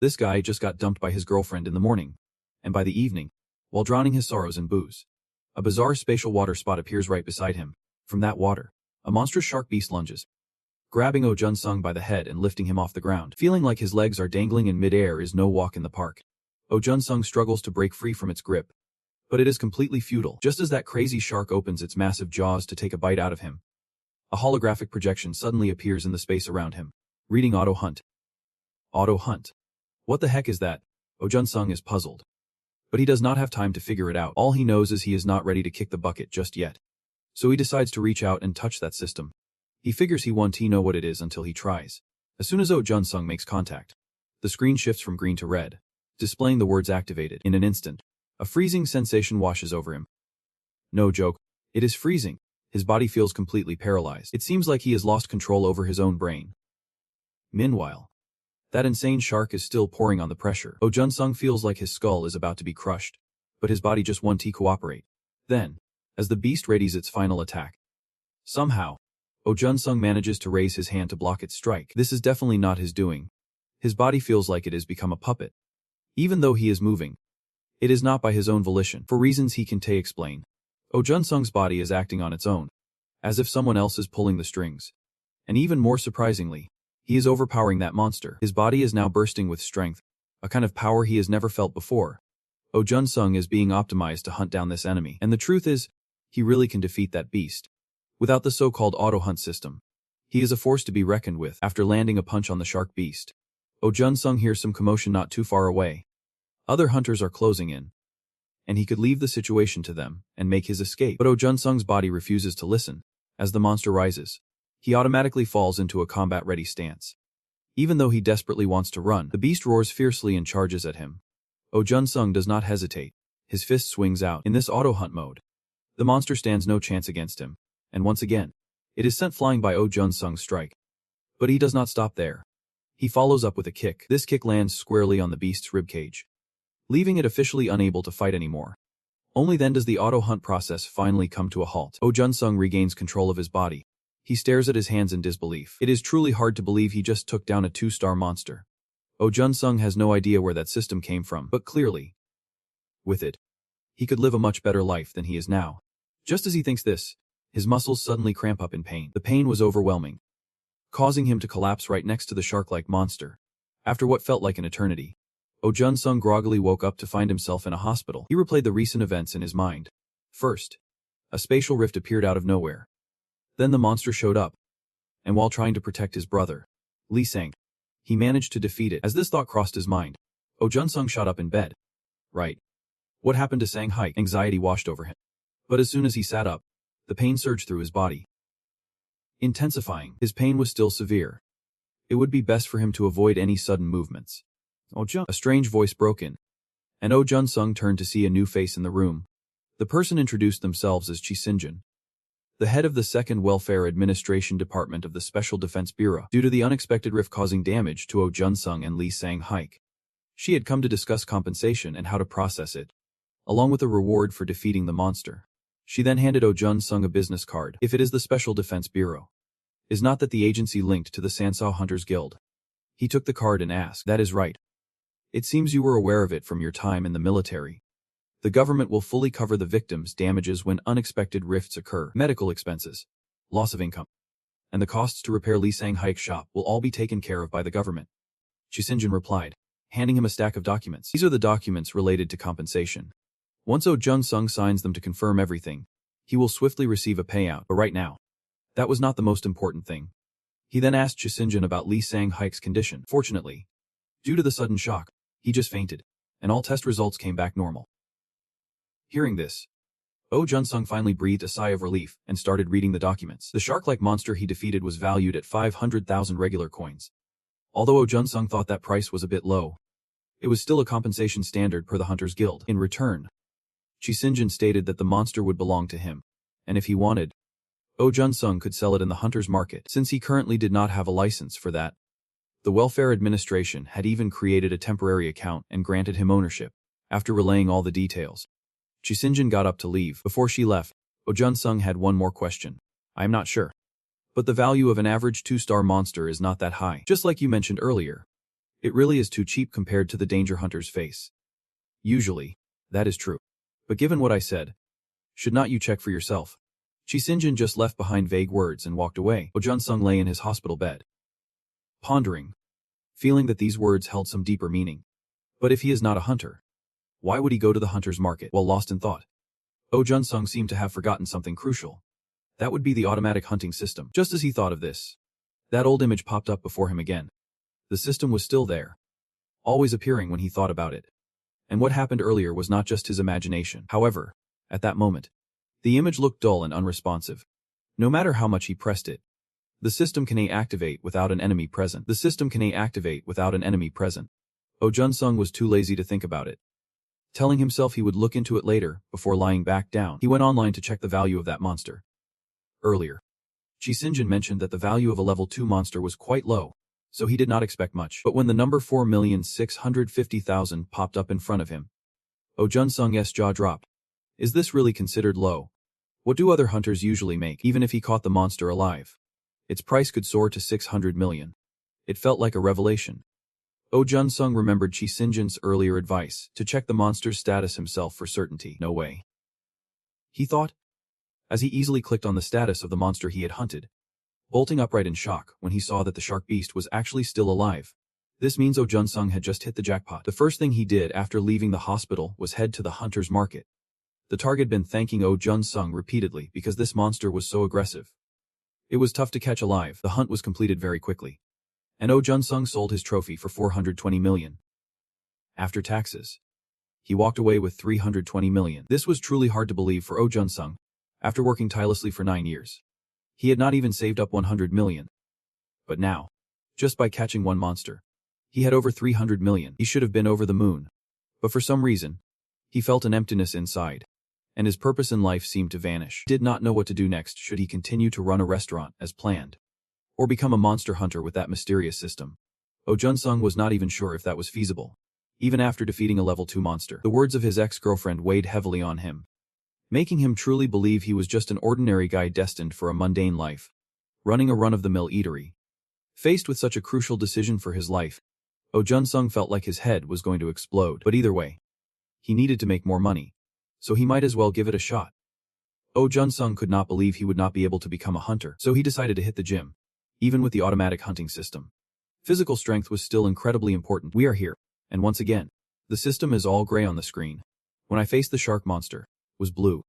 This guy just got dumped by his girlfriend in the morning. And by the evening, while drowning his sorrows in booze, a bizarre spatial water spot appears right beside him. From that water, a monstrous shark beast lunges, grabbing Oh Jun-sung by the head and lifting him off the ground. Feeling like his legs are dangling in midair is no walk in the park. Oh Jun-sung struggles to break free from its grip, but it is completely futile. Just as that crazy shark opens its massive jaws to take a bite out of him, a holographic projection suddenly appears in the space around him, reading Auto Hunt. Auto Hunt. What the heck is that? Oh Jun-sung is puzzled. But he does not have time to figure it out. All he knows is he is not ready to kick the bucket just yet. So he decides to reach out and touch that system. He figures he won't know what it is until he tries. As soon as Oh Jun-sung makes contact, the screen shifts from green to red, displaying the words activated. In an instant, a freezing sensation washes over him. No joke, it is freezing. His body feels completely paralyzed. It seems like he has lost control over his own brain. Meanwhile, that insane shark is still pouring on the pressure. Oh Jun-sung feels like his skull is about to be crushed, but his body just won't cooperate. Then, as the beast readies its final attack, somehow, Oh Jun-sung manages to raise his hand to block its strike. This is definitely not his doing. His body feels like it has become a puppet. Even though he is moving, it is not by his own volition. For reasons he can't explain, Oh Jun-sung's body is acting on its own, as if someone else is pulling the strings. And even more surprisingly, he is overpowering that monster. His body is now bursting with strength, a kind of power he has never felt before. Oh Jun-sung is being optimized to hunt down this enemy. And the truth is, he really can defeat that beast. Without the so-called auto-hunt system, he is a force to be reckoned with. After landing a punch on the shark beast, Oh Jun-sung hears some commotion not too far away. Other hunters are closing in, and he could leave the situation to them and make his escape. But Oh Jun-sung's body refuses to listen. As the monster rises, he automatically falls into a combat-ready stance. Even though he desperately wants to run, the beast roars fiercely and charges at him. Oh Jun-sung does not hesitate. His fist swings out. In this auto-hunt mode, the monster stands no chance against him, and once again, it is sent flying by Oh Jun-sung's strike. But he does not stop there. He follows up with a kick. This kick lands squarely on the beast's ribcage, leaving it officially unable to fight anymore. Only then does the auto-hunt process finally come to a halt. Oh Jun-sung regains control of his body. He stares at his hands in disbelief. It is truly hard to believe he just took down a 2-star monster. Oh Jun-sung has no idea where that system came from, but clearly, with it, he could live a much better life than he is now. Just as he thinks this, his muscles suddenly cramp up in pain. The pain was overwhelming, causing him to collapse right next to the shark-like monster. After what felt like an eternity, Oh Jun-sung groggily woke up to find himself in a hospital. He replayed the recent events in his mind. First, a spatial rift appeared out of nowhere. Then the monster showed up, and while trying to protect his brother, Lee Sang, he managed to defeat it. As this thought crossed his mind, Oh Jun-sung shot up in bed. Right. What happened to Sang Haik? Anxiety washed over him. But as soon as he sat up, the pain surged through his body, intensifying. His pain was still severe. It would be best for him to avoid any sudden movements. Oh Jun, a strange voice broke in, and Oh Jun-sung turned to see a new face in the room. The person introduced themselves as Chi Sinjin, the head of the 2nd Welfare Administration Department of the Special Defense Bureau. Due to the unexpected rift causing damage to Oh Jun-sung and Lee Sang Haik, she had come to discuss compensation and how to process it, along with a reward for defeating the monster. She then handed Oh Jun-sung a business card. If it is the Special Defense Bureau, is not that the agency linked to the Sansao Hunters Guild? He took the card and asked, "That is right. It seems you were aware of it from your time in the military. The government will fully cover the victim's damages when unexpected rifts occur. Medical expenses, loss of income, and the costs to repair Lee Sang Haik's shop will all be taken care of by the government." Chi Sinjin replied, handing him a stack of documents. These are the documents related to compensation. Once Oh Jun-sung signs them to confirm everything, he will swiftly receive a payout. But right now, that was not the most important thing. He then asked Chi Sinjin about Lee Sang Haik's condition. Fortunately, due to the sudden shock, he just fainted, and all test results came back normal. Hearing this, Oh Jun-sung finally breathed a sigh of relief and started reading the documents. The shark-like monster he defeated was valued at 500,000 regular coins. Although Oh Jun-sung thought that price was a bit low, it was still a compensation standard per the Hunters Guild. In return, Chi Sinjin stated that the monster would belong to him, and if he wanted, Oh Jun-sung could sell it in the hunter's market. Since he currently did not have a license for that, the Welfare Administration had even created a temporary account and granted him ownership. After relaying all the details, Chi Sinjin got up to leave. Before she left, Oh Jun-sung had one more question. "I am not sure, but the value of an average 2-star monster is not that high. Just like you mentioned earlier, It really is too cheap compared to the danger hunters face. Usually, that is true. But given what I said, should not you check for yourself? Chi Sinjin just left behind vague words and walked away. Oh Jun-sung lay in his hospital bed, pondering, feeling that these words held some deeper meaning. But if he is not a hunter, why would he go to the hunter's market? While lost in thought, Oh Jun-sung seemed to have forgotten something crucial. That would be the automatic hunting system. Just as he thought of this, that old image popped up before him again. The system was still there, always appearing when he thought about it. And what happened earlier was not just his imagination. However, at that moment, the image looked dull and unresponsive. No matter how much he pressed it, the system can't activate without an enemy present. The system can't activate without an enemy present. Oh Jun-sung was too lazy to think about it. Telling himself he would look into it later, before lying back down, he went online to check the value of that monster. Earlier, Chi Sinjin mentioned that the value of a level 2 monster was quite low, so he did not expect much. But when the number 4,650,000 popped up in front of him, Oh Jun-sung's jaw dropped. Is this really considered low? What do other hunters usually make, even if he caught the monster alive? Its price could soar to 600 million. It felt like a revelation. Oh Jun-sung remembered Chi Sinjin's earlier advice to check the monster's status himself for certainty. No way, he thought, as he easily clicked on the status of the monster he had hunted, bolting upright in shock when he saw that the shark beast was actually still alive. This means Oh Jun-sung had just hit the jackpot. The first thing he did after leaving the hospital was head to the hunter's market. The target had been thanking Oh Jun-sung repeatedly because this monster was so aggressive. It was tough to catch alive. The hunt was completed very quickly, and Oh Jun-sung sold his trophy for 420 million. After taxes, he walked away with 320 million. This was truly hard to believe for Oh Jun-sung. After working tirelessly for 9 years, he had not even saved up 100 million. But now, just by catching one monster, he had over 300 million. He should have been over the moon. But for some reason, he felt an emptiness inside, and his purpose in life seemed to vanish. He did not know what to do next. Should he continue to run a restaurant as planned, or become a monster hunter with that mysterious system? Oh Jun-sung was not even sure if that was feasible. Even after defeating a level 2 monster, the words of his ex-girlfriend weighed heavily on him, making him truly believe he was just an ordinary guy destined for a mundane life, running a run-of-the-mill eatery. Faced with such a crucial decision for his life, Oh Jun-sung felt like his head was going to explode. But either way, he needed to make more money, so he might as well give it a shot. Oh Jun-sung could not believe he would not be able to become a hunter, so he decided to hit the gym, even with the automatic hunting system. Physical strength was still incredibly important. We are here, and once again, the system is all gray on the screen. When I faced the shark monster, was blue.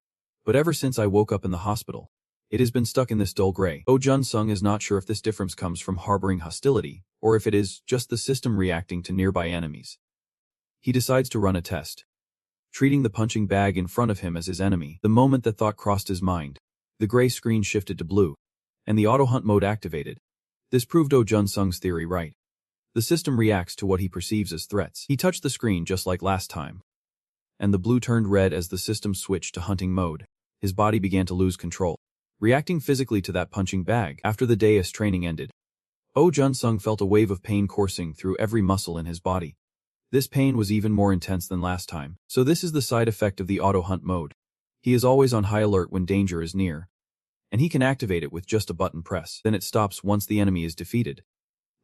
But ever since I woke up in the hospital, it has been stuck in this dull gray. Oh Jun-sung is not sure if this difference comes from harboring hostility, or if it is just the system reacting to nearby enemies. He decides to run a test, treating the punching bag in front of him as his enemy. The moment that thought crossed his mind, the gray screen shifted to blue, and the auto-hunt mode activated. This proved Oh Jun-sung's theory right. The system reacts to what he perceives as threats. He touched the screen just like last time, and the blue turned red as the system switched to hunting mode. His body began to lose control, reacting physically to that punching bag. After the day's training ended, Oh Jun-sung felt a wave of pain coursing through every muscle in his body. This pain was even more intense than last time. So this is the side effect of the auto-hunt mode. He is always on high alert when danger is near, and he can activate it with just a button press. Then it stops once the enemy is defeated,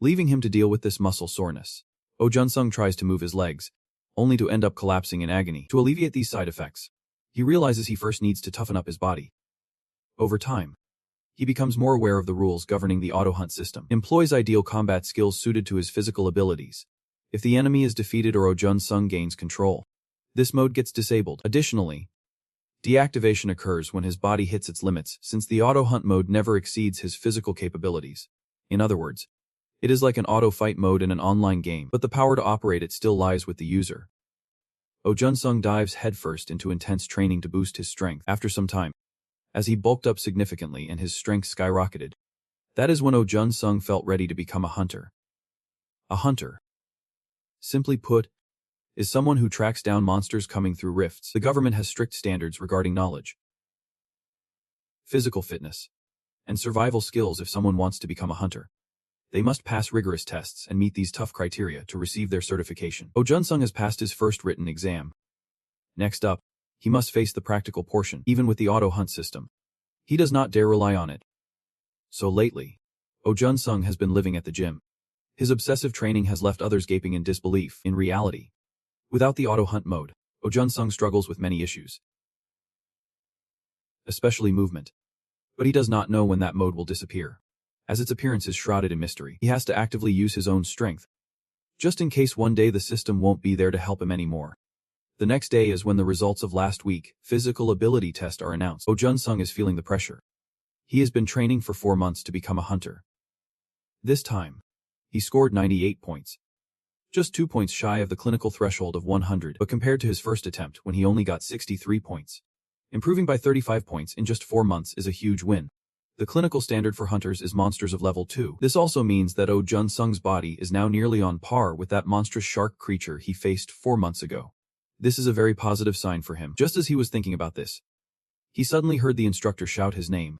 leaving him to deal with this muscle soreness. Oh Jun-sung tries to move his legs, only to end up collapsing in agony. To alleviate these side effects, he realizes he first needs to toughen up his body. Over time, he becomes more aware of the rules governing the auto-hunt system. Employs ideal combat skills suited to his physical abilities. If the enemy is defeated or Oh Jun-sung gains control, this mode gets disabled. Additionally, deactivation occurs when his body hits its limits, since the auto-hunt mode never exceeds his physical capabilities. In other words, it is like an auto-fight mode in an online game, but the power to operate it still lies with the user. Oh Jun-sung dives headfirst into intense training to boost his strength. After some time, as he bulked up significantly and his strength skyrocketed, that is when Oh Jun-sung felt ready to become a hunter. A hunter, simply put, is someone who tracks down monsters coming through rifts. The government has strict standards regarding knowledge, physical fitness, and survival skills if someone wants to become a hunter. They must pass rigorous tests and meet these tough criteria to receive their certification. Oh Jun-sung has passed his first written exam. Next up, he must face the practical portion. Even with the auto-hunt system, he does not dare rely on it. So lately, Oh Jun-sung has been living at the gym. His obsessive training has left others gaping in disbelief. In reality, without the auto hunt mode, Oh Jun-sung struggles with many issues, especially movement. But he does not know when that mode will disappear, as its appearance is shrouded in mystery. He has to actively use his own strength, just in case one day the system won't be there to help him anymore. The next day is when the results of last week's physical ability test are announced. Oh Jun-sung is feeling the pressure. He has been training for 4 months to become a hunter. This time, he scored 98 points. Just 2 points shy of the clinical threshold of 100, but compared to his first attempt when he only got 63 points. Improving by 35 points in just 4 months is a huge win. The clinical standard for hunters is monsters of level 2. This also means that Oh Jun-sung's body is now nearly on par with that monstrous shark creature he faced 4 months ago. This is a very positive sign for him. Just as he was thinking about this, he suddenly heard the instructor shout his name,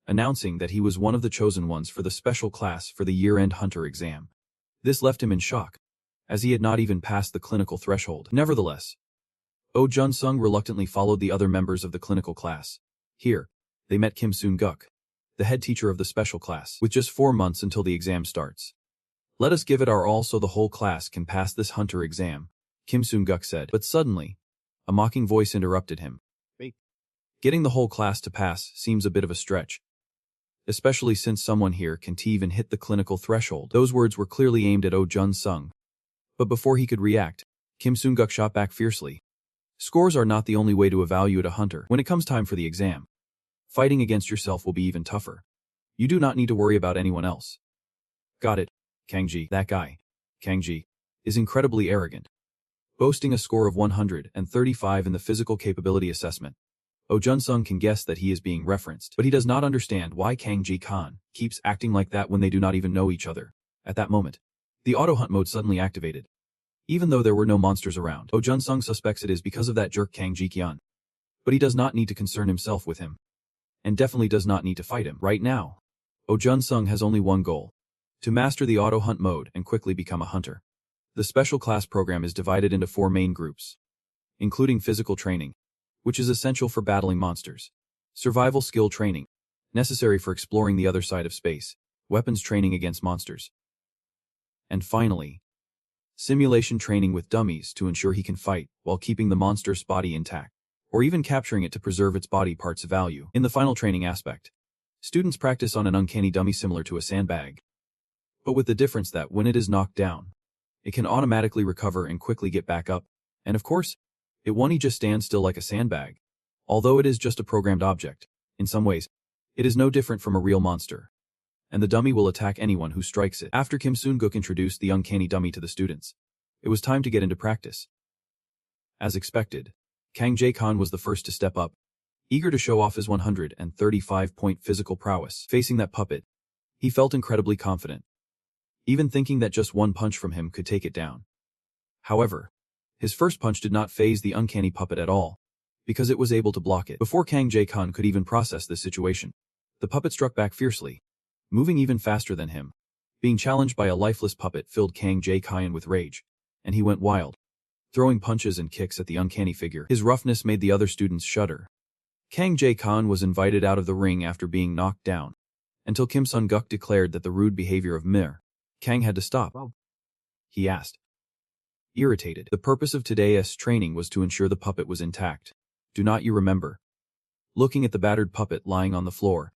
announcing that he was one of the chosen ones for the special class for the year-end hunter exam. This left him in shock, as he had not even passed the clinical threshold. Nevertheless, Oh Jun-sung reluctantly followed the other members of the clinical class. Here, they met Kim Soon-guk, the head teacher of the special class. With just 4 months until the exam starts, let us give it our all so the whole class can pass this hunter exam, Kim Soon-guk said. But suddenly, a mocking voice interrupted him. Getting the whole class to pass seems a bit of a stretch, especially since someone here can't even hit the clinical threshold. Those words were clearly aimed at Oh Jun-sung. But before he could react, Kim Soon-guk shot back fiercely. Scores are not the only way to evaluate a hunter. When it comes time for the exam, fighting against yourself will be even tougher. You do not need to worry about anyone else. Got it, Kang-ji. That guy, Kang-ji, is incredibly arrogant, boasting a score of 135 in the physical capability assessment. Oh Jun-sung can guess that he is being referenced, but he does not understand why Kang-ji Khan keeps acting like that when they do not even know each other. At that moment, the auto-hunt mode suddenly activated. Even though there were no monsters around, Oh Jun-sung suspects it is because of that jerk Kang Ji-kyun. But he does not need to concern himself with him, and definitely does not need to fight him. Right now, Oh Jun-sung has only one goal: to master the auto-hunt mode and quickly become a hunter. The special class program is divided into 4 main groups, including physical training, which is essential for battling monsters, survival skill training, necessary for exploring the other side of space, weapons training against monsters, and finally, simulation training with dummies to ensure he can fight while keeping the monster's body intact, or even capturing it to preserve its body parts' value. In the final training aspect, students practice on an uncanny dummy similar to a sandbag, but with the difference that when it is knocked down, it can automatically recover and quickly get back up, and of course, it won't just stand still like a sandbag. Although it is just a programmed object, in some ways, it is no different from a real monster, and the dummy will attack anyone who strikes it. After Kim Soon-guk introduced the uncanny dummy to the students, it was time to get into practice. As expected, Kang Jae-khan was the first to step up, eager to show off his 135-point physical prowess. Facing that puppet, he felt incredibly confident, even thinking that just one punch from him could take it down. However, his first punch did not faze the uncanny puppet at all, because it was able to block it. Before Kang Jae-khan could even process this situation, the puppet struck back fiercely, moving even faster than him. Being challenged by a lifeless puppet filled Kang Jae-khan with rage, and he went wild, throwing punches and kicks at the uncanny figure. His roughness made the other students shudder. Kang Jae-khan was invited out of the ring after being knocked down, until Kim Soon-guk declared that the rude behavior of Kang had to stop. He asked, irritated. The purpose of today's training was to ensure the puppet was intact. Do not you remember? Looking at the battered puppet lying on the floor,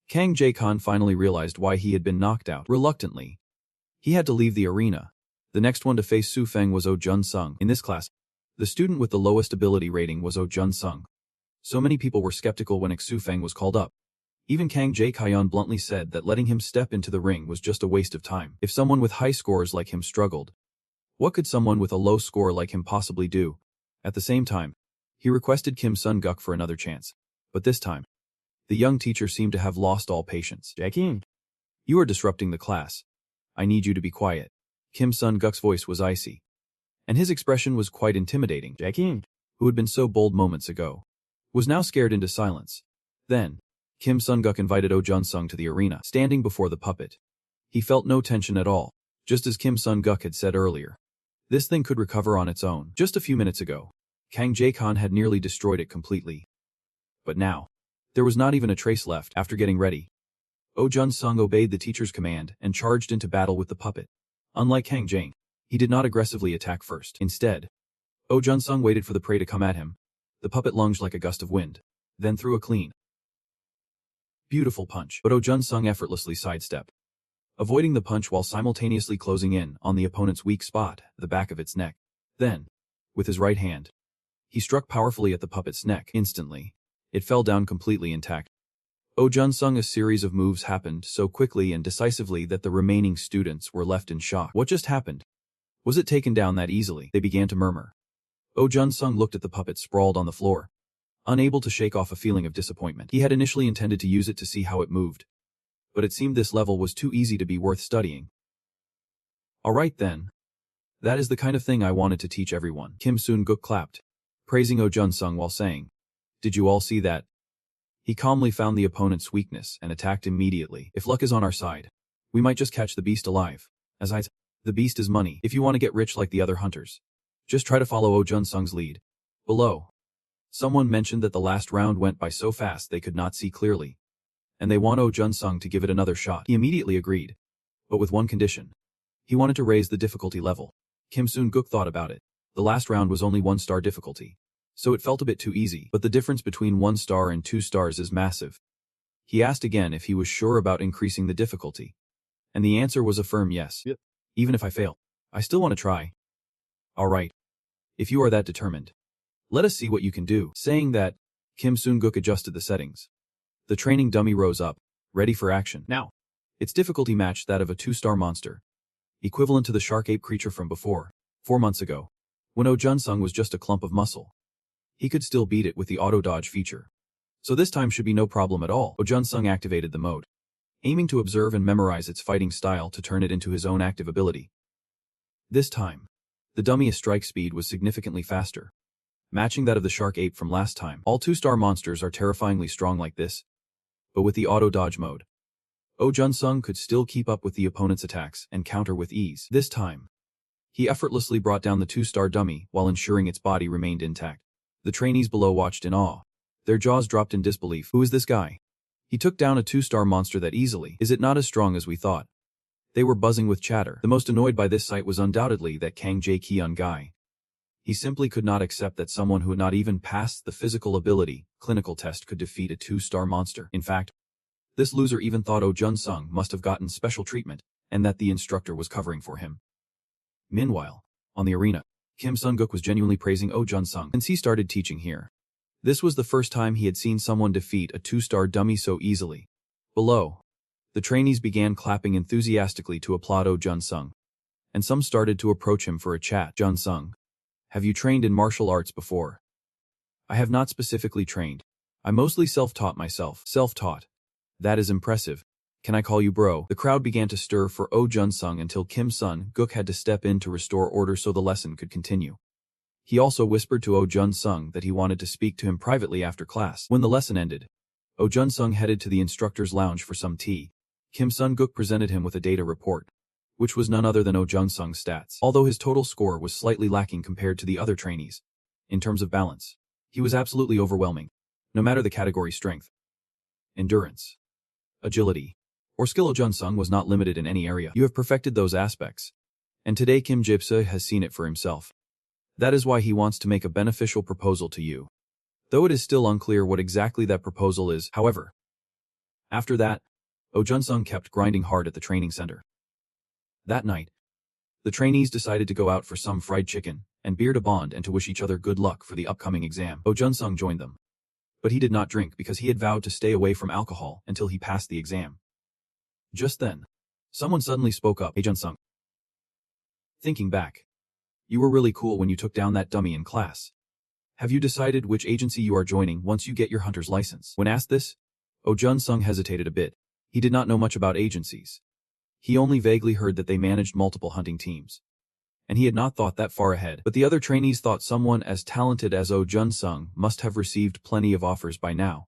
Kang Jae-khan finally realized why he had been knocked out. Reluctantly, he had to leave the arena. The next one to face Su Feng was Oh Jun-sung. In this class, the student with the lowest ability rating was Oh Jun-sung. So many people were skeptical when Su Feng was called up. Even Kang Jae-khan bluntly said that letting him step into the ring was just a waste of time. If someone with high scores like him struggled, what could someone with a low score like him possibly do? At the same time, he requested Kim Soon-guk for another chance. But this time, the young teacher seemed to have lost all patience. Jae-king, you are disrupting the class. I need you to be quiet. Kim Soon-guk's voice was icy, and his expression was quite intimidating. Jae-king, who had been so bold moments ago, was now scared into silence. Then, Kim Soon-guk invited Oh Jun-sung to the arena. Standing before the puppet, he felt no tension at all, just as Kim Soon-guk had said earlier. This thing could recover on its own. Just a few minutes ago, Kang Jae-khan had nearly destroyed it completely. But now, there was not even a trace left. After getting ready, Oh Jun-sung obeyed the teacher's command and charged into battle with the puppet. Unlike Kang Jane, he did not aggressively attack first. Instead, Oh Jun-sung waited for the prey to come at him. The puppet lunged like a gust of wind, then threw a clean, beautiful punch, but Oh Jun-sung effortlessly sidestepped, avoiding the punch while simultaneously closing in on the opponent's weak spot, the back of its neck. Then, with his right hand, he struck powerfully at the puppet's neck. Instantly, it fell down completely intact. Oh Jun-sung, a series of moves happened so quickly and decisively that the remaining students were left in shock. What just happened? Was it taken down that easily? They began to murmur. Oh Jun-sung looked at the puppet sprawled on the floor, unable to shake off a feeling of disappointment. He had initially intended to use it to see how it moved, but it seemed this level was too easy to be worth studying. Alright then. That is the kind of thing I wanted to teach everyone. Kim Sun-guk clapped, praising Oh Jun-sung while saying, "Did you all see that?" He calmly found the opponent's weakness and attacked immediately. If luck is on our side, we might just catch the beast alive. The beast is money. If you want to get rich like the other hunters, just try to follow Oh Jun-sung's lead. Below, someone mentioned that the last round went by so fast they could not see clearly, and they want Oh Jun-sung to give it another shot. He immediately agreed, but with one condition. He wanted to raise the difficulty level. Kim Sun-guk thought about it. The last round was only 1-star difficulty, so it felt a bit too easy, but the difference between 1 star and 2 stars is massive. He asked again if he was sure about increasing the difficulty, and the answer was a firm yes. Yep. Even if I fail, I still want to try. Alright. If you are that determined, let us see what you can do. Saying that, Kim Sun-guk adjusted the settings. The training dummy rose up, ready for action. Now, its difficulty matched that of a 2-star monster, equivalent to the shark ape creature from before, 4 months ago, when Oh Jun-sung was just a clump of muscle. He could still beat it with the auto-dodge feature. So this time should be no problem at all. Oh Jun-sung activated the mode, aiming to observe and memorize its fighting style to turn it into his own active ability. This time, the dummy's strike speed was significantly faster, matching that of the shark ape from last time. All 2-star monsters are terrifyingly strong like this, but with the auto-dodge mode, Oh Jun-sung could still keep up with the opponent's attacks and counter with ease. This time, he effortlessly brought down the 2-star dummy while ensuring its body remained intact. The trainees below watched in awe. Their jaws dropped in disbelief. Who is this guy? He took down a 2-star monster that easily. Is it not as strong as we thought? They were buzzing with chatter. The most annoyed by this sight was undoubtedly that Kang Jae-kyun guy. He simply could not accept that someone who had not even passed the physical ability clinical test could defeat a 2-star monster. In fact, this loser even thought Oh Jun-sung must have gotten special treatment, and that the instructor was covering for him. Meanwhile, on the arena, Kim Sun-guk was genuinely praising Oh Jun-sung since he started teaching here. This was the first time he had seen someone defeat a 2-star dummy so easily. Below, the trainees began clapping enthusiastically to applaud Oh Jun-sung, and some started to approach him for a chat. Jun-sung, have you trained in martial arts before? I have not specifically trained. I mostly self-taught myself. Self-taught. That is impressive. Can I call you bro? The crowd began to stir for Oh Jun-sung until Kim Sun-guk had to step in to restore order so the lesson could continue. He also whispered to Oh Jun-sung that he wanted to speak to him privately after class. When the lesson ended, Oh Jun-sung headed to the instructor's lounge for some tea. Kim Sun-guk presented him with a data report, which was none other than Oh Jun-sung's stats. Although his total score was slightly lacking compared to the other trainees, in terms of balance, he was absolutely overwhelming, no matter the category strength, endurance, agility, or skill. Oh Jun-sung was not limited in any area. You have perfected those aspects, and today Kim Jipsa has seen it for himself. That is why he wants to make a beneficial proposal to you, though it is still unclear what exactly that proposal is. However, after that, Oh Jun-sung kept grinding hard at the training center. That night, the trainees decided to go out for some fried chicken and beer to bond and to wish each other good luck for the upcoming exam. Oh Jun-sung joined them, but he did not drink because he had vowed to stay away from alcohol until he passed the exam. Just then, someone suddenly spoke up. Hey Jun-sung. Thinking back, you were really cool when you took down that dummy in class. Have you decided which agency you are joining once you get your hunter's license? When asked this, Oh Jun-sung hesitated a bit. He did not know much about agencies. He only vaguely heard that they managed multiple hunting teams, and he had not thought that far ahead. But the other trainees thought someone as talented as Oh Jun-sung must have received plenty of offers by now.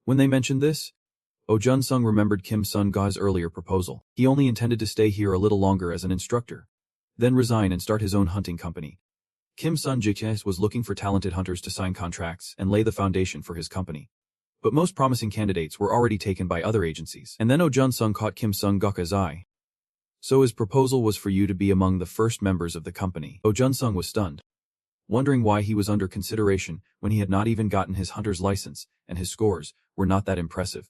When they mentioned this, Oh Jun-sung remembered Kim Sun-guk's earlier proposal. He only intended to stay here a little longer as an instructor, then resign and start his own hunting company. Kim Sun-guk was looking for talented hunters to sign contracts and lay the foundation for his company. But most promising candidates were already taken by other agencies. And then Oh Jun-sung caught Kim Sung-guk's eye. So his proposal was for you to be among the first members of the company. Oh Jun-sung was stunned, wondering why he was under consideration when he had not even gotten his hunter's license, and his scores were not that impressive.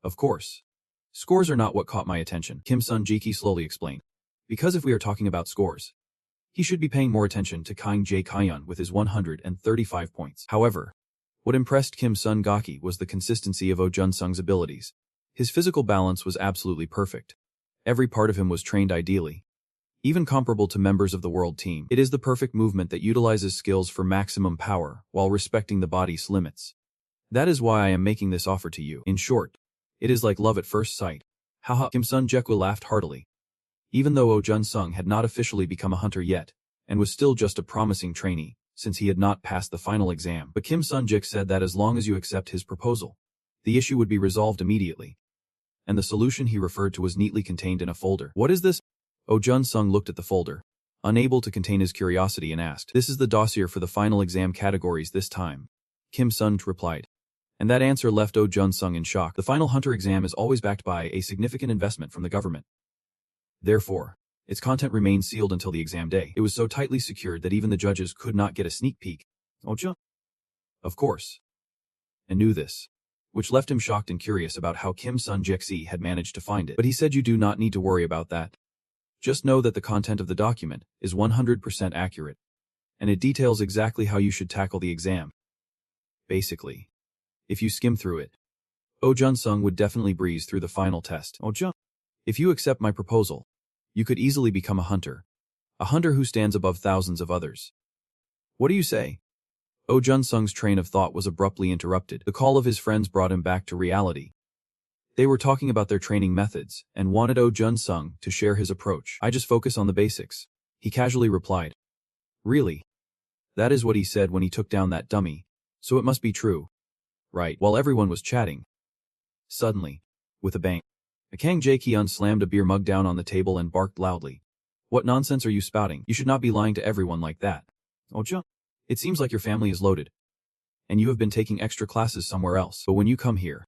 Of course. Scores are not what caught my attention, Kim Sun-jiki slowly explained. Because if we are talking about scores, he should be paying more attention to Kang Jae-kyun with his 135 points. However, what impressed Kim Sun-gaki was the consistency of Oh Jun-sung's abilities. His physical balance was absolutely perfect. Every part of him was trained ideally, even comparable to members of the world team. It is the perfect movement that utilizes skills for maximum power while respecting the body's limits. That is why I am making this offer to you. In short, it is like love at first sight. Haha, Kim Sun-jae laughed heartily. Even though Oh Jun-sung had not officially become a hunter yet, and was still just a promising trainee, since he had not passed the final exam, but Kim Sun-jae said that as long as you accept his proposal, the issue would be resolved immediately. And the solution he referred to was neatly contained in a folder. What is this? Oh Jun-sung looked at the folder, unable to contain his curiosity, and asked. This is the dossier for the final exam categories this time, Kim Sun-jae replied. And that answer left Oh Jun-sung in shock. The final hunter exam is always backed by a significant investment from the government. Therefore, its content remained sealed until the exam day. It was so tightly secured that even the judges could not get a sneak peek. Oh Jun, of course, and knew this, which left him shocked and curious about how Kim Sun-jae had managed to find it. But he said, you do not need to worry about that. Just know that the content of the document is 100% accurate, and it details exactly how you should tackle the exam. Basically, if you skim through it, Oh Jun-sung would definitely breeze through the final test. Oh Jun, if you accept my proposal, you could easily become a hunter who stands above thousands of others. What do you say? Oh Jun-sung's train of thought was abruptly interrupted. The call of his friends brought him back to reality. They were talking about their training methods and wanted Oh Jun-sung to share his approach. I just focus on the basics, he casually replied. Really? That is what he said when he took down that dummy, so it must be true. Right. While everyone was chatting, suddenly, with a bang, Kang Jae-kyun slammed a beer mug down on the table and barked loudly. What nonsense are you spouting? You should not be lying to everyone like that. Oh Jun, it seems like your family is loaded, and you have been taking extra classes somewhere else. But when you come here,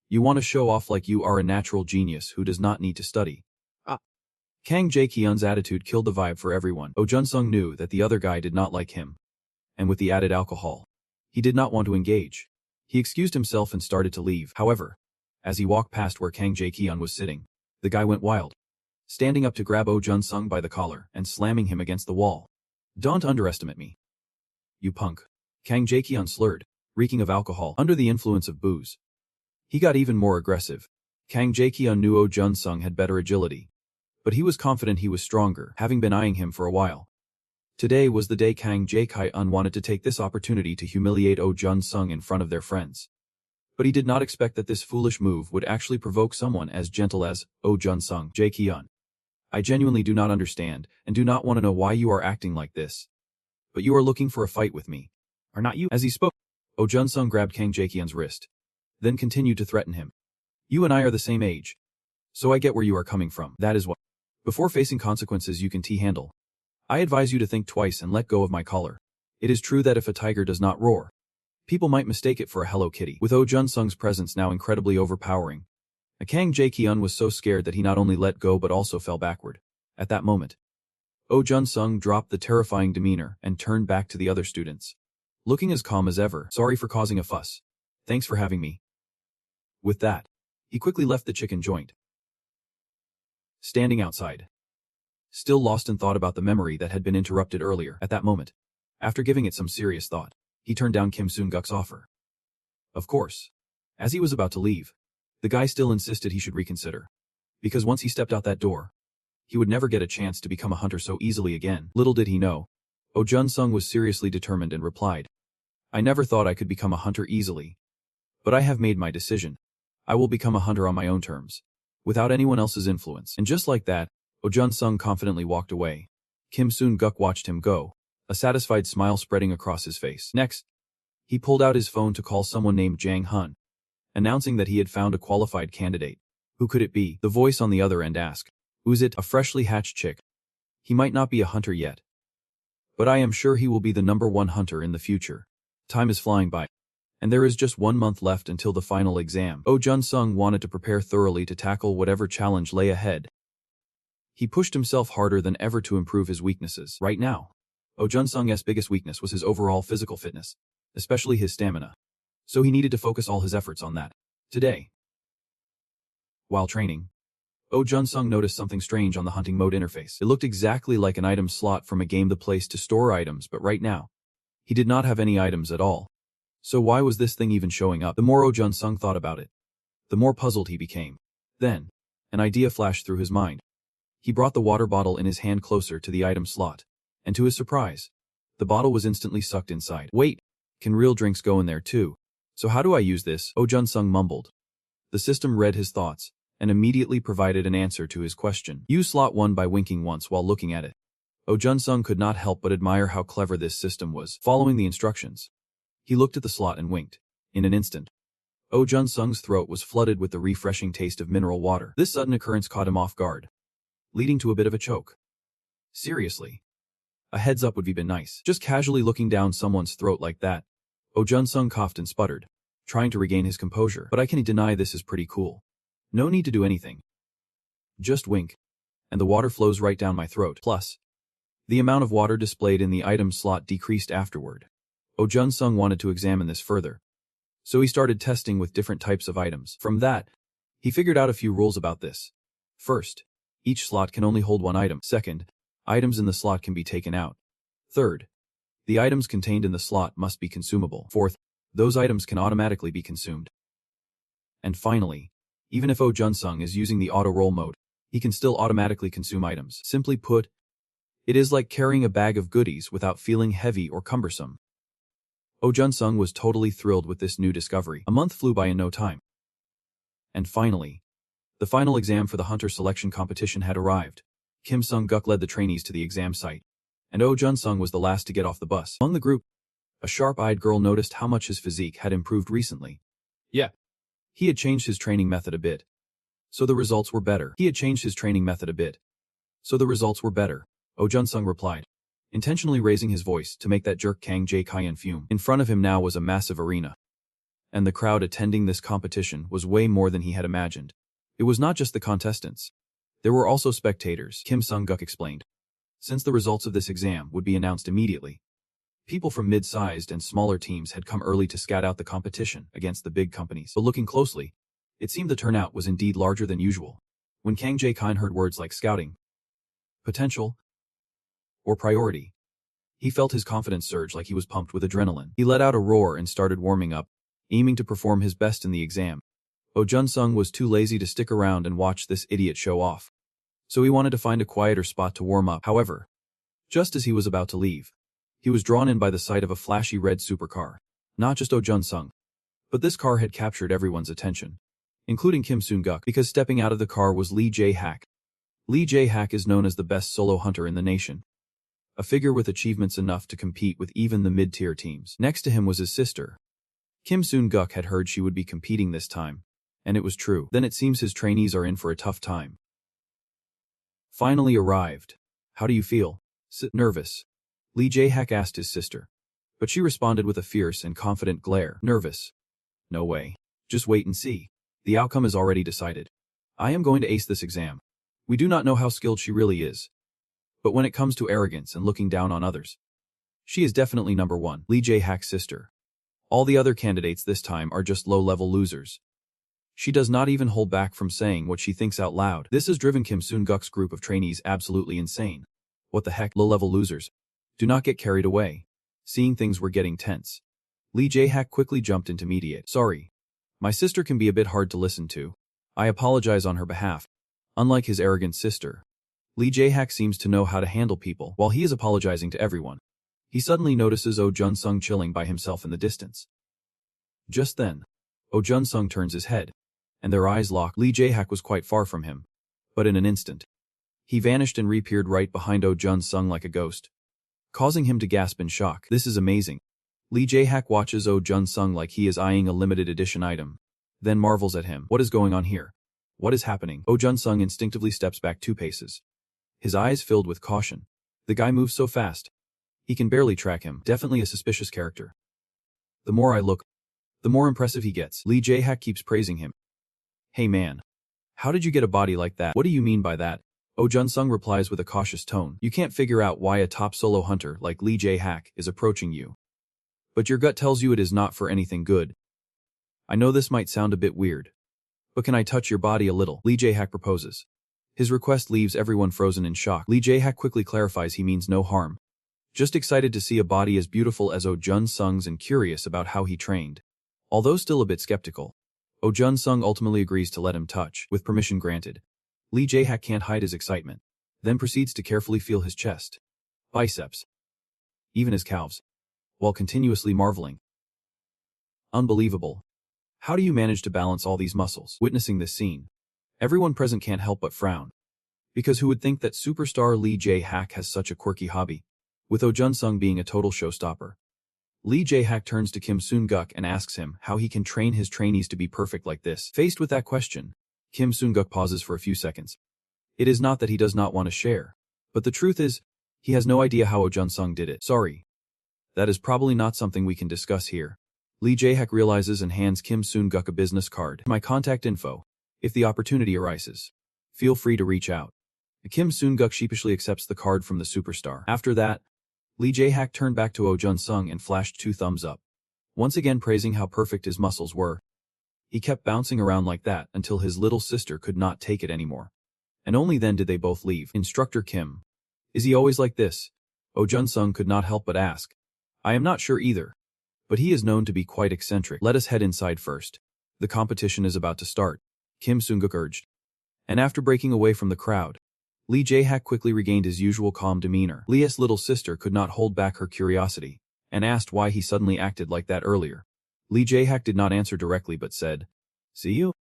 you want to show off like you are a natural genius who does not need to study. Kang Jae-kyun's attitude killed the vibe for everyone. Oh Jun-sung knew that the other guy did not like him, and with the added alcohol, he did not want to engage. He excused himself and started to leave. However, as he walked past where Kang Jae-kyun was sitting, the guy went wild, standing up to grab Oh Jun-sung by the collar and slamming him against the wall. Don't underestimate me, you punk. Kang Jae-kyun slurred, reeking of alcohol. Under the influence of booze, he got even more aggressive. Kang Jae-kyun knew Oh Jun-sung had better agility, but he was confident he was stronger, having been eyeing him for a while. Today was the day Kang Jae-kyun wanted to take this opportunity to humiliate Oh Jun-sung in front of their friends. But he did not expect that this foolish move would actually provoke someone as gentle as Oh Jun-sung. Jae-kyun, I genuinely do not understand and do not want to know why you are acting like this. But you are looking for a fight with me, are not you? As he spoke, Oh Jun-sung grabbed Kang Jae-kyun's wrist, then continued to threaten him. You and I are the same age, so I get where you are coming from. That is why, before facing consequences you can handle, I advise you to think twice and let go of my collar. It is true that if a tiger does not roar, people might mistake it for a Hello Kitty. With Oh Jun-sung's presence now incredibly overpowering, Kang Jae-kyun was so scared that he not only let go but also fell backward. At that moment, Oh Jun-sung dropped the terrifying demeanor and turned back to the other students, looking as calm as ever. Sorry for causing a fuss. Thanks for having me. With that, he quickly left the chicken joint. Standing outside, still lost in thought about the memory that had been interrupted earlier. At that moment, after giving it some serious thought, he turned down Kim Sun-guk's offer. Of course, as he was about to leave, the guy still insisted he should reconsider, because once he stepped out that door, he would never get a chance to become a hunter so easily again. Little did he know, Oh Jun-sung was seriously determined and replied, I never thought I could become a hunter easily. But I have made my decision. I will become a hunter on my own terms, without anyone else's influence. And just like that, Oh Jun-sung confidently walked away. Kim Sun-guk watched him go, a satisfied smile spreading across his face. Next, he pulled out his phone to call someone named Jang Hun, announcing that he had found a qualified candidate. Who could it be? The voice on the other end asked. Who's it? A freshly hatched chick. He might not be a hunter yet, but I am sure he will be the #1 hunter in the future. Time is flying by, And there is just 1 month left until the final exam. Oh Jun-sung wanted to prepare thoroughly to tackle whatever challenge lay ahead. He pushed himself harder than ever to improve his weaknesses. Right now, Oh Jun-sung's biggest weakness was his overall physical fitness, especially his stamina. So he needed to focus all his efforts on that. Today, while training, Oh Jun-sung noticed something strange on the hunting mode interface. It looked exactly like an item slot from a game, the place to store items, but right now, he did not have any items at all. So why was this thing even showing up? The more Oh Jun-sung thought about it, the more puzzled he became. Then, an idea flashed through his mind. He brought the water bottle in his hand closer to the item slot, and to his surprise, the bottle was instantly sucked inside. Wait, can real drinks go in there too? So how do I use this? Oh Jun-sung mumbled. The system read his thoughts, and immediately provided an answer to his question. Use slot 1 by winking once while looking at it. Oh Jun-sung could not help but admire how clever this system was. Following the instructions, he looked at the slot and winked. In an instant, Oh Jun-sung's throat was flooded with the refreshing taste of mineral water. This sudden occurrence caught him off guard, leading to a bit of a choke. Seriously, a heads up would be been nice. Just casually looking down someone's throat like that. Oh Jun-sung coughed and sputtered, trying to regain his composure. But I can't deny this is pretty cool. No need to do anything. Just wink, and the water flows right down my throat. Plus, the amount of water displayed in the item slot decreased afterward. Oh Jun-sung wanted to examine this further, so he started testing with different types of items. From that, he figured out a few rules about this. First, each slot can only hold 1 item. Second, items in the slot can be taken out. Third, the items contained in the slot must be consumable. Fourth, those items can automatically be consumed. And finally, even if Oh Jun-sung is using the auto-roll mode, he can still automatically consume items. Simply put, it is like carrying a bag of goodies without feeling heavy or cumbersome. Oh Jun-sung was totally thrilled with this new discovery. A month flew by in no time. And finally, the final exam for the hunter selection competition had arrived. Kim Sung-guk led the trainees to the exam site, and Oh Jun-sung was the last to get off the bus. Among the group, a sharp-eyed girl noticed how much his physique had improved recently. Yeah, he had changed his training method a bit, so the results were better. Oh Jun-sung replied, intentionally raising his voice to make that jerk Kang Jae-kyan fume. In front of him now was a massive arena, and the crowd attending this competition was way more than he had imagined. It was not just the contestants. There were also spectators, Kim Sung-guk explained. Since the results of this exam would be announced immediately, people from mid-sized and smaller teams had come early to scout out the competition against the big companies. But looking closely, it seemed the turnout was indeed larger than usual. When Kang Jae-kyan heard words like scouting, potential, or priority, he felt his confidence surge like he was pumped with adrenaline. He let out a roar and started warming up, aiming to perform his best in the exam. Oh Jun-sung was too lazy to stick around and watch this idiot show off, so he wanted to find a quieter spot to warm up. However, just as he was about to leave, he was drawn in by the sight of a flashy red supercar. Not just Oh Jun-sung, but this car had captured everyone's attention, including Kim Sung-guk, because stepping out of the car was Lee Jae-hak. Lee Jae-hak is known as the best solo hunter in the nation, a figure with achievements enough to compete with even the mid-tier teams. Next to him was his sister. Kim Sung-guk had heard she would be competing this time, and it was true. Then it seems his trainees are in for a tough time. Finally arrived. How do you feel? Nervous. Lee Jae-hak asked his sister, but she responded with a fierce and confident glare. Nervous? No way. Just wait and see. The outcome is already decided. I am going to ace this exam. We do not know how skilled she really is, but when it comes to arrogance and looking down on others, she is definitely number 1. Lee Jae-hak's sister. All the other candidates this time are just low-level losers. She does not even hold back from saying what she thinks out loud. This has driven Kim Sung-guk's group of trainees absolutely insane. What the heck, low-level losers? Do not get carried away. Seeing things were getting tense, Lee Jae-hak quickly jumped into mediate. Sorry. My sister can be a bit hard to listen to. I apologize on her behalf. Unlike his arrogant sister, Lee Jae-hak seems to know how to handle people. While he is apologizing to everyone, he suddenly notices Oh Jun-sung chilling by himself in the distance. Just then, Oh Jun-sung turns his head, and their eyes lock. Lee Jae-hak was quite far from him, but in an instant, he vanished and reappeared right behind Oh Jun-sung like a ghost, causing him to gasp in shock. This is amazing. Lee Jae-hak watches Oh Jun-sung like he is eyeing a limited edition item, then marvels at him. What is going on here? What is happening? Oh Jun-sung instinctively steps back 2 paces, his eyes filled with caution. The guy moves so fast, he can barely track him. Definitely a suspicious character. The more I look, The more impressive he gets. Lee Jae-hak keeps praising him. Hey man. How did you get a body like that? What do you mean by that? Oh Jun-sung replies with a cautious tone. You can't figure out why a top solo hunter like Lee Jae-hak is approaching you. But your gut tells you it is not for anything good. I know this might sound a bit weird. But can I touch your body a little? Lee Jae-hak proposes. His request leaves everyone frozen in shock. Lee Jae-hak quickly clarifies he means no harm. Just excited to see a body as beautiful as Oh Jun-sung's and curious about how he trained. Although still a bit skeptical, Oh Jun-sung ultimately agrees to let him touch, with permission granted. Lee Jae-hak can't hide his excitement, then proceeds to carefully feel his chest, biceps, even his calves, while continuously marveling. Unbelievable. How do you manage to balance all these muscles? Witnessing this scene, everyone present can't help but frown. Because who would think that superstar Lee Jae-hak has such a quirky hobby? With Oh Jun-sung being a total showstopper. Lee Jae-hak turns to Kim Soon-guk and asks him how he can train his trainees to be perfect like this. Faced with that question, Kim Soon-guk pauses for a few seconds. It is not that he does not want to share, but the truth is, he has no idea how Oh Jun-sung did it. Sorry. That is probably not something we can discuss here. Lee Jae-hak realizes and hands Kim Soon-guk a business card. My contact info. If the opportunity arises, feel free to reach out. Kim Soon-guk sheepishly accepts the card from the superstar. After that, Lee Jae-hak turned back to Oh Jun-sung and flashed 2 thumbs up, once again praising how perfect his muscles were. He kept bouncing around like that until his little sister could not take it anymore. And only then did they both leave. Instructor Kim. Is he always like this? Oh Jun-sung could not help but ask. I am not sure either. But he is known to be quite eccentric. Let us head inside first. The competition is about to start, Kim Soon-guk urged. And after breaking away from the crowd, Lee Jae-hak quickly regained his usual calm demeanor. Lee's little sister could not hold back her curiosity, and asked why he suddenly acted like that earlier. Lee Jae-hak did not answer directly but said, See you?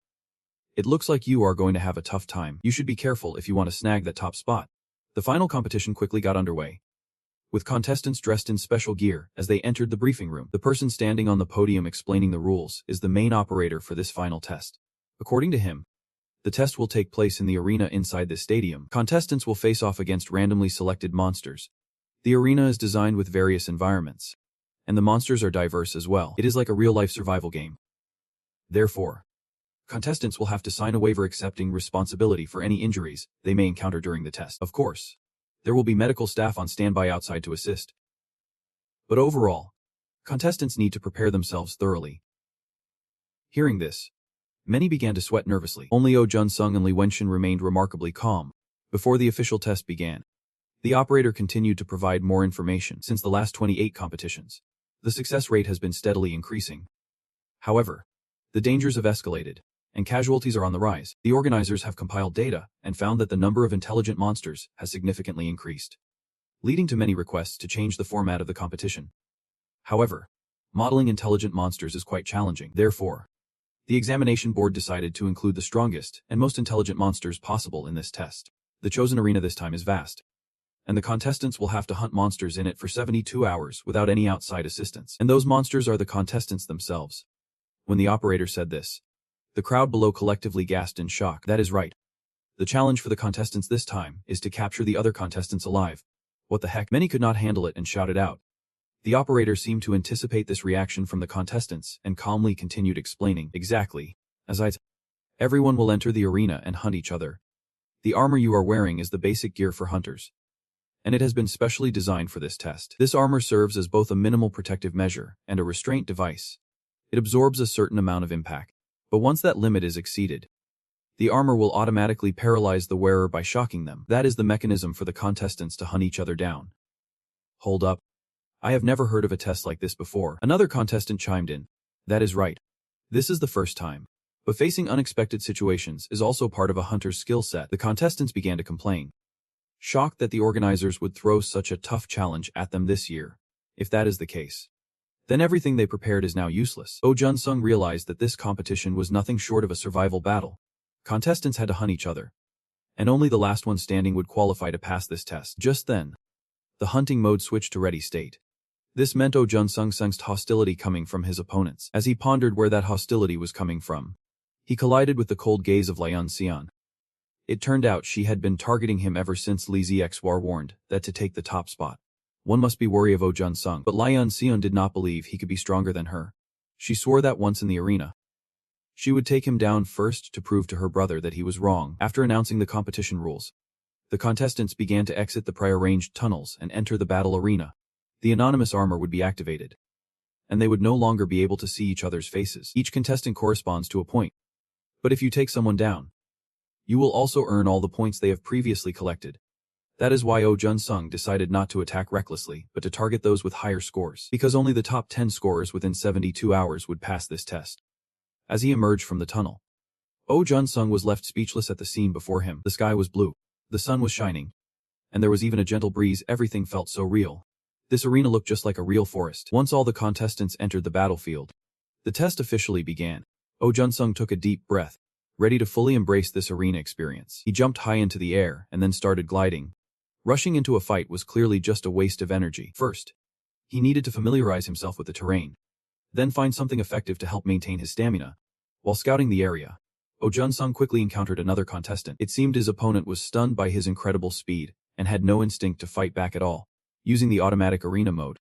It looks like you are going to have a tough time. You should be careful if you want to snag that top spot. The final competition quickly got underway, with contestants dressed in special gear as they entered the briefing room. The person standing on the podium explaining the rules is the main operator for this final test. According to him, the test will take place in the arena inside this stadium. Contestants will face off against randomly selected monsters. The arena is designed with various environments, and the monsters are diverse as well. It is like a real-life survival game. Therefore, contestants will have to sign a waiver accepting responsibility for any injuries they may encounter during the test. Of course, there will be medical staff on standby outside to assist. But overall, contestants need to prepare themselves thoroughly. Hearing this, many began to sweat nervously. Only Oh Jun-sung and Lee Wenshin remained remarkably calm before the official test began. The operator continued to provide more information. Since the last 28 competitions, the success rate has been steadily increasing. However, the dangers have escalated, and casualties are on the rise. The organizers have compiled data and found that the number of intelligent monsters has significantly increased, leading to many requests to change the format of the competition. However, modeling intelligent monsters is quite challenging. Therefore, the examination board decided to include the strongest and most intelligent monsters possible in this test. The chosen arena this time is vast, and the contestants will have to hunt monsters in it for 72 hours without any outside assistance. And those monsters are the contestants themselves. When the operator said this, the crowd below collectively gasped in shock. That is right. The challenge for the contestants this time is to capture the other contestants alive. What the heck? Many could not handle it and shouted out. The operator seemed to anticipate this reaction from the contestants and calmly continued explaining. Exactly. As I said, everyone will enter the arena and hunt each other. The armor you are wearing is the basic gear for hunters, and it has been specially designed for this test. This armor serves as both a minimal protective measure and a restraint device. It absorbs a certain amount of impact, but once that limit is exceeded, the armor will automatically paralyze the wearer by shocking them. That is the mechanism for the contestants to hunt each other down. Hold up. I have never heard of a test like this before. Another contestant chimed in. That is right. This is the first time. But facing unexpected situations is also part of a hunter's skill set. The contestants began to complain, shocked that the organizers would throw such a tough challenge at them this year. If that is the case, then everything they prepared is now useless. Oh Jun-sung realized that this competition was nothing short of a survival battle. Contestants had to hunt each other, and only the last one standing would qualify to pass this test. Just then, the hunting mode switched to ready state. This meant Oh Jun-sung sensed hostility coming from his opponents. As he pondered where that hostility was coming from, he collided with the cold gaze of Lian Xian. It turned out she had been targeting him ever since Li Zixuar warned that to take the top spot, one must be wary of Oh Jun-sung. But Lian Xian did not believe he could be stronger than her. She swore that once in the arena, she would take him down first to prove to her brother that he was wrong. After announcing the competition rules, the contestants began to exit the prearranged tunnels and enter the battle arena. The anonymous armor would be activated, and they would no longer be able to see each other's faces. Each contestant corresponds to a point. But if you take someone down, you will also earn all the points they have previously collected. That is why Oh Jun-sung decided not to attack recklessly, but to target those with higher scores, because only the top 10 scorers within 72 hours would pass this test. As he emerged from the tunnel, Oh Jun-sung was left speechless at the scene before him. The sky was blue, the sun was shining, and there was even a gentle breeze. Everything felt so real. This arena looked just like a real forest. Once all the contestants entered the battlefield, the test officially began. Oh Jun-sung took a deep breath, ready to fully embrace this arena experience. He jumped high into the air and then started gliding. Rushing into a fight was clearly just a waste of energy. First, he needed to familiarize himself with the terrain, then find something effective to help maintain his stamina. While scouting the area, Oh Jun-sung quickly encountered another contestant. It seemed his opponent was stunned by his incredible speed and had no instinct to fight back at all. Using the automatic arena mode,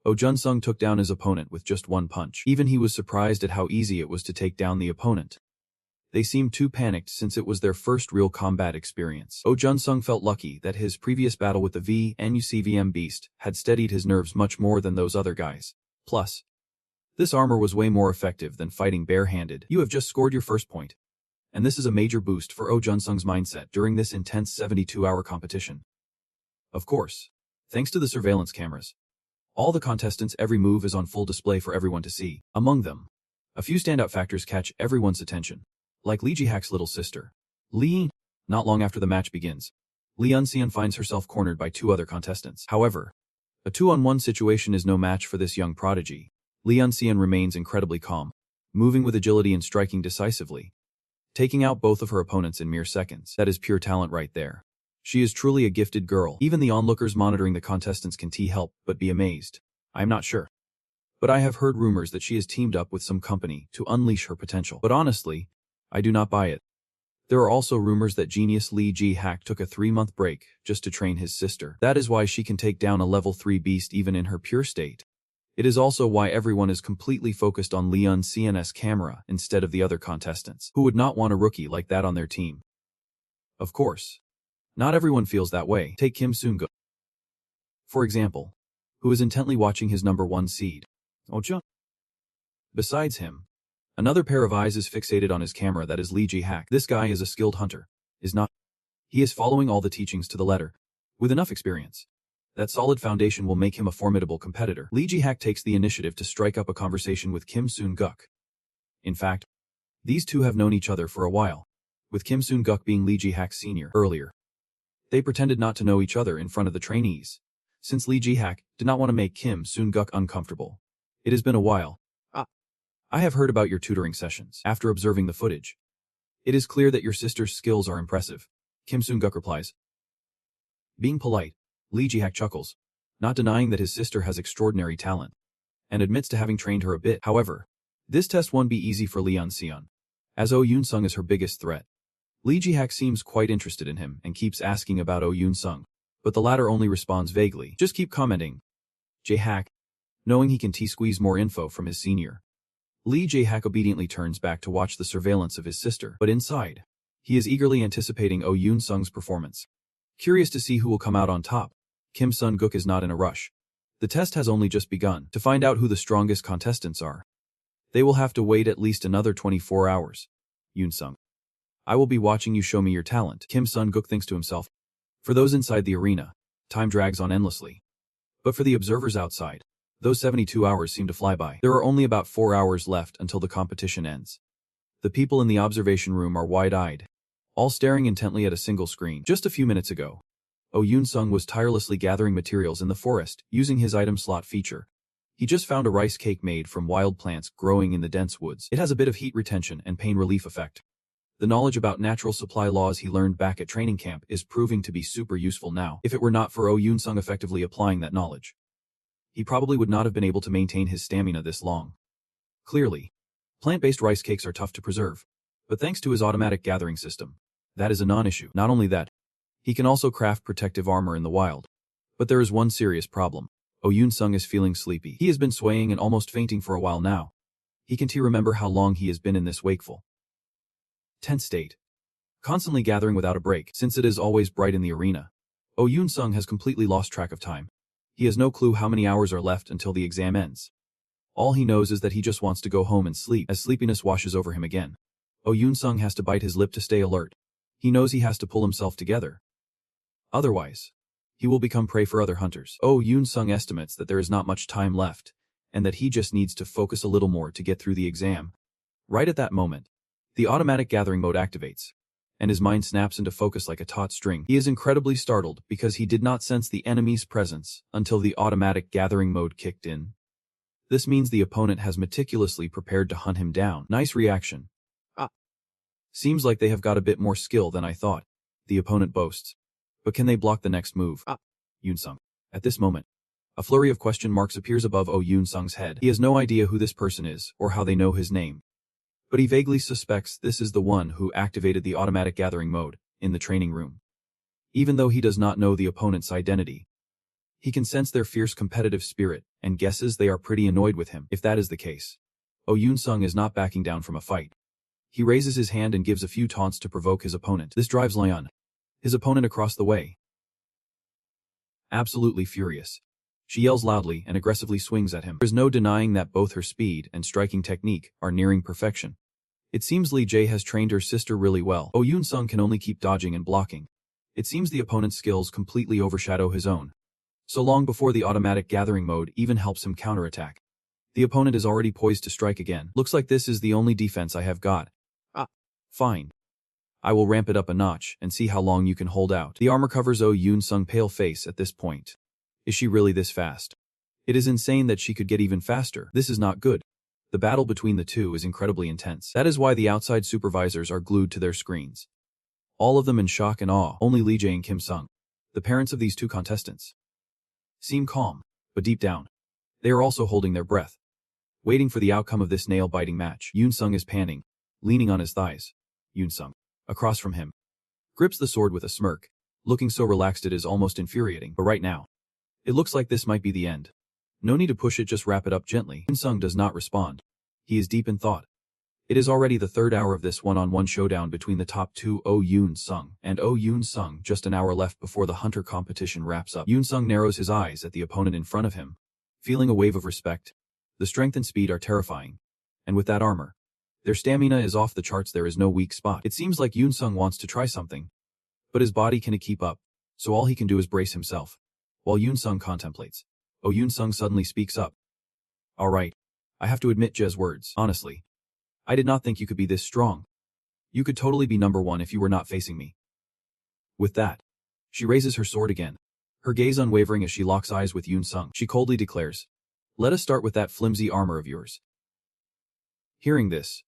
Oh Jun-sung took down his opponent with just one punch. Even he was surprised at how easy it was to take down the opponent. They seemed too panicked since it was their first real combat experience. Oh Jun-sung felt lucky that his previous battle with the VNUCVM beast had steadied his nerves much more than those other guys. Plus, this armor was way more effective than fighting barehanded. You have just scored your first point, and this is a major boost for Oh Jun-sung's mindset during this intense 72-hour competition. Of course, thanks to the surveillance cameras, all the contestants' every move is on full display for everyone to see. Among them, a few standout factors catch everyone's attention, like Lee Ji-hak's little sister, Lee. Not long after the match begins, Lee Eun-seon finds herself cornered by two other contestants. However, a 2-on-1 situation is no match for this young prodigy. Lee Eun-seon remains incredibly calm, moving with agility and striking decisively, taking out both of her opponents in mere seconds. That is pure talent right there. She is truly a gifted girl. Even the onlookers monitoring the contestants can help but be amazed. I am not sure, but I have heard rumors that she has teamed up with some company to unleash her potential. But honestly, I do not buy it. There are also rumors that genius Lee Ji-hak took a 3-month break just to train his sister. That is why she can take down a level 3 beast even in her pure state. It is also why everyone is completely focused on Lee Eun-seon's camera instead of the other contestants. Who would not want a rookie like that on their team? Of course, not everyone feels that way. Take Kim Soon-guk, for example, who is intently watching his number 1 seed, Oh Jun. Besides him, another pair of eyes is fixated on his camera. That is Lee Ji-hak. This guy is a skilled hunter, is not. He is following all the teachings to the letter. With enough experience, that solid foundation will make him a formidable competitor. Lee Ji-hak takes the initiative to strike up a conversation with Kim Soon-guk. In fact, these two have known each other for a while, with Kim Soon-guk being Lee Ji-hak's senior. Earlier, they pretended not to know each other in front of the trainees, since Lee Ji-hak did not want to make Kim Soon-guk uncomfortable. It has been a while. I have heard about your tutoring sessions. After observing the footage, it is clear that your sister's skills are impressive. Kim Soon-guk replies. Being polite, Lee Ji-hak chuckles, not denying that his sister has extraordinary talent, and admits to having trained her a bit. However, this test won't be easy for Lee Eun-seon, as Oh Yoon-sung is her biggest threat. Lee Ji-hak seems quite interested in him and keeps asking about Oh Yoon-sung, but the latter only responds vaguely. Just keep commenting. Ji-hak, knowing he can squeeze more info from his senior. Lee Ji-hak obediently turns back to watch the surveillance of his sister, but inside, he is eagerly anticipating Oh Yoon-sung's performance. Curious to see who will come out on top, Kim Sun-guk is not in a rush. The test has only just begun. To find out who the strongest contestants are, they will have to wait at least another 24 hours. Yoon-sung, I will be watching you show me your talent, Kim Sun-guk thinks to himself. For those inside the arena, time drags on endlessly. But for the observers outside, those 72 hours seem to fly by. There are only about 4 hours left until the competition ends. The people in the observation room are wide-eyed, all staring intently at a single screen. Just a few minutes ago, Oh Yoon-sung was tirelessly gathering materials in the forest, using his item slot feature. He just found a rice cake made from wild plants growing in the dense woods. It has a bit of heat retention and pain relief effect. The knowledge about natural supply laws he learned back at training camp is proving to be super useful now. If it were not for Oh Yoon-sung effectively applying that knowledge, he probably would not have been able to maintain his stamina this long. Clearly, plant-based rice cakes are tough to preserve, but thanks to his automatic gathering system, that is a non-issue. Not only that, he can also craft protective armor in the wild. But there is one serious problem. Oh Yoon-sung is feeling sleepy. He has been swaying and almost fainting for a while now. He can't remember how long he has been in this wakeful, tense state, constantly gathering without a break, since it is always bright in the arena. Oh Yoon-sung has completely lost track of time. He has no clue how many hours are left until the exam ends. All he knows is that he just wants to go home and sleep as sleepiness washes over him again. Oh Yoon-sung has to bite his lip to stay alert. He knows he has to pull himself together. Otherwise, he will become prey for other hunters. Oh Yoon-sung estimates that there is not much time left, and that he just needs to focus a little more to get through the exam. Right at that moment, the automatic gathering mode activates, and his mind snaps into focus like a taut string. He is incredibly startled because he did not sense the enemy's presence until the automatic gathering mode kicked in. This means the opponent has meticulously prepared to hunt him down. Nice reaction. Seems like they have got a bit more skill than I thought, the opponent boasts. But can they block the next move? Yoon-sung. At this moment, a flurry of question marks appears above Oh Yoon-sung's head. He has no idea who this person is or how they know his name. But he vaguely suspects this is the one who activated the automatic gathering mode in the training room. Even though he does not know the opponent's identity, he can sense their fierce competitive spirit and guesses they are pretty annoyed with him. If that is the case, Oh Yoon-sung is not backing down from a fight. He raises his hand and gives a few taunts to provoke his opponent. This drives Leon, his opponent, across the way, absolutely furious. She yells loudly and aggressively swings at him. There's no denying that both her speed and striking technique are nearing perfection. It seems Lee Jae has trained her sister really well. Oh Yoon-sung can only keep dodging and blocking. It seems the opponent's skills completely overshadow his own. So long before the automatic gathering mode even helps him counterattack, the opponent is already poised to strike again. Looks like this is the only defense I have got. Fine. I will ramp it up a notch and see how long you can hold out. The armor covers Oh Yoon-sung's pale face at this point. Is she really this fast? It is insane that she could get even faster. This is not good. The battle between the two is incredibly intense. That is why the outside supervisors are glued to their screens. All of them in shock and awe. Only Lee Jae and Kim Sung, the parents of these two contestants, seem calm, but deep down, they are also holding their breath, waiting for the outcome of this nail-biting match. Yoon-sung is panting, leaning on his thighs. Yoon-sung, across from him, grips the sword with a smirk, looking so relaxed it is almost infuriating. But right now, it looks like this might be the end. No need to push it, just wrap it up gently. Yoon-sung does not respond. He is deep in thought. It is already the third hour of this one-on-one showdown between the top two, Oh Yoon-sung and Oh Yoon-sung. Just an hour left before the hunter competition wraps up. Yoon-sung narrows his eyes at the opponent in front of him, feeling a wave of respect. The strength and speed are terrifying. And with that armor, their stamina is off the charts. There is no weak spot. It seems like Yoon-sung wants to try something, but his body cannot keep up, so all he can do is brace himself. While Yoon-sung contemplates, Oh Yoon-sung suddenly speaks up. Alright. I have to admit Je's words. Honestly, I did not think you could be this strong. You could totally be number one if you were not facing me. With that, she raises her sword again, her gaze unwavering as she locks eyes with Yoon-sung. She coldly declares, "Let us start with that flimsy armor of yours." Hearing this,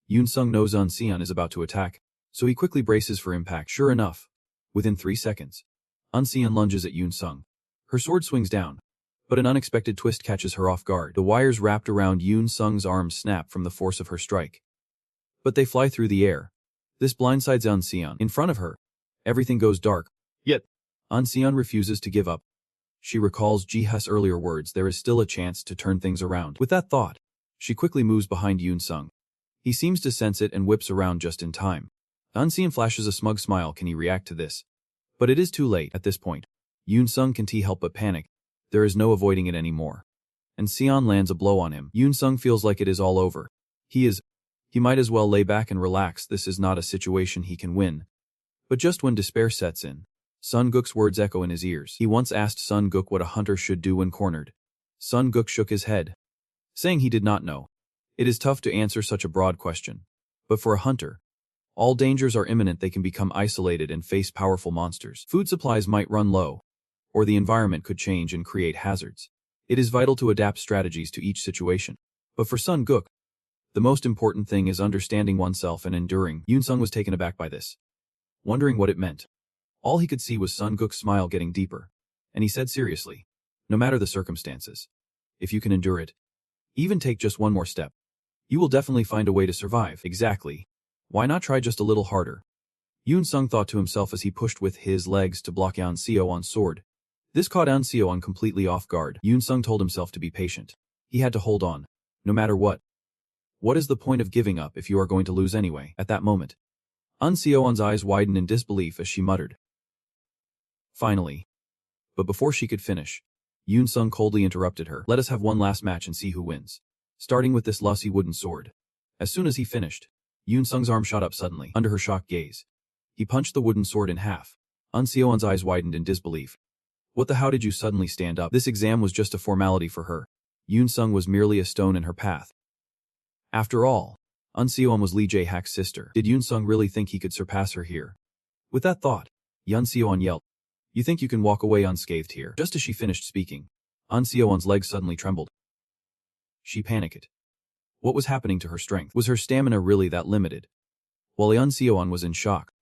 Yoon-sung knows Seon is about to attack, so he quickly braces for impact. Sure enough, within 3 seconds, Seon lunges at Yoon-sung. Her sword swings down, but an unexpected twist catches her off guard. The wires wrapped around Yoon-sung's arms snap from the force of her strike, but they fly through the air. This blindsides Seon. In front of her, everything goes dark. Yet, Seon refuses to give up. She recalls Ji-He's earlier words, there is still a chance to turn things around. With that thought, she quickly moves behind Yoon-sung. He seems to sense it and whips around just in time. Seon flashes a smug smile. Can he react to this? But it is too late. At this point, Yoon-sung can't help but panic. There is no avoiding it anymore. And Seon lands a blow on him. Yoon-sung feels like it is all over. He might as well lay back and relax. This is not a situation he can win. But just when despair sets in, Sun Guk's words echo in his ears. He once asked Sun Guk what a hunter should do when cornered. Sun Guk shook his head, saying he did not know. It is tough to answer such a broad question. But for a hunter, all dangers are imminent. They can become isolated and face powerful monsters. Food supplies might run low, or the environment could change and create hazards. It is vital to adapt strategies to each situation. But for Sun Guk, the most important thing is understanding oneself and enduring. Yoon-sung was taken aback by this, wondering what it meant. All he could see was Sun Guk's smile getting deeper, and he said seriously, no matter the circumstances, if you can endure it, even take just one more step, you will definitely find a way to survive. Exactly. Why not try just a little harder? Yoon-sung thought to himself as he pushed with his legs to block Seon's sword. This caught Seon completely off guard. Yoon-sung told himself to be patient. He had to hold on, no matter what. What is the point of giving up if you are going to lose anyway? At that moment, Seoon's eyes widened in disbelief as she muttered. Finally. But before she could finish, Yoon-sung coldly interrupted her. Let us have one last match and see who wins. Starting with this lossy wooden sword. As soon as he finished, Yoon-sung's arm shot up suddenly, under her shocked gaze. He punched the wooden sword in half. Seoon's eyes widened in disbelief. What the how did you suddenly stand up? This exam was just a formality for her. Yoon-sung was merely a stone in her path. After all, Seoon was Lee Jae-hak's sister. Did Yoon-sung really think he could surpass her here? With that thought, Seoon yelled, "You think you can walk away unscathed here?" Just as she finished speaking, Seoon's legs suddenly trembled. She panicked. What was happening to her strength? Was her stamina really that limited? While Seoon was in shock,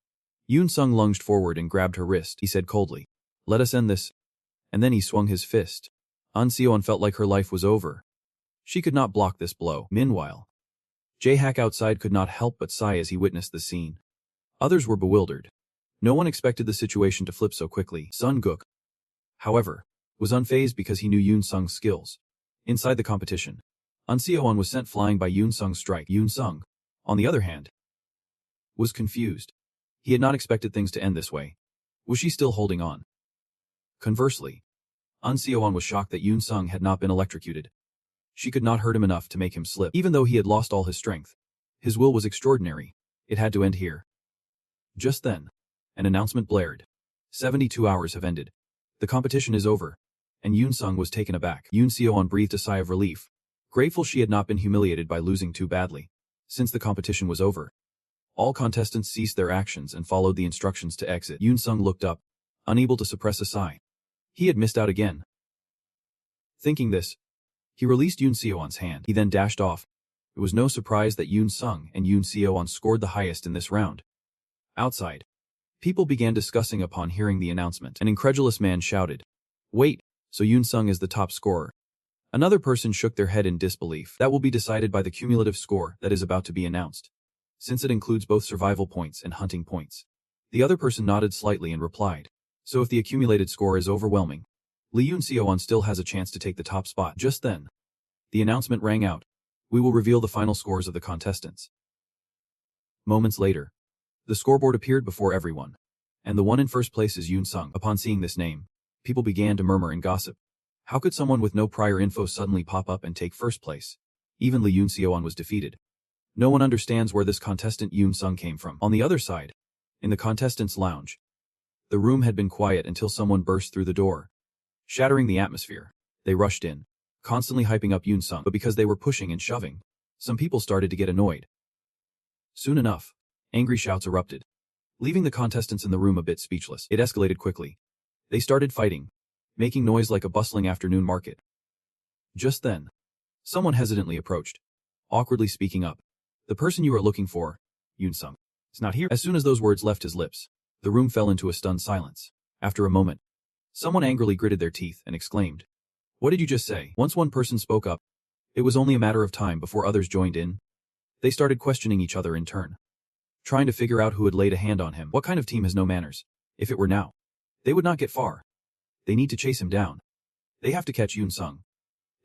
Yoon-sung lunged forward and grabbed her wrist. He said coldly, "Let us end this." And then he swung his fist. Seoon felt like her life was over. She could not block this blow. Meanwhile, Jae-hak outside could not help but sigh as he witnessed the scene. Others were bewildered. No one expected the situation to flip so quickly. Sun Guk, however, was unfazed because he knew Yoon-sung's skills. Inside the competition, Seoon was sent flying by Yoon-sung's strike. Yoon-sung, on the other hand, was confused. He had not expected things to end this way. Was she still holding on? Conversely, Seoon was shocked that Yoon-sung had not been electrocuted. She could not hurt him enough to make him slip. Even though he had lost all his strength, his will was extraordinary. It had to end here. Just then, an announcement blared. 72 hours have ended. The competition is over. And Yoon-sung was taken aback. Yoon-seoon breathed a sigh of relief, grateful she had not been humiliated by losing too badly. Since the competition was over, all contestants ceased their actions and followed the instructions to exit. Yoon-sung looked up, unable to suppress a sigh. He had missed out again. Thinking this, he released Yoon-seoon's hand. He then dashed off. It was no surprise that Yoon-sung and Yoon-seoon scored the highest in this round. Outside, people began discussing upon hearing the announcement. An incredulous man shouted, "Wait, so Yoon-sung is the top scorer." Another person shook their head in disbelief. That will be decided by the cumulative score that is about to be announced, since it includes both survival points and hunting points. The other person nodded slightly and replied, "So if the accumulated score is overwhelming, Lee Yoon-seoon still has a chance to take the top spot." Just then, the announcement rang out. "We will reveal the final scores of the contestants." Moments later, the scoreboard appeared before everyone, and the one in first place is Yoon-sung. Upon seeing this name, people began to murmur and gossip. How could someone with no prior info suddenly pop up and take first place? Even Lee Yoon-seoon was defeated. No one understands where this contestant Yoon-sung came from. On the other side, in the contestants' lounge, the room had been quiet until someone burst through the door. Shattering the atmosphere, they rushed in, constantly hyping up Yoon-sung, but because they were pushing and shoving, some people started to get annoyed. Soon enough, angry shouts erupted, leaving the contestants in the room a bit speechless. It escalated quickly. They started fighting, making noise like a bustling afternoon market. Just then, someone hesitantly approached, awkwardly speaking up. "The person you are looking for, Yoon-sung, is not here." As soon as those words left his lips, the room fell into a stunned silence. After a moment, someone angrily gritted their teeth and exclaimed, "What did you just say?" Once one person spoke up, it was only a matter of time before others joined in. They started questioning each other in turn, trying to figure out who had laid a hand on him. What kind of team has no manners? If it were now, they would not get far. They need to chase him down. They have to catch Yoon-sung.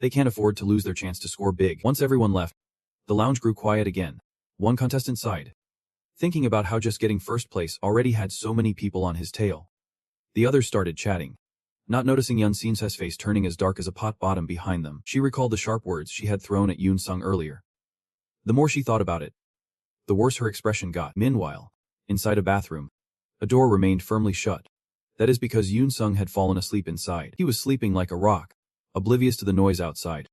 They can't afford to lose their chance to score big. Once everyone left, the lounge grew quiet again. One contestant sighed, thinking about how just getting first place already had so many people on his tail. The others started chatting, not noticing Yoon-sung's face turning as dark as a pot bottom behind them. She recalled the sharp words she had thrown at Yoon-sung earlier. The more she thought about it, the worse her expression got. Meanwhile, inside a bathroom, a door remained firmly shut. That is because Yoon-sung had fallen asleep inside. He was sleeping like a rock, oblivious to the noise outside.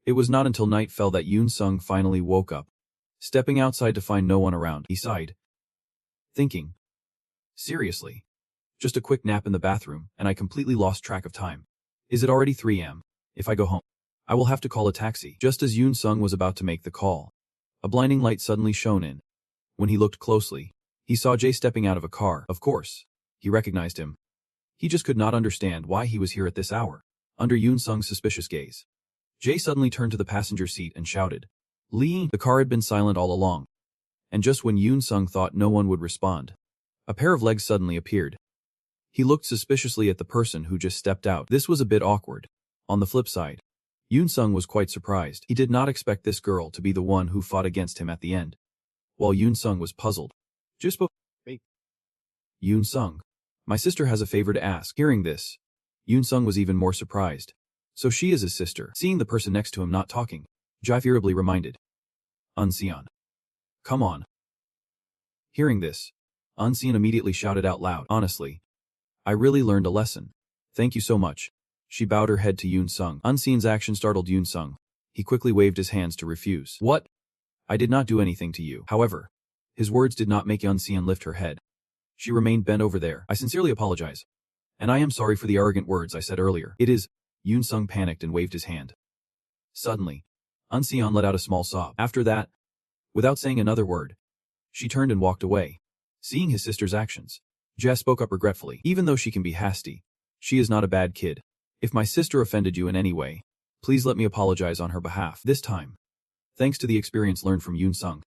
It was not until night fell that Yoon-sung finally woke up. Stepping outside to find no one around, he sighed, thinking, seriously, just a quick nap in the bathroom, and I completely lost track of time. Is it already 3 a.m.? If I go home, I will have to call a taxi. Just as Yoon-sung was about to make the call, a blinding light suddenly shone in. When he looked closely, he saw Jae stepping out of a car. Of course, he recognized him. He just could not understand why he was here at this hour. Under Yoon-sung's suspicious gaze, Jae suddenly turned to the passenger seat and shouted, "Lee!" The car had been silent all along. And just when Yoon-sung thought no one would respond, a pair of legs suddenly appeared. He looked suspiciously at the person who just stepped out. This was a bit awkward. On the flip side, Yoon Sung was quite surprised. He did not expect this girl to be the one who fought against him at the end. While Yoon Sung was puzzled. Just Yoon Sung. My sister has a favor to ask. Hearing this, Yoon Sung was even more surprised. So she is his sister. Seeing the person next to him not talking, Jai fearably reminded. Unseon. Come on. Hearing this, Unseon immediately shouted out loud. Honestly, I really learned a lesson. Thank you so much. She bowed her head to Yoon Sung. Unseon's action startled Yoon Sung. He quickly waved his hands to refuse. What? I did not do anything to you. However, his words did not make Unseon lift her head. She remained bent over there. I sincerely apologize. And I am sorry for the arrogant words I said earlier. It is. Yoon Sung panicked and waved his hand. Suddenly, Unseon let out a small sob. After that, without saying another word, she turned and walked away. Seeing his sister's actions, Jia spoke up regretfully. Even though she can be hasty, she is not a bad kid. If my sister offended you in any way, please let me apologize on her behalf. This time, thanks to the experience learned from Yoon Sung,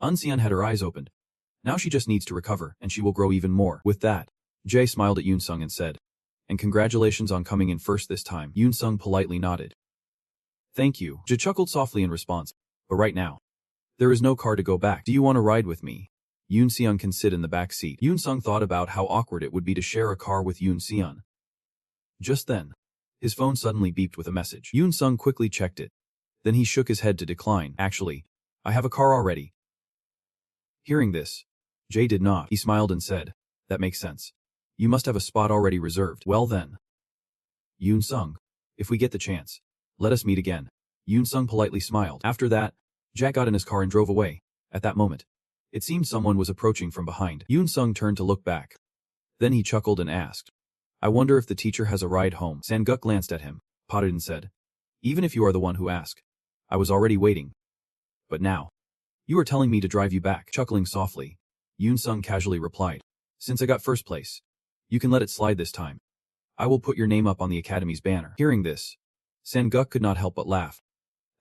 Unseon had her eyes opened. Now she just needs to recover, and she will grow even more. With that, Jay smiled at Yoon Sung and said, and congratulations on coming in first this time. Yoon Sung politely nodded. Thank you. Jay chuckled softly in response. But right now, there is no car to go back. Do you want to ride with me? Yoon Seon can sit in the back seat. Yoon Sung thought about how awkward it would be to share a car with Yoon Seon. Just then, his phone suddenly beeped with a message. Yoon Sung quickly checked it. Then he shook his head to decline. Actually, I have a car already. Hearing this, Jay did not. He smiled and said, that makes sense. You must have a spot already reserved. Well then. Yoon Sung, if we get the chance, let us meet again. Yoon Sung politely smiled. After that, Jack got in his car and drove away. At that moment, it seemed someone was approaching from behind. Yoon Sung turned to look back. Then he chuckled and asked, I wonder if the teacher has a ride home. Sang-guk glanced at him, potted and said, even if you are the one who asked, I was already waiting. But now, you are telling me to drive you back. Chuckling softly, Yoon Sung casually replied, since I got first place, you can let it slide this time. I will put your name up on the academy's banner. Hearing this, Sang-guk could not help but laugh.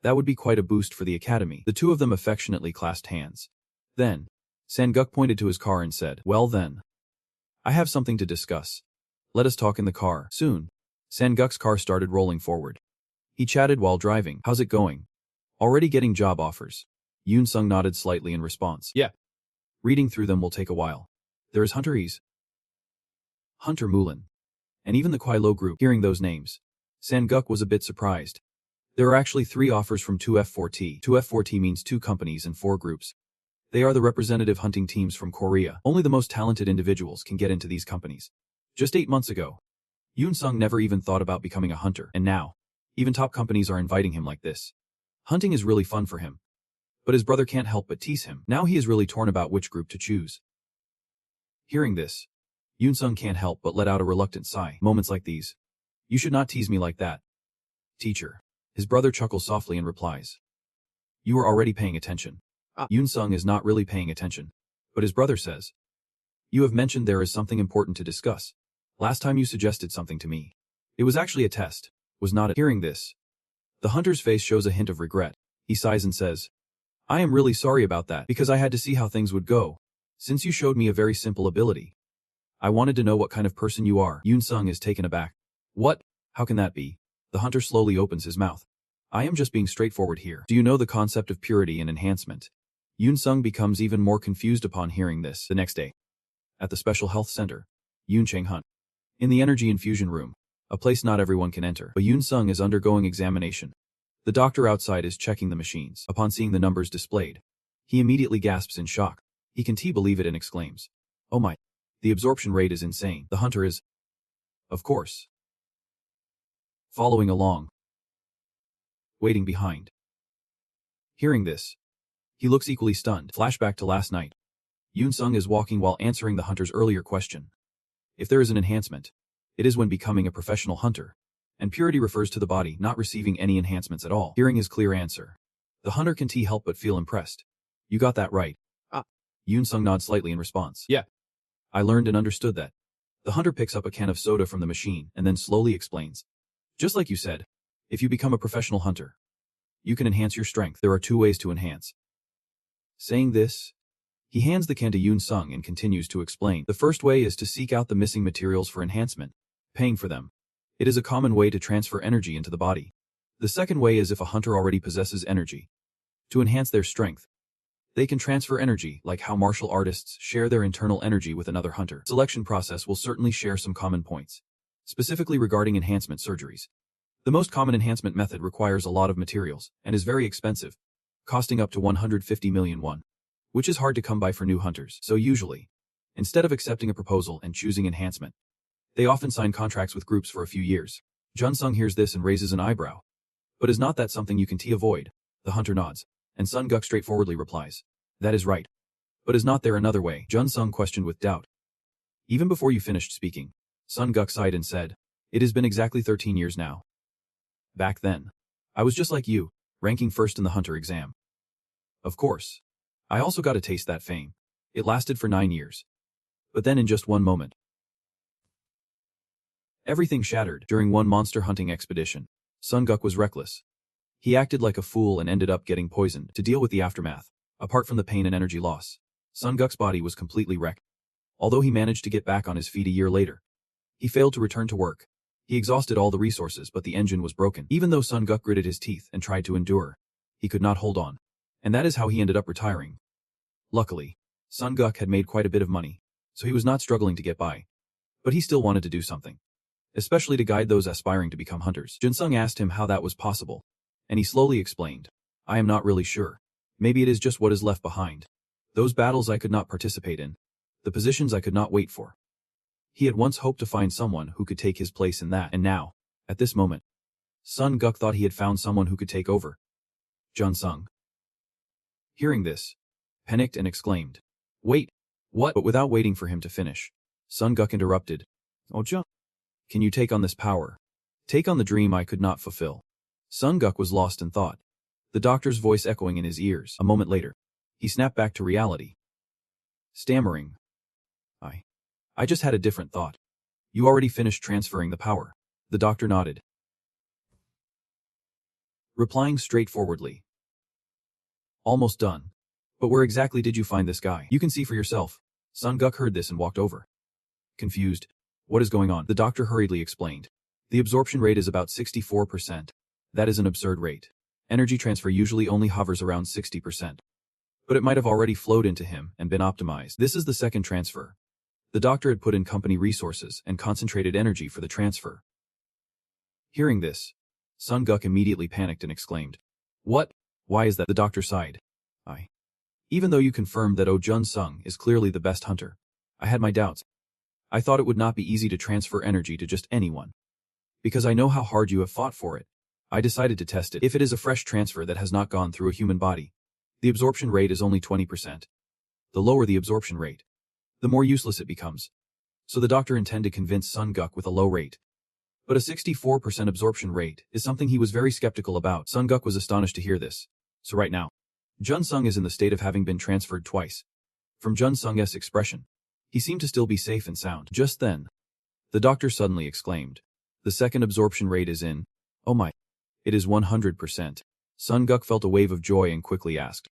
That would be quite a boost for the academy. The two of them affectionately clasped hands. Then, Sang-guk pointed to his car and said, well then, I have something to discuss. Let us talk in the car. Soon, Sang-guk's car started rolling forward. He chatted while driving. How's it going? Already getting job offers. Yoon Sung nodded slightly in response. Yeah. Reading through them will take a while. There is Hunter Ease, Hunter Mulan, and even the Kwai-lo group. Hearing those names, Sang-guk was a bit surprised. There are actually 3 offers from 2F4T. 2F4T means 2 companies and 4 groups. They are the representative hunting teams from Korea. Only the most talented individuals can get into these companies. Just 8 months ago, Yoon Sung never even thought about becoming a hunter, and now, even top companies are inviting him like this. Hunting is really fun for him. But his brother can't help but tease him. Now he is really torn about which group to choose. Hearing this, Yoon Sung can't help but let out a reluctant sigh. Moments like these. You should not tease me like that. Teacher. His brother chuckles softly and replies. You are already paying attention. Yoon Sung is not really paying attention. But his brother says. You have mentioned there is something important to discuss. Last time you suggested something to me. It was actually a test. Was not it? Hearing this, the hunter's face shows a hint of regret. He sighs and says, I am really sorry about that because I had to see how things would go. Since you showed me a very simple ability. I wanted to know what kind of person you are. Yoon Sung is taken aback. What? How can that be? The hunter slowly opens his mouth. I am just being straightforward here. Do you know the concept of purity and enhancement? Yoon Sung becomes even more confused upon hearing this. The next day, at the Special Health Center, Yoon Chang-hun. In the Energy Infusion Room, a place not everyone can enter, but Yoon Sung is undergoing examination. The doctor outside is checking the machines. Upon seeing the numbers displayed, he immediately gasps in shock. He can't believe it and exclaims, oh my, the absorption rate is insane. The hunter is, of course, following along, waiting behind. Hearing this, he looks equally stunned. Flashback to last night. Yoon Sung is walking while answering the hunter's earlier question. If there is an enhancement, it is when becoming a professional hunter. And purity refers to the body not receiving any enhancements at all. Hearing his clear answer, the hunter can't help but feel impressed. You got that right. Yoon Sung nods slightly in response. Yeah. I learned and understood that. The hunter picks up a can of soda from the machine and then slowly explains. Just like you said, if you become a professional hunter, you can enhance your strength. There are 2 ways to enhance. Saying this, he hands the can to Yoon Sung and continues to explain. The first way is to seek out the missing materials for enhancement, paying for them. It is a common way to transfer energy into the body. The second way is if a hunter already possesses energy. To enhance their strength, they can transfer energy, like how martial artists share their internal energy with another hunter. The selection process will certainly share some common points, specifically regarding enhancement surgeries. The most common enhancement method requires a lot of materials and is very expensive, costing up to 150 million won, which is hard to come by for new hunters. So usually, instead of accepting a proposal and choosing enhancement, they often sign contracts with groups for a few years. Jun Sung hears this and raises an eyebrow. But is not that something you can avoid? The hunter nods, and Sun Guk straightforwardly replies, that is right. But is not there another way? Jun Sung questioned with doubt. Even before you finished speaking, Sun Guk sighed and said, it has been exactly 13 years now. Back then, I was just like you, ranking first in the hunter exam. Of course. I also got a taste that fame. It lasted for 9 years. But then in just one moment, everything shattered. During one monster hunting expedition, Sun Guk was reckless. He acted like a fool and ended up getting poisoned. To deal with the aftermath, apart from the pain and energy loss, Sun Guk's body was completely wrecked. Although he managed to get back on his feet a year later, he failed to return to work. He exhausted all the resources, but the engine was broken. Even though Sun Guk gritted his teeth and tried to endure, he could not hold on. And that is how he ended up retiring. Luckily, Sun Guk had made quite a bit of money, so he was not struggling to get by. But he still wanted to do something, especially to guide those aspiring to become hunters. Jun Sung asked him how that was possible, and he slowly explained, I am not really sure. Maybe it is just what is left behind. Those battles I could not participate in. The positions I could not wait for. He had once hoped to find someone who could take his place in that, and now, at this moment, Sun Guk thought he had found someone who could take over. Jun Sung, hearing this, panicked and exclaimed, wait, what? But without waiting for him to finish, Sun Guk interrupted, oh Jun, can you take on this power? Take on the dream I could not fulfill. Sun Guk was lost in thought, the doctor's voice echoing in his ears. A moment later, he snapped back to reality, stammering, I just had a different thought. You already finished transferring the power. The doctor nodded, replying straightforwardly, almost done. But where exactly did you find this guy? You can see for yourself. Sun Guk heard this and walked over. Confused. What is going on? The doctor hurriedly explained. The absorption rate is about 64%. That is an absurd rate. Energy transfer usually only hovers around 60%. But it might have already flowed into him and been optimized. This is the second transfer. The doctor had put in company resources and concentrated energy for the transfer. Hearing this, Sun Guk immediately panicked and exclaimed, what? Why is that? The doctor sighed. Even though you confirmed that Jun Sung is clearly the best hunter, I had my doubts. I thought it would not be easy to transfer energy to just anyone. Because I know how hard you have fought for it, I decided to test it. If it is a fresh transfer that has not gone through a human body, the absorption rate is only 20%. The lower the absorption rate, the more useless it becomes. So the doctor intended to convince Sun Guk with a low rate. But a 64% absorption rate is something he was very skeptical about. Sun Guk was astonished to hear this. So right now, Jun Sung is in the state of having been transferred twice. From Jun Sung's expression, he seemed to still be safe and sound. Just then, the doctor suddenly exclaimed, the second absorption rate is in. Oh my. It is 100%. Sun Guk felt a wave of joy and quickly asked,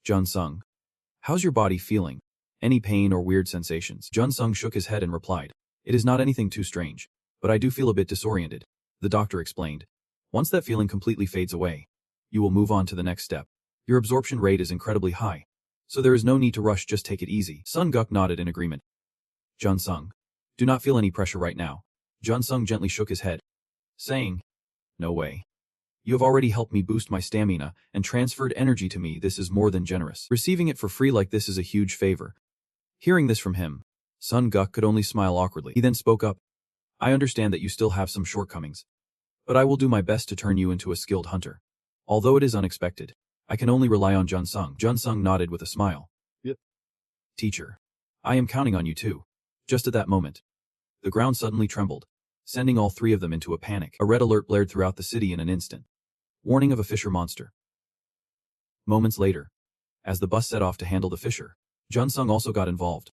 Jun Sung, how's your body feeling? Any pain or weird sensations? Jun Sung shook his head and replied, it is not anything too strange, but I do feel a bit disoriented. The doctor explained, once that feeling completely fades away, you will move on to the next step. Your absorption rate is incredibly high, so there is no need to rush, just take it easy. Sun Guk nodded in agreement. Jun Sung, do not feel any pressure right now. Jun Sung gently shook his head, saying, no way. You have already helped me boost my stamina and transferred energy to me. This is more than generous. Receiving it for free like this is a huge favor. Hearing this from him, Sun Guk could only smile awkwardly. He then spoke up. I understand that you still have some shortcomings, but I will do my best to turn you into a skilled hunter. Although it is unexpected, I can only rely on Jun Sung. Jun Sung nodded with a smile. Yep. Teacher, I am counting on you too. Just at that moment, the ground suddenly trembled, sending all three of them into a panic. A red alert blared throughout the city in an instant. Warning of a fissure monster. Moments later, as the bus set off to handle the fissure, Jun Sung also got involved.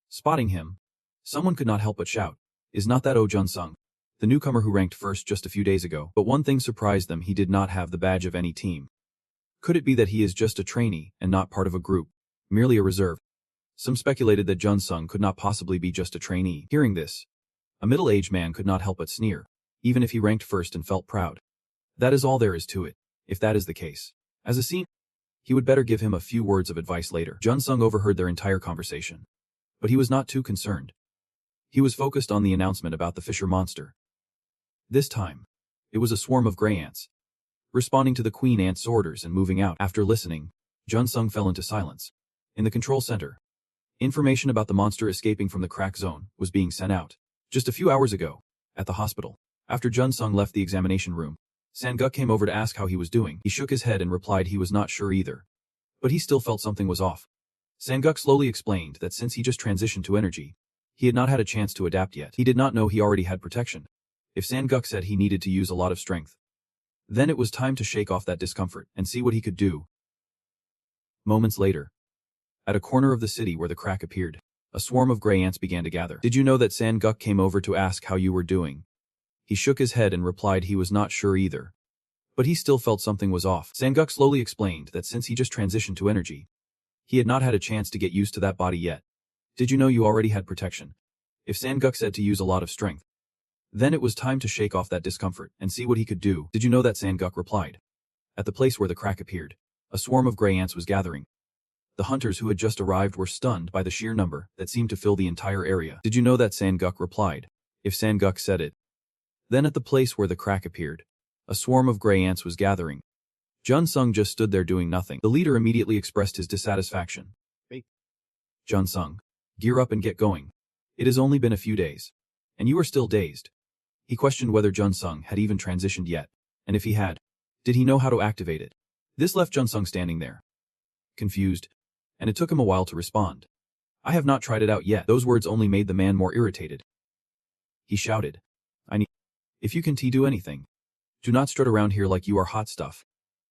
Spotting him, someone could not help but shout, is not that Jun Sung, the newcomer who ranked first just a few days ago? But one thing surprised them: he did not have the badge of any team. Could it be that he is just a trainee and not part of a group, merely a reserve? Some speculated that Jun Sung could not possibly be just a trainee. Hearing this, a middle-aged man could not help but sneer, even if he ranked first and felt proud. That is all there is to it. If that is the case, as a scene, he would better give him a few words of advice later. Jun-sung overheard their entire conversation. But he was not too concerned. He was focused on the announcement about the fisher monster. This time, it was a swarm of gray ants, responding to the queen ant's orders and moving out. After listening, Jun-sung fell into silence. In the control center, information about the monster escaping from the crack zone was being sent out. Just a few hours ago, at the hospital, after Jun-sung left the examination room, Sang-guk came over to ask how he was doing. He shook his head and replied he was not sure either. But he still felt something was off. Sang-guk slowly explained that since he just transitioned to energy, he had not had a chance to adapt yet. He did not know he already had protection. If Sang-guk said he needed to use a lot of strength, then it was time to shake off that discomfort and see what he could do. Moments later, at a corner of the city where the crack appeared, a swarm of gray ants began to gather. Did you know that Sang-guk came over to ask how you were doing? He shook his head and replied he was not sure either. But he still felt something was off. Sang-guk slowly explained that since he just transitioned to energy, he had not had a chance to get used to that body yet. Did you know you already had protection? If Sang-guk said to use a lot of strength, then it was time to shake off that discomfort and see what he could do. Did you know that? Sang-guk replied. At the place where the crack appeared, a swarm of gray ants was gathering. The hunters who had just arrived were stunned by the sheer number that seemed to fill the entire area. Did you know that? Sang-guk replied. If Sang-guk said it, then at the place where the crack appeared, a swarm of gray ants was gathering. Jun-sung just stood there doing nothing. The leader immediately expressed his dissatisfaction. Hey, Jun-sung, gear up and get going. It has only been a few days, and you are still dazed. He questioned whether Jun-sung had even transitioned yet, and if he had, did he know how to activate it? This left Jun-sung standing there, confused, and it took him a while to respond. I have not tried it out yet. Those words only made the man more irritated. He shouted, if you can do anything, do not strut around here like you are hot stuff.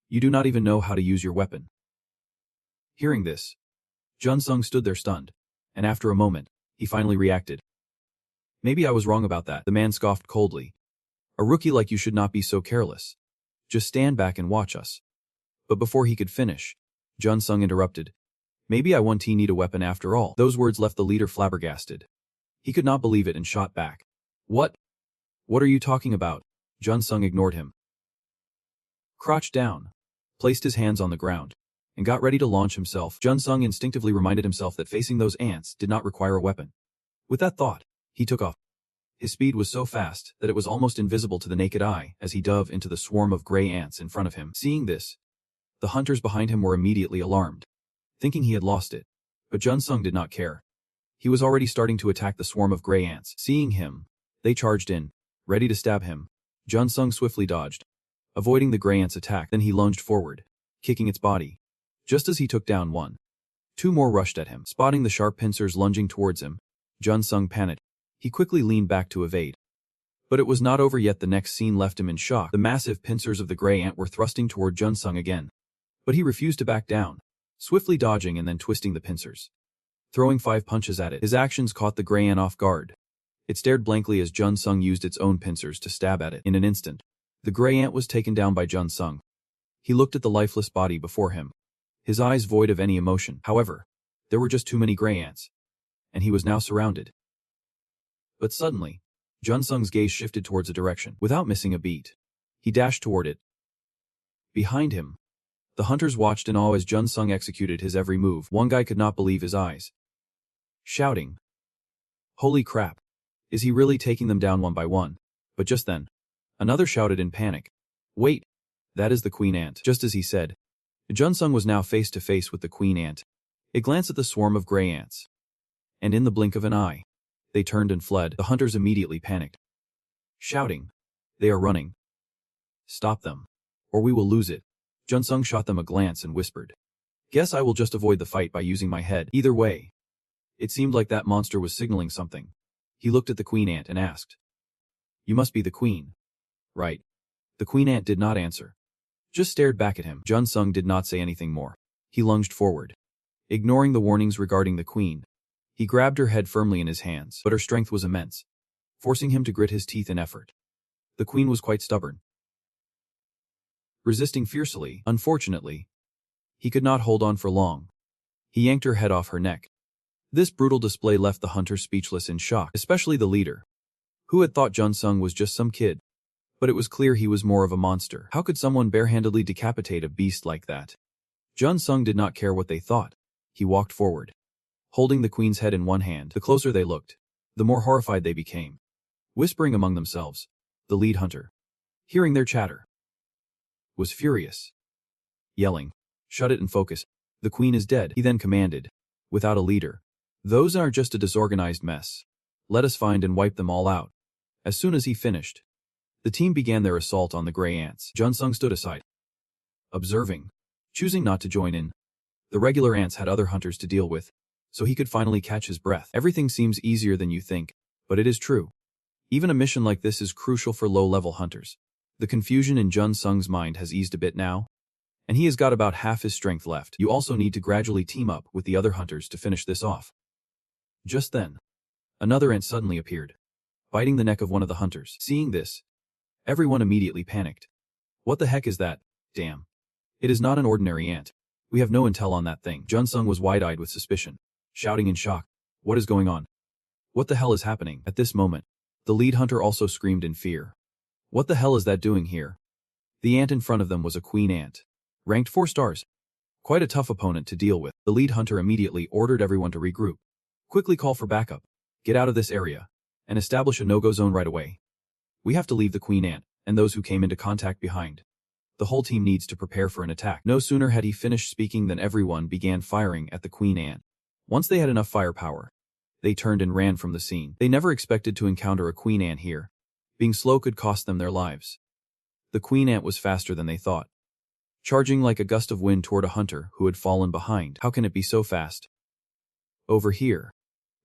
You do not even know how to use your weapon. Hearing this, Jun-sung stood there stunned, and after a moment, he finally reacted. Maybe I was wrong about that, the man scoffed coldly. A rookie like you should not be so careless. Just stand back and watch us. But before he could finish, Jun-sung interrupted. Maybe I won't need a weapon after all. Those words left the leader flabbergasted. He could not believe it and shot back. What? What are you talking about? Jun-sung ignored him. Crouched down, placed his hands on the ground, and got ready to launch himself. Jun-sung instinctively reminded himself that facing those ants did not require a weapon. With that thought, he took off. His speed was so fast that it was almost invisible to the naked eye as he dove into the swarm of gray ants in front of him. Seeing this, the hunters behind him were immediately alarmed, thinking he had lost it. But Jun-sung did not care. He was already starting to attack the swarm of gray ants. Seeing him, they charged in, ready to stab him. Jun-sung swiftly dodged, avoiding the gray ant's attack. Then he lunged forward, kicking its body. Just as he took down one, two more rushed at him. Spotting the sharp pincers lunging towards him, Jun-sung panicked. He quickly leaned back to evade. But it was not over yet. The next scene left him in shock. The massive pincers of the gray ant were thrusting toward Jun-sung again. But he refused to back down, swiftly dodging and then twisting the pincers, throwing 5 punches at it. His actions caught the gray ant off guard. It stared blankly as Jun-sung used its own pincers to stab at it. In an instant, the gray ant was taken down by Jun-sung. He looked at the lifeless body before him, his eyes void of any emotion. However, there were just too many gray ants, and he was now surrounded. But suddenly, Jun-sung's gaze shifted towards a direction. Without missing a beat, he dashed toward it. Behind him, the hunters watched in awe as Jun-sung executed his every move. One guy could not believe his eyes, shouting, "Holy crap! Is he really taking them down one by one?" But just then, another shouted in panic, "Wait! That is the queen ant." Just as he said, Jun-sung was now face to face with the queen ant. It glanced at the swarm of gray ants, and in the blink of an eye, they turned and fled. The hunters immediately panicked, shouting, "They are running. Stop them, or we will lose it." Jun-sung shot them a glance and whispered, "Guess I will just avoid the fight by using my head." Either way, it seemed like that monster was signaling something. He looked at the queen ant and asked, "You must be the queen, right?" The queen ant did not answer, just stared back at him. Jun-sung did not say anything more. He lunged forward, ignoring the warnings regarding the queen. He grabbed her head firmly in his hands, but her strength was immense, forcing him to grit his teeth in effort. The queen was quite stubborn, resisting fiercely. Unfortunately, he could not hold on for long. He yanked her head off her neck. This brutal display left the hunters speechless in shock, especially the leader, who had thought Jun-sung was just some kid. But it was clear he was more of a monster. How could someone barehandedly decapitate a beast like that? Jun Sung did not care what they thought. He walked forward, holding the queen's head in one hand. The closer they looked, the more horrified they became. Whispering among themselves, the lead hunter, hearing their chatter, was furious, yelling, "Shut it and focus. The queen is dead." He then commanded, without a leader, "Those are just a disorganized mess. Let us find and wipe them all out." As soon as he finished, the team began their assault on the gray ants. Jun Sung stood aside, observing, choosing not to join in. The regular ants had other hunters to deal with, so he could finally catch his breath. Everything seems easier than you think, but it is true. Even a mission like this is crucial for low-level hunters. The confusion in Jun Sung's mind has eased a bit now, and he has got about half his strength left. You also need to gradually team up with the other hunters to finish this off. Just then, another ant suddenly appeared, biting the neck of one of the hunters. Seeing this, everyone immediately panicked. What the heck is that? Damn. It is not an ordinary ant. We have no intel on that thing. Jun Sung was wide-eyed with suspicion, shouting in shock. What is going on? What the hell is happening? At this moment, the lead hunter also screamed in fear. What the hell is that doing here? The ant in front of them was a queen ant, ranked 4 stars. Quite a tough opponent to deal with. The lead hunter immediately ordered everyone to regroup. Quickly call for backup. Get out of this area, and establish a no-go zone right away. We have to leave the queen ant, and those who came into contact behind. The whole team needs to prepare for an attack. No sooner had he finished speaking than everyone began firing at the queen ant. Once they had enough firepower, they turned and ran from the scene. They never expected to encounter a queen ant here. Being slow could cost them their lives. The queen ant was faster than they thought, charging like a gust of wind toward a hunter who had fallen behind. How can it be so fast? Over here.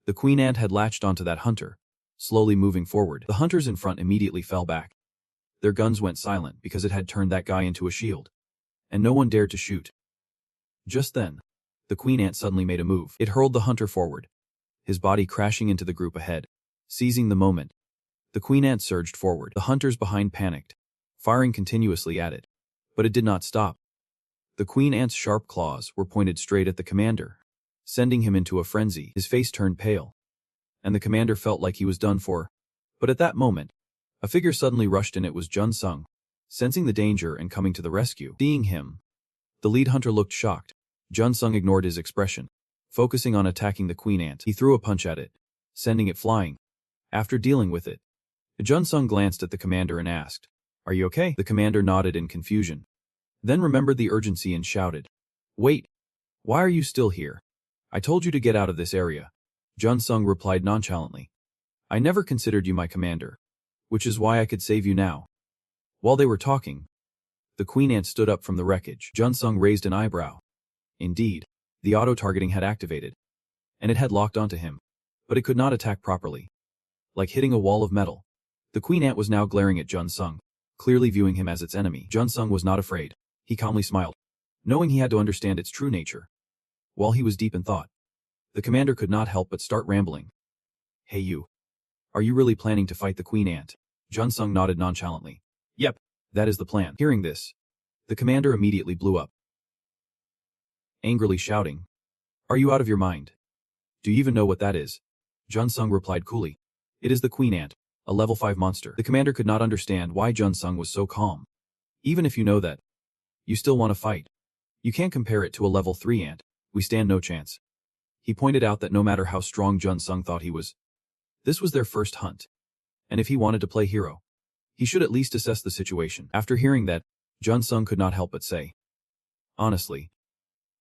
The queen ant had latched onto that hunter, slowly moving forward. The hunters in front immediately fell back. Their guns went silent because it had turned that guy into a shield, and no one dared to shoot. Just then, the queen ant suddenly made a move. It hurled the hunter forward, his body crashing into the group ahead. Seizing the moment, the queen ant surged forward. The hunters behind panicked, firing continuously at it, but it did not stop. The queen ant's sharp claws were pointed straight at the commander, sending him into a frenzy. His face turned pale, and the commander felt like he was done for. But at that moment, a figure suddenly rushed in. It was Jun Sung, sensing the danger and coming to the rescue. Seeing him, the lead hunter looked shocked. Jun Sung ignored his expression, focusing on attacking the queen ant. He threw a punch at it, sending it flying. After dealing with it, Jun Sung glanced at the commander and asked, "Are you okay?" The commander nodded in confusion, then remembered the urgency and shouted, "Wait! Why are you still here? I told you to get out of this area." Jun Sung replied nonchalantly, "I never considered you my commander, which is why I could save you now." While they were talking, the queen ant stood up from the wreckage. Jun Sung raised an eyebrow. Indeed, the auto-targeting had activated, and it had locked onto him, but it could not attack properly. Like hitting a wall of metal, the queen ant was now glaring at Jun Sung, clearly viewing him as its enemy. Jun Sung was not afraid. He calmly smiled, knowing he had to understand its true nature. While he was deep in thought, the commander could not help but start rambling. "Hey you. Are you really planning to fight the queen ant?" Jun Sung nodded nonchalantly. "Yep, that is the plan." Hearing this, the commander immediately blew up, angrily shouting, "Are you out of your mind? Do you even know what that is?" Jun Sung replied coolly, "It is the queen ant, a level 5 monster." The commander could not understand why Jun Sung was so calm. "Even if you know that, you still want to fight. You can't compare it to a level 3 ant. We stand no chance." He pointed out that no matter how strong Jun Sung thought he was, this was their first hunt, and if he wanted to play hero, he should at least assess the situation. After hearing that, Jun Sung could not help but say, "Honestly,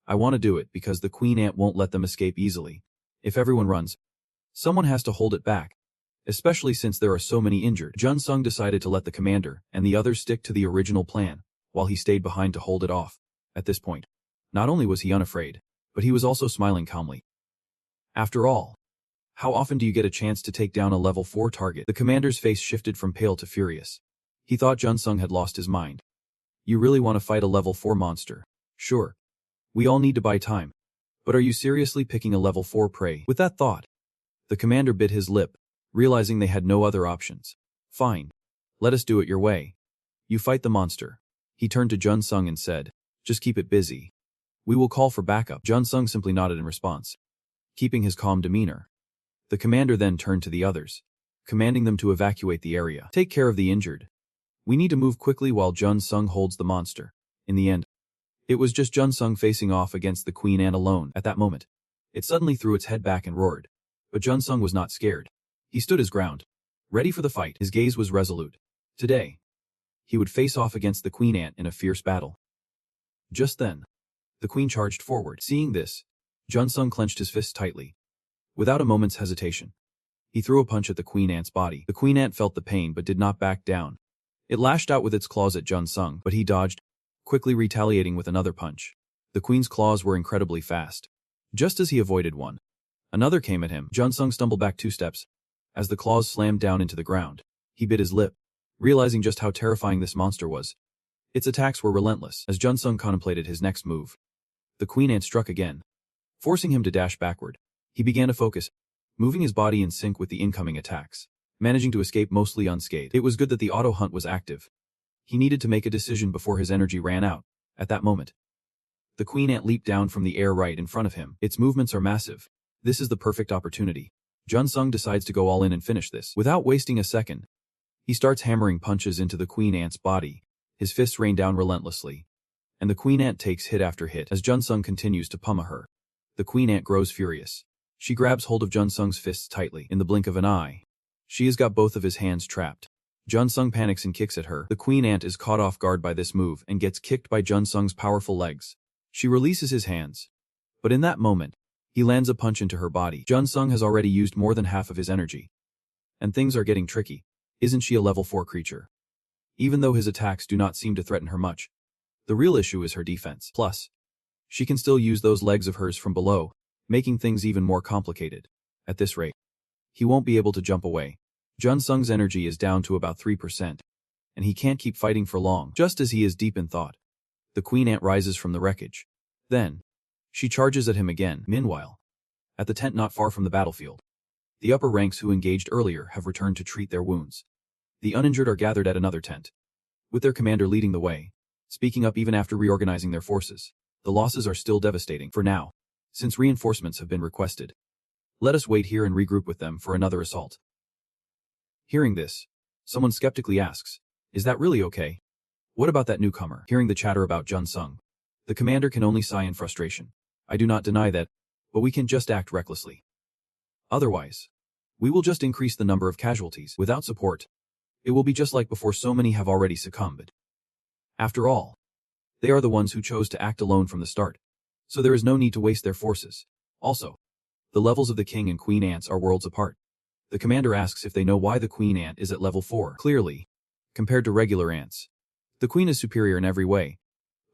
I want to do it because the queen ant won't let them escape easily. If everyone runs, someone has to hold it back, especially since there are so many injured." Jun Sung decided to let the commander and the others stick to the original plan, while he stayed behind to hold it off. At this point, not only was he unafraid, but he was also smiling calmly. After all, how often do you get a chance to take down a level 4 target? The commander's face shifted from pale to furious. He thought Jun Sung had lost his mind. "You really want to fight a level 4 monster? Sure. We all need to buy time. But are you seriously picking a level 4 prey?" With that thought, the commander bit his lip, realizing they had no other options. "Fine. Let us do it your way. You fight the monster." He turned to Jun Sung and said, "Just keep it busy. We will call for backup." Jun Sung simply nodded in response, keeping his calm demeanor. The commander then turned to the others, commanding them to evacuate the area. "Take care of the injured. We need to move quickly while Jun Sung holds the monster. In the end, it was just Jun Sung facing off against the queen ant alone. At that moment, it suddenly threw its head back and roared. But Jun Sung was not scared. He stood his ground, ready for the fight. His gaze was resolute. Today, he would face off against the queen ant in a fierce battle. Just then, the queen charged forward. Seeing this, Jun Sung clenched his fists tightly. Without a moment's hesitation, he threw a punch at the queen ant's body. The queen ant felt the pain but did not back down. It lashed out with its claws at Jun Sung, but he dodged, quickly retaliating with another punch. The queen's claws were incredibly fast. Just as he avoided one, another came at him. Jun Sung stumbled back 2 steps. As the claws slammed down into the ground, he bit his lip, realizing just how terrifying this monster was. Its attacks were relentless. As Jun Sung contemplated his next move, the queen ant struck again, forcing him to dash backward. He began to focus, moving his body in sync with the incoming attacks, managing to escape mostly unscathed. It was good that the auto hunt was active. He needed to make a decision before his energy ran out. At that moment, the queen ant leaped down from the air right in front of him. Its movements are massive. This is the perfect opportunity. Jun Sung decides to go all in and finish this. Without wasting a second, he starts hammering punches into the queen ant's body. His fists rain down relentlessly, and the queen ant takes hit after hit as Jun Sung continues to pummel her. The queen ant grows furious. She grabs hold of Jun Sung's fists tightly. In the blink of an eye, she has got both of his hands trapped. Jun Sung panics and kicks at her. The queen ant is caught off guard by this move and gets kicked by Jun Sung's powerful legs. She releases his hands, but in that moment, he lands a punch into her body. Jun Sung has already used more than half of his energy, and things are getting tricky. Isn't she a level 4 creature? Even though his attacks do not seem to threaten her much, the real issue is her defense. Plus, she can still use those legs of hers from below, making things even more complicated. At this rate, he won't be able to jump away. Jun Sung's energy is down to about 3%, and he can't keep fighting for long. Just as he is deep in thought, the queen ant rises from the wreckage. Then, she charges at him again. Meanwhile, at the tent not far from the battlefield, the upper ranks who engaged earlier have returned to treat their wounds. The uninjured are gathered at another tent, with their commander leading the way, speaking up even after reorganizing their forces. The losses are still devastating for now, since reinforcements have been requested. Let us wait here and regroup with them for another assault. Hearing this, someone skeptically asks, is that really okay? What about that newcomer? Hearing the chatter about Jun Sung, the commander can only sigh in frustration. I do not deny that, but we can just act recklessly. Otherwise, we will just increase the number of casualties. Without support, it will be just like before. So many have already succumbed. After all, they are the ones who chose to act alone from the start, so there is no need to waste their forces. Also, the levels of the king and queen ants are worlds apart. The commander asks if they know why the queen ant is at level 4. Clearly, compared to regular ants, the queen is superior in every way,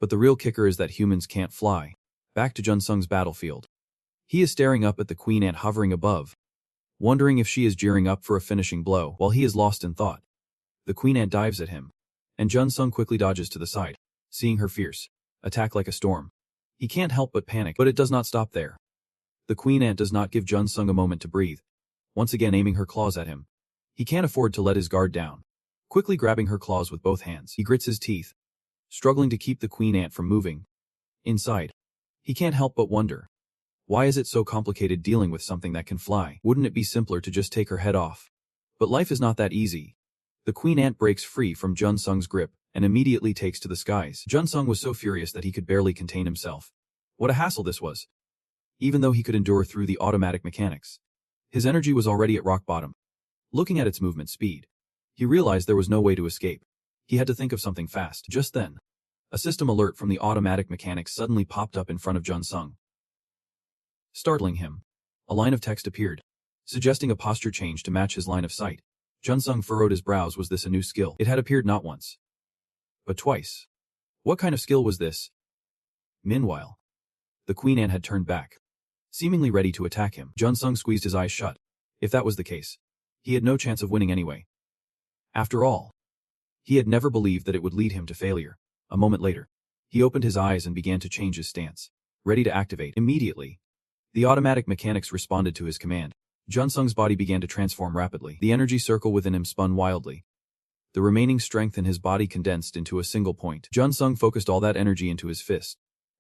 but the real kicker is that humans can't fly. Back to Jun Sung's battlefield. He is staring up at the queen ant hovering above, wondering if she is gearing up for a finishing blow. While he is lost in thought, the queen ant dives at him, and Jun Sung quickly dodges to the side, seeing her fierce attack like a storm. He can't help but panic, but it does not stop there. The queen ant does not give Jun Sung a moment to breathe, once again aiming her claws at him. He can't afford to let his guard down. Quickly grabbing her claws with both hands, he grits his teeth, struggling to keep the queen ant from moving. Inside, he can't help but wonder, why is it so complicated dealing with something that can fly? Wouldn't it be simpler to just take her head off? But life is not that easy. The queen ant breaks free from Jun Sung's grip and immediately takes to the skies. Jun Sung was so furious that he could barely contain himself. What a hassle this was. Even though he could endure through the automatic mechanics, his energy was already at rock bottom. Looking at its movement speed, he realized there was no way to escape. He had to think of something fast. Just then, a system alert from the automatic mechanics suddenly popped up in front of Jun Sung. Startling him, a line of text appeared, suggesting a posture change to match his line of sight. Jun Sung furrowed his brows. Was this a new skill? It had appeared not once, but twice. What kind of skill was this? Meanwhile, the queen ant had turned back, seemingly ready to attack him. Jun Sung squeezed his eyes shut. If that was the case, he had no chance of winning anyway. After all, he had never believed that it would lead him to failure. A moment later, he opened his eyes and began to change his stance, ready to activate. Immediately, the automatic mechanics responded to his command. Jun Sung's body began to transform rapidly. The energy circle within him spun wildly. The remaining strength in his body condensed into a single point. Jun Sung focused all that energy into his fist.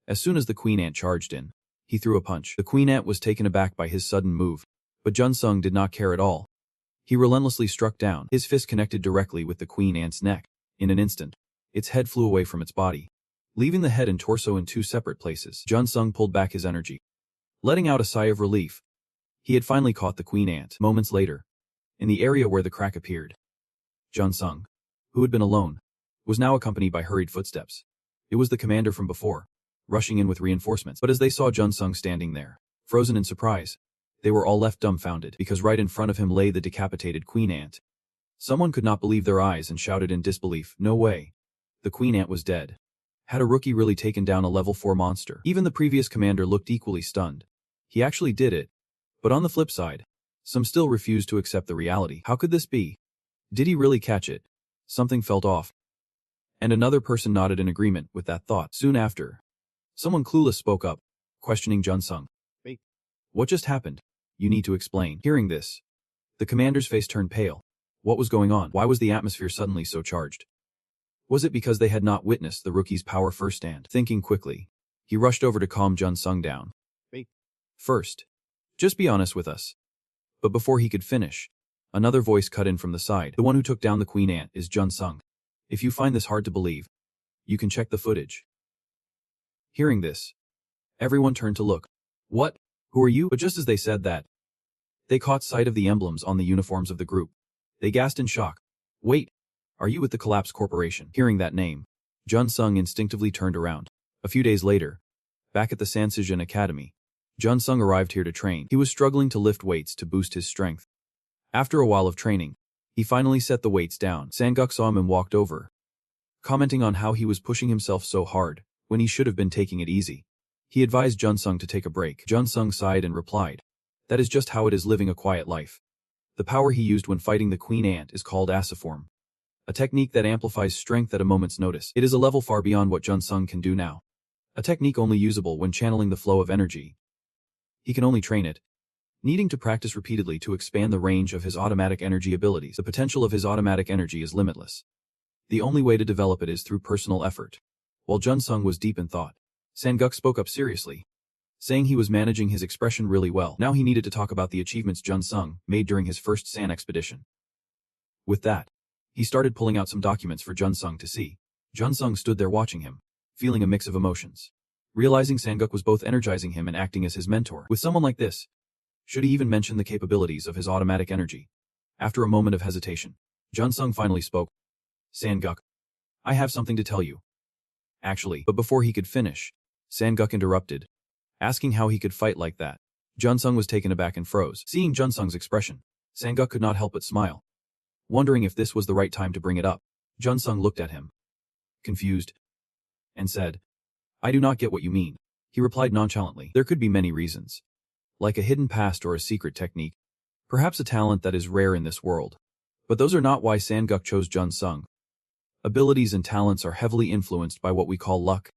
As soon as the queen ant charged in, he threw a punch. The queen ant was taken aback by his sudden move, but Jun Sung did not care at all. He relentlessly struck down. His fist connected directly with the queen ant's neck. In an instant, its head flew away from its body, leaving the head and torso in two separate places. Jun Sung pulled back his energy, letting out a sigh of relief. He had finally caught the queen ant. Moments later, in the area where the crack appeared, Jun Sung, who had been alone, was now accompanied by hurried footsteps. It was the commander from before, rushing in with reinforcements. But as they saw Jun Sung standing there, frozen in surprise, they were all left dumbfounded because right in front of him lay the decapitated queen ant. Someone could not believe their eyes and shouted in disbelief, "No way. The queen ant was dead." Had a rookie really taken down a level 4 monster? Even the previous commander looked equally stunned. He actually did it. But on the flip side, some still refused to accept the reality. How could this be? Did he really catch it? Something felt off. And another person nodded in agreement with that thought. Soon after, someone clueless spoke up, questioning Jun Sung. "Wait, what just happened? You need to explain." Hearing this, the commander's face turned pale. What was going on? Why was the atmosphere suddenly so charged? Was it because they had not witnessed the rookie's power firsthand? Thinking quickly, he rushed over to calm Jun Sung down. "Wait. First, just be honest with us." But before he could finish, another voice cut in from the side. "The one who took down the queen ant is Jun Sung. If you find this hard to believe, you can check the footage." Hearing this, everyone turned to look. "What? Who are you?" But just as they said that, they caught sight of the emblems on the uniforms of the group. They gasped in shock. "Wait, are you with the Collapse Corporation?" Hearing that name, Jun Sung instinctively turned around. A few days later, back at the Sansijin Academy, Jun Sung arrived here to train. He was struggling to lift weights to boost his strength. After a while of training, he finally set the weights down. Sanguk saw him and walked over, commenting on how he was pushing himself so hard when he should have been taking it easy. He advised Jun Sung to take a break. Jun Sung sighed and replied, "That is just how it is living a quiet life." The power he used when fighting the queen ant is called Asiform, a technique that amplifies strength at a moment's notice. It is a level far beyond what Jun Sung can do now. A technique only usable when channeling the flow of energy. He can only train it, needing to practice repeatedly to expand the range of his automatic energy abilities. The potential of his automatic energy is limitless. The only way to develop it is through personal effort. While Jun Sung was deep in thought, Sanguk spoke up seriously, saying he was managing his expression really well. Now he needed to talk about the achievements Jun Sung made during his first San expedition. With that, he started pulling out some documents for Jun Sung to see. Jun Sung stood there watching him, feeling a mix of emotions. Realizing Sanguk was both energizing him and acting as his mentor. With someone like this, should he even mention the capabilities of his automatic energy? After a moment of hesitation, Jun Sung finally spoke. "Sanguk, I have something to tell you." Actually, but before he could finish, Sanguk interrupted, asking how he could fight like that. Jun Sung was taken aback and froze. Seeing Jun Sung's expression, Sanguk could not help but smile. Wondering if this was the right time to bring it up, Jun Sung looked at him, confused, and said, "I do not get what you mean." He replied nonchalantly, "There could be many reasons. Like a hidden past or a secret technique. Perhaps a talent that is rare in this world. But those are not why Sanguk chose Jun Sung. Abilities and talents are heavily influenced by what we call luck.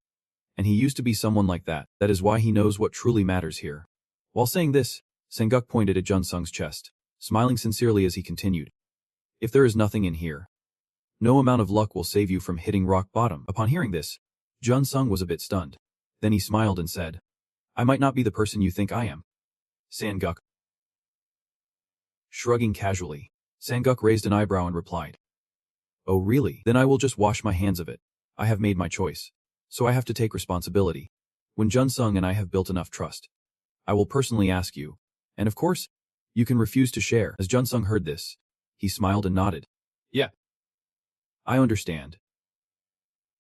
And he used to be someone like that. That is why he knows what truly matters here." While saying this, Sanguk pointed at Jun Sung's chest, smiling sincerely as he continued. "If there is nothing in here, no amount of luck will save you from hitting rock bottom." Upon hearing this, Jun Sung was a bit stunned. Then he smiled and said, "I might not be the person you think I am." Sanguk. Shrugging casually, Sanguk raised an eyebrow and replied, "Oh really? Then I will just wash my hands of it. I have made my choice. So I have to take responsibility. When Jun Sung and I have built enough trust, I will personally ask you. And of course, you can refuse to share." As Jun Sung heard this, he smiled and nodded. "Yeah. I understand."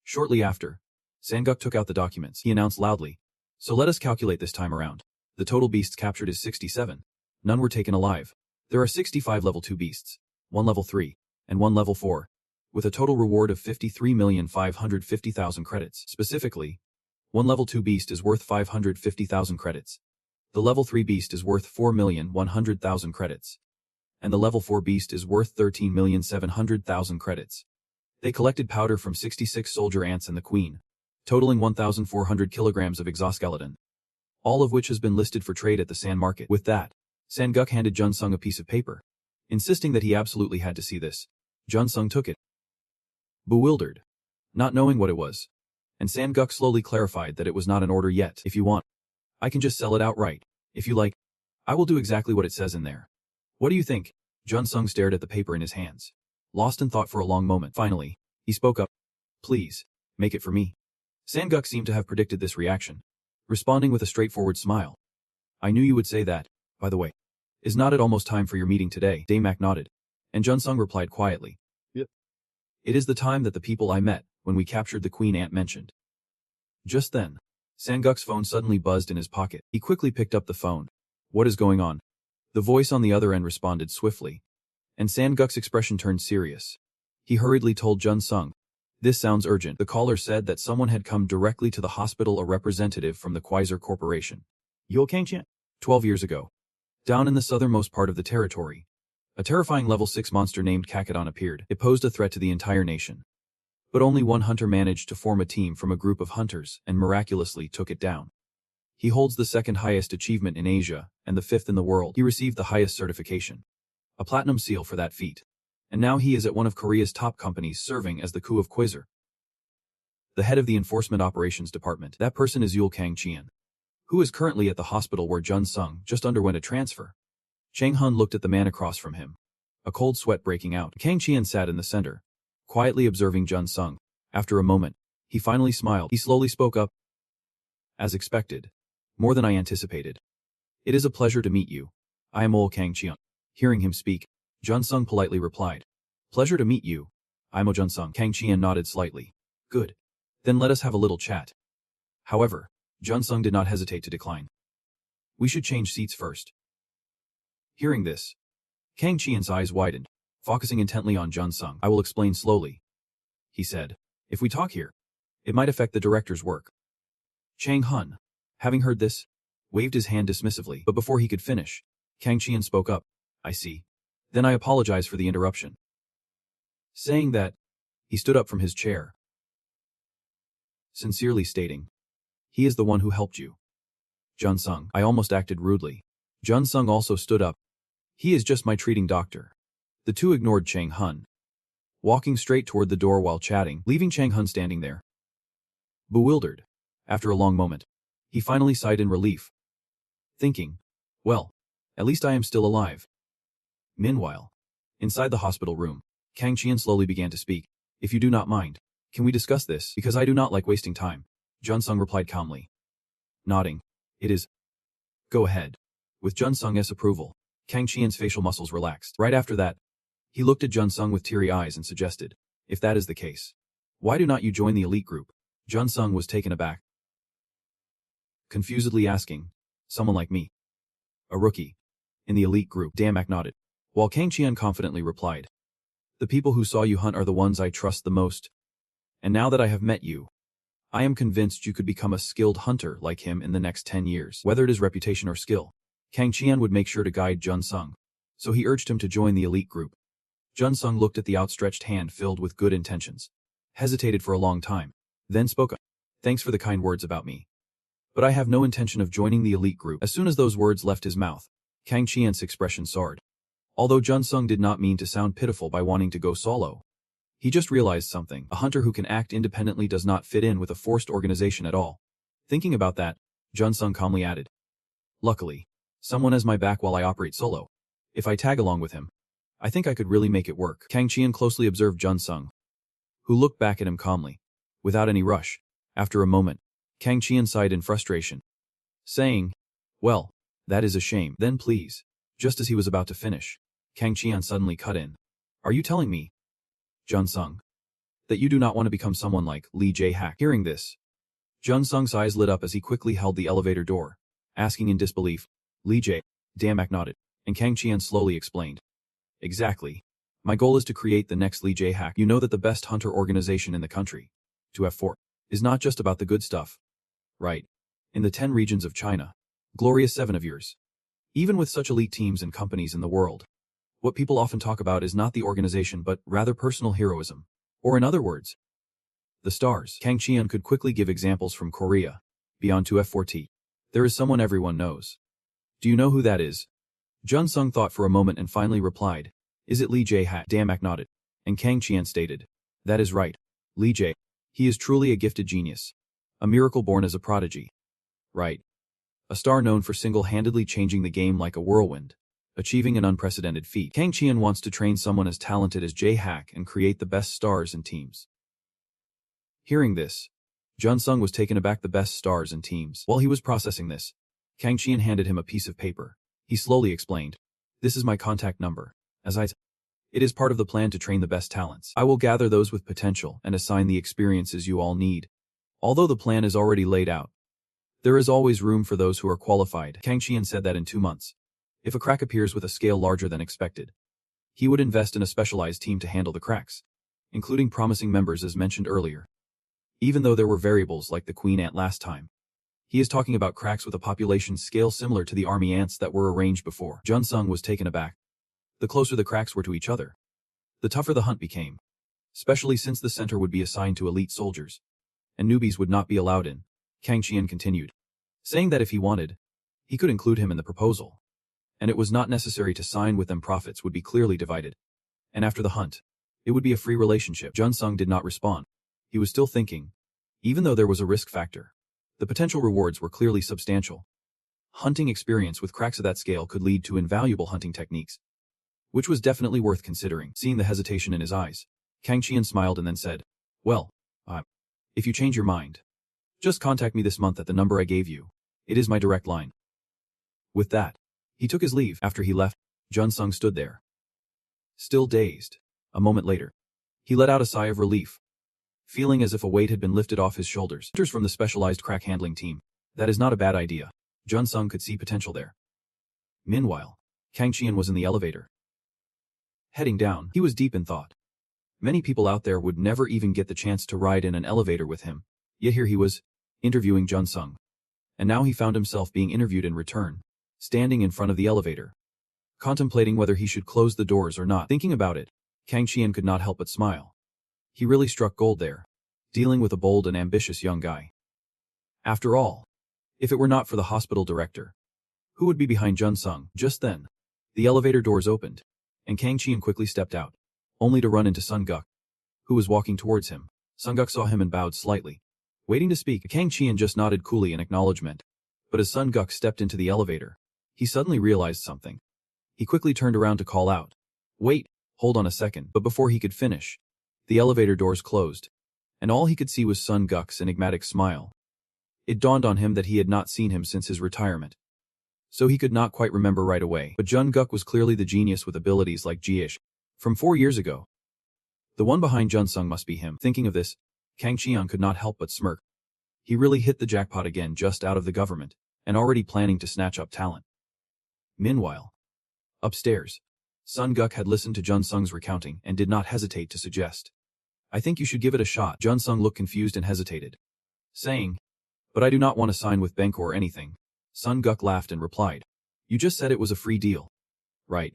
Shortly after, Sanguk took out the documents. He announced loudly, "So let us calculate this time around. The total beasts captured is 67. None were taken alive. There are 65 level 2 beasts, 1 level 3, and 1 level 4, with a total reward of 53,550,000 credits. Specifically, 1 level 2 beast is worth 550,000 credits. The level 3 beast is worth 4,100,000 credits. And the level 4 beast is worth 13,700,000 credits. They collected powder from 66 soldier ants and the queen, totaling 1,400 kilograms of exoskeleton, all of which has been listed for trade at the sand market." With that, Sanguk handed Jun Sung a piece of paper, insisting that he absolutely had to see this. Jun Sung took it, bewildered, not knowing what it was, and Sanguk slowly clarified that it was not an order yet. "If you want, I can just sell it outright. If you like, I will do exactly what it says in there. What do you think?" Jun Sung stared at the paper in his hands, lost in thought for a long moment. Finally, He spoke up. Please, make it for me. Sanguk seemed to have predicted this reaction, responding with a straightforward smile. I knew you would say that, by the way. Is not it almost time for your meeting today? Damak nodded, and Junsung replied quietly. Yep. It is the time that the people I met when we captured the Queen Ant mentioned. Just then, Sanguk's phone suddenly buzzed in his pocket. He quickly picked up the phone. What is going on? The voice on the other end responded swiftly, and Sanguk's expression turned serious. He hurriedly told Junsung. This sounds urgent. The caller said that someone had come directly to the hospital, a representative from the Quasar Corporation. Yo Kangqian. 12 years ago. Down in the southernmost part of the territory, a terrifying level 6 monster named Kakadon appeared. It posed a threat to the entire nation. But only one hunter managed to form a team from a group of hunters and miraculously took it down. He holds the second highest achievement in Asia and the fifth in the world. He received the highest certification, a platinum seal for that feat. And now he is at one of Korea's top companies serving as the Ku of Quasar, the head of the Enforcement Operations Department. That person is Yul Kangqian, who is currently at the hospital where Junsung just underwent a transfer. Chang Hun looked at the man across from him, a cold sweat breaking out. Kangqian sat in the center, quietly observing Junsung. After a moment, he finally smiled. He slowly spoke up. As expected. More than I anticipated. It is a pleasure to meet you. I am Ol Kangqian. Hearing him speak, Junsung politely replied. Pleasure to meet you. I'm O Junsung. Kangqian nodded slightly. Good. Then let us have a little chat. However, Junsung did not hesitate to decline. We should change seats first. Hearing this, Kangqian's eyes widened, focusing intently on Junsung. I will explain slowly, he said. If we talk here, it might affect the director's work. Chang Hun, having heard this, waved his hand dismissively, but before he could finish, Kangqian spoke up. I see. Then I apologize for the interruption. Saying that, he stood up from his chair, sincerely stating, he is the one who helped you. Junsung, I almost acted rudely. Junsung also stood up. He is just my treating doctor. The two ignored Chang Hun, walking straight toward the door while chatting, leaving Chang Hun standing there. Bewildered, after a long moment, he finally sighed in relief, thinking, well, at least I am still alive. Meanwhile, inside the hospital room, Kangqian slowly began to speak. If you do not mind, can we discuss this? Because I do not like wasting time. Junsung replied calmly. Nodding. It is. Go ahead. With Junsung's approval, Kangqian's facial muscles relaxed. Right after that, he looked at Junsung with teary eyes and suggested, if that is the case, why do not you join the elite group? Junsung was taken aback, confusedly asking, someone like me, a rookie, in the elite group? Damak nodded, while Kangqian confidently replied, the people who saw you hunt are the ones I trust the most. And now that I have met you, I am convinced you could become a skilled hunter like him in the next 10 years. Whether it is reputation or skill, Kangqian would make sure to guide Junsung, so he urged him to join the elite group. Junsung looked at the outstretched hand filled with good intentions, hesitated for a long time, then spoke up. Thanks for the kind words about me, but I have no intention of joining the elite group. As soon as those words left his mouth, Kangqian's expression soured. Although Junsung did not mean to sound pitiful by wanting to go solo, he just realized something. A hunter who can act independently does not fit in with a forced organization at all. Thinking about that, Junsung calmly added, luckily, someone has my back while I operate solo. If I tag along with him, I think I could really make it work. Kangqian closely observed Junsung, who looked back at him calmly, without any rush. After a moment, Kangqian sighed in frustration, saying, well, that is a shame. Then please. Just as he was about to finish, Kangqian suddenly cut in. Are you telling me, Junsung, that you do not want to become someone like Lee Jae-hak? Hearing this, Junsung's eyes lit up as he quickly held the elevator door, asking in disbelief, Lee Jae? Damak nodded, and Kangqian slowly explained. Exactly. My goal is to create the next Lee Jae-hak. You know that the best hunter organization in the country, to F4, is not just about the good stuff. Right. In the 10 regions of China, glorious 7 of yours. Even with such elite teams and companies in the world, what people often talk about is not the organization but rather personal heroism. Or in other words, the stars. Kangqian could quickly give examples from Korea, beyond to F4T. There is someone everyone knows. Do you know who that is? Junsung thought for a moment and finally replied, is it Lee Jae-hak? Damak nodded, and Kangqian stated, that is right, Lee Jae. He is truly a gifted genius. A miracle born as a prodigy. Right. A star known for single-handedly changing the game like a whirlwind, achieving an unprecedented feat. Kangqian wants to train someone as talented as Jae-hak and create the best stars and teams. Hearing this, Jun Sung was taken aback. The best stars and teams. While he was processing this, Kang Qian handed him a piece of paper. He slowly explained, "This is my contact number. It is part of the plan to train the best talents. I will gather those with potential and assign the experiences you all need. Although the plan is already laid out, there is always room for those who are qualified." Kang Qian said that in 2 months, if a crack appears with a scale larger than expected, he would invest in a specialized team to handle the cracks, including promising members as mentioned earlier. Even though there were variables like the queen ant last time, he is talking about cracks with a population scale similar to the army ants that were arranged before. Jun Sung was taken aback. The closer the cracks were to each other, the tougher the hunt became, especially since the center would be assigned to elite soldiers, and newbies would not be allowed in. Kang Qian continued, saying that if he wanted, he could include him in the proposal, and it was not necessary to sign with them. Profits would be clearly divided, and after the hunt, it would be a free relationship. Jun Sung did not respond. He was still thinking. Even though there was a risk factor, the potential rewards were clearly substantial. Hunting experience with cracks of that scale could lead to invaluable hunting techniques, which was definitely worth considering. Seeing the hesitation in his eyes, Kang Qian smiled and then said, "Well, if you change your mind, just contact me this month at the number I gave you. It is my direct line." With that, he took his leave. After he left, Jun Sung stood there, still dazed. A moment later, he let out a sigh of relief, feeling as if a weight had been lifted off his shoulders. Hunters from the specialized crack handling team. That is not a bad idea. Jun Sung could see potential there. Meanwhile, Kang Qian was in the elevator. Heading down, he was deep in thought. Many people out there would never even get the chance to ride in an elevator with him. Yet here he was, interviewing Jun Sung. And now he found himself being interviewed in return, standing in front of the elevator, contemplating whether he should close the doors or not. Thinking about it, Kang Qian could not help but smile. He really struck gold there, dealing with a bold and ambitious young guy. After all, if it were not for the hospital director, who would be behind Jun Sung? Just then, the elevator doors opened, and Kang Qian quickly stepped out, only to run into Sun Guk, who was walking towards him. Sun Guk saw him and bowed slightly, waiting to speak. Kang Qian just nodded coolly in acknowledgement, but as Sun Guk stepped into the elevator, he suddenly realized something. He quickly turned around to call out, "Wait, hold on a second." But before he could finish, the elevator doors closed, and all he could see was Sun Guk's enigmatic smile. It dawned on him that he had not seen him since his retirement, so he could not quite remember right away. But Jun Guk was clearly the genius with abilities like Jiish from 4 years ago. The one behind Jun Sung must be him. Thinking of this, Kang Qian could not help but smirk. He really hit the jackpot again, just out of the government, and already planning to snatch up talent. Meanwhile, upstairs, Sun Guk had listened to Jun Sung's recounting and did not hesitate to suggest, "I think you should give it a shot." Jun Sung looked confused and hesitated, saying, "But I do not want to sign with Bank or anything." Sun Guk laughed and replied, "You just said it was a free deal, right?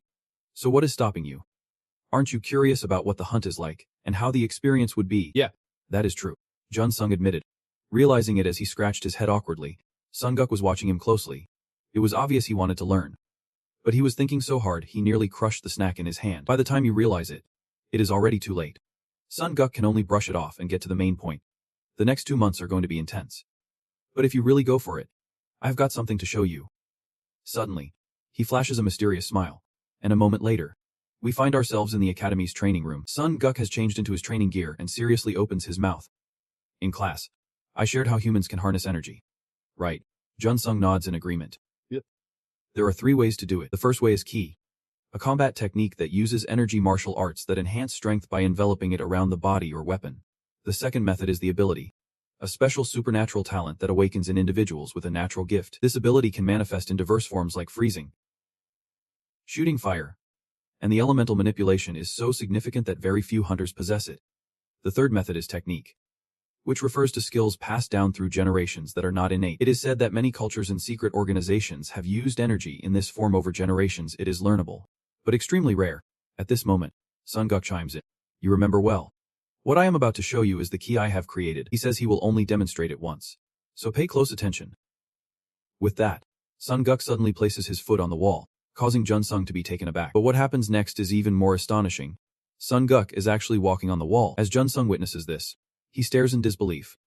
So what is stopping you? Aren't you curious about what the hunt is like, and how the experience would be?" "Yeah, that is true," Jun Sung admitted. Realizing it as he scratched his head awkwardly, Sun Guk was watching him closely. It was obvious he wanted to learn, but he was thinking so hard he nearly crushed the snack in his hand. By the time you realize it, it is already too late. Sun Guk can only brush it off and get to the main point. The next 2 months are going to be intense. But if you really go for it, I've got something to show you. Suddenly, he flashes a mysterious smile, and a moment later, we find ourselves in the academy's training room. Sun Guk has changed into his training gear and seriously opens his mouth. "In class, I shared how humans can harness energy. Right?" Jun Sung nods in agreement. "Yep. There are 3 ways to do it. The first way is Ki, a combat technique that uses energy martial arts that enhance strength by enveloping it around the body or weapon. The second method is the ability, a special supernatural talent that awakens in individuals with a natural gift. This ability can manifest in diverse forms like freezing, shooting fire, and the elemental manipulation is so significant that very few hunters possess it. The third method is technique, which refers to skills passed down through generations that are not innate. It is said that many cultures and secret organizations have used energy in this form over generations. It is learnable, but extremely rare. At this moment, Sun Guk chimes in. "You remember well. What I am about to show you is the key I have created." He says he will only demonstrate it once, so pay close attention. With that, Sun Guk suddenly places his foot on the wall, causing Jun Sung to be taken aback. But what happens next is even more astonishing. Sun Guk is actually walking on the wall. As Jun Sung witnesses this, he stares in disbelief,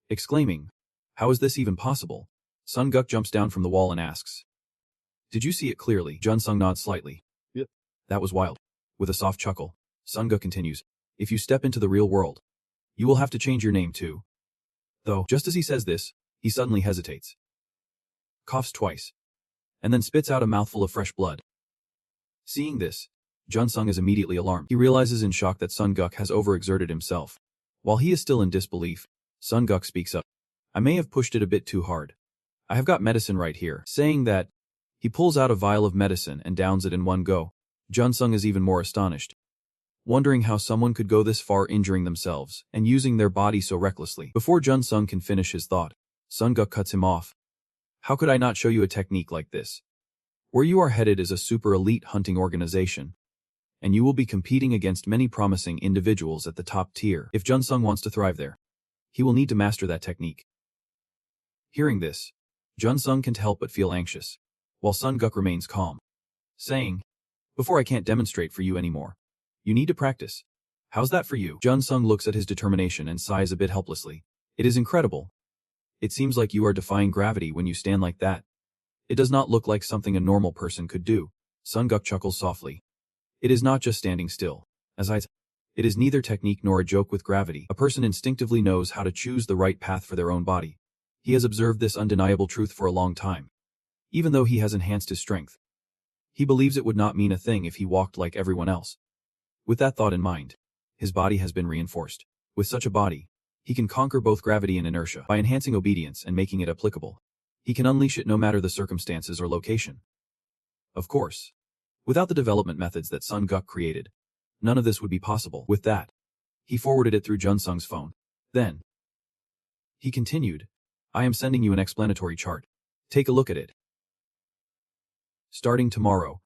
exclaiming, "How is this even possible?" Sun Guk jumps down from the wall and asks, "Did you see it clearly?" Jun Sung nods slightly. "Yep. That was wild." With a soft chuckle, Sun Guk continues, "If you step into the real world, You will have to change your name too. Though, just as he says this, he suddenly hesitates. Coughs twice. And then spits out a mouthful of fresh blood. Seeing this, Jun-sung is immediately alarmed. He realizes in shock that Sun-guk has overexerted himself. While he is still in disbelief, Sun-guk speaks up. I may have pushed it a bit too hard. I have got medicine right here. Saying that, he pulls out a vial of medicine and downs it in one go. Jun-sung is even more astonished, wondering how someone could go this far injuring themselves and using their body so recklessly. Before Jun-sung can finish his thought, Sun-guk cuts him off. How could I not show you a technique like this? Where you are headed is a super elite hunting organization, and you will be competing against many promising individuals at the top tier. If Jun-sung wants to thrive there, he will need to master that technique. Hearing this, Jun-sung can't help but feel anxious, while Sun-guk remains calm, saying, Before I can't demonstrate for you anymore. You need to practice. How's that for you? Jun-sung looks at his determination and sighs a bit helplessly. It is incredible. It seems like you are defying gravity when you stand like that. It does not look like something a normal person could do. Sun-guk chuckles softly. It is not just standing still. It is neither technique nor a joke with gravity. A person instinctively knows how to choose the right path for their own body. He has observed this undeniable truth for a long time. Even though he has enhanced his strength, he believes it would not mean a thing if he walked like everyone else. With that thought in mind, his body has been reinforced. With such a body, he can conquer both gravity and inertia. By enhancing obedience and making it applicable, he can unleash it no matter the circumstances or location. Of course, without the development methods that Sun-guk created, none of this would be possible. With that, he forwarded it through Jun-sung's phone. Then, he continued, I am sending you an explanatory chart. Take a look at it. Starting tomorrow,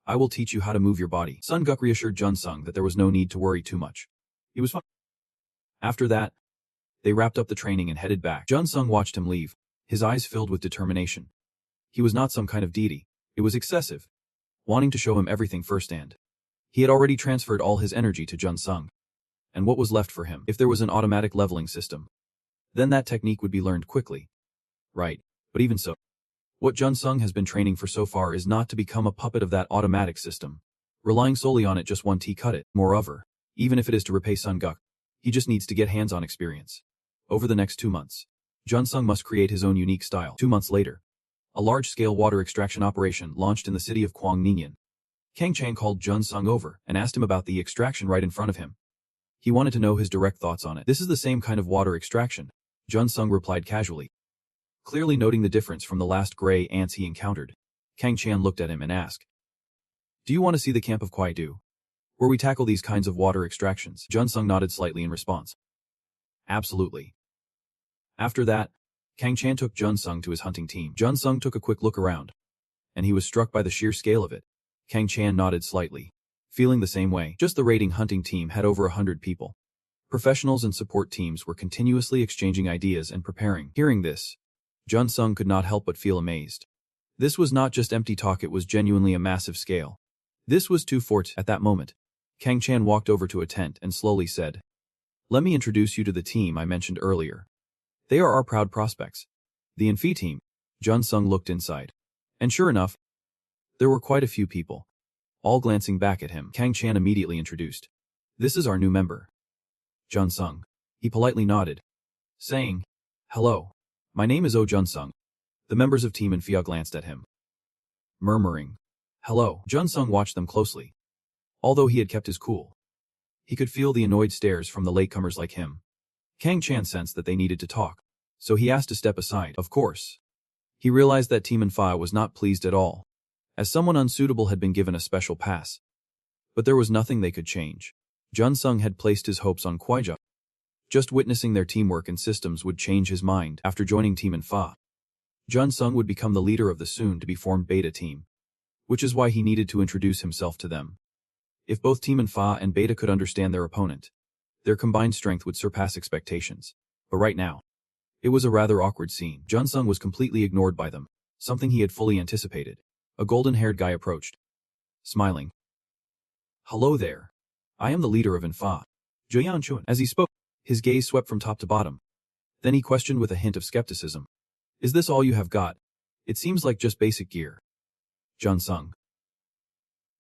I will teach you how to move your body. Sun-guk reassured Jun-sung that there was no need to worry too much. He was fine. After that, they wrapped up the training and headed back. Jun-sung watched him leave, his eyes filled with determination. He was not some kind of deity. It was excessive, wanting to show him everything firsthand. He had already transferred all his energy to Jun-sung. And what was left for him? If there was an automatic leveling system, then that technique would be learned quickly. Right, but even so, what Jun-sung has been training for so far is not to become a puppet of that automatic system, relying solely on it just one tea cut it. Moreover, even if it is to repay Sun-guk, he just needs to get hands-on experience. Over the next 2 months, Jun-sung must create his own unique style. 2 months later, a large-scale water extraction operation launched in the city of Gwangningyan. Kang Chang called Jun-sung over and asked him about the extraction right in front of him. He wanted to know his direct thoughts on it. This is the same kind of water extraction, Jun-sung replied casually. Clearly noting the difference from the last gray ants he encountered, Kang Chan looked at him and asked, Do you want to see the camp of Kwaidu, where we tackle these kinds of water extractions? Jun-sung nodded slightly in response. Absolutely. After that, Kang Chan took Jun-sung to his hunting team. Jun-sung took a quick look around, and he was struck by the sheer scale of it. Kang Chan nodded slightly, feeling the same way. Just the raiding hunting team had over 100 people. Professionals and support teams were continuously exchanging ideas and preparing. Hearing this, Jun-sung could not help but feel amazed. This was not just empty talk, it was genuinely a massive scale. This was too fort. At that moment, Kang Chan walked over to a tent and slowly said, Let me introduce you to the team I mentioned earlier. They are our proud prospects. The Infi team. Jun-sung looked inside. And sure enough, there were quite a few people. All glancing back at him, Kang Chan immediately introduced. This is our new member. Jun-sung. He politely nodded, saying, Hello. My name is Oh Jun-sung. The members of Team Infia glanced at him, murmuring, Hello. Jun-sung watched them closely. Although he had kept his cool, he could feel the annoyed stares from the latecomers like him. Kang Chan sensed that they needed to talk, so he asked to step aside. Of course, he realized that Team Infia was not pleased at all, as someone unsuitable had been given a special pass. But there was nothing they could change. Jun-sung had placed his hopes on Kwaija. Just witnessing their teamwork and systems would change his mind. After joining Team Infia, Jun-sung would become the leader of the soon-to-be-formed Beta team, which is why he needed to introduce himself to them. If both Team Infia and Beta could understand their opponent, their combined strength would surpass expectations. But right now, it was a rather awkward scene. Jun-sung was completely ignored by them, something he had fully anticipated. A golden-haired guy approached, smiling. Hello there. I am the leader of Infia, Jian Chun. As he spoke, his gaze swept from top to bottom. Then he questioned with a hint of skepticism. Is this all you have got? It seems like just basic gear. Jun-sung,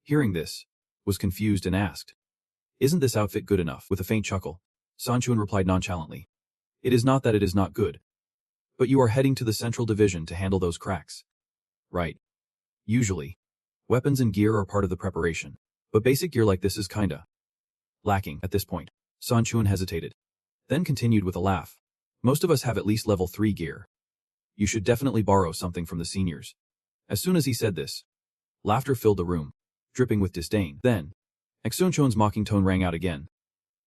hearing this, was confused and asked, Isn't this outfit good enough? With a faint chuckle, Sanchuan replied nonchalantly. It is not that it is not good. But you are heading to the Central Division to handle those cracks. Right. Usually. Weapons and gear are part of the preparation. But basic gear like this is kinda lacking at this point. Sanchuan hesitated. Then continued with a laugh. Most of us have at least level 3 gear. You should definitely borrow something from the seniors. As soon as he said this, laughter filled the room, dripping with disdain. Then, Exunchon's mocking tone rang out again.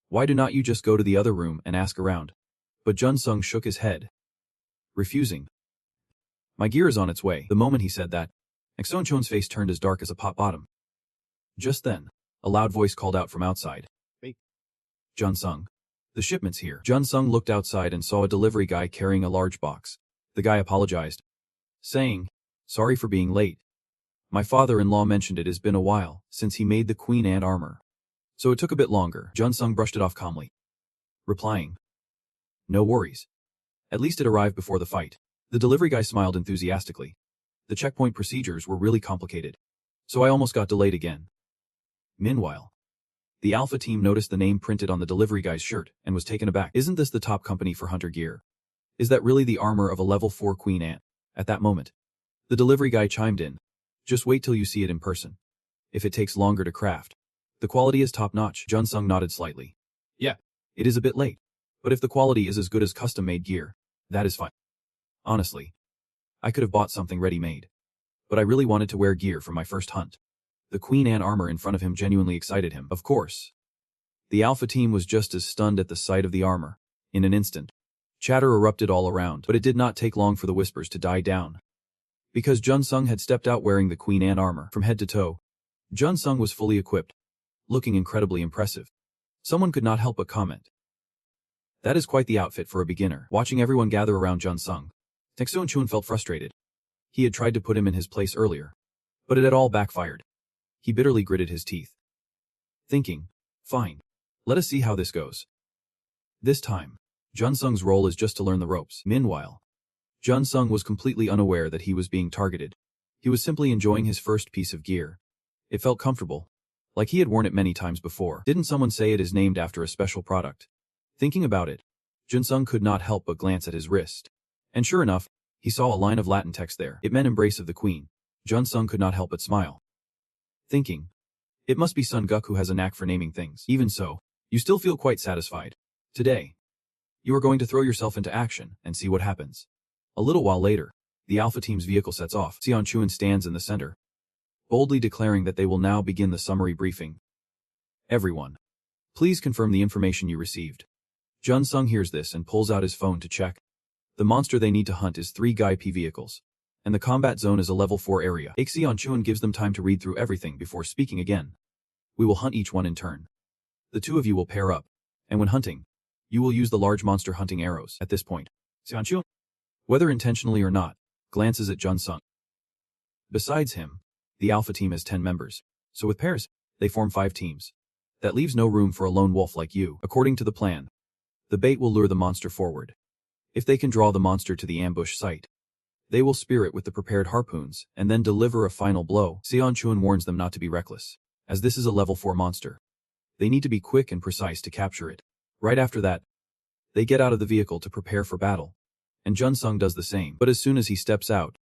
Why do not you just go to the other room and ask around? But Junsung shook his head, refusing. My gear is on its way. The moment he said that, Exunchon's face turned as dark as a pot bottom. Just then, a loud voice called out from outside. Hey, Junsung. The shipment's here. Junsung looked outside and saw a delivery guy carrying a large box. The guy apologized, saying, sorry for being late. My father-in-law mentioned it has been a while since he made the Queen Ant armor. So it took a bit longer. Junsung brushed it off calmly, replying, no worries. At least it arrived before the fight. The delivery guy smiled enthusiastically. The checkpoint procedures were really complicated, so I almost got delayed again. Meanwhile, the Alpha team noticed the name printed on the delivery guy's shirt and was taken aback. Isn't this the top company for hunter gear? Is that really the armor of a level 4 Queen Ant? At that moment, the delivery guy chimed in. Just wait till you see it in person. If it takes longer to craft, the quality is top-notch. Junsung nodded slightly. Yeah, it is a bit late, but if the quality is as good as custom-made gear, that is fine. Honestly, I could have bought something ready-made, but I really wanted to wear gear for my first hunt. The Queen Ant armor in front of him genuinely excited him. Of course, the Alpha team was just as stunned at the sight of the armor. In an instant, chatter erupted all around, but it did not take long for the whispers to die down. Because Junsung had stepped out wearing the Queen Ant armor from head to toe, Junsung was fully equipped, looking incredibly impressive. Someone could not help but comment. That is quite the outfit for a beginner. Watching everyone gather around Junsung, Exunchon felt frustrated. He had tried to put him in his place earlier, but it had all backfired. He bitterly gritted his teeth, thinking, fine, let us see how this goes. This time, Junsung's role is just to learn the ropes. Meanwhile, Junsung was completely unaware that he was being targeted. He was simply enjoying his first piece of gear. It felt comfortable, like he had worn it many times before. Didn't someone say it is named after a special product? Thinking about it, Junsung could not help but glance at his wrist. And sure enough, he saw a line of Latin text there. It meant embrace of the queen. Junsung could not help but smile, thinking, it must be Sun Guk who has a knack for naming things. Even so, you still feel quite satisfied. Today, you are going to throw yourself into action and see what happens. A little while later, the Alpha team's vehicle sets off. Sanchuan stands in the center, boldly declaring that they will now begin the summary briefing. Everyone, please confirm the information you received. Junsung hears this and pulls out his phone to check. The monster they need to hunt is 3 Gai-P vehicles, and the combat zone is a level 4 area. Sanchuan gives them time to read through everything before speaking again. We will hunt each one in turn. The 2 of you will pair up, and when hunting, you will use the large monster hunting arrows. At this point, Sanchuan, whether intentionally or not, glances at Junsung. Besides him, the Alpha team has 10 members, so with pairs, they form 5 teams. That leaves no room for a lone wolf like you. According to the plan, the bait will lure the monster forward. If they can draw the monster to the ambush site, they will spear it with the prepared harpoons and then deliver a final blow. Sanchuan warns them not to be reckless, as this is a level 4 monster. They need to be quick and precise to capture it. Right after that, they get out of the vehicle to prepare for battle, and Junsung does the same. But as soon as he steps out,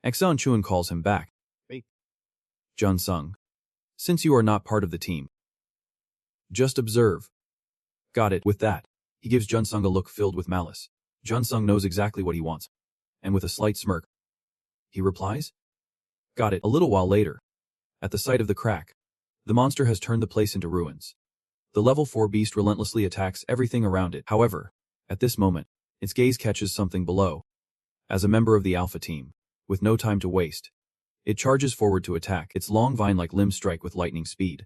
Sanchuan calls him back. Hey, Junsung, since you are not part of the team, just observe. Got it. With that, he gives Junsung a look filled with malice. Junsung knows exactly what he wants, and with a slight smirk, he replies, got it. A little while later, at the sight of the crack, the monster has turned the place into ruins. The level 4 beast relentlessly attacks everything around it. However, at this moment, its gaze catches something below. As a member of the Alpha team, with no time to waste, it charges forward to attack. Its long vine-like limbs strike with lightning speed.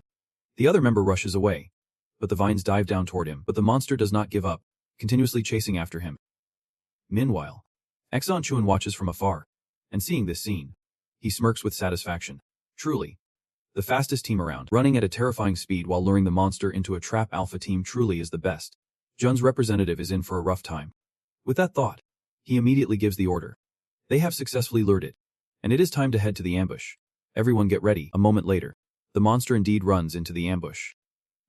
The other member rushes away, but the vines dive down toward him. But the monster does not give up, continuously chasing after him. Meanwhile, Sanchuan watches from afar, and seeing this scene, he smirks with satisfaction. Truly, the fastest team around, running at a terrifying speed while luring the monster into a trap. Alpha team truly is the best. Jun's representative is in for a rough time. With that thought, he immediately gives the order. They have successfully lured it, and it is time to head to the ambush. Everyone get ready. A moment later, the monster indeed runs into the ambush.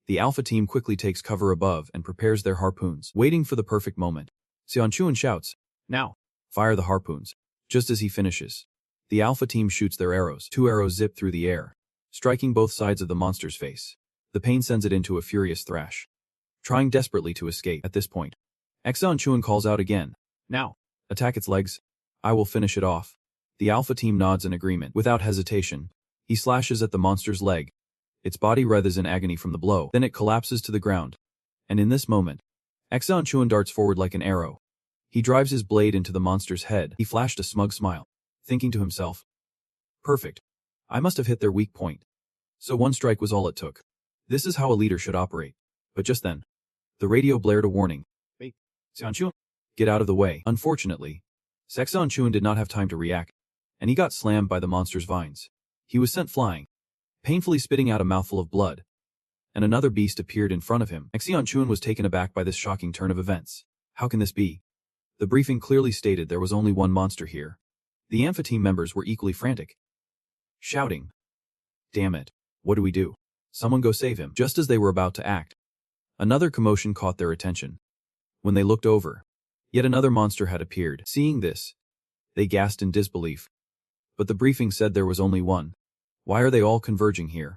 The Alpha team quickly takes cover above and prepares their harpoons, waiting for the perfect moment. Xian Chuan shouts, "Now! Fire the harpoons." Just as he finishes, the Alpha team shoots their arrows. 2 arrows zip through the air, striking both sides of the monster's face. The pain sends it into a furious thrash, trying desperately to escape. At this point, Xian Chuan calls out again, "Now! Attack its legs. I will finish it off." The Alpha team nods in agreement. Without hesitation, he slashes at the monster's leg. Its body writhes in agony from the blow, then it collapses to the ground. And in this moment, Xian Chuan darts forward like an arrow. He drives his blade into the monster's head. He flashed a smug smile, thinking to himself, "Perfect. I must have hit their weak point. So one strike was all it took. This is how a leader should operate." But just then, the radio blared a warning. "Hey, Xian Chuan, get out of the way." Unfortunately, Xian Chuan did not have time to react, and he got slammed by the monster's vines. He was sent flying, painfully spitting out a mouthful of blood, and another beast appeared in front of him. Xian Chuan was taken aback by this shocking turn of events. How can this be? The briefing clearly stated there was only one monster here. The Alpha team members were equally frantic, shouting, "Damn it, what do we do? Someone go save him." Just as they were about to act, another commotion caught their attention. When they looked over, yet another monster had appeared. Seeing this, they gasped in disbelief. But the briefing said there was only one. Why are they all converging here?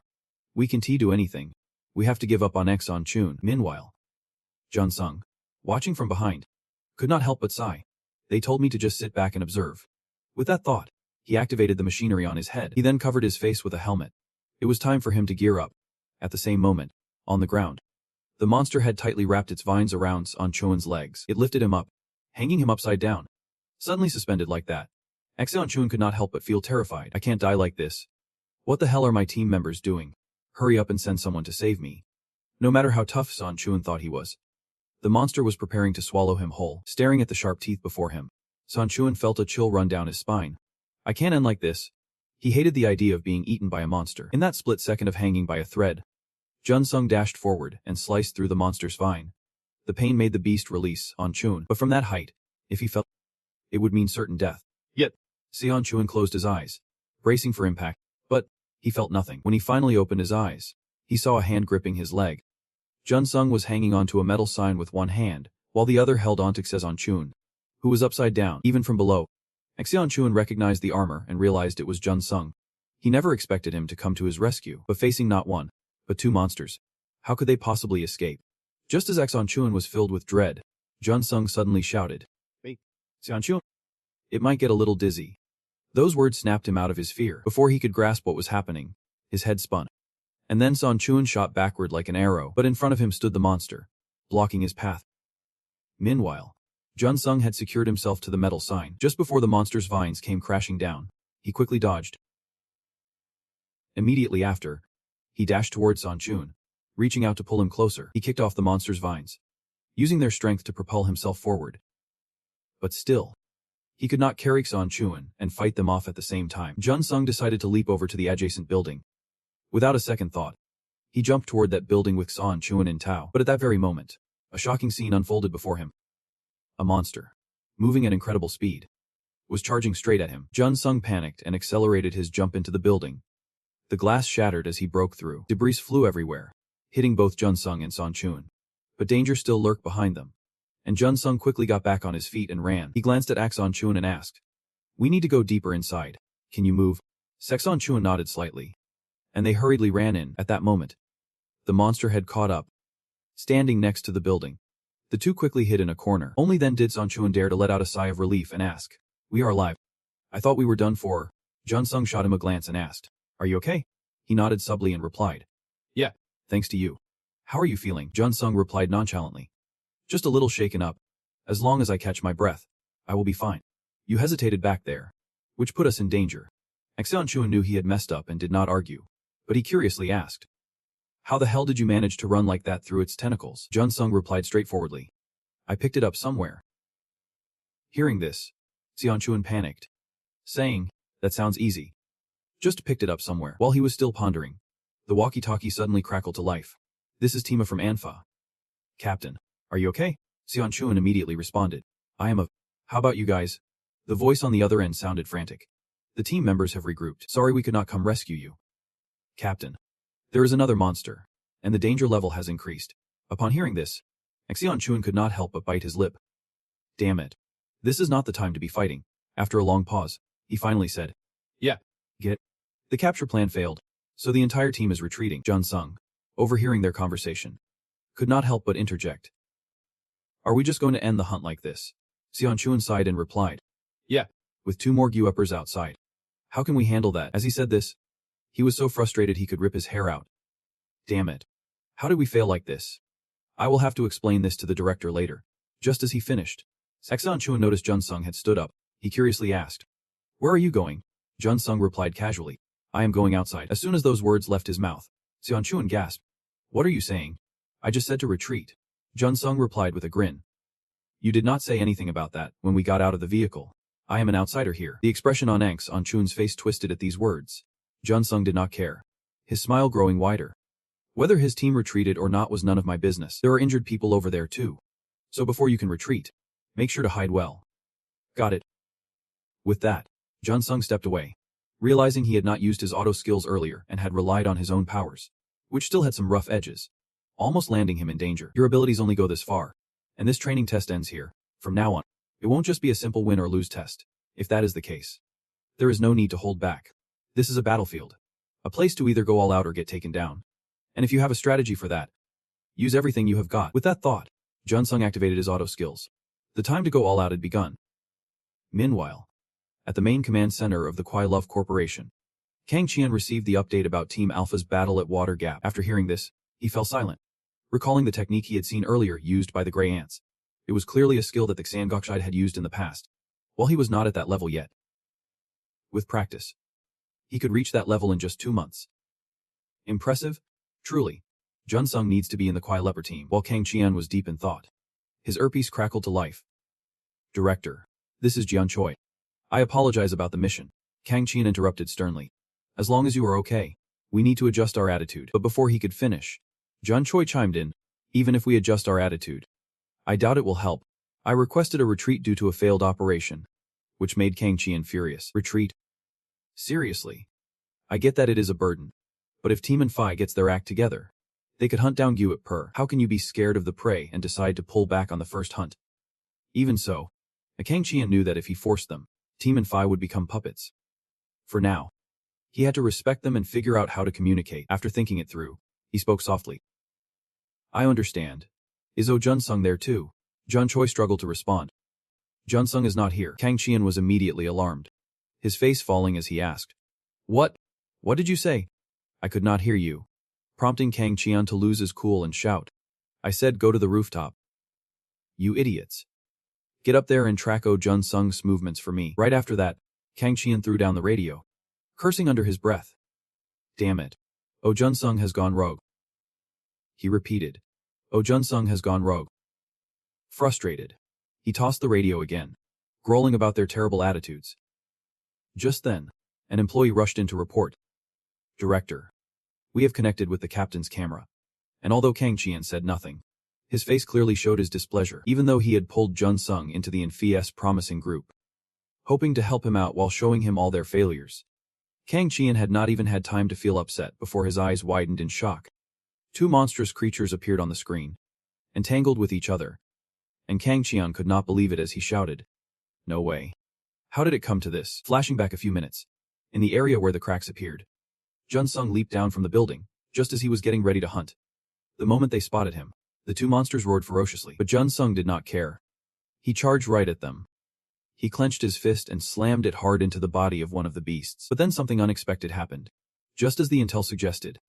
We can't do anything. We have to give up on Xian Chuan. Meanwhile, Jun Sung, watching from behind, could not help but sigh. They told me to just sit back and observe. With that thought, he activated the machinery on his head. He then covered his face with a helmet. It was time for him to gear up. At the same moment, on the ground, the monster had tightly wrapped its vines around Xian Chuan's legs. It lifted him up, hanging him upside down. Suddenly suspended like that, Xian Chuan could not help but feel terrified. "I can't die like this. What the hell are my team members doing? Hurry up and send someone to save me." No matter how tough Xian Chuan thought he was, the monster was preparing to swallow him whole. Staring at the sharp teeth before him, Xian Chuan felt a chill run down his spine. I can't end like this. He hated the idea of being eaten by a monster. In that split second of hanging by a thread, Jun Sung dashed forward and sliced through the monster's vine. The pain made the beast release Xian Chuan, but from that height, if he fell, it would mean certain death. Yet, Xian Chuan closed his eyes, bracing for impact, but he felt nothing. When he finally opened his eyes, he saw a hand gripping his leg. Jun Sung was hanging onto a metal sign with one hand, while the other held onto Xian Chuan, who was upside down. Even from below, Xian Chuan recognized the armor and realized it was Jun Sung. He never expected him to come to his rescue, but facing not one, but 2 monsters, how could they possibly escape? Just as Xian Chuan was filled with dread, Jun Sung suddenly shouted, "Hey, Xian Chuan." It might get a little dizzy. Those words snapped him out of his fear. Before he could grasp what was happening, his head spun. And then Xian Chuan shot backward like an arrow, but in front of him stood the monster, blocking his path. Meanwhile, Jun Sung had secured himself to the metal sign. Just before the monster's vines came crashing down, he quickly dodged. Immediately after, he dashed towards Xian Chuan. Reaching out to pull him closer, he kicked off the monster's vines, using their strength to propel himself forward. But still, he could not carry Xian Chuan and fight them off at the same time. Jun Sung decided to leap over to the adjacent building. Without a second thought, he jumped toward that building with Xian Chuan in tow. But at that very moment, a shocking scene unfolded before him. A monster, moving at incredible speed, was charging straight at him. Jun Sung panicked and accelerated his jump into the building. The glass shattered as he broke through. Debris flew everywhere, hitting both Jun Sung and Xian Chuan. But danger still lurked behind them, and Jun Sung quickly got back on his feet and ran. He glanced at Xian Chuan and asked, "We need to go deeper inside. Can you move?" Xian Chuan nodded slightly, and they hurriedly ran in. At that moment, the monster had caught up, standing next to the building. The two quickly hid in a corner. Only then did Xian Chuan dare to let out a sigh of relief and ask, "We are alive. I thought we were done for." Jun Sung shot him a glance and asked, "Are you okay?" He nodded subtly and replied, "Yeah, thanks to you." "How are you feeling?" Jun Sung replied nonchalantly. "Just a little shaken up. As long as I catch my breath, I will be fine." "You hesitated back there, which put us in danger." Xian Chuan knew he had messed up and did not argue, but he curiously asked, "How the hell did you manage to run like that through its tentacles?" Jun Sung replied straightforwardly, "I picked it up somewhere." Hearing this, Xian Chuan panicked, saying, "That sounds easy. Just picked it up somewhere." While he was still pondering, the walkie-talkie suddenly crackled to life. "This is Tima from Anfa. Captain, are you okay?" Xian Chuan immediately responded, "I am. How about you guys?" The voice on the other end sounded frantic. "The team members have regrouped. Sorry we could not come rescue you. Captain, there is another monster, and the danger level has increased. Upon hearing this, Xian Chun could not help but bite his lip. Damn it. This is not the time to be fighting. After a long pause, he finally said, yeah, get. The capture plan failed, so the entire team is retreating. Jun Sung, overhearing their conversation, could not help but interject. Are we just going to end the hunt like this? Xian Chun sighed and replied, yeah, with 2 more Gu-uppers outside. How can we handle that? As he said this, he was so frustrated he could rip his hair out. Damn it. How did we fail like this? I will have to explain this to the director later. Just as he finished, Xian Chun noticed Jun Sung had stood up. He curiously asked, where are you going? Jun Sung replied casually, I am going outside. As soon as those words left his mouth, Xian Chun gasped. What are you saying? I just said to retreat. Jun Sung replied with a grin. You did not say anything about that when we got out of the vehicle. I am an outsider here. The expression on Xian Chun's face twisted at these words. Jun Sung did not care, his smile growing wider. Whether his team retreated or not was none of my business. There are injured people over there too. So before you can retreat, make sure to hide well. Got it. With that, Jun Sung stepped away, realizing he had not used his auto skills earlier and had relied on his own powers, which still had some rough edges, almost landing him in danger. Your abilities only go this far, and this training test ends here. From now on, it won't just be a simple win or lose test. If that is the case, there is no need to hold back. This is a battlefield, a place to either go all out or get taken down. And if you have a strategy for that, use everything you have got. With that thought, Jun Sung activated his auto skills. The time to go all out had begun. Meanwhile, at the main command center of the Kwai Love Corporation, Kang Qian received the update about Team Alpha's battle at Water Gap. After hearing this, he fell silent, recalling the technique he had seen earlier used by the Grey Ants. It was clearly a skill that the Xangokshide had used in the past, while he was not at that level yet. With practice, he could reach that level in just 2 months. Impressive? Truly. Jun Sung needs to be in the Kwai Leopard team. While Kang Qian was deep in thought, his earpiece crackled to life. Director, this is Jian Choi. I apologize about the mission. Kang Qian interrupted sternly. As long as you are okay, we need to adjust our attitude. But before he could finish, Jian Choi chimed in. Even if we adjust our attitude, I doubt it will help. I requested a retreat due to a failed operation, which made Kang Qian furious. Retreat? Seriously? I get that it is a burden, but if Team and Phi gets their act together, they could hunt down Guet Per. How can you be scared of the prey and decide to pull back on the first hunt? Even so, Kang Qian knew that if he forced them, Team and Phi would become puppets. For now, he had to respect them and figure out how to communicate. After thinking it through, he spoke softly. I understand. Is Jun Sung there too? Jun Choi struggled to respond. Jun Sung is not here. Kang Qian was immediately alarmed, his face falling as he asked. What? What did you say? I could not hear you, prompting Kang Qian to lose his cool and shout. I said go to the rooftop. You idiots. Get up there and track Jun Sung's movements for me. Right after that, Kang Qian threw down the radio, cursing under his breath. Damn it. Jun Sung has gone rogue. He repeated. Jun Sung has gone rogue. Frustrated, he tossed the radio again, growling about their terrible attitudes. Just then, an employee rushed in to report. Director, we have connected with the captain's camera. And although Kang Qian said nothing, his face clearly showed his displeasure, even though he had pulled Jun Sung into the Infes promising group, hoping to help him out while showing him all their failures. Kang Qian had not even had time to feel upset before his eyes widened in shock. 2 monstrous creatures appeared on the screen, entangled with each other, and Kang Qian could not believe it as he shouted. No way. How did it come to this? Flashing back a few minutes, in the area where the cracks appeared, Jun Sung leaped down from the building, just as he was getting ready to hunt. The moment they spotted him, the 2 monsters roared ferociously, but Jun Sung did not care. He charged right at them. He clenched his fist and slammed it hard into the body of one of the beasts. But then something unexpected happened. Just as the intel suggested,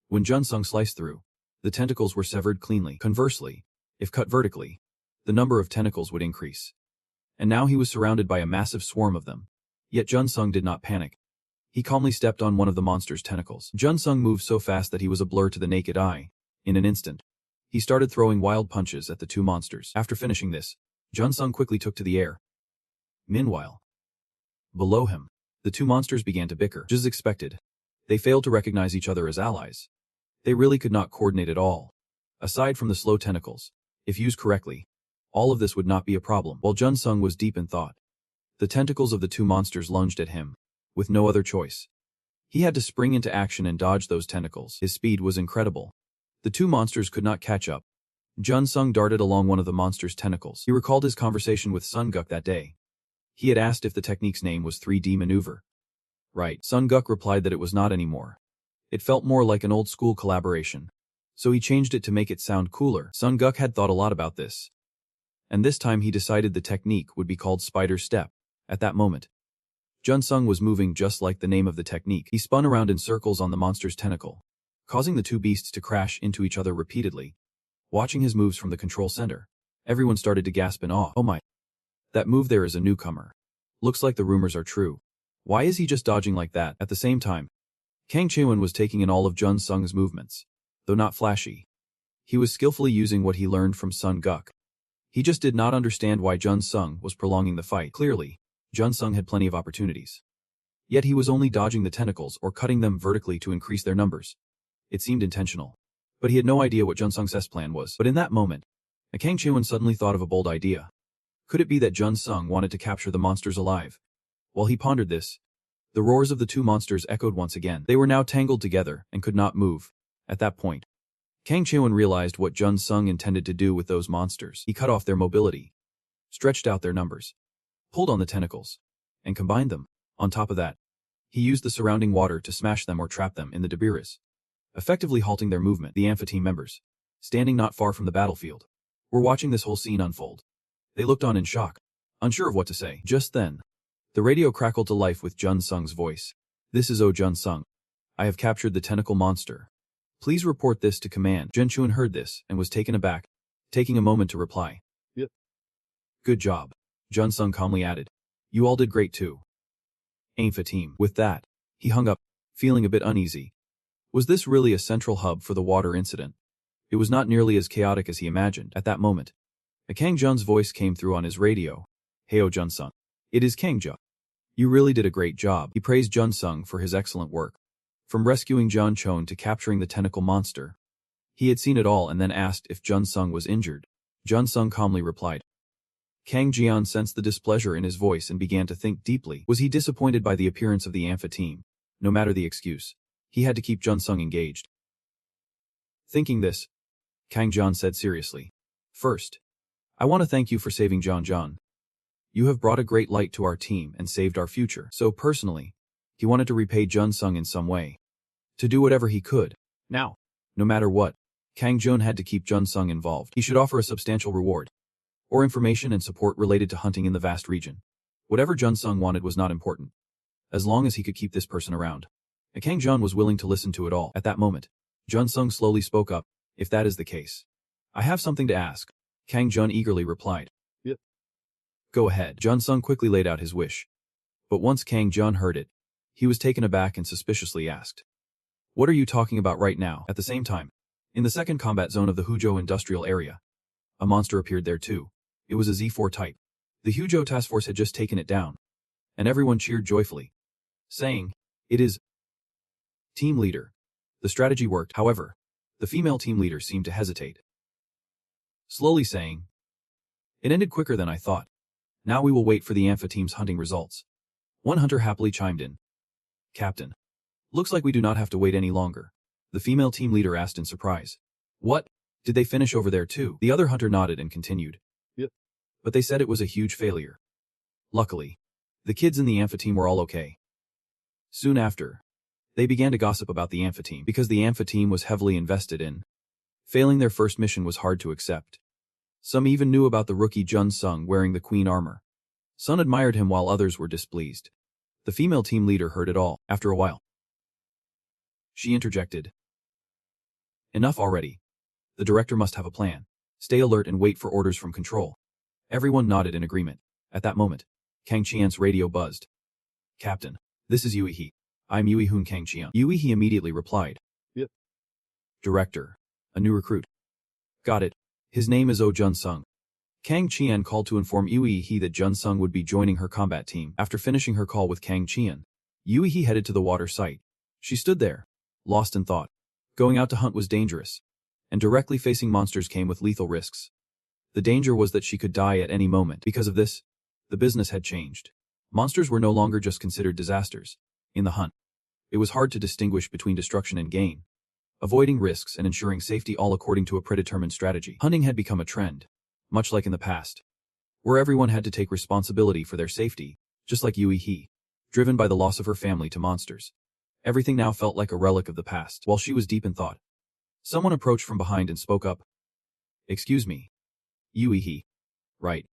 when Jun Sung sliced through, the tentacles were severed cleanly. Conversely, if cut vertically, the number of tentacles would increase. And now he was surrounded by a massive swarm of them. Yet Jun Sung did not panic. He calmly stepped on one of the monster's tentacles. Jun Sung moved so fast that he was a blur to the naked eye. In an instant, he started throwing wild punches at the 2 monsters. After finishing this, Jun Sung quickly took to the air. Meanwhile, below him, the 2 monsters began to bicker. Just as expected, they failed to recognize each other as allies. They really could not coordinate at all. Aside from the slow tentacles, if used correctly, all of this would not be a problem. While Jun Sung was deep in thought, the tentacles of the 2 monsters lunged at him, with no other choice. He had to spring into action and dodge those tentacles. His speed was incredible. The two monsters could not catch up. Jun Sung darted along one of the monster's tentacles. He recalled his conversation with Sun Guk that day. He had asked if the technique's name was 3D maneuver. Right. Sun Guk replied that it was not anymore. It felt more like an old-school collaboration. So he changed it to make it sound cooler. Sun Guk had thought a lot about this. And this time he decided the technique would be called Spider Step. At that moment, Jun Sung was moving just like the name of the technique. He spun around in circles on the monster's tentacle, causing the two beasts to crash into each other repeatedly. Watching his moves from the control center, everyone started to gasp in awe. Oh my. That move there is a newcomer. Looks like the rumors are true. Why is he just dodging like that? At the same time, Kang Chaewon was taking in all of Jun Sung's movements, though not flashy. He was skillfully using what he learned from Sun Guk. He just did not understand why Jun Sung was prolonging the fight. Clearly, Jun Sung had plenty of opportunities. Yet he was only dodging the tentacles or cutting them vertically to increase their numbers. It seemed intentional. But he had no idea what Jun Sung's plan was. But in that moment, Kang Chaewon suddenly thought of a bold idea. Could it be that Jun Sung wanted to capture the monsters alive? While he pondered this, the roars of the two monsters echoed once again. They were now tangled together and could not move. At that point, Kang Chaewon realized what Jun Sung intended to do with those monsters. He cut off their mobility, stretched out their numbers, pulled on the tentacles, and combined them. On top of that, he used the surrounding water to smash them or trap them in the debris, effectively halting their movement. The Amphi team members, standing not far from the battlefield, were watching this whole scene unfold. They looked on in shock, unsure of what to say. Just then, the radio crackled to life with Jun Sung's voice. This is Jun Sung. I have captured the tentacle monster. Please report this to command. Jun Chuan heard this and was taken aback, taking a moment to reply. Yep. Good job. Jun Sung calmly added. You all did great too. Amphi team. With that, he hung up, feeling a bit uneasy. Was this really a central hub for the water incident? It was not nearly as chaotic as he imagined. At that moment, Kang Jun's voice came through on his radio. Hey Jun Sung. It is Kang Jun. You really did a great job. He praised Jun Sung for his excellent work. From rescuing Jun Chon to capturing the tentacle monster. He had seen it all and then asked if Jun Sung was injured. Jun Sung calmly replied. Kang Jian sensed the displeasure in his voice and began to think deeply. Was he disappointed by the appearance of the Amphi team? No matter the excuse, he had to keep Jun Sung engaged. Thinking this, Kang Jian said seriously. First, I want to thank you for saving Jun Jun. You have brought a great light to our team and saved our future. So personally, he wanted to repay Jun Sung in some way. To do whatever he could. Now, no matter what, Kang Jun had to keep Jun Sung involved. He should offer a substantial reward, or information and support related to hunting in the vast region. Whatever Jun Sung wanted was not important, as long as he could keep this person around. Kang Jun was willing to listen to it all. At that moment, Jun Sung slowly spoke up. If that is the case, I have something to ask. Kang Jun eagerly replied. Yep. Go ahead. Jun Sung quickly laid out his wish. But once Kang Jun heard it, he was taken aback and suspiciously asked. What are you talking about right now? At the same time, in the second combat zone of the Huzhou industrial area, a monster appeared there too. It was a Z4 type. The Huzhou task force had just taken it down, and everyone cheered joyfully, saying, it is team leader. The strategy worked. However, the female team leader seemed to hesitate, slowly saying, it ended quicker than I thought. Now we will wait for the Amphi team's hunting results. One hunter happily chimed in. Captain, looks like we do not have to wait any longer. The female team leader asked in surprise. What? Did they finish over there too? The other hunter nodded and continued. Yep. But they said it was a huge failure. Luckily, the kids in the Amphi team were all okay. Soon after, they began to gossip about the Amphi team because the Amphi team was heavily invested in. Failing their first mission was hard to accept. Some even knew about the rookie Jun Sung wearing the queen armor. Some admired him while others were displeased. The female team leader heard it all. After a while, she interjected. Enough already. The director must have a plan. Stay alert and wait for orders from control. Everyone nodded in agreement. At that moment, Kang Qian's radio buzzed. Captain, this is Yui He. I'm Yui Hun Kang Qian. Yui He immediately replied. Yep. Director. A new recruit. Got it. His name is Jun Sung. Kang Qian called to inform Yui He that Jun Sung would be joining her combat team. After finishing her call with Kang Qian, Yui He headed to the water site. She stood there, lost in thought. Going out to hunt was dangerous, and directly facing monsters came with lethal risks. The danger was that she could die at any moment. Because of this, the business had changed. Monsters were no longer just considered disasters. In the hunt, it was hard to distinguish between destruction and gain. avoiding risks and ensuring safety all according to a predetermined strategy. Hunting had become a trend, much like in the past, where everyone had to take responsibility for their safety, just like Yue He, driven by the loss of her family to monsters. Everything now felt like a relic of the past. While she was deep in thought, someone approached from behind and spoke up. "Excuse me. Yue He. Right."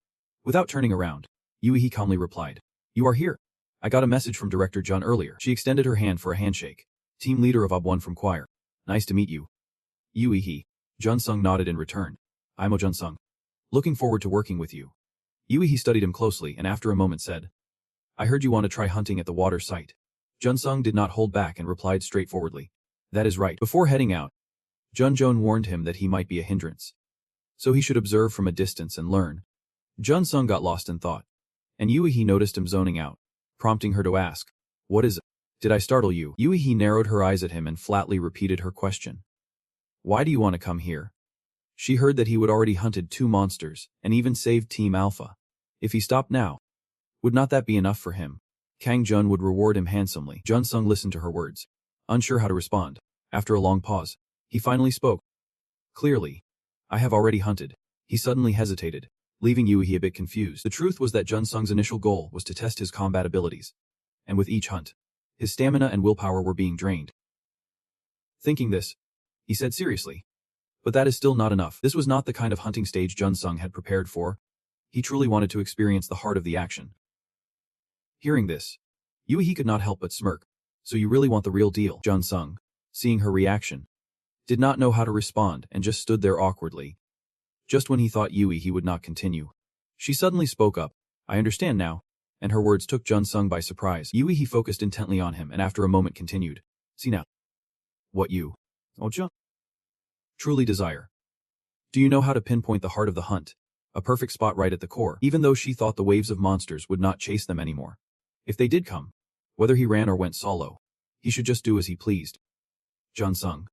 Without turning around, Yue He calmly replied. "You are here. I got a message from Director Jun earlier." She extended her hand for a handshake. Team leader of Ob1 from Choir. "Nice to meet you." Yue He. Jun Sung nodded in return. "I'm Jun Sung. Looking forward to working with you." Yue He studied him closely and after a moment said, "I heard you want to try hunting at the water site." Jun Sung did not hold back and replied straightforwardly. "That is right." Before heading out, Jun Joan warned him that he might be a hindrance, so he should observe from a distance and learn. Jun Sung got lost in thought, and Yue He noticed him zoning out, prompting her to ask, "What is it? Did I startle you?" Yue He narrowed her eyes at him and flatly repeated her question. "Why do you want to come here?" She heard that he would already hunted 2 monsters and even saved Team Alpha. If he stopped now, would not that be enough for him? Kang Jun would reward him handsomely. Jun Sung listened to her words, unsure how to respond. After a long pause, he finally spoke. "Clearly, I have already hunted." He suddenly hesitated, leaving Yue He a bit confused. The truth was that Jun Sung's initial goal was to test his combat abilities, and with each hunt, his stamina and willpower were being drained. Thinking this, he said seriously, "But that is still not enough." This was not the kind of hunting stage Jun Sung had prepared for. He truly wanted to experience the heart of the action. Hearing this, Yue He could not help but smirk. "So you really want the real deal?" Jun Sung, seeing her reaction, did not know how to respond and just stood there awkwardly. Just when he thought Yue He would not continue, she suddenly spoke up. "I understand now," and her words took Jun Sung by surprise. Yue He focused intently on him and after a moment continued. "See now. What you, Jun, truly desire. Do you know how to pinpoint the heart of the hunt? A perfect spot right at the core." Even though she thought the waves of monsters would not chase them anymore, if they did come, whether he ran or went solo, he should just do as he pleased. Jun Sung,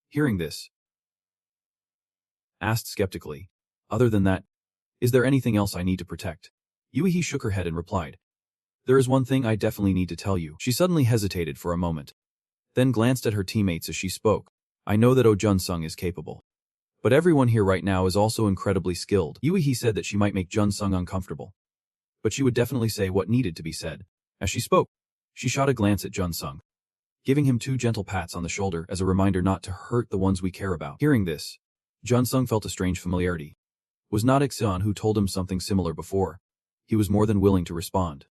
hearing this, asked skeptically, "Other than that, is there anything else I need to protect?" Yue He shook her head and replied, "There is one thing I definitely need to tell you." She suddenly hesitated for a moment, then glanced at her teammates as she spoke. "I know that Jun Sung is capable, but everyone here right now is also incredibly skilled." Yue He said that she might make Jun Sung uncomfortable, but she would definitely say what needed to be said. As she spoke, she shot a glance at Jun Sung, giving him 2 gentle pats on the shoulder as a reminder not to hurt the ones we care about. Hearing this, Jun Sung felt a strange familiarity. Was not Xian who told him something similar before? He was more than willing to respond,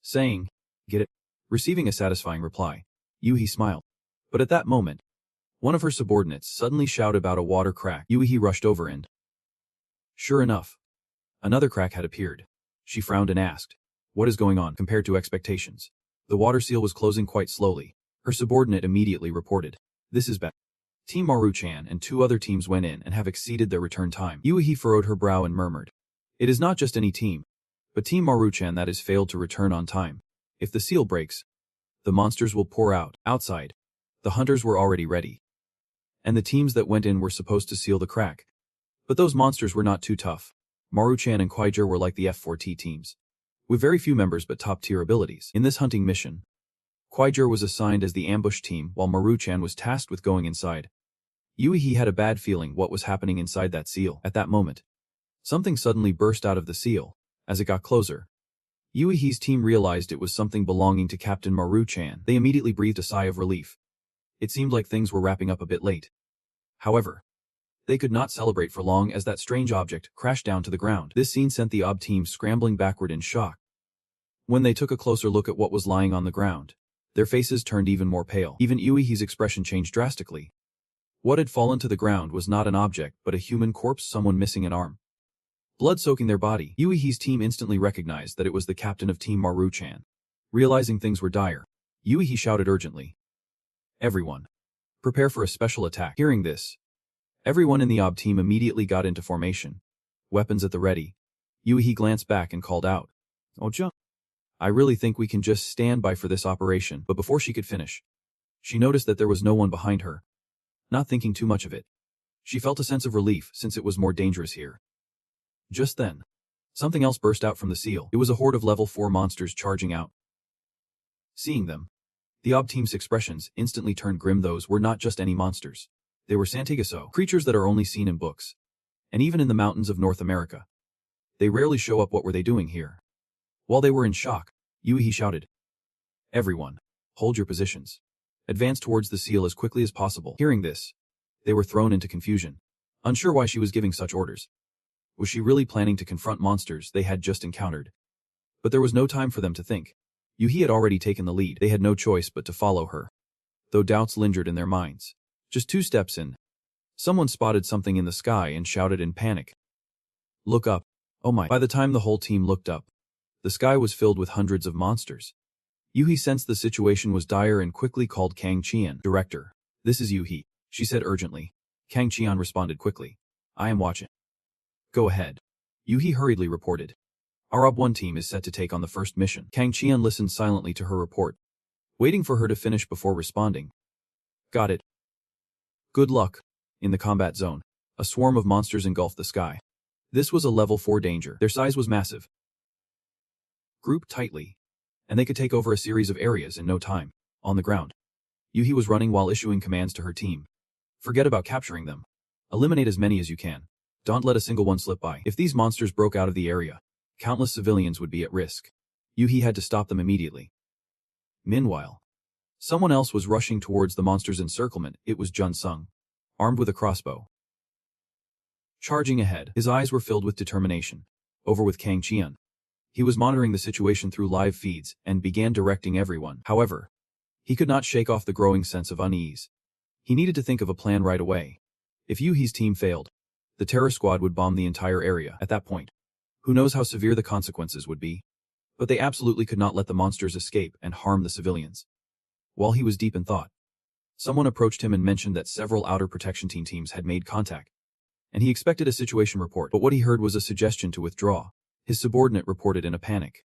saying, "Get it?" Receiving a satisfying reply, Yue He smiled. But at that moment, one of her subordinates suddenly shouted about a water crack. Yue He rushed over and, sure enough, another crack had appeared. She frowned and asked, "What is going on?" Compared to expectations, the water seal was closing quite slowly. Her subordinate immediately reported, "This is bad." Team Maru-chan and 2 other teams went in and have exceeded their return time. Yue He furrowed her brow and murmured, "It is not just any team, but Team Maru-chan that has failed to return on time. If the seal breaks, the monsters will pour out." Outside, the hunters were already ready, and the teams that went in were supposed to seal the crack. But those monsters were not too tough. Maru-chan and Kwaijer were like the F4T teams, with very few members but top-tier abilities. In this hunting mission, Kwaijer was assigned as the ambush team while Maru-chan was tasked with going inside. Yue He had a bad feeling what was happening inside that seal. At that moment, something suddenly burst out of the seal. As it got closer, Yue He's team realized it was something belonging to Captain Maru-chan. They immediately breathed a sigh of relief. It seemed like things were wrapping up a bit late. However, they could not celebrate for long as that strange object crashed down to the ground. This scene sent the OB team scrambling backward in shock. When they took a closer look at what was lying on the ground, their faces turned even more pale. Even Yue He's expression changed drastically. What had fallen to the ground was not an object but a human corpse, someone missing an arm, blood soaking their body. Yue He's team instantly recognized that it was the captain of Team Maru-chan. Realizing things were dire, Yue He shouted urgently, "Everyone, prepare for a special attack." Hearing this, everyone in the OB team immediately got into formation, weapons at the ready. Yue He glanced back and called out, "Jun, I really think we can just stand by for this operation." But before she could finish, she noticed that there was no one behind her. Not thinking too much of it, she felt a sense of relief since it was more dangerous here. Just then, something else burst out from the seal. It was a horde of level 4 monsters charging out. Seeing them, The OB team's expressions instantly turned grim. Those were not just any monsters. They were Santigaso, creatures that are only seen in books. And even in the mountains of North America. They rarely show up. What were they doing here? While they were in shock, Yui shouted, "Everyone, hold your positions. Advance towards the seal as quickly as possible." Hearing this, they were thrown into confusion, unsure why she was giving such orders. Was she really planning to confront monsters they had just encountered? But there was no time for them to think. Yui had already taken the lead. They had no choice but to follow her. Though doubts lingered in their minds. Just 2 steps in, someone spotted something in the sky and shouted in panic, "Look up." Oh my. By the time the whole team looked up, the sky was filled with hundreds of monsters. Yui sensed the situation was dire and quickly called Kang Qian. "Director, this is Yui," she said urgently. Kang Qian responded quickly, "I am watching." "Go ahead," Yui hurriedly reported. "Our OB1 team is set to take on the first mission." Kang Qian listened silently to her report, waiting for her to finish before responding. "Got it. Good luck." In the combat zone, a swarm of monsters engulfed the sky. This was a level 4 danger. Their size was massive. Grouped tightly, and they could take over a series of areas in no time. On the ground, Yui was running while issuing commands to her team. "Forget about capturing them. Eliminate as many as you can. Don't let a single one slip by." If these monsters broke out of the area, countless civilians would be at risk. Yui had to stop them immediately. Meanwhile, someone else was rushing towards the monster's encirclement. It was Jun Sung, armed with a crossbow. Charging ahead, his eyes were filled with determination. Over with Kang Qian. He was monitoring the situation through live feeds and began directing everyone. However, he could not shake off the growing sense of unease. He needed to think of a plan right away. If Yui's team failed, the terror squad would bomb the entire area. At that point, who knows how severe the consequences would be? But they absolutely could not let the monsters escape and harm the civilians. While he was deep in thought, someone approached him and mentioned that several outer protection teams had made contact, and he expected a situation report. But what he heard was a suggestion to withdraw. His subordinate reported in a panic,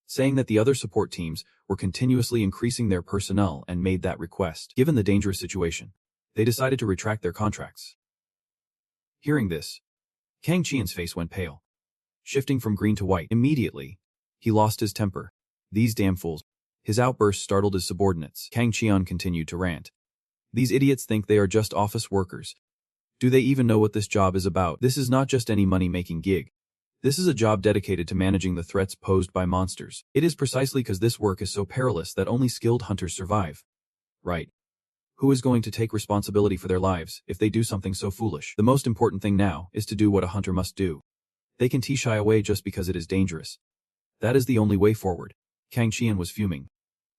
saying that the other support teams were continuously increasing their personnel and made that request. Given the dangerous situation, they decided to retract their contracts. Hearing this, Kang Qian's face went pale, shifting from green to white. Immediately, he lost his temper. "These damn fools." His outburst startled his subordinates. Kang Qian continued to rant. "These idiots think they are just office workers. Do they even know what this job is about? This is not just any money-making gig. This is a job dedicated to managing the threats posed by monsters. It is precisely because this work is so perilous that only skilled hunters survive. Right? Who is going to take responsibility for their lives if they do something so foolish? The most important thing now is to do what a hunter must do. They can shy away just because it is dangerous. That is the only way forward." Kang Qian was fuming,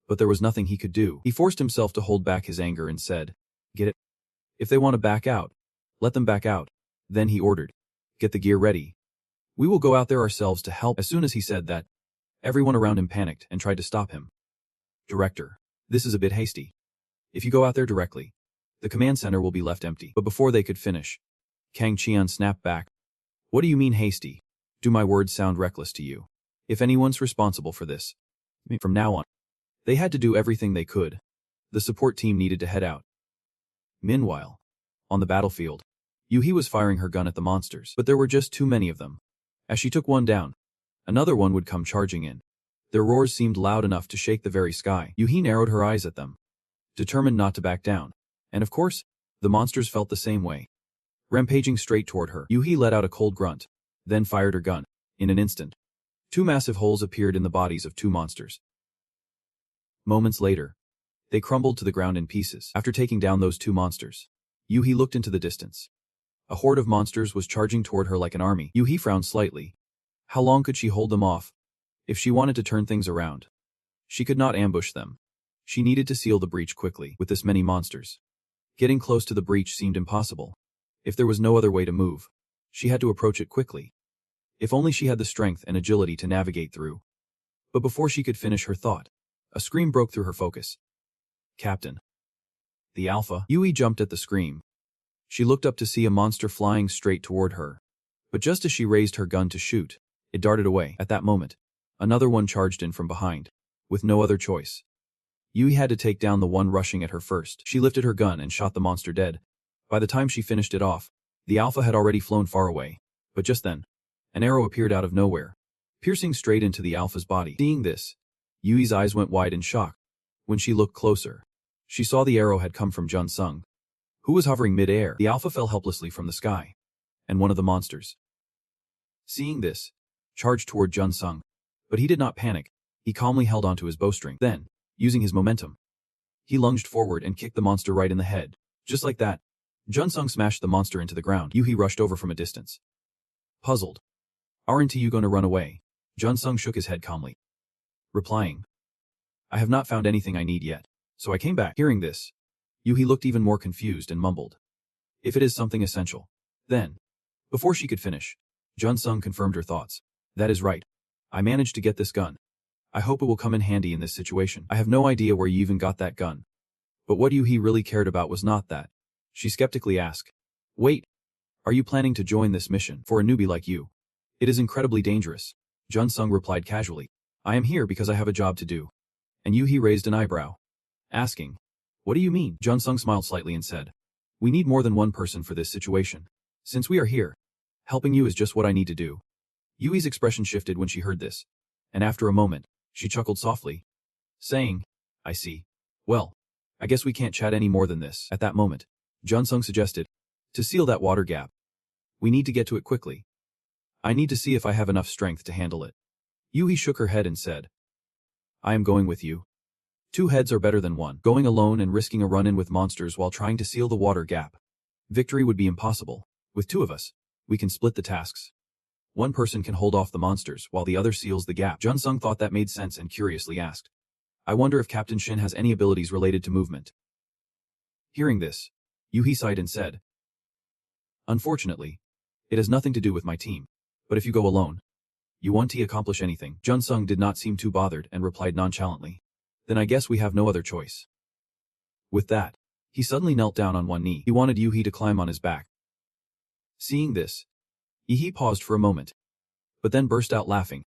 but there was nothing he could do. He forced himself to hold back his anger and said, "Get it? If they want to back out, let them back out." Then he ordered, "Get the gear ready. We will go out there ourselves to help." As soon as he said that, everyone around him panicked and tried to stop him. "Director, this is a bit hasty. If you go out there directly, the command center will be left empty." But before they could finish, Kang Qian snapped back. "What do you mean hasty? Do my words sound reckless to you? If anyone's responsible for this, from now on." They had to do everything they could. The support team needed to head out. Meanwhile, on the battlefield, Yui was firing her gun at the monsters, but there were just too many of them. As she took one down, another one would come charging in. Their roars seemed loud enough to shake the very sky. Yui narrowed her eyes at them, determined not to back down. And of course, the monsters felt the same way. Rampaging straight toward her, Yui let out a cold grunt, then fired her gun. In an instant, 2 massive holes appeared in the bodies of 2 monsters. Moments later, they crumbled to the ground in pieces. After taking down those 2 monsters, Yui looked into the distance. A horde of monsters was charging toward her like an army. Yui frowned slightly. How long could she hold them off? If she wanted to turn things around, she could not ambush them. She needed to seal the breach quickly. With this many monsters, getting close to the breach seemed impossible. If there was no other way to move, she had to approach it quickly. If only she had the strength and agility to navigate through. But before she could finish her thought, a scream broke through her focus. "Captain." "The Alpha." Yui jumped at the scream. She looked up to see a monster flying straight toward her. But just as she raised her gun to shoot, it darted away. At that moment, another one charged in from behind. With no other choice, Yui had to take down the one rushing at her first. She lifted her gun and shot the monster dead. By the time she finished it off, the Alpha had already flown far away. But just then, an arrow appeared out of nowhere, piercing straight into the Alpha's body. Seeing this, Yui's eyes went wide in shock. When she looked closer, she saw the arrow had come from Jun Sung, who was hovering mid-air. The alpha fell helplessly from the sky, and one of the monsters, seeing this, charged toward Jun Sung. But he did not panic. He calmly held onto his bowstring. Then, using his momentum, he lunged forward and kicked the monster right in the head. Just like that, Jun Sung smashed the monster into the ground. Yuhi rushed over from a distance, puzzled. Aren't you going to run away? Jun Sung shook his head calmly, replying, I have not found anything I need yet, so I came back. Hearing this, Yuhi looked even more confused and mumbled, if it is something essential. Then, before she could finish, Jun Sung confirmed her thoughts. That is right. I managed to get this gun. I hope it will come in handy in this situation. I have no idea where you even got that gun. But what Yuhi really cared about was not that. She skeptically asked, wait, are you planning to join this mission for a newbie like you? It is incredibly dangerous. Jun Sung replied casually, I am here because I have a job to do. And Yuhi raised an eyebrow, asking, what do you mean? Jun Sung smiled slightly and said, we need more than one person for this situation. Since we are here, helping you is just what I need to do. Yui's expression shifted when she heard this, and after a moment, she chuckled softly, saying, I see. Well, I guess we can't chat any more than this. At that moment, Jun Sung suggested, to seal that water gap, we need to get to it quickly. I need to see if I have enough strength to handle it. Yuhi shook her head and said, I am going with you. 2 heads are better than 1. Going alone and risking a run-in with monsters while trying to seal the water gap. Victory would be impossible. With 2 of us, we can split the tasks. 1 person can hold off the monsters while the other seals the gap. Jun Sung thought that made sense and curiously asked, I wonder if Captain Shin has any abilities related to movement. Hearing this, Yuhi sighed and said, unfortunately, it has nothing to do with my team. But if you go alone, you won't accomplish anything. Jun Sung did not seem too bothered and replied nonchalantly, then I guess we have no other choice. With that, he suddenly knelt down on one knee. He wanted Yuhi to climb on his back. Seeing this, Yuhi paused for a moment, but then burst out laughing,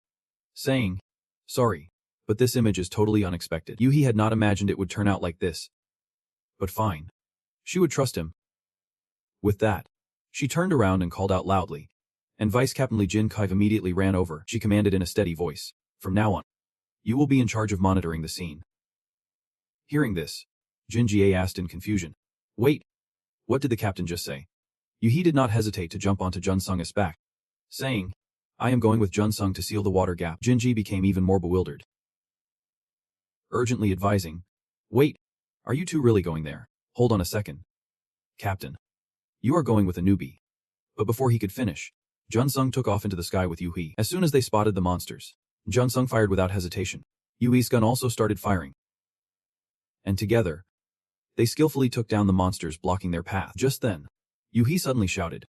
saying, sorry, but this image is totally unexpected. Yuhi had not imagined it would turn out like this. But fine. She would trust him. With that, she turned around and called out loudly, and Vice Captain Lee Jin Kai immediately ran over. She commanded in a steady voice, from now on, you will be in charge of monitoring the scene. Hearing this, Jin Jie asked in confusion, wait, what did the captain just say? Yuhi did not hesitate to jump onto Jun Sung's back, saying, I am going with Jun Sung to seal the water gap. Jin Ji became even more bewildered, urgently advising, wait, are you 2 really going there? Hold on a second. Captain, you are going with a newbie. But before he could finish, Jun Sung took off into the sky with Yuhi. As soon as they spotted the monsters, Jun Sung fired without hesitation. Yui's gun also started firing. And together, they skillfully took down the monsters blocking their path. Just then, Yuhi suddenly shouted,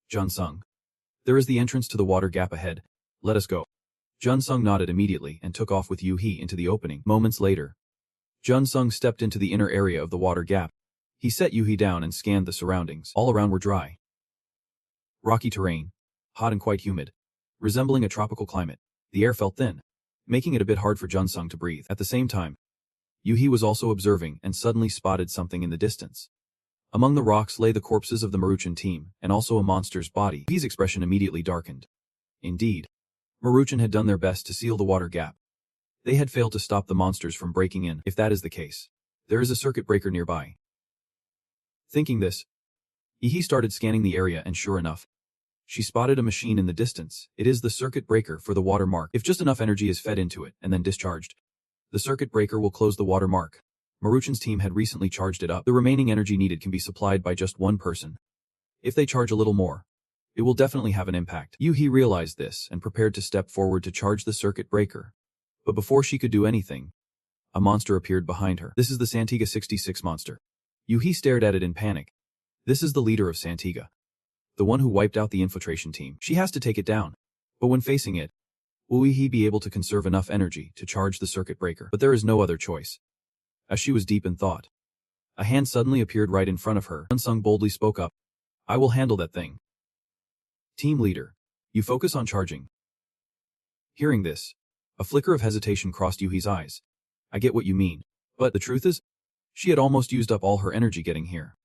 Jun Sung, there is the entrance to the water gap ahead. Let us go. Jun Sung nodded immediately and took off with Yuhi into the opening. Moments later, Jun Sung stepped into the inner area of the water gap. He set Yuhi down and scanned the surroundings. All around were dry, rocky terrain, hot and quite humid, resembling a tropical climate. The air felt thin, making it a bit hard for Jun Sung to breathe. At the same time, Yuhi was also observing and suddenly spotted something in the distance. Among the rocks lay the corpses of the Maruchan team and also a monster's body. Yuhi's expression immediately darkened. Indeed, Maruchan had done their best to seal the water gap. They had failed to stop the monsters from breaking in. If that is the case, there is a circuit breaker nearby. Thinking this, Yuhi started scanning the area and sure enough, she spotted a machine in the distance. It is the circuit breaker for the water mark. If just enough energy is fed into it and then discharged, the circuit breaker will close the water mark. Maruchan's team had recently charged it up. The remaining energy needed can be supplied by just 1 person. If they charge a little more, it will definitely have an impact. Yuhi realized this and prepared to step forward to charge the circuit breaker. But before she could do anything, a monster appeared behind her. This is the Santiga 66 monster. Yuhi stared at it in panic. This is the leader of Santiga, the one who wiped out the infiltration team. She has to take it down. But when facing it, will Yuhi be able to conserve enough energy to charge the circuit breaker? But there is no other choice. As she was deep in thought, a hand suddenly appeared right in front of her. Jun Sung boldly spoke up, I will handle that thing. Team leader, you focus on charging. Hearing this, a flicker of hesitation crossed Yuhi's eyes. I get what you mean, but the truth is, she had almost used up all her energy getting here.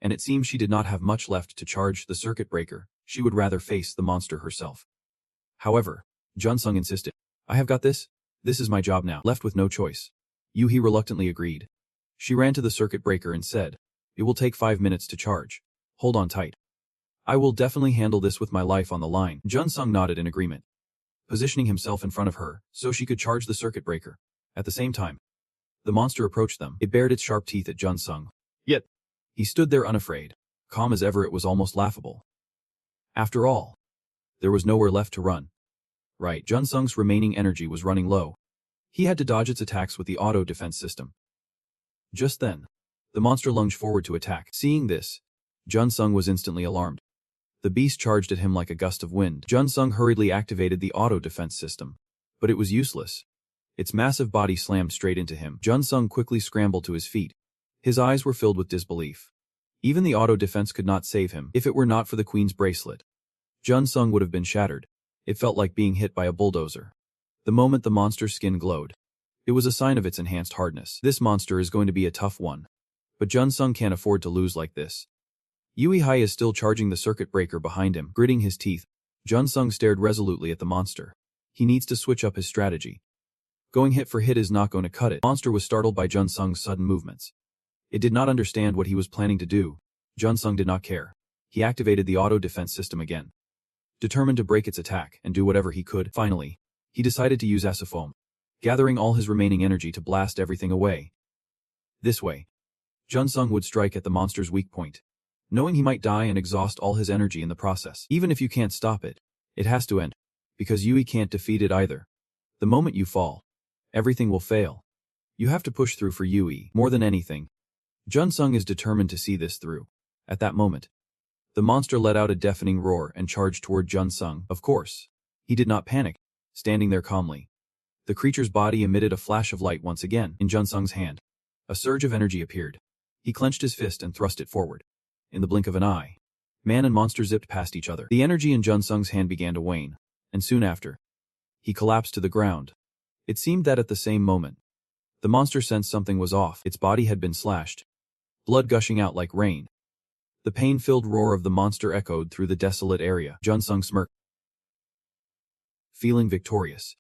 And it seemed she did not have much left to charge the circuit breaker. She would rather face the monster herself. However, Jun Sung insisted, I have got this. This is my job now. Left with no choice, Yuhi reluctantly agreed. She ran to the circuit breaker and said, "It will take 5 minutes to charge. Hold on tight. I will definitely handle this with my life on the line." Jun-sung nodded in agreement, positioning himself in front of her so she could charge the circuit breaker. At the same time, the monster approached them. It bared its sharp teeth at Jun-sung. Yet, he stood there unafraid, calm as ever. It was almost laughable. After all, there was nowhere left to run. Right, Jun-sung's remaining energy was running low. He had to dodge its attacks with the auto-defense system. Just then, the monster lunged forward to attack. Seeing this, Jun-sung was instantly alarmed. The beast charged at him like a gust of wind. Jun-sung hurriedly activated the auto-defense system, but it was useless. Its massive body slammed straight into him. Jun-sung quickly scrambled to his feet. His eyes were filled with disbelief. Even the auto-defense could not save him. If it were not for the Queen's bracelet, Jun-sung would have been shattered. It felt like being hit by a bulldozer. The moment the monster's skin glowed, it was a sign of its enhanced hardness. This monster is going to be a tough one. But Jun-sung can't afford to lose like this. Yui Hai is still charging the circuit breaker behind him. Gritting his teeth, Jun-sung stared resolutely at the monster. He needs to switch up his strategy. Going hit for hit is not going to cut it. The monster was startled by Jun-sung's sudden movements. It did not understand what he was planning to do. Jun-sung did not care. He activated the auto-defense system again, determined to break its attack and do whatever he could. Finally, he decided to use Asafoam, gathering all his remaining energy to blast everything away. This way, Jun-sung would strike at the monster's weak point, knowing he might die and exhaust all his energy in the process. Even if you can't stop it, it has to end, because Yui can't defeat it either. The moment you fall, everything will fail. You have to push through for Yui more than anything. Jun-sung is determined to see this through. At that moment, the monster let out a deafening roar and charged toward Jun-sung. Of course, he did not panic, standing there calmly. The creature's body emitted a flash of light once again. In Jun-sung's hand, a surge of energy appeared. He clenched his fist and thrust it forward. In the blink of an eye, man and monster zipped past each other. The energy in Jun-sung's hand began to wane, and soon after, he collapsed to the ground. It seemed that at the same moment, the monster sensed something was off. Its body had been slashed, blood gushing out like rain. The pain-filled roar of the monster echoed through the desolate area. Jun-sung smirked, feeling victorious.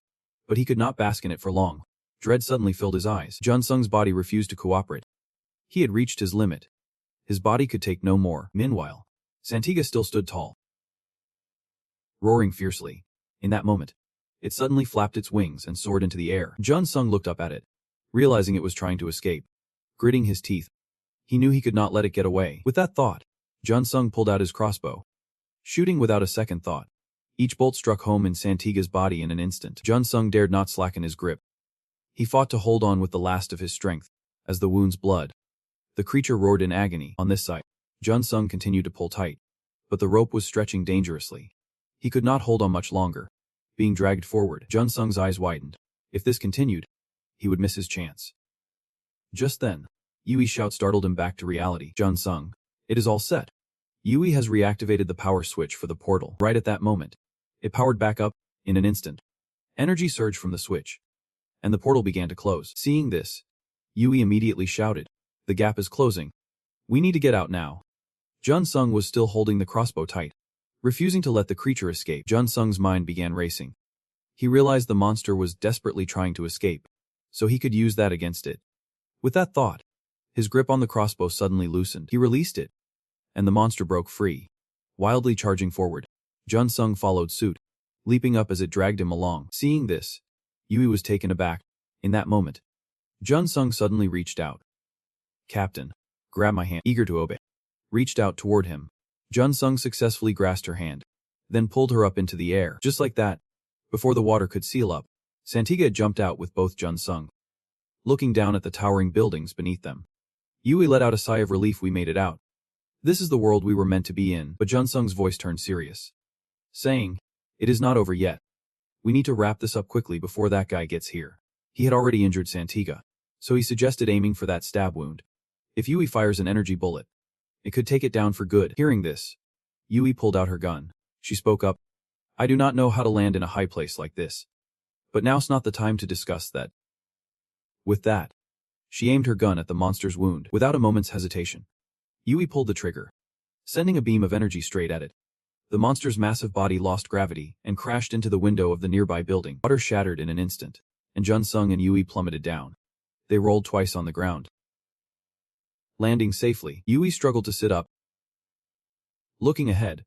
But he could not bask in it for long. Dread suddenly filled his eyes. Jun-sung's body refused to cooperate. He had reached his limit. His body could take no more. Meanwhile, Santiga still stood tall, roaring fiercely. In that moment, it suddenly flapped its wings and soared into the air. Jun-sung looked up at it, realizing it was trying to escape. Gritting his teeth, he knew he could not let it get away. With that thought, Jun-sung pulled out his crossbow, shooting without a second thought. Each bolt struck home in Santiga's body in an instant. Jun-sung dared not slacken his grip. He fought to hold on with the last of his strength, as the wound's blood. The creature roared in agony. On this side, Jun-sung continued to pull tight, but the rope was stretching dangerously. He could not hold on much longer. Being dragged forward, Jun-sung's eyes widened. If this continued, he would miss his chance. Just then, Yui's shout startled him back to reality. Jun-sung, it is all set. Yui has reactivated the power switch for the portal. Right at that moment, it powered back up. In an instant, energy surged from the switch, and the portal began to close. Seeing this, Yui immediately shouted, "The gap is closing. We need to get out now." Jun-sung was still holding the crossbow tight, refusing to let the creature escape. Jun-sung's mind began racing. He realized the monster was desperately trying to escape, so he could use that against it. With that thought, his grip on the crossbow suddenly loosened. He released it, and the monster broke free, wildly charging forward. Jun-sung followed suit, leaping up as it dragged him along. Seeing this, Yui was taken aback. In that moment, Jun-sung suddenly reached out. "Captain, grab my hand." Eager to obey, reached out toward him. Jun-sung successfully grasped her hand, then pulled her up into the air. Just like that, before the water could seal up, Santiga had jumped out with both Jun-sung. Looking down at the towering buildings beneath them, Yui let out a sigh of relief. "We made it out. This is the world we were meant to be in." But Jun-sung's voice turned serious, saying, "It is not over yet. We need to wrap this up quickly before that guy gets here." He had already injured Santiga, so he suggested aiming for that stab wound. If Yui fires an energy bullet, it could take it down for good. Hearing this, Yui pulled out her gun. She spoke up, "I do not know how to land in a high place like this. But now's not the time to discuss that." With that, she aimed her gun at the monster's wound. Without a moment's hesitation, Yui pulled the trigger, sending a beam of energy straight at it. The monster's massive body lost gravity and crashed into the window of the nearby building. Water shattered in an instant, and Jun-sung and Yui plummeted down. They rolled twice on the ground. Landing safely, Yui struggled to sit up. Looking ahead,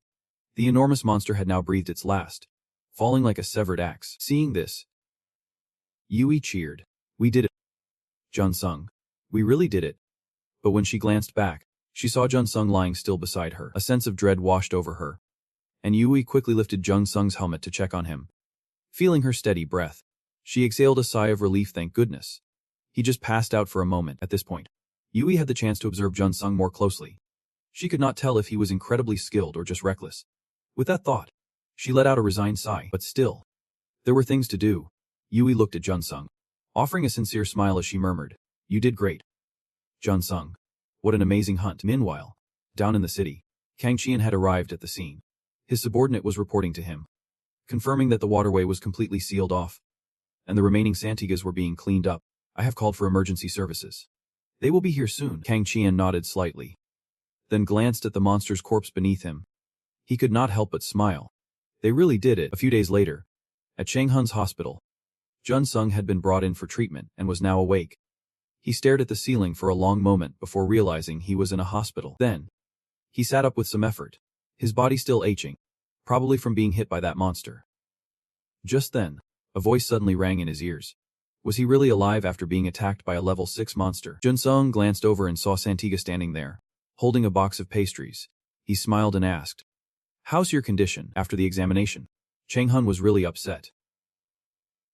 the enormous monster had now breathed its last, falling like a severed axe. Seeing this, Yui cheered. We did it. Jun-sung. We really did it. But when she glanced back, she saw Jun-sung lying still beside her. A sense of dread washed over her, and Yui quickly lifted Jun-sung's helmet to check on him. Feeling her steady breath, she exhaled a sigh of relief. Thank goodness. He just passed out for a moment. At this point, Yui had the chance to observe Jun-sung more closely. She could not tell if he was incredibly skilled or just reckless. With that thought, she let out a resigned sigh. But still, there were things to do. Yui looked at Jun-sung, offering a sincere smile as she murmured, "You did great." Jun-sung. What an amazing hunt. Meanwhile, down in the city, Kang Qian had arrived at the scene. His subordinate was reporting to him, confirming that the waterway was completely sealed off, and the remaining Santigas were being cleaned up. I have called for emergency services. They will be here soon. Kang Qian nodded slightly, then glanced at the monster's corpse beneath him. He could not help but smile. They really did it. A few days later, at Changhun's hospital, Jun-sung had been brought in for treatment and was now awake. He stared at the ceiling for a long moment before realizing he was in a hospital. Then, he sat up with some effort, his body still aching, probably from being hit by that monster. Just then, a voice suddenly rang in his ears. Was he really alive after being attacked by a level 6 monster? Jun-sung glanced over and saw Santiga standing there, holding a box of pastries. He smiled and asked, "How's your condition after the examination?" Changhun was really upset.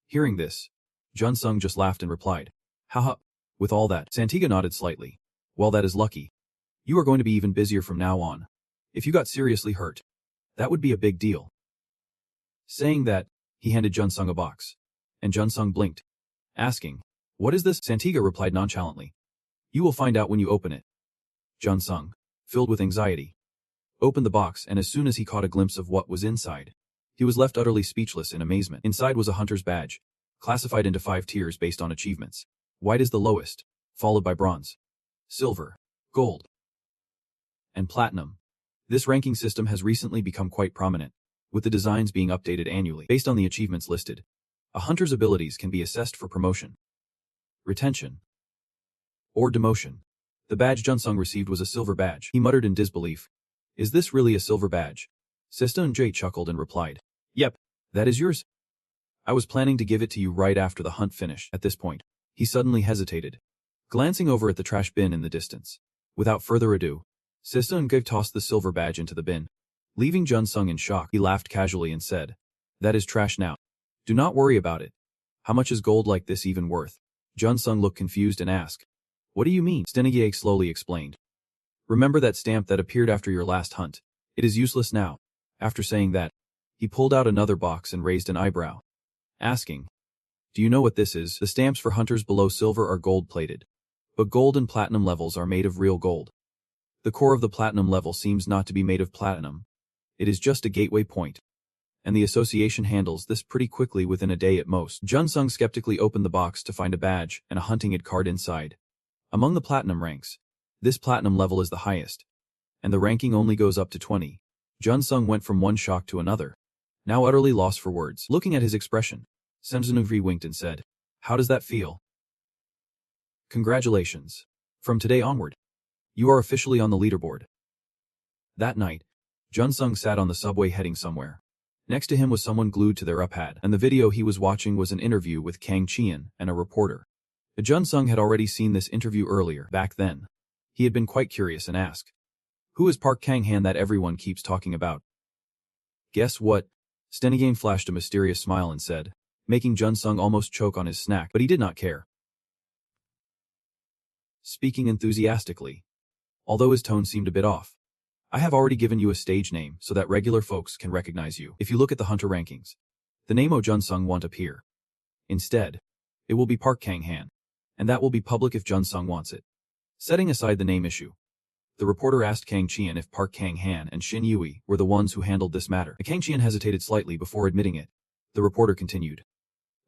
Hearing this, Jun-sung just laughed and replied, "Haha, with all that." Santiga nodded slightly. "Well, that is lucky. You are going to be even busier from now on. If you got seriously hurt, that would be a big deal." Saying that, he handed Jun-sung a box, and Jun-sung blinked, asking, "What is this?" Santiga replied nonchalantly, "You will find out when you open it." Jun-sung, filled with anxiety, opened the box, and as soon as he caught a glimpse of what was inside, he was left utterly speechless in amazement. Inside was a hunter's badge, classified into 5 tiers based on achievements. White is the lowest, followed by bronze, silver, gold, and platinum. This ranking system has recently become quite prominent, with the designs being updated annually. Based on the achievements listed, a hunter's abilities can be assessed for promotion, retention, or demotion. The badge Jun-sung received was a silver badge. He muttered in disbelief, "Is this really a silver badge?" Sistun J chuckled and replied, "Yep, that is yours. I was planning to give it to you right after the hunt finished." At this point, he suddenly hesitated, glancing over at the trash bin in the distance. Without further ado, Sistun J tossed the silver badge into the bin, leaving Jun-sung in shock. He laughed casually and said, "That is trash now. Do not worry about it. How much is gold like this even worth?" Jun-sung looked confused and asked, "What do you mean?" Stenigye slowly explained, "Remember that stamp that appeared after your last hunt? It is useless now." After saying that, he pulled out another box and raised an eyebrow, asking, "Do you know what this is?" The stamps for hunters below silver are gold-plated, but gold and platinum levels are made of real gold. The core of the platinum level seems not to be made of platinum. It is just a gateway point, and the association handles this pretty quickly within a day at most. Jun-sung skeptically opened the box to find a badge and a hunting id card inside. Among the platinum ranks, this platinum level is the highest, and the ranking only goes up to 20. Jun-sung went from one shock to another, now utterly lost for words. Looking at his expression, Semzunuvri winked and said, "How does that feel?" "Congratulations. From today onward, you are officially on the leaderboard." That night, Jun-sung sat on the subway heading somewhere. Next to him was someone glued to their iPad, and the video he was watching was an interview with Kang Qian and a reporter. Jun-sung had already seen this interview earlier. Back then, he had been quite curious and asked, "Who is Park Kang-han that everyone keeps talking about?" "Guess what?" Stenigane flashed a mysterious smile and said, making Jun-sung almost choke on his snack, but he did not care. Speaking enthusiastically, although his tone seemed a bit off, "I have already given you a stage name so that regular folks can recognize you. If you look at the hunter rankings, the name O Jun-sung won't appear. Instead, it will be Park Kang-han, and that will be public if Jun-sung wants it." Setting aside the name issue, the reporter asked Kang Qian if Park Kang-han and Shin Yui were the ones who handled this matter. Kang Qian hesitated slightly before admitting it. The reporter continued,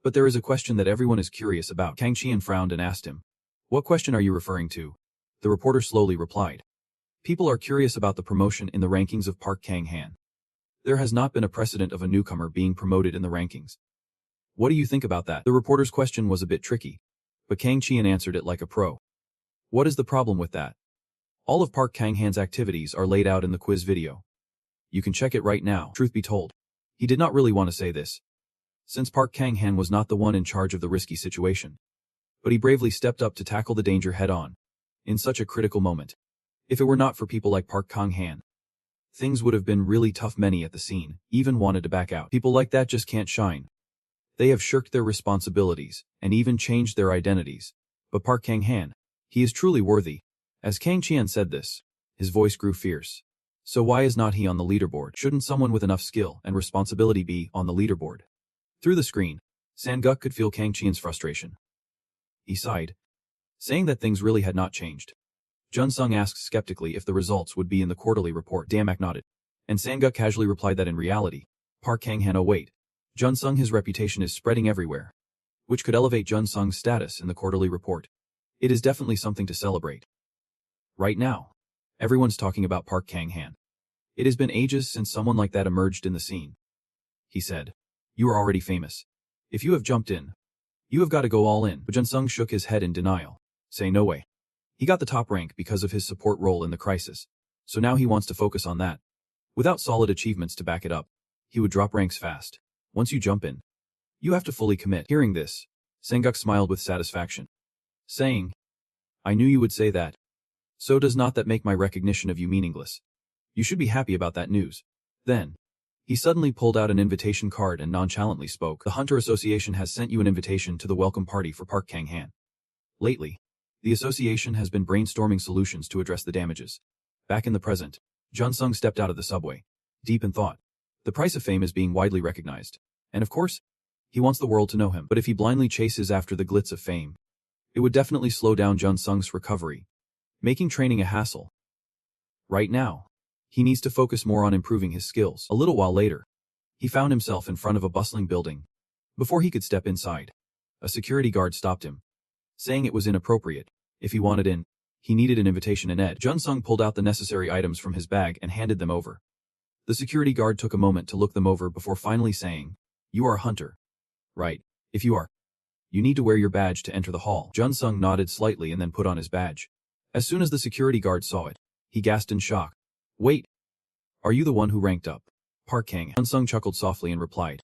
"But there is a question that everyone is curious about." Kang Qian frowned and asked him, "What question are you referring to?" The reporter slowly replied, "People are curious about the promotion in the rankings of Park Kang-han. There has not been a precedent of a newcomer being promoted in the rankings. What do you think about that?" The reporter's question was a bit tricky, But Kang Qian answered it like a pro. What is the problem with that? All of Park Kang-han's activities are laid out in the quiz video. You can check it right now. Truth be told, he did not really want to say this, since Park Kang-han was not the one in charge of the risky situation. But he bravely stepped up to tackle the danger head-on, in such a critical moment. If it were not for people like Park Kang-han, things would have been really tough. Many at the scene even wanted to back out. People like that just can't shine. They have shirked their responsibilities, and even changed their identities. But Park Kang-han, he is truly worthy. As Kang Qian said this, his voice grew fierce. So why is not he on the leaderboard? Shouldn't someone with enough skill and responsibility be on the leaderboard? Through the screen, Sang-guk could feel Kang Qian's frustration. He sighed, saying that things really had not changed. Jun-sung asked skeptically if the results would be in the quarterly report. Damak nodded, and Sang-guk casually replied that in reality, Park Kang-han, oh wait, Jun-sung, his reputation is spreading everywhere, which could elevate Jun-sung's status in the quarterly report. It is definitely something to celebrate. Right now, everyone's talking about Park Kang-han. It has been ages since someone like that emerged in the scene. He said, you are already famous. If you have jumped in, you have got to go all in. But Jun-sung shook his head in denial, saying no way. He got the top rank because of his support role in the crisis, so now he wants to focus on that. Without solid achievements to back it up, he would drop ranks fast. Once you jump in, you have to fully commit. Hearing this, Sang-guk smiled with satisfaction, saying, I knew you would say that. So does not that make my recognition of you meaningless? You should be happy about that news. Then, he suddenly pulled out an invitation card and nonchalantly spoke. The Hunter Association has sent you an invitation to the welcome party for Park Kang-han. Lately, the association has been brainstorming solutions to address the damages. Back in the present, Jun-sung stepped out of the subway, deep in thought. The price of fame is being widely recognized, and of course, he wants the world to know him. But if he blindly chases after the glitz of fame, it would definitely slow down Jun-sung's recovery, making training a hassle. Right now, he needs to focus more on improving his skills. A little while later, he found himself in front of a bustling building. Before he could step inside, a security guard stopped him, saying it was inappropriate. If he wanted in, he needed an invitation and Jun-sung pulled out the necessary items from his bag and handed them over. The security guard took a moment to look them over before finally saying, you are a hunter. Right. If you are, you need to wear your badge to enter the hall. Jun-sung nodded slightly and then put on his badge. As soon as the security guard saw it, he gasped in shock. Wait. Are you the one who ranked up? Park Kang. Jun-sung chuckled softly and replied.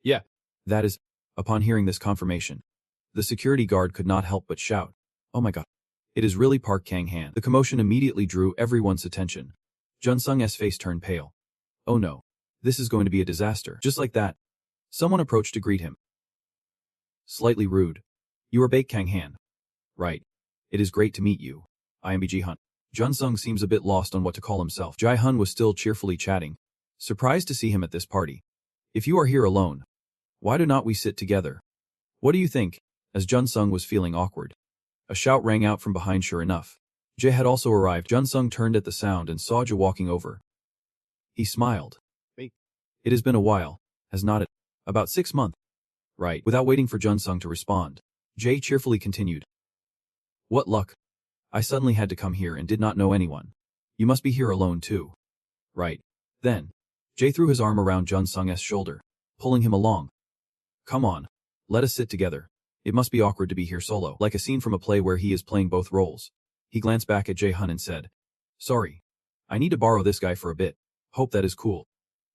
Yeah. That is. Upon hearing this confirmation, the security guard could not help but shout. Oh my god. It is really Park Kang-han. The commotion immediately drew everyone's attention. Jun-sung's face turned pale. Oh no. This is going to be a disaster. Just like that, someone approached to greet him. Slightly rude. You are Park Kang-han. Right. It is great to meet you. I am Ji-hun. Jun-sung seems a bit lost on what to call himself. Ji-hun was still cheerfully chatting, surprised to see him at this party. If you are here alone, why do not we sit together? What do you think? As Jun-sung was feeling awkward, a shout rang out from behind. Sure enough, Jae had also arrived. Jun-sung turned at the sound and saw Jae walking over. He smiled. It has been a while, has not it? About 6 months. Right. Without waiting for Jun-sung to respond, Jae cheerfully continued. What luck. I suddenly had to come here and did not know anyone. You must be here alone too. Right. Then, Jae threw his arm around Jun-sung's shoulder, pulling him along. Come on. Let us sit together. It must be awkward to be here solo, like a scene from a play where he is playing both roles. He glanced back at Jae-hun and said, sorry. I need to borrow this guy for a bit. Hope that is cool.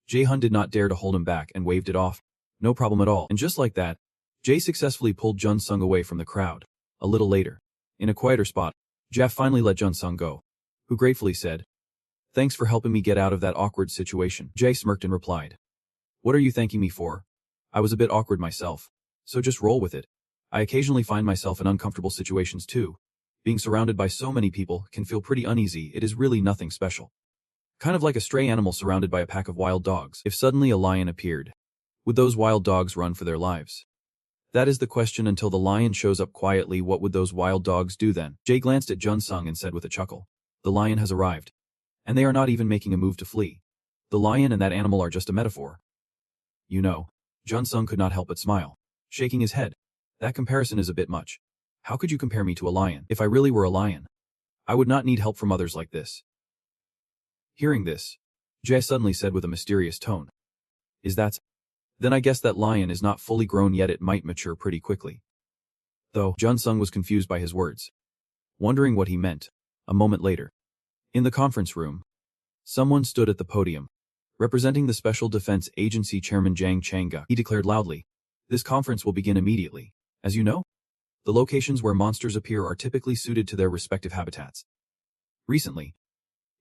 Jae-hun did not dare to hold him back and waved it off. No problem at all. And just like that, Jae successfully pulled Jun-sung away from the crowd. A little later, in a quieter spot, Jae finally let Jun-sung go, who gratefully said, thanks for helping me get out of that awkward situation. Jae smirked and replied, what are you thanking me for? I was a bit awkward myself, so just roll with it. I occasionally find myself in uncomfortable situations too. Being surrounded by so many people can feel pretty uneasy. It is really nothing special. Kind of like a stray animal surrounded by a pack of wild dogs. If suddenly a lion appeared, would those wild dogs run for their lives? That is the question. Until the lion shows up quietly, what would those wild dogs do then? Jae glanced at Jun-sung and said with a chuckle, the lion has arrived. And they are not even making a move to flee. The lion and that animal are just a metaphor. You know, Jun-sung could not help but smile, shaking his head. That comparison is a bit much. How could you compare me to a lion? If I really were a lion, I would not need help from others like this. Hearing this, Jae suddenly said with a mysterious tone, is that? Then I guess that lion is not fully grown yet. It might mature pretty quickly. though Jun Sung was confused by his words, wondering what he meant. A moment later, in the conference room, someone stood at the podium, representing the Special Defense Agency Chairman Jang Chang-guk. He declared loudly, "This conference will begin immediately. As you know, the locations where monsters appear are typically suited to their respective habitats. Recently,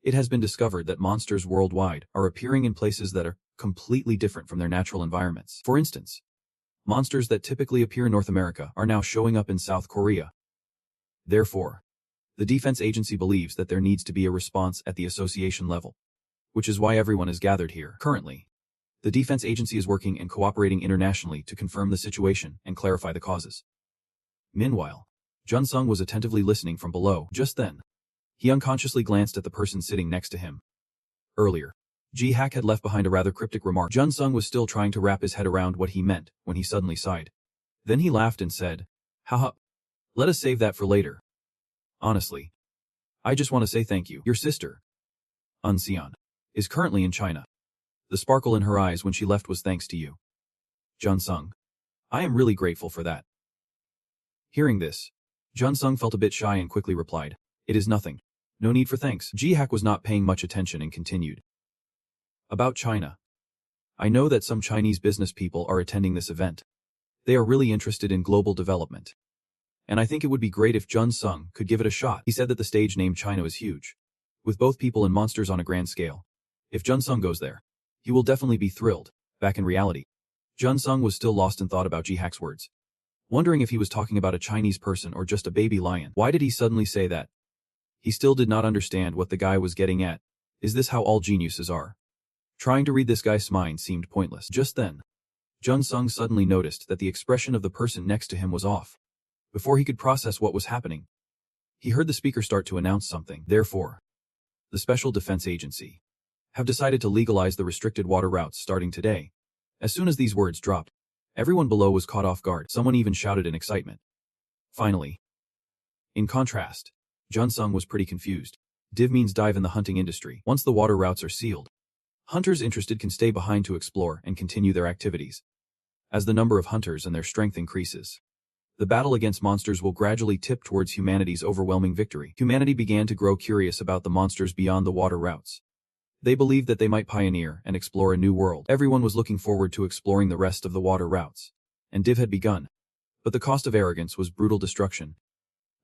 it has been discovered that monsters worldwide are appearing in places that are completely different from their natural environments. For instance, monsters that typically appear in North America are now showing up in South Korea. Therefore, the Defense Agency believes that there needs to be a response at the association level, which is why everyone is gathered here. Currently, the Defense Agency is working and cooperating internationally to confirm the situation and clarify the causes." Meanwhile, Jun Sung was attentively listening from below. Just then, he unconsciously glanced at the person sitting next to him. Earlier, Ji-Hak had left behind a rather cryptic remark. Jun Sung was still trying to wrap his head around what he meant when he suddenly sighed. Then he laughed and said, "Haha, let us save that for later. Honestly, I just want to say thank you. Your sister, Unseon, is currently in China. The sparkle in her eyes when she left was thanks to you. Jun Sung, I am really grateful for that." Hearing this, Jun Sung felt a bit shy and quickly replied, "It is nothing. No need for thanks." Ji-Hak was not paying much attention and continued. "About China. I know that some Chinese business people are attending this event. They are really interested in global development. And I think it would be great if Jun Sung could give it a shot." He said that the stage named China is huge, with both people and monsters on a grand scale. If Jun Sung goes there, he will definitely be thrilled. Back in reality, Jun Sung was still lost in thought about Ji-Hak's words, wondering if he was talking about a Chinese person or just a baby lion. Why did he suddenly say that? He still did not understand what the guy was getting at. Is this how all geniuses are? Trying to read this guy's mind seemed pointless. Just then, Jun Sung suddenly noticed that the expression of the person next to him was off. Before he could process what was happening, he heard the speaker start to announce something. Therefore, the Special Defense Agency have decided to legalize the restricted water routes starting today. As soon as these words dropped, everyone below was caught off guard. Someone even shouted in excitement. Finally. In contrast, Jun Sung was pretty confused. Div means dive in the hunting industry. Once the water routes are sealed, hunters interested can stay behind to explore and continue their activities. As the number of hunters and their strength increases, the battle against monsters will gradually tip towards humanity's overwhelming victory. Humanity began to grow curious about the monsters beyond the water routes. They believed that they might pioneer and explore a new world. Everyone was looking forward to exploring the rest of the water routes, and Div had begun. But the cost of arrogance was brutal destruction.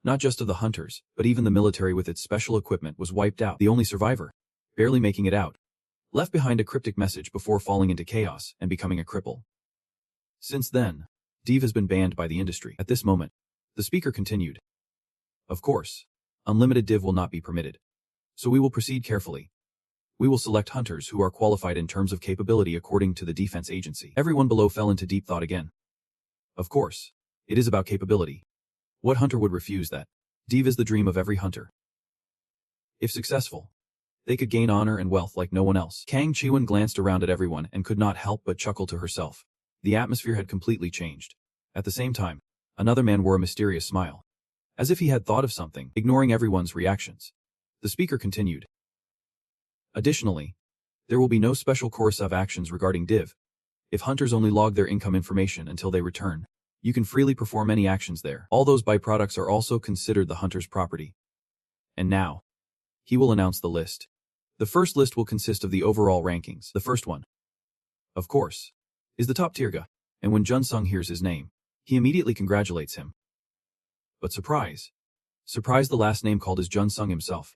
Not just of the hunters, but even the military with its special equipment was wiped out. The only survivor, barely making it out, left behind a cryptic message before falling into chaos and becoming a cripple. Since then, Div has been banned by the industry. At this moment, the speaker continued. Of course, unlimited Div will not be permitted. So we will proceed carefully. We will select hunters who are qualified in terms of capability according to the Defense Agency. Everyone below fell into deep thought again. Of course, it is about capability. What hunter would refuse that? Div is the dream of every hunter. If successful, they could gain honor and wealth like no one else. Kang Chiwon glanced around at everyone and could not help but chuckle to herself. The atmosphere had completely changed. At the same time, another man wore a mysterious smile, as if he had thought of something, ignoring everyone's reactions. The speaker continued. Additionally, there will be no special course of actions regarding Div. If hunters only log their income information until they return, you can freely perform any actions there. All those byproducts are also considered the hunter's property. And now, he will announce the list. The first list will consist of the overall rankings. The first one, of course, is the top tier guy, and when Jun Sung hears his name, he immediately congratulates him. But surprise, the last name called is Jun Sung himself,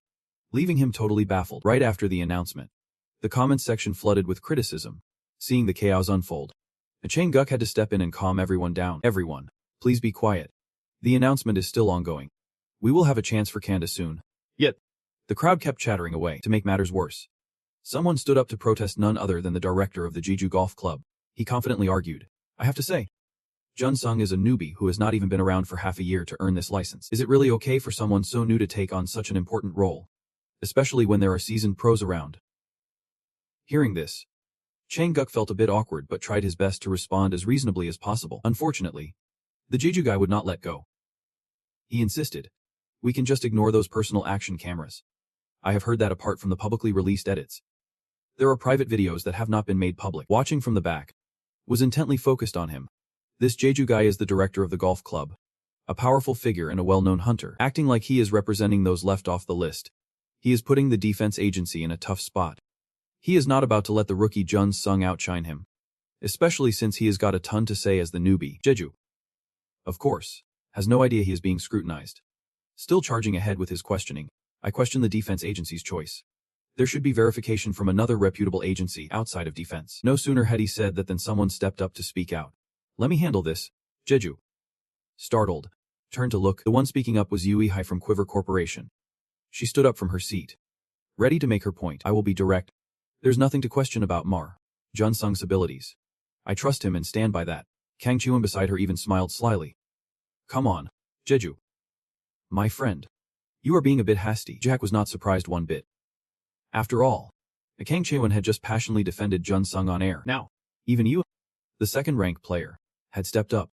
leaving him totally baffled. Right after the announcement, the comments section flooded with criticism. Seeing the chaos unfold, Chang-guk had to step in and calm everyone down. Everyone, please be quiet. The announcement is still ongoing. We will have a chance for Kanda soon. Yet, the crowd kept chattering away. To make matters worse, someone stood up to protest, none other than the director of the Jeju Golf Club. He confidently argued, I have to say, Jun Sung is a newbie who has not even been around for half a year to earn this license. Is it really okay for someone so new to take on such an important role, especially when there are seasoned pros around? Hearing this, Chang-guk felt a bit awkward but tried his best to respond as reasonably as possible. Unfortunately, the Jeju guy would not let go. He insisted, we can just ignore those personal action cameras. I have heard that apart from the publicly released edits, there are private videos that have not been made public. Watching from the back, was intently focused on him. This Jeju guy is the director of the golf club. A powerful figure and a well-known hunter, acting like he is representing those left off the list. He is putting the defense agency in a tough spot. He is not about to let the rookie Jun Sung outshine him, especially since he has got a ton to say as the newbie. Jeju, of course, has no idea he is being scrutinized. Still charging ahead with his questioning, I question the defense agency's choice. There should be verification from another reputable agency outside of defense. No sooner had he said that than someone stepped up to speak out. Let me handle this, Jeju. Startled, turned to look. The one speaking up was Yui Hai from Quiver Corporation. She stood up from her seat, ready to make her point. I will be direct. There's nothing to question about Jun Sung's abilities. I trust him and stand by that. Kang Chuan beside her even smiled slyly. Come on, Jeju. My friend. You are being a bit hasty. Jack was not surprised one bit. After all, Kang Chuan had just passionately defended Jun Sung on air. Now, even you, the second-ranked player, had stepped up.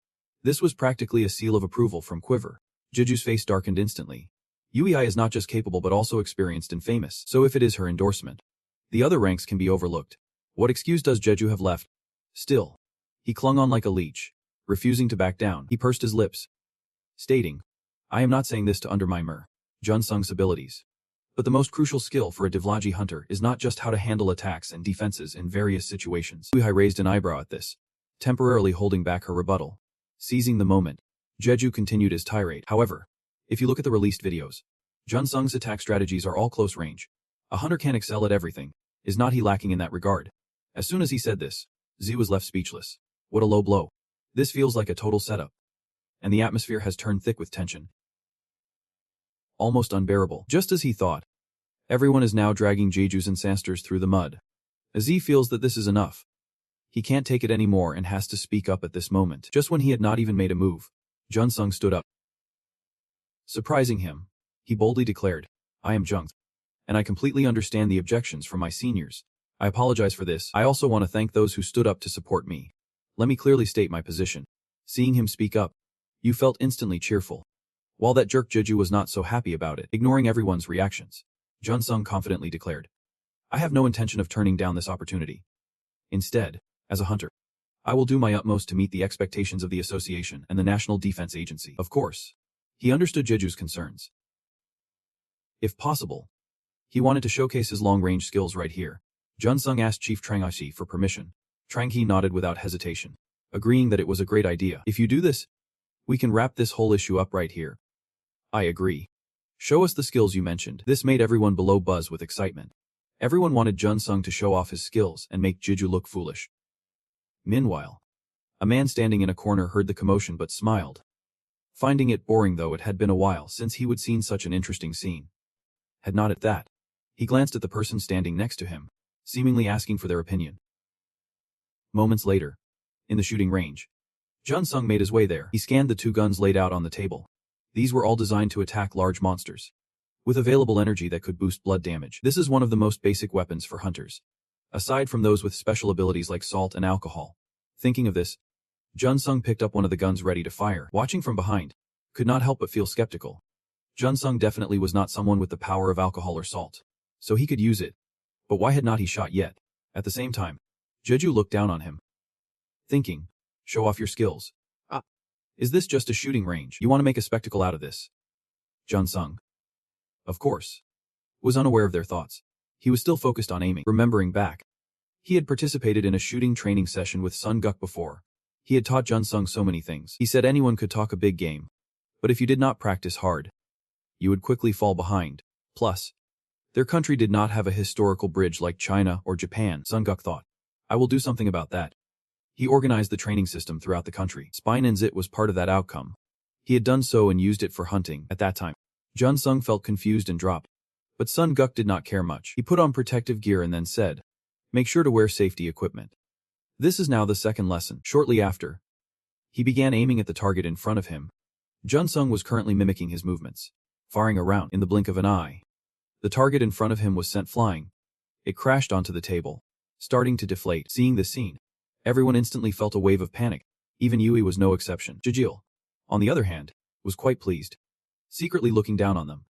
This was practically a seal of approval from Quiver. Jeju's face darkened instantly. Yui is not just capable but also experienced and famous, so if it is her endorsement, the other ranks can be overlooked. What excuse does Jeju have left? Still, he clung on like a leech, refusing to back down. He pursed his lips, stating, I am not saying this to undermine Jun Sung's abilities. But the most crucial skill for a Devlaji hunter is not just how to handle attacks and defenses in various situations. Yui raised an eyebrow at this, temporarily holding back her rebuttal. Seizing the moment, Jeju continued his tirade. However, if you look at the released videos, Jun Sung's attack strategies are all close range. A hunter can excel at everything. Is not he lacking in that regard? As soon as he said this, Z was left speechless. What a low blow. This feels like a total setup. And the atmosphere has turned thick with tension. Almost unbearable. Just as he thought, everyone is now dragging Jeju's ancestors through the mud. Z feels that this is enough. He can't take it anymore and has to speak up at this moment. Just when he had not even made a move, Jun Sung stood up. Surprising him, he boldly declared, I am Jung, and I completely understand the objections from my seniors. I apologize for this. I also want to thank those who stood up to support me. Let me clearly state my position. Seeing him speak up, you felt instantly cheerful. While that jerk Jeju was not so happy about it, ignoring everyone's reactions, Jun Sung confidently declared, I have no intention of turning down this opportunity. Instead, as a hunter, I will do my utmost to meet the expectations of the association and the National Defense Agency. Of course, he understood Jeju's concerns. If possible, he wanted to showcase his long-range skills right here. Jun Sung asked Chief Trang Aishi for permission. Trang He nodded without hesitation, agreeing that it was a great idea. If you do this, we can wrap this whole issue up right here. I agree. Show us the skills you mentioned. This made everyone below buzz with excitement. Everyone wanted Jun Sung to show off his skills and make Jeju look foolish. Meanwhile, a man standing in a corner heard the commotion but smiled. Finding it boring though it had been a while since he would seen such an interesting scene. Had not at that. He glanced at the person standing next to him, seemingly asking for their opinion. Moments later, in the shooting range, Jun Sung made his way there. He scanned the two guns laid out on the table. These were all designed to attack large monsters, with available energy that could boost blood damage. This is one of the most basic weapons for hunters, aside from those with special abilities like salt and alcohol. Thinking of this, Jun Sung picked up one of the guns ready to fire. Watching from behind, could not help but feel skeptical. Jun Sung definitely was not someone with the power of alcohol or salt, so he could use it. But why had not he shot yet? At the same time, Jeju looked down on him, thinking, show off your skills. Is this just a shooting range? You want to make a spectacle out of this? Jun Sung, of course, was unaware of their thoughts. He was still focused on aiming. Remembering back, he had participated in a shooting training session with Sun Guk before. He had taught Jun Sung so many things. He said anyone could talk a big game, but if you did not practice hard, you would quickly fall behind. Plus, their country did not have a historical bridge like China or Japan. Sun Guk thought, I will do something about that. He organized the training system throughout the country. Spine and Zit was part of that outcome. He had done so and used it for hunting. At that time, Jun Sung felt confused and dropped. But Sun Guk did not care much. He put on protective gear and then said, make sure to wear safety equipment. This is now the second lesson. Shortly after, he began aiming at the target in front of him. Jun Sung was currently mimicking his movements, firing around. In the blink of an eye, the target in front of him was sent flying. It crashed onto the table, starting to deflate. Seeing this scene, everyone instantly felt a wave of panic. Even Yui was no exception. Jajil, on the other hand, was quite pleased, secretly looking down on them,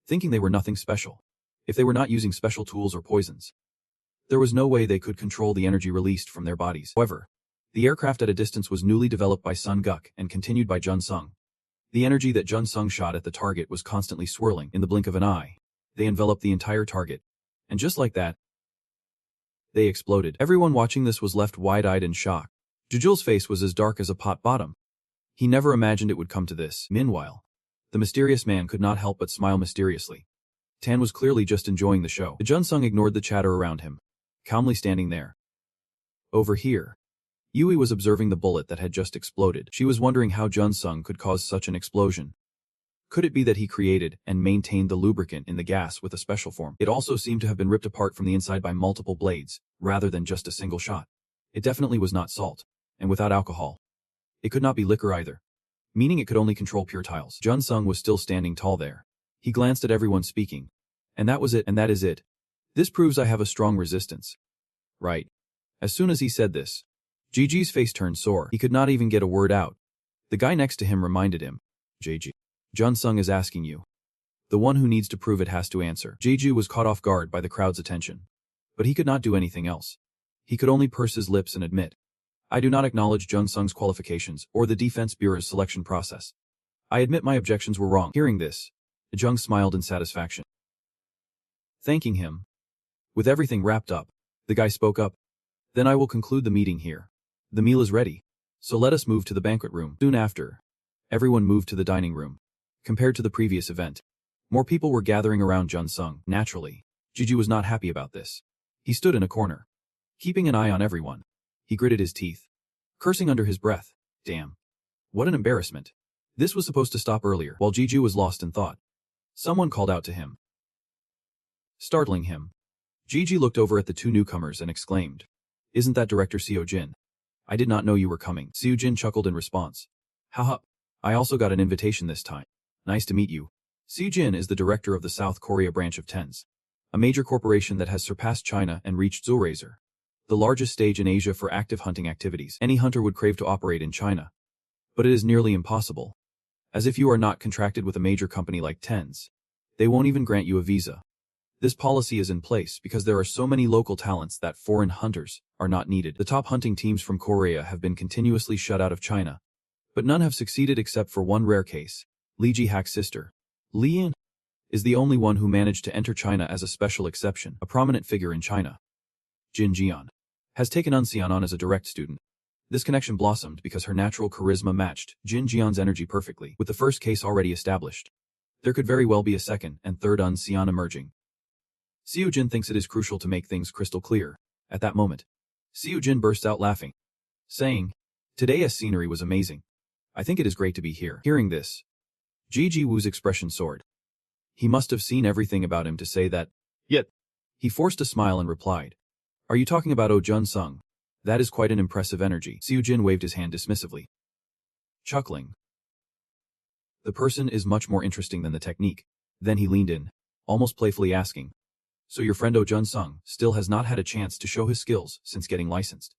thinking they were nothing special. If they were not using special tools or poisons, there was no way they could control the energy released from their bodies. However, the aircraft at a distance was newly developed by Sun Guk and continued by Jun Sung. The energy that Jun Sung shot at the target was constantly swirling in the blink of an eye. They enveloped the entire target. And just like that, they exploded. Everyone watching this was left wide-eyed in shock. Jujul's face was as dark as a pot bottom. He never imagined it would come to this. Meanwhile, the mysterious man could not help but smile mysteriously. Tan was clearly just enjoying the show. Jun Sung ignored the chatter around him, calmly standing there. Over here, Yui was observing the bullet that had just exploded. She was wondering how Jun Sung could cause such an explosion. Could it be that he created and maintained the lubricant in the gas with a special form? It also seemed to have been ripped apart from the inside by multiple blades, rather than just a single shot. It definitely was not salt, and without alcohol. It could not be liquor either, meaning it could only control pure tiles. Jun Sung was still standing tall there. He glanced at everyone speaking. And that was it, and that is it. This proves I have a strong resistance. Right. As soon as he said this, Gigi's face turned sore. He could not even get a word out. The guy next to him reminded him. JG. Jun Sung is asking you. The one who needs to prove it has to answer. Jeju was caught off guard by the crowd's attention. But he could not do anything else. He could only purse his lips and admit, I do not acknowledge Jun Sung's qualifications or the Defense Bureau's selection process. I admit my objections were wrong. Hearing this, Jung smiled in satisfaction. Thanking him. With everything wrapped up, the guy spoke up. Then I will conclude the meeting here. The meal is ready, so let us move to the banquet room. Soon after, everyone moved to the dining room. Compared to the previous event, more people were gathering around Jun Sung. Naturally, Jeju was not happy about this. He stood in a corner, keeping an eye on everyone. He gritted his teeth, cursing under his breath. Damn. What an embarrassment. This was supposed to stop earlier. While Jeju was lost in thought, someone called out to him. Startling him, Gigi looked over at the two newcomers and exclaimed, Isn't that Director Seo Jin? I did not know you were coming. Seo Jin chuckled in response. Haha, I also got an invitation this time. Nice to meet you. Seo Jin is the director of the South Korea branch of TENS, a major corporation that has surpassed China and reached Zoorazer, the largest stage in Asia for active hunting activities. Any hunter would crave to operate in China. But it is nearly impossible. As if you are not contracted with a major company like TENS, they won't even grant you a visa. This policy is in place because there are so many local talents that foreign hunters are not needed. The top hunting teams from Korea have been continuously shut out of China, but none have succeeded except for one rare case. Li Ji-hak's sister, Li Yin, is the only one who managed to enter China as a special exception. A prominent figure in China, Jin Jian, has taken Unxian on as a direct student. This connection blossomed because her natural charisma matched Jin Jian's energy perfectly. With the first case already established, there could very well be a second and third Unxian emerging. Seo Jin thinks it is crucial to make things crystal clear. At that moment, Seo Jin burst out laughing, saying, Today's scenery was amazing. I think it is great to be here. Hearing this, Ji Woo's expression soared. He must have seen everything about him to say that. Yet, he forced a smile and replied, Are you talking about Jun Sung? That is quite an impressive energy. Seo Jin waved his hand dismissively, chuckling. The person is much more interesting than the technique. Then he leaned in, almost playfully asking, So your friend Jun Sung still has not had a chance to show his skills since getting licensed?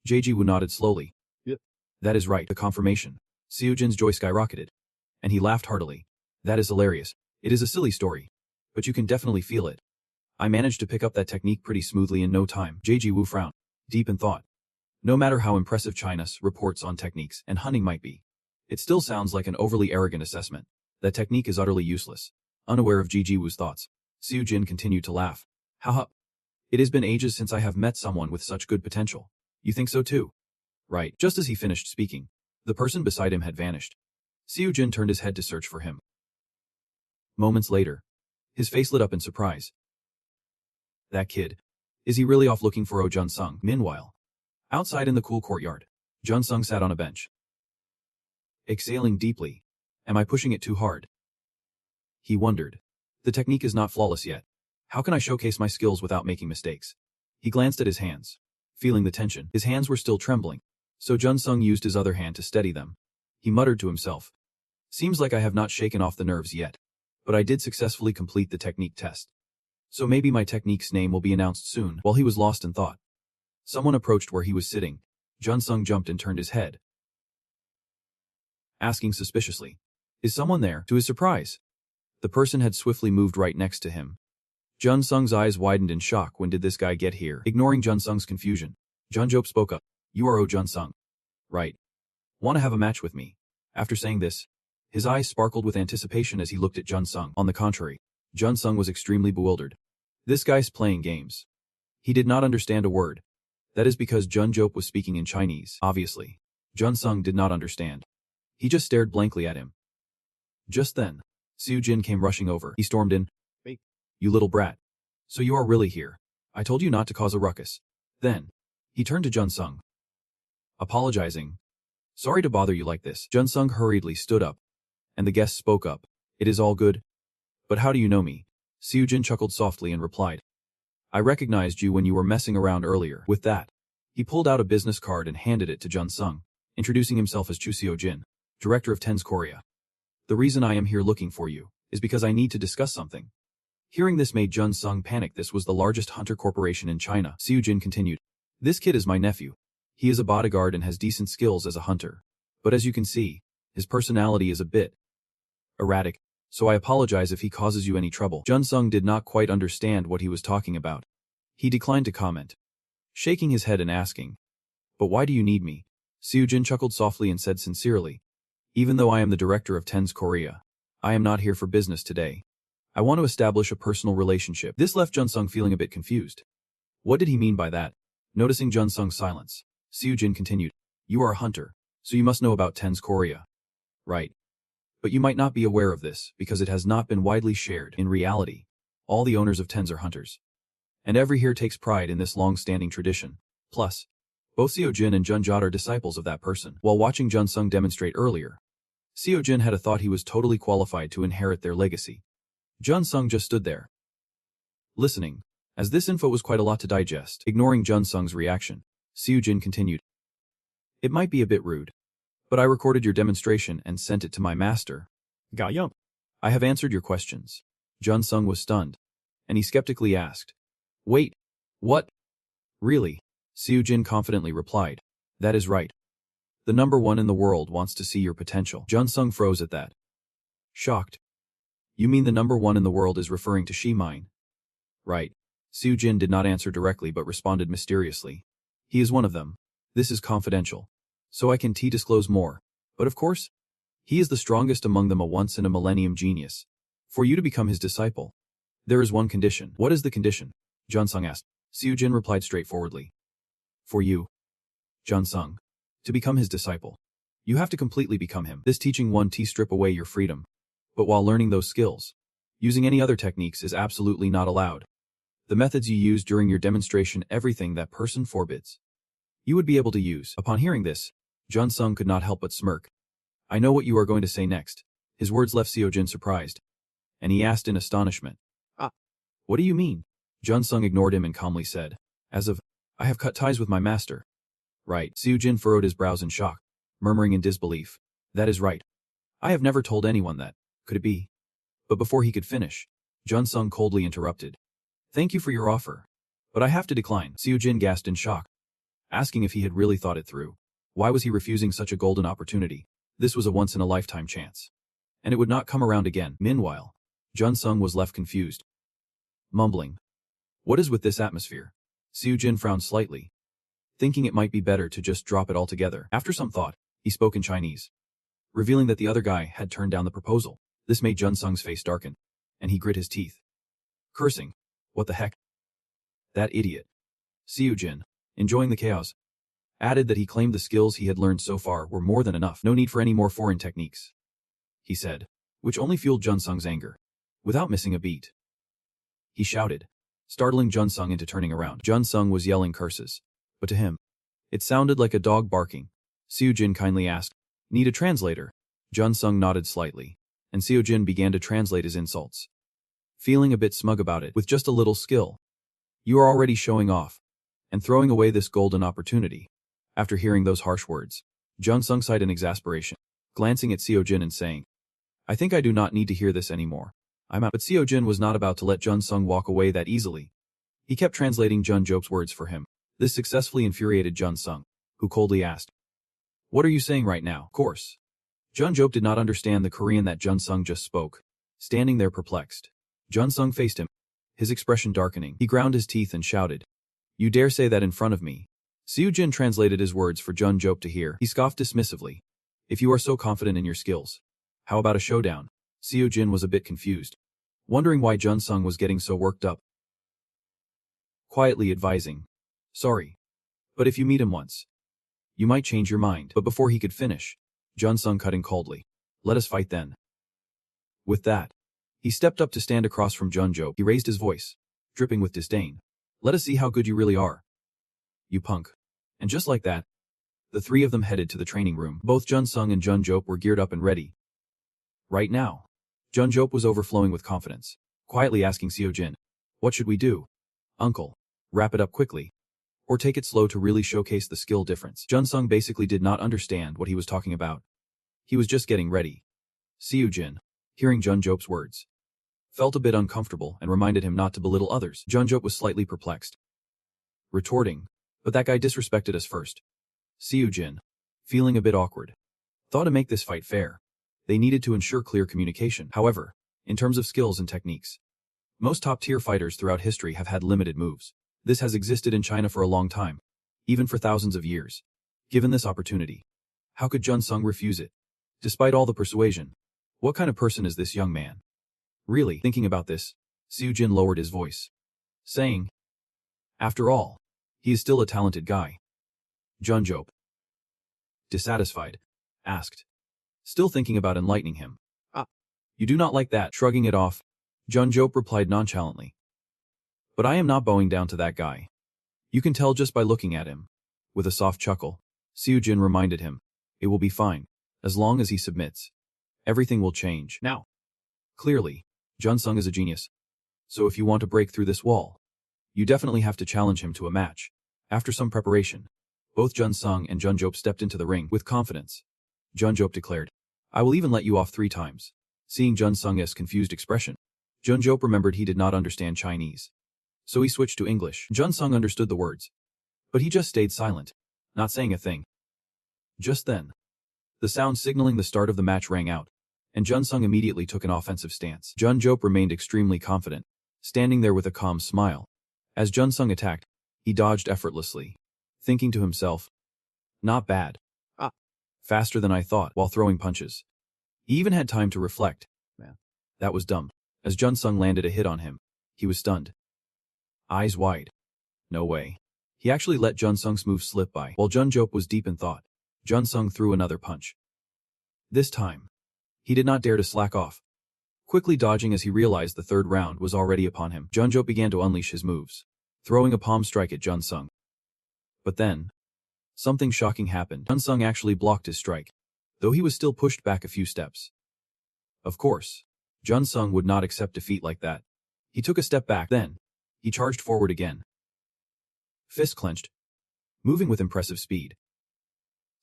Ji Woo nodded slowly. Yep. That is right. The confirmation. Seo Jin's joy skyrocketed, and he laughed heartily. That is hilarious. It is a silly story, but you can definitely feel it. I managed to pick up that technique pretty smoothly in no time. Ji Woo frowned, deep in thought. No matter how impressive China's reports on techniques and hunting might be, it still sounds like an overly arrogant assessment. That technique is utterly useless. Unaware of Ji Woo's thoughts, Seo Jin continued to laugh. Haha. It has been ages since I have met someone with such good potential. You think so too? Right. Just as he finished speaking, the person beside him had vanished. Seo Jin turned his head to search for him. Moments later, his face lit up in surprise. That kid. Is he really off looking for Jun Sung? Meanwhile, outside in the cool courtyard, Jun Sung sat on a bench, exhaling deeply. Am I pushing it too hard? He wondered. The technique is not flawless yet. How can I showcase my skills without making mistakes? He glanced at his hands, feeling the tension. His hands were still trembling, so Jun Sung used his other hand to steady them. He muttered to himself. Seems like I have not shaken off the nerves yet, but I did successfully complete the technique test. So maybe my technique's name will be announced soon. While he was lost in thought, someone approached where he was sitting. Jun Sung jumped and turned his head, asking suspiciously, Is someone there? To his surprise, the person had swiftly moved right next to him. Jun Sung's eyes widened in shock. When did this guy get here? Ignoring Jun Sung's confusion, Jun Jop spoke up. You are Jun Sung. Right. Want to have a match with me? After saying this, His eyes sparkled with anticipation as he looked at Jun Sung. On the contrary, Jun Sung was extremely bewildered. This guy's playing games. He did not understand a word. That is because Jun Jop was speaking in Chinese. Obviously, Jun Sung did not understand. He just stared blankly at him. Just then, Siu Jin came rushing over. He stormed in. "Hey, you little brat. So you are really here. I told you not to cause a ruckus." Then, he turned to Jun Sung. Apologizing. "Sorry to bother you like this." Jun Sung hurriedly stood up, and the guest spoke up. "It is all good. But how do you know me?" Siu Jin chuckled softly and replied. "I recognized you when you were messing around earlier." With that, he pulled out a business card and handed it to Jun Sung, introducing himself as Chu Seo Jin, director of TENS Korea. "The reason I am here looking for you is because I need to discuss something." Hearing this made Jun Sung panic. This was the largest hunter corporation in China. Siu Jin continued. "This kid is my nephew. He is a bodyguard and has decent skills as a hunter. But as you can see, his personality is a bit erratic, so I apologize if he causes you any trouble." Jun Sung did not quite understand what he was talking about. He declined to comment, shaking his head and asking, "But why do you need me?" Siu Jin chuckled softly and said sincerely, "Even though I am the director of TENS Korea, I am not here for business today. I want to establish a personal relationship." This left Jun Sung feeling a bit confused. What did he mean by that? Noticing Jun Sung's silence, Siu Jin continued, "You are a hunter, so you must know about TENS Korea. Right? But you might not be aware of this because it has not been widely shared. In reality, all the owners of TENS are hunters. And every here takes pride in this long-standing tradition. Plus, both Seo Jin and Jun Jot are disciples of that person." While watching Jun Sung demonstrate earlier, Seo Jin had a thought he was totally qualified to inherit their legacy. Jun Sung just stood there, listening, as this info was quite a lot to digest. Ignoring Jun Sung's reaction, Seo Jin continued. "It might be a bit rude, but I recorded your demonstration and sent it to my master. Ga. I have answered your questions." Jun Sung was stunned, and he skeptically asked, "Wait, what? Really?" Seo Jin confidently replied, "That is right. The number one in the world wants to see your potential." Jun Sung froze at that. Shocked. "You mean the number one in the world is referring to Shi Mine?" "Right." Seo Jin did not answer directly but responded mysteriously. "He is one of them. This is confidential, so I can disclose more. But of course, he is the strongest among them, a once-in-a-millennium genius. For you to become his disciple, there is one condition." "What is the condition?" Jun Sung asked. Seo Jin replied straightforwardly. "For you, Jun Sung, to become his disciple, you have to completely become him. This teaching won't strip away your freedom. But while learning those skills, using any other techniques is absolutely not allowed. The methods you use during your demonstration, everything that person forbids, you would be able to use." Upon hearing this, Jun Sung could not help but smirk. "I know what you are going to say next." His words left Seo Jin surprised, and he asked in astonishment, "What do you mean?" Jun Sung ignored him and calmly said, "As of, I have cut ties with my master." "Right." Seo Jin furrowed his brows in shock, murmuring in disbelief, "That is right. I have never told anyone that. Could it be?" But before he could finish, Jun Sung coldly interrupted. "Thank you for your offer, but I have to decline." Seo Jin gasped in shock, asking if he had really thought it through. Why was he refusing such a golden opportunity? This was a once-in-a-lifetime chance, and it would not come around again. Meanwhile, Jun Sung was left confused, mumbling, "What is with this atmosphere?" Seo Jin frowned slightly, thinking it might be better to just drop it altogether. After some thought, he spoke in Chinese, revealing that the other guy had turned down the proposal. This made Jun Sung's face darken, and he grit his teeth, cursing, "What the heck? That idiot." Seo Jin, enjoying the chaos, added that he claimed the skills he had learned so far were more than enough. "No need for any more foreign techniques," he said, which only fueled Jun Sung's anger. Without missing a beat, he shouted, startling Jun Sung into turning around. Jun Sung was yelling curses, but to him, it sounded like a dog barking. Seo Jin kindly asked, "Need a translator?" Jun Sung nodded slightly, and Seo Jin began to translate his insults, feeling a bit smug about it. "With just a little skill, you are already showing off and throwing away this golden opportunity." After hearing those harsh words, Jun Sung sighed in exasperation, glancing at Seo Jin and saying, "I think I do not need to hear this anymore. I'm out." But Seo Jin was not about to let Jun Sung walk away that easily. He kept translating Jun Jop's words for him. This successfully infuriated Jun Sung, who coldly asked, "What are you saying right now?" Of course, Jun Jop did not understand the Korean that Jun Sung just spoke. Standing there perplexed, Jun Sung faced him, his expression darkening. He ground his teeth and shouted, "You dare say that in front of me?" Seo Jin translated his words for Jun Jop to hear. He scoffed dismissively. "If you are so confident in your skills, How about a showdown? Seo Jin was a bit confused, wondering why Jun Sung was getting so worked up. Quietly advising, sorry, but if you meet him once, you might change your mind. But before he could finish, Jun Sung cut in coldly. Let us fight then. With that, he stepped up to stand across from Jun Jo. He raised his voice, dripping with disdain. Let us see how good you really are. You punk. And just like that, the three of them headed to the training room. Both Jun Sung and Jun Jop were geared up and ready. Right now, Jun Jop was overflowing with confidence, quietly asking Seo Jin, what should we do? Uncle, wrap it up quickly. Or take it slow to really showcase the skill difference. Jun Sung basically did not understand what he was talking about. He was just getting ready. Seo Jin, hearing Jun Jop's words, felt a bit uncomfortable and reminded him not to belittle others. Jun Jop was slightly perplexed, retorting, but that guy disrespected us first. Seo Jin, feeling a bit awkward, thought to make this fight fair, they needed to ensure clear communication. However, in terms of skills and techniques, most top-tier fighters throughout history have had limited moves. This has existed in China for a long time, even for thousands of years. Given this opportunity, how could Jun Sung refuse it? Despite all the persuasion, what kind of person is this young man? Really, thinking about this, Seo Jin lowered his voice, saying, after all, he is still a talented guy. Jun Jop, dissatisfied, asked, still thinking about enlightening him. You do not like that. Shrugging it off, Jun Jop replied nonchalantly. But I am not bowing down to that guy. You can tell just by looking at him. With a soft chuckle, Seo Jin reminded him, it will be fine, as long as he submits. Everything will change. Now, clearly, Jun Sung is a genius. So if you want to break through this wall, you definitely have to challenge him to a match. After some preparation, both Jun Sung and Jun Jop stepped into the ring with confidence. Jun Jop declared, I will even let you off 3 times. Seeing Jun Sung's confused expression, Jun Jop remembered he did not understand Chinese. So he switched to English. Jun Sung understood the words, but he just stayed silent, not saying a thing. Just then, the sound signaling the start of the match rang out, and Jun Sung immediately took an offensive stance. Jun Jop remained extremely confident, standing there with a calm smile. As Jun Sung attacked, he dodged effortlessly, thinking to himself, not bad. Faster than I thought while throwing punches. He even had time to reflect. Man, that was dumb. As Jun Sung landed a hit on him, he was stunned. Eyes wide. No way. He actually let Jun Sung's move slip by. While Jun Jop was deep in thought, Jun Sung threw another punch. This time, he did not dare to slack off, quickly dodging as he realized the third round was already upon him. Jun Jop began to unleash his moves, throwing a palm strike at Jun Sung. But then, something shocking happened. Jun Sung actually blocked his strike, though he was still pushed back a few steps. Of course, Jun Sung would not accept defeat like that. He took a step back, then he charged forward again, fist clenched, moving with impressive speed.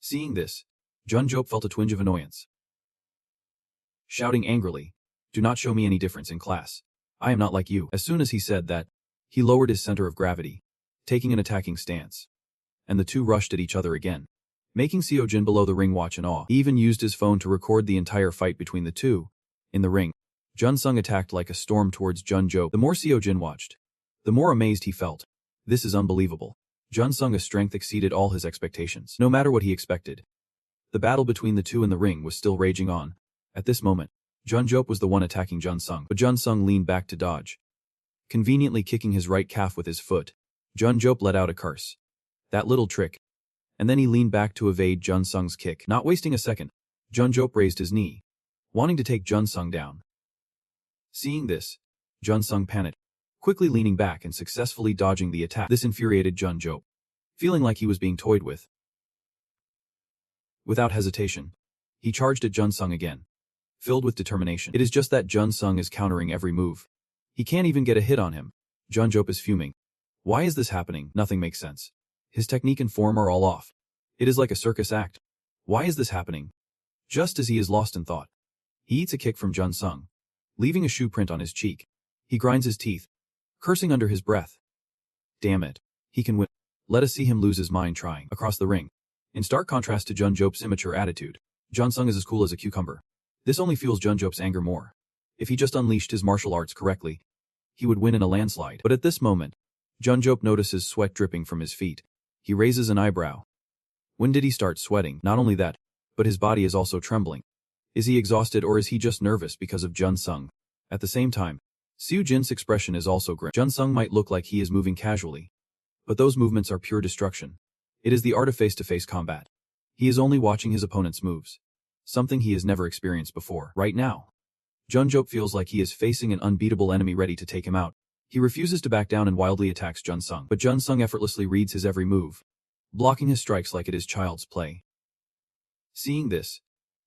Seeing this, Jun Jop felt a twinge of annoyance, shouting angrily, do not show me any difference in class. I am not like you. As soon as he said that, he lowered his center of gravity, taking an attacking stance, and the two rushed at each other again, making Seo Jin below the ring watch in awe. He even used his phone to record the entire fight between the two. In the ring, Jun Sung attacked like a storm towards Jun Jop. The more Seo Jin watched, the more amazed he felt. This is unbelievable. Jun Sung's strength exceeded all his expectations. No matter what he expected, the battle between the two in the ring was still raging on. At this moment, Jun Jop was the one attacking Jun Sung, but Jun Sung leaned back to dodge, conveniently kicking his right calf with his foot. Jun Jop let out a curse. That little trick. And then he leaned back to evade Jun Sung's kick. Not wasting a second, Jun Jop raised his knee, wanting to take Jun Sung down. Seeing this, Jun Sung panicked, quickly leaning back and successfully dodging the attack. This infuriated Jun Jop, feeling like he was being toyed with. Without hesitation, he charged at Jun Sung again, filled with determination. It is just that Jun Sung is countering every move. He can't even get a hit on him. Jun Jop is fuming. Why is this happening? Nothing makes sense. His technique and form are all off. It is like a circus act. Why is this happening? Just as he is lost in thought, he eats a kick from Jun Sung, leaving a shoe print on his cheek. He grinds his teeth, cursing under his breath. Damn it. He can win. Let us see him lose his mind trying. Across the ring, in stark contrast to Jun Jop's immature attitude, Jun Sung is as cool as a cucumber. This only fuels Jun Jop's anger more. If he just unleashed his martial arts correctly, he would win in a landslide. But at this moment, Jun Jop notices sweat dripping from his feet. He raises an eyebrow. When did he start sweating? Not only that, but his body is also trembling. Is he exhausted or is he just nervous because of Jun Sung? At the same time, Seo Jin's expression is also grim. Jun Sung might look like he is moving casually, but those movements are pure destruction. It is the art of face-to-face combat. He is only watching his opponent's moves, something he has never experienced before. Right now, Jun Jop feels like he is facing an unbeatable enemy ready to take him out. He refuses to back down and wildly attacks Jun Sung, but Jun Sung effortlessly reads his every move, blocking his strikes like it is child's play. Seeing this,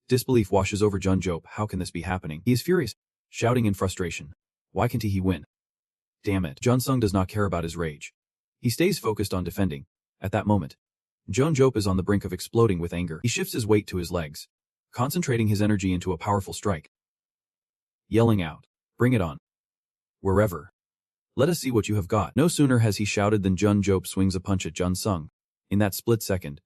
disbelief washes over Jun Jop. How can this be happening? He is furious, shouting in frustration. Why can't he win? Damn it. Jun Sung does not care about his rage. He stays focused on defending. At that moment, Jun Jop is on the brink of exploding with anger. He shifts his weight to his legs, concentrating his energy into a powerful strike. Yelling out, "Bring it on. Wherever. Let us see what you have got." No sooner has he shouted than Jun Jop swings a punch at Jun Sung. In that split second,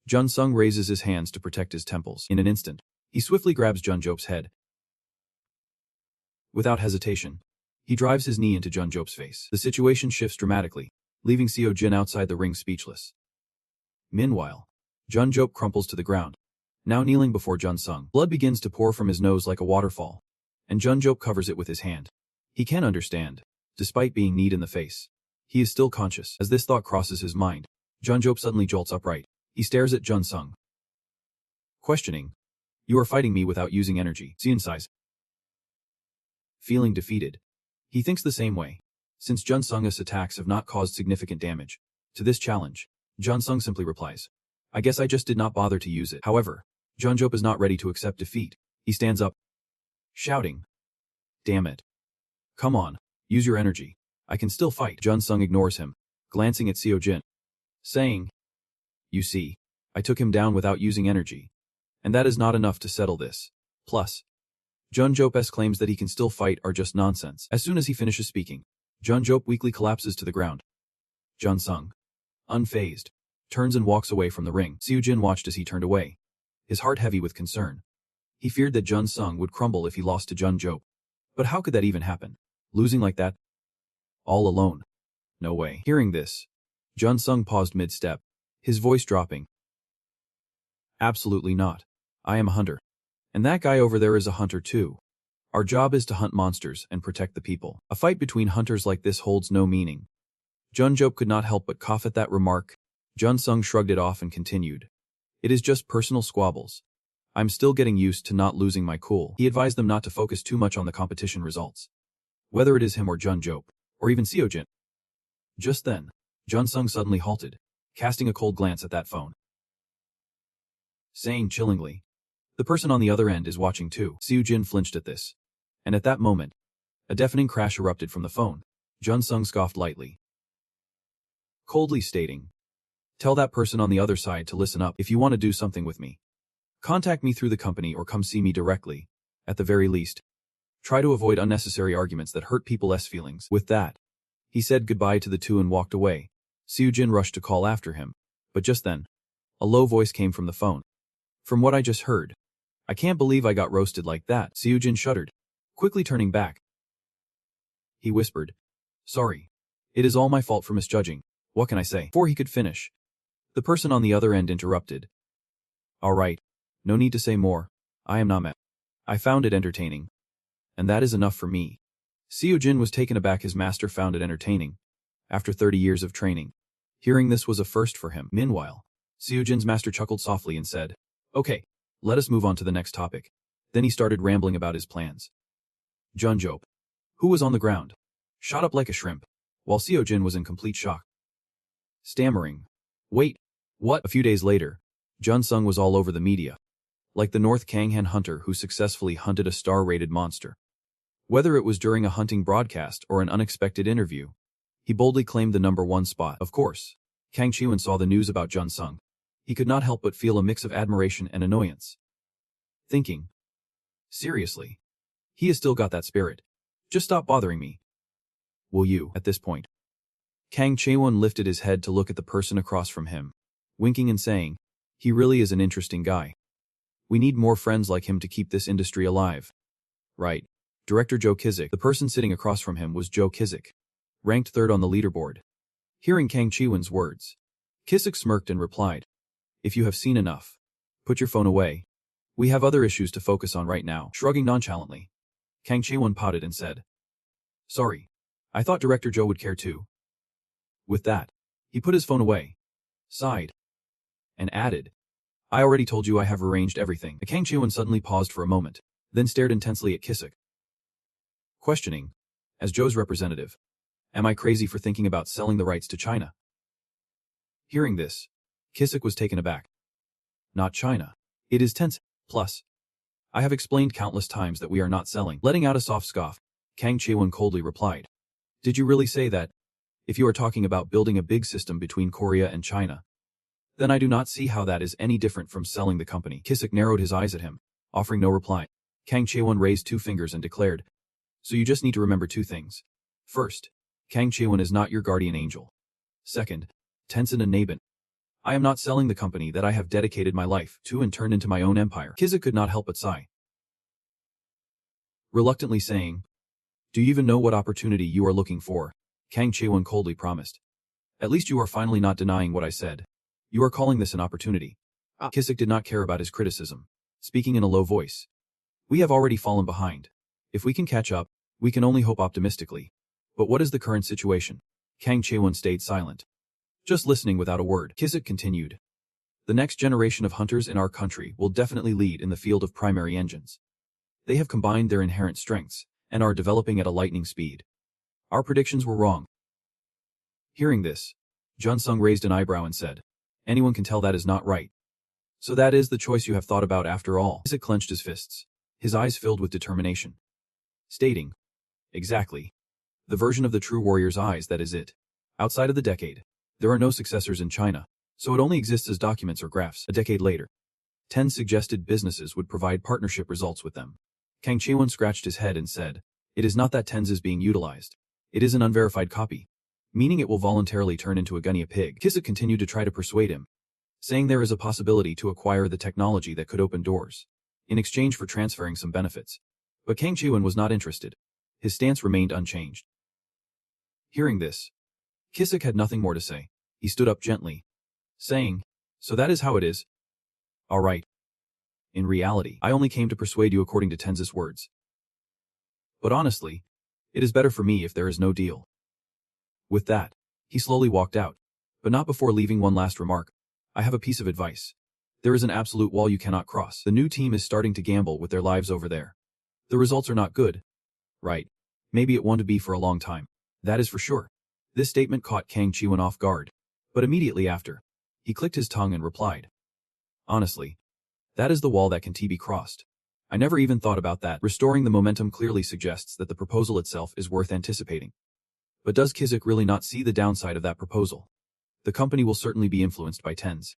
Jun Sung raises his hands to protect his temples. In an instant, he swiftly grabs Jun Jop's head. Without hesitation, he drives his knee into Jun Jop's face. The situation shifts dramatically, leaving Seo Jin outside the ring speechless. Meanwhile, Jun Jop crumples to the ground, now kneeling before Jun Sung. Blood begins to pour from his nose like a waterfall, and Jun Jop covers it with his hand. He can't understand. Despite being kneed in the face, he is still conscious. As this thought crosses his mind, Jun Jop suddenly jolts upright. He stares at Jun Sung, questioning, "You are fighting me without using energy." Seon sighs. Feeling defeated, he thinks the same way. Since Jun Sung's attacks have not caused significant damage to this challenge, Jun Sung simply replies, "I guess I just did not bother to use it." However, Jun Jop is not ready to accept defeat. He stands up, shouting, "Damn it. Come on, use your energy. I can still fight." Jun Sung ignores him, glancing at Seo Jin, saying, "You see, I took him down without using energy, and that is not enough to settle this. Plus, Jun Jop's claims that he can still fight are just nonsense." As soon as he finishes speaking, Jun Jop weakly collapses to the ground. Jun Sung, unfazed, turns and walks away from the ring. Seo Jin watched as he turned away, his heart heavy with concern. He feared that Jun Sung would crumble if he lost to Jun Jop. But how could that even happen? Losing like that? All alone? No way. Hearing this, Jun Sung paused mid-step, his voice dropping. "Absolutely not. I am a hunter. And that guy over there is a hunter too. Our job is to hunt monsters and protect the people. A fight between hunters like this holds no meaning." Jun Jop could not help but cough at that remark. Jun Sung shrugged it off and continued, "It is just personal squabbles. I'm still getting used to not losing my cool." He advised them not to focus too much on the competition results, whether it is him or Jun Jop, or even Seo Jin. Just then, Jun Sung suddenly halted, casting a cold glance at that phone, saying chillingly, "The person on the other end is watching too." Seo Jin flinched at this, and at that moment, a deafening crash erupted from the phone. Jun Sung scoffed lightly, coldly stating, "Tell that person on the other side to listen up. If you want to do something with me, contact me through the company or come see me directly. At the very least, try to avoid unnecessary arguments that hurt people's feelings." With that, he said goodbye to the two and walked away. Seo Jin rushed to call after him, but just then, a low voice came from the phone. "From what I just heard, I can't believe I got roasted like that." Seo Jin shuddered, quickly turning back. He whispered, "Sorry. It is all my fault for misjudging. What can I say?" Before he could finish, the person on the other end interrupted. "All right. No need to say more. I am not mad. I found it entertaining. And that is enough for me." Seo Jin was taken aback. His master found it entertaining, after 30 years of training. Hearing this was a first for him. Meanwhile, Seo Jin's master chuckled softly and said, "Okay, let us move on to the next topic." Then he started rambling about his plans. Jun Jop, who was on the ground, shot up like a shrimp, while Seo Jin was in complete shock, stammering, "Wait, what?" A few days later, Jun Sung was all over the media, like the North Kanghan hunter who successfully hunted a star-rated monster. Whether it was during a hunting broadcast or an unexpected interview, he boldly claimed the #1 spot. Of course, Kang Chiwon saw the news about Jun Sung. He could not help but feel a mix of admiration and annoyance, thinking, "Seriously? He has still got that spirit. Just stop bothering me. Will you?" At this point, Kang Chaewon lifted his head to look at the person across from him, winking and saying, "He really is an interesting guy. We need more friends like him to keep this industry alive." Right. Director Joe Kizik. The person sitting across from him was Joe Kizik, ranked 3rd on the leaderboard. Hearing Kang Chiwon's words, Kizik smirked and replied, "If you have seen enough, put your phone away. We have other issues to focus on right now. Shrugging nonchalantly, Kang Chae-won pouted and said, "Sorry. I thought Director Joe would care too." With that, he put his phone away, sighed, and added, "I already told you I have arranged everything." Kang Chae-won suddenly paused for a moment, then stared intensely at Kisik, questioning, as Joe's representative, "Am I crazy for thinking about selling the rights to China?" Hearing this, Kisik was taken aback. "Not China. It is tense. Plus, I have explained countless times that we are not selling." Letting out a soft scoff, Kang Chae-won coldly replied, "Did you really say that? If you are talking about building a big system between Korea and China, then I do not see how that is any different from selling the company." Kisik narrowed his eyes at him, offering no reply. Kang Chae-won raised 2 fingers and declared, "So you just need to remember 2 things. First, Kang Chae-won is not your guardian angel. Second, Tencent and Nabin. I am not selling the company that I have dedicated my life to and turned into my own empire." Kisik could not help but sigh, reluctantly saying, "Do you even know what opportunity you are looking for?" Kang Chae-won coldly promised, "At least you are finally not denying what I said. You are calling this an opportunity." Kisik did not care about his criticism, speaking in a low voice. "We have already fallen behind. If we can catch up, we can only hope optimistically. But what is the current situation?" Kang Chae-won stayed silent, just listening without a word. Kisik continued, "The next generation of hunters in our country will definitely lead in the field of primary engines. They have combined their inherent strengths and are developing at a lightning speed. Our predictions were wrong." Hearing this, Jun Sung raised an eyebrow and said, "Anyone can tell that is not right. So that is the choice you have thought about after all." Kisik clenched his fists, his eyes filled with determination, stating, "Exactly. The version of the true warrior's eyes, that is it. Outside of the decade, there are no successors in China, so it only exists as documents or graphs." A decade later, 10 suggested businesses would provide partnership results with them. Kang Chae-won scratched his head and said, "It is not that TENS is being utilized. It is an unverified copy, meaning it will voluntarily turn into a guinea pig." Kisik continued to try to persuade him, saying there is a possibility to acquire the technology that could open doors, in exchange for transferring some benefits. But Kang Chae-won was not interested. His stance remained unchanged. Hearing this, Kisik had nothing more to say. He stood up gently, saying, "So that is how it is? All right. In reality, I only came to persuade you according to Tenz's words. But honestly, it is better for me if there is no deal." With that, he slowly walked out, but not before leaving one last remark. "I have a piece of advice. There is an absolute wall you cannot cross. The new team is starting to gamble with their lives over there. The results are not good. Right. Maybe it won't be for a long time. That is for sure." This statement caught Kang Chae-won off guard, but immediately after, he clicked his tongue and replied, "Honestly, that is the wall that can be crossed. I never even thought about that." Restoring the momentum clearly suggests that the proposal itself is worth anticipating. But does Kisik really not see the downside of that proposal? The company will certainly be influenced by TENS,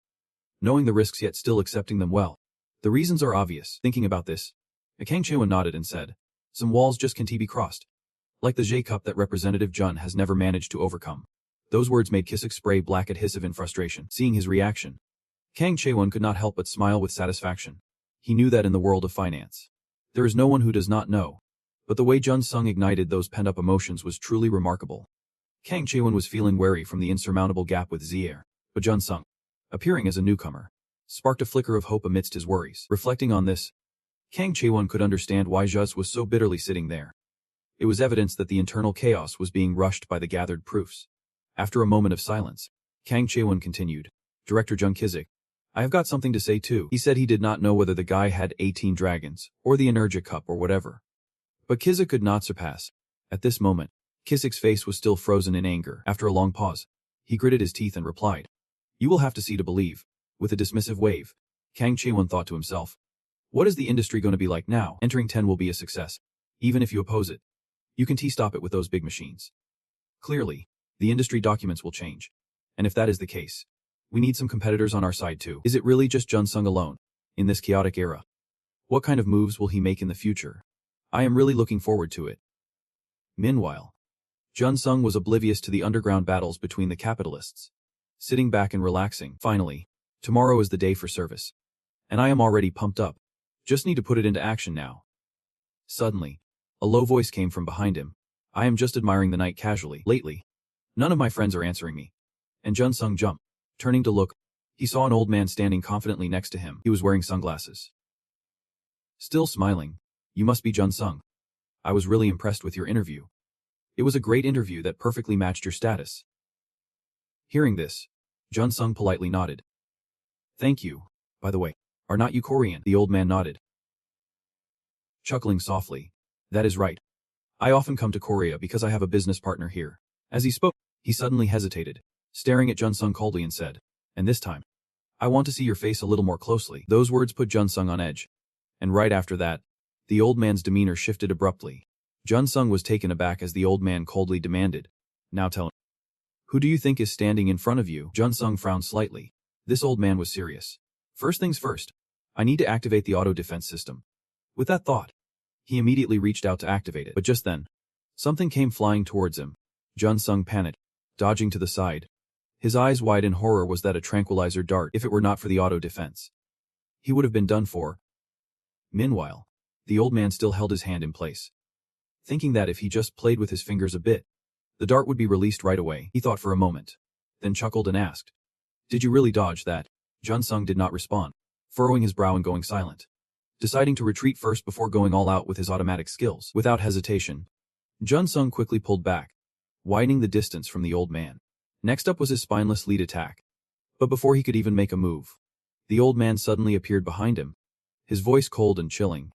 knowing the risks yet still accepting them well. The reasons are obvious. Thinking about this, Kang Chae-won nodded and said, "Some walls just can't be crossed. Like the J cup that Representative Jun has never managed to overcome." Those words made Kisik spray black adhesive in frustration. Seeing his reaction, Kang Chae-won could not help but smile with satisfaction. He knew that in the world of finance, there is no one who does not know. But the way Jun Sung ignited those pent-up emotions was truly remarkable. Kang Chae-won was feeling wary from the insurmountable gap with Zier, but Jun Sung, appearing as a newcomer, sparked a flicker of hope amidst his worries. Reflecting on this, Kang Chae-won could understand why Jus was so bitterly sitting there. It was evidence that the internal chaos was being rushed by the gathered proofs. After a moment of silence, Kang Chae-won continued, "Director Jung Kisik, I have got something to say too." He said he did not know whether the guy had 18 dragons, or the Energy Cup or whatever. But Kisik could not surpass. At this moment, Kisik's face was still frozen in anger. After a long pause, he gritted his teeth and replied, "You will have to see to believe." With a dismissive wave, Kang Chae-won thought to himself, "What is the industry going to be like now? Entering 10 will be a success, even if you oppose it. You can stop it with those big machines. Clearly, the industry documents will change. And if that is the case, we need some competitors on our side too. Is it really just Jun Sung alone, in this chaotic era? What kind of moves will he make in the future? I am really looking forward to it." Meanwhile, Jun Sung was oblivious to the underground battles between the capitalists, sitting back and relaxing. "Finally, tomorrow is the day for service. And I am already pumped up. Just need to put it into action now." Suddenly, a low voice came from behind him. "I am just admiring the night casually. Lately, none of my friends are answering me." And Jun Sung jumped. Turning to look, he saw an old man standing confidently next to him. He was wearing sunglasses. Still smiling. You must be Jun Sung. I was really impressed with your interview. It was a great interview that perfectly matched your status. Hearing this, Jun Sung politely nodded. Thank you. By the way, are not you Korean? The old man nodded. Chuckling softly. That is right. I often come to Korea because I have a business partner here. As he spoke, he suddenly hesitated, staring at Jun Sung coldly and said, and this time, I want to see your face a little more closely. Those words put Jun Sung on edge. And right after that, the old man's demeanor shifted abruptly. Jun Sung was taken aback as the old man coldly demanded, now tell me, who do you think is standing in front of you? Jun Sung frowned slightly. This old man was serious. First things first, I need to activate the auto defense system. With that thought, he immediately reached out to activate it. But just then, something came flying towards him. Jun Sung panicked, dodging to the side. His eyes wide in horror. Was that a tranquilizer dart? If it were not for the auto defense, he would have been done for. Meanwhile, the old man still held his hand in place, thinking that if he just played with his fingers a bit, the dart would be released right away. He thought for a moment, then chuckled and asked, did you really dodge that? Jun Sung did not respond, furrowing his brow and going silent, deciding to retreat first before going all out with his automatic skills. Without hesitation, Jun Sung quickly pulled back, widening the distance from the old man. Next up was his spineless lead attack. But before he could even make a move, the old man suddenly appeared behind him, his voice cold and chilling.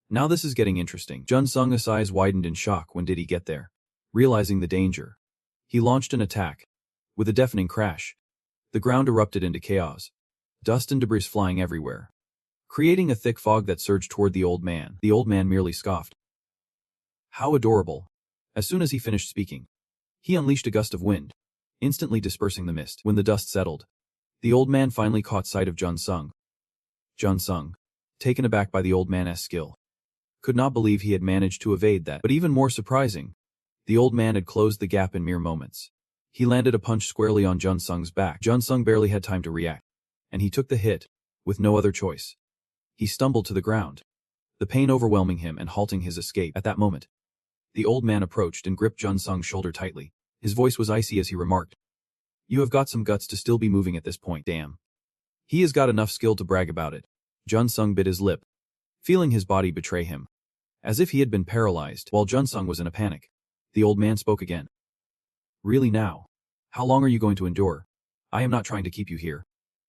Now this is getting interesting. Jun Sung's eyes widened in shock. When did he get there? Realizing the danger, he launched an attack. With a deafening crash, the ground erupted into chaos, dust and debris flying everywhere, creating a thick fog that surged toward the old man. The old man merely scoffed. How adorable. As soon as he finished speaking, he unleashed a gust of wind, instantly dispersing the mist. When the dust settled, the old man finally caught sight of Jun Sung. Jun Sung, taken aback by the old man's skill, could not believe he had managed to evade that. But even more surprising, the old man had closed the gap in mere moments. He landed a punch squarely on Jun Sung's back. Jun Sung barely had time to react, and he took the hit, with no other choice. He stumbled to the ground, the pain overwhelming him and halting his escape. At that moment, the old man approached and gripped Jun Sung's shoulder tightly. His voice was icy as he remarked, you have got some guts to still be moving at this point. Damn. He has got enough skill to brag about it. Jun Sung bit his lip, feeling his body betray him, as if he had been paralyzed. While Jun Sung was in a panic, the old man spoke again. Really now? How long are you going to endure? I am not trying to keep you here,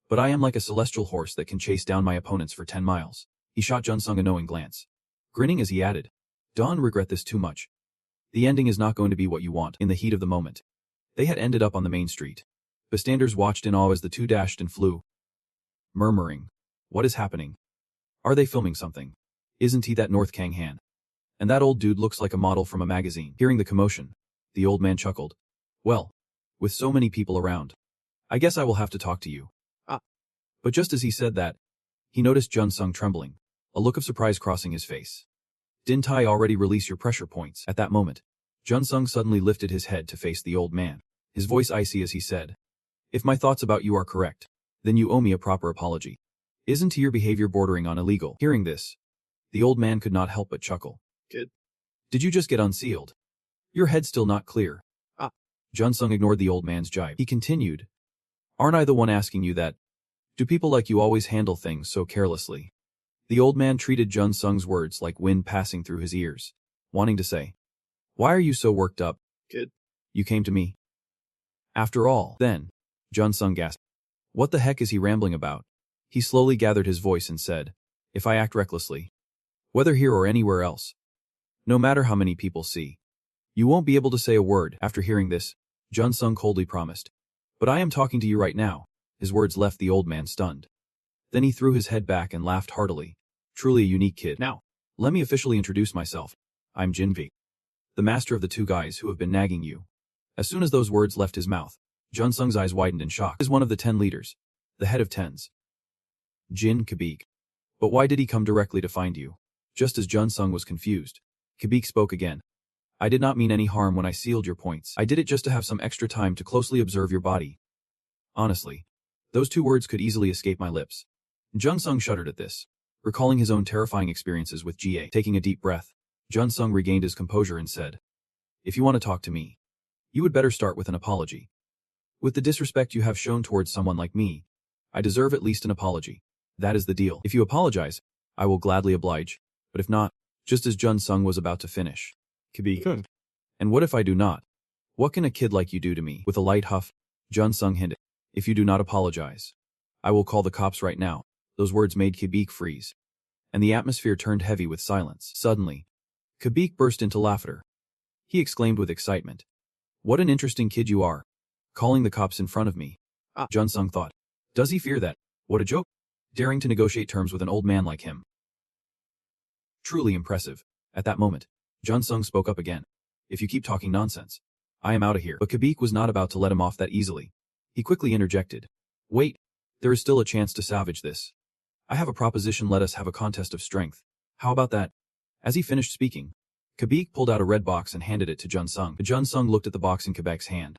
but I am like a celestial horse that can chase down my opponents for 10 miles. He shot Jun Sung a knowing glance, grinning as he added, don't regret this too much. The ending is not going to be what you want. In the heat of the moment, they had ended up on the main street. Bystanders watched in awe as the two dashed and flew, murmuring, what is happening? Are they filming something? Isn't he that North Kang Han? And that old dude looks like a model from a magazine. Hearing the commotion, the old man chuckled. Well, with so many people around, I guess I will have to talk to you. But just as he said that, he noticed Jun Sung trembling, a look of surprise crossing his face. Didn't I already release your pressure points? At that moment, Jun Sung suddenly lifted his head to face the old man, his voice icy as he said, if my thoughts about you are correct, then you owe me a proper apology. Isn't your behavior bordering on illegal? Hearing this, the old man could not help but chuckle. Kid, did you just get unsealed? Your head's still not clear. Jun Sung ignored the old man's jibe. He continued, aren't I the one asking you that? Do people like you always handle things so carelessly? The old man treated Jun Sung's words like wind passing through his ears, wanting to say, why are you so worked up, kid? You came to me. After all, then, Jun Sung gasped. What the heck is he rambling about? He slowly gathered his voice and said, if I act recklessly, whether here or anywhere else, no matter how many people see, you won't be able to say a word. After hearing this, Jun Sung coldly promised, but I am talking to you right now. His words left the old man stunned. Then he threw his head back and laughed heartily. Truly a unique kid. Now, let me officially introduce myself. I'm Jinvi, the master of the two guys who have been nagging you. As soon as those words left his mouth, Jun Sung's eyes widened in shock. He is one of the 10 leaders, the head of 10s. Jin Kabik. But why did he come directly to find you? Just as Jun Sung was confused, Kabik spoke again. I did not mean any harm when I sealed your points. I did it just to have some extra time to closely observe your body. Honestly, those two words could easily escape my lips. Jun Sung shuddered at this, recalling his own terrifying experiences with GA. Taking a deep breath, Jun Sung regained his composure and said, if you want to talk to me, you would better start with an apology. With the disrespect you have shown towards someone like me, I deserve at least an apology. That is the deal. If you apologize, I will gladly oblige. But if not, just as Jun Sung was about to finish, Kabik. Good. And what if I do not? What can a kid like you do to me? With a light huff, Jun Sung hinted. If you do not apologize, I will call the cops right now. Those words made Kabik freeze. And the atmosphere turned heavy with silence. Suddenly, Kabik burst into laughter. He exclaimed with excitement. What an interesting kid you are. Calling the cops in front of me. Jun Sung thought. Does he fear that? What a joke. Daring to negotiate terms with an old man like him. Truly impressive. At that moment, Jun Sung spoke up again. If you keep talking nonsense, I am out of here. But Kabik was not about to let him off that easily. He quickly interjected. Wait, there is still a chance to salvage this. I have a proposition, let us have a contest of strength. How about that? As he finished speaking, Kabik pulled out a red box and handed it to Jun Sung. Jun Sung looked at the box in Kabik's hand,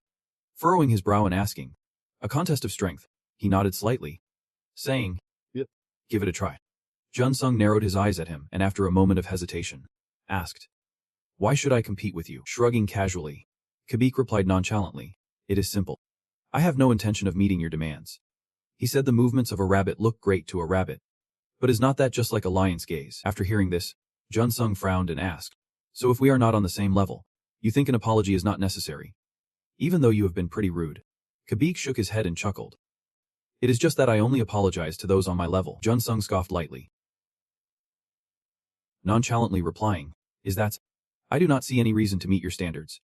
furrowing his brow and asking, a contest of strength? He nodded slightly, saying, Yep. Give it a try. Jun Sung narrowed his eyes at him and after a moment of hesitation, asked, Why should I compete with you? Shrugging casually, Kabik replied nonchalantly, It is simple. I have no intention of meeting your demands. He said the movements of a rabbit look great to a rabbit. But is not that just like a lion's gaze? After hearing this, Jun Sung frowned and asked, So if we are not on the same level, you think an apology is not necessary? Even though you have been pretty rude. Kabik shook his head and chuckled. It is just that I only apologize to those on my level. Jun Sung scoffed lightly, nonchalantly replying, Is that? I do not see any reason to meet your standards.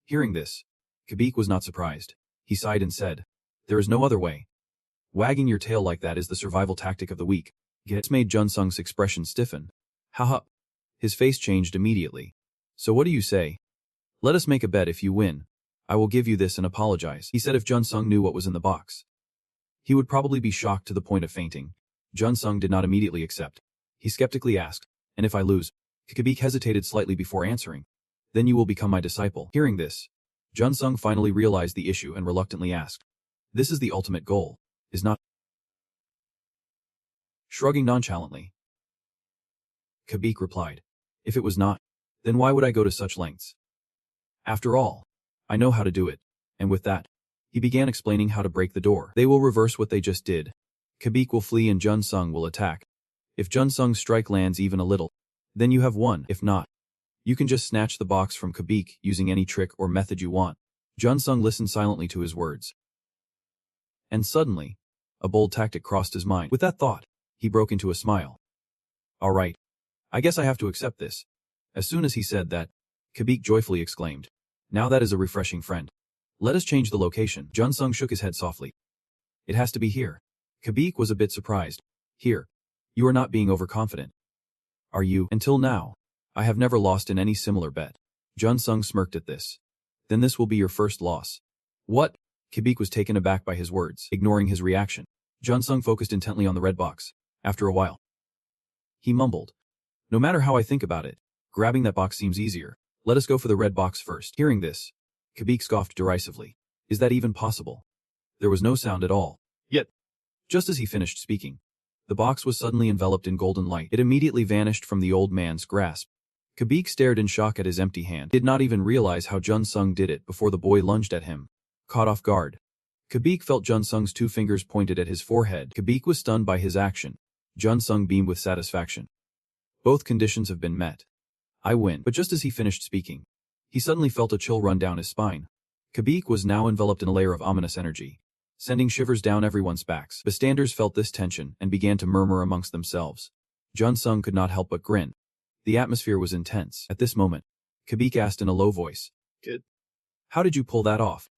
Hearing this, Kabik was not surprised. He sighed and said, There is no other way. Wagging your tail like that is the survival tactic of the weak. This made Jun Sung's expression stiffen. Haha. His face changed immediately. So what do you say? Let us make a bet. If you win, I will give you this and apologize. He said if Jun Sung knew what was in the box, he would probably be shocked to the point of fainting. Jun Sung did not immediately accept. He skeptically asked, And if I lose? Kabik hesitated slightly before answering. Then you will become my disciple. Hearing this, Jun Sung finally realized the issue and reluctantly asked, This is the ultimate goal, is not? Shrugging nonchalantly, Kabik replied, If it was not, then why would I go to such lengths? After all, I know how to do it. And with that, he began explaining how to break the door. They will reverse what they just did. Kabik will flee and Jun Sung will attack. If Jun Sung's strike lands even a little, then you have won. If not, you can just snatch the box from Kabik using any trick or method you want. Jun Sung listened silently to his words. And suddenly, a bold tactic crossed his mind. With that thought, he broke into a smile. All right. I guess I have to accept this. As soon as he said that, Kabik joyfully exclaimed, Now that is a refreshing friend. Let us change the location. Jun Sung shook his head softly. It has to be here. Kabik was a bit surprised. Here. You are not being overconfident. Are you? Until now, I have never lost in any similar bet. Jun Sung smirked at this. Then this will be your first loss. What? Kabik was taken aback by his words, ignoring his reaction. Jun Sung focused intently on the red box. After a while, he mumbled, No matter how I think about it, grabbing that box seems easier. Let us go for the red box first. Hearing this, Kabik scoffed derisively. Is that even possible? There was no sound at all. Yet, just as he finished speaking, the box was suddenly enveloped in golden light. It immediately vanished from the old man's grasp. Kabik stared in shock at his empty hand. He did not even realize how Jun Sung did it before the boy lunged at him. Caught off guard, Kabik felt Jun Sung's 2 fingers pointed at his forehead. Kabik was stunned by his action. Jun Sung beamed with satisfaction. Both conditions have been met. I win. But just as he finished speaking, he suddenly felt a chill run down his spine. Kabik was now enveloped in a layer of ominous energy, sending shivers down everyone's backs. Bystanders felt this tension and began to murmur amongst themselves. Jun Sung could not help but grin. The atmosphere was intense. At this moment, Kabik asked in a low voice, Kid, how did you pull that off?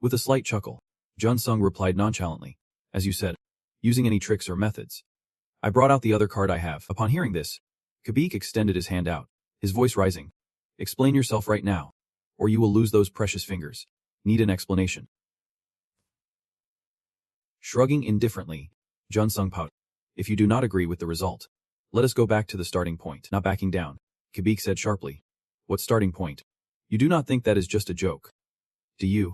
With a slight chuckle, Jun Sung replied nonchalantly, As you said, using any tricks or methods. I brought out the other card I have. Upon hearing this, Kabik extended his hand out, his voice rising. Explain yourself right now, or you will lose those precious fingers. Need an explanation. Shrugging indifferently, Jun Sung pouted. If you do not agree with the result, let us go back to the starting point. Not backing down, Kabik said sharply. What starting point? You do not think that is just a joke, do you?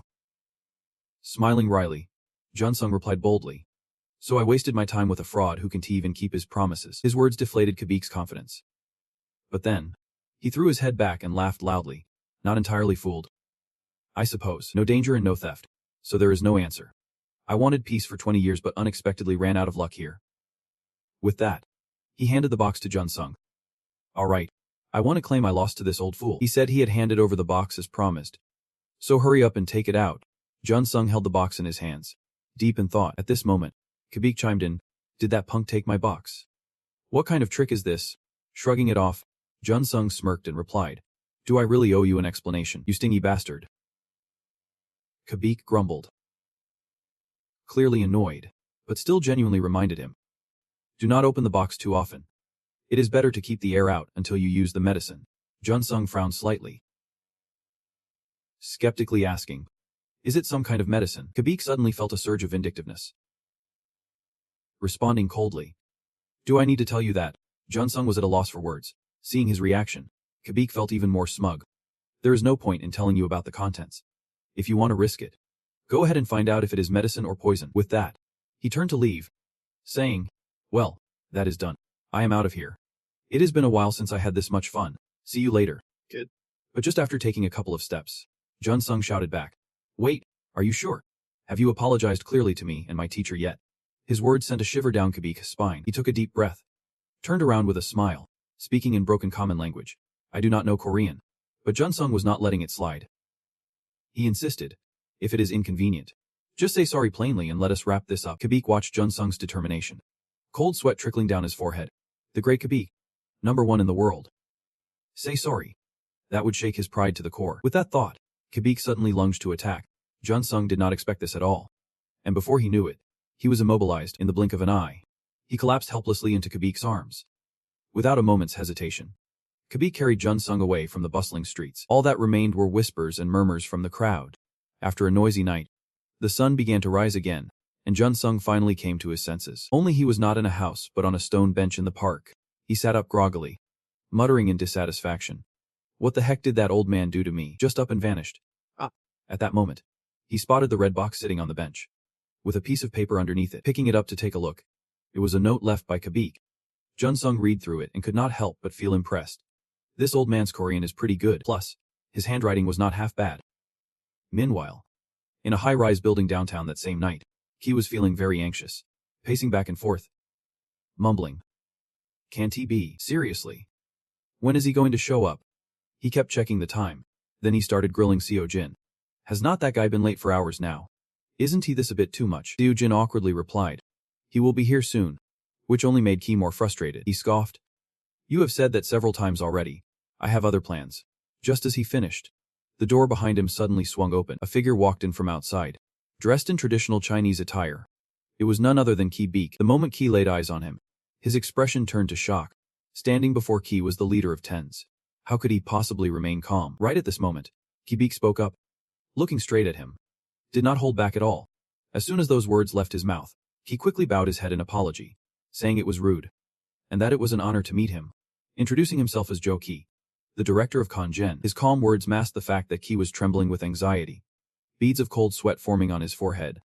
Smiling wryly, Jun Sung replied boldly. So I wasted my time with a fraud who can't even keep his promises. His words deflated Kabik's confidence. But then, he threw his head back and laughed loudly, not entirely fooled. I suppose. No danger and no theft. So there is no answer. I wanted peace for 20 years but unexpectedly ran out of luck here. With that, he handed the box to Jun Sung. All right. I want to claim I lost to this old fool. He said he had handed over the box as promised. So hurry up and take it out. Jun Sung held the box in his hands, deep in thought. At this moment, Kabik chimed in. Did that punk take my box? What kind of trick is this? Shrugging it off, Jun Sung smirked and replied. Do I really owe you an explanation, you stingy bastard? Kabik grumbled, clearly annoyed, but still genuinely reminded him. Do not open the box too often. It is better to keep the air out until you use the medicine. Jun Sung frowned slightly, skeptically asking, is it some kind of medicine? Kabik suddenly felt a surge of vindictiveness, responding coldly. Do I need to tell you that? Jun Sung was at a loss for words. Seeing his reaction, Kabik felt even more smug. There is no point in telling you about the contents. If you want to risk it, go ahead and find out if it is medicine or poison. With that, he turned to leave, saying, well, that is done. I am out of here. It has been a while since I had this much fun. See you later, kid. But just after taking a couple of steps, Jun Sung shouted back. Wait, are you sure? Have you apologized clearly to me and my teacher yet? His words sent a shiver down Kabik's spine. He took a deep breath, turned around with a smile, speaking in broken common language. I do not know Korean. But Jun Sung was not letting it slide. He insisted, if it is inconvenient, just say sorry plainly and let us wrap this up. Kabik watched Jun Sung's determination, cold sweat trickling down his forehead. The great Kabik, #1 in the world. Say sorry. That would shake his pride to the core. With that thought, Kabik suddenly lunged to attack. Jun Sung did not expect this at all. And before he knew it, he was immobilized in the blink of an eye. He collapsed helplessly into Kabik's arms. Without a moment's hesitation, Kabik carried Jun Sung away from the bustling streets. All that remained were whispers and murmurs from the crowd. After a noisy night, the sun began to rise again, and Jun Sung finally came to his senses. Only he was not in a house but on a stone bench in the park. He sat up groggily, muttering in dissatisfaction. What the heck did that old man do to me? Just up and vanished. At that moment, he spotted the red box sitting on the bench, with a piece of paper underneath it. Picking it up to take a look, it was a note left by Kabik. Jun Sung read through it and could not help but feel impressed. This old man's Korean is pretty good. Plus, his handwriting was not half bad. Meanwhile, in a high-rise building downtown that same night, Ki was feeling very anxious, pacing back and forth, mumbling. Can't he be? Seriously? When is he going to show up? He kept checking the time. Then he started grilling Seo Jin. Has not that guy been late for hours now? Isn't he this a bit too much? Seo Jin awkwardly replied. He will be here soon. Which only made Ki more frustrated. He scoffed. You have said that several times already. I have other plans. Just as he finished, the door behind him suddenly swung open. A figure walked in from outside, dressed in traditional Chinese attire. It was none other than Ki Beek. The moment Ki laid eyes on him, his expression turned to shock. Standing before Ki was the leader of Tens. How could he possibly remain calm? Right at this moment, Ki Beek spoke up, looking straight at him. Did not hold back at all. As soon as those words left his mouth, he quickly bowed his head in apology, saying it was rude, and that it was an honor to meet him. Introducing himself as Joe Ki, the director of Kongen. His calm words masked the fact that Ki was trembling with anxiety, beads of cold sweat forming on his forehead.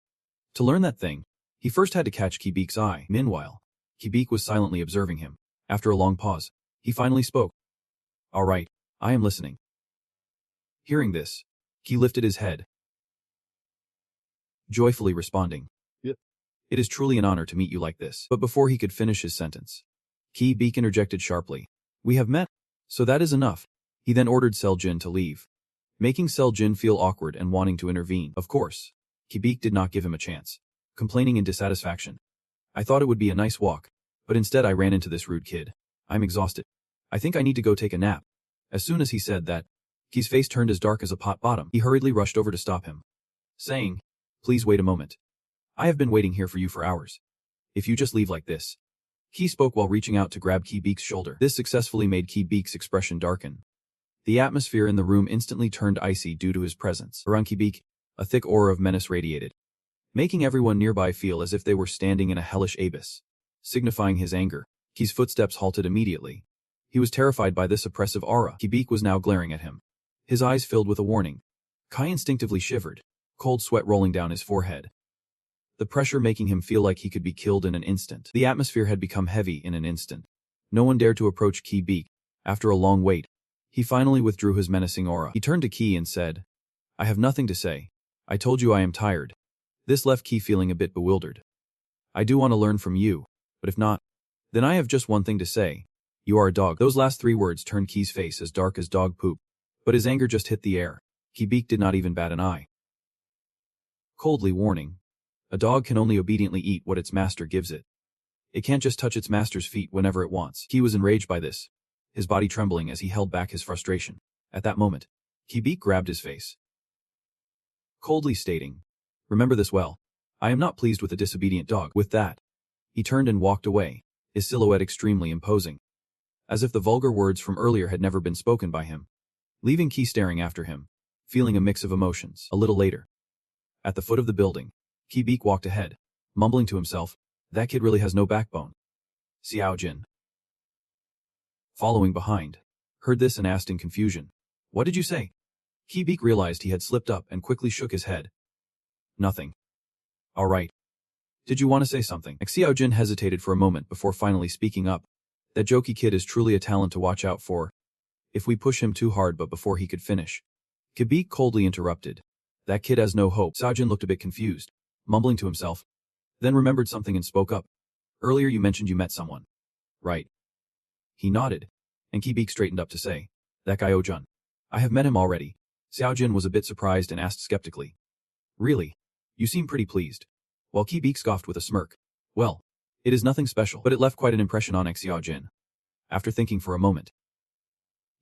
To learn that thing, he first had to catch Ki Beek's eye. Meanwhile, Ki Beek was silently observing him. After a long pause, he finally spoke. All right, I am listening. Hearing this, Ki lifted his head, joyfully responding. It is truly an honor to meet you like this. But before he could finish his sentence, Ki Beek interjected sharply. We have met, so that is enough. He then ordered Sel Jin to leave, making Sel Jin feel awkward and wanting to intervene. Of course, Ki Beek did not give him a chance, complaining in dissatisfaction. I thought it would be a nice walk, but instead I ran into this rude kid. I'm exhausted. I think I need to go take a nap. As soon as he said that, Ki's face turned as dark as a pot bottom. He hurriedly rushed over to stop him, saying, Please wait a moment. I have been waiting here for you for hours. If you just leave like this. Ki spoke while reaching out to grab Ki Beek's shoulder. This successfully made Ki Beek's expression darken. The atmosphere in the room instantly turned icy due to his presence. Around Ki Beek, a thick aura of menace radiated, making everyone nearby feel as if they were standing in a hellish abyss. Signifying his anger, Ki's footsteps halted immediately. He was terrified by this oppressive aura. Ki Beek was now glaring at him, his eyes filled with a warning. Kai instinctively shivered, cold sweat rolling down his forehead, the pressure making him feel like he could be killed in an instant. The atmosphere had become heavy in an instant. No one dared to approach Ki Beek. After a long wait, he finally withdrew his menacing aura. He turned to Ki and said, I have nothing to say. I told you I am tired. This left Ki feeling a bit bewildered. I do want to learn from you, but if not, then I have just one thing to say. You are a dog. Those last 3 words turned Key's face as dark as dog poop. But his anger just hit the air. Key-beak did not even bat an eye. Coldly warning. A dog can only obediently eat what its master gives it. It can't just touch its master's feet whenever it wants. Key was enraged by this, his body trembling as he held back his frustration. At that moment, Key-beak grabbed his face, coldly stating, "Remember this well. I am not pleased with a disobedient dog." With that, he turned and walked away, his silhouette extremely imposing, as if the vulgar words from earlier had never been spoken by him, leaving Key staring after him, feeling a mix of emotions. A little later, at the foot of the building, Key-beak walked ahead, mumbling to himself, "That kid really has no backbone." Xiao Jin, following behind, heard this and asked in confusion, "What did you say?" Key-beak realized he had slipped up and quickly shook his head. "Nothing." "All right. Did you want to say something?" Xiao Jin hesitated for a moment before finally speaking up. "That jokey kid is truly a talent to watch out for. If we push him too hard," but before he could finish, Key-beak coldly interrupted, "That kid has no hope." Xiao Jin looked a bit confused, mumbling to himself, then remembered something and spoke up. "Earlier you mentioned you met someone, right?" He nodded, and Key-beak straightened up to say, "That guy Oh-jun. I have met him already." Xiao Jin was a bit surprised and asked skeptically, "Really? You seem pretty pleased." While Key-beak scoffed with a smirk, "Well, it is nothing special, but it left quite an impression on Xiao Jin." After thinking for a moment,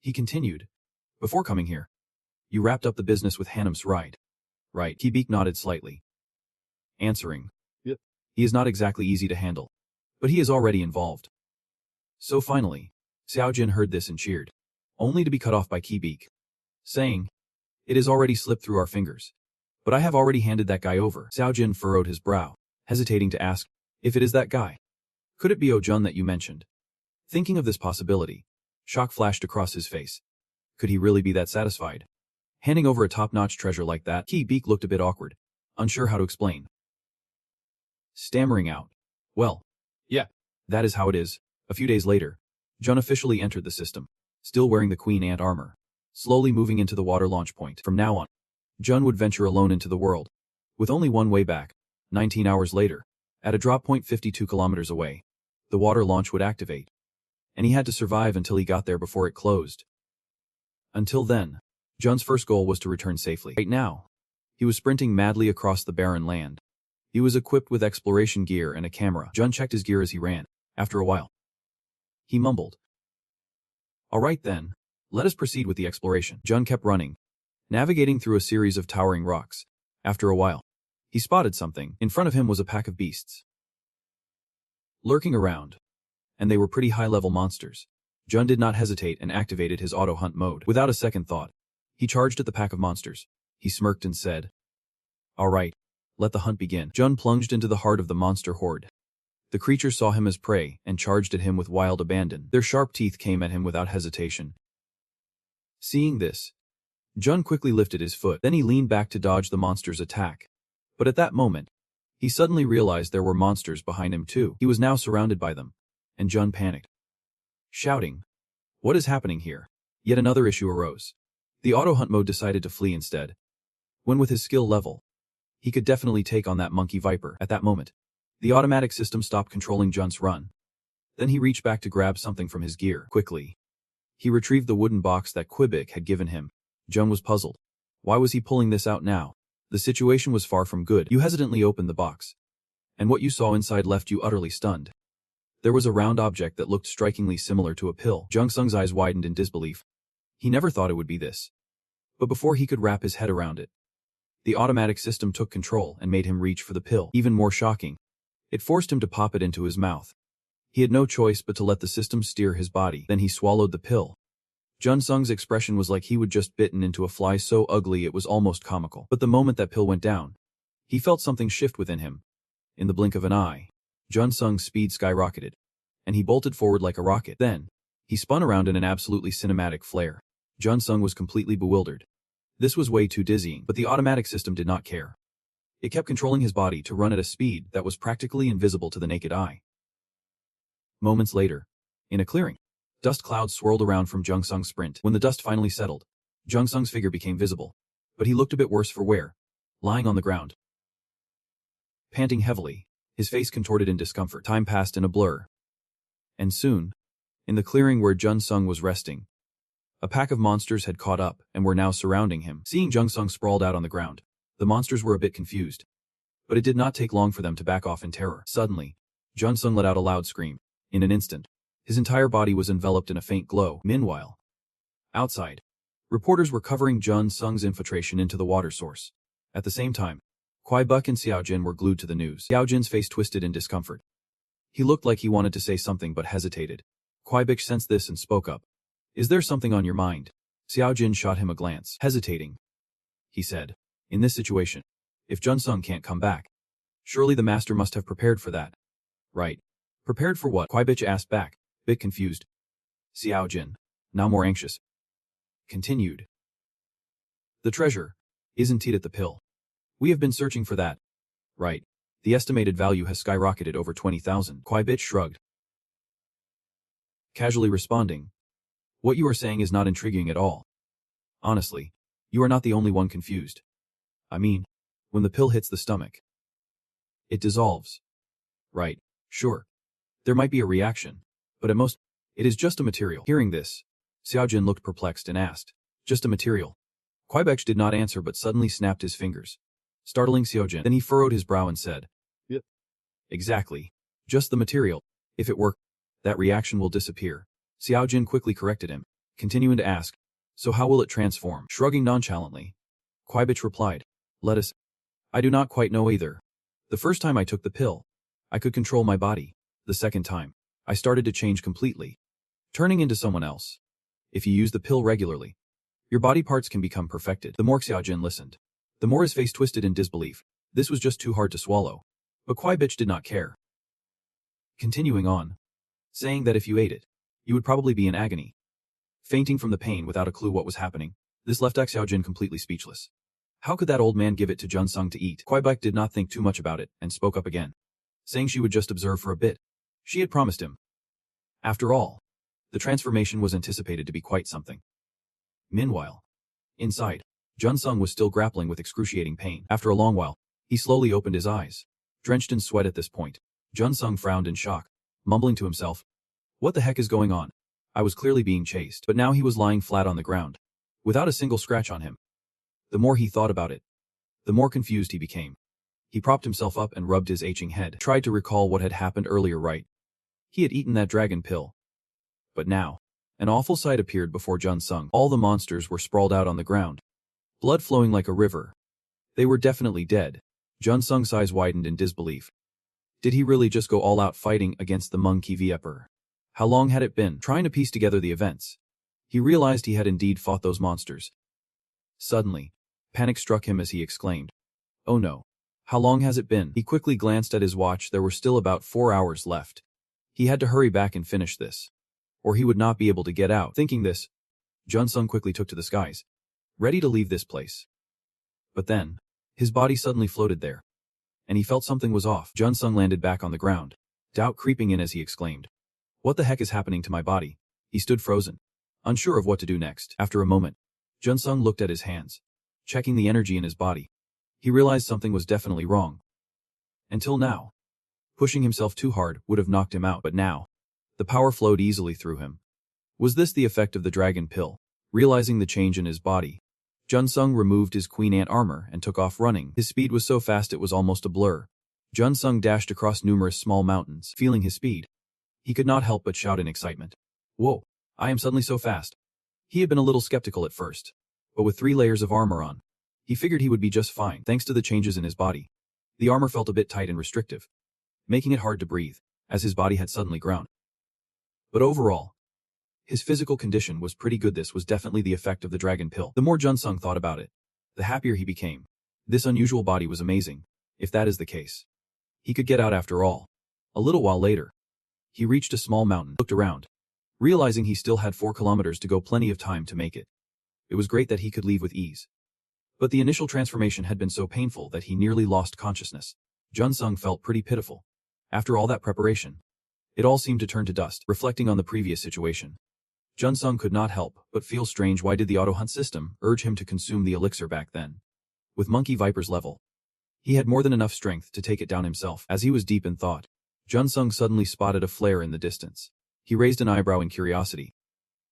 he continued, "Before coming here, you wrapped up the business with Hanum's right?" "Right." Key-beak nodded slightly, answering, "Yep. He is not exactly easy to handle, but he is already involved." So finally, Xiao Jin heard this and cheered, only to be cut off by Key-beak, saying, "It has already slipped through our fingers, but I have already handed that guy over." Xiao Jin furrowed his brow, hesitating to ask, "If it is that guy, could it be Oh-jun that you mentioned?" Thinking of this possibility, shock flashed across his face. Could he really be that satisfied? Handing over a top-notch treasure like that? Key-beak looked a bit awkward, unsure how to explain. Stammering out, "Well, yeah, that is how it is." A few days later, Jun officially entered the system, still wearing the Queen Ant armor, slowly moving into the water launch point. From now on, Jun would venture alone into the world, with only one way back. 19 hours later, at a drop point 52 kilometers away, the water launch would activate, and he had to survive until he got there before it closed. Until then, Jun's first goal was to return safely. Right now, he was sprinting madly across the barren land. He was equipped with exploration gear and a camera. Jun checked his gear as he ran. After a while, he mumbled, "All right then, let us proceed with the exploration." Jun kept running, navigating through a series of towering rocks. After a while, he spotted something. In front of him was a pack of beasts lurking around, and they were pretty high-level monsters. Jun did not hesitate and activated his auto-hunt mode. Without a second thought, he charged at the pack of monsters. He smirked and said, "All right, let the hunt begin." Jun plunged into the heart of the monster horde. The creatures saw him as prey and charged at him with wild abandon. Their sharp teeth came at him without hesitation. Seeing this, Jun quickly lifted his foot. Then he leaned back to dodge the monster's attack. But at that moment, he suddenly realized there were monsters behind him too. He was now surrounded by them, and Jun panicked, shouting, "What is happening here?" Yet another issue arose. The auto-hunt mode decided to flee instead. When with his skill level, he could definitely take on that monkey viper. At that moment, the automatic system stopped controlling Jun's run. Then he reached back to grab something from his gear. Quickly, he retrieved the wooden box that Quebec had given him. Jun was puzzled. Why was he pulling this out now? The situation was far from good. You hesitantly opened the box, and what you saw inside left you utterly stunned. There was a round object that looked strikingly similar to a pill. Jung Sung's eyes widened in disbelief. He never thought it would be this. But before he could wrap his head around it, the automatic system took control and made him reach for the pill. Even more shocking, it forced him to pop it into his mouth. He had no choice but to let the system steer his body. Then he swallowed the pill. Jun Sung's expression was like he would just bitten into a fly, so ugly it was almost comical. But the moment that pill went down, he felt something shift within him. In the blink of an eye, Jun Sung's speed skyrocketed, and he bolted forward like a rocket. Then, he spun around in an absolutely cinematic flare. Jun Sung was completely bewildered. This was way too dizzying, but the automatic system did not care. It kept controlling his body to run at a speed that was practically invisible to the naked eye. Moments later, in a clearing, dust clouds swirled around from Jung Sung's sprint. When the dust finally settled, Jung Sung's figure became visible, but he looked a bit worse for wear, lying on the ground, panting heavily, his face contorted in discomfort. Time passed in a blur, and soon, In the clearing where Jun Sung was resting, a pack of monsters had caught up and were now surrounding him. Seeing Jun Sung sprawled out on the ground, the monsters were a bit confused. But it did not take long for them to back off in terror. Suddenly, Jun Sung let out a loud scream. In an instant, his entire body was enveloped in a faint glow. Meanwhile, outside, reporters were covering Jun Sung's infiltration into the water source. At the same time, Kwai Buk and Xiao Jin were glued to the news. Xiao Jin's face twisted in discomfort. He looked like he wanted to say something but hesitated. Kwai Buk sensed this and spoke up. Is there something on your mind? Xiao Jin shot him a glance. Hesitating, he said. In this situation, if Jun Sung can't come back, surely the master must have prepared for that. Right. Prepared for what? Kwai Buk asked back, bit confused. Xiao Jin, now more anxious, continued. The treasure, isn't it the pill? We have been searching for that. Right. The estimated value has skyrocketed over 20,000. Kwai Buk shrugged, casually responding. What you are saying is not intriguing at all. Honestly, you are not the only one confused. I mean, when the pill hits the stomach, it dissolves. Right, sure. There might be a reaction, but at most, it is just a material. Hearing this, Xiao Jin looked perplexed and asked, just a material? Kwai Buk did not answer but suddenly snapped his fingers, startling Xiao Jin. Then he furrowed his brow and said, Yep. Exactly. Just the material. If it works, that reaction will disappear. Xiao Jin quickly corrected him, continuing to ask, so how will it transform? Shrugging nonchalantly, Kwai Buk replied, let us. I do not quite know either. The first time I took the pill, I could control my body. The second time, I started to change completely, turning into someone else. If you use the pill regularly, your body parts can become perfected. The more Xiao Jin listened, the more his face twisted in disbelief. This was just too hard to swallow. But Kwai Buk did not care. Continuing on, saying that if you ate it, you would probably be in agony, fainting from the pain without a clue what was happening. This left Xiao Jin completely speechless. How could that old man give it to Jun Sung to eat? Kwai Buk did not think too much about it and spoke up again, saying she would just observe for a bit. She had promised him. After all, the transformation was anticipated to be quite something. Meanwhile, inside, Jun Sung was still grappling with excruciating pain. After a long while, he slowly opened his eyes. Drenched in sweat at this point, Jun Sung frowned in shock, mumbling to himself, what the heck is going on? I was clearly being chased, but now he was lying flat on the ground, without a single scratch on him. The more he thought about it, the more confused he became. He propped himself up and rubbed his aching head, tried to recall what had happened earlier. Right. He had eaten that dragon pill. But now, an awful sight appeared before Jun Sung. All the monsters were sprawled out on the ground, blood flowing like a river. They were definitely dead. Jun Sung's eyes widened in disbelief. Did he really just go all out fighting against the monkey Viper? How long had it been? Trying to piece together the events, he realized he had indeed fought those monsters. Suddenly, panic struck him as he exclaimed, oh no. How long has it been? He quickly glanced at his watch. There were still about 4 hours left. He had to hurry back and finish this, or he would not be able to get out. Thinking this, Jun Sung quickly took to the skies, ready to leave this place. But then, his body suddenly floated there, and he felt something was off. Jun Sung landed back on the ground, doubt creeping in as he exclaimed, what the heck is happening to my body? He stood frozen, unsure of what to do next. After a moment, Jun Sung looked at his hands, checking the energy in his body. He realized something was definitely wrong. Until now, pushing himself too hard would have knocked him out, but now, the power flowed easily through him. Was this the effect of the dragon pill? Realizing the change in his body, Jun Sung removed his Queen Ant armor and took off running. His speed was so fast it was almost a blur. Jun Sung dashed across numerous small mountains. Feeling his speed, he could not help but shout in excitement. Whoa, I am suddenly so fast. He had been a little skeptical at first, but with 3 layers of armor on, he figured he would be just fine thanks to the changes in his body. The armor felt a bit tight and restrictive, making it hard to breathe, as his body had suddenly grown. But overall, his physical condition was pretty good. This was definitely the effect of the dragon pill. The more Jun Sung thought about it, the happier he became. This unusual body was amazing, if that is the case. He could get out after all. A little while later, he reached a small mountain, looked around, realizing he still had 4 kilometers to go, plenty of time to make it. It was great that he could leave with ease. But the initial transformation had been so painful that he nearly lost consciousness. Jun Sung felt pretty pitiful. After all that preparation, it all seemed to turn to dust. Reflecting on the previous situation, Jun Sung could not help but feel strange. Why did the auto-hunt system urge him to consume the elixir back then? With Monkey Viper's level, he had more than enough strength to take it down himself. As he was deep in thought, Jun Sung suddenly spotted a flare in the distance. He raised an eyebrow in curiosity.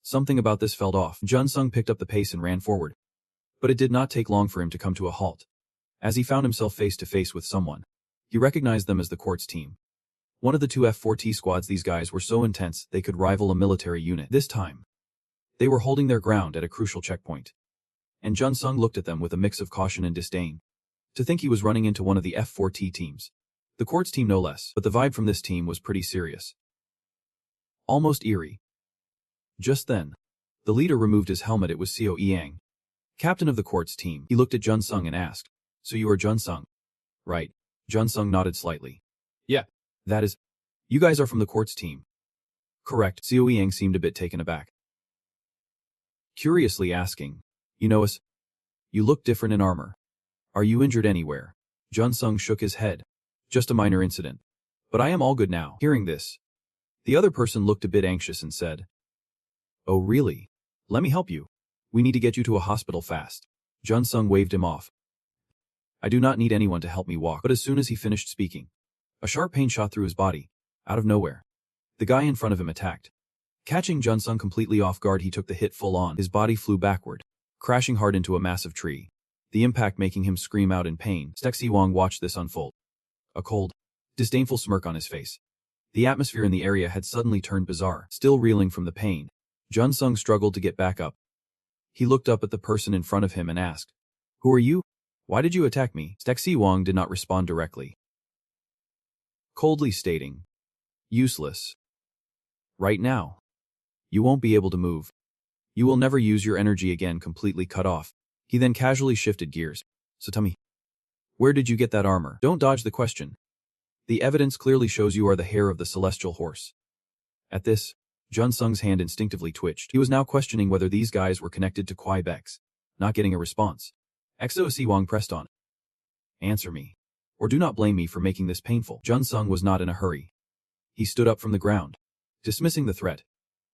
Something about this felt off. Jun Sung picked up the pace and ran forward. But it did not take long for him to come to a halt. As he found himself face to face with someone, he recognized them as the Quartz team. One of the two F4T squads. These guys were so intense they could rival a military unit. This time, they were holding their ground at a crucial checkpoint. And Jun Sung looked at them with a mix of caution and disdain. To think he was running into one of the F4T teams. The Quartz team no less, but the vibe from this team was pretty serious. Almost eerie. Just then, the leader removed his helmet. It was Seo Yang, captain of the Quartz team. He looked at Jun Sung and asked, "So you are Jun Sung?" "Right." Jun Sung nodded slightly. "Yeah, that is. You guys are from the Quartz team?" "Correct." Seo Yang seemed a bit taken aback. Curiously asking, "You know us? You look different in armor. Are you injured anywhere?" Jun Sung shook his head. "Just a minor incident. But I am all good now." Hearing this, the other person looked a bit anxious and said, "Oh really? Let me help you. We need to get you to a hospital fast." Jun Sung waved him off. "I do not need anyone to help me walk." But as soon as he finished speaking, a sharp pain shot through his body. Out of nowhere, the guy in front of him attacked. Catching Jun Sung completely off guard, he took the hit full on. His body flew backward, crashing hard into a massive tree, the impact making him scream out in pain. Stexi Wong watched this unfold, a cold, disdainful smirk on his face. The atmosphere in the area had suddenly turned bizarre. Still reeling from the pain, Jun Sung struggled to get back up. He looked up at the person in front of him and asked, "Who are you? Why did you attack me?" Stexi Wong did not respond directly, coldly stating, "Useless. Right now, you won't be able to move. You will never use your energy again." Completely cut off, he then casually shifted gears. "So tell me, where did you get that armor?" "Don't dodge the question. The evidence clearly shows you are the heir of the celestial horse." At this, Jun Sung's hand instinctively twitched. He was now questioning whether these guys were connected to Quebex. Not getting a response, XOC Wong pressed on. "Answer me, or do not blame me for making this painful." Jun Sung was not in a hurry. He stood up from the ground, dismissing the threat.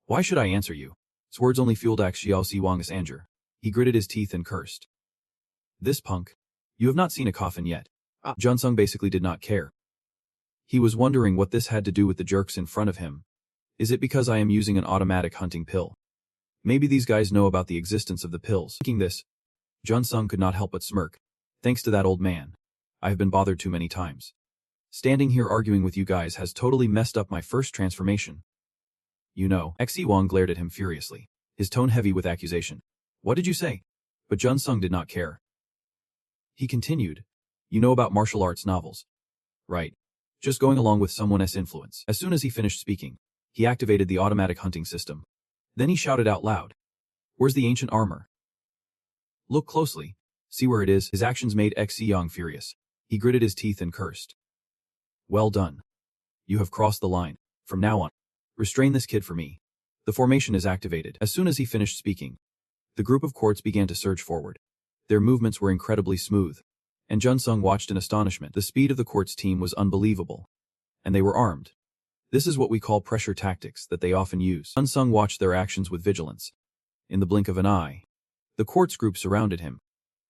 "Why should I answer you?" His words only fueled Xiao Si Wang's anger. He gritted his teeth and cursed. "This punk. You have not seen a coffin yet." Jun Sung basically did not care. He was wondering what this had to do with the jerks in front of him. Is it because I am using an automatic hunting pill? Maybe these guys know about the existence of the pills. Thinking this, Jun Sung could not help but smirk. Thanks to that old man, I have been bothered too many times. Standing here arguing with you guys has totally messed up my first transformation. You know, Xi Wang glared at him furiously, his tone heavy with accusation. "What did you say?" But Jun Sung did not care. He continued, "You know about martial arts novels, right? Just going along with someone's influence." As soon as he finished speaking, he activated the automatic hunting system. Then he shouted out loud, "Where's the ancient armor? Look closely. See where it is." His actions made Xi Yang furious. He gritted his teeth and cursed. "Well done. You have crossed the line. From now on, restrain this kid for me." The formation is activated. As soon as he finished speaking, the group of Quartz began to surge forward. Their movements were incredibly smooth, and Jun Sung watched in astonishment. The speed of the Quartz team was unbelievable, and they were armed. This is what we call pressure tactics that they often use. Jun Sung watched their actions with vigilance. In the blink of an eye, the Quartz group surrounded him.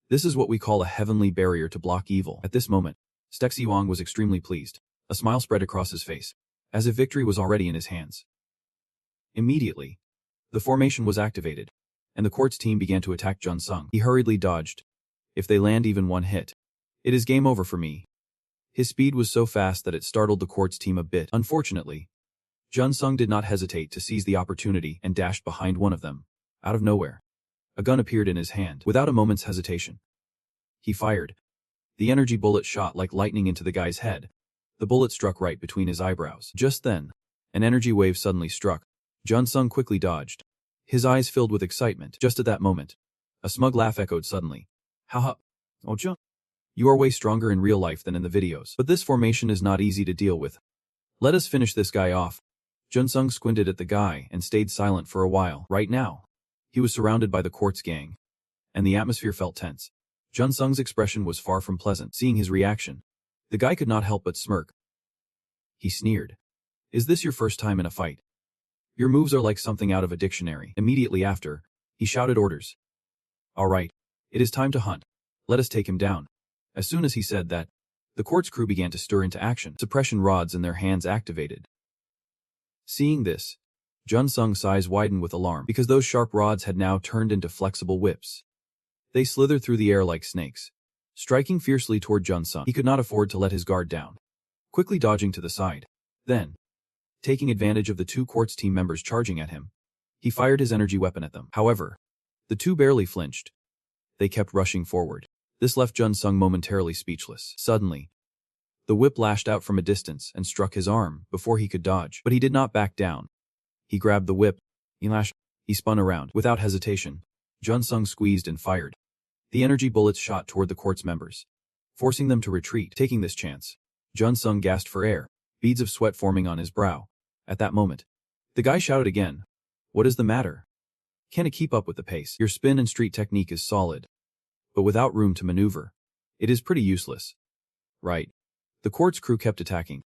This is what we call a heavenly barrier to block evil. At this moment, Stexi Wang was extremely pleased. A smile spread across his face, as if victory was already in his hands. Immediately, the formation was activated, and the Quartz team began to attack Jun Sung. He hurriedly dodged. If they land even one hit, it is game over for me. His speed was so fast that it startled the Quartz team a bit. Unfortunately, Jun Sung did not hesitate to seize the opportunity and dashed behind one of them. Out of nowhere, a gun appeared in his hand. Without a moment's hesitation, he fired. The energy bullet shot like lightning into the guy's head. The bullet struck right between his eyebrows. Just then, an energy wave suddenly struck. Jun Sung quickly dodged, his eyes filled with excitement. Just at that moment, a smug laugh echoed suddenly. "Haha, oh Jun, you are way stronger in real life than in the videos. But this formation is not easy to deal with. Let us finish this guy off." Jun Sung squinted at the guy and stayed silent for a while. Right now, he was surrounded by the Quartz gang, and the atmosphere felt tense. Jun Sung's expression was far from pleasant. Seeing his reaction, the guy could not help but smirk. He sneered. "Is this your first time in a fight? Your moves are like something out of a dictionary." Immediately after, he shouted orders. "All right, it is time to hunt. Let us take him down." As soon as he said that, the Quartz crew began to stir into action. Suppression rods in their hands activated. Seeing this, Jun Sung's eyes widened with alarm because those sharp rods had now turned into flexible whips. They slithered through the air like snakes, striking fiercely toward Jun Sung. He could not afford to let his guard down. Quickly dodging to the side, then, taking advantage of the two quartz team members charging at him, he fired his energy weapon at them. However, the two barely flinched. They kept rushing forward. This left Jun Sung momentarily speechless. Suddenly, the whip lashed out from a distance and struck his arm before he could dodge. But he did not back down. He grabbed the whip. He spun around. Without hesitation, Jun Sung squeezed and fired. The energy bullets shot toward the quartz members, forcing them to retreat. Taking this chance, Jun Sung gasped for air, beads of sweat forming on his brow. At that moment, the guy shouted again. What is the matter? Can it keep up with the pace? Your spin and street technique is solid, but without room to maneuver, it is pretty useless. Right. The quartz crew kept attacking,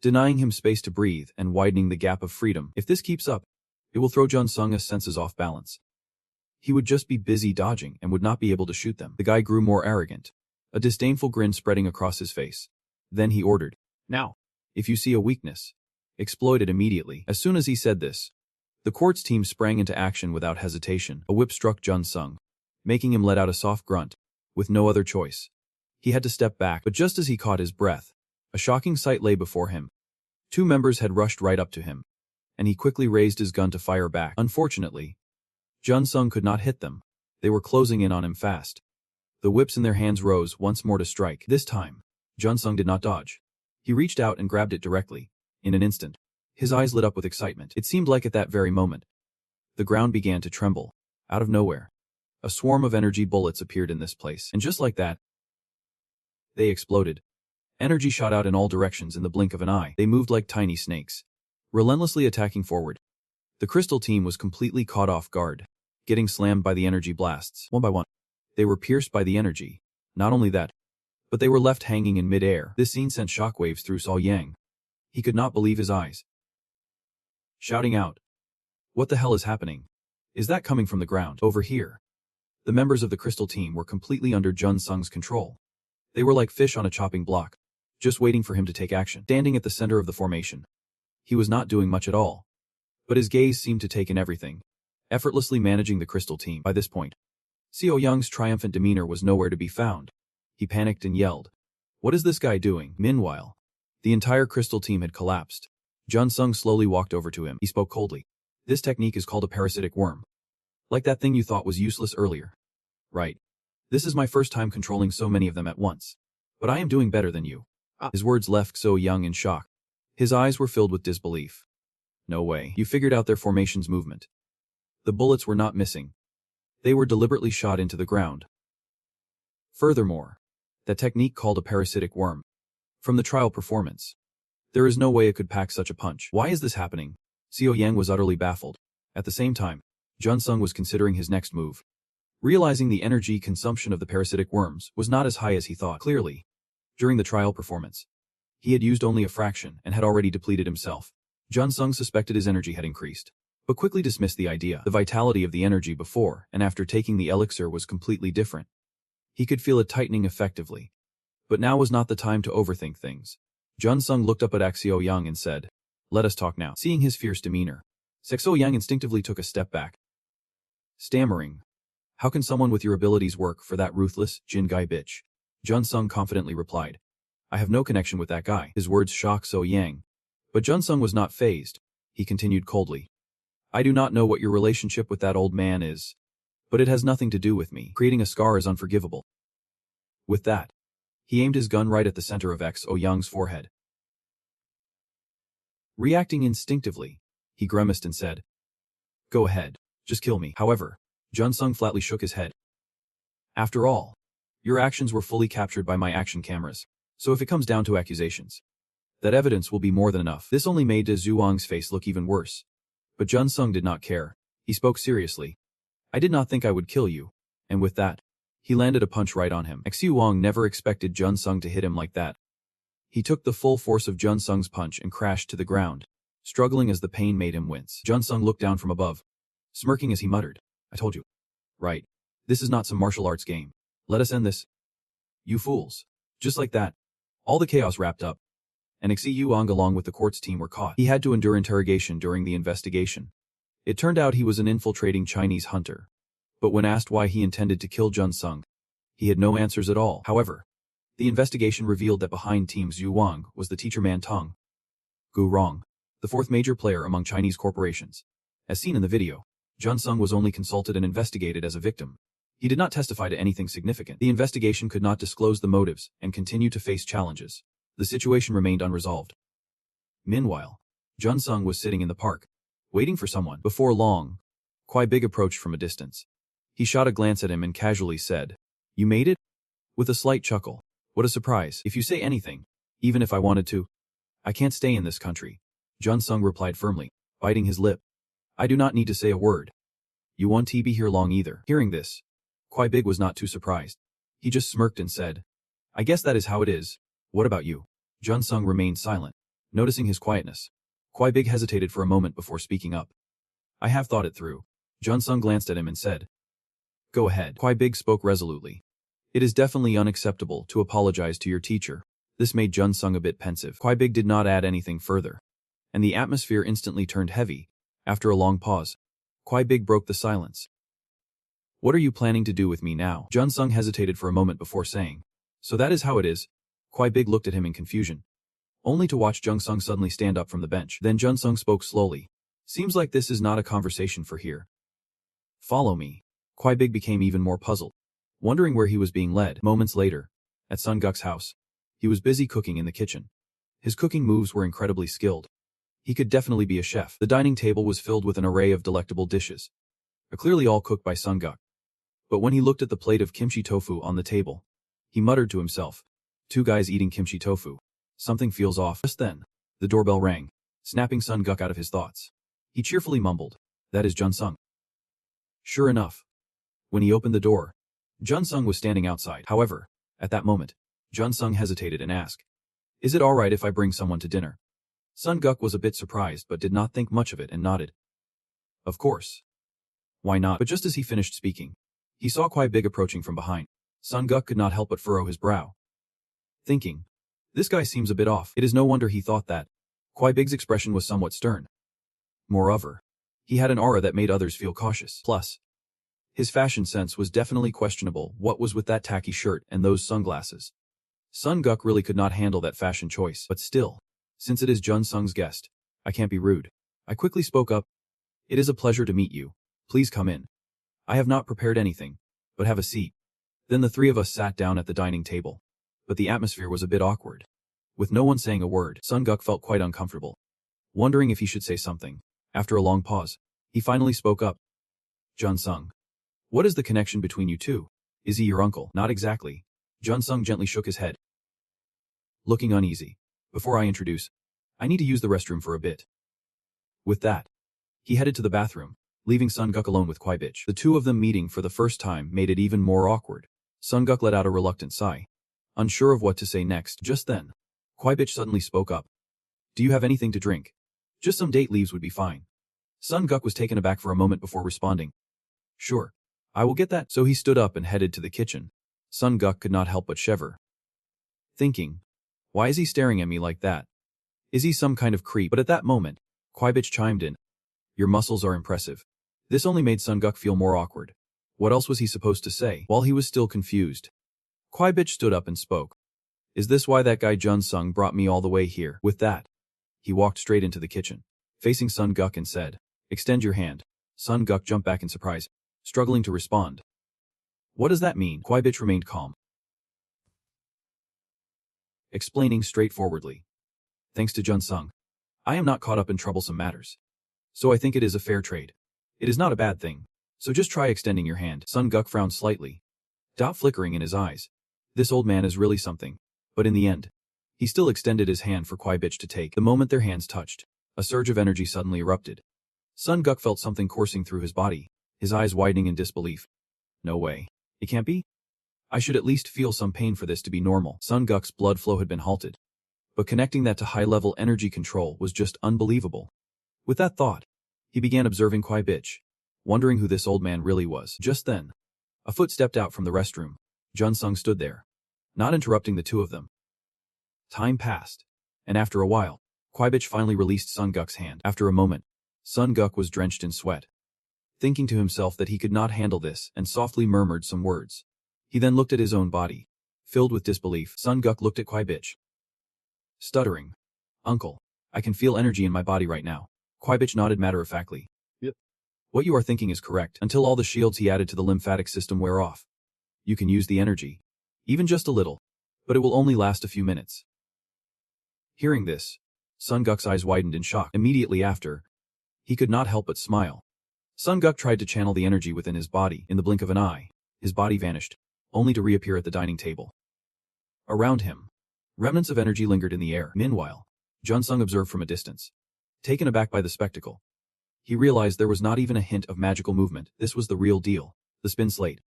denying him space to breathe and widening the gap of freedom. If this keeps up, it will throw Jun Sung's senses off balance. He would just be busy dodging and would not be able to shoot them. The guy grew more arrogant, a disdainful grin spreading across his face. Then he ordered, now, if you see a weakness, exploit it immediately. As soon as he said this, the quartz team sprang into action without hesitation. A whip struck Jun Sung, making him let out a soft grunt, with no other choice. He had to step back, but just as he caught his breath, a shocking sight lay before him. Two members had rushed right up to him, and he quickly raised his gun to fire back. Unfortunately, Jun Sung could not hit them. They were closing in on him fast. The whips in their hands rose once more to strike. This time, Jun Sung did not dodge. He reached out and grabbed it directly. In an instant, his eyes lit up with excitement. It seemed like at that very moment, the ground began to tremble. Out of nowhere, a swarm of energy bullets appeared in this place, and just like that, they exploded. Energy shot out in all directions in the blink of an eye. They moved like tiny snakes, relentlessly attacking forward. The crystal team was completely caught off guard, getting slammed by the energy blasts. One by one, they were pierced by the energy. Not only that, but they were left hanging in mid-air. This scene sent shockwaves through Saul Yang. He could not believe his eyes, shouting out, "What the hell is happening? Is that coming from the ground?" Over here, the members of the crystal team were completely under Jun Sung's control. They were like fish on a chopping block, just waiting for him to take action. Standing at the center of the formation, he was not doing much at all, but his gaze seemed to take in everything, effortlessly managing the crystal team. By this point, Seo Young's triumphant demeanor was nowhere to be found. He panicked and yelled, "What is this guy doing?" Meanwhile, the entire crystal team had collapsed. Jun Sung slowly walked over to him. He spoke coldly. "This technique is called a parasitic worm. Like that thing you thought was useless earlier. Right. This is my first time controlling so many of them at once. But I am doing better than you." His words left So Young in shock. His eyes were filled with disbelief. "No way. You figured out their formation's movement." The bullets were not missing. They were deliberately shot into the ground. Furthermore, that technique called a parasitic worm. From the trial performance, there is no way it could pack such a punch. Why is this happening? Seo Yang was utterly baffled. At the same time, Jun Sung was considering his next move. Realizing the energy consumption of the parasitic worms was not as high as he thought. Clearly, during the trial performance, he had used only a fraction and had already depleted himself. Jun Sung suspected his energy had increased, but quickly dismissed the idea. The vitality of the energy before and after taking the elixir was completely different. He could feel it tightening effectively. But now was not the time to overthink things. Jun Sung looked up at Seo Yang and said, "Let us talk now." Seeing his fierce demeanor, Seo Yang instinctively took a step back. Stammering, "How can someone with your abilities work for that ruthless, Jin guy bitch?" Jun Sung confidently replied, "I have no connection with that guy." His words shocked So Yang. But Jun Sung was not fazed. He continued coldly, "I do not know what your relationship with that old man is, but it has nothing to do with me. Creating a scar is unforgivable." With that, he aimed his gun right at the center of Seo Yang's forehead. Reacting instinctively, he grimaced and said, "Go ahead, just kill me." However, Jun Sung flatly shook his head. "After all, your actions were fully captured by my action cameras, so if it comes down to accusations, that evidence will be more than enough." This only made De Zhuang's face look even worse. But Jun Sung did not care. He spoke seriously. "I did not think I would kill you." And with that, he landed a punch right on him. Xu Wang never expected Jun Sung to hit him like that. He took the full force of Jun Sung's punch and crashed to the ground, struggling as the pain made him wince. Jun Sung looked down from above, smirking as he muttered, "I told you. Right. This is not some martial arts game. Let us end this." "You fools." Just like that, all the chaos wrapped up. and Xi Yuang along with the court's team were caught. He had to endure interrogation during the investigation. It turned out he was an infiltrating Chinese hunter. But when asked why he intended to kill Jun Sung, he had no answers at all. However, the investigation revealed that behind Team Zhu Wang was the teacher man Tong Gu Rong, the fourth major player among Chinese corporations. As seen in the video, Jun Sung was only consulted and investigated as a victim. He did not testify to anything significant. The investigation could not disclose the motives and continued to face challenges. The situation remained unresolved. Meanwhile, Jun Sung was sitting in the park, waiting for someone. Before long, Kwai Big approached from a distance. He shot a glance at him and casually said, "You made it?" With a slight chuckle. "What a surprise. If you say anything, even if I wanted to, I can't stay in this country." Jun Sung replied firmly, biting his lip. "I do not need to say a word. You won't be here long either." Hearing this, Kwai Big was not too surprised. He just smirked and said, "I guess that is how it is. What about you?" Jun Sung remained silent, noticing his quietness. Kwai Big hesitated for a moment before speaking up. "I have thought it through." Jun Sung glanced at him and said, "Go ahead." Kwai Big spoke resolutely. "It is definitely unacceptable to apologize to your teacher." This made Jun Sung a bit pensive. Kwai Big did not add anything further, and the atmosphere instantly turned heavy. After a long pause, Kwai Big broke the silence. "What are you planning to do with me now?" Jun Sung hesitated for a moment before saying, "So that is how it is?" Kwai Big looked at him in confusion, only to watch Jun Sung suddenly stand up from the bench. Then Jun Sung spoke slowly. "Seems like this is not a conversation for here. Follow me." Kwai Big became even more puzzled, wondering where he was being led. Moments later, at Sun Guk's house, he was busy cooking in the kitchen. His cooking moves were incredibly skilled. He could definitely be a chef. The dining table was filled with an array of delectable dishes, clearly all cooked by Sun Guk. But when he looked at the plate of kimchi tofu on the table, he muttered to himself, "Two guys eating kimchi tofu. Something feels off." Just then, the doorbell rang, snapping Sun Guk out of his thoughts. He cheerfully mumbled, "That is Jun Sung." Sure enough, when he opened the door, Jun Sung was standing outside. However, at that moment, Jun Sung hesitated and asked, "Is it alright if I bring someone to dinner?" Sun Guk was a bit surprised but did not think much of it and nodded. "Of course. Why not?" But just as he finished speaking, he saw Kwai Big approaching from behind. Sun Guk could not help but furrow his brow, thinking, "This guy seems a bit off." It is no wonder he thought that. Kwai Big's expression was somewhat stern. Moreover, he had an aura that made others feel cautious. Plus, his fashion sense was definitely questionable. What was with that tacky shirt and those sunglasses? Sun Guk really could not handle that fashion choice. But still, since it is Jun Sung's guest, I can't be rude. I quickly spoke up. "It is a pleasure to meet you. Please come in. I have not prepared anything, but have a seat." Then the three of us sat down at the dining table. But the atmosphere was a bit awkward. With no one saying a word, Sun Guk felt quite uncomfortable, wondering if he should say something. After a long pause, he finally spoke up. "Jun Sung, what is the connection between you two? Is he your uncle?" "Not exactly." Jun Sung gently shook his head, looking uneasy. "Before I introduce, I need to use the restroom for a bit." With that, he headed to the bathroom, leaving Sun Guk alone with Kwai Big. The two of them meeting for the first time made it even more awkward. Sun Guk let out a reluctant sigh, unsure of what to say next. Just then, Kwai Big suddenly spoke up. "Do you have anything to drink? Just some date leaves would be fine." Sun Guk was taken aback for a moment before responding, "Sure, I will get that." So he stood up and headed to the kitchen. Sun Guk could not help but shiver, thinking, "Why is he staring at me like that? Is he some kind of creep?" But at that moment, Kwai Big chimed in, "Your muscles are impressive." This only made Sun Guk feel more awkward. What else was he supposed to say? While he was still confused, Kwai Big stood up and spoke. "Is this why that guy Jun Sung brought me all the way here?" With that, he walked straight into the kitchen, facing Sun Guk and said, "Extend your hand." Sun Guk jumped back in surprise, struggling to respond. "What does that mean?" Kwai Big remained calm, explaining straightforwardly, "Thanks to Jun Sung, I am not caught up in troublesome matters. So I think it is a fair trade. It is not a bad thing. So just try extending your hand." Sun Guk frowned slightly, doubt flickering in his eyes. This old man is really something. But in the end, he still extended his hand for Kwai Big to take. The moment their hands touched, a surge of energy suddenly erupted. Sun Guk felt something coursing through his body, his eyes widening in disbelief. "No way. It can't be? I should at least feel some pain for this to be normal." Sun Guk's blood flow had been halted, but connecting that to high-level energy control was just unbelievable. With that thought, he began observing Kwai Big, wondering who this old man really was. Just then, a foot stepped out from the restroom. Jun Sung stood there, not interrupting the two of them. Time passed, And after a while, Kwibich finally released Sun Guk's hand. After a moment, Sun Guk was drenched in sweat, thinking to himself that he could not handle this, and softly murmured some words. He then looked at his own body. Filled with disbelief, Sun Guk looked at Kwibich, stuttering. "Uncle, I can feel energy in my body right now." Kwibich nodded matter-of-factly. "Yep. What you are thinking is correct. Until all the shields he added to the lymphatic system wear off, you can use the energy. Even just a little. But it will only last a few minutes." Hearing this, Sun Guk's eyes widened in shock. Immediately after, he could not help but smile. Sun Guk tried to channel the energy within his body. In the blink of an eye, his body vanished, only to reappear at the dining table. Around him, remnants of energy lingered in the air. Meanwhile, Junsung observed from a distance. Taken aback by the spectacle, he realized there was not even a hint of magical movement. This was the real deal, the spin slate.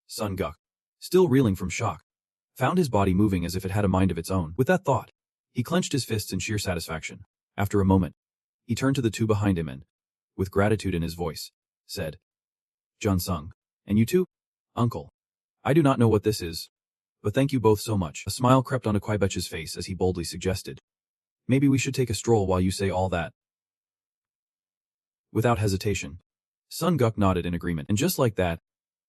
Sun Guk, still reeling from shock, found his body moving as if it had a mind of its own. With that thought, he clenched his fists in sheer satisfaction. After a moment, he turned to the two behind him and, with gratitude in his voice, said, "Junsung, and you too? Uncle, I do not know what this is, but thank you both so much." A smile crept onto Kwibich's face as he boldly suggested, "Maybe we should take a stroll while you say all that." Without hesitation, Sun Guk nodded in agreement, and just like that,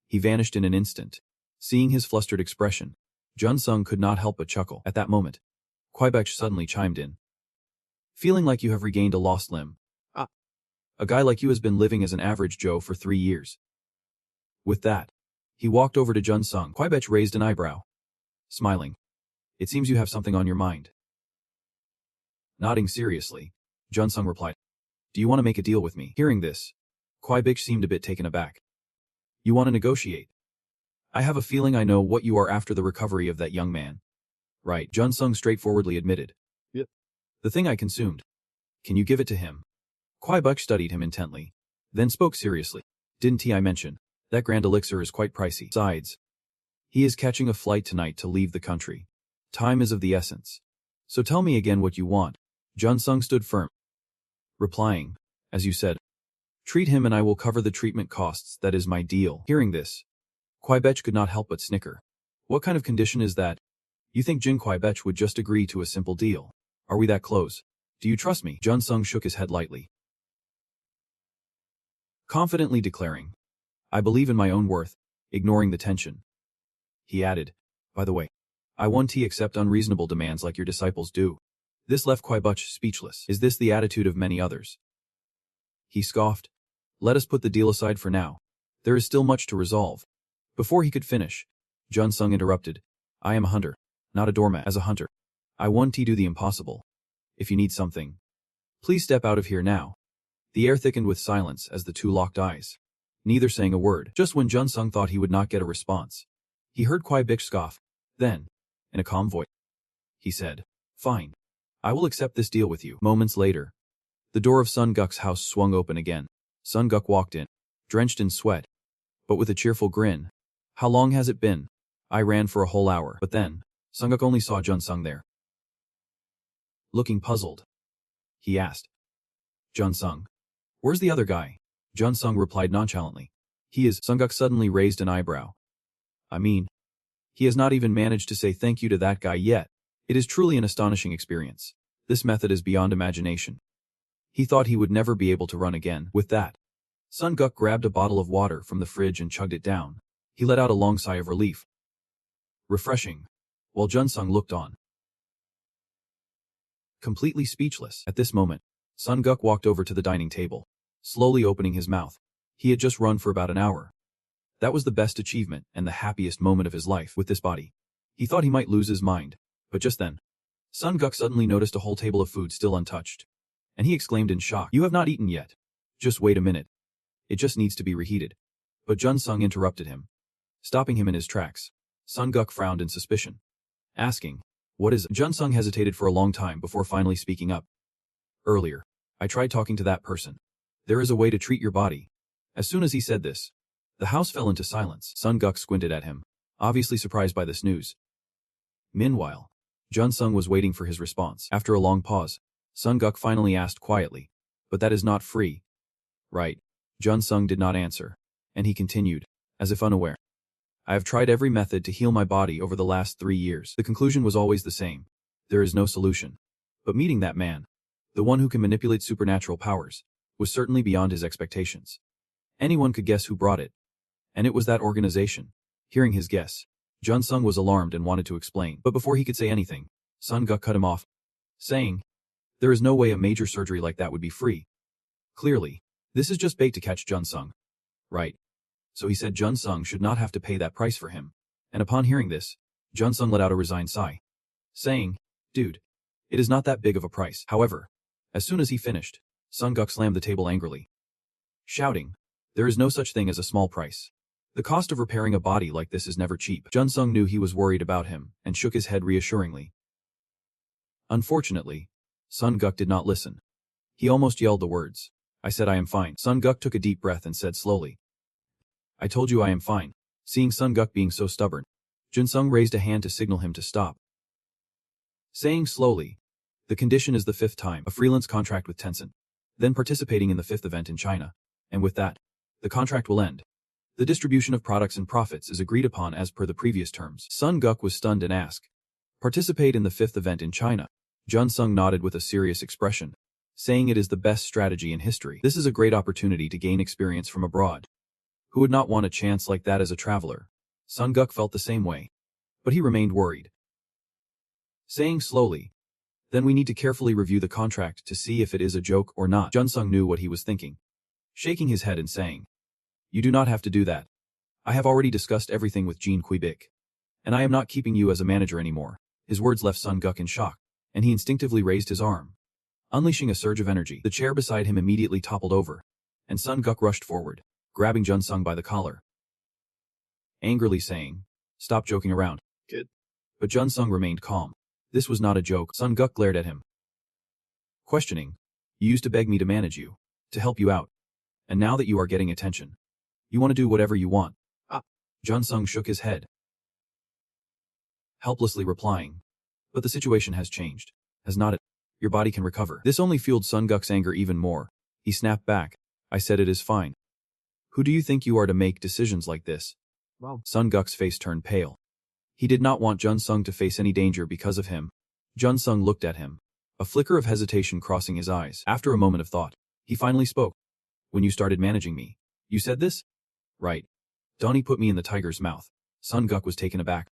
he vanished in an instant. Seeing his flustered expression, Junsung could not help but chuckle. At that moment, Kwibich suddenly chimed in. "Feeling like you have regained a lost limb. A guy like you has been living as an average Joe for 3 years." With that, he walked over to Junsung. Kwibich raised an eyebrow, smiling. "It seems you have something on your mind." Nodding seriously, Junsung replied, "Do you want to make a deal with me?" Hearing this, Kwibich seemed a bit taken aback. "You want to negotiate? I have a feeling I know what you are after, the recovery of that young man." "Right," Junsung straightforwardly admitted. "Yep. The thing I consumed. Can you give it to him?" Kwibich studied him intently, then spoke seriously. "Didn't I mention that grand elixir is quite pricey? Besides, he is catching a flight tonight to leave the country. Time is of the essence. So tell me again what you want." Junsung stood firm, replying, "As you said, treat him and I will cover the treatment costs. That is my deal." Hearing this, Kwibich could not help but snicker. "What kind of condition is that? You think Jin Kwibich would just agree to a simple deal? Are we that close? Do you trust me?" Junsung shook his head lightly, confidently declaring, "I believe in my own worth." Ignoring the tension, he added, "By the way, I won't accept unreasonable demands like your disciples do." This left Kwibich speechless. Is this the attitude of many others? He scoffed. "Let us put the deal aside for now. There is still much to resolve." Before he could finish, Junsung interrupted, "I am a hunter, not a doormat. As a hunter, I won't do the impossible. If you need something, please step out of here now." The air thickened with silence as the two locked eyes, neither saying a word. Just when Junsung thought he would not get a response, he heard Kwibich scoff. Then, in a calm voice, he said, "Fine. I will accept this deal with you." Moments later, the door of Sun Guk's house swung open again. Sun Guk walked in, drenched in sweat, but with a cheerful grin. "How long has it been?" "I ran for a whole hour." But then, Sun Guk only saw Junsung there. Looking puzzled, he asked, "Junsung, where's the other guy?" Junsung replied nonchalantly, "He is." Sun Guk suddenly raised an eyebrow. "I mean, he has not even managed to say thank you to that guy yet." It is truly an astonishing experience. This method is beyond imagination. He thought he would never be able to run again. With that, Sun Guk grabbed a bottle of water from the fridge and chugged it down. He let out a long sigh of relief. Refreshing. While Junsung looked on, completely speechless. At this moment, Sun Guk walked over to the dining table, slowly opening his mouth. He had just run for about an hour. That was the best achievement and the happiest moment of his life. With this body, he thought he might lose his mind. But just then, Sun Guk suddenly noticed a whole table of food still untouched, and he exclaimed in shock, "You have not eaten yet. Just wait a minute. It just needs to be reheated." But Junsung interrupted him, stopping him in his tracks. Sun Guk frowned in suspicion, asking, "What is it?" Junsung hesitated for a long time before finally speaking up. "Earlier, I tried talking to that person. There is a way to treat your body." As soon as he said this, the house fell into silence. Sun Guk squinted at him, obviously surprised by this news. Meanwhile, Junsung was waiting for his response. After a long pause, Sun Guk finally asked quietly, "But that is not free, right?" Junsung did not answer, and he continued, as if unaware, "I have tried every method to heal my body over the last 3 years. The conclusion was always the same. There is no solution. But meeting that man, the one who can manipulate supernatural powers, was certainly beyond his expectations. Anyone could guess who brought it. And it was that organization. Hearing his guess, Jun Sung was alarmed and wanted to explain. But before he could say anything, Sun Guk cut him off, saying, "There is no way a major surgery like that would be free. Clearly, this is just bait to catch Jun Sung. Right?" So he said Jun Sung should not have to pay that price for him. And upon hearing this, Jun Sung let out a resigned sigh, saying, "Dude, it is not that big of a price." However, as soon as he finished, Sun Guk slammed the table angrily, shouting, "There is no such thing as a small price. The cost of repairing a body like this is never cheap." Jun Sung knew he was worried about him and shook his head reassuringly. Unfortunately, Sun Guk did not listen. He almost yelled the words, "I said I am fine." Sun Guk took a deep breath and said slowly, "I told you I am fine." Seeing Sun Guk being so stubborn, Jun Sung raised a hand to signal him to stop, saying slowly, "The condition is the 5th time, a freelance contract with Tencent, then participating in the 5th event in China, and with that, the contract will end. The distribution of products and profits is agreed upon as per the previous terms." Sun Guk was stunned and asked, "Participate in the 5th event in China?" Jun Sung nodded with a serious expression, saying it is the best strategy in history. This is a great opportunity to gain experience from abroad. Who would not want a chance like that as a traveler? Sun Guk felt the same way, but he remained worried, saying slowly, "Then we need to carefully review the contract to see if it is a joke or not." Jun Sung knew what he was thinking, shaking his head and saying, "You do not have to do that. I have already discussed everything with Jean Quebec, and I am not keeping you as a manager anymore." His words left Sun Guk in shock, and he instinctively raised his arm, unleashing a surge of energy. The chair beside him immediately toppled over, and Sun Guk rushed forward, grabbing Jun Sung by the collar, angrily saying, "Stop joking around, kid." But Jun Sung remained calm. This was not a joke. Sun Guk glared at him, questioning, "You used to beg me to manage you, to help you out, and now that you are getting attention, you want to do whatever you want?" Jun Sung shook his head, helplessly replying, "But the situation has changed, has not it? Your body can recover." This only fueled Sun Guk's anger even more. He snapped back, "I said it is fine. Who do you think you are to make decisions like this?" Wow. Sun Guk's face turned pale. He did not want Jun Sung to face any danger because of him. Jun Sung looked at him, a flicker of hesitation crossing his eyes. After a moment of thought, he finally spoke. "When you started managing me, you said this? Right. Donnie put me in the tiger's mouth." Sun Guk was taken aback.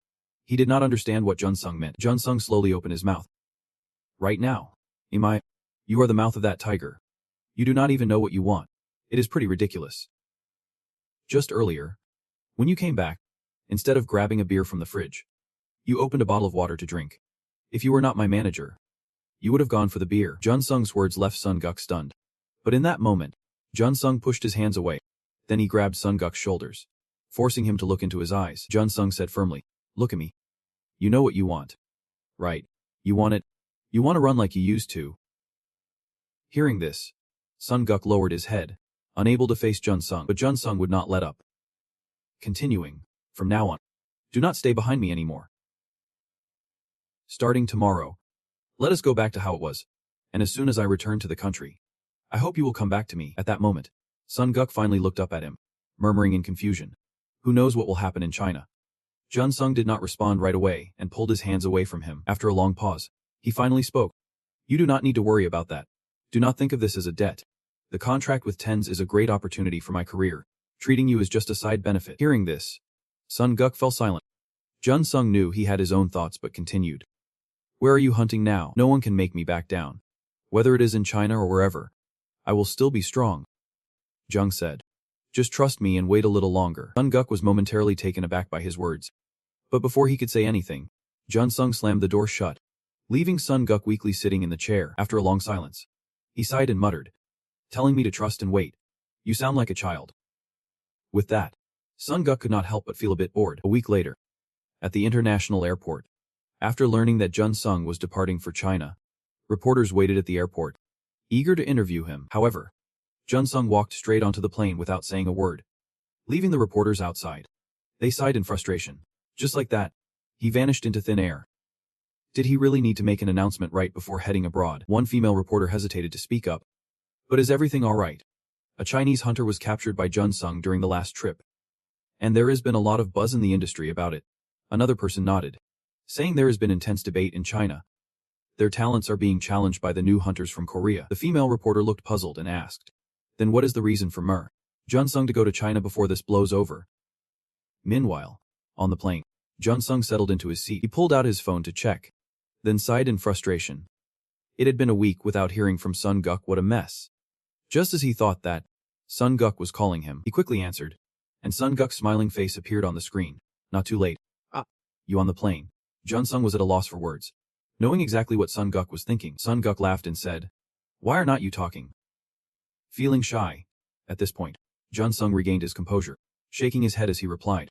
He did not understand what Jun Sung meant. Jun Sung slowly opened his mouth. "Right now, am I? You are the mouth of that tiger. You do not even know what you want. It is pretty ridiculous. Just earlier, when you came back, instead of grabbing a beer from the fridge, you opened a bottle of water to drink. If you were not my manager, you would have gone for the beer." Jun Sung's words left Sun Guk stunned. But in that moment, Jun Sung pushed his hands away. Then he grabbed Sun Guk's shoulders, forcing him to look into his eyes. Jun Sung said firmly, "Look at me. You know what you want. Right? You want it? You want to run like you used to." Hearing this, Sun Guk lowered his head, unable to face Jun Sung, but Jun Sung would not let up, continuing, "From now on, do not stay behind me anymore. Starting tomorrow, let us go back to how it was, and as soon as I return to the country, I hope you will come back to me." At that moment, Sun Guk finally looked up at him, murmuring in confusion, "Who knows what will happen in China?" Jun Sung did not respond right away and pulled his hands away from him. After a long pause, he finally spoke. "You do not need to worry about that. Do not think of this as a debt. The contract with Tens is a great opportunity for my career. Treating you is just a side benefit." Hearing this, Sun Guk fell silent. Jun Sung knew he had his own thoughts but continued. "Where are you hunting now? No one can make me back down. Whether it is in China or wherever, I will still be strong." Jung said, "Just trust me and wait a little longer." Sun Guk was momentarily taken aback by his words. But before he could say anything, Jun Sung slammed the door shut, leaving Sun Guk weakly sitting in the chair. After a long silence, he sighed and muttered, "Telling me to trust and wait. You sound like a child." With that, Sun Guk could not help but feel a bit bored. A week later, at the international airport, after learning that Jun Sung was departing for China, reporters waited at the airport, eager to interview him. However, Jun Sung walked straight onto the plane without saying a word, leaving the reporters outside. They sighed in frustration. Just like that, he vanished into thin air. Did he really need to make an announcement right before heading abroad? One female reporter hesitated to speak up. "But is everything all right? A Chinese hunter was captured by Jun Sung during the last trip, and there has been a lot of buzz in the industry about it." Another person nodded, saying there has been intense debate in China. Their talents are being challenged by the new hunters from Korea. The female reporter looked puzzled and asked, then what is the reason for Jun-sung to go to China before this blows over? Meanwhile, on the plane, Jun-sung settled into his seat. He pulled out his phone to check, then sighed in frustration. It had been a week without hearing from Sun-guk. What a mess. Just as he thought that Sun-guk was calling him, he quickly answered, and Sun-guk's smiling face appeared on the screen. Not too late. You on the plane? Jun-sung was at a loss for words. Knowing exactly what Sun-guk was thinking, Sun-guk laughed and said, why are not you talking? Feeling shy. At this point, Jun-sung regained his composure, shaking his head as he replied,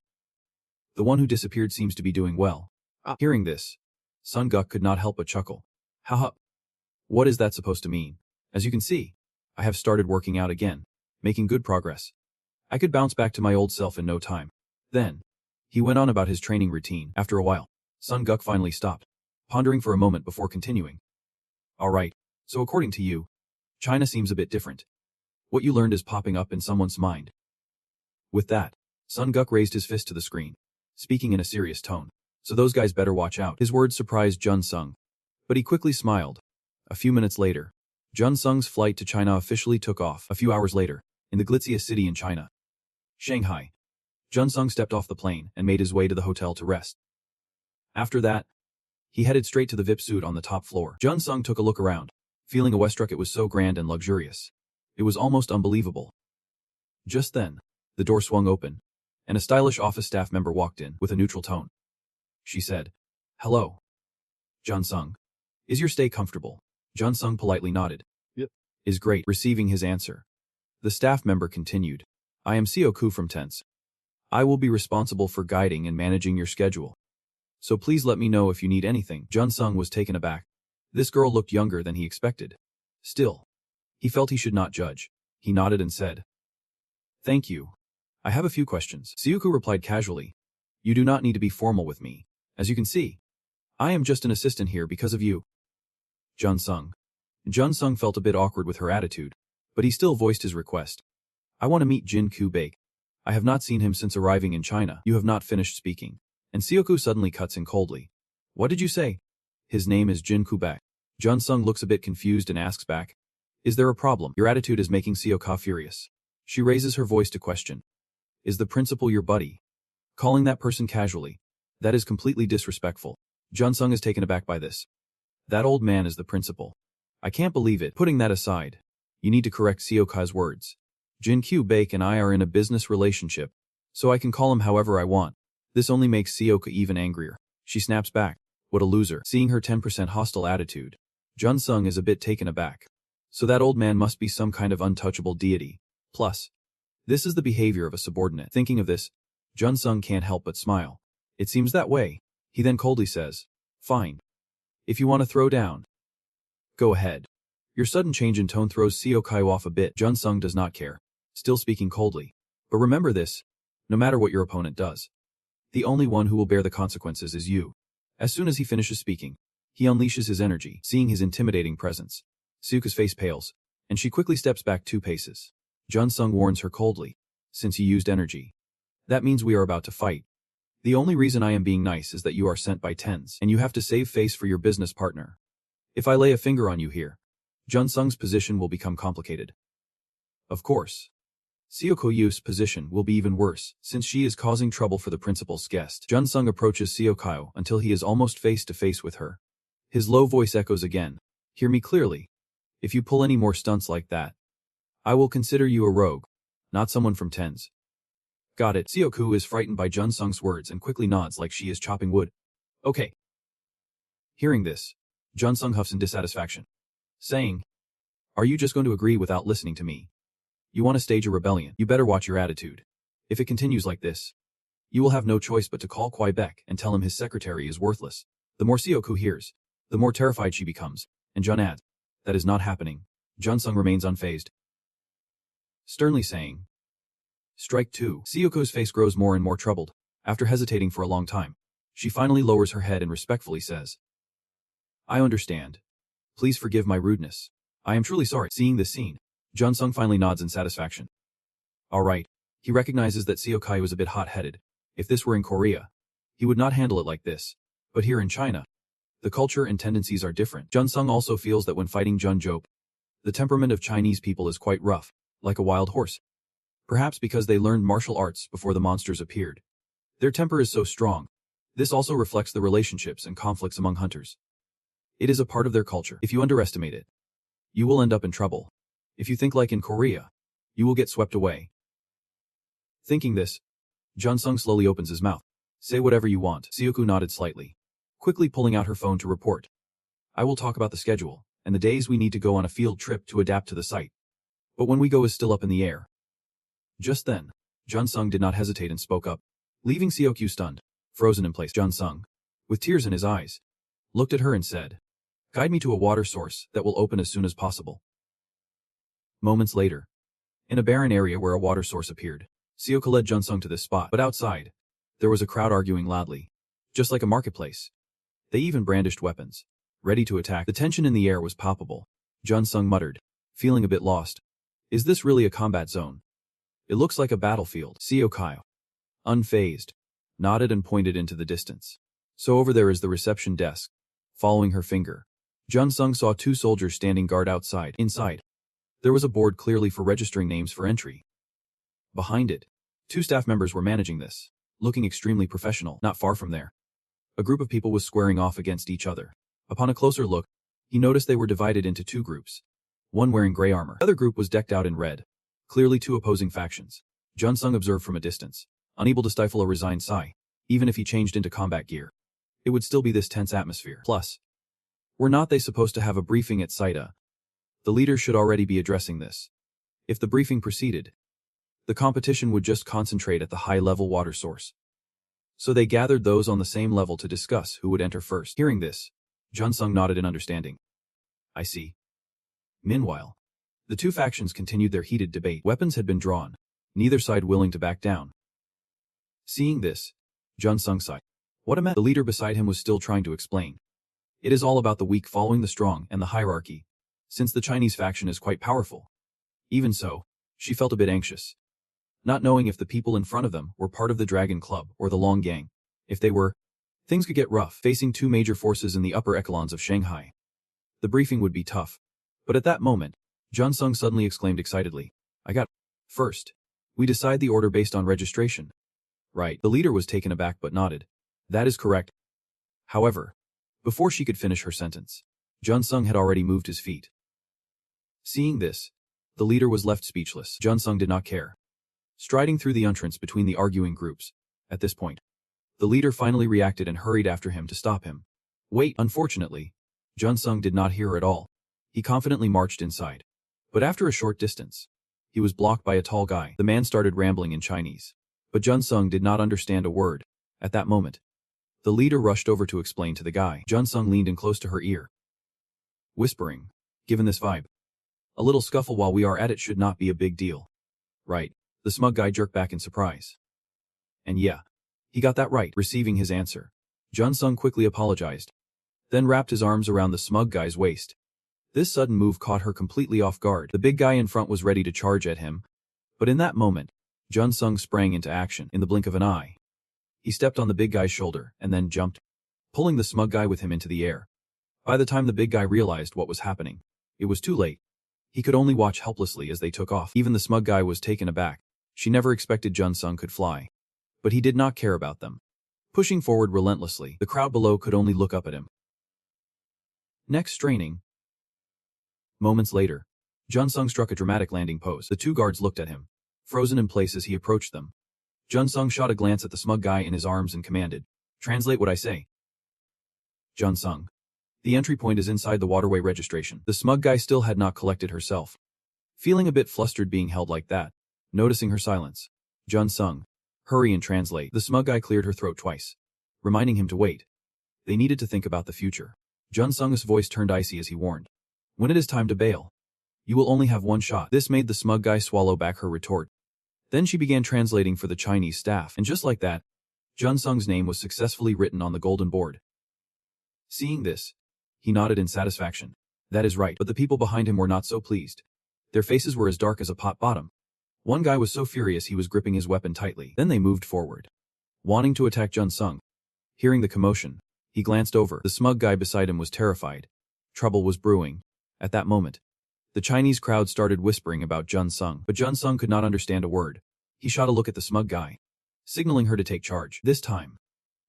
the one who disappeared seems to be doing well. Hearing this, Sun-guk could not help but chuckle. Haha. What is that supposed to mean? As you can see, I have started working out again, making good progress. I could bounce back to my old self in no time. Then, he went on about his training routine. After a while, Sun-guk finally stopped, pondering for a moment before continuing. Alright, so according to you, China seems a bit different. What you learned is popping up in someone's mind. With that, Sun-guk raised his fist to the screen, speaking in a serious tone. So those guys better watch out. His words surprised Jun-sung, but he quickly smiled. A few minutes later, Jun-sung's flight to China officially took off. A few hours later, in the glitziest city in China, Shanghai, Jun-sung stepped off the plane and made his way to the hotel to rest. After that, he headed straight to the VIP suite on the top floor. Jun-sung took a look around, feeling awestruck. It was so grand and luxurious. It was almost unbelievable. Just then, the door swung open, and a stylish office staff member walked in with a neutral tone. She said, hello. Jun-sung. Is your stay comfortable? Jun-sung politely nodded. Yep. Is great. Receiving his answer, the staff member continued. I am Seoku from TENS. I will be responsible for guiding and managing your schedule. So please let me know if you need anything. Jun-sung was taken aback. This girl looked younger than he expected. Still, he felt he should not judge. He nodded and said, thank you. I have a few questions. Seoku replied casually. You do not need to be formal with me. As you can see, I am just an assistant here because of you. Jun-sung. Jun-sung felt a bit awkward with her attitude, but he still voiced his request. I want to meet Jin-ku-baek. I have not seen him since arriving in China. You have not finished speaking. And Seoku suddenly cuts in coldly. What did you say? His name is Jin-ku-baek. Jun-sung looks a bit confused and asks back. Is there a problem? Your attitude is making Seoka furious. She raises her voice to question. Is the principal your buddy? Calling that person casually. That is completely disrespectful. Jun-sung is taken aback by this. That old man is the principal. I can't believe it. Putting that aside, you need to correct Seoka's words. Jin-ku-baek and I are in a business relationship, so I can call him however I want. This only makes Seoka even angrier. She snaps back. What a loser. Seeing her 10% hostile attitude, Jun-sung is a bit taken aback. So that old man must be some kind of untouchable deity. Plus, this is the behavior of a subordinate. Thinking of this, Jun-sung can't help but smile. It seems that way. He then coldly says, fine. If you want to throw down, go ahead. Your sudden change in tone throws Seoka off a bit. Jun-sung does not care, still speaking coldly. But remember this, no matter what your opponent does, the only one who will bear the consequences is you. As soon as he finishes speaking, he unleashes his energy. Seeing his intimidating presence, Seoka's face pales, and she quickly steps back 2 paces. Jun-sung warns her coldly, since he used energy, that means we are about to fight. The only reason I am being nice is that you are sent by TENS, and you have to save face for your business partner. If I lay a finger on you here, Jun-sung's position will become complicated. Of course, Seoka Yu's position will be even worse, since she is causing trouble for the principal's guest. Jun-sung approaches Seoka until he is almost face to face with her. His low voice echoes again. Hear me clearly. If you pull any more stunts like that, I will consider you a rogue, not someone from TENS. Got it. Seoku is frightened by Jun-sung's words and quickly nods like she is chopping wood. Okay. Hearing this, Jun-sung huffs in dissatisfaction, saying, are you just going to agree without listening to me? You want to stage a rebellion? You better watch your attitude. If it continues like this, you will have no choice but to call Kwai-baek and tell him his secretary is worthless. The more Seoku hears, the more terrified she becomes, and Jun adds, that is not happening. Jun-sung remains unfazed, sternly saying, Strike 2. Seoko's face grows more and more troubled. After hesitating for a long time, she finally lowers her head and respectfully says, I understand. Please forgive my rudeness. I am truly sorry. Seeing this scene, Jun-sung finally nods in satisfaction. Alright. He recognizes that Seokai was a bit hot-headed. If this were in Korea, he would not handle it like this. But here in China, The culture and tendencies are different. Jun Sung also feels that when fighting Jun Jope, the temperament of Chinese people is quite rough, like a wild horse. Perhaps because they learned martial arts before the monsters appeared. Their temper is so strong. This also reflects the relationships and conflicts among hunters. It is a part of their culture. If you underestimate it, you will end up in trouble. If you think like in Korea, you will get swept away. Thinking this, Jun Sung slowly opens his mouth. Say whatever you want. Sioku nodded slightly, quickly pulling out her phone to report. I will talk about the schedule, and the days we need to go on a field trip to adapt to the site. But when we go is still up in the air. Just then, Jun Sung did not hesitate and spoke up, leaving Sioku stunned, frozen in place. Jun Sung, with tears in his eyes, looked at her and said, guide me to a water source that will open as soon as possible. Moments later, in a barren area where a water source appeared, Sioku led Jun Sung to this spot, but outside, there was a crowd arguing loudly, just like a marketplace. They even brandished weapons, ready to attack. The tension in the air was palpable. Jun Sung muttered, feeling a bit lost. Is this really a combat zone? It looks like a battlefield. Sioku, unfazed, nodded and pointed into the distance. So over there is the reception desk. Following her finger, Jun Sung saw 2 soldiers standing guard outside. Inside, there was a board clearly for registering names for entry. Behind it, 2 staff members were managing this, looking extremely professional. Not far from there, a group of people was squaring off against each other. Upon a closer look, he noticed they were divided into 2 groups. One wearing gray armor. The other group was decked out in red. Clearly 2 opposing factions. Jun Sung observed from a distance, unable to stifle a resigned sigh. Even if he changed into combat gear, it would still be this tense atmosphere. Plus, were not they supposed to have a briefing at Saita? The leader should already be addressing this. If the briefing proceeded, the competition would just concentrate at the high-level water source. So they gathered those on the same level to discuss who would enter first. Hearing this, Jun Sung nodded in understanding. I see. Meanwhile, the 2 factions continued their heated debate. Weapons had been drawn, neither side willing to back down. Seeing this, Jun Sung sighed. What a mess. The leader beside him was still trying to explain. It is all about the weak following the strong and the hierarchy, since the Chinese faction is quite powerful. Even so, she felt a bit anxious, not knowing if the people in front of them were part of the Dragon Club or the Long Gang. If they were, things could get rough. Facing 2 major forces in the upper echelons of Shanghai, the briefing would be tough. But at that moment, Jun Sung suddenly exclaimed excitedly, I got it. First, we decide the order based on registration. Right. The leader was taken aback but nodded. That is correct. However, before she could finish her sentence, Jun Sung had already moved his feet. Seeing this, the leader was left speechless. Jun Sung did not care. Striding through the entrance between the arguing groups, at this point, the leader finally reacted and hurried after him to stop him. Wait. Unfortunately, Jun Sung did not hear her at all. He confidently marched inside. But after a short distance, he was blocked by a tall guy. The man started rambling in Chinese, but Jun Sung did not understand a word. At that moment, the leader rushed over to explain to the guy. Jun Sung leaned in close to her ear, whispering, given this vibe, a little scuffle while we are at it should not be a big deal. Right. The smug guy jerked back in surprise. And yeah, he got that right. Receiving his answer, Jun Sung quickly apologized, then wrapped his arms around the smug guy's waist. This sudden move caught her completely off guard. The big guy in front was ready to charge at him, but in that moment, Jun Sung sprang into action. In the blink of an eye, he stepped on the big guy's shoulder and then jumped, pulling the smug guy with him into the air. By the time the big guy realized what was happening, it was too late. He could only watch helplessly as they took off. Even the smug guy was taken aback. She never expected Jun Sung could fly. But he did not care about them. Pushing forward relentlessly, the crowd below could only look up at him. Next straining. Moments later, Jun Sung struck a dramatic landing pose. The 2 guards looked at him, frozen in place as he approached them. Jun Sung shot a glance at the smug guy in his arms and commanded, translate what I say. Jun Sung. The entry point is inside the waterway registration. The smug guy still had not collected herself. Feeling a bit flustered being held like that, noticing her silence, Jun Sung, hurry and translate. The smug guy cleared her throat twice, reminding him to wait. They needed to think about the future. Jun Sung's voice turned icy as he warned, when it is time to bail, you will only have 1 shot. This made the smug guy swallow back her retort. Then she began translating for the Chinese staff, and just like that, Jun Sung's name was successfully written on the golden board. Seeing this, he nodded in satisfaction. That is right, but the people behind him were not so pleased. Their faces were as dark as a pot bottom. One guy was so furious he was gripping his weapon tightly. Then they moved forward, wanting to attack Jun Sung. Hearing the commotion, He glanced over. The smug guy beside him was terrified. Trouble was brewing. At that moment, the Chinese crowd started whispering about Jun Sung, but Jun Sung could not understand a word. He shot a look at the smug guy, signaling her to take charge. This time,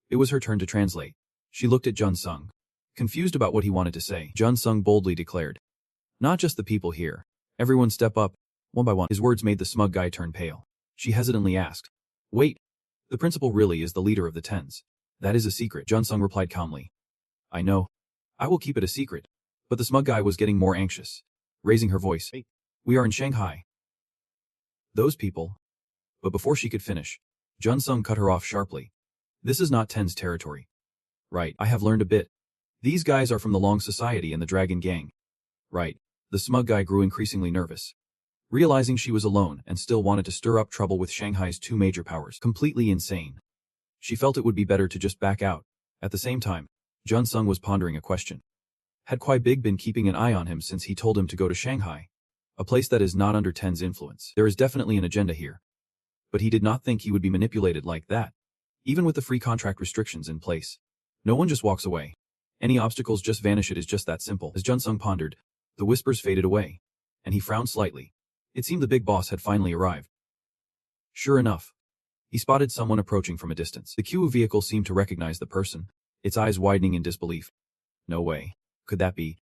it was her turn to translate. She looked at Jun Sung, confused about what he wanted to say. Jun Sung boldly declared, "Not just the people here. Everyone step up, one by one." His words made the smug guy turn pale. She hesitantly asked, "Wait, the principal really is the leader of the Tens. That is a secret." Jun Sung replied calmly, "I know. I will keep it a secret." But the smug guy was getting more anxious, raising her voice, "Hey, we are in Shanghai. Those people." But before she could finish, Jun Sung cut her off sharply. "This is not Ten's territory." "Right, I have learned a bit. These guys are from the Long Society and the Dragon Gang." "Right." The smug guy grew increasingly nervous, realizing she was alone and still wanted to stir up trouble with Shanghai's two major powers. Completely insane. She felt it would be better to just back out. At the same time, Jun Sung was pondering a question. Had Kwai Big been keeping an eye on him since he told him to go to Shanghai? A place that is not under Ten's influence. There is definitely an agenda here. But he did not think he would be manipulated like that. Even with the free contract restrictions in place, no one just walks away. Any obstacles just vanish. It is just that simple. As Jun Sung pondered, the whispers faded away, and he frowned slightly. It seemed the big boss had finally arrived. Sure enough, he spotted someone approaching from a distance. The Q vehicle seemed to recognize the person, its eyes widening in disbelief. No way. Could that be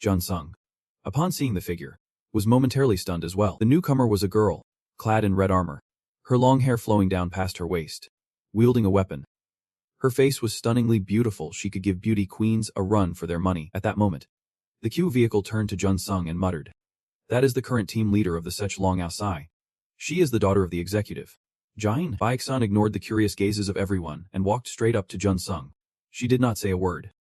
Jun Sung? Upon seeing the figure, was momentarily stunned as well. The newcomer was a girl, clad in red armor, her long hair flowing down past her waist, wielding a weapon. Her face was stunningly beautiful. She could give beauty queens a run for their money. At that moment, the Q vehicle turned to Jun Sung and muttered, "That is the current team leader of the Sechlong Aosai. She is the daughter of the executive." Jain Baeksan ignored the curious gazes of everyone and walked straight up to Jun Sung. She did not say a word,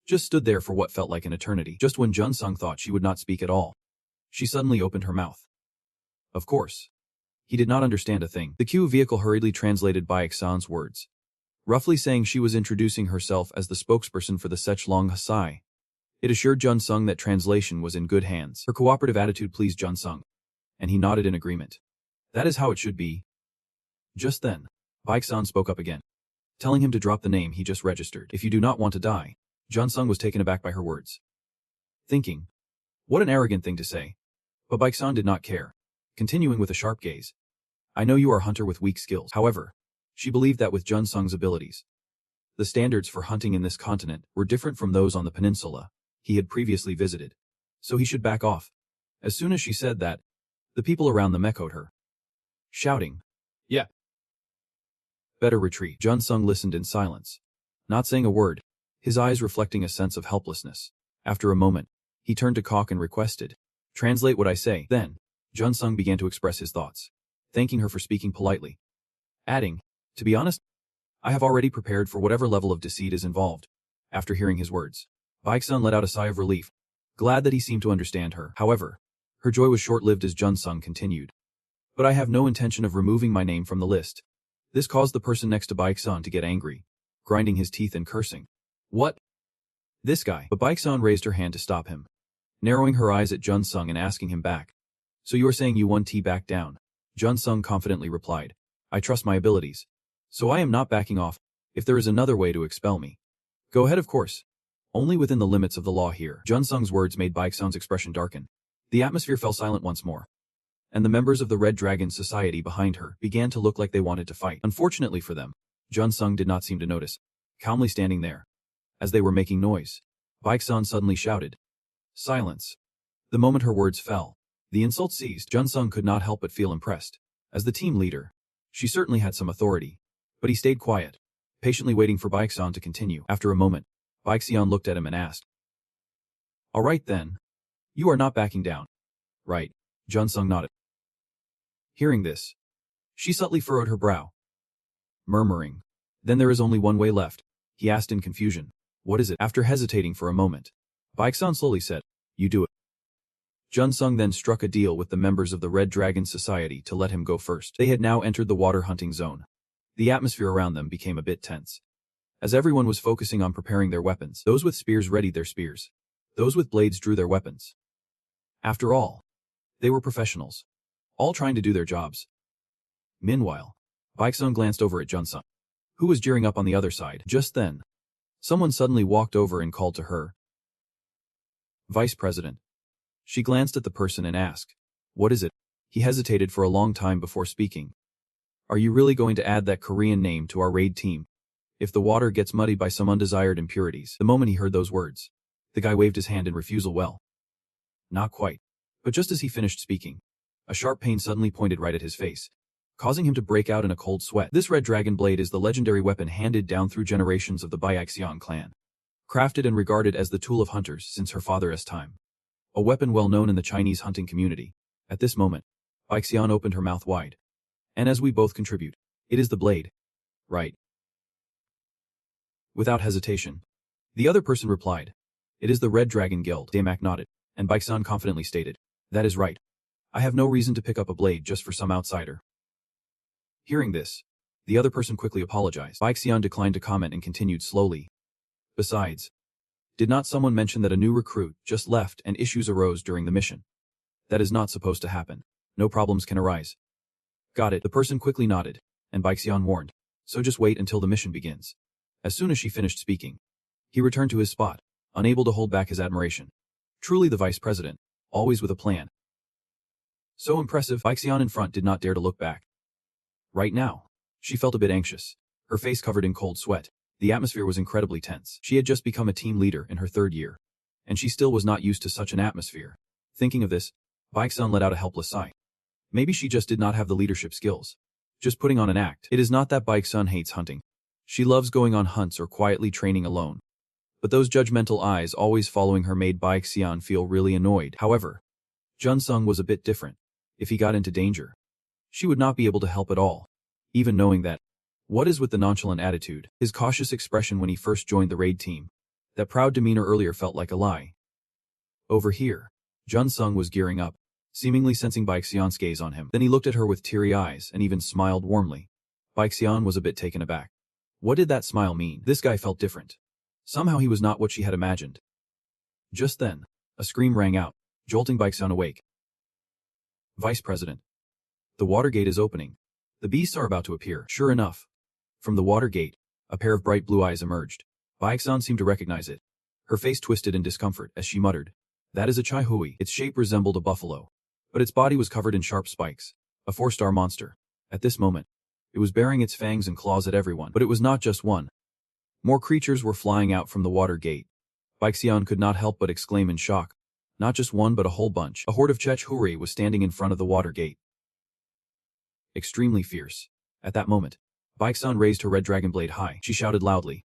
just stood there for what felt like an eternity. Just when Jun Sung thought she would not speak at all, she suddenly opened her mouth. Of course, he did not understand a thing. The Q vehicle hurriedly translated Baeksan's words, roughly saying she was introducing herself as the spokesperson for the Sechlong Aosai. It assured Jun Sung that translation was in good hands. Her cooperative attitude pleased Jun Sung, and he nodded in agreement. That is how it should be. Just then, Baeksan spoke up again, telling him to drop the name he just registered. If you do not want to die. Jun Sung was taken aback by her words, thinking, what an arrogant thing to say. But Baeksan did not care, continuing with a sharp gaze. I know you are a hunter with weak skills. However, she believed that with Jun Sung's abilities, the standards for hunting in this continent were different from those on the peninsula he had previously visited, so he should back off. As soon as she said that, the people around them echoed her, shouting, "Yeah. Better retreat." Jun Sung listened in silence, not saying a word, his eyes reflecting a sense of helplessness. After a moment, he turned to Kok and requested, "Translate what I say." Then, Jun Sung began to express his thoughts, thanking her for speaking politely, adding, "To be honest, I have already prepared for whatever level of deceit is involved." After hearing his words, Baeksan let out a sigh of relief, glad that he seemed to understand her. However, her joy was short-lived as Jun Sung continued. "But I have no intention of removing my name from the list." This caused the person next to Baeksan to get angry, grinding his teeth and cursing. "What? This guy?" But Baeksan raised her hand to stop him, narrowing her eyes at Jun Sung and asking him back. "So you are saying you 1T back down?" Jun Sung confidently replied, "I trust my abilities, so I am not backing off. If there is another way to expel me, go ahead of course. Only within the limits of the law here." Jun Sung's words made Baeksan's expression darken. The atmosphere fell silent once more, and the members of the Red Dragon Society behind her began to look like they wanted to fight. Unfortunately for them, Jun Sung did not seem to notice, calmly standing there. As they were making noise, Baeksan suddenly shouted, "Silence." The moment her words fell, the insult ceased. Jun Sung could not help but feel impressed. As the team leader, she certainly had some authority, but he stayed quiet, patiently waiting for Baeksan to continue. After a moment, Baeksan looked at him and asked, "All right then. You are not backing down, right?" Jun Sung nodded. Hearing this, she subtly furrowed her brow, murmuring, "Then there is only one way left," he asked in confusion. "What is it?" After hesitating for a moment, Baeksan slowly said, "You do it." Jun Sung then struck a deal with the members of the Red Dragon Society to let him go first. They had now entered the water hunting zone. The atmosphere around them became a bit tense, as everyone was focusing on preparing their weapons. Those with spears readied their spears. Those with blades drew their weapons. After all, they were professionals, all trying to do their jobs. Meanwhile, Baeksan glanced over at Jun Sung, who was gearing up on the other side. Just then, Someone suddenly walked over and called to her. Vice President. She glanced at the person and asked, "What is it?" He hesitated for a long time before speaking. "Are you really going to add that Korean name to our raid team? If the water gets muddied by some undesired impurities." The moment he heard those words, the guy waved his hand in refusal. Well, not quite. But just as he finished speaking, a sharp pain suddenly pointed right at his face, causing him to break out in a cold sweat. This red dragon blade is the legendary weapon handed down through generations of the Baixian clan, crafted and regarded as the tool of hunters since her father's time. A weapon well known in the Chinese hunting community. At this moment, Baixian opened her mouth wide. "And as we both contribute, it is the blade, right?" Without hesitation, the other person replied, "It is the Red Dragon Guild." Damak nodded, and Baixian confidently stated, "That is right. I have no reason to pick up a blade just for some outsider." Hearing this, the other person quickly apologized. Baixian declined to comment and continued slowly. "Besides, did not someone mention that a new recruit just left and issues arose during the mission? That is not supposed to happen. No problems can arise." "Got it." The person quickly nodded, and Baixian warned, "So just wait until the mission begins." As soon as she finished speaking, he returned to his spot, unable to hold back his admiration. Truly the vice president, always with a plan. So impressive, Baixian in front did not dare to look back. Right now, she felt a bit anxious, her face covered in cold sweat. The atmosphere was incredibly tense. She had just become a team leader in her 3rd year, and she still was not used to such an atmosphere. Thinking of this, Baixian let out a helpless sigh. Maybe she just did not have the leadership skills. Just putting on an act. It is not that Baixian hates hunting. She loves going on hunts or quietly training alone. But those judgmental eyes always following her made Baixian feel really annoyed. However, Junsung was a bit different. If he got into danger, she would not be able to help at all, even knowing that. What is with the nonchalant attitude, his cautious expression when he first joined the raid team? That proud demeanor earlier felt like a lie. Over here, Junsung was gearing up, seemingly sensing Baixian's gaze on him. Then he looked at her with teary eyes and even smiled warmly. Baixian was a bit taken aback. What did that smile mean? This guy felt different. Somehow he was not what she had imagined. Just then, a scream rang out, jolting Baixian awake. "Vice President. The water gate is opening. The beasts are about to appear." Sure enough, from the water gate, a pair of bright blue eyes emerged. Baixian seemed to recognize it. Her face twisted in discomfort as she muttered, "That is a Chai Hui." Its shape resembled a buffalo, but its body was covered in sharp spikes. A 4-star monster. At this moment, it was baring its fangs and claws at everyone. But it was not just one. More creatures were flying out from the water gate. Baixian could not help but exclaim in shock. Not just one but a whole bunch. A horde of Chech Huri was standing in front of the water gate. Extremely fierce. At that moment, Baixian raised her red dragon blade high. She shouted loudly.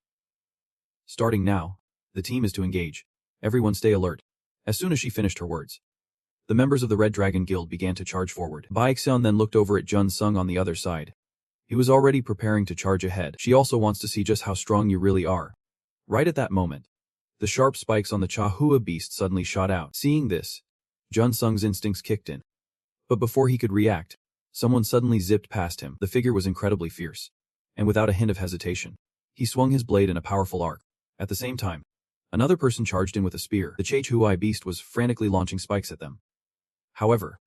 "Starting now, the team is to engage. Everyone stay alert." As soon as she finished her words, the members of the Red Dragon Guild began to charge forward. Baixian then looked over at Junsung on the other side. He was already preparing to charge ahead. She also wants to see just how strong you really are. Right at that moment, the sharp spikes on the Chahua beast suddenly shot out. Seeing this, Junsung's instincts kicked in. But before he could react, someone suddenly zipped past him. The figure was incredibly fierce, and without a hint of hesitation, he swung his blade in a powerful arc. At the same time, another person charged in with a spear. The Chahua beast was frantically launching spikes at them. However,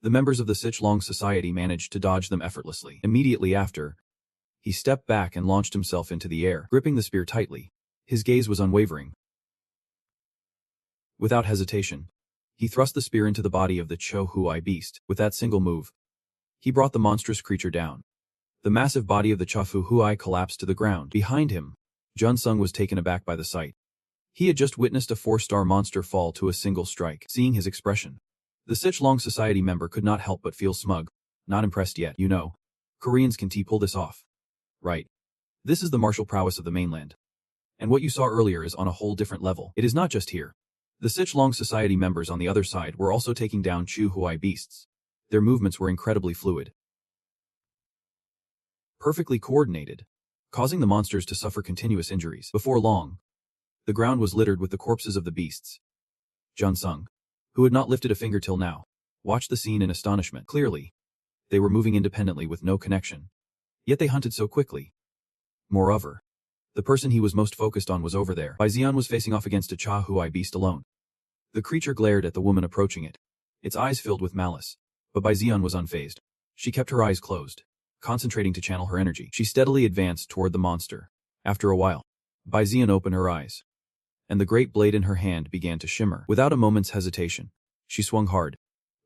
the members of the Sichlong Society managed to dodge them effortlessly. Immediately after, he stepped back and launched himself into the air, gripping the spear tightly. His gaze was unwavering. Without hesitation, he thrust the spear into the body of the Chahua beast. With that single move, he brought the monstrous creature down. The massive body of the Chahua collapsed to the ground. Behind him, Junsung was taken aback by the sight. He had just witnessed a 4-star monster fall to a single strike. Seeing his expression, the Sichlong Society member could not help but feel smug. Not impressed yet, you know. Koreans can pull this off. Right. This is the martial prowess of the mainland. And what you saw earlier is on a whole different level. It is not just here. The Sichlong Society members on the other side were also taking down Chahua beasts. Their movements were incredibly fluid, perfectly coordinated, causing the monsters to suffer continuous injuries. Before long, the ground was littered with the corpses of the beasts. Junsung, who had not lifted a finger till now, watched the scene in astonishment. Clearly, they were moving independently with no connection. Yet they hunted so quickly. Moreover, the person he was most focused on was over there. Baixian was facing off against a Chahua beast alone. The creature glared at the woman approaching it, its eyes filled with malice. But Baixian was unfazed. She kept her eyes closed, concentrating to channel her energy. She steadily advanced toward the monster. After a while, Bai Zian opened her eyes, and the great blade in her hand began to shimmer. Without a moment's hesitation, she swung hard.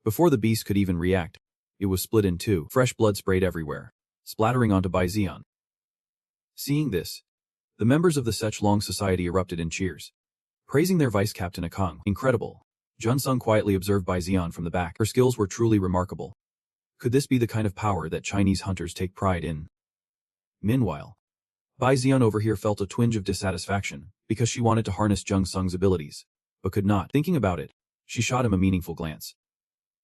Before the beast could even react, it was split in two. Fresh blood sprayed everywhere, splattering onto Bai Zian. Seeing this, the members of the Sechlong Society erupted in cheers, praising their vice captain Akang. Incredible. Jun Sung quietly observed Bai Zian from the back. Her skills were truly remarkable. Could this be the kind of power that Chinese hunters take pride in? Meanwhile, Bai Zian over here felt a twinge of dissatisfaction, because she wanted to harness Jun Sung's abilities, but could not. Thinking about it, she shot him a meaningful glance.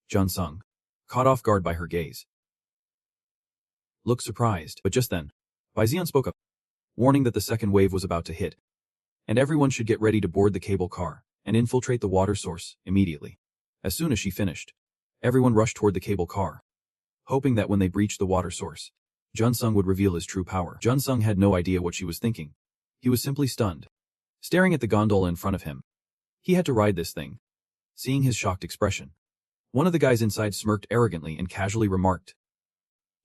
Jun Sung, caught off guard by her gaze, looked surprised, but just then, Bai Zian spoke up, warning that the second wave was about to hit, and everyone should get ready to board the cable car and infiltrate the water source immediately. As soon as she finished, everyone rushed toward the cable car, hoping that when they breached the water source, Jun Sung would reveal his true power. Jun Sung had no idea what she was thinking. He was simply stunned, staring at the gondola in front of him. He had to ride this thing. Seeing his shocked expression, one of the guys inside smirked arrogantly and casually remarked,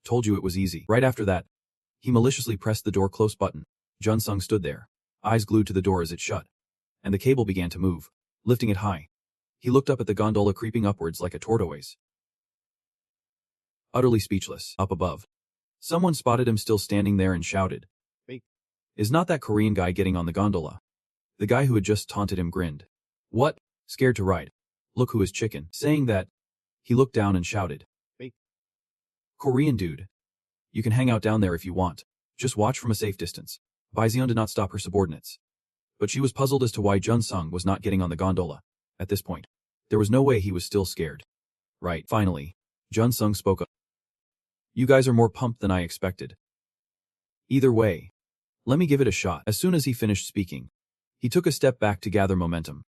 "Told you it was easy." Right after that, he maliciously pressed the door close button. Jun Sung stood there, eyes glued to the door as it shut, and the cable began to move, lifting it high. He looked up at the gondola creeping upwards like a tortoise. Utterly speechless, up above, someone spotted him still standing there and shouted, "Wait, is not that Korean guy getting on the gondola?" The guy who had just taunted him grinned. "What? Scared to ride? Look who is chicken." Saying that, he looked down and shouted, "Wait, Korean dude, you can hang out down there if you want. Just watch from a safe distance." Bai Zian did not stop her subordinates, but she was puzzled as to why Jun Sung was not getting on the gondola. At this point, there was no way he was still scared. Right. Finally, Jun Sung spoke up. "You guys are more pumped than I expected. Either way, let me give it a shot." As soon as he finished speaking, he took a step back to gather momentum.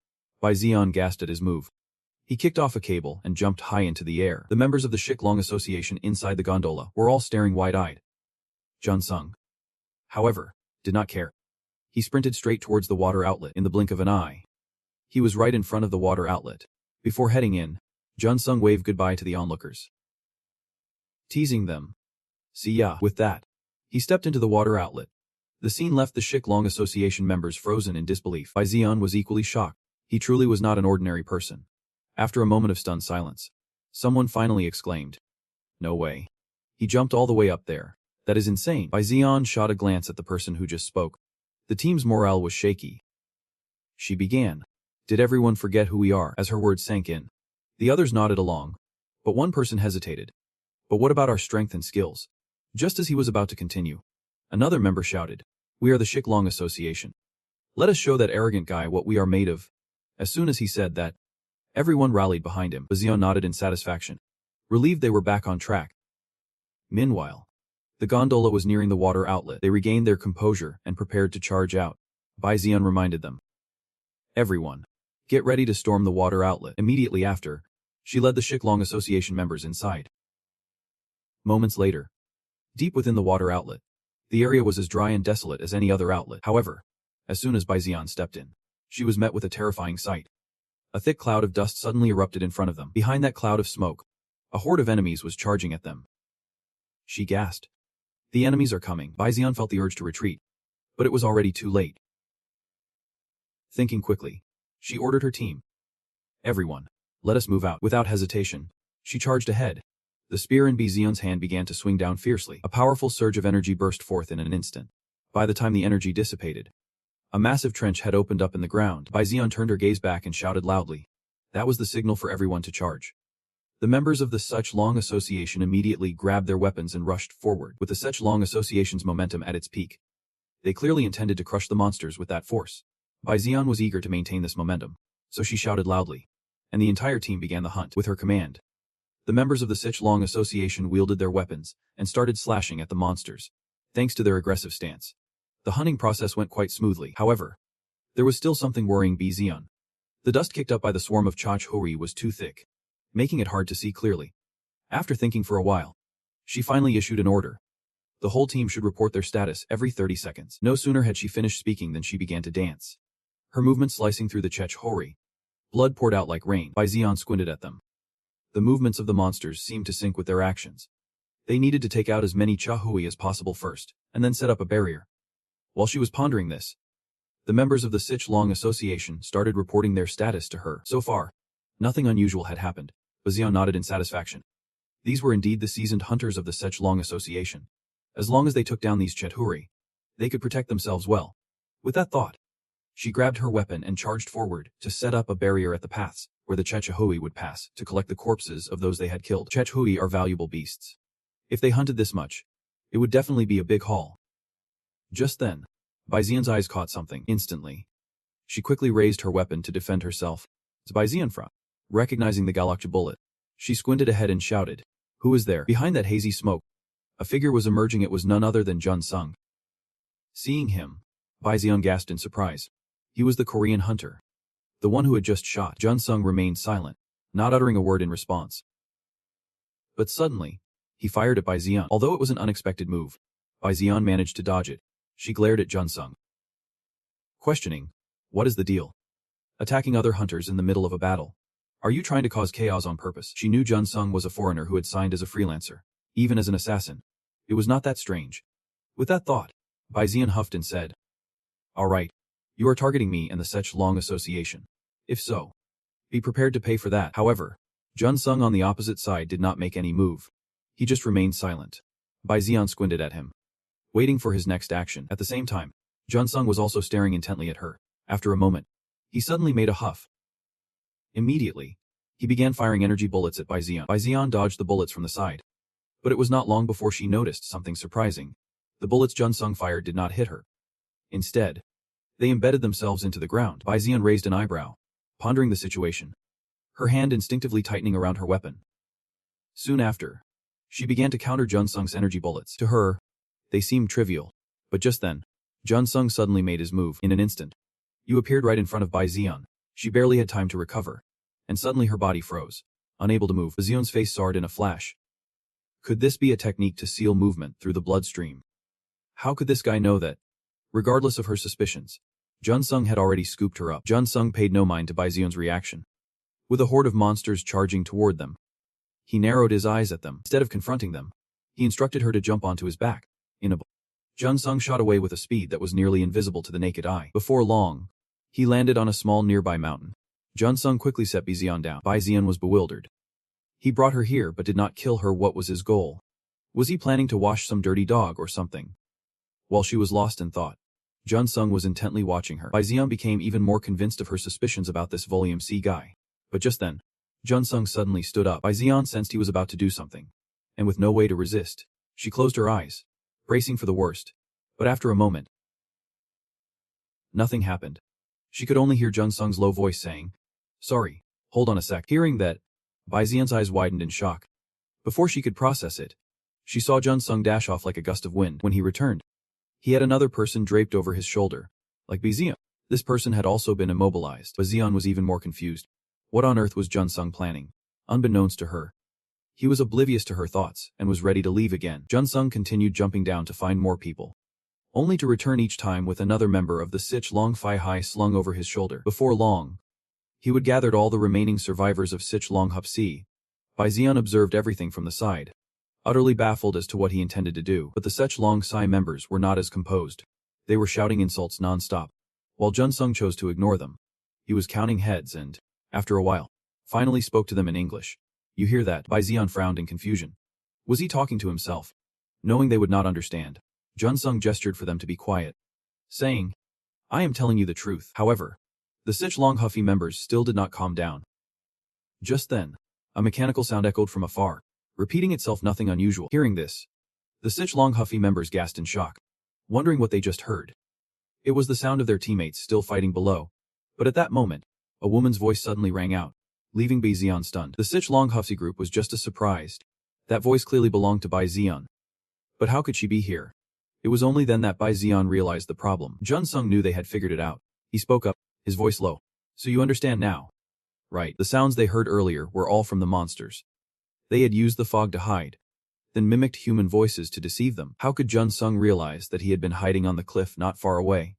Bai Zian gasped at his move. He kicked off a cable and jumped high into the air. The members of the Shiklong Association inside the gondola were all staring wide-eyed. Jun Sung, however, did not care. He sprinted straight towards the water outlet in the blink of an eye. He was right in front of the water outlet. Before heading in, Jun Sung waved goodbye to the onlookers, teasing them. "See ya." With that, he stepped into the water outlet. The scene left the Shiklong Association members frozen in disbelief. Bai Zian was equally shocked. He truly was not an ordinary person. After a moment of stunned silence, someone finally exclaimed, "No way. He jumped all the way up there. That is insane." Bai Zian shot a glance at the person who just spoke. The team's morale was shaky. She began, "Did everyone forget who we are?" As her words sank in, the others nodded along, but one person hesitated. "But what about our strength and skills?" Just as he was about to continue, another member shouted, "We are the Shiklong Association. Let us show that arrogant guy what we are made of." As soon as he said that, everyone rallied behind him. Bai Zian nodded in satisfaction, relieved they were back on track. Meanwhile, the gondola was nearing the water outlet. They regained their composure and prepared to charge out. Bai Zian reminded them, "Everyone, get ready to storm the water outlet." Immediately after, she led the Shiklong Association members inside. Moments later, deep within the water outlet, the area was as dry and desolate as any other outlet. However, as soon as Bai Zian stepped in, she was met with a terrifying sight. A thick cloud of dust suddenly erupted in front of them. Behind that cloud of smoke, a horde of enemies was charging at them. She gasped. "The enemies are coming." Bai Zian felt the urge to retreat, but it was already too late. Thinking quickly, she ordered her team, "Everyone, let us move out." Without hesitation, she charged ahead. The spear in Bai Zian's hand began to swing down fiercely. A powerful surge of energy burst forth in an instant. By the time the energy dissipated, a massive trench had opened up in the ground. Bai Zian turned her gaze back and shouted loudly. That was the signal for everyone to charge. The members of the Sechlong Association immediately grabbed their weapons and rushed forward. With the Sechlong Association's momentum at its peak, they clearly intended to crush the monsters with that force. Bai Zian was eager to maintain this momentum, so she shouted loudly, and the entire team began the hunt. With her command, the members of the Sechlong Association wielded their weapons and started slashing at the monsters. Thanks to their aggressive stance, the hunting process went quite smoothly. However, there was still something worrying Bai Zian. The dust kicked up by the swarm of Chach-Hori was too thick, making it hard to see clearly. After thinking for a while, she finally issued an order. The whole team should report their status every 30 seconds. No sooner had she finished speaking than she began to dance. Her movements slicing through the Chach-Hori. Blood poured out like rain. Bai Zian squinted at them. The movements of the monsters seemed to sync with their actions. They needed to take out as many Chach-Hori as possible first, and then set up a barrier. While she was pondering this, The members of the Sich-Long Association started reporting their status to her. So far, nothing unusual had happened. Bazian nodded in satisfaction. These were indeed the seasoned hunters of the Sich-Long Association. As long as they took down these Cheturi, they could protect themselves well. With that thought, she grabbed her weapon and charged forward to set up a barrier at the paths where the Chechahui would pass to collect the corpses of those they had killed. Chechahui are valuable beasts. If they hunted this much, it would definitely be a big haul. Just then, Baizian's eyes caught something. Instantly, she quickly raised her weapon to defend herself. Baizian, recognizing the Galakja bullet, she squinted ahead and shouted, "Who is there?" Behind that hazy smoke, a figure was emerging. It was none other than Jun Sung. Seeing him, Baizian gasped in surprise. He was the Korean hunter, the one who had just shot. Jun Sung remained silent, not uttering a word in response. But suddenly, he fired at Baizian. Although it was an unexpected move, Baizian managed to dodge it. She glared at Jun Sung, questioning, "What is the deal? Attacking other hunters in the middle of a battle? Are you trying to cause chaos on purpose?" She knew Jun Sung was a foreigner who had signed as a freelancer, even as an assassin. It was not that strange. With that thought, Baizian huffed and said, "All right, you are targeting me and the Sich-Long Association. If so, be prepared to pay for that." However, Jun Sung on the opposite side did not make any move. He just remained silent. Baizian squinted at him, waiting for his next action. At the same time, Jun Sung was also staring intently at her. After a moment, he suddenly made a huff. Immediately, he began firing energy bullets at Baizian. Baizian dodged the bullets from the side. But it was not long before she noticed something surprising. The bullets Jun Sung fired did not hit her. Instead, they embedded themselves into the ground. Baizian raised an eyebrow, pondering the situation, her hand instinctively tightening around her weapon. Soon after, she began to counter Jun Sung's energy bullets. To her, they seemed trivial. But just then, Jun Sung suddenly made his move. In an instant, you appeared right in front of Baizian. She barely had time to recover, and suddenly her body froze, unable to move. Baizian's face soured in a flash. Could this be a technique to seal movement through the bloodstream? How could this guy know that? Regardless of her suspicions, Jun Sung had already scooped her up. Jun Sung paid no mind to Baizian's reaction. With a horde of monsters charging toward them, he narrowed his eyes at them. Instead of confronting them, he instructed her to jump onto his back. Jun Sung shot away with a speed that was nearly invisible to the naked eye. Before long, he landed on a small nearby mountain. Jun Sung quickly set Baizian down. Baizian was bewildered. He brought her here but did not kill her. What was his goal? Was he planning to wash some dirty dog or something? While she was lost in thought, Jun Sung was intently watching her. Baizian became even more convinced of her suspicions about this Volume C guy. But just then, Jun Sung suddenly stood up. Baizian sensed he was about to do something, and with no way to resist, she closed her eyes, bracing for the worst. But after a moment, nothing happened. She could only hear Jun Sung's low voice saying, "Sorry, hold on a sec." Hearing that, Baizian's eyes widened in shock. Before she could process it, she saw Jun Sung dash off like a gust of wind. When he returned, he had another person draped over his shoulder, like Baizian. This person had also been immobilized. Baizian was even more confused. What on earth was Jun Sung planning? Unbeknownst to her, he was oblivious to her thoughts and was ready to leave again. Jun Sung continued jumping down to find more people, only to return each time with another member of the Sich-Long Phi Hai slung over his shoulder. Before long, he would gathered all the remaining survivors of Sich-Long Hupsi. Baizian observed everything from the side, utterly baffled as to what he intended to do. But the Sich-Long Psi members were not as composed. They were shouting insults non-stop, while Jun Sung chose to ignore them. He was counting heads and, after a while, finally spoke to them in English. "You hear that?" Baizian frowned in confusion. Was he talking to himself? Knowing they would not understand, Jun Sung gestured for them to be quiet, saying, "I am telling you the truth." However, the Sich-Long Huffy members still did not calm down. Just then, a mechanical sound echoed from afar, repeating itself. Nothing unusual. Hearing this, the Sich-Long Huffy members gasped in shock, wondering what they just heard. It was the sound of their teammates still fighting below. But at that moment, a woman's voice suddenly rang out, leaving Baizian stunned. The Sich-Long Huffy group was just as surprised. That voice clearly belonged to Baizian. But how could she be here? It was only then that Baizian realized the problem. Jun Sung knew they had figured it out. He spoke up, his voice low. "So you understand now, right?" The sounds they heard earlier were all from the monsters. They had used the fog to hide, then mimicked human voices to deceive them. How could Jun Sung realize that he had been hiding on the cliff not far away?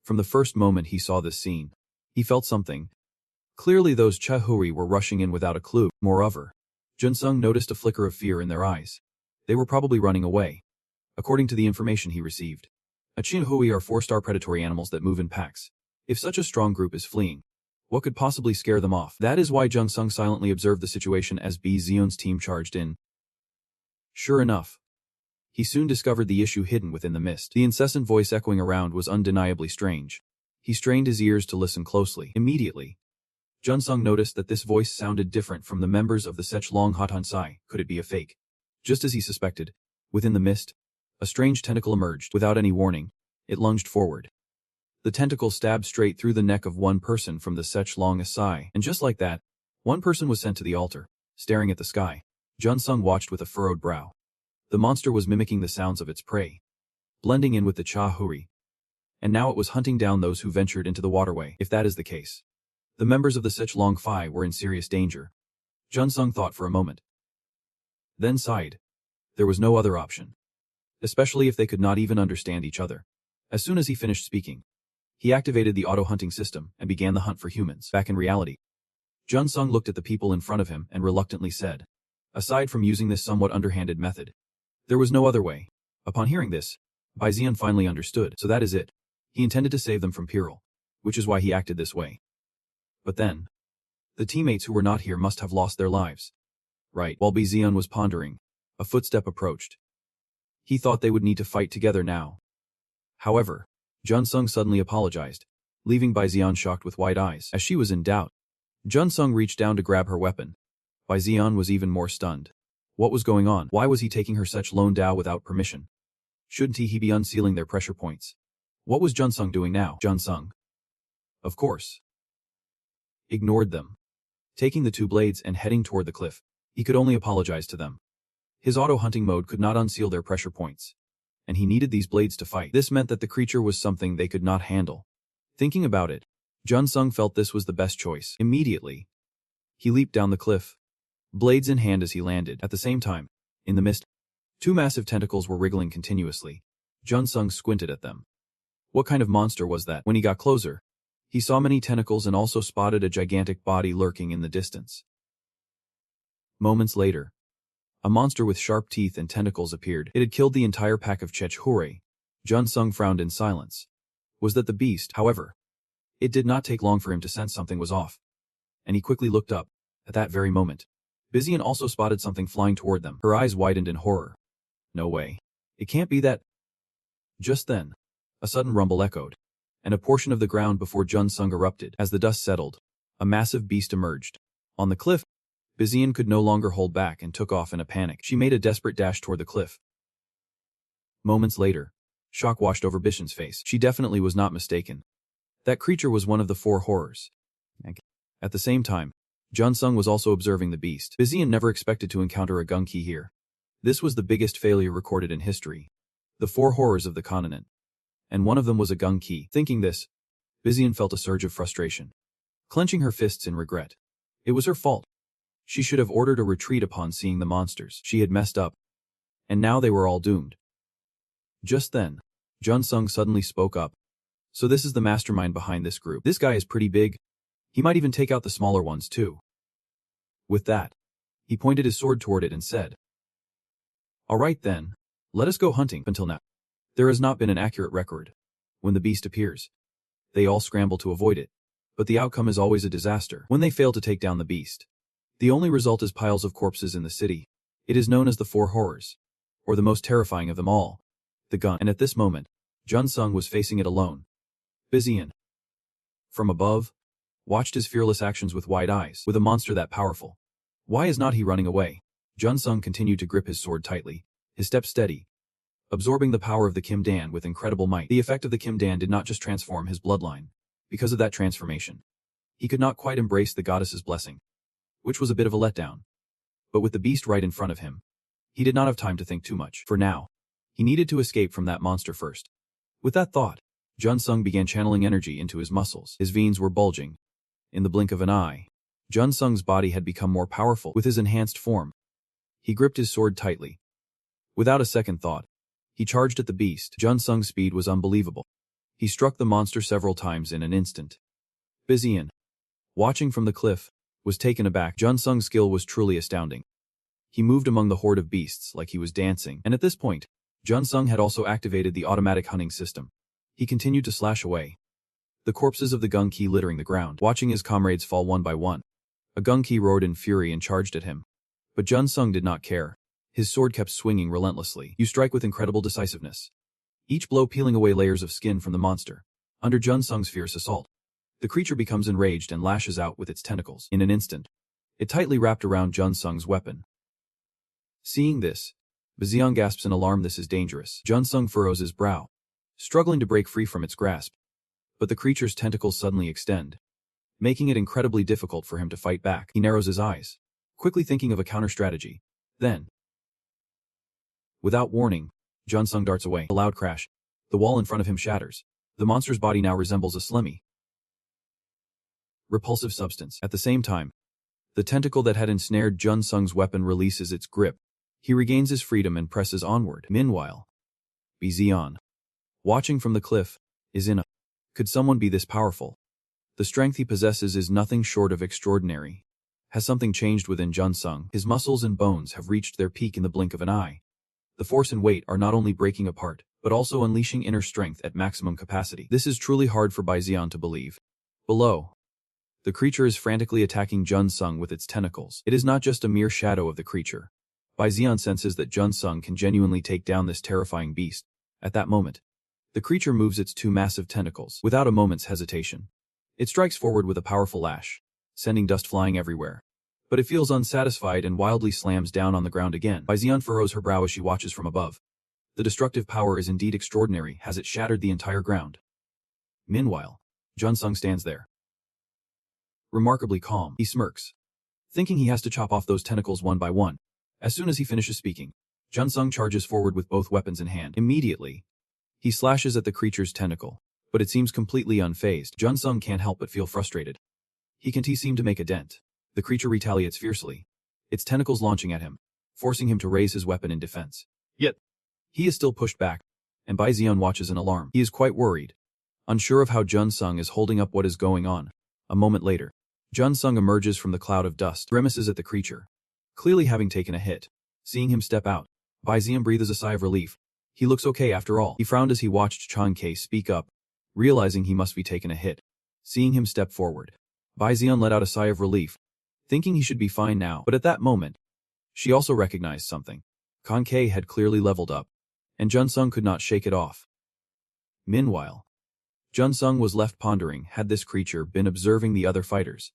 From the first moment he saw this scene, he felt something. Clearly those Chahui were rushing in without a clue. Moreover, Jun Sung noticed a flicker of fear in their eyes. They were probably running away, according to the information he received. A Chinhui are 4-star predatory animals that move in packs. If such a strong group is fleeing, what could possibly scare them off? That is why Jung Sung silently observed the situation as B. Zeon's team charged in. Sure enough, he soon discovered the issue hidden within the mist. The incessant voice echoing around was undeniably strange. He strained his ears to listen closely. Immediately, Jun Sung noticed that this voice sounded different from the members of the Sechlong Hatan Sai. Could it be a fake? Just as he suspected, within the mist, a strange tentacle emerged. Without any warning, it lunged forward. The tentacle stabbed straight through the neck of one person from the Sechlong Sai, and just like that, one person was sent to the altar. Staring at the sky, Jun Sung watched with a furrowed brow. The monster was mimicking the sounds of its prey, blending in with the Cha Hui. And now it was hunting down those who ventured into the waterway. If that is the case, the members of the Sechlong Phi were in serious danger. Jun Sung thought for a moment, then sighed. There was no other option, especially if they could not even understand each other. As soon as he finished speaking, he activated the auto-hunting system and began the hunt for humans. Back in reality, Jun Sung looked at the people in front of him and reluctantly said, aside from using this somewhat underhanded method, there was no other way. Upon hearing this, Bai Zian finally understood. So that is it. He intended to save them from peril, which is why he acted this way. But then, the teammates who were not here must have lost their lives. Right. While Bai Zian was pondering, a footstep approached. He thought they would need to fight together now. However, Jun Sung suddenly apologized, leaving Bai Zian shocked with wide eyes. As she was in doubt, Jun Sung reached down to grab her weapon. Bai Zian was even more stunned. What was going on? Why was he taking her such lone Dao without permission? Shouldn't he be unsealing their pressure points? What was Jun Sung doing now? Jun Sung, of course, ignored them. Taking the two blades and heading toward the cliff, he could only apologize to them. His auto-hunting mode could not unseal their pressure points, and he needed these blades to fight. This meant that the creature was something they could not handle. Thinking about it, Jun Sung felt this was the best choice. Immediately, he leaped down the cliff, blades in hand as he landed. At the same time, in the mist, two massive tentacles were wriggling continuously. Jun Sung squinted at them. What kind of monster was that? When he got closer, he saw many tentacles and also spotted a gigantic body lurking in the distance. Moments later, a monster with sharp teeth and tentacles appeared. It had killed the entire pack of Chechhure. Jun Sung frowned in silence. Was that the beast? However, it did not take long for him to sense something was off, and he quickly looked up. At that very moment, Bizian also spotted something flying toward them. Her eyes widened in horror. No way. It can't be that. Just then, a sudden rumble echoed, and a portion of the ground before Jun Sung erupted. As the dust settled, a massive beast emerged. On the cliff, Bizian could no longer hold back and took off in a panic. She made a desperate dash toward the cliff. Moments later, shock washed over Bishan's face. She definitely was not mistaken. That creature was one of the four horrors. At the same time, Jun Sung was also observing the beast. Bizian never expected to encounter a gunki here. This was the biggest failure recorded in history. The four horrors of the continent. And one of them was a gunki. Thinking this, Bizian felt a surge of frustration, clenching her fists in regret. It was her fault. She should have ordered a retreat upon seeing the monsters. She had messed up, and now they were all doomed. Just then, Jun Sung suddenly spoke up. So this is the mastermind behind this group. This guy is pretty big. He might even take out the smaller ones too. With that, he pointed his sword toward it and said, all right then, let us go hunting. Until now, there has not been an accurate record. When the beast appears, they all scramble to avoid it, but the outcome is always a disaster. When they fail to take down the beast, the only result is piles of corpses in the city. It is known as the Four Horrors, or the most terrifying of them all, the gun. And at this moment, Jun Sung was facing it alone. Bizian, from above, watched his fearless actions with wide eyes. With a monster that powerful, why is not he running away? Jun Sung continued to grip his sword tightly, his step steady, absorbing the power of the Kim Dan with incredible might. The effect of the Kim Dan did not just transform his bloodline. Because of that transformation, he could not quite embrace the goddess's blessing, which was a bit of a letdown. But with the beast right in front of him, he did not have time to think too much. For now, he needed to escape from that monster first. With that thought, Jun Sung began channeling energy into his muscles. His veins were bulging. In the blink of an eye, Jun Sung's body had become more powerful. With his enhanced form, he gripped his sword tightly. Without a second thought, he charged at the beast. Jun Sung's speed was unbelievable. He struck the monster several times in an instant. Bizian, watching from the cliff, was taken aback. Jun Sung's skill was truly astounding. He moved among the horde of beasts like he was dancing, and at this point, Jun Sung had also activated the automatic hunting system. He continued to slash away, the corpses of the Gung Ki littering the ground, watching his comrades fall one by one. A Gung Ki roared in fury and charged at him. But Jun Sung did not care. His sword kept swinging relentlessly. You strike with incredible decisiveness, each blow peeling away layers of skin from the monster. Under Jun Sung's fierce assault, the creature becomes enraged and lashes out with its tentacles. In an instant, it tightly wrapped around Jun Sung's weapon. Seeing this, Bazian gasps in alarm. This is dangerous. Jun Sung furrows his brow, struggling to break free from its grasp. But the creature's tentacles suddenly extend, making it incredibly difficult for him to fight back. He narrows his eyes, quickly thinking of a counter-strategy. Then, without warning, Jun Sung darts away. A loud crash. The wall in front of him shatters. The monster's body now resembles a slimy, repulsive substance. At the same time, the tentacle that had ensnared Jun Sung's weapon releases its grip. He regains his freedom and presses onward. Meanwhile, Bazian, watching from the cliff, is in a could someone be this powerful? The strength he possesses is nothing short of extraordinary. Has something changed within Jun Sung? His muscles and bones have reached their peak in the blink of an eye. The force and weight are not only breaking apart, but also unleashing inner strength at maximum capacity. This is truly hard for Bazian to believe. Below, the creature is frantically attacking Jun Sung with its tentacles. It is not just a mere shadow of the creature. Bazian senses that Jun Sung can genuinely take down this terrifying beast. At that moment, the creature moves its two massive tentacles. Without a moment's hesitation, it strikes forward with a powerful lash, sending dust flying everywhere. But it feels unsatisfied and wildly slams down on the ground again. Bazian furrows her brow as she watches from above. The destructive power is indeed extraordinary, as it shattered the entire ground. Meanwhile, Jun Sung stands there, remarkably calm. He smirks, thinking he has to chop off those tentacles one by one. As soon as he finishes speaking, Jun Sung charges forward with both weapons in hand. Immediately, he slashes at the creature's tentacle, but it seems completely unfazed. Jun Sung can't help but feel frustrated. He can't seem to make a dent. The creature retaliates fiercely, its tentacles launching at him, forcing him to raise his weapon in defense. Yet, he is still pushed back, and Bazian watches in alarm. He is quite worried, unsure of how Jun Sung is holding up what is going on. A moment later, Jun Sung emerges from the cloud of dust, grimaces at the creature, clearly having taken a hit. Seeing him step out, Bazian breathes a sigh of relief. He looks okay after all. He frowned as he watched Chan Kei speak up, realizing he must be taking a hit. Seeing him step forward, Bazian let out a sigh of relief, thinking he should be fine now. But at that moment, she also recognized something. Chan Kei had clearly leveled up, and Jun Sung could not shake it off. Meanwhile, Jun Sung was left pondering, had this creature been observing the other fighters?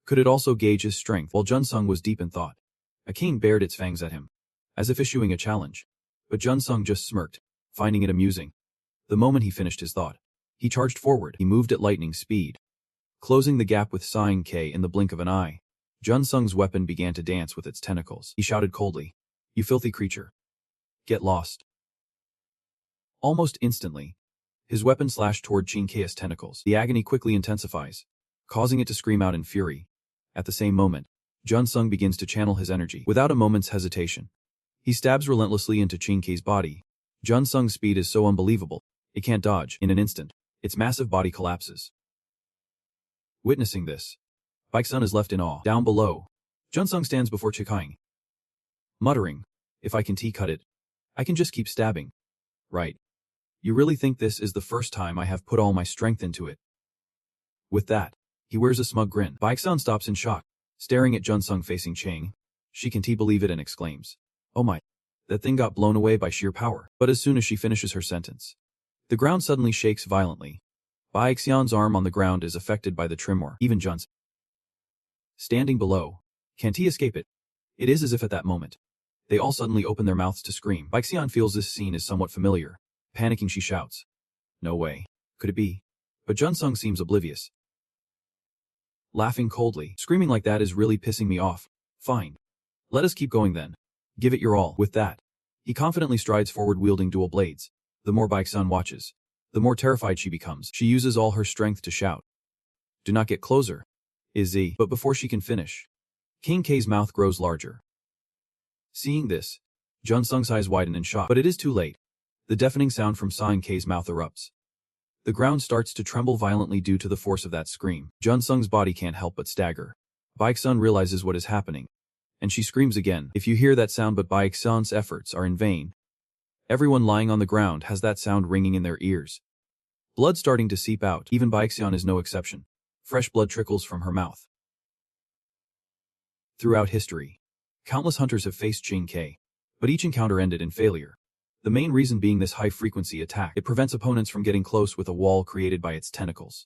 Could it also gauge his strength? While Jun Sung was deep in thought, a king bared its fangs at him, as if issuing a challenge. But Jun Sung just smirked, finding it amusing. The moment he finished his thought, he charged forward. He moved at lightning speed, closing the gap with Chan Kei in the blink of an eye. Jun Sung's weapon began to dance with its tentacles. He shouted coldly, "You filthy creature. Get lost." Almost instantly, his weapon slashed toward Chan Kei's tentacles. The agony quickly intensifies, causing it to scream out in fury. At the same moment, Jun Sung begins to channel his energy. Without a moment's hesitation, he stabs relentlessly into Chan Kei's body. Jun Sung's speed is so unbelievable, it can't dodge. In an instant, its massive body collapses. Witnessing this, Baeksun is left in awe. Down below, Jun Sung stands before Chikaing, muttering, "If I can cut it, I can just keep stabbing. Right? You really think this is the first time I have put all my strength into it?" With that, he wears a smug grin. Baeksun stops in shock, staring at Jun Sung facing Chang. She can't believe it and exclaims, "Oh my, that thing got blown away by sheer power." But as soon as she finishes her sentence, the ground suddenly shakes violently. Baeksun's arm on the ground is affected by the tremor. Even Jun's standing below can't escape it. It is as if at that moment, they all suddenly open their mouths to scream. Baeksun feels this scene is somewhat familiar. Panicking, she shouts, "No way. Could it be?" But Jun Sung seems oblivious, laughing coldly. "Screaming like that is really pissing me off. Fine. Let us keep going then. Give it your all." With that, he confidently strides forward wielding dual blades. The more Baeksun watches, the more terrified she becomes. She uses all her strength to shout, "Do not get closer, Izzy." But before she can finish, King K's mouth grows larger. Seeing this, Jun Sung's eyes widen in shock. But it is too late. The deafening sound from Chan K's mouth erupts. The ground starts to tremble violently due to the force of that scream. Jun Sung's body can't help but stagger. Baeksun realizes what is happening, and she screams again. If you hear that sound, but Baeksun's efforts are in vain. Everyone lying on the ground has that sound ringing in their ears. Blood starting to seep out, even Baixian is no exception. Fresh blood trickles from her mouth. Throughout history, countless hunters have faced Jing Ke, but each encounter ended in failure. The main reason being this high-frequency attack. It prevents opponents from getting close with a wall created by its tentacles,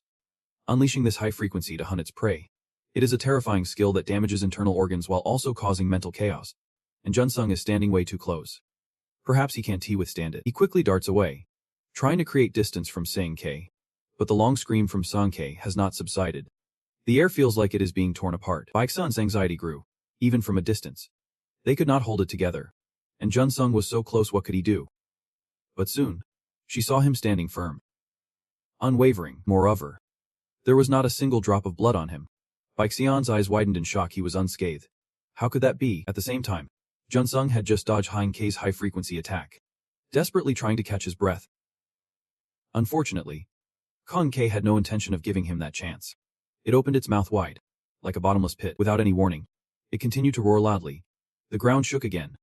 unleashing this high frequency to hunt its prey. It is a terrifying skill that damages internal organs while also causing mental chaos, and Junsung is standing way too close. Perhaps he can't withstand it. He quickly darts away, trying to create distance from Sang Ke, but the long scream from Sang Ke has not subsided. The air feels like it is being torn apart. Baeksun's anxiety grew, even from a distance. They could not hold it together, and Junsung was so close, what could he do? But soon, she saw him standing firm, unwavering. Moreover, there was not a single drop of blood on him. Baeksun's eyes widened in shock. He was unscathed. How could that be? At the same time, Junsung had just dodged Hein Ke's high-frequency attack, desperately trying to catch his breath. Unfortunately, Kong Ke had no intention of giving him that chance. It opened its mouth wide, like a bottomless pit. Without any warning, it continued to roar loudly. The ground shook again,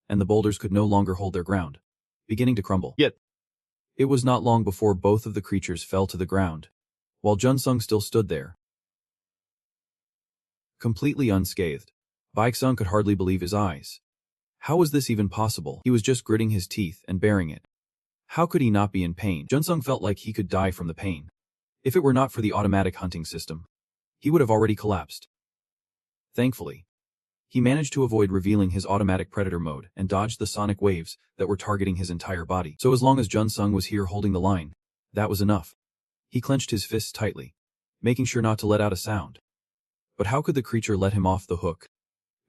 and the boulders could no longer hold their ground, beginning to crumble. Yet, it was not long before both of the creatures fell to the ground, while Junsung still stood there, completely unscathed. Baeksun could hardly believe his eyes. How was this even possible? He was just gritting his teeth and bearing it. How could he not be in pain? Junsung felt like he could die from the pain. If it were not for the automatic hunting system, he would have already collapsed. Thankfully, he managed to avoid revealing his automatic predator mode and dodged the sonic waves that were targeting his entire body. So as long as Junsung was here holding the line, that was enough. He clenched his fists tightly, making sure not to let out a sound. But how could the creature let him off the hook?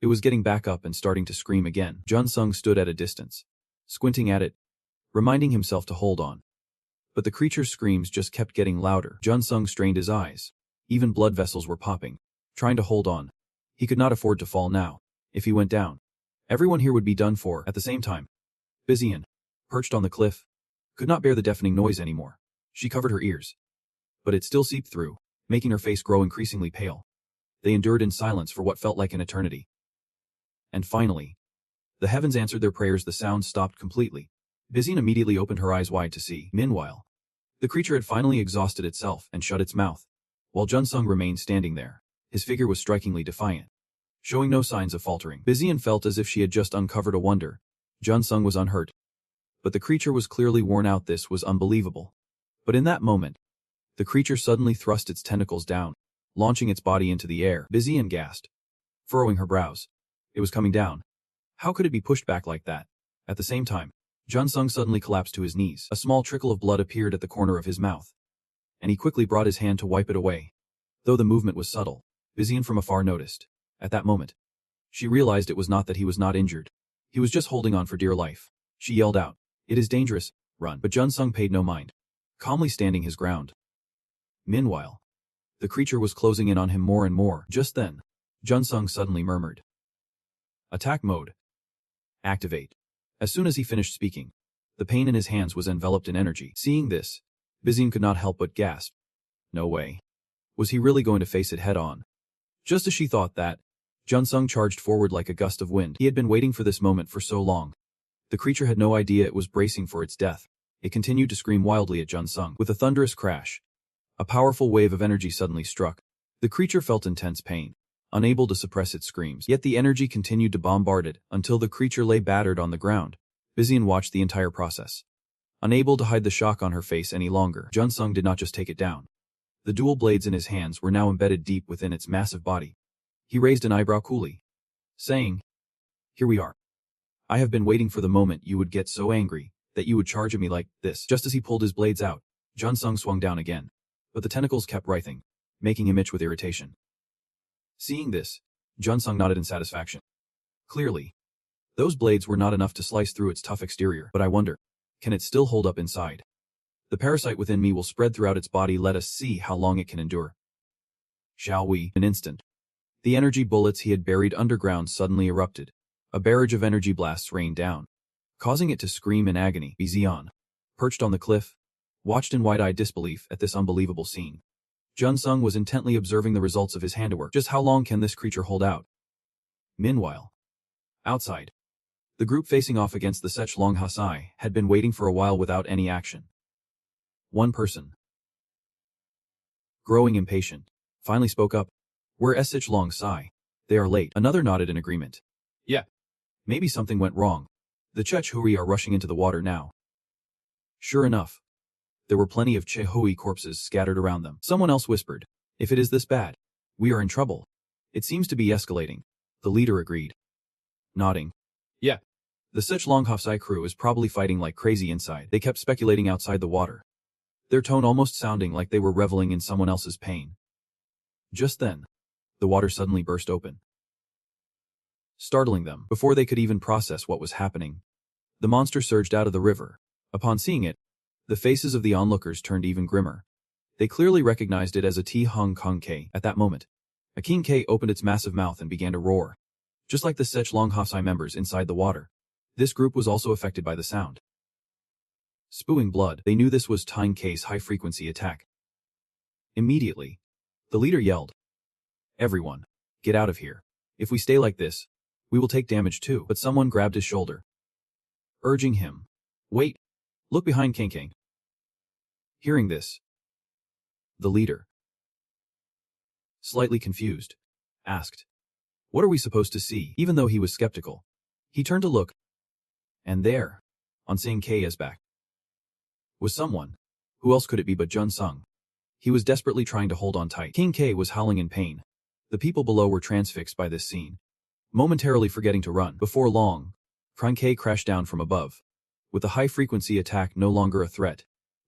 It was getting back up and starting to scream again. Junsung stood at a distance, squinting at it, reminding himself to hold on. But the creature's screams just kept getting louder. Junsung strained his eyes. Even blood vessels were popping, trying to hold on. He could not afford to fall now. If he went down, everyone here would be done for. At the same time, Bizian, perched on the cliff, could not bear the deafening noise anymore. She covered her ears, but it still seeped through, making her face grow increasingly pale. They endured in silence for what felt like an eternity. And finally, the heavens answered their prayers. The sound stopped completely. Bizian immediately opened her eyes wide to see. Meanwhile, the creature had finally exhausted itself and shut its mouth, while Junsung remained standing there. His figure was strikingly defiant, showing no signs of faltering. Bizian felt as if she had just uncovered a wonder. Junsung was unhurt, but the creature was clearly worn out. This was unbelievable. But in that moment, the creature suddenly thrust its tentacles down, launching its body into the air. Bizian gasped, furrowing her brows. It was coming down. How could it be pushed back like that? At the same time, Junsung suddenly collapsed to his knees. A small trickle of blood appeared at the corner of his mouth, and he quickly brought his hand to wipe it away. Though the movement was subtle, Bizian from afar noticed. At that moment, she realized it was not that he was not injured. He was just holding on for dear life. She yelled out, "It is dangerous, run." But Junsung paid no mind, calmly standing his ground. Meanwhile, the creature was closing in on him more and more. Just then, Junsung suddenly murmured, "Attack mode. Activate." As soon as he finished speaking, the pain in his hands was enveloped in energy. Seeing this, Bizian could not help but gasp. No way. Was he really going to face it head-on? Just as she thought that, Junsung charged forward like a gust of wind. He had been waiting for this moment for so long. The creature had no idea it was bracing for its death. It continued to scream wildly at Junsung. With a thunderous crash, a powerful wave of energy suddenly struck. The creature felt intense pain, unable to suppress its screams. Yet the energy continued to bombard it until the creature lay battered on the ground. Bizian watched the entire process, unable to hide the shock on her face any longer. Junsung did not just take it down. The dual blades in his hands were now embedded deep within its massive body. He raised an eyebrow coolly, saying, "Here we are. I have been waiting for the moment you would get so angry that you would charge at me like this." Just as he pulled his blades out, Junsung swung down again, but the tentacles kept writhing, making him itch with irritation. Seeing this, Junsung nodded in satisfaction. Clearly, those blades were not enough to slice through its tough exterior, but I wonder, can it still hold up inside? The parasite within me will spread throughout its body. Let us see how long it can endure. Shall we? An instant. The energy bullets he had buried underground suddenly erupted. A barrage of energy blasts rained down, causing it to scream in agony. Bizian, perched on the cliff, watched in wide-eyed disbelief at this unbelievable scene. Junsung was intently observing the results of his handiwork. Just how long can this creature hold out? Meanwhile, outside, The group facing off against the SSS-Rank had been waiting for a while without any action. One person, growing impatient, finally spoke up. "We're SSS-Rank. They are late." Another nodded in agreement. "Yeah. Maybe something went wrong. The Chehui are rushing into the water now." Sure enough, there were plenty of Chehui corpses scattered around them. Someone else whispered, "If it is this bad, we are in trouble. It seems to be escalating." The leader agreed, nodding. "Yeah. The SSS-Rank crew is probably fighting like crazy inside." They kept speculating outside the water, their tone almost sounding like they were reveling in someone else's pain. Just then, the water suddenly burst open, startling them. Before they could even process what was happening, the monster surged out of the river. Upon seeing it, the faces of the onlookers turned even grimmer. They clearly recognized it as a T Hong Kong K. At that moment, a King K opened its massive mouth and began to roar. Just like the SSS-Rank members inside the water, this group was also affected by the sound. Spewing blood, they knew this was Tang K's high-frequency attack. Immediately, the leader yelled, "Everyone, get out of here. If we stay like this, we will take damage too." But someone grabbed his shoulder, urging him, "Wait, look behind King King." Hearing this, the leader, slightly confused, asked, "What are we supposed to see?" Even though he was skeptical, he turned to look, and there, on seeing K's back, was someone. Who else could it be but Jun Sung? He was desperately trying to hold on tight. King K was howling in pain. The people below were transfixed by this scene, momentarily forgetting to run. Before long, King K crashed down from above. With the high-frequency attack no longer a threat,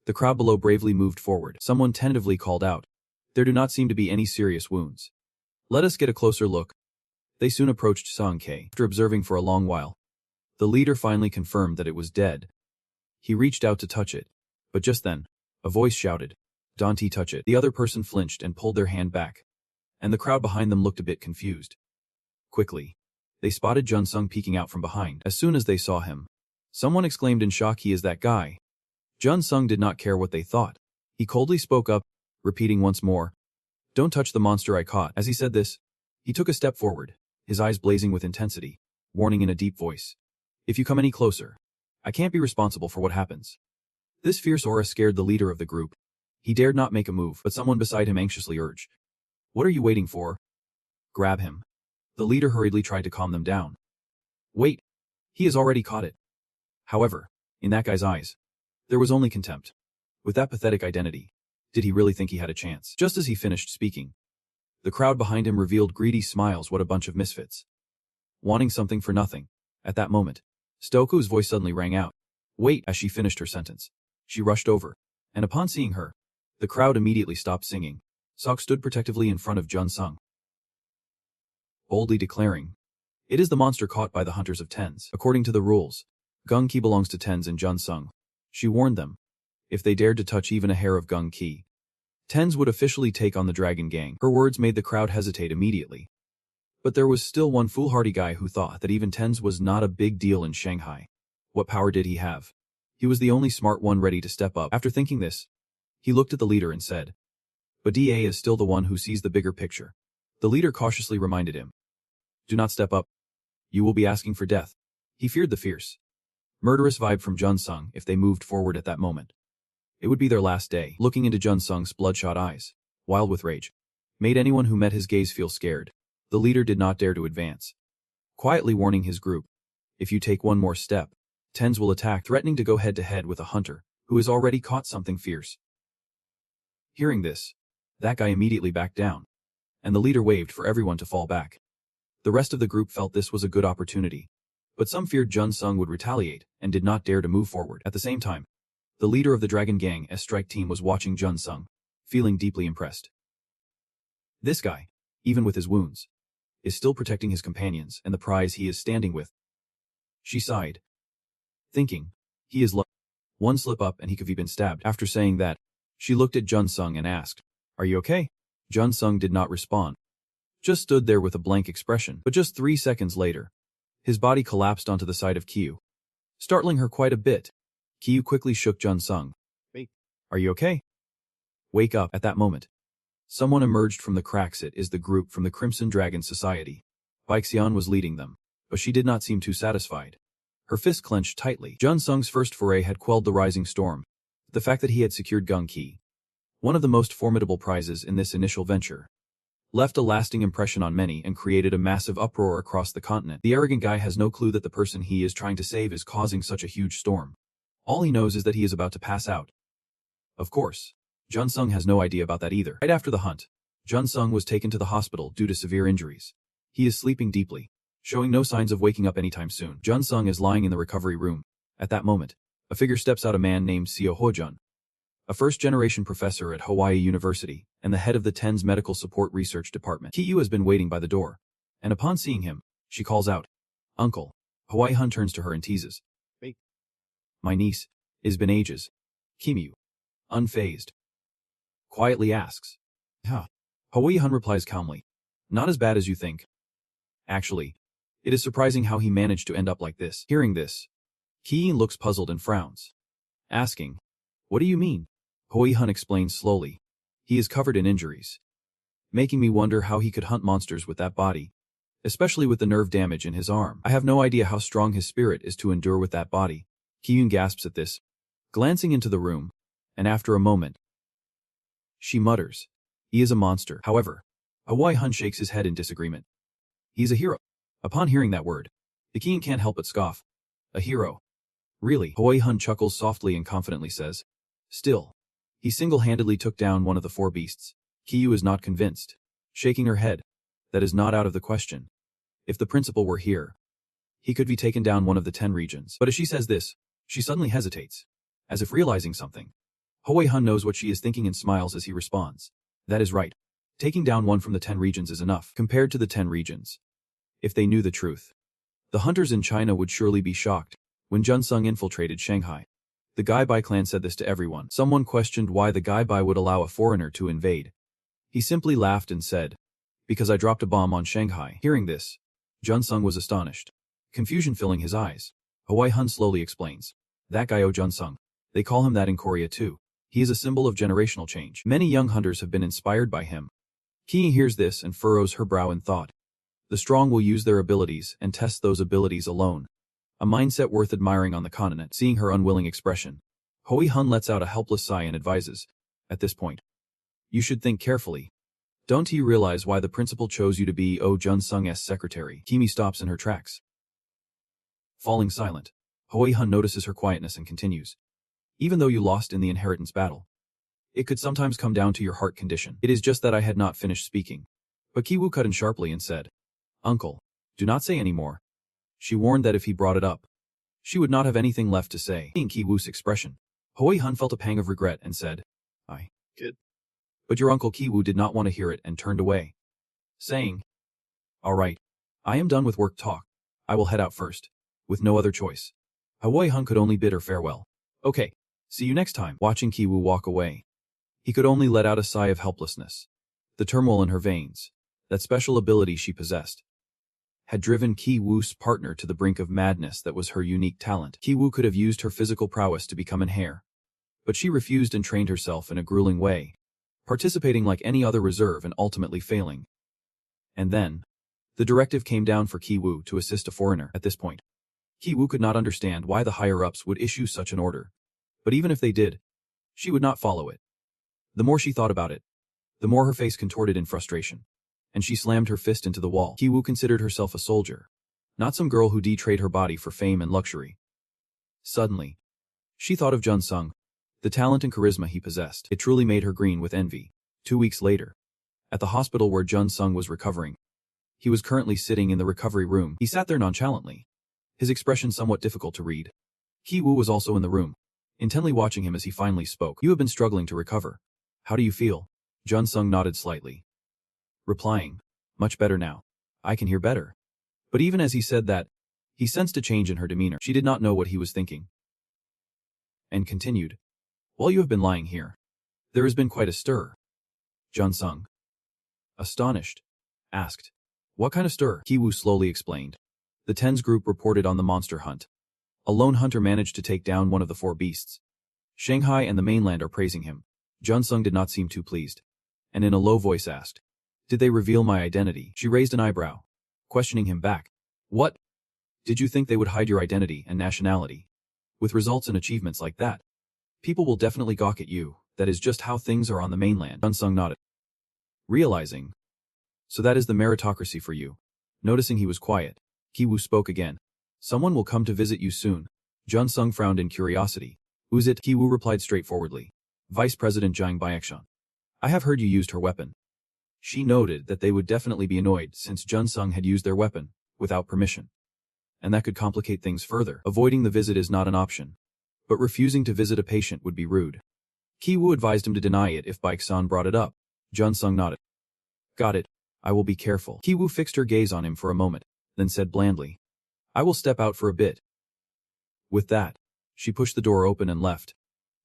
the crowd below bravely moved forward. Someone tentatively called out, "There do not seem to be any serious wounds. Let us get a closer look." They soon approached Song K. After observing for a long while, the leader finally confirmed that it was dead. He reached out to touch it, but just then, a voice shouted, "Don't touch it." The other person flinched and pulled their hand back, and the crowd behind them looked a bit confused. Quickly, they spotted Jun Sung peeking out from behind. As soon as they saw him, someone exclaimed in shock, "He is that guy." Jun Sung did not care what they thought. He coldly spoke up, repeating once more, "Don't touch the monster I caught." As he said this, he took a step forward, his eyes blazing with intensity, warning in a deep voice, "If you come any closer, I can't be responsible for what happens." This fierce aura scared the leader of the group. He dared not make a move, but someone beside him anxiously urged, "What are you waiting for? Grab him." The leader hurriedly tried to calm them down. "Wait, he has already caught it." However, in that guy's eyes, there was only contempt. With that pathetic identity, did he really think he had a chance? Just as he finished speaking, the crowd behind him revealed greedy smiles. What a bunch of misfits. Wanting something for nothing. At that moment, Stoku's voice suddenly rang out. "Wait!" As she finished her sentence, she rushed over, and upon seeing her, the crowd immediately stopped singing. Sok stood protectively in front of Jun Sung, boldly declaring, "It is the monster caught by the hunters of Tens. According to the rules, Gung Ki belongs to Tens and Jun Sung." She warned them, if they dared to touch even a hair of Gung Ki, Tens would officially take on the Dragon Gang. Her words made the crowd hesitate immediately. But there was still one foolhardy guy who thought that even Tens was not a big deal in Shanghai. What power did he have? He was the only smart one ready to step up. After thinking this, he looked at the leader and said, "But DA is still the one who sees the bigger picture." The leader cautiously reminded him, "Do not step up. You will be asking for death." He feared the fierce, murderous vibe from Jun Sung if they moved forward at that moment. It would be their last day. Looking into Jun Sung's bloodshot eyes, wild with rage, made anyone who met his gaze feel scared. The leader did not dare to advance, quietly warning his group, "If you take one more step, Tens will attack," threatening to go head-to-head with a hunter who has already caught something fierce. Hearing this, that guy immediately backed down, and the leader waved for everyone to fall back. The rest of the group felt this was a good opportunity, but some feared Jun Sung would retaliate and did not dare to move forward. At the same time, the leader of the Dragon Gang's strike team was watching Jun Sung, feeling deeply impressed. This guy, even with his wounds, is still protecting his companions and the prize he is standing with. She sighed, thinking, he is lucky. One slip up and he could have been stabbed. After saying that, she looked at Jun Sung and asked, "Are you okay?" Jun Sung did not respond, just stood there with a blank expression. But just 3 seconds later, his body collapsed onto the side of Kyu, startling her quite a bit. Kyu quickly shook Jun Sung. "Wait, are you okay? Wake up." At that moment, someone emerged from the cracks. It is the group from the Crimson Dragon Society. Baixian was leading them, but she did not seem too satisfied. Her fist clenched tightly. Jun Sung's first foray had quelled the rising storm. The fact that he had secured Gung Ki, one of the most formidable prizes in this initial venture, left a lasting impression on many and created a massive uproar across the continent. The arrogant guy has no clue that the person he is trying to save is causing such a huge storm. All he knows is that he is about to pass out. Of course, Jun Sung has no idea about that either. Right after the hunt, Jun Sung was taken to the hospital due to severe injuries. He is sleeping deeply, showing no signs of waking up anytime soon. Jun Sung is lying in the recovery room. At that moment, a figure steps out, a man named Seo Ho-jun, a first-generation professor at Hawaii University and the head of the TENS Medical Support Research Department. Ki-yu has been waiting by the door, and upon seeing him, she calls out, "Uncle." Hawaii Hun turns to her and teases, "Wait. My niece, it's been ages." Kim-yu, unfazed, quietly asks, "Huh?" Hawaii Hun replies calmly, "Not as bad as you think. Actually, it is surprising how he managed to end up like this." Hearing this, Ki-yin looks puzzled and frowns, asking, "What do you mean?" Hawaii Hun explains slowly, "He is covered in injuries, making me wonder how he could hunt monsters with that body, especially with the nerve damage in his arm. I have no idea how strong his spirit is to endure with that body." Ki-yun gasps at this, glancing into the room, and after a moment, she mutters, "He is a monster." However, Hawaii Hun shakes his head in disagreement. "He's a hero." Upon hearing that word, the king can't help but scoff. "A hero? Really?" Hawaii Hun chuckles softly and confidently says, "Still, he single-handedly took down one of the 4 beasts." Ki-yu is not convinced, shaking her head. "That is not out of the question. If the principal were here, he could be taken down one of the 10 regions." But as she says this, she suddenly hesitates, as if realizing something. Hawaii Hun knows what she is thinking and smiles as he responds, "That is right. Taking down one from the 10 regions is enough." Compared to the 10 regions, if they knew the truth, the hunters in China would surely be shocked. When Jun Sung infiltrated Shanghai, the Gaibai clan said this to everyone. Someone questioned why the Gaibai would allow a foreigner to invade. He simply laughed and said, "Because I dropped a bomb on Shanghai." Hearing this, Jun Sung was astonished, confusion filling his eyes. Hawaii Hun slowly explains, "That guy Jun Sung. They call him that in Korea too. He is a symbol of generational change. Many young hunters have been inspired by him." Ki hears this and furrows her brow in thought. The strong will use their abilities and test those abilities alone. A mindset worth admiring on the continent. Seeing her unwilling expression, Hawaii Hun lets out a helpless sigh and advises, "At this point, you should think carefully. Don't you realize why the principal chose you to be Jun Sung's secretary?" Kimi stops in her tracks. Falling silent, Hawaii Hun notices her quietness and continues, "Even though you lost in the inheritance battle, it could sometimes come down to your heart condition." It is just that I had not finished speaking, but Kiwoo cut in sharply and said, "Uncle, do not say any more." She warned that if he brought it up, she would not have anything left to say. Seeing Kiwoo's expression, Hawaii Hun felt a pang of regret and said, "I did." But your uncle Kiwoo did not want to hear it and turned away, saying, "All right, I am done with work talk. I will head out first." With no other choice, Hawaii Hun could only bid her farewell. "Okay, see you next time." Watching Kiwoo walk away, he could only let out a sigh of helplessness. The turmoil in her veins, that special ability she possessed, had driven Ki-woo's partner to the brink of madness that was her unique talent. Ki-woo could have used her physical prowess to become an heir, but she refused and trained herself in a grueling way, participating like any other reserve and ultimately failing. And then, the directive came down for Ki-woo to assist a foreigner. At this point, Ki-woo could not understand why the higher-ups would issue such an order, but even if they did, she would not follow it. The more she thought about it, the more her face contorted in frustration, and she slammed her fist into the wall. Ki-woo considered herself a soldier, not some girl who de-traded her body for fame and luxury. Suddenly, she thought of Jun Sung, the talent and charisma he possessed. It truly made her green with envy. 2 weeks later, at the hospital where Jun Sung was recovering, he was currently sitting in the recovery room. He sat there nonchalantly, his expression somewhat difficult to read. Ki-woo was also in the room, intently watching him as he finally spoke. "You have been struggling to recover. How do you feel?" Jun Sung nodded slightly, replying, "Much better now. I can hear better." But even as he said that, he sensed a change in her demeanor. She did not know what he was thinking, and continued, "While you have been lying here, there has been quite a stir." Jun Sung, astonished, asked, "What kind of stir?" Ki-woo slowly explained. The TENS group reported on the monster hunt. A lone hunter managed to take down one of the 4 beasts. Shanghai and the mainland are praising him. Jun Sung did not seem too pleased, and in a low voice asked, "Did they reveal my identity?" She raised an eyebrow, questioning him back. "What? Did you think they would hide your identity and nationality? With results and achievements like that, people will definitely gawk at you. That is just how things are on the mainland. Jun-sung nodded, realizing. So that is the meritocracy for you. Noticing he was quiet, Ki-woo spoke again. Someone will come to visit you soon. Jun-sung frowned in curiosity. Who's it? Ki-woo replied straightforwardly. Vice President Jang Baekshon. I have heard you used her weapon. She noted that they would definitely be annoyed since Jun-sung had used their weapon, without permission. And that could complicate things further. Avoiding the visit is not an option. But refusing to visit a patient would be rude. Ki-woo advised him to deny it if Baeksan brought it up. Jun-sung nodded. Got it. I will be careful. Ki-woo fixed her gaze on him for a moment, then said blandly. I will step out for a bit. With that, she pushed the door open and left.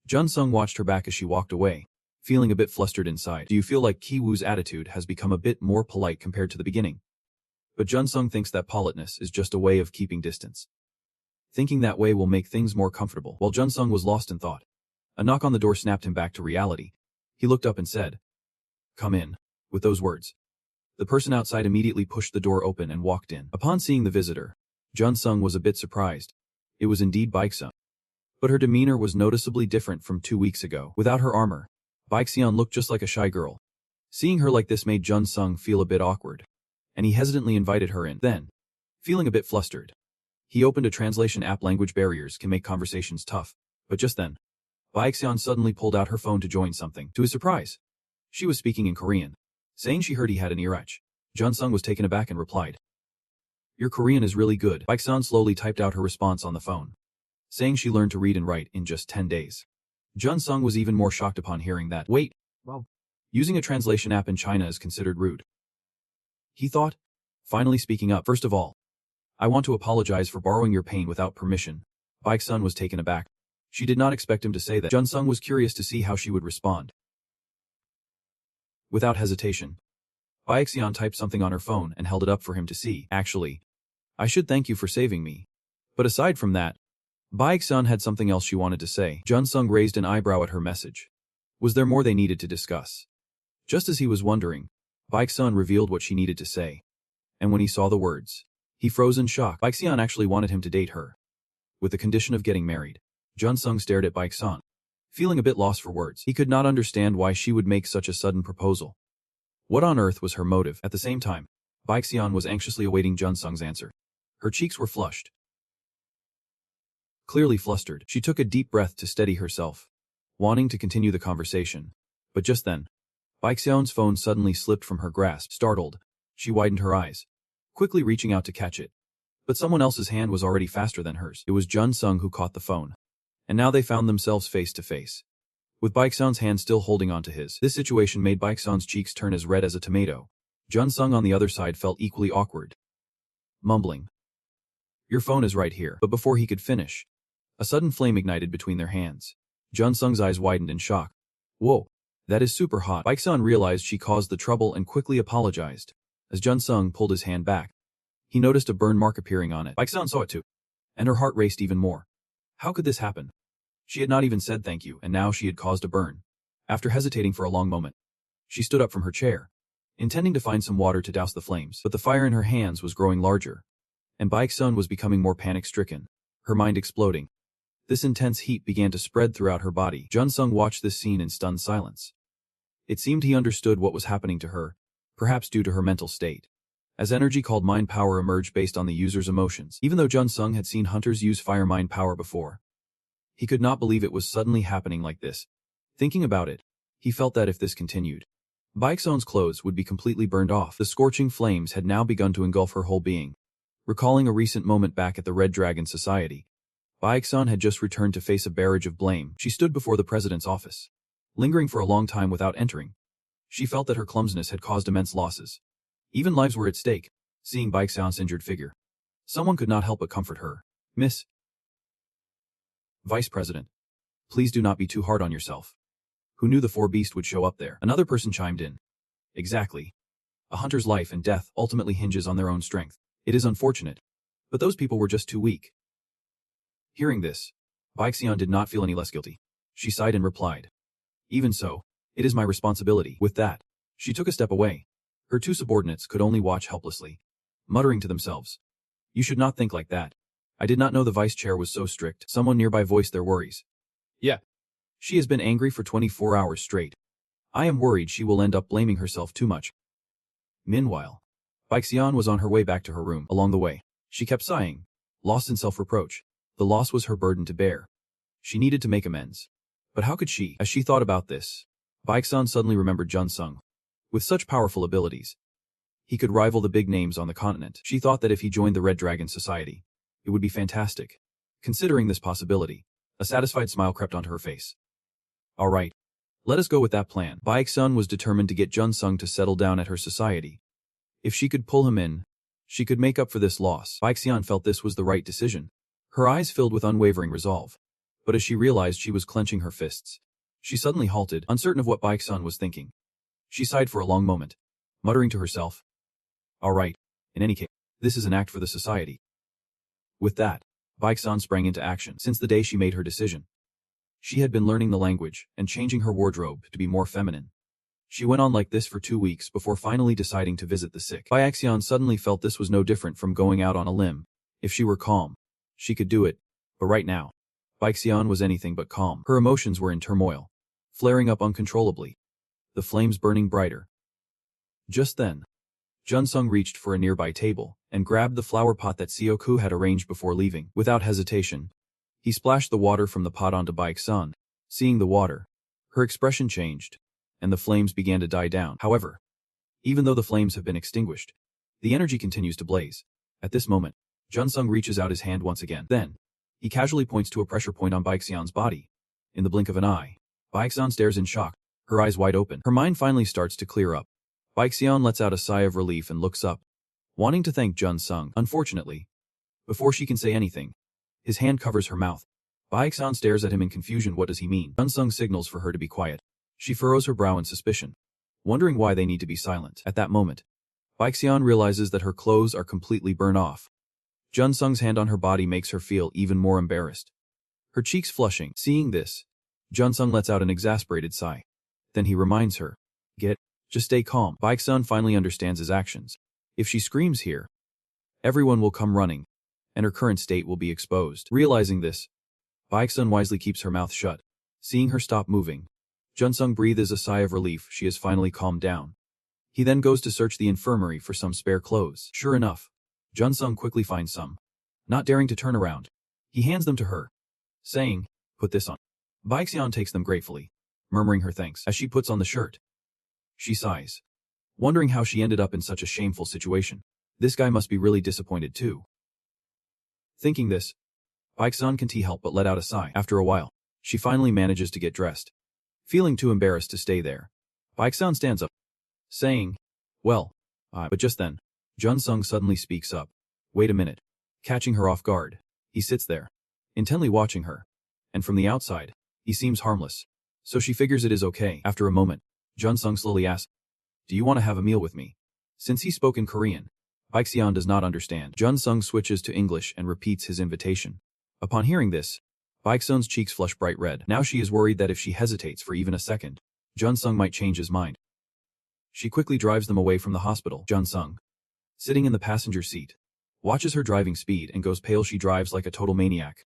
Jun-sung watched her back as she walked away, feeling a bit flustered inside. Do you feel like Ki-woo's attitude has become a bit more polite compared to the beginning? But Jun-sung thinks that politeness is just a way of keeping distance. Thinking that way will make things more comfortable. While Jun-sung was lost in thought, a knock on the door snapped him back to reality. He looked up and said, Come in. With those words, the person outside immediately pushed the door open and walked in. Upon seeing the visitor, Jun-sung was a bit surprised. It was indeed Baekseon. But her demeanor was noticeably different from 2 weeks ago. Without her armor, Baekseon looked just like a shy girl. Seeing her like this made Jun-sung feel a bit awkward, and he hesitantly invited her in. Then, feeling a bit flustered, he opened a translation app. Language barriers can make conversations tough, but just then, Baekseon suddenly pulled out her phone to join something. To his surprise, she was speaking in Korean, saying she heard he had an earwatch. Jun-sung was taken aback and replied, Your Korean is really good. Baekseon slowly typed out her response on the phone, saying she learned to read and write in just 10 days. Jun-sung was even more shocked upon hearing that. Wait, well, using a translation app in China is considered rude, he thought, finally speaking up. First of all, I want to apologize for borrowing your paint without permission. Baekseon was taken aback. She did not expect him to say that. Jun-sung was curious to see how she would respond. Without hesitation, Baekseon typed something on her phone and held it up for him to see. Actually, I should thank you for saving me. But aside from that, Baekseon had something else she wanted to say. Jun-sung raised an eyebrow at her message. Was there more they needed to discuss? Just as he was wondering, Baekseon revealed what she needed to say. And when he saw the words, he froze in shock. Baekseon actually wanted him to date her, with the condition of getting married. Jun-sung stared at Baekseon, feeling a bit lost for words. He could not understand why she would make such a sudden proposal. What on earth was her motive? At the same time, Baekseon was anxiously awaiting Jun-sung's answer. Her cheeks were flushed. Clearly flustered, she took a deep breath to steady herself, wanting to continue the conversation. But just then, Baekseon's phone suddenly slipped from her grasp. Startled, she widened her eyes, quickly reaching out to catch it. But someone else's hand was already faster than hers. It was Jun-sung who caught the phone. And now they found themselves face to face, with Baekseon's hand still holding onto his. This situation made Baekseon's cheeks turn as red as a tomato. Jun-sung on the other side felt equally awkward, mumbling, Your phone is right here. But before he could finish, a sudden flame ignited between their hands. Jun-sung's eyes widened in shock. Whoa, that is super hot. Baekseon realized she caused the trouble and quickly apologized. As Jun-sung pulled his hand back, he noticed a burn mark appearing on it. Baekseon saw it too, and her heart raced even more. How could this happen? She had not even said thank you, and now she had caused a burn. After hesitating for a long moment, she stood up from her chair, intending to find some water to douse the flames. But the fire in her hands was growing larger, and Baekseon was becoming more panic-stricken, her mind exploding. This intense heat began to spread throughout her body. Jun-sung watched this scene in stunned silence. It seemed he understood what was happening to her, perhaps due to her mental state, as energy called mind power emerged based on the user's emotions. Even though Jun-sung had seen hunters use fire mind power before, he could not believe it was suddenly happening like this. Thinking about it, he felt that if this continued, Baekseon's clothes would be completely burned off. The scorching flames had now begun to engulf her whole being. Recalling a recent moment back at the Red Dragon Society, Baekseon had just returned to face a barrage of blame. She stood before the president's office, lingering for a long time without entering. She felt that her clumsiness had caused immense losses. Even lives were at stake. Seeing Baekseon's injured figure, someone could not help but comfort her. Miss Vice President, please do not be too hard on yourself. Who knew the four beasts would show up there? Another person chimed in. Exactly. A hunter's life and death ultimately hinges on their own strength. It is unfortunate, but those people were just too weak. Hearing this, Baekseon did not feel any less guilty. She sighed and replied, Even so, it is my responsibility. With that, she took a step away. Her two subordinates could only watch helplessly, muttering to themselves, You should not think like that. I did not know the vice chair was so strict. Someone nearby voiced their worries. Yeah. She has been angry for 24 hours straight. I am worried she will end up blaming herself too much. Meanwhile, Baixian was on her way back to her room. Along the way, she kept sighing, lost in self-reproach. The loss was her burden to bear. She needed to make amends. But how could she? As she thought about this, Baixian suddenly remembered Jun Sung. With such powerful abilities, he could rival the big names on the continent. She thought that if he joined the Red Dragon Society, it would be fantastic. Considering this possibility, a satisfied smile crept onto her face. All right. Let us go with that plan. Baixian was determined to get Jun Sung to settle down at her society. If she could pull him in, she could make up for this loss. Baixian felt this was the right decision. Her eyes filled with unwavering resolve. But as she realized she was clenching her fists, she suddenly halted, uncertain of what Baixian was thinking. She sighed for a long moment, muttering to herself, all right, in any case, this is an act for the society. With that, Baixian sprang into action. Since the day she made her decision, she had been learning the language and changing her wardrobe to be more feminine. She went on like this for 2 weeks before finally deciding to visit the sick. Baixian suddenly felt this was no different from going out on a limb. If she were calm, she could do it. But right now, Baixian was anything but calm. Her emotions were in turmoil, flaring up uncontrollably, the flames burning brighter. Just then, Jun Sung reached for a nearby table and grabbed the flower pot that Sioku had arranged before leaving. Without hesitation, he splashed the water from the pot onto Baixian. Seeing the water, her expression changed, and the flames began to die down. However, even though the flames have been extinguished, the energy continues to blaze. At this moment, Jun Sung reaches out his hand once again. Then, he casually points to a pressure point on Baixian's body. In the blink of an eye, Baixian stares in shock, her eyes wide open. Her mind finally starts to clear up. Baixian lets out a sigh of relief and looks up, wanting to thank Jun Sung. Unfortunately, before she can say anything, his hand covers her mouth. Baixian stares at him in confusion. What does he mean? Jun Sung signals for her to be quiet. She furrows her brow in suspicion, wondering why they need to be silent. At that moment, Baixian realizes that her clothes are completely burned off. Jun Sung's hand on her body makes her feel even more embarrassed, her cheeks flushing. Seeing this, Jun Sung lets out an exasperated sigh. Then he reminds her, just stay calm. Baixian finally understands his actions. If she screams here, everyone will come running, and her current state will be exposed. Realizing this, Baixian wisely keeps her mouth shut. Seeing her stop moving, Jun Sung breathes a sigh of relief. She is finally calmed down. He then goes to search the infirmary for some spare clothes. Sure enough, Jun Sung quickly finds some. Not daring to turn around, he hands them to her, saying, put this on. Baixian takes them gratefully, murmuring her thanks. As she puts on the shirt, she sighs, wondering how she ended up in such a shameful situation. This guy must be really disappointed too. Thinking this, Baixian can't help but let out a sigh. After a while, she finally manages to get dressed. Feeling too embarrassed to stay there, Baixian stands up, saying, well, but just then, Jun Sung suddenly speaks up. Wait a minute. Catching her off guard, he sits there, intently watching her. And from the outside, he seems harmless. So she figures it is okay. After a moment, Jun Sung slowly asks, do you want to have a meal with me? Since he spoke in Korean, Baixian does not understand. Jun Sung switches to English and repeats his invitation. Upon hearing this, Baixian's cheeks flush bright red. Now she is worried that if she hesitates for even a second, Jun Sung might change his mind. She quickly drives them away from the hospital. Jun Sung, sitting in the passenger seat, watches her driving speed and goes pale. She drives like a total maniac.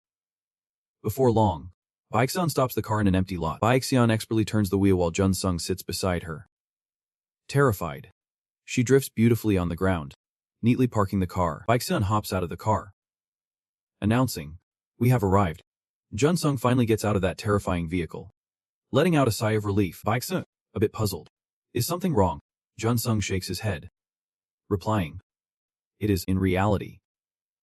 Before long, Baixian stops the car in an empty lot. Baixian expertly turns the wheel while Jun Sung sits beside her. Terrified, she drifts beautifully on the ground, neatly parking the car. Baixian hops out of the car, announcing, we have arrived. Jun Sung finally gets out of that terrifying vehicle, letting out a sigh of relief. Baixian, a bit puzzled. Is something wrong? Jun Sung shakes his head, replying, it is. In reality,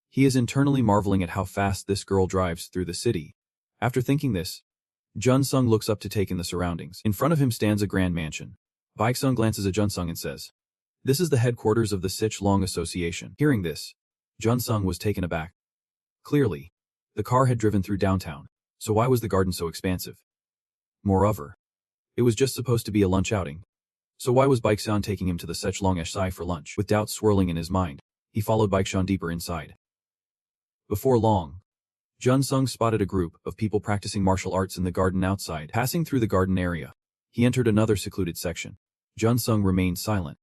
he is internally marveling at how fast this girl drives through the city. After thinking this, Jun Sung looks up to take in the surroundings. In front of him stands a grand mansion. Baixian glances at Jun Sung and says, this is the headquarters of the Sich Long Association. Hearing this, Jun Sung was taken aback. Clearly, the car had driven through downtown, so why was the garden so expansive? Moreover, it was just supposed to be a lunch outing. So why was Baixian taking him to the Sich Long Assai for lunch? With doubts swirling in his mind, he followed Baixian deeper inside. Before long, Jun Sung spotted a group of people practicing martial arts in the garden outside. Passing through the garden area, he entered another secluded section. Jun Sung remained silent,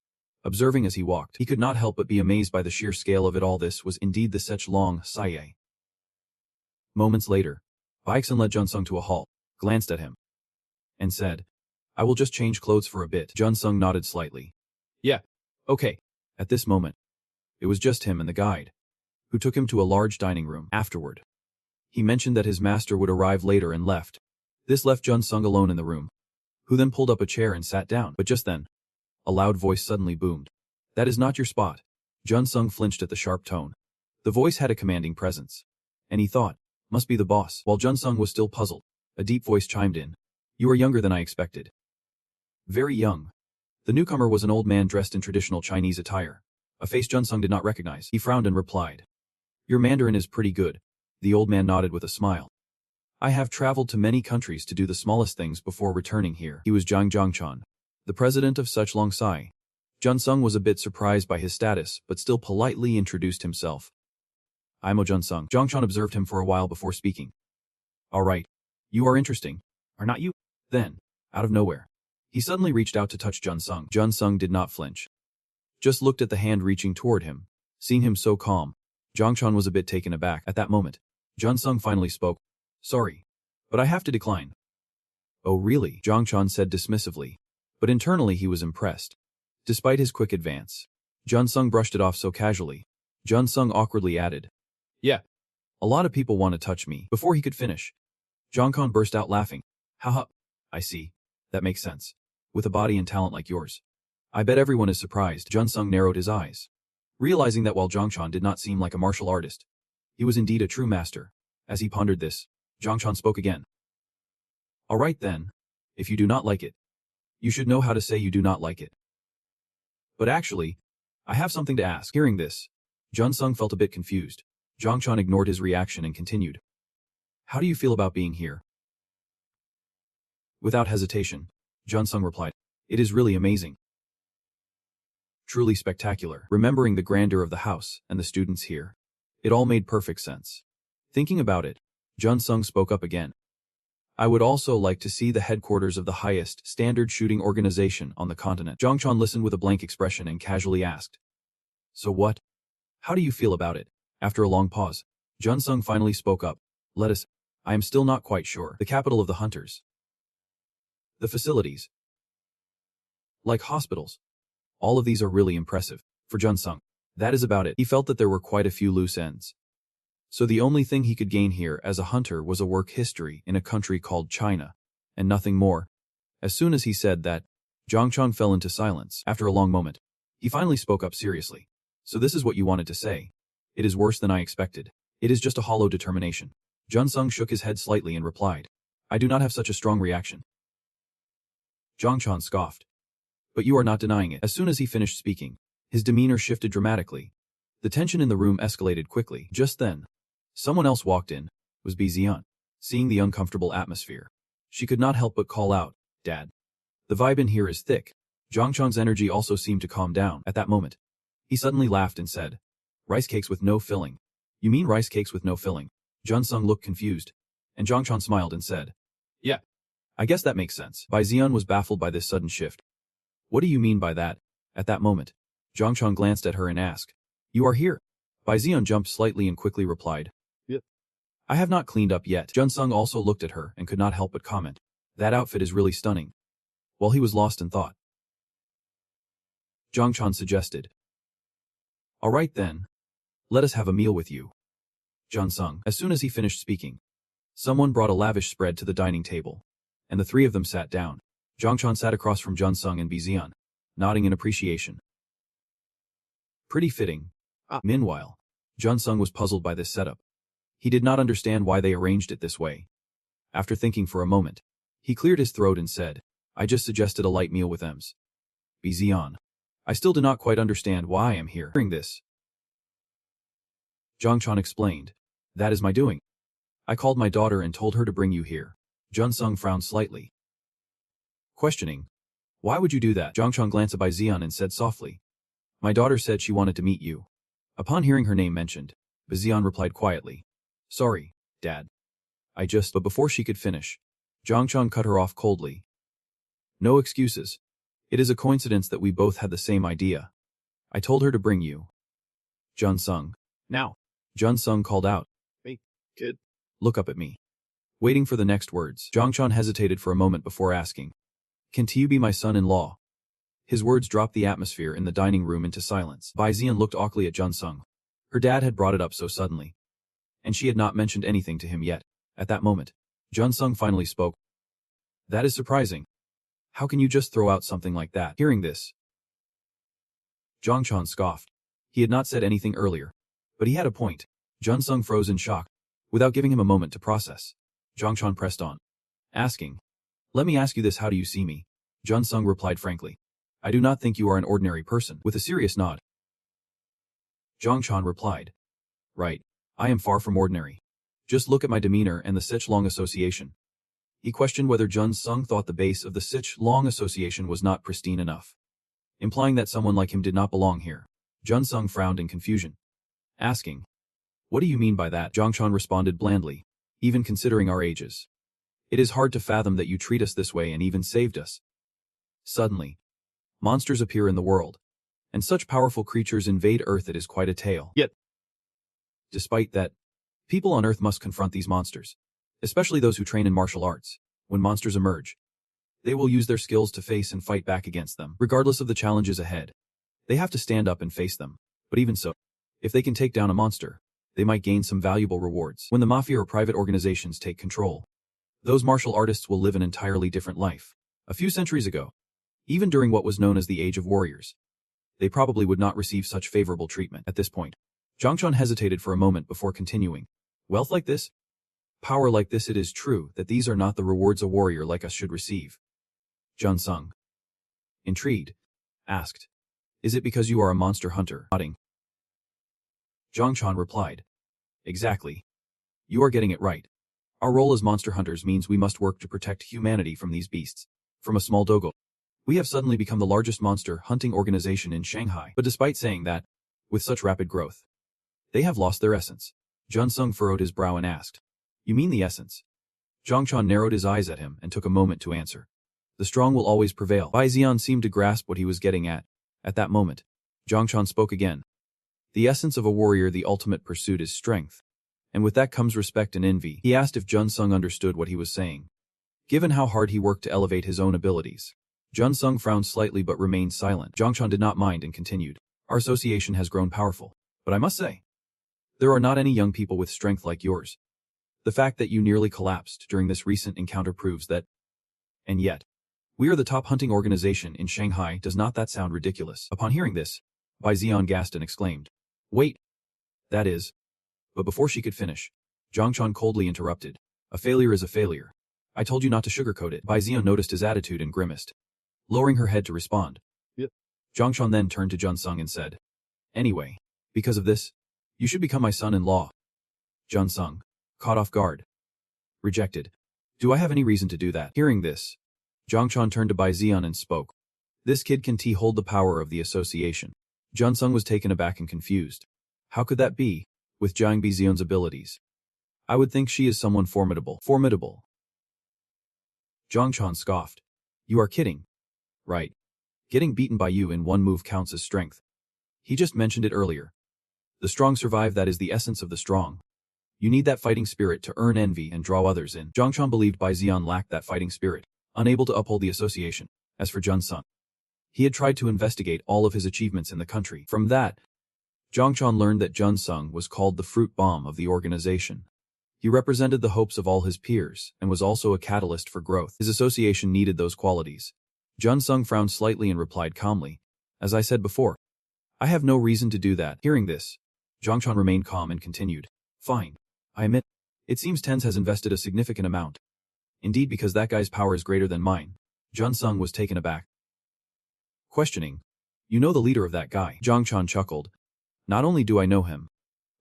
Observing as he walked, he could not help but be amazed by the sheer scale of it all. This was indeed the Sechlong Saye. Moments later, Baeksun led Junsung to a halt, glanced at him, and said, "I will just change clothes for a bit." Junsung nodded slightly. "Yeah, okay." At this moment, it was just him and the guide, who took him to a large dining room. Afterward, he mentioned that his master would arrive later and left. This left Junsung alone in the room, who then pulled up a chair and sat down. But just then, a loud voice suddenly boomed. "That is not your spot." Junsung flinched at the sharp tone. The voice had a commanding presence, and he thought, must be the boss. While Junsung was still puzzled, a deep voice chimed in. "You are younger than I expected." Very young. The newcomer was an old man dressed in traditional Chinese attire, a face Junsung did not recognize. He frowned and replied, "Your Mandarin is pretty good." The old man nodded with a smile. "I have traveled to many countries to do the smallest things before returning here." He was Zhang Zhongchan, the president of Sechlong Sai. Junsung was a bit surprised by his status, but still politely introduced himself. "I'm Junsung." Zhongchan observed him for a while before speaking. "All right. You are interesting, are not you?" Then, out of nowhere, he suddenly reached out to touch Junsung. Junsung did not flinch, just looked at the hand reaching toward him. Seeing him so calm, Zhongchan was a bit taken aback. At that moment, Junsung finally spoke. "Sorry, but I have to decline." "Oh really?" Zhongchan said dismissively, but internally he was impressed. Despite his quick advance, Junsung brushed it off so casually. Junsung awkwardly added, "Yeah, a lot of people want to touch me." Before he could finish, Zhongchan burst out laughing. "Haha, I see. That makes sense. With a body and talent like yours, I bet everyone is surprised." Junsung narrowed his eyes, realizing that while Zhongchan did not seem like a martial artist, he was indeed a true master. As he pondered this, Zhongchan spoke again. "All right then. If you do not like it, you should know how to say you do not like it. But actually, I have something to ask." Hearing this, Junsung felt a bit confused. Zhongchan ignored his reaction and continued. "How do you feel about being here?" Without hesitation, Junsung replied, "It is really amazing. Truly spectacular." Remembering the grandeur of the house and the students here, it all made perfect sense. Thinking about it, Junsung spoke up again. "I would also like to see the headquarters of the highest standard shooting organization on the continent." Zhongchan listened with a blank expression and casually asked, "So what? How do you feel about it?" After a long pause, Junsung finally spoke up. "Let us. I am still not quite sure. The capital of the hunters. The facilities, like hospitals. All of these are really impressive." For Junsung, that is about it. He felt that there were quite a few loose ends. So the only thing he could gain here as a hunter was a work history in a country called China, and nothing more. As soon as he said that, Zhongchan fell into silence. After a long moment, he finally spoke up seriously. "So this is what you wanted to say? It is worse than I expected." "It is just a hollow determination." Junsung shook his head slightly and replied, "I do not have such a strong reaction." Zhongchan scoffed. "But you are not denying it." As soon as he finished speaking, his demeanor shifted dramatically. The tension in the room escalated quickly. Just then, someone else walked in. It was Bizian. Seeing the uncomfortable atmosphere, she could not help but call out, "Dad. The vibe in here is thick." Zhongchan's energy also seemed to calm down. At that moment, he suddenly laughed and said, "Rice cakes with no filling." "You mean rice cakes with no filling?" Junsung looked confused, and Zhongchan smiled and said, "Yeah, I guess that makes sense." Bizian was baffled by this sudden shift. "What do you mean by that?" At that moment, Zhongchan glanced at her and asked, "You are here?" Bizian jumped slightly and quickly replied, "Yep. I have not cleaned up yet." Junsung also looked at her and could not help but comment, "That outfit is really stunning." While he was lost in thought, Zhongchan suggested, "All right then. Let us have a meal with you." Junsung. As soon as he finished speaking, someone brought a lavish spread to the dining table, and the three of them sat down. Zhongchan sat across from Junsung and Bizian, nodding in appreciation. Pretty fitting. Meanwhile, Junsung was puzzled by this setup. He did not understand why they arranged it this way. After thinking for a moment, he cleared his throat and said, "I just suggested a light meal with Ems. Bizian. I still do not quite understand why I am here." Hearing this, Zhongchan explained, "That is my doing. I called my daughter and told her to bring you here." Junsung frowned slightly, questioning, "Why would you do that?" Zhongchan glanced at Bizian and said softly, "My daughter said she wanted to meet you." Upon hearing her name mentioned, Bizian replied quietly, "Sorry, Dad. But before she could finish, Zhongchan cut her off coldly. "No excuses. It is a coincidence that we both had the same idea. I told her to bring you. Jun Sung. Now. Jun Sung called out. Me, kid. Look up at me. Waiting for the next words, Jongchon hesitated for a moment before asking. Can you be my son-in-law? His words dropped the atmosphere in the dining room into silence. Bai Zian looked awkwardly at Jun Sung. Her dad had brought it up so suddenly. And she had not mentioned anything to him yet. At that moment, Jun Sung finally spoke. That is surprising. How can you just throw out something like that? Hearing this, Jongchon scoffed. He had not said anything earlier. But he had a point. Jun Sung froze in shock. Without giving him a moment to process, Jongchon pressed on, asking, Let me ask you this, how do you see me? Jun Sung replied frankly. I do not think you are an ordinary person, with a serious nod. Jongchon replied. Right. I am far from ordinary. Just look at my demeanor and the Sich-Long Association. He questioned whether Jun Sung thought the base of the Sich-Long Association was not pristine enough, implying that someone like him did not belong here. Jun Sung frowned in confusion, asking, What do you mean by that? Jongchon responded blandly, even considering our ages. It is hard to fathom that you treat us this way and even saved us. Suddenly, monsters appear in the world, and such powerful creatures invade Earth, it is quite a tale. Yet, despite that, people on Earth must confront these monsters, especially those who train in martial arts. When monsters emerge, they will use their skills to face and fight back against them, regardless of the challenges ahead. They have to stand up and face them. But even so, if they can take down a monster, they might gain some valuable rewards. When the mafia or private organizations take control, those martial artists will live an entirely different life. A few centuries ago, even during what was known as the Age of Warriors, they probably would not receive such favorable treatment. At this point, Jongchon hesitated for a moment before continuing. Wealth like this? Power like this? It is true that these are not the rewards a warrior like us should receive. Jun Sung, intrigued, asked, Is it because you are a monster hunter? Nodding. Jongchon replied, Exactly. You are getting it right. Our role as monster hunters means we must work to protect humanity from these beasts. From a small dogo, we have suddenly become the largest monster hunting organization in Shanghai. But despite saying that, with such rapid growth, they have lost their essence. Jun Sung furrowed his brow and asked, You mean the essence? Jongchon narrowed his eyes at him and took a moment to answer. The strong will always prevail. Bai Zian seemed to grasp what he was getting at. At that moment, Jongchon spoke again. The essence of a warrior, the ultimate pursuit, is strength. And with that comes respect and envy. He asked if Jun Sung understood what he was saying, given how hard he worked to elevate his own abilities. Jun Sung frowned slightly but remained silent. Jongchon did not mind and continued. Our association has grown powerful, but I must say, there are not any young people with strength like yours. The fact that you nearly collapsed during this recent encounter proves that. And yet, we are the top hunting organization in Shanghai. Does not that sound ridiculous? Upon hearing this, Bai Zian gasped and exclaimed, Wait! That is. But before she could finish, Jongchon coldly interrupted. A failure is a failure. I told you not to sugarcoat it. Bai Zian noticed his attitude and grimaced, lowering her head to respond. Yep. Jongchon then turned to Jun Sung and said, Anyway, because of this, you should become my son-in-law. Jun Sung, caught off guard, rejected. Do I have any reason to do that? Hearing this, Jongchon turned to Bai Zian and spoke. This kid can hold the power of the association. Jun Sung was taken aback and confused. How could that be, with Jiang Bizian's abilities? I would think she is someone formidable. Formidable. Jongchon scoffed. You are kidding. Right. Getting beaten by you in one move counts as strength. He just mentioned it earlier. The strong survive, that is the essence of the strong. You need that fighting spirit to earn envy and draw others in. Jongchon believed Bai Zian lacked that fighting spirit, unable to uphold the association. As for Jun Sung, he had tried to investigate all of his achievements in the country. From that, Jongchon learned that Jun Sung was called the fruit bomb of the organization. He represented the hopes of all his peers and was also a catalyst for growth. His association needed those qualities. Jun Sung frowned slightly and replied calmly, As I said before, I have no reason to do that. Hearing this, Jongchon remained calm and continued, Fine. I admit, it seems Tens has invested a significant amount. Indeed, because that guy's power is greater than mine. Jun Sung was taken aback, questioning, You know the leader of that guy? Jongchon chuckled. Not only do I know him,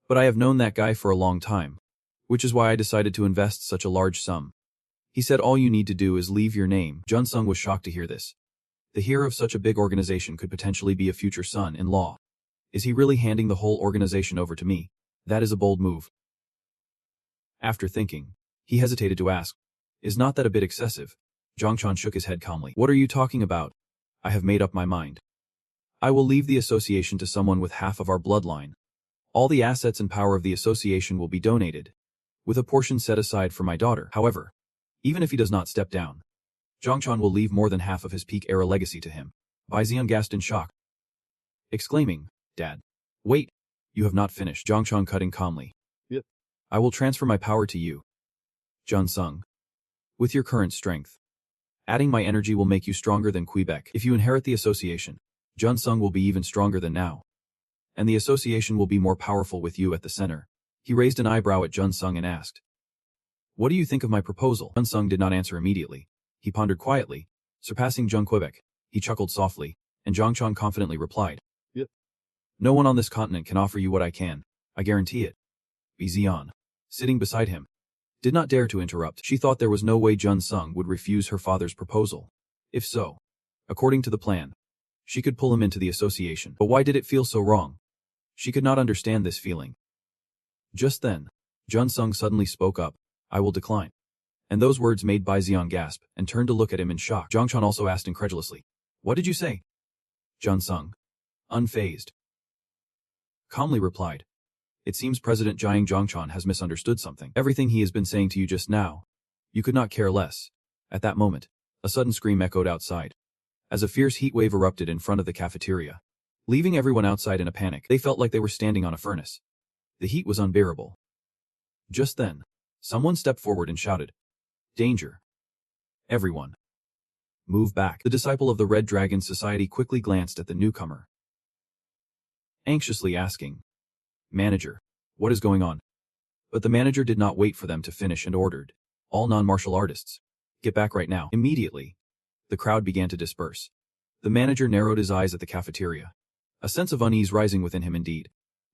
but I have known that guy for a long time, which is why I decided to invest such a large sum. He said all you need to do is leave your name. Jun Sung was shocked to hear this. The hero of such a big organization could potentially be a future son-in-law. Is he really handing the whole organization over to me? That is a bold move. After thinking, he hesitated to ask, Is not that a bit excessive? Jongchon shook his head calmly. What are you talking about? I have made up my mind. I will leave the association to someone with half of our bloodline. All the assets and power of the association will be donated, with a portion set aside for my daughter. However, even if he does not step down, Zhongchan will leave more than half of his peak-era legacy to him. Bai Zion gasped in shock, exclaiming, Dad. Wait, you have not finished. Zhongchan cut in calmly. Yep. I will transfer my power to you, Jun Sung, with your current strength. Adding my energy will make you stronger than Quebec. If you inherit the association, Jun Sung will be even stronger than now. And the association will be more powerful with you at the center. He raised an eyebrow at Jun Sung and asked, What do you think of my proposal? Jun Sung did not answer immediately. He pondered quietly, surpassing Jung Quebec. He chuckled softly, and Zhongchan confidently replied, Yep. No one on this continent can offer you what I can. I guarantee it. Bi Zion, sitting beside him, did not dare to interrupt. She thought there was no way Jun Sung would refuse her father's proposal. If so, according to the plan, she could pull him into the association. But why did it feel so wrong? She could not understand this feeling. Just then, Jun Sung suddenly spoke up, I will decline. And those words made Bai Zion gasp and turned to look at him in shock. Zhongchan also asked incredulously, What did you say? Jun Sung, unfazed, calmly replied, It seems President Jiang Zhongchan has misunderstood something. Everything he has been saying to you just now. You could not care less. At that moment, a sudden scream echoed outside, as a fierce heat wave erupted in front of the cafeteria, leaving everyone outside in a panic. They felt like they were standing on a furnace. The heat was unbearable. Just then, someone stepped forward and shouted, Danger. Everyone, move back. The disciple of the Red Dragon Society quickly glanced at the newcomer, anxiously asking, Manager, what is going on? But the manager did not wait for them to finish and ordered, All non-martial artists, get back right now. Immediately, the crowd began to disperse. The manager narrowed his eyes at the cafeteria, a sense of unease rising within him indeed.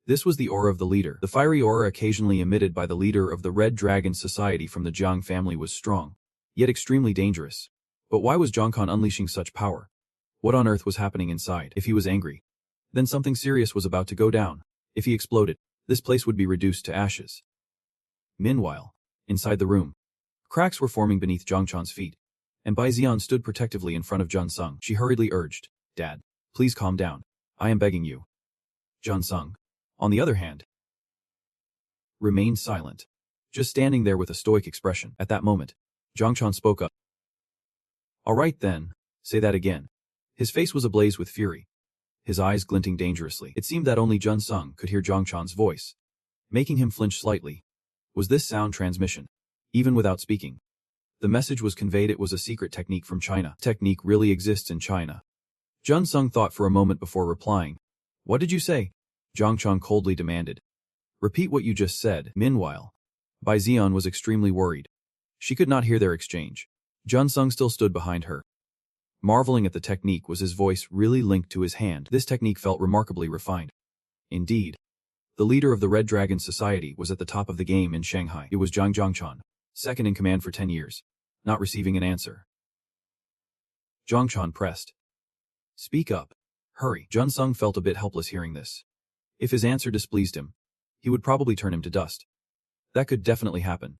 This was the aura of the leader. The fiery aura occasionally emitted by the leader of the Red Dragon Society from the Jiang family was strong, yet extremely dangerous. But why was Zhongchan unleashing such power? What on earth was happening inside? If he was angry, then something serious was about to go down. If he exploded, this place would be reduced to ashes. Meanwhile, inside the room, cracks were forming beneath Zhongchan's feet, and Bai Zion stood protectively in front of Jun Sung. She hurriedly urged, Dad, please calm down. I am begging you. Jun Sung, on the other hand, remained silent, just standing there with a stoic expression. At that moment, Zhongchan spoke up. All right then, say that again. His face was ablaze with fury, his eyes glinting dangerously. It seemed that only Jun Sung could hear Zhongchan's voice, making him flinch slightly. Was this sound transmission? Even without speaking, the message was conveyed. It was a secret technique from China. Technique really exists in China. Jun Sung thought for a moment before replying. What did you say? Zhongchan coldly demanded. Repeat what you just said. Meanwhile, Bai Zion was extremely worried. She could not hear their exchange. Jun Sung still stood behind her, marveling at the technique. Was his voice really linked to his hand? This technique felt remarkably refined. Indeed, the leader of the Red Dragon Society was at the top of the game in Shanghai. It was Jiang Zhongchan, second in command for 10 years, not receiving an answer. Zhongchan pressed. Speak up. Hurry. Jun Sung felt a bit helpless hearing this. If his answer displeased him, he would probably turn him to dust. That could definitely happen.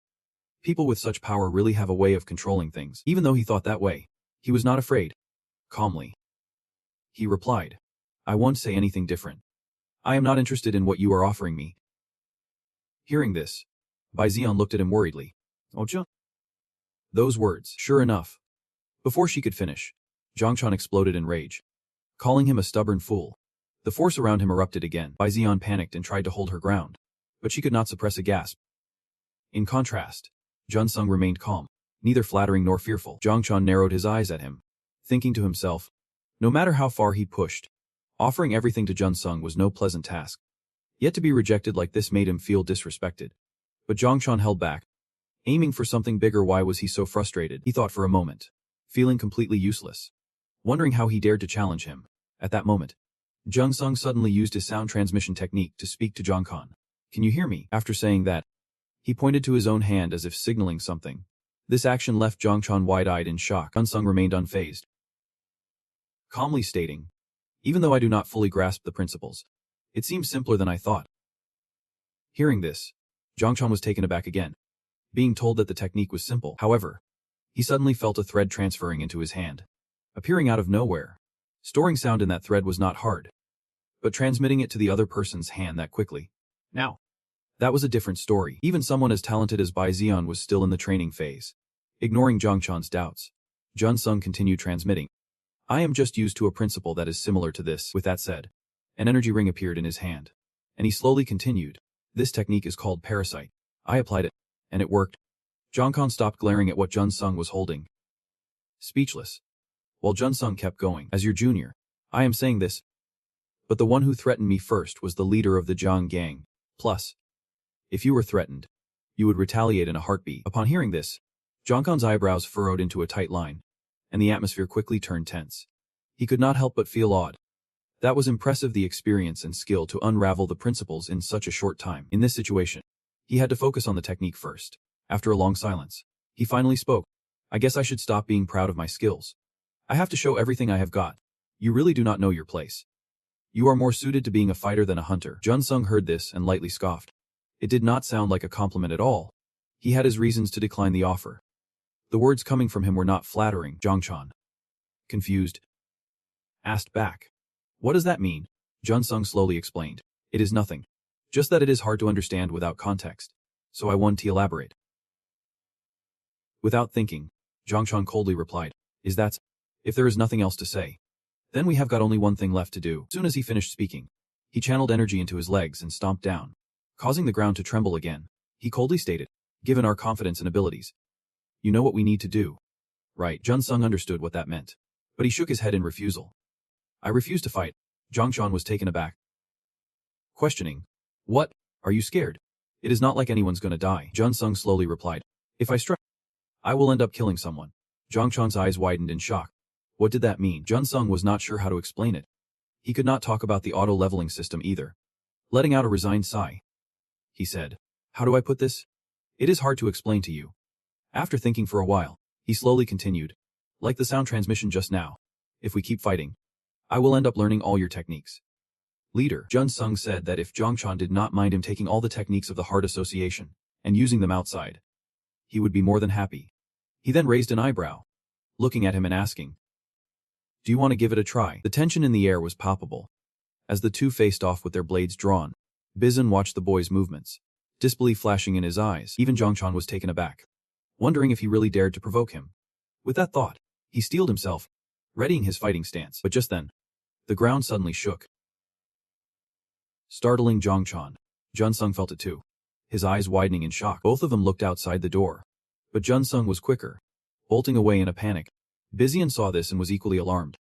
People with such power really have a way of controlling things. Even though he thought that way, he was not afraid. Calmly, he replied, I won't say anything different. I am not interested in what you are offering me. Hearing this, Bai Zion looked at him worriedly. Ocha? Those words, sure enough. Before she could finish, Zhongchan exploded in rage, calling him a stubborn fool. The force around him erupted again. Bai Zion panicked and tried to hold her ground, but she could not suppress a gasp. In contrast, Jun Sung remained calm, neither flattering nor fearful. Zhongchan narrowed his eyes at him, thinking to himself, no matter how far he pushed, offering everything to Jun Sung was no pleasant task. Yet to be rejected like this made him feel disrespected. But Zhongchan held back, aiming for something bigger. Why was he so frustrated? He thought for a moment, feeling completely useless, wondering how he dared to challenge him. At that moment, Jun Sung suddenly used his sound transmission technique to speak to Zhongchan. Can you hear me? After saying that, he pointed to his own hand as if signaling something. This action left Zhongchan wide-eyed in shock. Jun Sung remained unfazed, calmly stating, even though I do not fully grasp the principles, it seems simpler than I thought. Hearing this, Zhongchan was taken aback again, being told that the technique was simple. However, he suddenly felt a thread transferring into his hand, appearing out of nowhere. Storing sound in that thread was not hard, but transmitting it to the other person's hand that quickly. Now, that was a different story. Even someone as talented as Bai Xian was still in the training phase. Ignoring Zhang Chan's doubts, Jun Sung continued transmitting. I am just used to a principle that is similar to this. With that said, an energy ring appeared in his hand, and he slowly continued. This technique is called parasite. I applied it, and it worked. Zhang Kan stopped glaring at what Jun Sung was holding, speechless, while Jun Sung kept going. As your junior, I am saying this, but the one who threatened me first was the leader of the Zhang gang. Plus, if you were threatened, you would retaliate in a heartbeat. Upon hearing this, Zhang Kan's eyebrows furrowed into a tight line, and the atmosphere quickly turned tense. He could not help but feel awed. That was impressive, the experience and skill to unravel the principles in such a short time. In this situation, he had to focus on the technique first. After a long silence, he finally spoke. I guess I should stop being proud of my skills. I have to show everything I have got. You really do not know your place. You are more suited to being a fighter than a hunter. Jun Sung heard this and lightly scoffed. It did not sound like a compliment at all. He had his reasons to decline the offer. The words coming from him were not flattering. Zhang Chan, confused, asked back. What does that mean? Jun Sung slowly explained. It is nothing. Just that it is hard to understand without context. So I want to elaborate. Without thinking, Zhang Chan coldly replied. Is that? If there is nothing else to say, then we have got only one thing left to do. As soon as he finished speaking, he channeled energy into his legs and stomped down, causing the ground to tremble again. He coldly stated, given our confidence and abilities, you know what we need to do. Right. Jun Sung understood what that meant, but he shook his head in refusal. I refuse to fight. Zhang Chan was taken aback, questioning. What? Are you scared? It is not like anyone's gonna die. Jun Sung slowly replied. If I strike, I will end up killing someone. Zhang Chan's eyes widened in shock. What did that mean? Jun Sung was not sure how to explain it. He could not talk about the auto-leveling system either. Letting out a resigned sigh, he said, how do I put this? It is hard to explain to you. After thinking for a while, he slowly continued. Like the sound transmission just now. If we keep fighting, I will end up learning all your techniques. Leader, Jun Sung said that if Zhang Chan did not mind him taking all the techniques of the Heart Association and using them outside, he would be more than happy. He then raised an eyebrow, looking at him and asking, do you want to give it a try? The tension in the air was palpable. As the two faced off with their blades drawn, Bizun watched the boy's movements, disbelief flashing in his eyes. Even Zhang Chan was taken aback, wondering if he really dared to provoke him. With that thought, he steeled himself, readying his fighting stance. But just then, the ground suddenly shook, startling Zhang Chan. Jun Sung felt it too, his eyes widening in shock. Both of them looked outside the door, but Jun Sung was quicker, bolting away in a panic. Bizian saw this and was equally alarmed,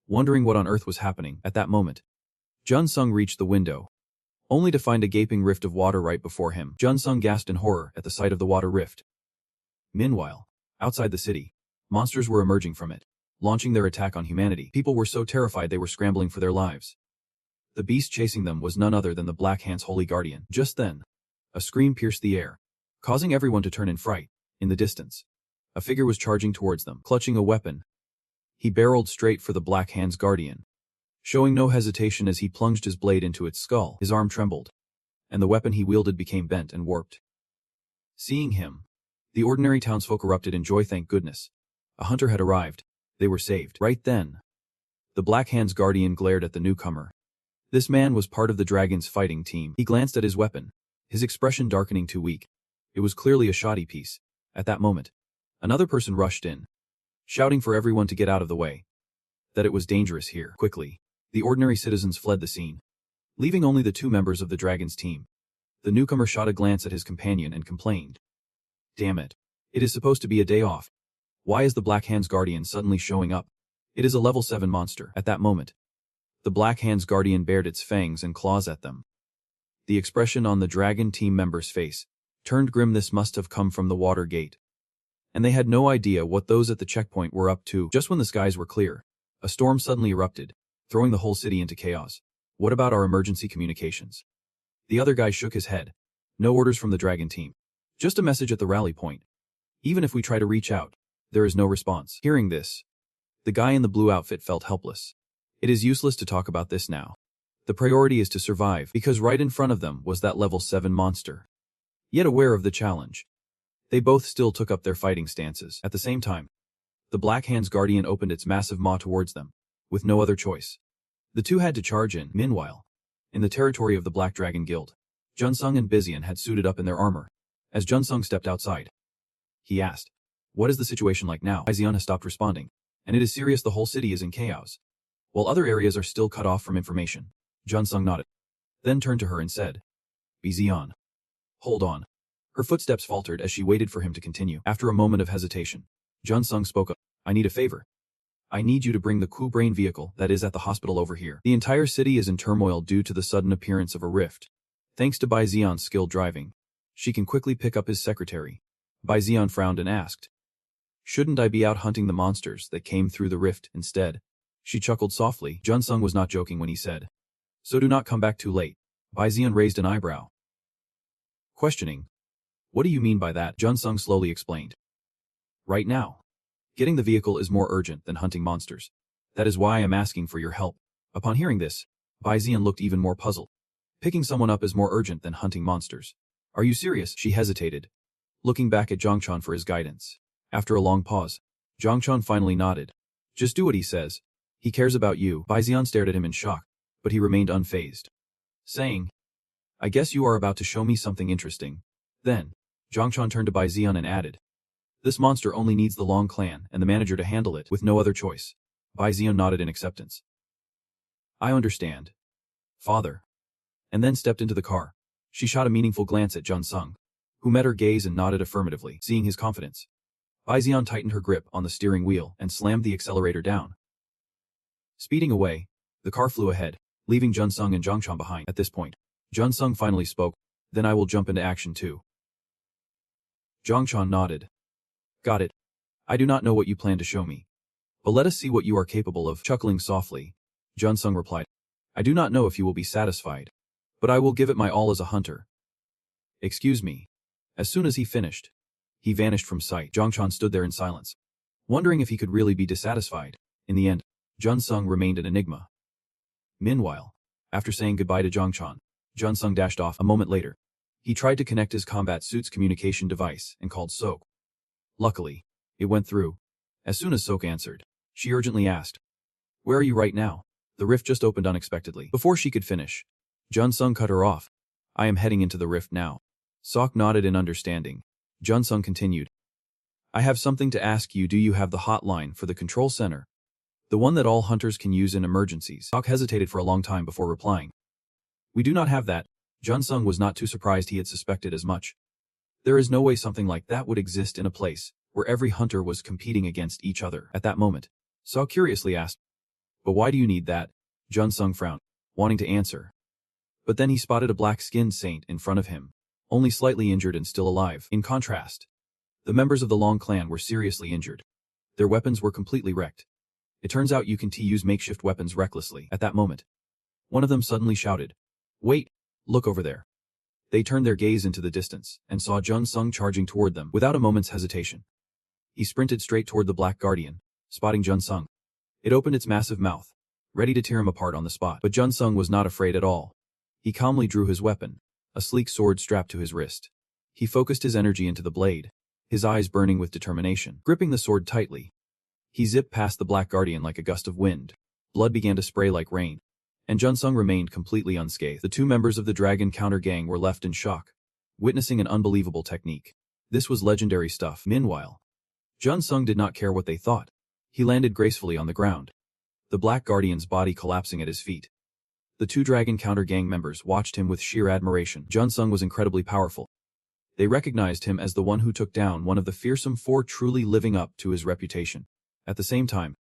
wondering what on earth was happening. At that moment, Jun Sung reached the window, only to find a gaping rift of water right before him. Jun Sung gasped in horror at the sight of the water rift. Meanwhile, outside the city, monsters were emerging from it, launching their attack on humanity. People were so terrified they were scrambling for their lives. The beast chasing them was none other than the Black Hand's holy guardian. Just then, a scream pierced the air, causing everyone to turn in fright. In the distance, a figure was charging towards them, clutching a weapon. He barreled straight for the Black Hand's guardian, showing no hesitation as he plunged his blade into its skull. His arm trembled, and the weapon he wielded became bent and warped. Seeing him, the ordinary townsfolk erupted in joy. Thank goodness. A hunter had arrived. They were saved. Right then, the Black Hand's guardian glared at the newcomer. This man was part of the dragon's fighting team. He glanced at his weapon, his expression darkening too weak. It was clearly a shoddy piece. At that moment, another person rushed in, shouting for everyone to get out of the way, that it was dangerous here. Quickly, the ordinary citizens fled the scene, leaving only the two members of the dragon's team. The newcomer shot a glance at his companion and complained. Damn it. It is supposed to be a day off. Why is the Black Hand's guardian suddenly showing up? It is a level 7 monster. At that moment, the Black Hand's guardian bared its fangs and claws at them. The expression on the dragon team member's face turned grim. This must have come from the water gate, and they had no idea what those at the checkpoint were up to. Just when the skies were clear, a storm suddenly erupted, throwing the whole city into chaos. What about our emergency communications? The other guy shook his head. No orders from the dragon team. Just a message at the rally point. Even if we try to reach out, there is no response. Hearing this, the guy in the blue outfit felt helpless. It is useless to talk about this now. The priority is to survive, because right in front of them was that level 7 monster. Yet aware of the challenge, they both still took up their fighting stances. At the same time, the Black Hand's guardian opened its massive maw towards them, with no other choice. The two had to charge in. Meanwhile, in the territory of the Black Dragon Guild, Junsung and Bizian had suited up in their armor. As Junsung stepped outside, he asked, "What is the situation like now?" Bizian has stopped responding, and it is serious. The whole city is in chaos, while other areas are still cut off from information. Junsung nodded, then turned to her and said, "Bizian, hold on." Her footsteps faltered as she waited for him to continue. After a moment of hesitation, Junsung spoke up, "I need a favor. I need you to bring the Ku Brain vehicle that is at the hospital over here. The entire city is in turmoil due to the sudden appearance of a rift. Thanks to Bizian's skilled driving, she can quickly pick up his secretary." Bizian frowned and asked, "Shouldn't I be out hunting the monsters that came through the rift instead?" She chuckled softly. Junsung was not joking when he said, "So do not come back too late." Bizian raised an eyebrow, questioning, "What do you mean by that?" Junsung slowly explained, "Right now, getting the vehicle is more urgent than hunting monsters. That is why I am asking for your help." Upon hearing this, Bizian looked even more puzzled. Picking someone up is more urgent than hunting monsters. "Are you serious?" She hesitated, looking back at Zhongchan for his guidance. After a long pause, Zhongchan finally nodded. "Just do what he says. He cares about you." Bizian stared at him in shock, but he remained unfazed, saying, "I guess you are about to show me something interesting." Then, Zhongchan turned to Bizian and added, "This monster only needs the Long clan and the manager to handle it with no other choice." Bizian nodded in acceptance. "I understand, father," and then stepped into the car. She shot a meaningful glance at Junsung, who met her gaze and nodded affirmatively. Seeing his confidence, Bizian tightened her grip on the steering wheel and slammed the accelerator down. Speeding away, the car flew ahead, leaving Junsung and Zhongchan behind. At this point, Junsung finally spoke, "Then I will jump into action too." Zhongchan nodded. "Got it. I do not know what you plan to show me, but let us see what you are capable of." Chuckling softly, Junsung replied, "I do not know if you will be satisfied, but I will give it my all as a hunter." "Excuse me." As soon as he finished, he vanished from sight. Zhongchan stood there in silence, wondering if he could really be dissatisfied. In the end, Junsung remained an enigma. Meanwhile, after saying goodbye to Zhongchan, Junsung dashed off. A moment later, he tried to connect his combat suit's communication device and called Sok. Luckily, it went through. As soon as Sok answered, she urgently asked, "Where are you right now?" The rift just opened unexpectedly. Before she could finish, Junsung cut her off. "I am heading into the rift now." Sok nodded in understanding. Junsung continued, "I have something to ask you. Do you have the hotline for the control center? The one that all hunters can use in emergencies?" Sok hesitated for a long time before replying, "We do not have that." Junsung was not too surprised. He had suspected as much. There is no way something like that would exist in a place where every hunter was competing against each other. At that moment, Sok curiously asked, "But why do you need that?" Junsung frowned, wanting to answer. But then he spotted a black-skinned saint in front of him, only slightly injured and still alive. In contrast, the members of the Long clan were seriously injured. Their weapons were completely wrecked. It turns out you can use makeshift weapons recklessly. At that moment, one of them suddenly shouted, "Wait, look over there." They turned their gaze into the distance and saw Junsung charging toward them without a moment's hesitation. He sprinted straight toward the Black Guardian, spotting Junsung. It opened its massive mouth, ready to tear him apart on the spot. But Junsung was not afraid at all. He calmly drew his weapon, a sleek sword strapped to his wrist. He focused his energy into the blade, his eyes burning with determination. Gripping the sword tightly, he zipped past the Black Guardian like a gust of wind. Blood began to spray like rain, and Junsung remained completely unscathed. The two members of the Dragon Counter Gang were left in shock, witnessing an unbelievable technique. This was legendary stuff. Meanwhile, Junsung did not care what they thought. He landed gracefully on the ground, the Black Guardian's body collapsing at his feet. The two Dragon Counter Gang members watched him with sheer admiration. Junsung was incredibly powerful. They recognized him as the one who took down one of the fearsome four, truly living up to his reputation. At the same time,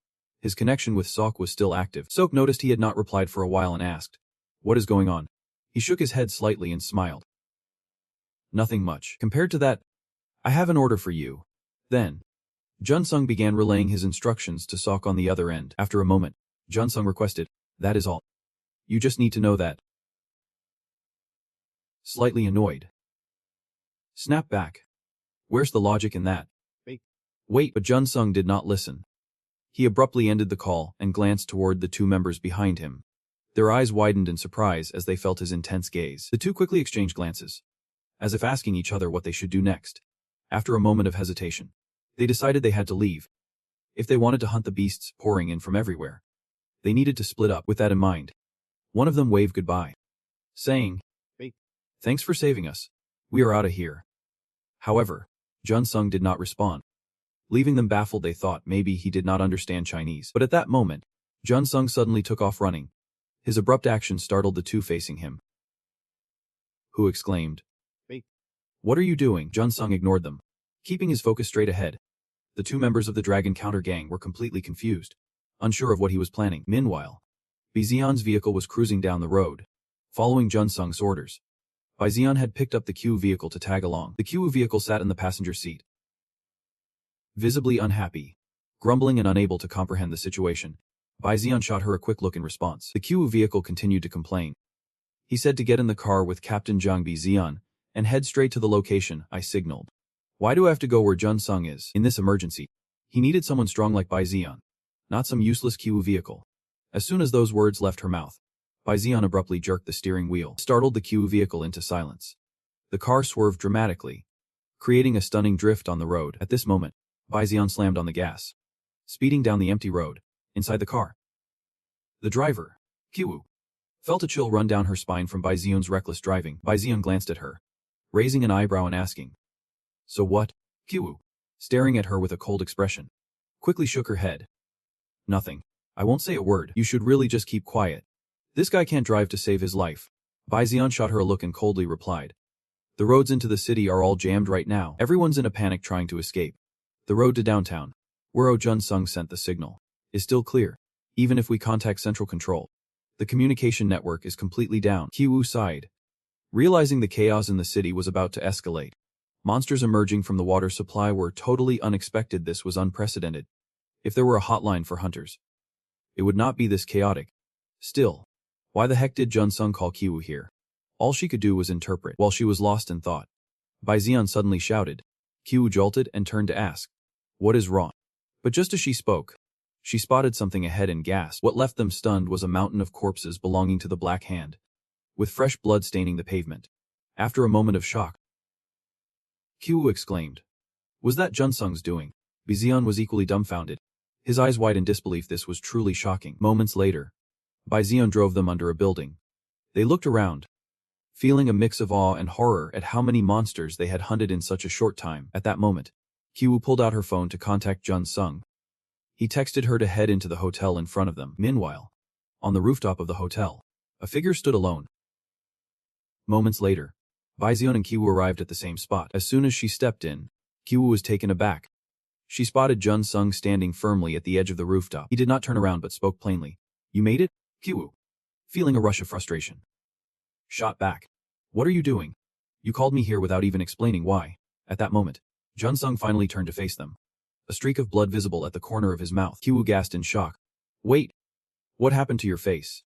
his connection with Sok was still active. Sok noticed he had not replied for a while and asked, "What is going on?" He shook his head slightly and smiled. "Nothing much. Compared to that, I have an order for you." Then, Junsung began relaying his instructions to Sok on the other end. After a moment, Junsung requested, "That is all. You just need to know that." Slightly annoyed. "Snap back. Where's the logic in that?" Wait, but Junsung did not listen. He abruptly ended the call and glanced toward the two members behind him. Their eyes widened in surprise as they felt his intense gaze. The two quickly exchanged glances, as if asking each other what they should do next. After a moment of hesitation, they decided they had to leave if they wanted to hunt the beasts pouring in from everywhere. They needed to split up. With that in mind, one of them waved goodbye, saying, "Hey, thanks for saving us. We are out of here." However, Jun Sung did not respond. Leaving them baffled, they thought maybe he did not understand Chinese. But at that moment, Jun Sung suddenly took off running. His abrupt action startled the two facing him, who exclaimed, "Hey, what are you doing?" Jun Sung ignored them, keeping his focus straight ahead. The two members of the Dragon Counter gang were completely confused, unsure of what he was planning. Meanwhile, Bizian's vehicle was cruising down the road, following Jun Sung's orders. Bizian had picked up the Q vehicle to tag along. The Q vehicle sat in the passenger seat, visibly unhappy, grumbling and unable to comprehend the situation. Bizian shot her a quick look in response. The Q vehicle continued to complain. He said to get in the car with Captain Zhang Bizian and head straight to the location I signaled. Why do I have to go where Jun Sung is? In this emergency, he needed someone strong like Bizian, not some useless Q vehicle. As soon as those words left her mouth, Bizian abruptly jerked the steering wheel, startled the Q vehicle into silence. The car swerved dramatically, creating a stunning drift on the road. At this moment, Bizian slammed on the gas, speeding down the empty road. Inside the car, the driver, Kiwoo, felt a chill run down her spine from Bizian's reckless driving. Bizian glanced at her, raising an eyebrow and asking, "So what?" Kiwoo, staring at her with a cold expression, quickly shook her head. "Nothing. I won't say a word. You should really just keep quiet. This guy can't drive to save his life." Bizian shot her a look and coldly replied, "The roads into the city are all jammed right now. Everyone's in a panic trying to escape. The road to downtown, where Jun Sung sent the signal, is still clear. Even if we contact Central Control, the communication network is completely down." Kiwoo sighed, realizing the chaos in the city was about to escalate. Monsters emerging from the water supply were totally unexpected. This was unprecedented. If there were a hotline for hunters, it would not be this chaotic. Still, why the heck did Jun Sung call Kiwoo here? All she could do was interpret. While she was lost in thought, Bizian suddenly shouted. Kiwoo jolted and turned to ask, "What is wrong?" But just as she spoke, she spotted something ahead and gasped. What left them stunned was a mountain of corpses belonging to the Black Hand, with fresh blood staining the pavement. After a moment of shock, Kiwoo exclaimed, "Was that Jun Sung's doing?" Bizian was equally dumbfounded, his eyes wide in disbelief. This was truly shocking. Moments later, Bizian drove them under a building. They looked around, feeling a mix of awe and horror at how many monsters they had hunted in such a short time. At that moment, Kiwoo pulled out her phone to contact Jun Sung. He texted her to head into the hotel in front of them. Meanwhile, on the rooftop of the hotel, a figure stood alone. Moments later, Bizian and Kiwoo arrived at the same spot. As soon as she stepped in, Kiwoo was taken aback. She spotted Jun Sung standing firmly at the edge of the rooftop. He did not turn around but spoke plainly. "You made it?" Kiwoo, feeling a rush of frustration, shot back. "What are you doing? You called me here without even explaining why." At that moment, Jun Sung finally turned to face them, a streak of blood visible at the corner of his mouth. Kiwoo gasped in shock. "Wait! What happened to your face?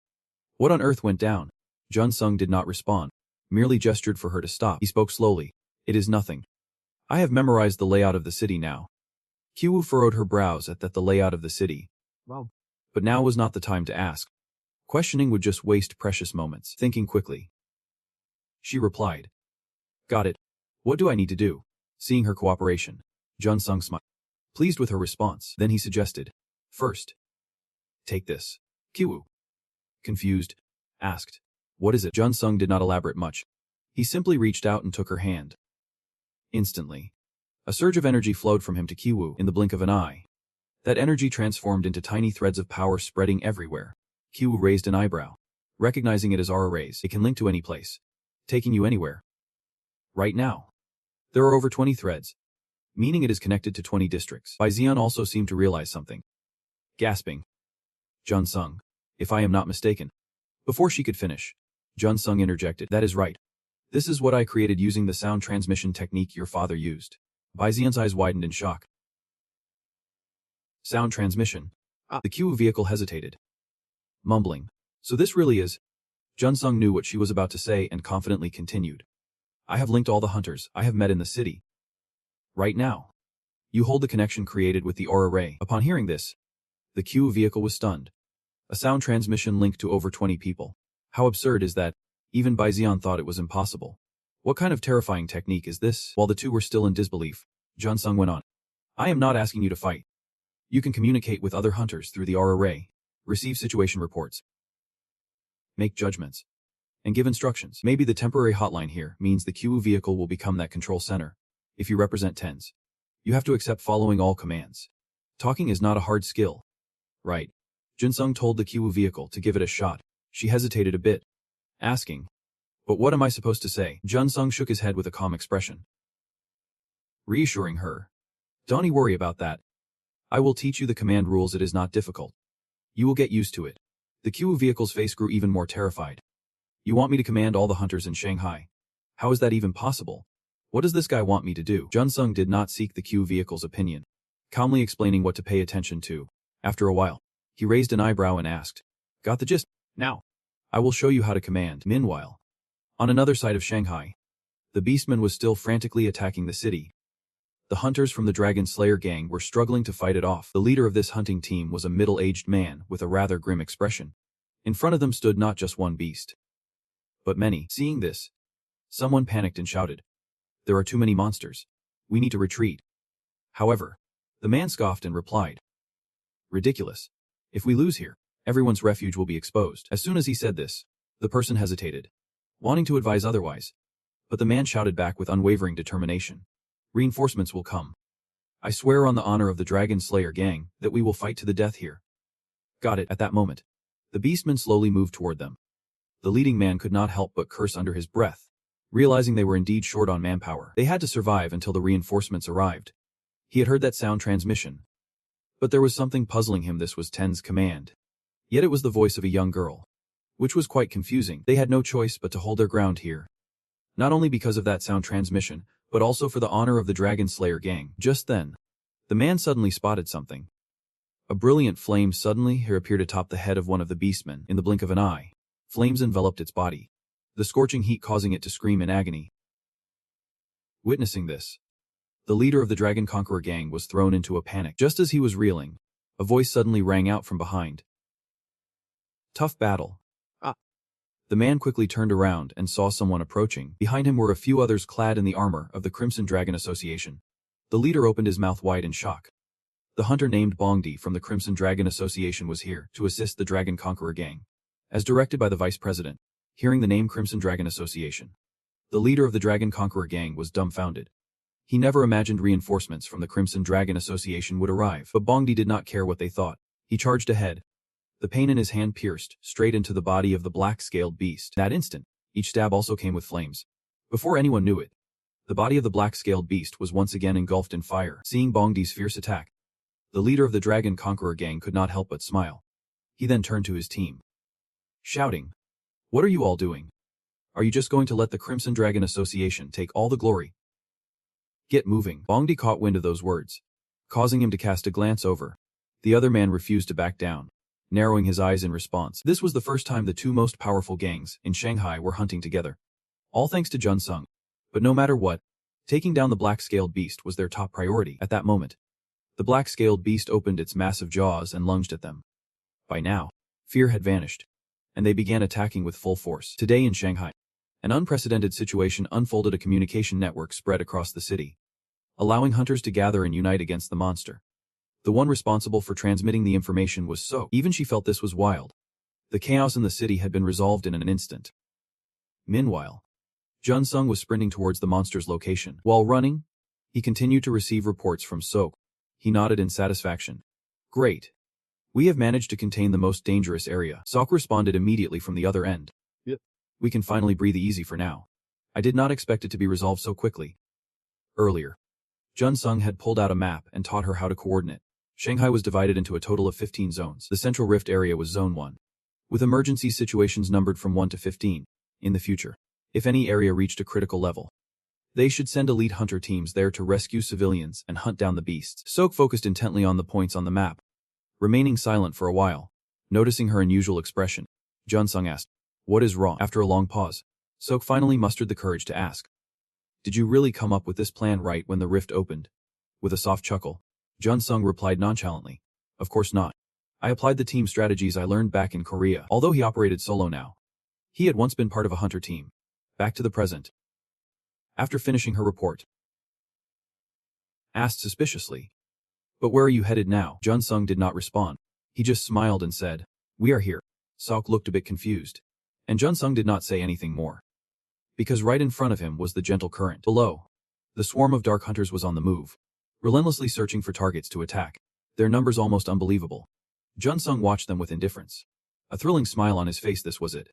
What on earth went down?" Jun Sung did not respond, merely gestured for her to stop. He spoke slowly. "It is nothing. I have memorized the layout of the city now." Kiwoo furrowed her brows at the layout of the city. Well, but now was not the time to ask. Questioning would just waste precious moments. Thinking quickly, she replied, "Got it. What do I need to do?" Seeing her cooperation, Jun Sung smiled, pleased with her response. Then he suggested, "First, take this." Kiwoo, confused, asked, "What is it?" Jun Sung did not elaborate much. He simply reached out and took her hand. Instantly, a surge of energy flowed from him to Kiwoo in the blink of an eye. That energy transformed into tiny threads of power spreading everywhere. Kiwoo raised an eyebrow, recognizing it as aura rays. It can link to any place, taking you anywhere. Right now, there are over 20 threads, meaning it is connected to 20 districts. Bizian also seemed to realize something. Gasping, "Jun Sung, if I am not mistaken." Before she could finish, Jun Sung interjected, "That is right. This is what I created using the sound transmission technique your father used." Bizian's eyes widened in shock. Sound transmission? The Q vehicle hesitated, mumbling, "So this really is..." Jun Sung knew what she was about to say and confidently continued, "I have linked all the hunters I have met in the city. Right now, you hold the connection created with the aura ray." Upon hearing this, the Q vehicle was stunned. A sound transmission linked to over 20 people. How absurd is that? Even Bizian thought it was impossible. What kind of terrifying technique is this? While the two were still in disbelief, Jun Sung went on, "I am not asking you to fight. You can communicate with other hunters through the aura ray. receive situation reports, make judgments, and give instructions. Maybe the temporary hotline here means the QU vehicle will become that control center. If you represent tens, you have to accept following all commands. Talking is not a hard skill. Right. Junsung told the QU vehicle to give it a shot. She hesitated a bit, asking, "But what am I supposed to say?" Junsung shook his head with a calm expression, reassuring her, "Don't worry about that. I will teach you the command rules. It is not difficult. You will get used to it." The QU vehicle's face grew even more terrified. "You want me to command all the hunters in Shanghai? How is that even possible? What does this guy want me to do?" Junsung did not seek the QU vehicle's opinion, calmly explaining what to pay attention to. After a while, he raised an eyebrow and asked, "Got the gist? Now, I will show you how to command." Meanwhile, on another side of Shanghai, the Beastman was still frantically attacking the city. The hunters from the Dragon Slayer gang were struggling to fight it off. The leader of this hunting team was a middle-aged man with a rather grim expression. In front of them stood not just one beast, but many. Seeing this, someone panicked and shouted, "There are too many monsters. We need to retreat." However, the man scoffed and replied, "Ridiculous. If we lose here, everyone's refuge will be exposed." As soon as he said this, the person hesitated, wanting to advise otherwise. But the man shouted back with unwavering determination, "Reinforcements will come. I swear on the honor of the Dragon Slayer gang that we will fight to the death here." Got it. At that moment, the Beastmen slowly moved toward them. The leading man could not help but curse under his breath, realizing they were indeed short on manpower. They had to survive until the reinforcements arrived. He had heard that sound transmission, but there was something puzzling him. This was Ten's command. Yet it was the voice of a young girl, which was quite confusing. They had no choice but to hold their ground here. Not only because of that sound transmission, but also for the honor of the Dragon Slayer gang. Just then, the man suddenly spotted something. A brilliant flame suddenly appeared atop the head of one of the beastmen. In the blink of an eye, flames enveloped its body, the scorching heat causing it to scream in agony. Witnessing this, the leader of the Dragon Conqueror gang was thrown into a panic. Just as he was reeling, a voice suddenly rang out from behind. "Tough battle." The man quickly turned around and saw someone approaching. Behind him were a few others clad in the armor of the Crimson Dragon Association. The leader opened his mouth wide in shock. The hunter named Bongdi from the Crimson Dragon Association was here to assist the Dragon Conqueror gang, as directed by the vice president. Hearing the name Crimson Dragon Association, the leader of the Dragon Conqueror gang was dumbfounded. He never imagined reinforcements from the Crimson Dragon Association would arrive, but Bongdi did not care what they thought. He charged ahead. The pain in his hand pierced straight into the body of the black-scaled beast. That instant, each stab also came with flames. Before anyone knew it, the body of the black-scaled beast was once again engulfed in fire. Seeing Bongdi's fierce attack, the leader of the Dragon Conqueror gang could not help but smile. He then turned to his team, shouting, "What are you all doing? Are you just going to let the Crimson Dragon Association take all the glory? Get moving." Bongdi caught wind of those words, causing him to cast a glance over. The other man refused to back down, narrowing his eyes in response. This was the first time the two most powerful gangs in Shanghai were hunting together. All thanks to Junsung. But no matter what, taking down the black-scaled beast was their top priority. At that moment, the black-scaled beast opened its massive jaws and lunged at them. By now, fear had vanished, and they began attacking with full force. Today in Shanghai, an unprecedented situation unfolded. A communication network spread across the city, allowing hunters to gather and unite against the monster. The one responsible for transmitting the information was So. Even she felt this was wild. The chaos in the city had been resolved in an instant. Meanwhile, Junsung was sprinting towards the monster's location. While running, he continued to receive reports from So. He nodded in satisfaction. "Great. We have managed to contain the most dangerous area." Sok responded immediately from the other end. "Yep. We can finally breathe easy for now. I did not expect it to be resolved so quickly." Earlier, Junsung had pulled out a map and taught her how to coordinate. Shanghai was divided into a total of 15 zones. The Central Rift area was Zone 1, with emergency situations numbered from 1 to 15. In the future, if any area reached a critical level, they should send elite hunter teams there to rescue civilians and hunt down the beasts. Sok focused intently on the points on the map, remaining silent for a while. Noticing her unusual expression, Junsung asked, "What is wrong?" After a long pause, Sok finally mustered the courage to ask, "Did you really come up with this plan right when the rift opened?" With a soft chuckle, Junsung replied nonchalantly, "Of course not. I applied the team strategies I learned back in Korea." Although he operated solo now, he had once been part of a hunter team. Back to the present. After finishing her report, asked suspiciously, "But where are you headed now?" Junsung did not respond. He just smiled and said, We are here. Sok looked a bit confused. And Junsung did not say anything more. Because right in front of him was the gentle current. Below, the swarm of dark hunters was on the move, relentlessly searching for targets to attack. Their numbers almost unbelievable. Junsung watched them with indifference. A thrilling smile on his face, this was it.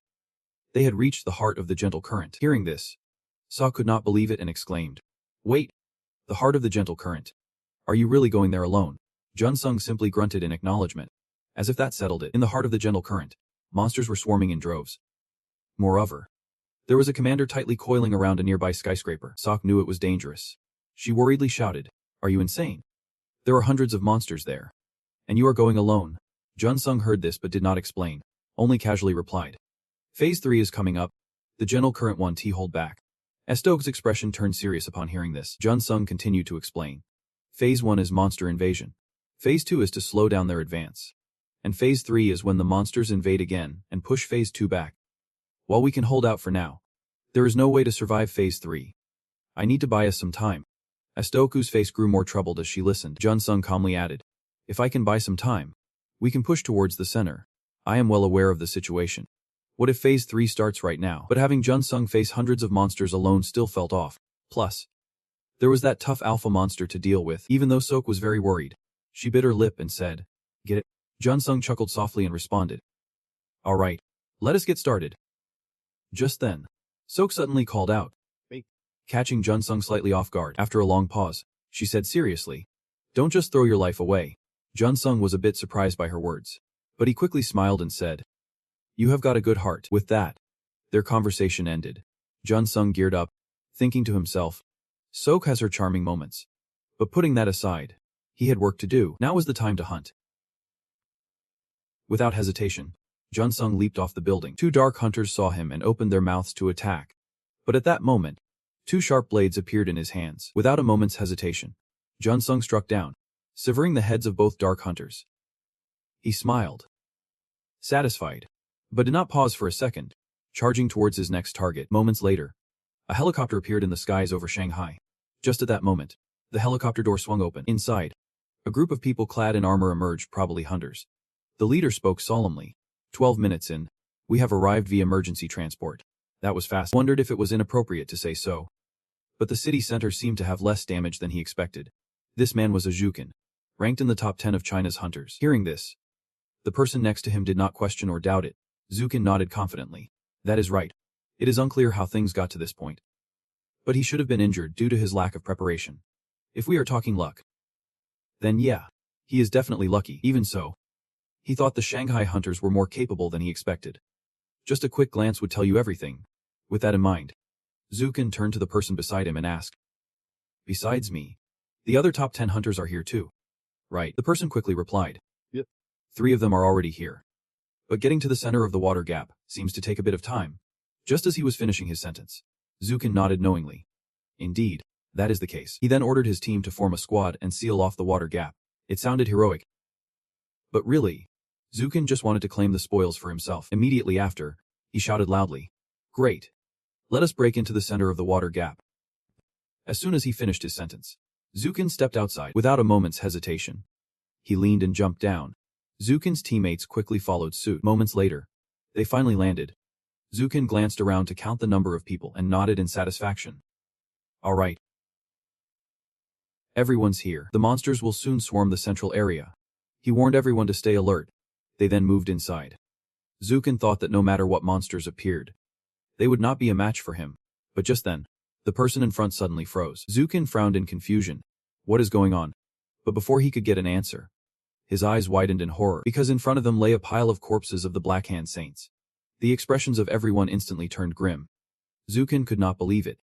They had reached the heart of the gentle current. Hearing this, Sok could not believe it and exclaimed, "Wait! The heart of the gentle current. Are you really going there alone?" Junsung simply grunted in acknowledgement. As if that settled it. In the heart of the gentle current, monsters were swarming in droves. Moreover, there was a commander tightly coiling around a nearby skyscraper. Sok knew it was dangerous. She worriedly shouted, "Are you insane? There are hundreds of monsters there. And you are going alone." Junsung heard this but did not explain, only casually replied, "Phase 3 is coming up." The gentle current 1T hold back. As Stokes' expression turned serious upon hearing this, Junsung continued to explain. Phase 1 is monster invasion. Phase 2 is to slow down their advance. And Phase 3 is when the monsters invade again and push Phase 2 back. While we can hold out for now, there is no way to survive Phase 3. I need to buy us some time. As Stoku's face grew more troubled as she listened, Junsung calmly added, "If I can buy some time, we can push towards the center. I am well aware of the situation. What if Phase 3 starts right now?" But having Junsung face hundreds of monsters alone still felt off. Plus, there was that tough alpha monster to deal with. Even though Sok was very worried, she bit her lip and said, "Get it?" Junsung chuckled softly and responded, "All right, let us get started." Just then, Sok suddenly called out, "Wait." Catching Junsung slightly off guard. After a long pause, she said seriously, "Don't just throw your life away." Junsung was a bit surprised by her words, but he quickly smiled and said, "You have got a good heart." With that, their conversation ended. Junsung geared up, thinking to himself, Sok has her charming moments. But putting that aside, he had work to do. Now was the time to hunt. Without hesitation, Junsung leaped off the building. Two dark hunters saw him and opened their mouths to attack. But at that moment, two sharp blades appeared in his hands. Without a moment's hesitation, Junsung struck down, severing the heads of both dark hunters. He smiled, satisfied, but did not pause for a second, charging towards his next target. Moments later, a helicopter appeared in the skies over Shanghai. Just at that moment, the helicopter door swung open. Inside, a group of people clad in armor emerged, probably hunters. The leader spoke solemnly. 12 minutes in, we have arrived via emergency transport. That was fast. Wondered if it was inappropriate to say so. But the city center seemed to have less damage than he expected. This man was a Zhukin, ranked in the top 10 of China's hunters. Hearing this, the person next to him did not question or doubt it. Zhukin nodded confidently. That is right. It is unclear how things got to this point. But he should have been injured due to his lack of preparation. If we are talking luck, then yeah, he is definitely lucky. Even so, he thought the Shanghai hunters were more capable than he expected. Just a quick glance would tell you everything. With that in mind, Zhukin turned to the person beside him and asked, "Besides me, the other top 10 hunters are here too?" "Right," the person quickly replied. "Yep. 3 of them are already here. But getting to the center of the water gap seems to take a bit of time." Just as he was finishing his sentence, Zhukin nodded knowingly. Indeed, that is the case. He then ordered his team to form a squad and seal off the water gap. It sounded heroic. But really, Zhukin just wanted to claim the spoils for himself. Immediately after, he shouted loudly, "Great! Let us break into the center of the water gap." As soon as he finished his sentence, Zhukin stepped outside without a moment's hesitation. He leaned and jumped down. Zhukin's teammates quickly followed suit. Moments later, they finally landed. Zhukin glanced around to count the number of people and nodded in satisfaction. "All right. Everyone's here. The monsters will soon swarm the central area." He warned everyone to stay alert. They then moved inside. Zhukin thought that no matter what monsters appeared, they would not be a match for him. But just then, the person in front suddenly froze. Zhukin frowned in confusion. What is going on? But before he could get an answer, his eyes widened in horror, because in front of them lay a pile of corpses of the Black Hand Saints. The expressions of everyone instantly turned grim. Zhukin could not believe it.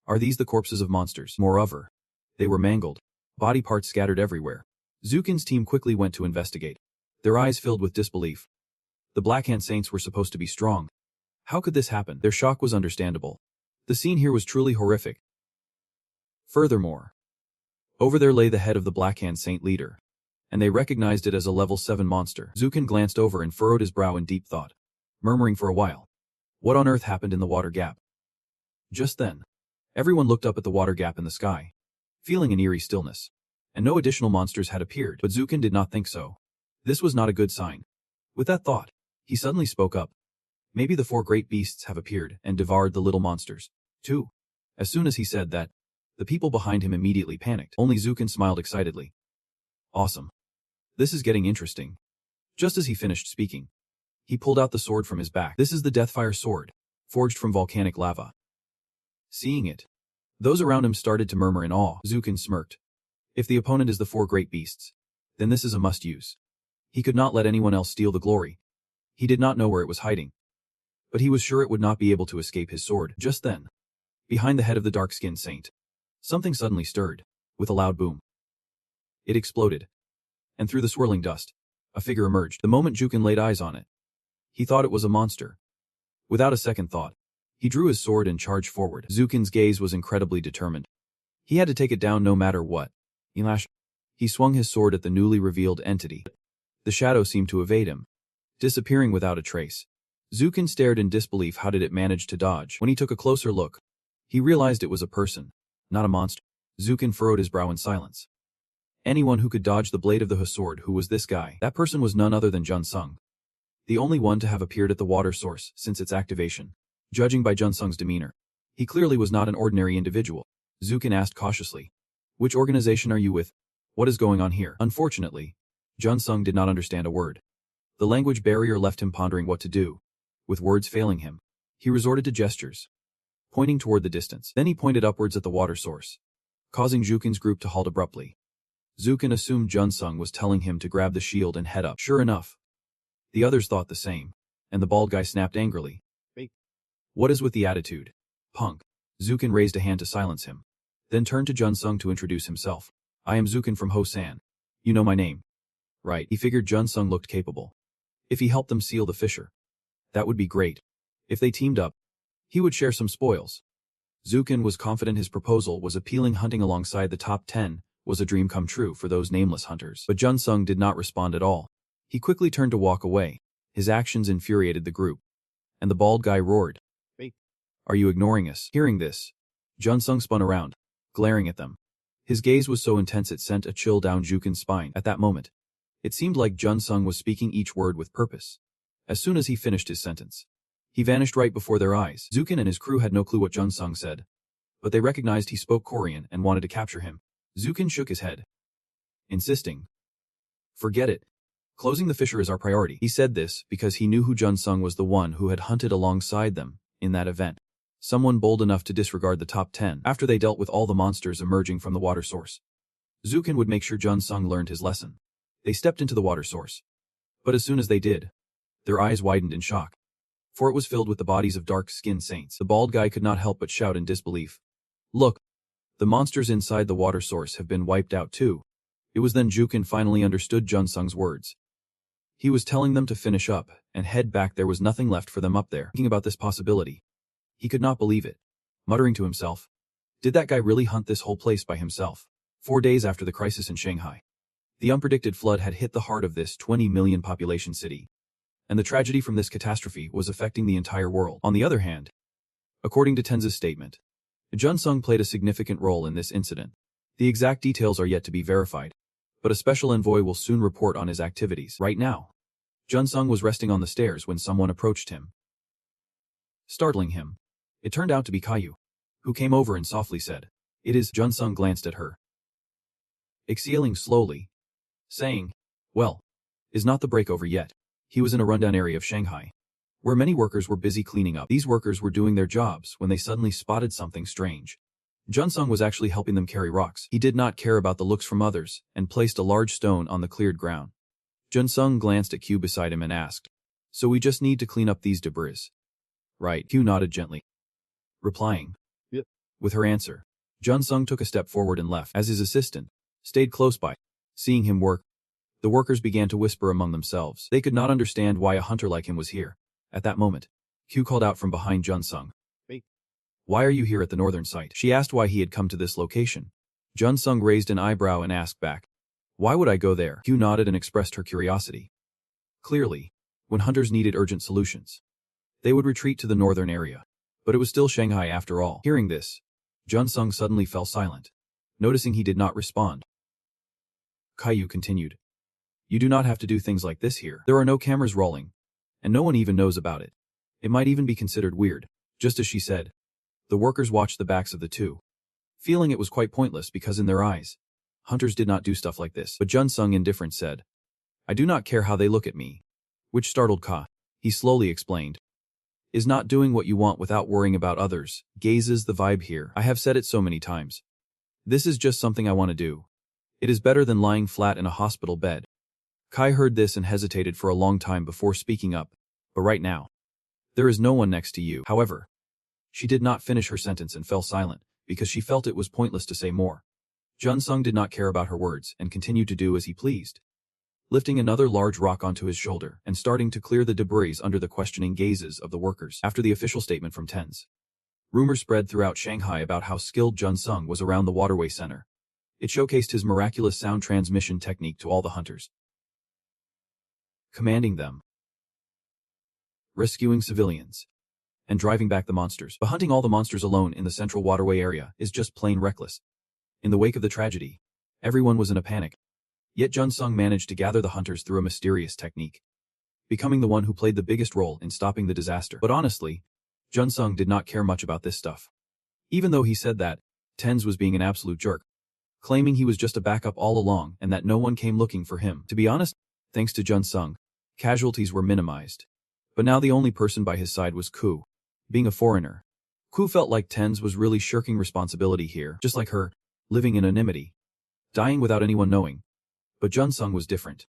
Are these the corpses of monsters? Moreover, they were mangled, body parts scattered everywhere. Zhukin's team quickly went to investigate, their eyes filled with disbelief. The Black Hand Saints were supposed to be strong. How could this happen? Their shock was understandable. The scene here was truly horrific. Furthermore, over there lay the head of the Black Hand Saint leader, and they recognized it as a level 7 monster. Zhukin glanced over and furrowed his brow in deep thought, murmuring for a while, "What on earth happened in the water gap?" Just then, everyone looked up at the water gap in the sky, feeling an eerie stillness. And no additional monsters had appeared, but Zhukin did not think so. This was not a good sign. With that thought, he suddenly spoke up. Maybe the four great beasts have appeared and devoured the little monsters, too. As soon as he said that, the people behind him immediately panicked. Only Zukin smiled excitedly. Awesome. This is getting interesting. Just as he finished speaking, he pulled out the sword from his back. This is the Deathfire sword, forged from volcanic lava. Seeing it, those around him started to murmur in awe. Zukin smirked. If the opponent is the four great beasts, then this is a must-use. He could not let anyone else steal the glory. He did not know where it was hiding, but he was sure it would not be able to escape his sword. Just then, behind the head of the dark-skinned saint, something suddenly stirred, with a loud boom. It exploded, and through the swirling dust, a figure emerged. The moment Zukin laid eyes on it, he thought it was a monster. Without a second thought, he drew his sword and charged forward. Zukin's gaze was incredibly determined. He had to take it down no matter what. He swung his sword at the newly revealed entity. The shadow seemed to evade him, disappearing without a trace. Zukin stared in disbelief. How did it manage to dodge? When he took a closer look, he realized it was a person, not a monster. Zukin furrowed his brow in silence. Anyone who could dodge the blade of the sword, who was this guy? That person was none other than Jun Sung, the only one to have appeared at the water source since its activation. Judging by Jun Sung's demeanor, he clearly was not an ordinary individual. Zukin asked cautiously, "Which organization are you with? What is going on here?" Unfortunately, Jun Sung did not understand a word. The language barrier left him pondering what to do. With words failing him, he resorted to gestures, pointing toward the distance. Then he pointed upwards at the water source, causing Zukin's group to halt abruptly. Zukin assumed Jun Sung was telling him to grab the shield and head up. Sure enough, the others thought the same, and the bald guy snapped angrily. "What is with the attitude, punk?" Zukin raised a hand to silence him, then turned to Jun Sung to introduce himself. "I am Zukin from Ho-san. You know my name, right?" He figured Jun Sung looked capable. If he helped them seal the fissure, that would be great. If they teamed up, he would share some spoils. Zukin was confident his proposal was appealing. Hunting alongside the top 10 was a dream come true for those nameless hunters. But Jun Sung did not respond at all. He quickly turned to walk away. His actions infuriated the group, and the bald guy roared, "Are you ignoring us?" Hearing this, Jun Sung spun around, glaring at them. His gaze was so intense it sent a chill down Zukin's spine. At that moment, it seemed like Jun Sung was speaking each word with purpose. As soon as he finished his sentence, he vanished right before their eyes. Zukin and his crew had no clue what Jun Sung said, but they recognized he spoke Korean and wanted to capture him. Zukin shook his head, insisting, "Forget it. Closing the fissure is our priority." He said this because he knew who Jun Sung was, the one who had hunted alongside them in that event. Someone bold enough to disregard the top 10 after they dealt with all the monsters emerging from the water source. Zukin would make sure Jun Sung learned his lesson. They stepped into the water source. But as soon as they did, their eyes widened in shock, for it was filled with the bodies of dark-skinned saints. The bald guy could not help but shout in disbelief, "Look! The monsters inside the water source have been wiped out too." It was then Zukin finally understood Jun Sung's words. He was telling them to finish up and head back. There was nothing left for them up there. Thinking about this possibility, he could not believe it, muttering to himself, "Did that guy really hunt this whole place by himself?" 4 days after the crisis in Shanghai, the unpredicted flood had hit the heart of this 20 million population city, and the tragedy from this catastrophe was affecting the entire world. On the other hand, according to Tenza's statement, Jun Sung played a significant role in this incident. The exact details are yet to be verified, but a special envoy will soon report on his activities. Right now, Jun Sung was resting on the stairs when someone approached him, startling him. It turned out to be Caillou, who came over and softly said, "It is." Jun Sung glanced at her, exhaling slowly, saying, "Well, is not the break over yet?" He was in a rundown area of Shanghai, where many workers were busy cleaning up. These workers were doing their jobs when they suddenly spotted something strange. Jun Sung was actually helping them carry rocks. He did not care about the looks from others and placed a large stone on the cleared ground. Jun Sung glanced at Q beside him and asked, "So we just need to clean up these debris, right?" Q nodded gently, replying, "Yep." With her answer, Jun Sung took a step forward and left. As his assistant stayed close by, seeing him work, the workers began to whisper among themselves. They could not understand why a hunter like him was here. At that moment, Q called out from behind Jun Sung, "Why are you here at the northern site?" She asked why he had come to this location. Jun Sung raised an eyebrow and asked back, "Why would I go there?" Q nodded and expressed her curiosity. Clearly, when hunters needed urgent solutions, they would retreat to the northern area. But it was still Shanghai after all. Hearing this, Jun Sung suddenly fell silent, noticing he did not respond. Caillou continued, You do not have to do things like this here. There are no cameras rolling, and no one even knows about it. It might even be considered weird. Just as she said, the workers watched the backs of the two, feeling it was quite pointless because in their eyes, hunters did not do stuff like this. But Jun Sung indifferent said, I do not care how they look at me. Which startled Ka. He slowly explained, is not doing what you want without worrying about others. Gazes the vibe here. I have said it so many times. This is just something I want to do. It is better than lying flat in a hospital bed. Kai heard this and hesitated for a long time before speaking up, but right now, there is no one next to you. However, she did not finish her sentence and fell silent, because she felt it was pointless to say more. Jun Sung did not care about her words and continued to do as he pleased, lifting another large rock onto his shoulder and starting to clear the debris under the questioning gazes of the workers. After the official statement from TENS, rumors spread throughout Shanghai about how skilled Jun Sung was around the waterway center. It showcased his miraculous sound transmission technique to all the hunters, commanding them, rescuing civilians, and driving back the monsters. But hunting all the monsters alone in the central waterway area is just plain reckless. In the wake of the tragedy, everyone was in a panic. Yet Jun Sung managed to gather the hunters through a mysterious technique, becoming the one who played the biggest role in stopping the disaster. But honestly, Jun Sung did not care much about this stuff. Even though he said that TENS was being an absolute jerk, claiming he was just a backup all along and that no one came looking for him. To be honest, thanks to Jun Sung, casualties were minimized. But now the only person by his side was Ku. Being a foreigner, Ku felt like TENS was really shirking responsibility here, just like her, living in anonymity, dying without anyone knowing. But Jun Sung was different.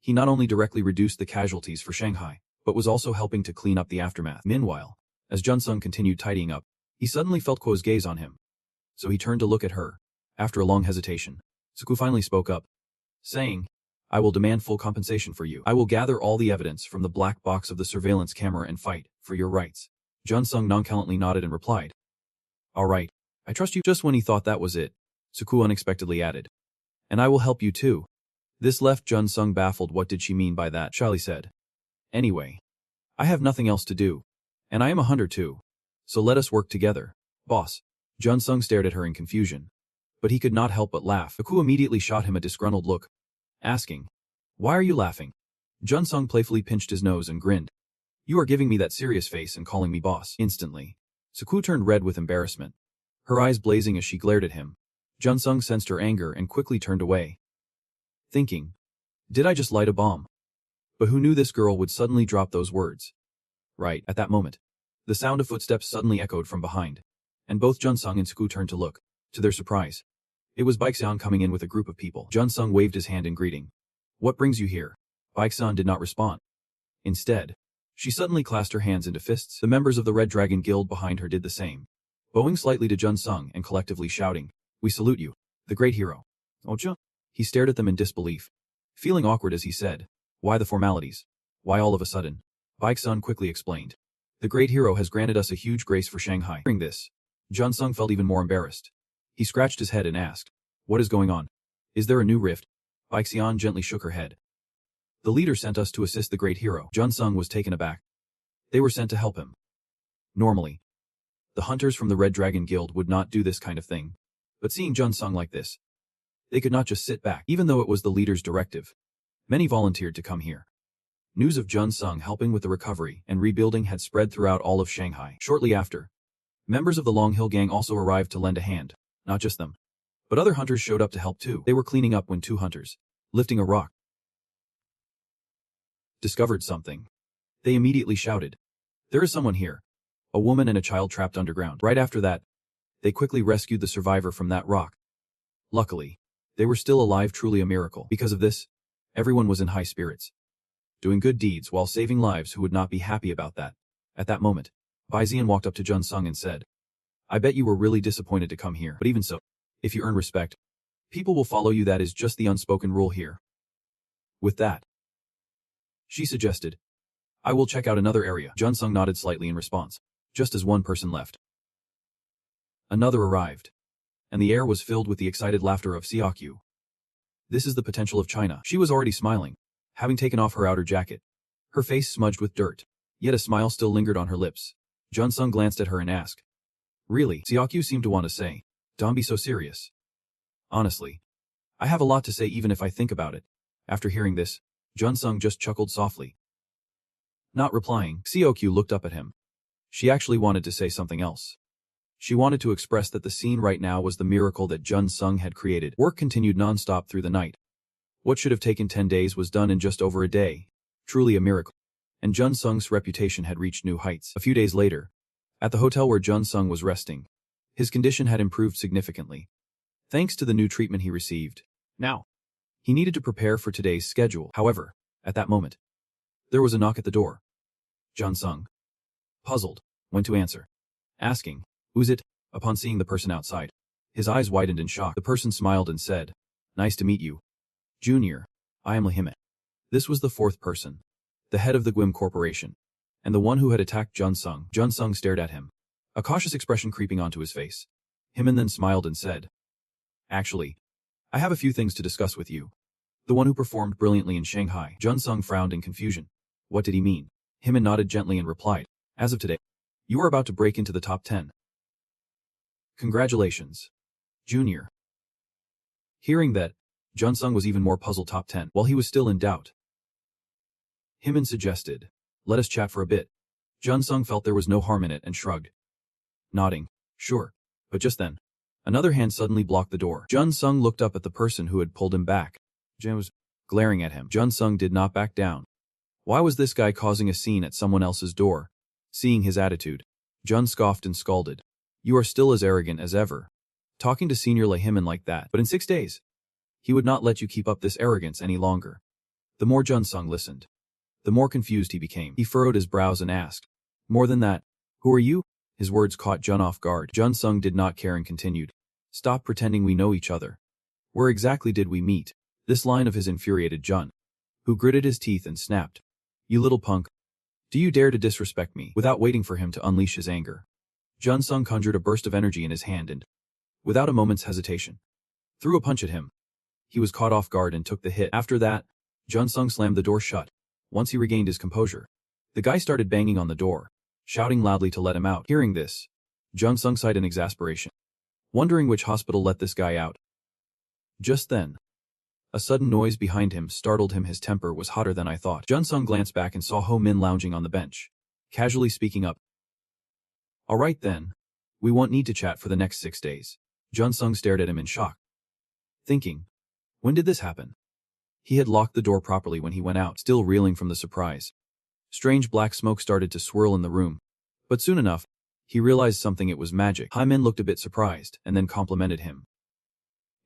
He not only directly reduced the casualties for Shanghai, but was also helping to clean up the aftermath. Meanwhile, as Jun Sung continued tidying up, he suddenly felt Kuo's gaze on him. So he turned to look at her. After a long hesitation, Ku finally spoke up, saying, I will demand full compensation for you. I will gather all the evidence from the black box of the surveillance camera and fight for your rights. Jun Sung nonchalantly nodded and replied, all right, I trust you. Just when he thought that was it, Ku unexpectedly added, and I will help you too. This left Jun Sung baffled. What did she mean by that? Charlie said, anyway, I have nothing else to do, and I am a hunter too, so let us work together, boss. Jun Sung stared at her in confusion, but he could not help but laugh. Ku immediately shot him a disgruntled look, asking, why are you laughing? Jun Sung playfully pinched his nose and grinned. You are giving me that serious face and calling me boss. Instantly, Ku turned red with embarrassment, her eyes blazing as she glared at him. Jun Sung sensed her anger and quickly turned away, thinking, did I just light a bomb? But who knew this girl would suddenly drop those words? Right at that moment, the sound of footsteps suddenly echoed from behind, and both Jun Sung and Ku turned to look. To their surprise, it was Baekseon coming in with a group of people. Jun Sung waved his hand in greeting. What brings you here? Baekseon did not respond. Instead, she suddenly clasped her hands into fists. The members of the Red Dragon Guild behind her did the same, bowing slightly to Jun Sung and collectively shouting, we salute you, the great hero. Ocha? He stared at them in disbelief, feeling awkward as he said, why the formalities? Why all of a sudden? Baekseon quickly explained, the great hero has granted us a huge grace for Shanghai. Hearing this, Jun Sung felt even more embarrassed. He scratched his head and asked, what is going on? Is there a new rift? Baekseon gently shook her head. The leader sent us to assist the great hero. Jun Sung was taken aback. They were sent to help him. Normally, the hunters from the Red Dragon Guild would not do this kind of thing. But seeing Jun Sung like this, they could not just sit back. Even though it was the leader's directive, many volunteered to come here. News of Jun Sung helping with the recovery and rebuilding had spread throughout all of Shanghai. Shortly after, members of the Long Hill Gang also arrived to lend a hand. Not just them, but other hunters showed up to help too. They were cleaning up when two hunters, lifting a rock, discovered something. They immediately shouted, there is someone here. A woman and a child trapped underground. Right after that, they quickly rescued the survivor from that rock. Luckily, they were still alive, truly a miracle. Because of this, everyone was in high spirits, doing good deeds while saving lives. Who would not be happy about that? At that moment, Baizian walked up to Jun Sung and said, I bet you were really disappointed to come here, but even so, if you earn respect, people will follow you. That is just the unspoken rule here. With that, she suggested, I will check out another area. Jun Sung nodded slightly in response. Just as one person left, another arrived, and the air was filled with the excited laughter of Seokyu. This is the potential of China. She was already smiling, having taken off her outer jacket, her face smudged with dirt, yet a smile still lingered on her lips. Jun Sung glanced at her and asked, really? Seokyu seemed to want to say, don't be so serious. Honestly, I have a lot to say even if I think about it. After hearing this, Jun Sung just chuckled softly. Not replying, Seokyu looked up at him. She actually wanted to say something else. She wanted to express that the scene right now was the miracle that Jun Sung had created. Work continued non-stop through the night. What should have taken 10 days was done in just over a day. Truly a miracle. And Jun Sung's reputation had reached new heights. A few days later, at the hotel where Jun Sung was resting, his condition had improved significantly, thanks to the new treatment he received. Now, he needed to prepare for today's schedule. However, at that moment, there was a knock at the door. Jun Sung, puzzled, went to answer, asking, "Who's it?" Upon seeing the person outside, his eyes widened in shock. The person smiled and said, "Nice to meet you. Junior, I am Lahime." This was the fourth person, the head of the Gwim Corporation, and the one who had attacked Jun Sung. Jun Sung stared at him, a cautious expression creeping onto his face. Himan then smiled and said, "Actually, I have a few things to discuss with you." The one who performed brilliantly in Shanghai. Jun Sung frowned in confusion. What did he mean? Himan nodded gently and replied, "As of today, you are about to break into the top 10. Congratulations, Junior." Hearing that, Jun Sung was even more puzzled. Top 10. While he was still in doubt, Himan suggested, "Let us chat for a bit." Jun Sung felt there was no harm in it and shrugged, nodding, "Sure." But just then, another hand suddenly blocked the door. Jun Sung looked up at the person who had pulled him back. Jin was glaring at him. Jun Sung did not back down. Why was this guy causing a scene at someone else's door? Seeing his attitude, Jun scoffed and scalded, "You are still as arrogant as ever, talking to Senior Lahiman like that. But in 6 days, he would not let you keep up this arrogance any longer." The more Jun Sung listened, the more confused he became. He furrowed his brows and asked, "More than that, who are you?" His words caught Jun off guard. Jun Sung did not care and continued, "Stop pretending we know each other. Where exactly did we meet?" This line of his infuriated Jun, who gritted his teeth and snapped, "You little punk. Do you dare to disrespect me?" Without waiting for him to unleash his anger, Jun Sung conjured a burst of energy in his hand and, without a moment's hesitation, threw a punch at him. He was caught off guard and took the hit. After that, Jun Sung slammed the door shut. Once he regained his composure, the guy started banging on the door, shouting loudly to let him out. Hearing this, Jun Sung sighed in exasperation, wondering which hospital let this guy out. Just then, a sudden noise behind him startled him. His temper was hotter than I thought. Jun Sung glanced back and saw Ho Min lounging on the bench, casually speaking up. "All right then. We won't need to chat for the next 6 days." Jun Sung stared at him in shock, thinking, when did this happen? He had locked the door properly when he went out, still reeling from the surprise. Strange black smoke started to swirl in the room, but soon enough, he realized something. It was magic. Hyman looked a bit surprised and then complimented him.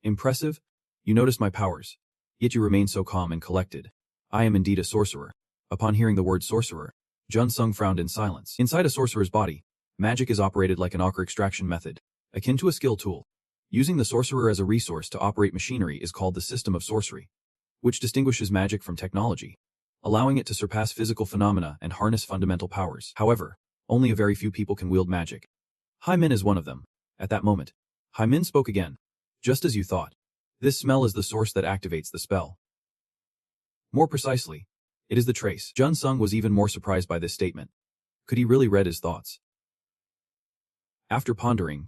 "Impressive. You noticed my powers, yet you remain so calm and collected. I am indeed a sorcerer." Upon hearing the word sorcerer, Jun Sung frowned in silence. Inside a sorcerer's body, magic is operated like an ochre extraction method, akin to a skill tool. Using the sorcerer as a resource to operate machinery is called the system of sorcery, which distinguishes magic from technology, allowing it to surpass physical phenomena and harness fundamental powers. However, only a very few people can wield magic. Hymin is one of them. At that moment, Hymin spoke again. "Just as you thought. This smell is the source that activates the spell. More precisely, it is the trace." Jun Sung was even more surprised by this statement. Could he really read his thoughts? After pondering,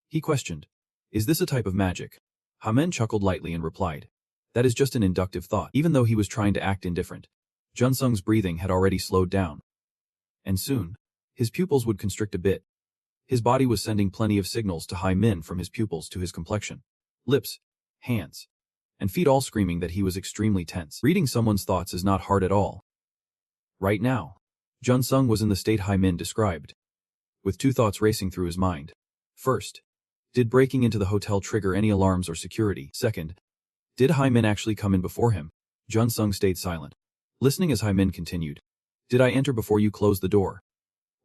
he questioned, "Is this a type of magic?" Hymin chuckled lightly and replied, "That is just an inductive thought." Even though he was trying to act indifferent, Jun Sung's breathing had already slowed down. And soon, his pupils would constrict a bit. His body was sending plenty of signals to Hymin, from his pupils to his complexion, lips, hands, and feet, all screaming that he was extremely tense. Reading someone's thoughts is not hard at all. Right now, Jun Sung was in the state Hymin described, with 2 thoughts racing through his mind. First, did breaking into the hotel trigger any alarms or security? Second, did Hymin actually come in before him? Jun Sung stayed silent, listening as Hymin continued. "Did I enter before you closed the door?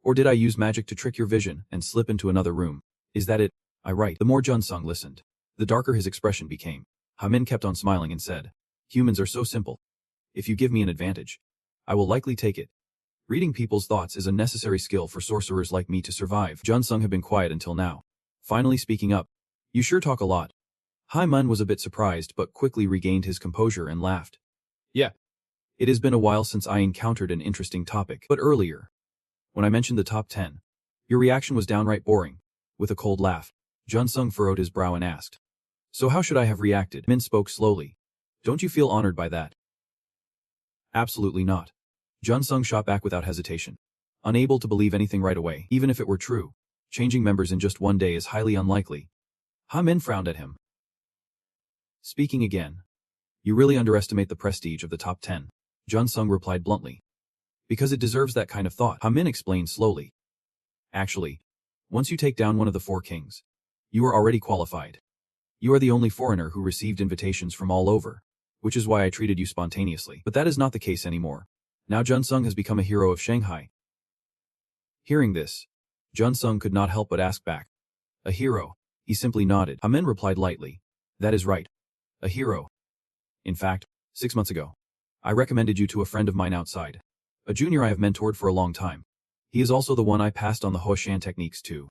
Or did I use magic to trick your vision and slip into another room? Is that it? I right." The more Jun Sung listened, the darker his expression became. Hymin kept on smiling and said, "Humans are so simple. If you give me an advantage, I will likely take it. Reading people's thoughts is a necessary skill for sorcerers like me to survive." Jun Sung had been quiet until now, finally speaking up. "You sure talk a lot." Hyman was a bit surprised but quickly regained his composure and laughed. "Yeah. It has been a while since I encountered an interesting topic. But earlier, when I mentioned the top 10, your reaction was downright boring." With a cold laugh, Jun Sung furrowed his brow and asked, "So how should I have reacted?" Min spoke slowly, Don't you feel honored by that? Absolutely not. Jun Sung shot back without hesitation. Unable to believe anything right away, even if it were true. Changing members in just one day is highly unlikely. Ha Min frowned at him. Speaking again. You really underestimate the prestige of the top 10. Jun Sung replied bluntly. Because it deserves that kind of thought, Ha Min explained slowly. Actually, once you take down one of the 4 kings, you are already qualified. You are the only foreigner who received invitations from all over, which is why I treated you spontaneously. But that is not the case anymore. Now Jun Sung has become a hero of Shanghai. Hearing this, Jun Sung could not help but ask back. A hero? He simply nodded. Ha Min replied lightly. That is right. A hero. In fact, 6 months ago, I recommended you to a friend of mine outside. A junior I have mentored for a long time. He is also the one I passed on the Huashan techniques to.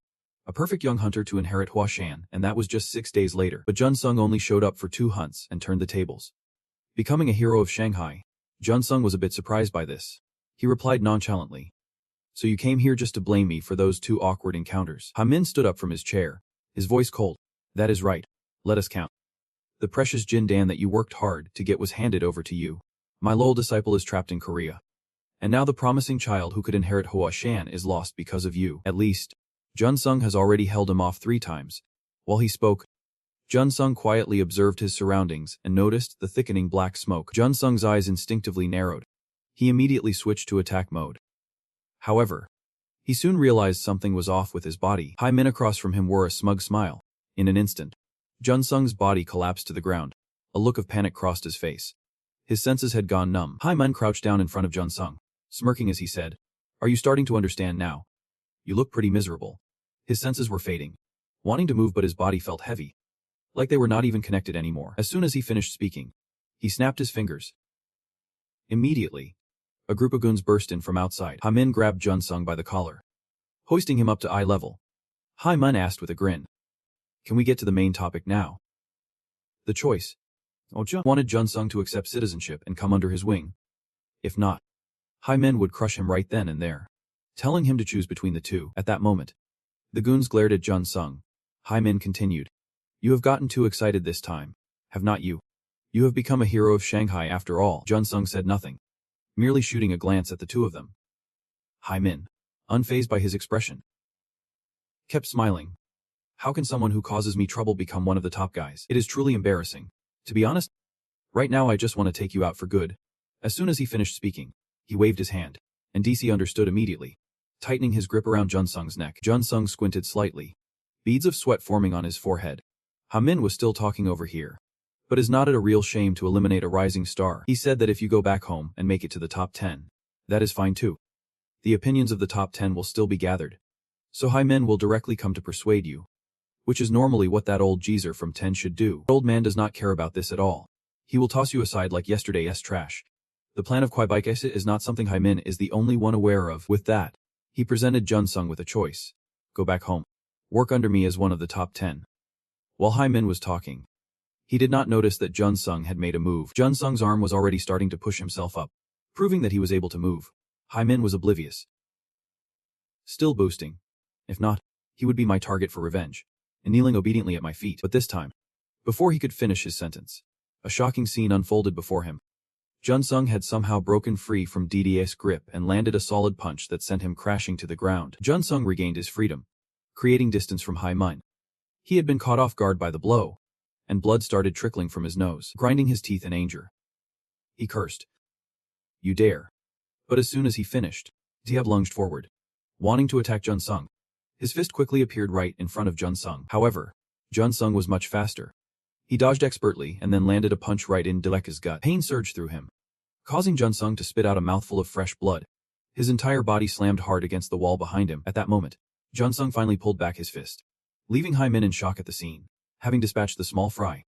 A perfect young hunter to inherit Huashan, and that was just 6 days later. But Jun Sung only showed up for 2 hunts and turned the tables. Becoming a hero of Shanghai, Jun Sung was a bit surprised by this. He replied nonchalantly. So you came here just to blame me for those 2 awkward encounters. Ha Min stood up from his chair, his voice cold. That is right. Let us count. The precious Jin Dan that you worked hard to get was handed over to you. My loyal disciple is trapped in Korea. And now the promising child who could inherit Huashan is lost because of you. At least, Jun Sung has already held him off 3 times. While he spoke, Jun Sung quietly observed his surroundings and noticed the thickening black smoke. Jun Sung's eyes instinctively narrowed. He immediately switched to attack mode. However, he soon realized something was off with his body. Ha Min across from him wore a smug smile. In an instant, Jun Sung's body collapsed to the ground. A look of panic crossed his face. His senses had gone numb. Ha Min crouched down in front of Jun Sung, smirking as he said, Are you starting to understand now? You look pretty miserable. His senses were fading. Wanting to move but his body felt heavy. Like they were not even connected anymore. As soon as he finished speaking, he snapped his fingers. Immediately, a group of goons burst in from outside. Ha Min grabbed Jun Sung by the collar, hoisting him up to eye level. Ha Min asked with a grin. Can we get to the main topic now? The choice. Jun wanted Jun Sung to accept citizenship and come under his wing. If not, Ha Min would crush him right then and there, telling him to choose between the 2. At that moment, the goons glared at Jun Sung. Ha Min continued. You have gotten too excited this time, have not you? You have become a hero of Shanghai after all. Jun Sung said nothing, merely shooting a glance at the 2 of them. Ha Min, unfazed by his expression, kept smiling. How can someone who causes me trouble become one of the top guys? It is truly embarrassing. To be honest, right now I just want to take you out for good. As soon as he finished speaking, he waved his hand, and DC understood immediately, tightening his grip around Jun Sung's neck. Jun Sung squinted slightly, beads of sweat forming on his forehead. Ha Min was still talking over here, but is not it a real shame to eliminate a rising star? He said that if you go back home and make it to the top 10, that is fine too. The opinions of the top 10 will still be gathered, so Ha Min will directly come to persuade you, which is normally what that old geezer from 10 should do. The old man does not care about this at all. He will toss you aside like yesterday's trash. The plan of Kwai Baikese is not something Ha Min is the only one aware of. With that, he presented Jun Sung with a choice. Go back home. Work under me as one of the top 10. While Ha Min was talking, he did not notice that Jun Sung had made a move. Jun Sung's arm was already starting to push himself up, proving that he was able to move. Ha Min was oblivious. Still boosting. If not, he would be my target for revenge, and kneeling obediently at my feet. But this time, before he could finish his sentence, a shocking scene unfolded before him. Jun Sung had somehow broken free from DD's grip and landed a solid punch that sent him crashing to the ground. Jun Sung regained his freedom, creating distance from Ha Min. He had been caught off guard by the blow, and blood started trickling from his nose, grinding his teeth in anger. He cursed. You dare. But as soon as he finished, Diab lunged forward, wanting to attack Jun Sung. His fist quickly appeared right in front of Jun Sung. However, Jun Sung was much faster. He dodged expertly and then landed a punch right in Dileka's gut. Pain surged through him, causing Jun Sung to spit out a mouthful of fresh blood. His entire body slammed hard against the wall behind him. At that moment, Jun Sung finally pulled back his fist, leaving Ha Min in shock at the scene. Having dispatched the small fry,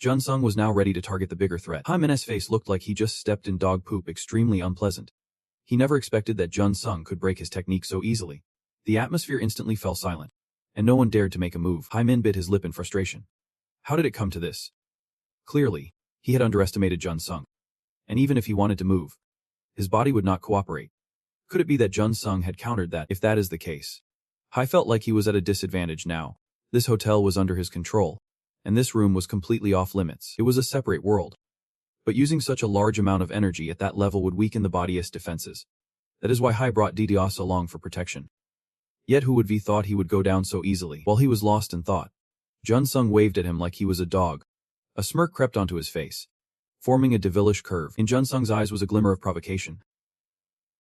Jun Sung was now ready to target the bigger threat. Ha Min's face looked like he just stepped in dog poop, extremely unpleasant. He never expected that Jun Sung could break his technique so easily. The atmosphere instantly fell silent, and no one dared to make a move. Ha Min bit his lip in frustration. How did it come to this? Clearly, he had underestimated Jun Sung. And even if he wanted to move, his body would not cooperate. Could it be that Jun Sung had countered that? If that is the case, Ha felt like he was at a disadvantage now. This hotel was under his control, and this room was completely off limits. It was a separate world. But using such a large amount of energy at that level would weaken the body's defenses. That is why Hai brought DDoS along for protection. Yet who would have thought he would go down so easily? While he was lost in thought, Jun Sung waved at him like he was a dog. A smirk crept onto his face, forming a devilish curve. In Jun Sung's eyes was a glimmer of provocation.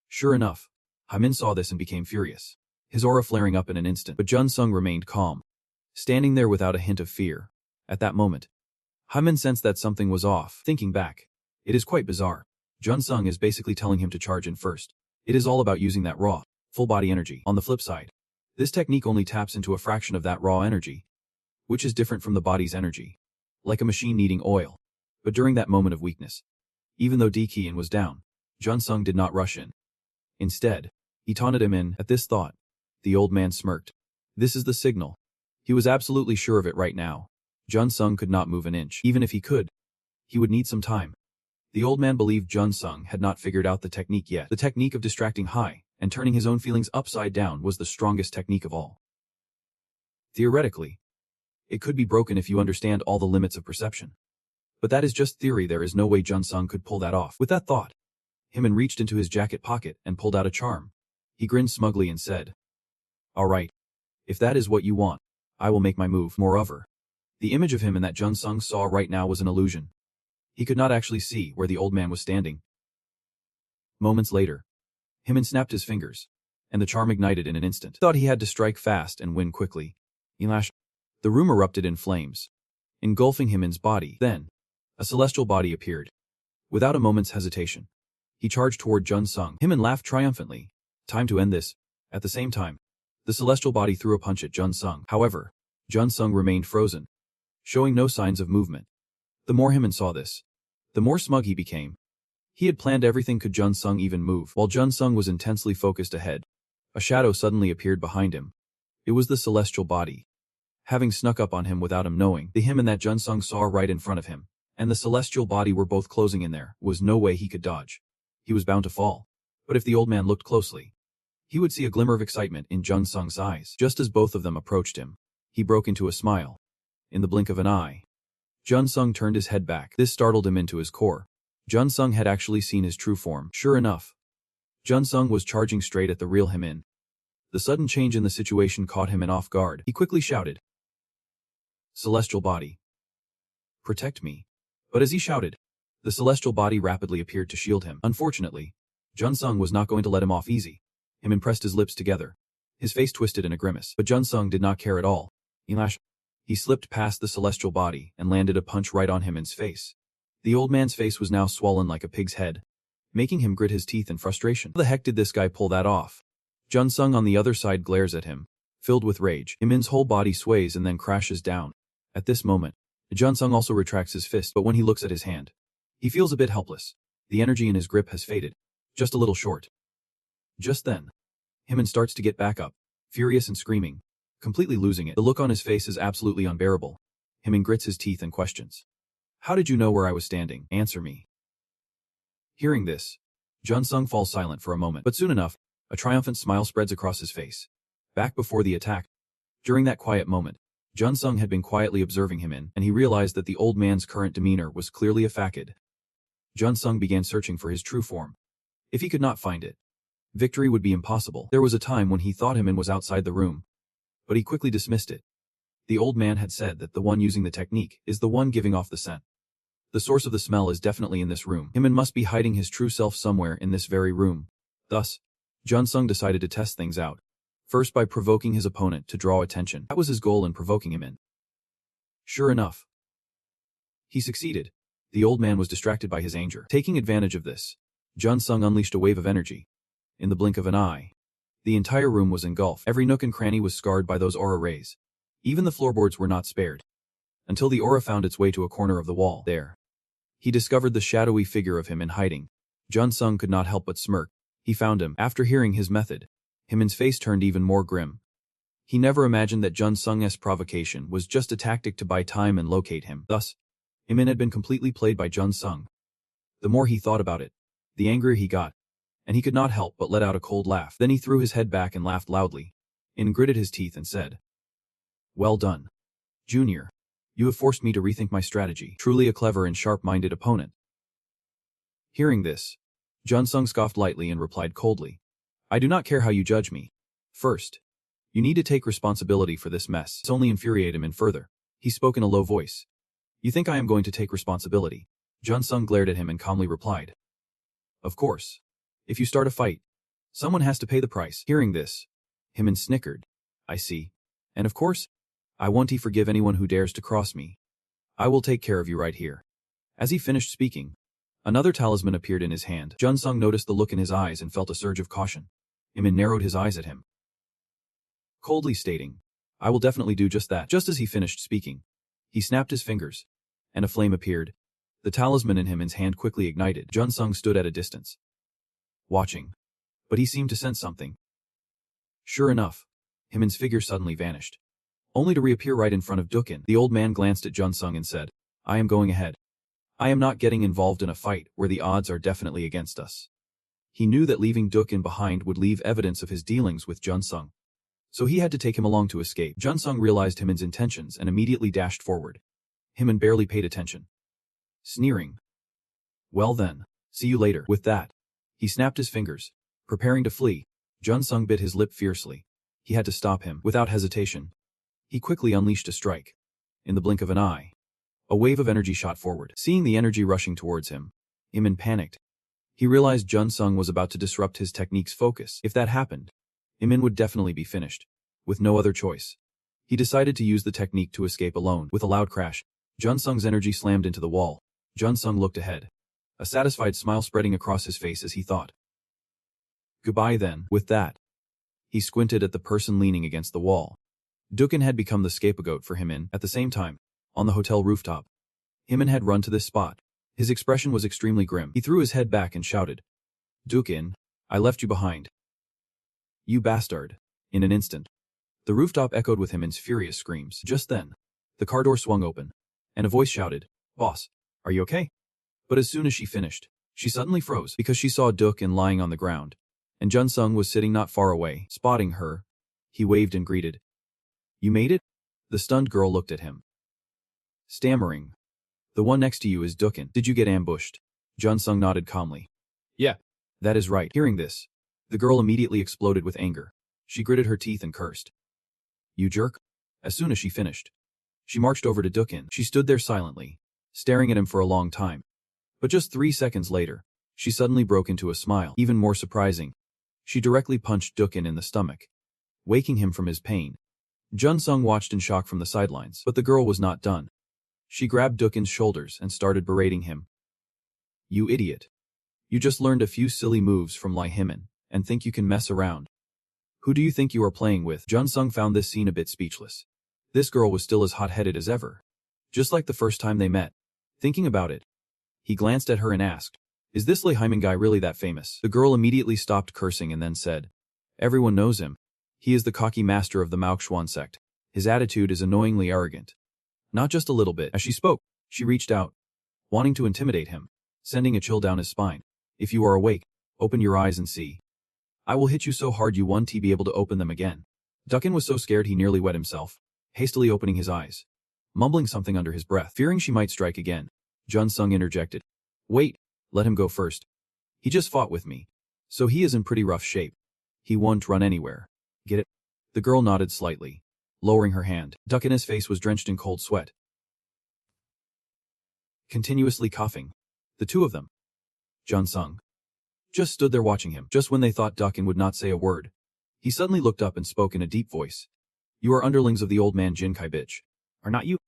Sure enough, Hamin saw this and became furious, his aura flaring up in an instant. But Jun Sung remained calm, standing there without a hint of fear. At that moment, Hamin sensed that something was off. Thinking back, it is quite bizarre. Jun Sung is basically telling him to charge in first. It is all about using that raw, full-body energy. On the flip side, this technique only taps into a fraction of that raw energy, which is different from the body's energy, like a machine needing oil. But during that moment of weakness, even though Diqian was down, Jun Sung did not rush in. Instead, he taunted him in. At this thought, the old man smirked. This is the signal. He was absolutely sure of it right now. Jun Sung could not move an inch. Even if he could, he would need some time. The old man believed Jun Sung had not figured out the technique yet. The technique of distracting Hai and turning his own feelings upside down was the strongest technique of all. Theoretically, it could be broken if you understand all the limits of perception. But that is just theory. There is no way Jun Sung could pull that off. With that thought, Himan reached into his jacket pocket and pulled out a charm. He grinned smugly and said, "All right. If that is what you want, I will make my move." Moreover, the image of him in that Jun Sung saw right now was an illusion. He could not actually see where the old man was standing. Moments later, Himan snapped his fingers, and the charm ignited in an instant. He thought he had to strike fast and win quickly. Elash. The room erupted in flames, engulfing Himan's body. Then, a celestial body appeared. Without a moment's hesitation, he charged toward Jun Sung. Himan laughed triumphantly. Time to end this. At the same time, the celestial body threw a punch at Jun Sung. However, Jun Sung remained frozen, showing no signs of movement. The more Himan saw this, the more smug he became. He had planned everything. Could Jun Sung even move? While Jun Sung was intensely focused ahead, a shadow suddenly appeared behind him. It was the celestial body, having snuck up on him without him knowing. The Himan that Jun Sung saw right in front of him and the celestial body were both closing in. There was no way he could dodge. He was bound to fall. But if the old man looked closely, he would see a glimmer of excitement in Jun Sung's eyes. Just as both of them approached him, he broke into a smile. In the blink of an eye, Jun Sung turned his head back. This startled him into his core. Jun Sung had actually seen his true form. Sure enough, Jun Sung was charging straight at the real Himan. The sudden change in the situation caught Himan off guard. He quickly shouted, "Celestial body, protect me." But as he shouted, the celestial body rapidly appeared to shield him. Unfortunately, Jun Sung was not going to let him off easy. Himan pressed his lips together. His face twisted in a grimace. But Jun Sung did not care at all. He slipped past the celestial body and landed a punch right on Himan's face. The old man's face was now swollen like a pig's head, making him grit his teeth in frustration. How the heck did this guy pull that off? Jun Sung on the other side glares at him, filled with rage. Himan's whole body sways and then crashes down. At this moment, Jun Sung also retracts his fist, but when he looks at his hand, he feels a bit helpless. The energy in his grip has faded, just a little short. Just then, Himan starts to get back up, furious and screaming, completely losing it. The look on his face is absolutely unbearable. Himan grits his teeth and questions, "How did you know where I was standing? Answer me." Hearing this, Jun Sung falls silent for a moment, but soon enough, a triumphant smile spreads across his face. Back before the attack, during that quiet moment, Jun Sung had been quietly observing Himan, and he realized that the old man's current demeanor was clearly a facade. Jun Sung began searching for his true form. If he could not find it, victory would be impossible. There was a time when he thought Himan was outside the room, but he quickly dismissed it. The old man had said that the one using the technique is the one giving off the scent. The source of the smell is definitely in this room. Himan must be hiding his true self somewhere in this very room. Thus, Jun Sung decided to test things out. First by provoking his opponent to draw attention. That was his goal in provoking him in. Sure enough, he succeeded. The old man was distracted by his anger. Taking advantage of this, Jun Sung unleashed a wave of energy. In the blink of an eye, the entire room was engulfed. Every nook and cranny was scarred by those aura rays. Even the floorboards were not spared. Until the aura found its way to a corner of the wall. There, he discovered the shadowy figure of him in hiding. Jun Sung could not help but smirk. He found him. After hearing his method, Himan's face turned even more grim. He never imagined that Jun Sung's provocation was just a tactic to buy time and locate him. Thus, Himan had been completely played by Jun Sung. The more he thought about it, the angrier he got, and he could not help but let out a cold laugh. Then he threw his head back and laughed loudly, and gritted his teeth and said, "Well done, Junior. You have forced me to rethink my strategy." Truly a clever and sharp-minded opponent. Hearing this, Jun Sung scoffed lightly and replied coldly, I do not care how you judge me. First, you need to take responsibility for this mess. It's only infuriate him and further. He spoke in a low voice. You think I am going to take responsibility? Jun Sung glared at him and calmly replied. Of course. If you start a fight, someone has to pay the price. Hearing this, Hyman snickered. I see. And of course, I won't forgive anyone who dares to cross me. I will take care of you right here. As he finished speaking, another talisman appeared in his hand. Jun Sung noticed the look in his eyes and felt a surge of caution. Hyman narrowed his eyes at him, coldly stating, I will definitely do just that. Just as he finished speaking, he snapped his fingers, and a flame appeared. The talisman in Hyman's hand quickly ignited. Jun Sung stood at a distance, watching, but he seemed to sense something. Sure enough, Hyman's figure suddenly vanished, only to reappear right in front of Dukin. The old man glanced at Jun Sung and said, I am going ahead. I am not getting involved in a fight where the odds are definitely against us. He knew that leaving Dukin behind would leave evidence of his dealings with Jun Sung, so he had to take him along to escape. Jun Sung realized Hyman's intentions and immediately dashed forward. Hyman barely paid attention, sneering. Well then, see you later. With that, he snapped his fingers, preparing to flee. Jun Sung bit his lip fiercely. He had to stop him. Without hesitation, he quickly unleashed a strike. In the blink of an eye, a wave of energy shot forward. Seeing the energy rushing towards him, Hyman panicked. He realized Jun Sung was about to disrupt his technique's focus. If that happened, Hyman would definitely be finished. With no other choice, he decided to use the technique to escape alone. With a loud crash, Jun Sung's energy slammed into the wall. Jun Sung looked ahead, a satisfied smile spreading across his face as he thought, goodbye then. With that, he squinted at the person leaning against the wall. Dukin had become the scapegoat for Hyman. At the same time, on the hotel rooftop, Hyman had run to this spot. His expression was extremely grim. He threw his head back and shouted, Dukin, I left you behind. You bastard. In an instant, the rooftop echoed with Hyman's furious screams. Just then, the car door swung open, and a voice shouted, Boss, are you okay? But as soon as she finished, she suddenly froze because she saw Dukin lying on the ground, and Jun Sung was sitting not far away. Spotting her, he waved and greeted. You made it? The stunned girl looked at him, stammering. The one next to you is Dukin. Did you get ambushed? Jun Sung nodded calmly. Yeah, that is right. Hearing this, the girl immediately exploded with anger. She gritted her teeth and cursed. You jerk. As soon as she finished, she marched over to Dukin. She stood there silently, staring at him for a long time. But just 3 seconds later, she suddenly broke into a smile. Even more surprising, she directly punched Dukin in the stomach, waking him from his pain. Jun Sung watched in shock from the sidelines, but the girl was not done. She grabbed Dukin's shoulders and started berating him. You idiot. You just learned a few silly moves from Lai Hyman, and think you can mess around. Who do you think you are playing with? Jun Sung found this scene a bit speechless. This girl was still as hot-headed as ever, just like the first time they met. Thinking about it, he glanced at her and asked, Is this Lai Hyman guy really that famous? The girl immediately stopped cursing and then said, Everyone knows him. He is the cocky master of the Maoxuan sect. His attitude is annoyingly arrogant. Not just a little bit. As she spoke, she reached out, wanting to intimidate him, sending a chill down his spine. If you are awake, open your eyes and see. I will hit you so hard you won't be able to open them again. Dukin was so scared he nearly wet himself, hastily opening his eyes, mumbling something under his breath. Fearing she might strike again, Jun Sung interjected. Wait, let him go first. He just fought with me, so he is in pretty rough shape. He won't run anywhere. Get it? The girl nodded slightly, lowering her hand. Dukin's face was drenched in cold sweat, continuously coughing. The two of them, Jun Sung, just stood there watching him. Just when they thought Dukin would not say a word, he suddenly looked up and spoke in a deep voice. You are underlings of the old man Jin Kai bitch, are not you?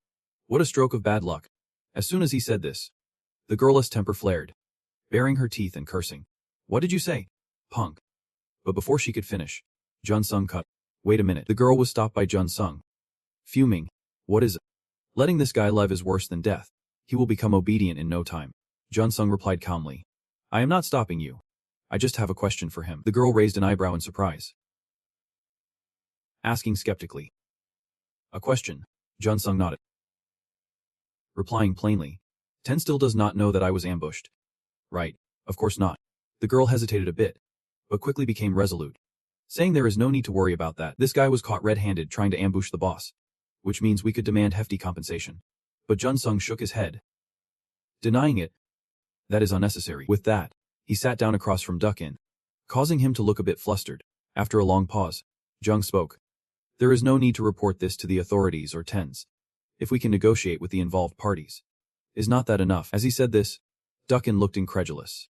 What a stroke of bad luck. As soon as he said this, the girl's temper flared, baring her teeth and cursing. What did you say, punk? But before she could finish, Jun Sung cut. Wait a minute. The girl was stopped by Jun Sung, fuming. What is it? Letting this guy live is worse than death. He will become obedient in no time. Jun Sung replied calmly. I am not stopping you. I just have a question for him. The girl raised an eyebrow in surprise, asking skeptically. A question? Jun Sung nodded, replying plainly. Ten still does not know that I was ambushed. Right, of course not. The girl hesitated a bit, but quickly became resolute, saying there is no need to worry about that. This guy was caught red-handed trying to ambush the boss, which means we could demand hefty compensation. But Jun Sung shook his head, denying it. That is unnecessary. With that, he sat down across from Duck-in, causing him to look a bit flustered. After a long pause, Jung spoke. There is no need to report this to the authorities or TENS. If we can negotiate with the involved parties. Is not that enough? As he said this, Duck-in looked incredulous.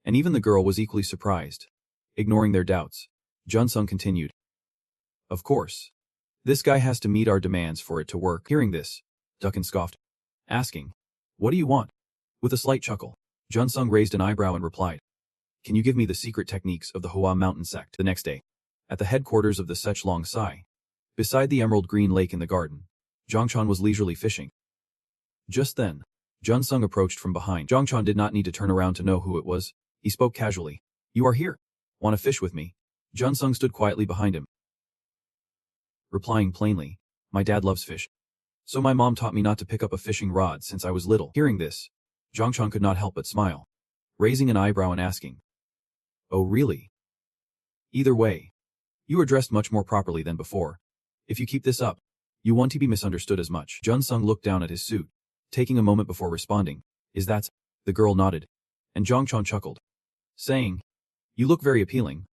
And even the girl was equally surprised. Ignoring their doubts, Jun-sung continued. Of course. This guy has to meet our demands for it to work. Hearing this, Duck-in scoffed, asking, What do you want? With a slight chuckle, Jun-sung raised an eyebrow and replied, Can you give me the secret techniques of the Hua Mountain sect? The next day, at the headquarters of the Sechlong Sai, beside the emerald green lake in the garden, Zhongchan was leisurely fishing. Just then, Jun-sung approached from behind. Zhongchan did not need to turn around to know who it was. He spoke casually. You are here. Want to fish with me? Jun-sung stood quietly behind him, replying plainly, My dad loves fish. So my mom taught me not to pick up a fishing rod since I was little. Hearing this, Zhongchan could not help but smile, raising an eyebrow and asking, Oh really? Either way, you are dressed much more properly than before. If you keep this up, you won't be misunderstood as much. Jun-sung looked down at his suit, taking a moment before responding. Is that? The girl nodded, and Zhongchan chuckled, saying, You look very appealing.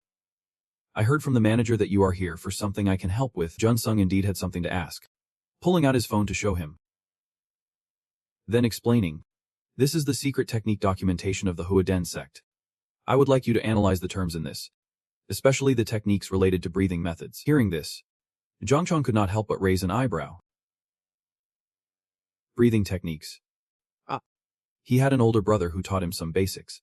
I heard from the manager that you are here for something I can help with. Jun-sung indeed had something to ask, pulling out his phone to show him. Then explaining, This is the secret technique documentation of the Huaden sect. I would like you to analyze the terms in this, especially the techniques related to breathing methods. Hearing this, Zhongchan could not help but raise an eyebrow. Breathing techniques. He had an older brother who taught him some basics.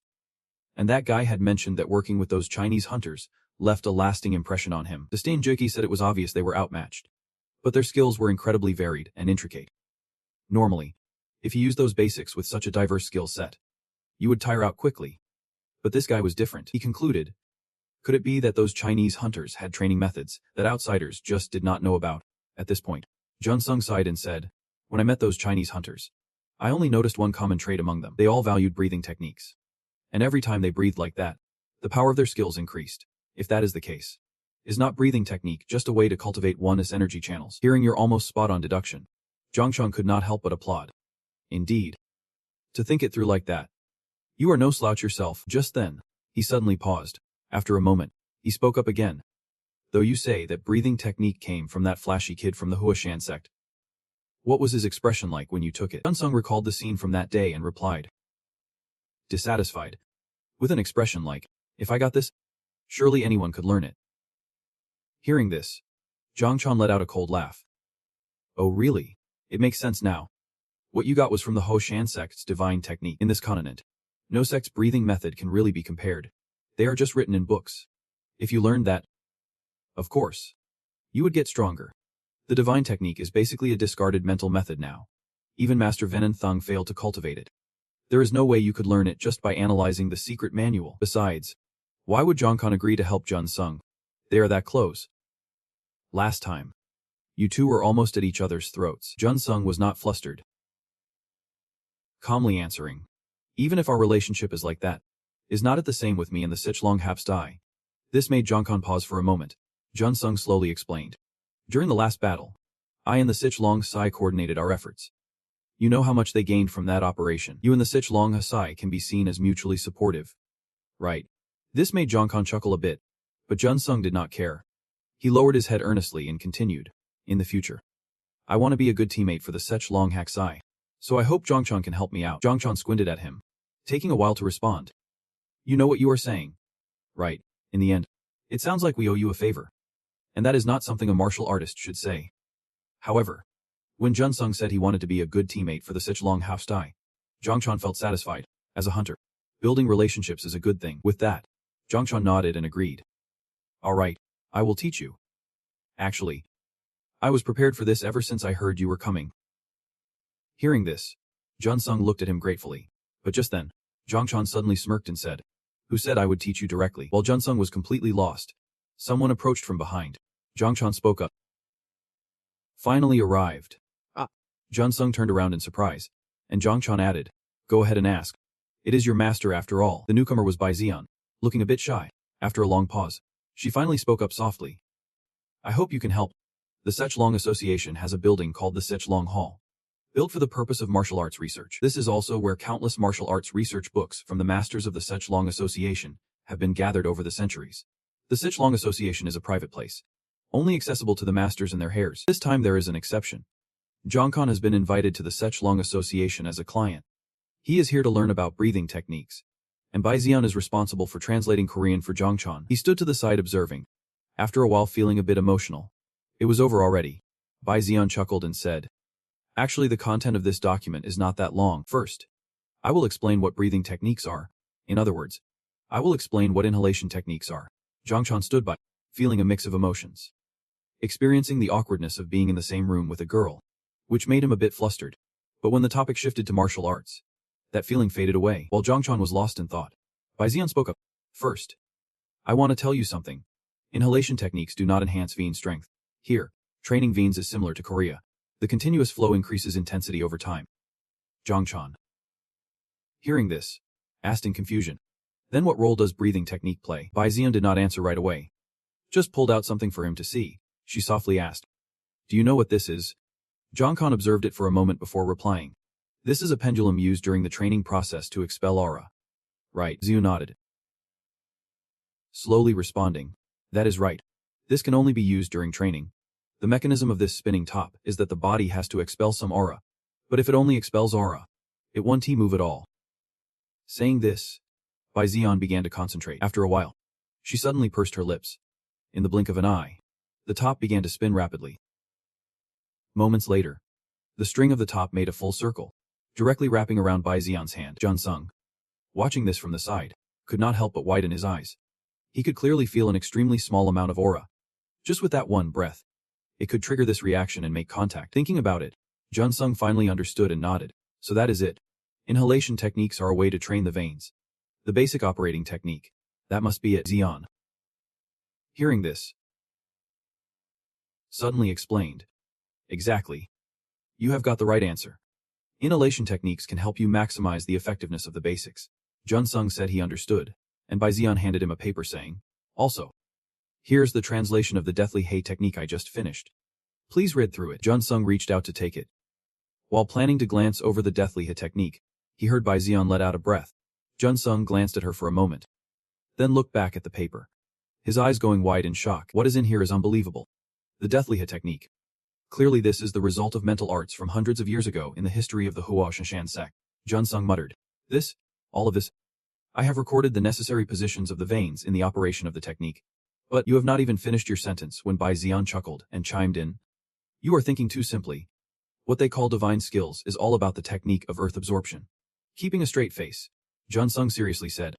And that guy had mentioned that working with those Chinese hunters left a lasting impression on him. Disdain Juki said it was obvious they were outmatched, but their skills were incredibly varied and intricate. Normally, if you used those basics with such a diverse skill set, you would tire out quickly. But this guy was different. He concluded, Could it be that those Chinese hunters had training methods that outsiders just did not know about? At this point, Jun-sung sighed and said, When I met those Chinese hunters, I only noticed one common trait among them. They all valued breathing techniques. And every time they breathed like that, the power of their skills increased. If that is the case, is not breathing technique just a way to cultivate one's energy channels? Hearing your almost spot-on deduction, Zhongchan could not help but applaud. Indeed. To think it through like that. You are no slouch yourself. Just then, he suddenly paused. After a moment, he spoke up again. Though you say that breathing technique came from that flashy kid from the Huashan sect, what was his expression like when you took it? Jun-sung recalled the scene from that day and replied, dissatisfied, with an expression like, If I got this, surely anyone could learn it. Hearing this, Zhongchan let out a cold laugh. Oh really? It makes sense now. What you got was from the Huashan sect's divine technique. In this continent, no sect's breathing method can really be compared. They are just written in books. If you learned that, of course, you would get stronger. The divine technique is basically a discarded mental method now. Even Master Venan Thung failed to cultivate it. There is no way you could learn it just by analyzing the secret manual. Besides, why would Zhongchan agree to help Jun-sung? They are that close. Last time, you two were almost at each other's throats. Jun-sung was not flustered, calmly answering, Even if our relationship is like that, is not it the same with me and the Sechlong Hapstai? This made Zhongchan pause for a moment. Jun-sung slowly explained. During the last battle, I and the Sechlong Sai coordinated our efforts. You know how much they gained from that operation. You and the Sechlong Sai can be seen as mutually supportive. Right. This made Zhongchan chuckle a bit, but Jun-sung did not care. He lowered his head earnestly and continued, In the future, I want to be a good teammate for the Sechlong Haksai, so I hope Zhongchan can help me out. Zhongchan squinted at him, taking a while to respond. You know what you are saying. Right. In the end, it sounds like we owe you a favor. And that is not something a martial artist should say. However, when Jun-sung said he wanted to be a good teammate for the Sechlong Hapstai, Zhongchan felt satisfied. As a hunter, building relationships is a good thing. With that, Zhongchan nodded and agreed. All right, I will teach you. Actually, I was prepared for this ever since I heard you were coming. Hearing this, Jun-sung looked at him gratefully. But just then, Zhongchan suddenly smirked and said, Who said I would teach you directly? While Jun-sung was completely lost, someone approached from behind. Zhongchan spoke up. Finally arrived. Jun-sung turned around in surprise, and Zhongchan added, Go ahead and ask. It is your master after all. The newcomer was Bai Zian, looking a bit shy. After a long pause, she finally spoke up softly. I hope you can help. The Sechlong Association has a building called the Sechlong Hall. built for the purpose of martial arts research. This is also where countless martial arts research books from the masters of the Sechlong Association have been gathered over the centuries. The Sechlong Association is a private place, only accessible to the masters and their heirs. This time there is an exception. Jongkon has been invited to the Sechlong Association as a client. He is here to learn about breathing techniques, and Bai Xian is responsible for translating Korean for Jongchon. He stood to the side observing, after a while feeling a bit emotional. It was over already. Bai Xian chuckled and said, "Actually, the content of this document is not that long. First, I will explain what breathing techniques are. In other words, I will explain what inhalation techniques are." Jongchon stood by, feeling a mix of emotions. Experiencing the awkwardness of being in the same room with a girl, which made him a bit flustered. But when the topic shifted to martial arts, that feeling faded away. While Jongchon was lost in thought, Bai Xian spoke up. "First, I want to tell you something. Inhalation techniques do not enhance vein strength. Here, training veins is similar to Korea. The continuous flow increases intensity over time." Jongchon, hearing this, asked in confusion, "Then what role does breathing technique play?" Bai Xian did not answer right away. Just pulled out something for him to see. She softly asked, "Do you know what this is?" Jongkon observed it for a moment before replying. "This is a pendulum used during the training process to expel aura." "Right." Xiu nodded, slowly responding, "That is right. This can only be used during training. The mechanism of this spinning top is that the body has to expel some aura. But if it only expels aura, it won't move at all." Saying this, Bai Xian began to concentrate. After a while, she suddenly pursed her lips. In the blink of an eye, the top began to spin rapidly. Moments later, the string of the top made a full circle, directly wrapping around Bai Xian's hand. Jun Sung, watching this from the side, could not help but widen his eyes. He could clearly feel an extremely small amount of aura. Just with that one breath, it could trigger this reaction and make contact. Thinking about it, Jun Sung finally understood and nodded. So that is it. Inhalation techniques are a way to train the veins. The basic operating technique. That must be it. Xian, hearing this, suddenly explained, "Exactly. You have got the right answer. Inhalation techniques can help you maximize the effectiveness of the basics." Jun Sung said he understood, and Bai Xian handed him a paper saying, "Also, here's the translation of the Deathly Hay technique I just finished. Please read through it." Jun Sung reached out to take it. While planning to glance over the Deathly Hay technique, he heard Bai Xian let out a breath. Jun Sung glanced at her for a moment, then looked back at the paper, his eyes going wide in shock. What is in here is unbelievable. The Deathly Hay technique. Clearly this is the result of mental arts from hundreds of years ago in the history of the Hua Shan sect. Jun Sung muttered, "This, all of this. I have recorded the necessary positions of the veins in the operation of the technique." "But you have not even finished your sentence," when Bai Xian chuckled and chimed in. "You are thinking too simply. What they call divine skills is all about the technique of earth absorption." Keeping a straight face, Jun Sung seriously said,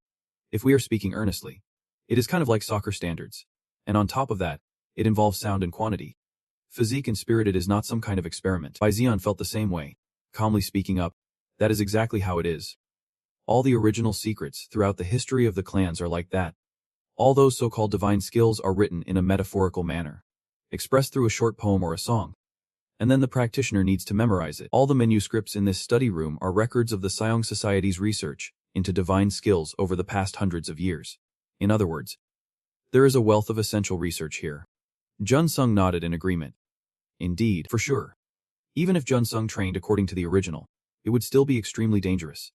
"If we are speaking earnestly, it is kind of like soccer standards. And on top of that, it involves sound and quantity. Physique and spirit. It is not some kind of experiment." Bai Xian felt the same way, calmly speaking up, "That is exactly how it is. All the original secrets throughout the history of the clans are like that. All those so-called divine skills are written in a metaphorical manner, expressed through a short poem or a song. And then the practitioner needs to memorize it. All the manuscripts in this study room are records of the Siong Society's research into divine skills over the past hundreds of years. In other words, there is a wealth of essential research here." Jun Sung nodded in agreement. "Indeed, for sure. Even if Jun Sung trained according to the original, it would still be extremely dangerous."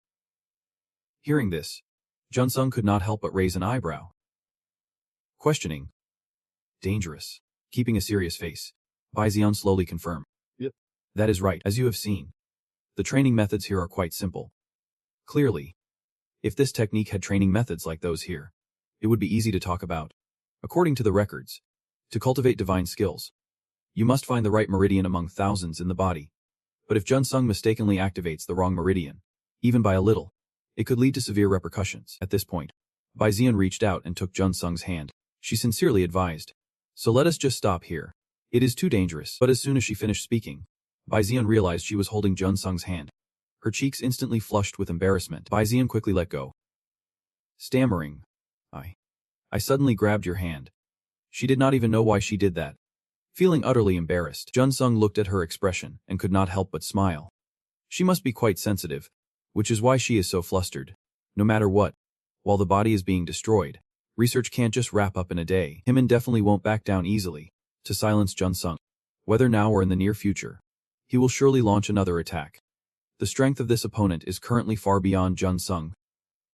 Hearing this, Jun Sung could not help but raise an eyebrow, questioning, "Dangerous?" Keeping a serious face, Bai Xian slowly confirmed, "Yep. That is right. As you have seen, the training methods here are quite simple. Clearly, if this technique had training methods like those here, it would be easy to talk about. According to the records, to cultivate divine skills, you must find the right meridian among thousands in the body. But if Jun Sung mistakenly activates the wrong meridian, even by a little, it could lead to severe repercussions." At this point, Bai Xian reached out and took Jun Sung's hand. She sincerely advised, "So let us just stop here. It is too dangerous." But as soon as she finished speaking, Bai Xian realized she was holding Jun Sung's hand. Her cheeks instantly flushed with embarrassment. Bai Xian quickly let go, stammering, I suddenly grabbed your hand." She did not even know why she did that. Feeling utterly embarrassed, Jun Sung looked at her expression and could not help but smile. She must be quite sensitive, which is why she is so flustered. No matter what, while the body is being destroyed, research can't just wrap up in a day. Him definitely won't back down easily. To silence Jun Sung, whether now or in the near future, he will surely launch another attack. The strength of this opponent is currently far beyond Jun Sung,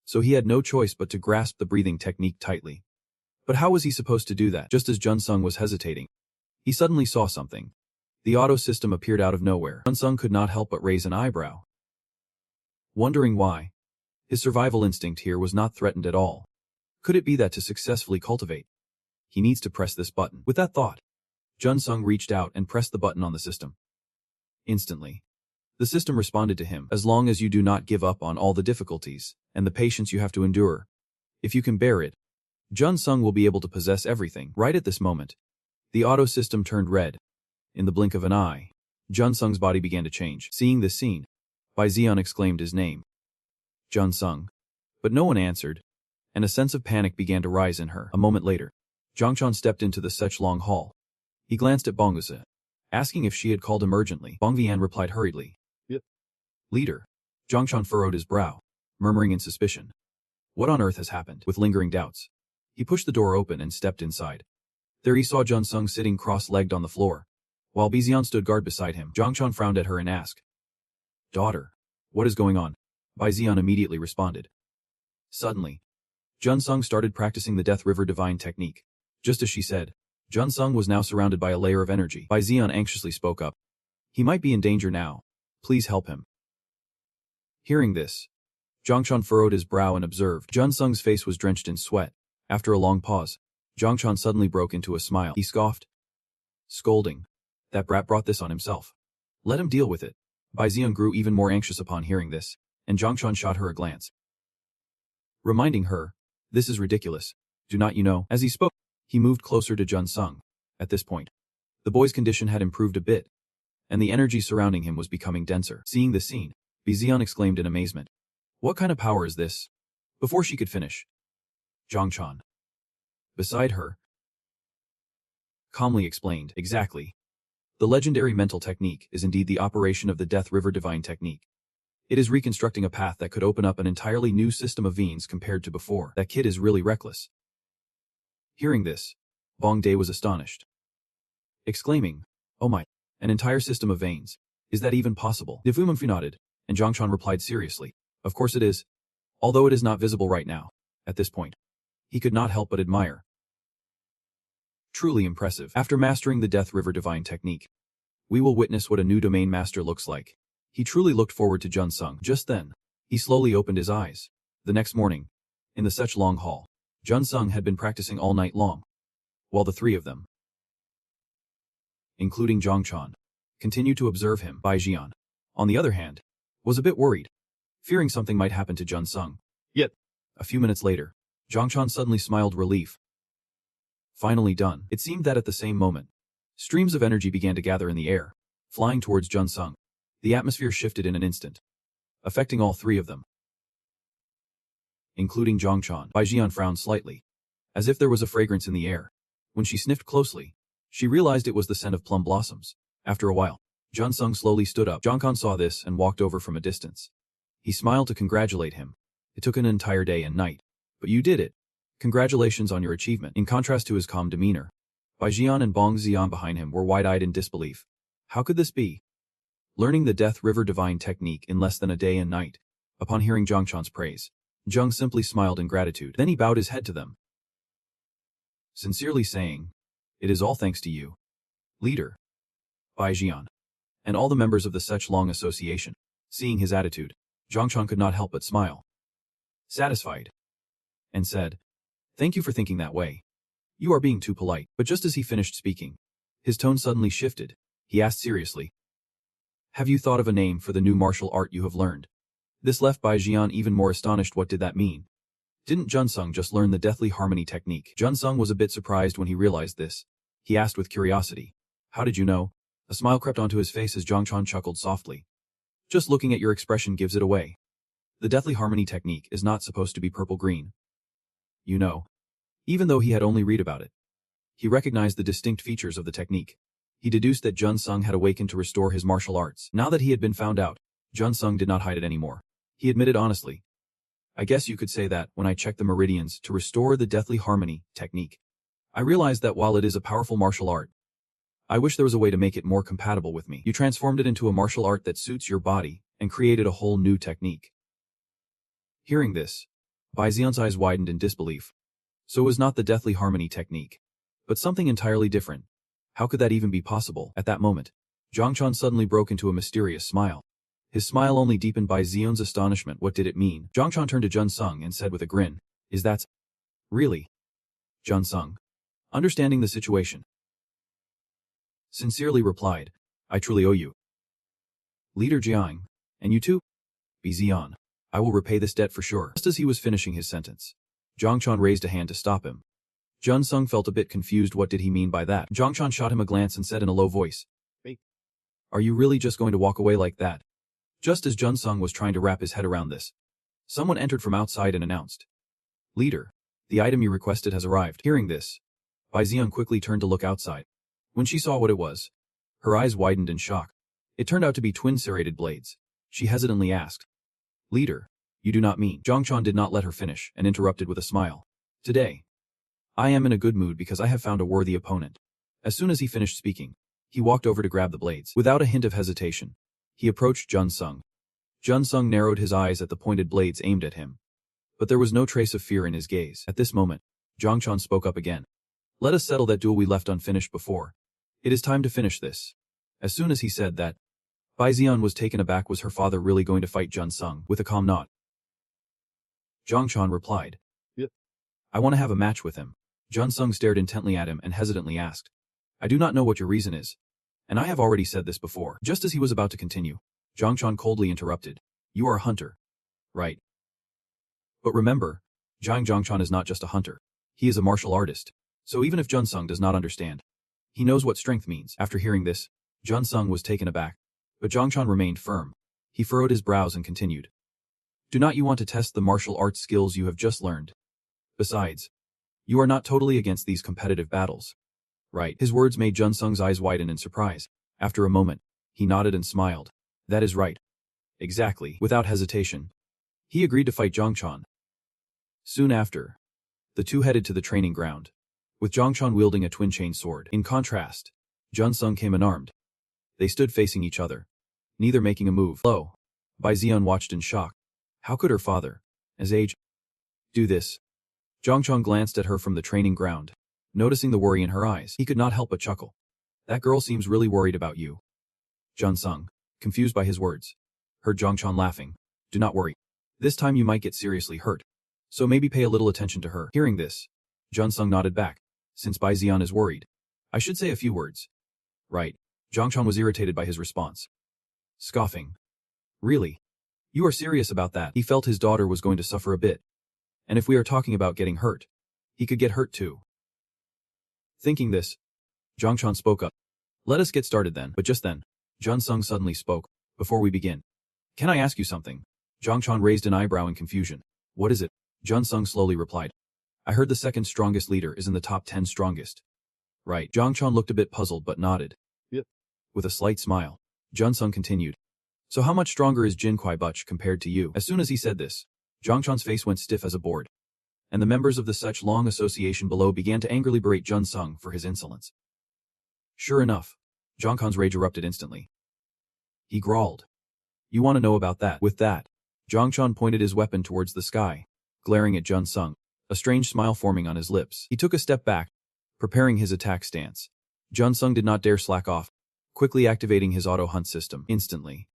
so he had no choice but to grasp the breathing technique tightly. But how was he supposed to do that? Just as Jun Sung was hesitating, he suddenly saw something. The auto system appeared out of nowhere. Jun Sung could not help but raise an eyebrow, wondering why. His survival instinct here was not threatened at all. Could it be that to successfully cultivate, he needs to press this button? With that thought, Jun Sung reached out and pressed the button on the system. Instantly, the system responded to him. As long as you do not give up on all the difficulties and the patience you have to endure, if you can bear it, Jun Sung will be able to possess everything. Right at this moment, the auto system turned red. In the blink of an eye, Jun Sung's body began to change. Seeing this scene, Bai Zion exclaimed his name. Jun Sung. But no one answered, and a sense of panic began to rise in her. A moment later, Zhangchan stepped into the Sechlong hall. He glanced at Bongvisa, asking if she had called him urgently. Bongvian replied hurriedly. Yep. Leader. Zhangchan furrowed his brow, murmuring in suspicion. What on earth has happened? With lingering doubts, he pushed the door open and stepped inside. There he saw Jun Sung sitting cross-legged on the floor, while Bizian stood guard beside him. Zhangchan frowned at her and asked, Daughter, what is going on? Bai Zian immediately responded. Suddenly, Jun Sung started practicing the Death River Divine technique. Just as she said, Jun Sung was now surrounded by a layer of energy. Bai Zian anxiously spoke up. He might be in danger now. Please help him. Hearing this, Zhangchan furrowed his brow and observed. Jun Sung's face was drenched in sweat. After a long pause, Zhangchan suddenly broke into a smile. He scoffed, scolding, that brat brought this on himself. Let him deal with it. Bai Zian grew even more anxious upon hearing this, and Zhangchan shot her a glance, reminding her, this is ridiculous. Do not you know? As he spoke, he moved closer to Jun Sung. At this point, the boy's condition had improved a bit, and the energy surrounding him was becoming denser. Seeing this scene, Bizian exclaimed in amazement. What kind of power is this? Before she could finish, Zhangchan, beside her, calmly explained, exactly. The legendary mental technique is indeed the operation of the Death River Divine technique. It is reconstructing a path that could open up an entirely new system of veins compared to before. That kid is really reckless. Hearing this, Bong Day was astonished, exclaiming, oh my, an entire system of veins. Is that even possible? Nifumumfu nodded, and Zhangchan replied seriously, of course it is. Although it is not visible right now, at this point, he could not help but admire. Truly impressive. After mastering the Death River Divine technique, we will witness what a new domain master looks like. He truly looked forward to Jun Sung. Just then, he slowly opened his eyes. The next morning, in the Sechlong hall, Jun Sung had been practicing all night long, while the three of them, including Zhangchan, continued to observe him. Bai Jian, on the other hand, was a bit worried, fearing something might happen to Jun Sung. Yet, a few minutes later, Zhangchan suddenly smiled relief. Finally done. It seemed that at the same moment, streams of energy began to gather in the air, flying towards Jun Sung. The atmosphere shifted in an instant, affecting all three of them, including Zhangchan. Bai Jian frowned slightly, as if there was a fragrance in the air. When she sniffed closely, she realized it was the scent of plum blossoms. After a while, Jun Sung slowly stood up. Zhangchan saw this and walked over from a distance. He smiled to congratulate him. It took an entire day and night, but you did it. Congratulations on your achievement. In contrast to his calm demeanor, Bai Jian and Bong Xian behind him were wide-eyed in disbelief. How could this be? Learning the Death River Divine technique in less than a day and night. Upon hearing Zhangchan's praise, Zhang simply smiled in gratitude. Then he bowed his head to them, sincerely saying, it is all thanks to you, leader, Bai Jian, and all the members of the Sechlong Association. Seeing his attitude, Zhangchan could not help but smile, satisfied, and said, thank you for thinking that way. You are being too polite. But just as he finished speaking, his tone suddenly shifted. He asked seriously, have you thought of a name for the new martial art you have learned? This left Bai Jian even more astonished. What did that mean? Didn't Jun Sung just learn the Deathly Harmony technique? Jun Sung was a bit surprised when he realized this. He asked with curiosity, how did you know? A smile crept onto his face as Zhangchan chuckled softly. Just looking at your expression gives it away. The Deathly Harmony technique is not supposed to be purple-green. You know. Even though he had only read about it, he recognized the distinct features of the technique. He deduced that Jun Sung had awakened to restore his martial arts. Now that he had been found out, Jun Sung did not hide it anymore. He admitted honestly, I guess you could say that when I checked the meridians to restore the Deathly Harmony technique, I realized that while it is a powerful martial art, I wish there was a way to make it more compatible with me. You transformed it into a martial art that suits your body and created a whole new technique. Hearing this, Bai Xian's eyes widened in disbelief. So it was not the deathly harmony technique, but something entirely different. How could that even be possible? At that moment, Zhang Quan suddenly broke into a mysterious smile. His smile only deepened Bai Xian's astonishment. What did it mean? Zhang Quan turned to Jun Sung and said with a grin, "Is that really?" Jun Sung, understanding the situation, sincerely replied, "I truly owe you. Leader Jiang, and you too? Bi Xian, I will repay this debt for sure." Just as he was finishing his sentence, Zhang Quan raised a hand to stop him. Jun Sung felt a bit confused. What did he mean by that? Zhang Quan shot him a glance and said in a low voice, "Are you really just going to walk away like that?" Just as Jun Sung was trying to wrap his head around this, someone entered from outside and announced, "Leader, the item you requested has arrived." Hearing this, Bai Xian quickly turned to look outside. When she saw what it was, her eyes widened in shock. It turned out to be twin serrated blades. She hesitantly asked, "Leader, you do not mean..." Zhang Quan did not let her finish and interrupted with a smile. "Today, I am in a good mood because I have found a worthy opponent." As soon as he finished speaking, he walked over to grab the blades. Without a hint of hesitation, he approached Jun Sung. Jun Sung narrowed his eyes at the pointed blades aimed at him, but there was no trace of fear in his gaze. At this moment, Zhang Quan spoke up again. "Let us settle that duel we left unfinished before. It is time to finish this." As soon as he said that, Bai Xian was taken aback. Was her father really going to fight Jun Sung? With a calm nod, Zhang Quan replied, "Yep. I want to have a match with him." Jun Sung stared intently at him and hesitantly asked, "I do not know what your reason is, and I have already said this before." Just as he was about to continue, Zhang Quan coldly interrupted, "You are a hunter, right? But remember, Zhang Quan is not just a hunter. He is a martial artist. So even if Jun Sung does not understand, he knows what strength means." After hearing this, Jun Sung was taken aback, but Zhang Quan remained firm. He furrowed his brows and continued, "Do not you want to test the martial arts skills you have just learned? Besides, you are not totally against these competitive battles, right?" His words made Jun Sung's eyes widen in surprise. After a moment, he nodded and smiled. "That is right. Exactly." Without hesitation, he agreed to fight Zhang Quan. Soon after, the two headed to the training ground, with Zhang Quan wielding a twin-chain sword. In contrast, Jun Sung came unarmed. They stood facing each other, neither making a move. Lo, Bai Xian watched in shock. How could her father, his age, do this? Zhang Quan glanced at her from the training ground. Noticing the worry in her eyes, he could not help but chuckle. "That girl seems really worried about you." Jun Sung, confused by his words, heard Zhang Quan laughing. "Do not worry. This time you might get seriously hurt, so maybe pay a little attention to her." Hearing this, Jun Sung nodded back. "Since Bai Xian is worried, I should say a few words." "Right." Zhang Quan was irritated by his response, scoffing. "Really? You are serious about that?" He felt his daughter was going to suffer a bit. And if we are talking about getting hurt, he could get hurt too. Thinking this, Zhang Quan spoke up. "Let us get started then." But just then, Jun Sung suddenly spoke. "Before we begin, can I ask you something?" Zhang Quan raised an eyebrow in confusion. "What is it?" Jun Sung slowly replied. "I heard the second strongest leader is in the top 10 strongest. Right?" Zhang Quan looked a bit puzzled but nodded. "Yep." With a slight smile, Jun Sung continued. "So how much stronger is Jin Kuai Butch compared to you?" As soon as he said this, Zhang Quan's face went stiff as a board, and the members of the Such Long Association below began to angrily berate Jun Sung for his insolence. Sure enough, Zhang Quan's rage erupted instantly. He growled, "You want to know about that?" With that, Zhang Quan pointed his weapon towards the sky, glaring at Jun Sung, a strange smile forming on his lips. He took a step back, preparing his attack stance. Jun Sung did not dare slack off, quickly activating his auto-hunt system. Instantly,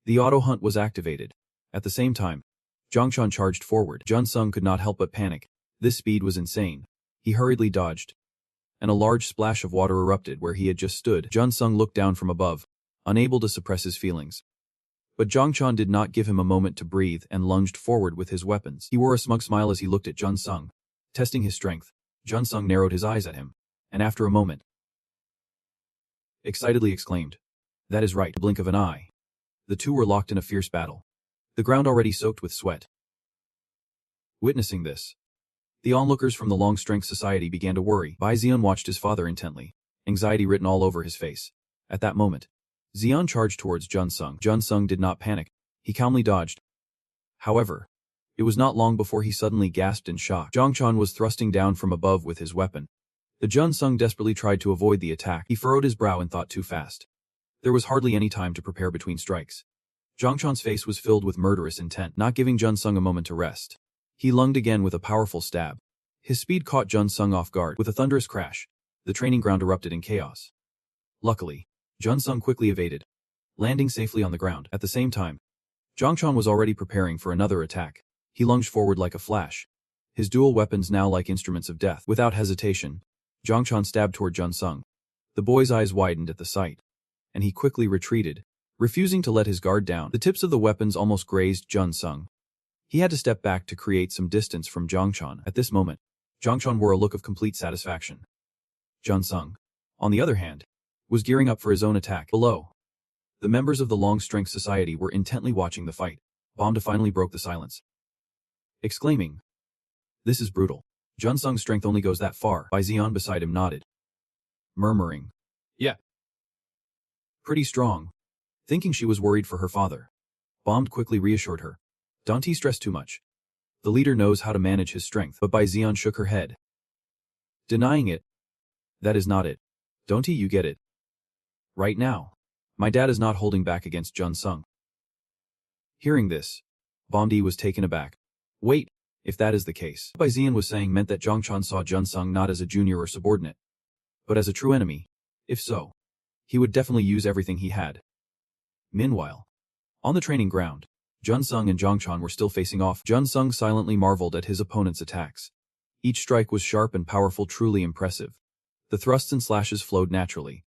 the auto-hunt was activated. At the same time, Zhang Quan charged forward. Jun Sung could not help but panic. This speed was insane. He hurriedly dodged, and a large splash of water erupted where he had just stood. Jun Sung looked down from above, unable to suppress his feelings. But Zhang Quan did not give him a moment to breathe and lunged forward with his weapons. He wore a smug smile as he looked at Jun Sung. Testing his strength, Jun Sung narrowed his eyes at him, and after a moment, excitedly exclaimed, "That is right." The blink of an eye, the two were locked in a fierce battle, the ground already soaked with sweat. Witnessing this, the onlookers from the Long Strength Society began to worry. Bai Xian watched his father intently, anxiety written all over his face. At that moment, Xian charged towards Jun Sung. Jun Sung did not panic. He calmly dodged. However, it was not long before he suddenly gasped in shock. Zhang Quan was thrusting down from above with his weapon. The Jun Sung desperately tried to avoid the attack. He furrowed his brow and thought too fast. There was hardly any time to prepare between strikes. Zhang Chan's face was filled with murderous intent, not giving Jun Sung a moment to rest. He lunged again with a powerful stab. His speed caught Jun Sung off guard. With a thunderous crash, the training ground erupted in chaos. Luckily, Jun Sung quickly evaded, landing safely on the ground. At the same time, Zhang Chan was already preparing for another attack. He lunged forward like a flash, his dual weapons now like instruments of death. Without hesitation, Zhang Chan stabbed toward Jun Sung. The boy's eyes widened at the sight, and he quickly retreated, refusing to let his guard down. The tips of the weapons almost grazed Jun Sung. He had to step back to create some distance from Zhang Chan. At this moment, Zhang Chan wore a look of complete satisfaction. Jun Sung, on the other hand, was gearing up for his own attack. Below, the members of the Long Strength Society were intently watching the fight. Bomda finally broke the silence, exclaiming, "This is brutal. Jun Sung's strength only goes that far." Bai Zian beside him nodded, murmuring, "Yeah, pretty strong." Thinking she was worried for her father, Bomd quickly reassured her, "Don't stress too much. The leader knows how to manage his strength." But Bai Zian shook her head, denying it. "That is not it. Don't you get it? Right now, my dad is not holding back against Jun Sung." Hearing this, Bomdi was taken aback. Wait, if that is the case, Bai Zian was saying meant that Zhang Chan saw Jun Sung not as a junior or subordinate, but as a true enemy. If so, he would definitely use everything he had. Meanwhile, on the training ground, Jun Sung and Zhang Chan were still facing off. Jun Sung silently marveled at his opponent's attacks. Each strike was sharp and powerful, truly impressive. The thrusts and slashes flowed naturally,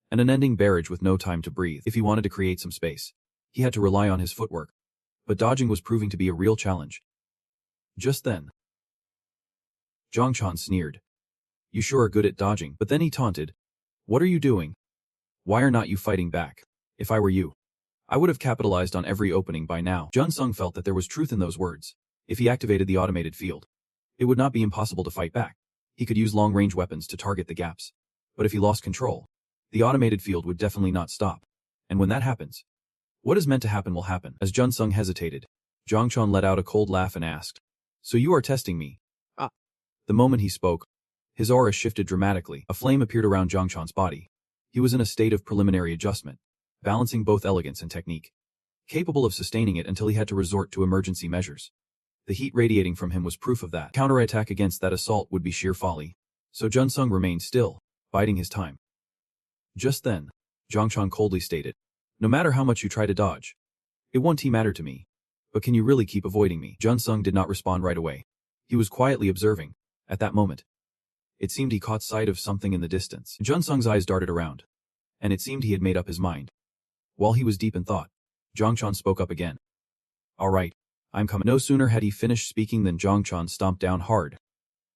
an unending barrage with no time to breathe. If he wanted to create some space, he had to rely on his footwork, but dodging was proving to be a real challenge. Just then, Zhang Chan sneered, "You sure are good at dodging." But then he taunted, "What are you doing? Why are not you fighting back? If I were you, I would have capitalized on every opening by now." Jun Sung felt that there was truth in those words. If he activated the automated field, it would not be impossible to fight back. He could use long-range weapons to target the gaps. But if he lost control, the automated field would definitely not stop. And when that happens, what is meant to happen will happen. As Jun Sung hesitated, Zhang Chan let out a cold laugh and asked, "So you are testing me?" "Ah." The moment he spoke, his aura shifted dramatically. A flame appeared around Zhang Chan's body. He was in a state of preliminary adjustment, balancing both elegance and technique, capable of sustaining it until he had to resort to emergency measures. The heat radiating from him was proof of that. Counterattack against that assault would be sheer folly. So Jun Sung remained still, biding his time. Just then, Zhang Chan coldly stated, "No matter how much you try to dodge, it won't matter to me. But can you really keep avoiding me?" Jun Sung did not respond right away. He was quietly observing. At that moment, it seemed he caught sight of something in the distance. Jun Sung's eyes darted around, and it seemed he had made up his mind. While he was deep in thought, Zhang Chan spoke up again. "All right, I'm coming." No sooner had he finished speaking than Zhang Chan stomped down hard,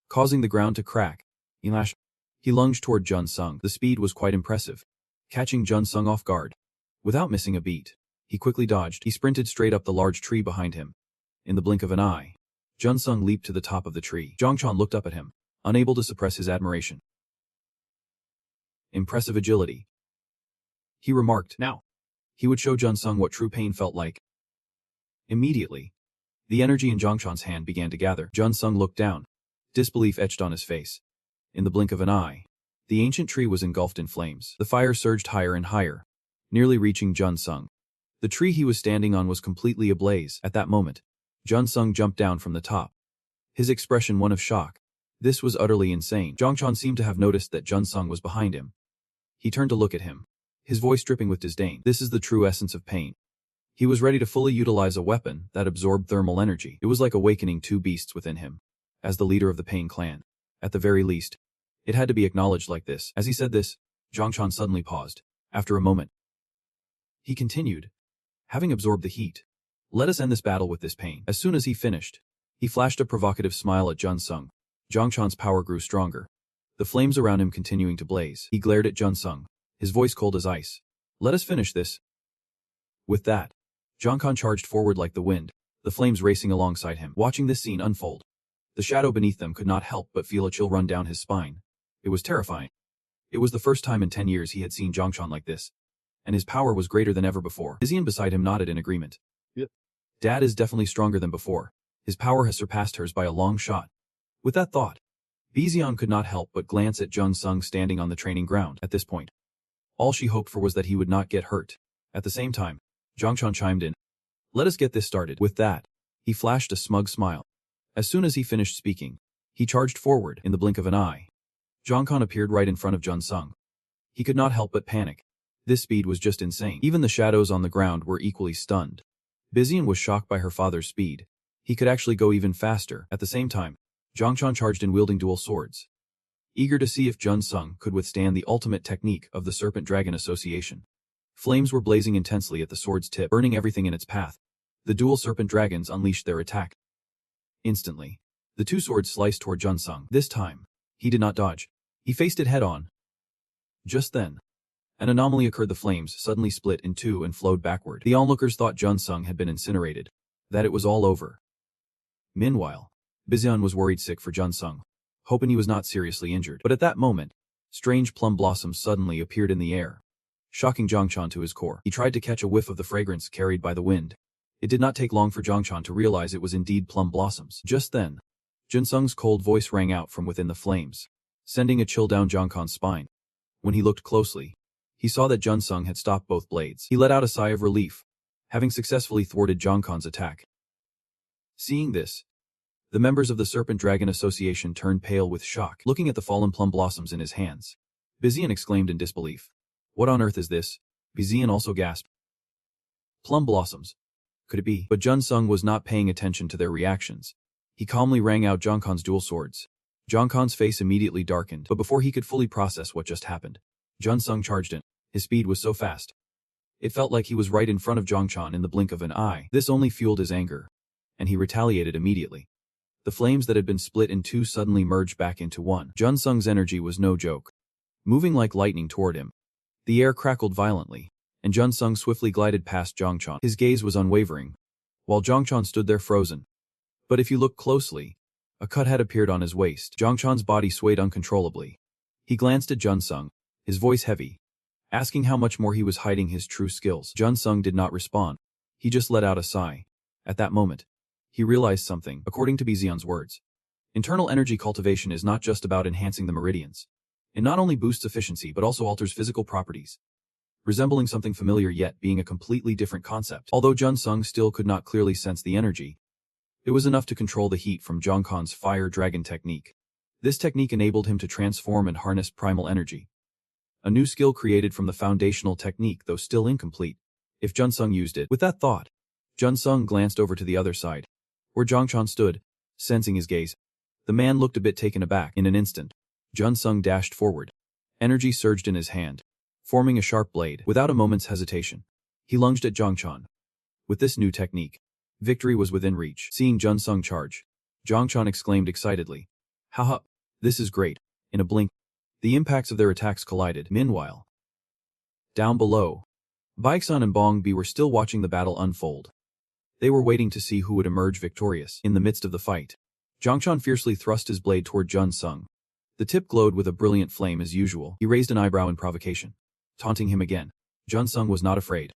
causing the ground to crack. He lunged toward Jun Sung. The speed was quite impressive, catching Jun Sung off guard. Without missing a beat, he quickly dodged. He sprinted straight up the large tree behind him. In the blink of an eye, Jun Sung leaped to the top of the tree. Zhang Chan looked up at him, unable to suppress his admiration. "Impressive agility," he remarked. Now, he would show Jun Sung what true pain felt like. Immediately, the energy in Zhang Chan's hand began to gather. Jun Sung looked down, disbelief etched on his face. In the blink of an eye, the ancient tree was engulfed in flames. The fire surged higher and higher, nearly reaching Jun Sung. The tree he was standing on was completely ablaze. At that moment, Jun Sung jumped down from the top, his expression one of shock. This was utterly insane. Zhang Chan seemed to have noticed that Jun Sung was behind him. He turned to look at him, his voice dripping with disdain. This is the true essence of pain. He was ready to fully utilize a weapon that absorbed thermal energy. It was like awakening two beasts within him. As the leader of the Pain clan, at the very least, it had to be acknowledged like this. As he said this, Zhang Chan suddenly paused. After a moment, he continued, "Having absorbed the heat, let us end this battle with this pain." As soon as he finished, he flashed a provocative smile at Jun Sung. Zhang Chan's power grew stronger, the flames around him continuing to blaze. He glared at Jun Sung, his voice cold as ice. "Let us finish this." With that, Zhang Can charged forward like the wind, the flames racing alongside him. Watching this scene unfold, the shadow beneath them could not help but feel a chill run down his spine. It was terrifying. It was the first time in 10 years he had seen Zhang Can like this, and his power was greater than ever before. Izian beside him nodded in agreement. "Yep. Dad is definitely stronger than before. His power has surpassed hers by a long shot." With that thought, Bizian could not help but glance at Jun Sung standing on the training ground at this point. All she hoped for was that he would not get hurt. At the same time, Zhangchan chimed in. Let us get this started. With that, he flashed a smug smile. As soon as he finished speaking, he charged forward in the blink of an eye. Zhangchan appeared right in front of Jun Sung. He could not help but panic. This speed was just insane. Even the shadows on the ground were equally stunned. Bizian was shocked by her father's speed. He could actually go even faster. At the same time, Zhangchan charged in wielding dual swords, eager to see if Jun Sung could withstand the ultimate technique of the Serpent-Dragon Association. Flames were blazing intensely at the sword's tip, burning everything in its path. The dual serpent dragons unleashed their attack. Instantly, the two swords sliced toward Jun Sung. This time, he did not dodge. He faced it head-on. Just then, an anomaly occurred. The flames suddenly split in two and flowed backward. The onlookers thought Jun Sung had been incinerated, that it was all over. Meanwhile, Bizian was worried sick for Jun Sung, hoping he was not seriously injured. But at that moment, strange plum blossoms suddenly appeared in the air, shocking Zhangchan to his core. He tried to catch a whiff of the fragrance carried by the wind. It did not take long for Zhangchan to realize it was indeed plum blossoms. Just then, Jun Sung's cold voice rang out from within the flames, sending a chill down Zhangchan's spine. When he looked closely, he saw that Jun Sung had stopped both blades. He let out a sigh of relief, having successfully thwarted Zhangchan's attack. Seeing this, the members of the Serpent-Dragon Association turned pale with shock, looking at the fallen plum blossoms in his hands. Bizian exclaimed in disbelief. What on earth is this? Bizian also gasped. Plum blossoms. Could it be? But Jun Sung was not paying attention to their reactions. He calmly rang out Zhangchan's dual swords. Zhangchan's face immediately darkened, but before he could fully process what just happened, Jun Sung charged in. His speed was so fast. It felt like he was right in front of Zhangchan in the blink of an eye. This only fueled his anger, and he retaliated immediately. The flames that had been split in two suddenly merged back into one. Jun Sung's energy was no joke. Moving like lightning toward him, the air crackled violently, and Jun Sung swiftly glided past Zhangchan. His gaze was unwavering, while Zhangchan stood there frozen. But if you look closely, a cut had appeared on his waist. Zhangchan's body swayed uncontrollably. He glanced at Jun Sung, his voice heavy, asking how much more he was hiding his true skills. Jun Sung did not respond. He just let out a sigh. At that moment, he realized something. According to Bizian's words, internal energy cultivation is not just about enhancing the meridians. It not only boosts efficiency but also alters physical properties, resembling something familiar yet being a completely different concept. Although Jun Sung still could not clearly sense the energy, it was enough to control the heat from Zhangchan's fire dragon technique. This technique enabled him to transform and harness primal energy, a new skill created from the foundational technique, though still incomplete, if Jun Sung used it. With that thought, Jun Sung glanced over to the other side, where Zhangchan stood, sensing his gaze. The man looked a bit taken aback. In an instant, Jun Sung dashed forward. Energy surged in his hand, forming a sharp blade. Without a moment's hesitation, he lunged at Zhangchan. With this new technique, victory was within reach. Seeing Jun Sung charge, Zhangchan exclaimed excitedly, "Haha, this is great." In a blink, the impacts of their attacks collided. Meanwhile, down below, Baeksan and Bong Bi were still watching the battle unfold. They were waiting to see who would emerge victorious. In the midst of the fight, Zhangchan fiercely thrust his blade toward Jun Sung. The tip glowed with a brilliant flame as usual. He raised an eyebrow in provocation, taunting him again. Jun Sung was not afraid.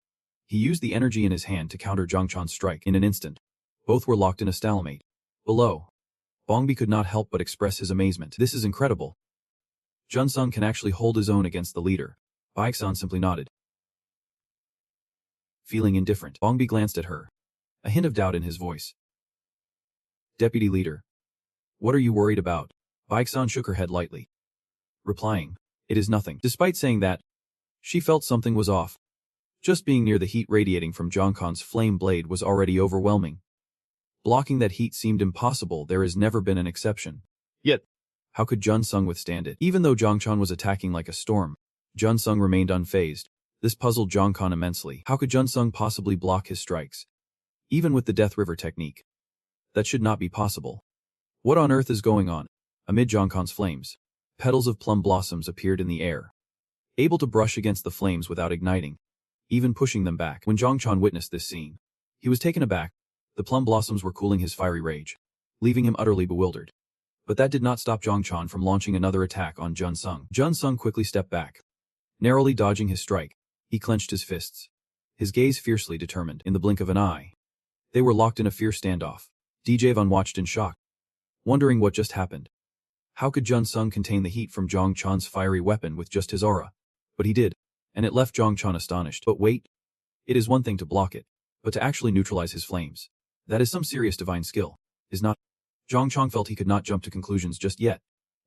He used the energy in his hand to counter Zhangchan's strike. In an instant, both were locked in a stalemate. Below, Bong Bi could not help but express his amazement. This is incredible. Jun Sung can actually hold his own against the leader. Baeksan simply nodded. Feeling indifferent, Bong Bi glanced at her, a hint of doubt in his voice. "Deputy leader, what are you worried about?" Baeksan shook her head lightly, replying, "It is nothing." Despite saying that, she felt something was off. Just being near the heat radiating from Zhangchan's flame blade was already overwhelming. Blocking that heat seemed impossible. There has never been an exception. Yet, how could Jun Sung withstand it? Even though Zhangchan was attacking like a storm, Jun Sung remained unfazed. This puzzled Zhangchan immensely. How could Jun Sung possibly block his strikes, even with the Death River technique? That should not be possible. What on earth is going on? Amid Zhangchan's flames, petals of plum blossoms appeared in the air, able to brush against the flames without igniting, even pushing them back. When Zhangchan witnessed this scene, he was taken aback. The plum blossoms were cooling his fiery rage, leaving him utterly bewildered. But that did not stop Zhangchan from launching another attack on Jun Sung. Jun Sung quickly stepped back, narrowly dodging his strike. He clenched his fists, his gaze fiercely determined. In the blink of an eye, they were locked in a fierce standoff. DJ Van watched in shock, wondering what just happened. How could Jun Sung contain the heat from Zhang Chan's fiery weapon with just his aura? But he did, and it left Zhang Chan astonished. But wait, it is one thing to block it, but to actually neutralize his flames. That is some serious divine skill, is not? Zhang Chang felt he could not jump to conclusions just yet,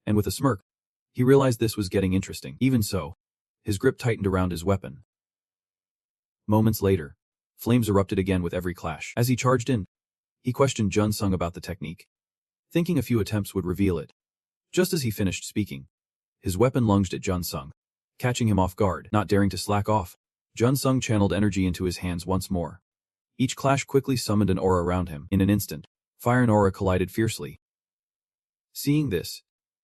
and with a smirk, he realized this was getting interesting. Even so, his grip tightened around his weapon. Moments later, flames erupted again with every clash. As he charged in, he questioned Jun Sung about the technique, thinking a few attempts would reveal it. Just as he finished speaking, his weapon lunged at Jun Sung, catching him off guard. Not daring to slack off, Jun Sung channeled energy into his hands once more. Each clash quickly summoned an aura around him. In an instant, fire and aura collided fiercely. Seeing this,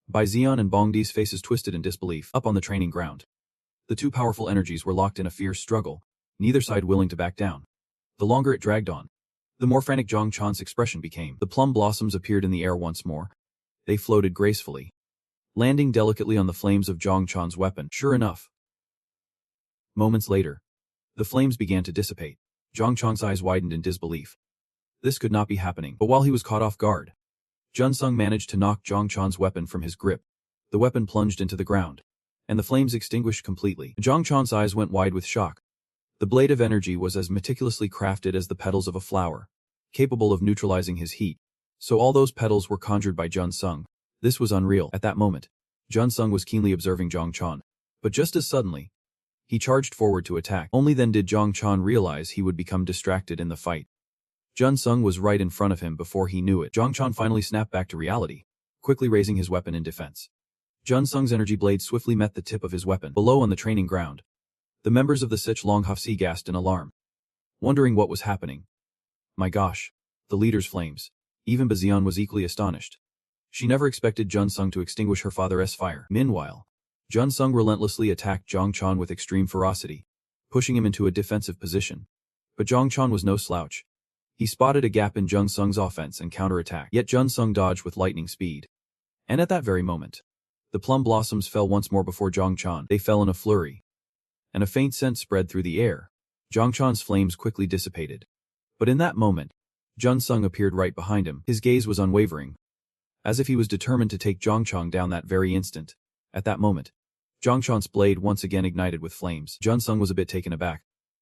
Bai Zion and Bongdi's faces twisted in disbelief. Up on the training ground, the two powerful energies were locked in a fierce struggle, neither side willing to back down. The longer it dragged on, the more frantic Zhang Chan's expression became. The plum blossoms appeared in the air once more. They floated gracefully, landing delicately on the flames of Zhang Chan's weapon. Sure enough, moments later, the flames began to dissipate. Zhang Chan's eyes widened in disbelief. This could not be happening. But while he was caught off guard, Jun Sung managed to knock Zhang Chan's weapon from his grip. The weapon plunged into the ground, and the flames extinguished completely. Zhang Chan's eyes went wide with shock. The blade of energy was as meticulously crafted as the petals of a flower, capable of neutralizing his heat. So all those petals were conjured by Jun Sung. This was unreal. At that moment, Jun Sung was keenly observing Zhang Chan. But just as suddenly, he charged forward to attack. Only then did Zhang Chan realize he would become distracted in the fight. Jun Sung was right in front of him before he knew it. Zhang Chan finally snapped back to reality, quickly raising his weapon in defense. Jun Sung's energy blade swiftly met the tip of his weapon. Below on the training ground, the members of the Sich Long Hafsi gasped in alarm, wondering what was happening. My gosh, the leader's flames. Even Bazian was equally astonished. She never expected Jun Sung to extinguish her father's fire. Meanwhile, Jun Sung relentlessly attacked Zhang Chan with extreme ferocity, pushing him into a defensive position. But Zhang Chan was no slouch. He spotted a gap in Jun Sung's offense and counterattacked. Yet Jun Sung dodged with lightning speed. And at that very moment, the plum blossoms fell once more before Zhang Chan. They fell in a flurry, and a faint scent spread through the air. Zhang Chan's flames quickly dissipated. But in that moment, Jun Sung appeared right behind him. His gaze was unwavering, as if he was determined to take Zhang Chan down that very instant. At that moment, Zhang Chan's blade once again ignited with flames. Jun Sung was a bit taken aback.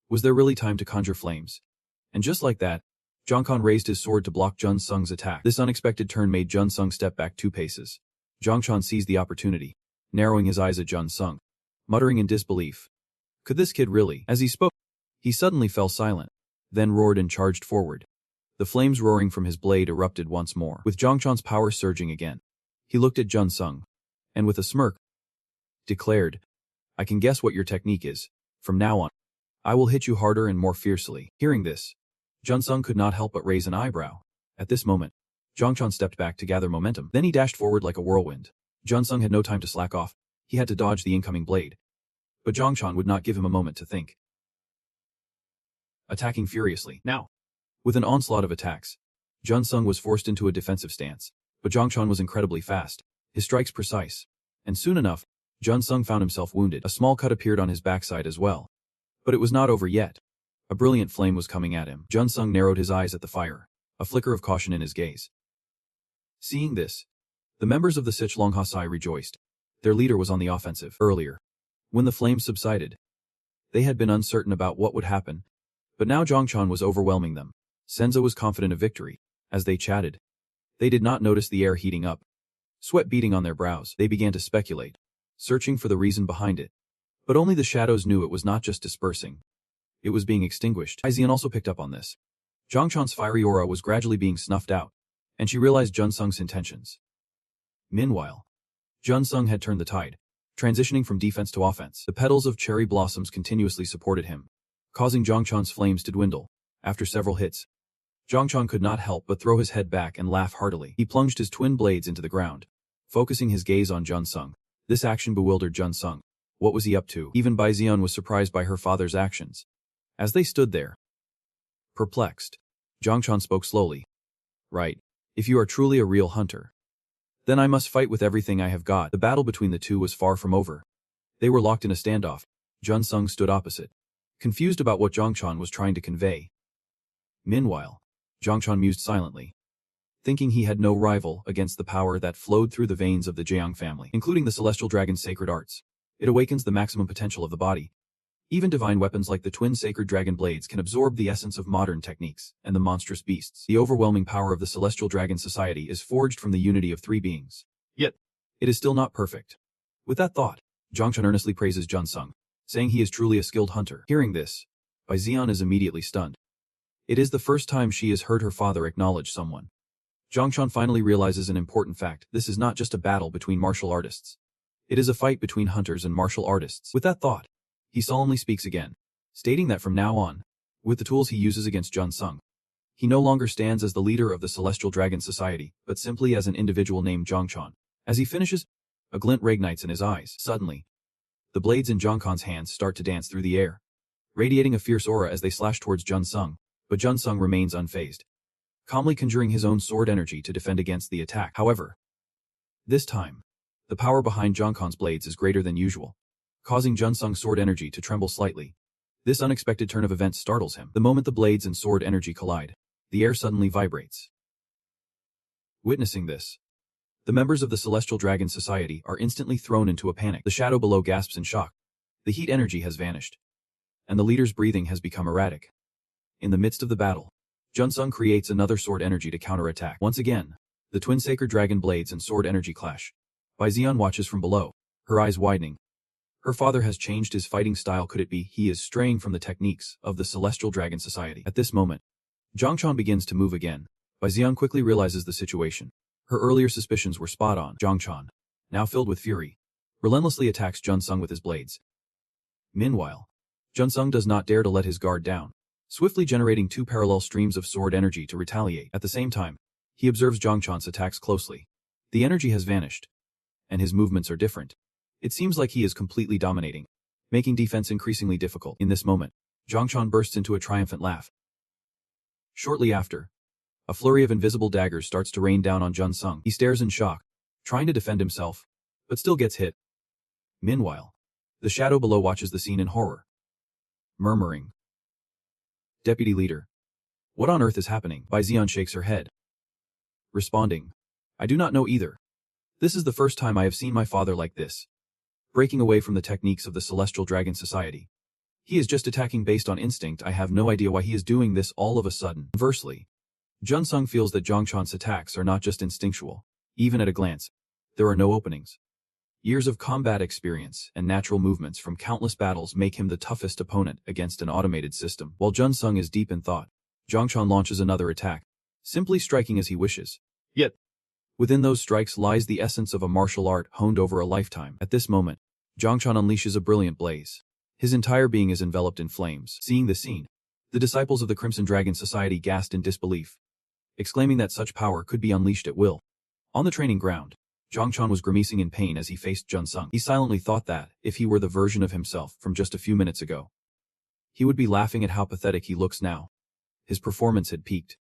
Was there really time to conjure flames? And just like that, Zhang Chan raised his sword to block Jun Sung's attack. This unexpected turn made Jun Sung step back 2 paces. Zhang Chan seized the opportunity, narrowing his eyes at Jun Sung, muttering in disbelief. Could this kid really? As he spoke, he suddenly fell silent, then roared and charged forward. The flames roaring from his blade erupted once more, with Zhang Chan's power surging again. He looked at Jun Sung, and with a smirk, declared, I can guess what your technique is. From now on, I will hit you harder and more fiercely. Hearing this, Jun Sung could not help but raise an eyebrow. At this moment, Zhang Chan stepped back to gather momentum. Then he dashed forward like a whirlwind. Jun Sung had no time to slack off. He had to dodge the incoming blade. But Zhang Chan would not give him a moment to think. Attacking furiously. Now, with an onslaught of attacks, Jun Sung was forced into a defensive stance. But Zhang Chan was incredibly fast, his strikes precise. And soon enough, Jun Sung found himself wounded. A small cut appeared on his backside as well. But it was not over yet. A brilliant flame was coming at him. Jun Sung narrowed his eyes at the fire, a flicker of caution in his gaze. Seeing this, the members of the Sich Long Hasai rejoiced. Their leader was on the offensive. Earlier, when the flames subsided, they had been uncertain about what would happen, but now Zhang Chan was overwhelming them. Senza was confident of victory. As they chatted, they did not notice the air heating up. Sweat beading on their brows, they began to speculate, searching for the reason behind it. But only the shadows knew it was not just dispersing. It was being extinguished. Aizian also picked up on this. Zhang Chan's fiery aura was gradually being snuffed out, and she realized Jun Sung's intentions. Meanwhile, Jun Sung had turned the tide, transitioning from defense to offense. The petals of cherry blossoms continuously supported him, causing Zhang Chan's flames to dwindle. After several hits, Zhang Chan could not help but throw his head back and laugh heartily. He plunged his twin blades into the ground, focusing his gaze on Jun Sung. This action bewildered Jun Sung. What was he up to? Even Bai Zion was surprised by her father's actions. As they stood there, perplexed, Zhang Chan spoke slowly. Right. If you are truly a real hunter, then I must fight with everything I have got. The battle between the two was far from over. They were locked in a standoff. Jun Sung stood opposite, confused about what Zhang Chan was trying to convey. Meanwhile, Zhang Chan mused silently. thinking he had no rival against the power that flowed through the veins of the Jiang family, including the celestial dragon's sacred arts. It awakens the maximum potential of the body. Even divine weapons like the twin sacred dragon blades can absorb the essence of modern techniques and the monstrous beasts. The overwhelming power of the celestial dragon society is forged from the unity of three beings. Yet, it is still not perfect. With that thought, Zhangchun earnestly praises Jun Sung, saying he is truly a skilled hunter. Hearing this, Bai Zian is immediately stunned. It is the first time she has heard her father acknowledge someone. Zhangchun finally realizes an important fact: this is not just a battle between martial artists. It is a fight between hunters and martial artists. With that thought, he solemnly speaks again, stating that from now on, with the tools he uses against Jun Sung, he no longer stands as the leader of the Celestial Dragon Society, but simply as an individual named Zhangchun. As he finishes, a glint reignites in his eyes. Suddenly, the blades in Zhangchun's hands start to dance through the air, radiating a fierce aura as they slash towards Jun Sung, but Jun Sung remains unfazed, calmly conjuring his own sword energy to defend against the attack. However, this time, the power behind Zhangchun's blades is greater than usual, causing Jun Sung's sword energy to tremble slightly. This unexpected turn of events startles him. The moment the blades and sword energy collide, the air suddenly vibrates. Witnessing this, the members of the Celestial Dragon Society are instantly thrown into a panic. The shadow below gasps in shock. The heat energy has vanished, and the leader's breathing has become erratic. In the midst of the battle, Jun Sung creates another sword energy to counterattack. Once again, the twin sacred dragon blades and sword energy clash. Bai Zian watches from below, her eyes widening. Her father has changed his fighting style. Could it be he is straying from the techniques of the Celestial Dragon Society? At this moment, Zhangchun begins to move again. Bai Zian quickly realizes the situation. Her earlier suspicions were spot on. Zhangchun, now filled with fury, relentlessly attacks Jun Sung with his blades. Meanwhile, Jun Sung does not dare to let his guard down, swiftly generating two parallel streams of sword energy to retaliate. At the same time, he observes Zhangchun's attacks closely. The energy has vanished, and his movements are different. It seems like he is completely dominating, making defense increasingly difficult. In this moment, Zhangchun bursts into a triumphant laugh. Shortly after, a flurry of invisible daggers starts to rain down on Jun Sung. He stares in shock, trying to defend himself, but still gets hit. Meanwhile, the shadow below watches the scene in horror, murmuring, "Deputy Leader, what on earth is happening?" Bai Zian shakes her head, responding, "I do not know either. This is the first time I have seen my father like this, breaking away from the techniques of the Celestial Dragon Society. He is just attacking based on instinct. I have no idea why he is doing this all of a sudden." Conversely, Jun Sung feels that Zhangchun's attacks are not just instinctual. Even at a glance, there are no openings. Years of combat experience and natural movements from countless battles make him the toughest opponent against an automated system. While Jun Sung is deep in thought, Zhangchun launches another attack, simply striking as he wishes. Yet, within those strikes lies the essence of a martial art honed over a lifetime. At this moment, Zhangchun unleashes a brilliant blaze. His entire being is enveloped in flames. Seeing the scene, the disciples of the Crimson Dragon Society gasped in disbelief, exclaiming that such power could be unleashed at will. On the training ground, Zhangchun was grimacing in pain as he faced Jun Sung. He silently thought that, if he were the version of himself from just a few minutes ago, he would be laughing at how pathetic he looks now. His performance had peaked,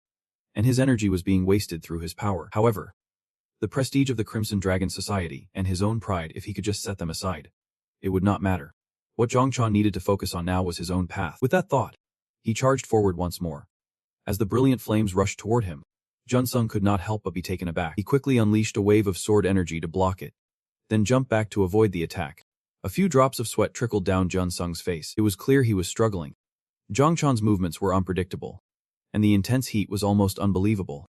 and his energy was being wasted through his power. However, the prestige of the Crimson Dragon Society and his own pride, if he could just set them aside, it would not matter. What Zhangchun needed to focus on now was his own path. With that thought, he charged forward once more. As the brilliant flames rushed toward him, Jun Sung could not help but be taken aback. He quickly unleashed a wave of sword energy to block it, then jumped back to avoid the attack. A few drops of sweat trickled down Jun Sung's face. It was clear he was struggling. Zhangchun's movements were unpredictable, and the intense heat was almost unbelievable.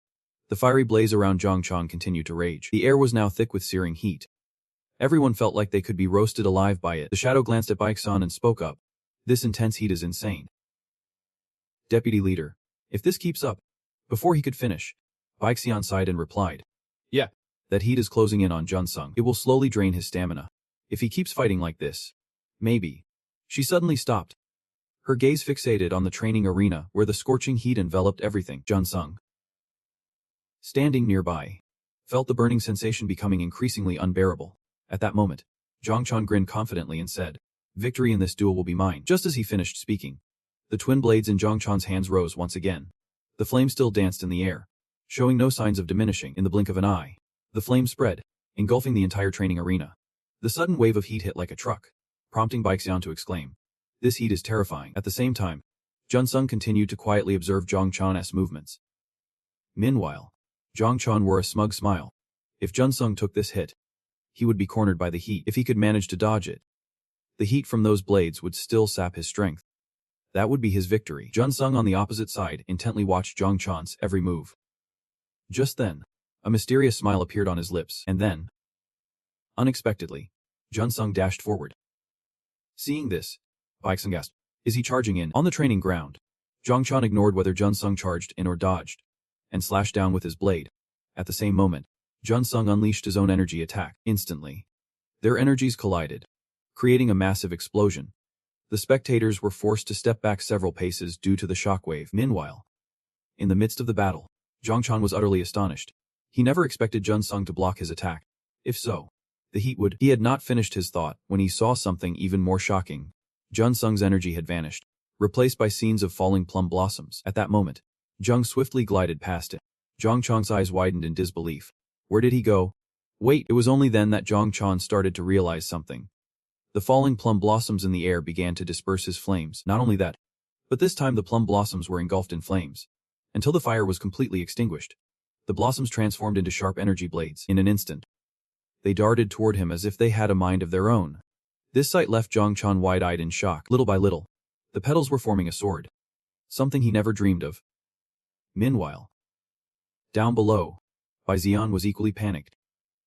The fiery blaze around Zhangchun continued to rage. The air was now thick with searing heat. Everyone felt like they could be roasted alive by it. The shadow glanced at Baeksan and spoke up. "This intense heat is insane. Deputy Leader, if this keeps up..." Before he could finish, Baeksan sighed and replied, "Yeah, that heat is closing in on Jun Sung. It will slowly drain his stamina. If he keeps fighting like this, maybe..." She suddenly stopped, her gaze fixated on the training arena where the scorching heat enveloped everything. Jun Sung, standing nearby, felt the burning sensation becoming increasingly unbearable. At that moment, Zhangchun grinned confidently and said, "Victory in this duel will be mine." Just as he finished speaking, the twin blades in Zhangchun's hands rose once again. The flame still danced in the air, showing no signs of diminishing. In the blink of an eye, the flame spread, engulfing the entire training arena. The sudden wave of heat hit like a truck, prompting Baeksan to exclaim, "This heat is terrifying." At the same time, Jun Sung continued to quietly observe Zhangchun's movements. Meanwhile, Zhang Quan wore a smug smile. If Jun Sung took this hit, he would be cornered by the heat. If he could manage to dodge it, the heat from those blades would still sap his strength. That would be his victory. Jun Sung on the opposite side intently watched Zhang Quan's every move. Just then, a mysterious smile appeared on his lips, and then, unexpectedly, Jun Sung dashed forward. Seeing this, Bai Xing gasped, "Is he charging in?" On the training ground, Zhang Quan ignored whether Jun Sung charged in or dodged, and slashed down with his blade. At the same moment, Jun Sung unleashed his own energy attack. Instantly, their energies collided, creating a massive explosion. The spectators were forced to step back several paces due to the shockwave. Meanwhile, in the midst of the battle, Zhang Quan was utterly astonished. He never expected Jun Sung to block his attack. If so, the heat would. He had not finished his thought when he saw something even more shocking. Jun Sung's energy had vanished, replaced by scenes of falling plum blossoms. At that moment, Zhang swiftly glided past it. Zhang Quan's eyes widened in disbelief. Where did he go? Wait, it was only then that Zhang Quan started to realize something. The falling plum blossoms in the air began to disperse his flames. Not only that, but this time the plum blossoms were engulfed in flames, until the fire was completely extinguished. The blossoms transformed into sharp energy blades. In an instant, they darted toward him as if they had a mind of their own. This sight left Zhang Quan wide-eyed in shock. Little by little, the petals were forming a sword, something he never dreamed of. Meanwhile, down below, Bai Xian was equally panicked.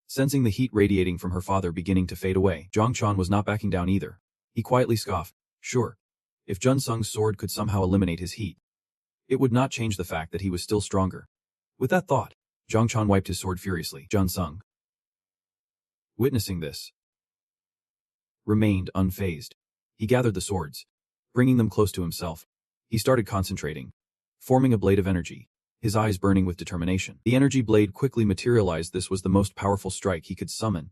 Sensing the heat radiating from her father beginning to fade away, Zhang Quan was not backing down either. He quietly scoffed. Sure, if Jun Sung's sword could somehow eliminate his heat, it would not change the fact that he was still stronger. With that thought, Zhang Quan wiped his sword furiously. Jun Sung, witnessing this, remained unfazed. He gathered the swords, bringing them close to himself. He started concentrating, forming a blade of energy, his eyes burning with determination. The energy blade quickly materialized. This was the most powerful strike he could summon.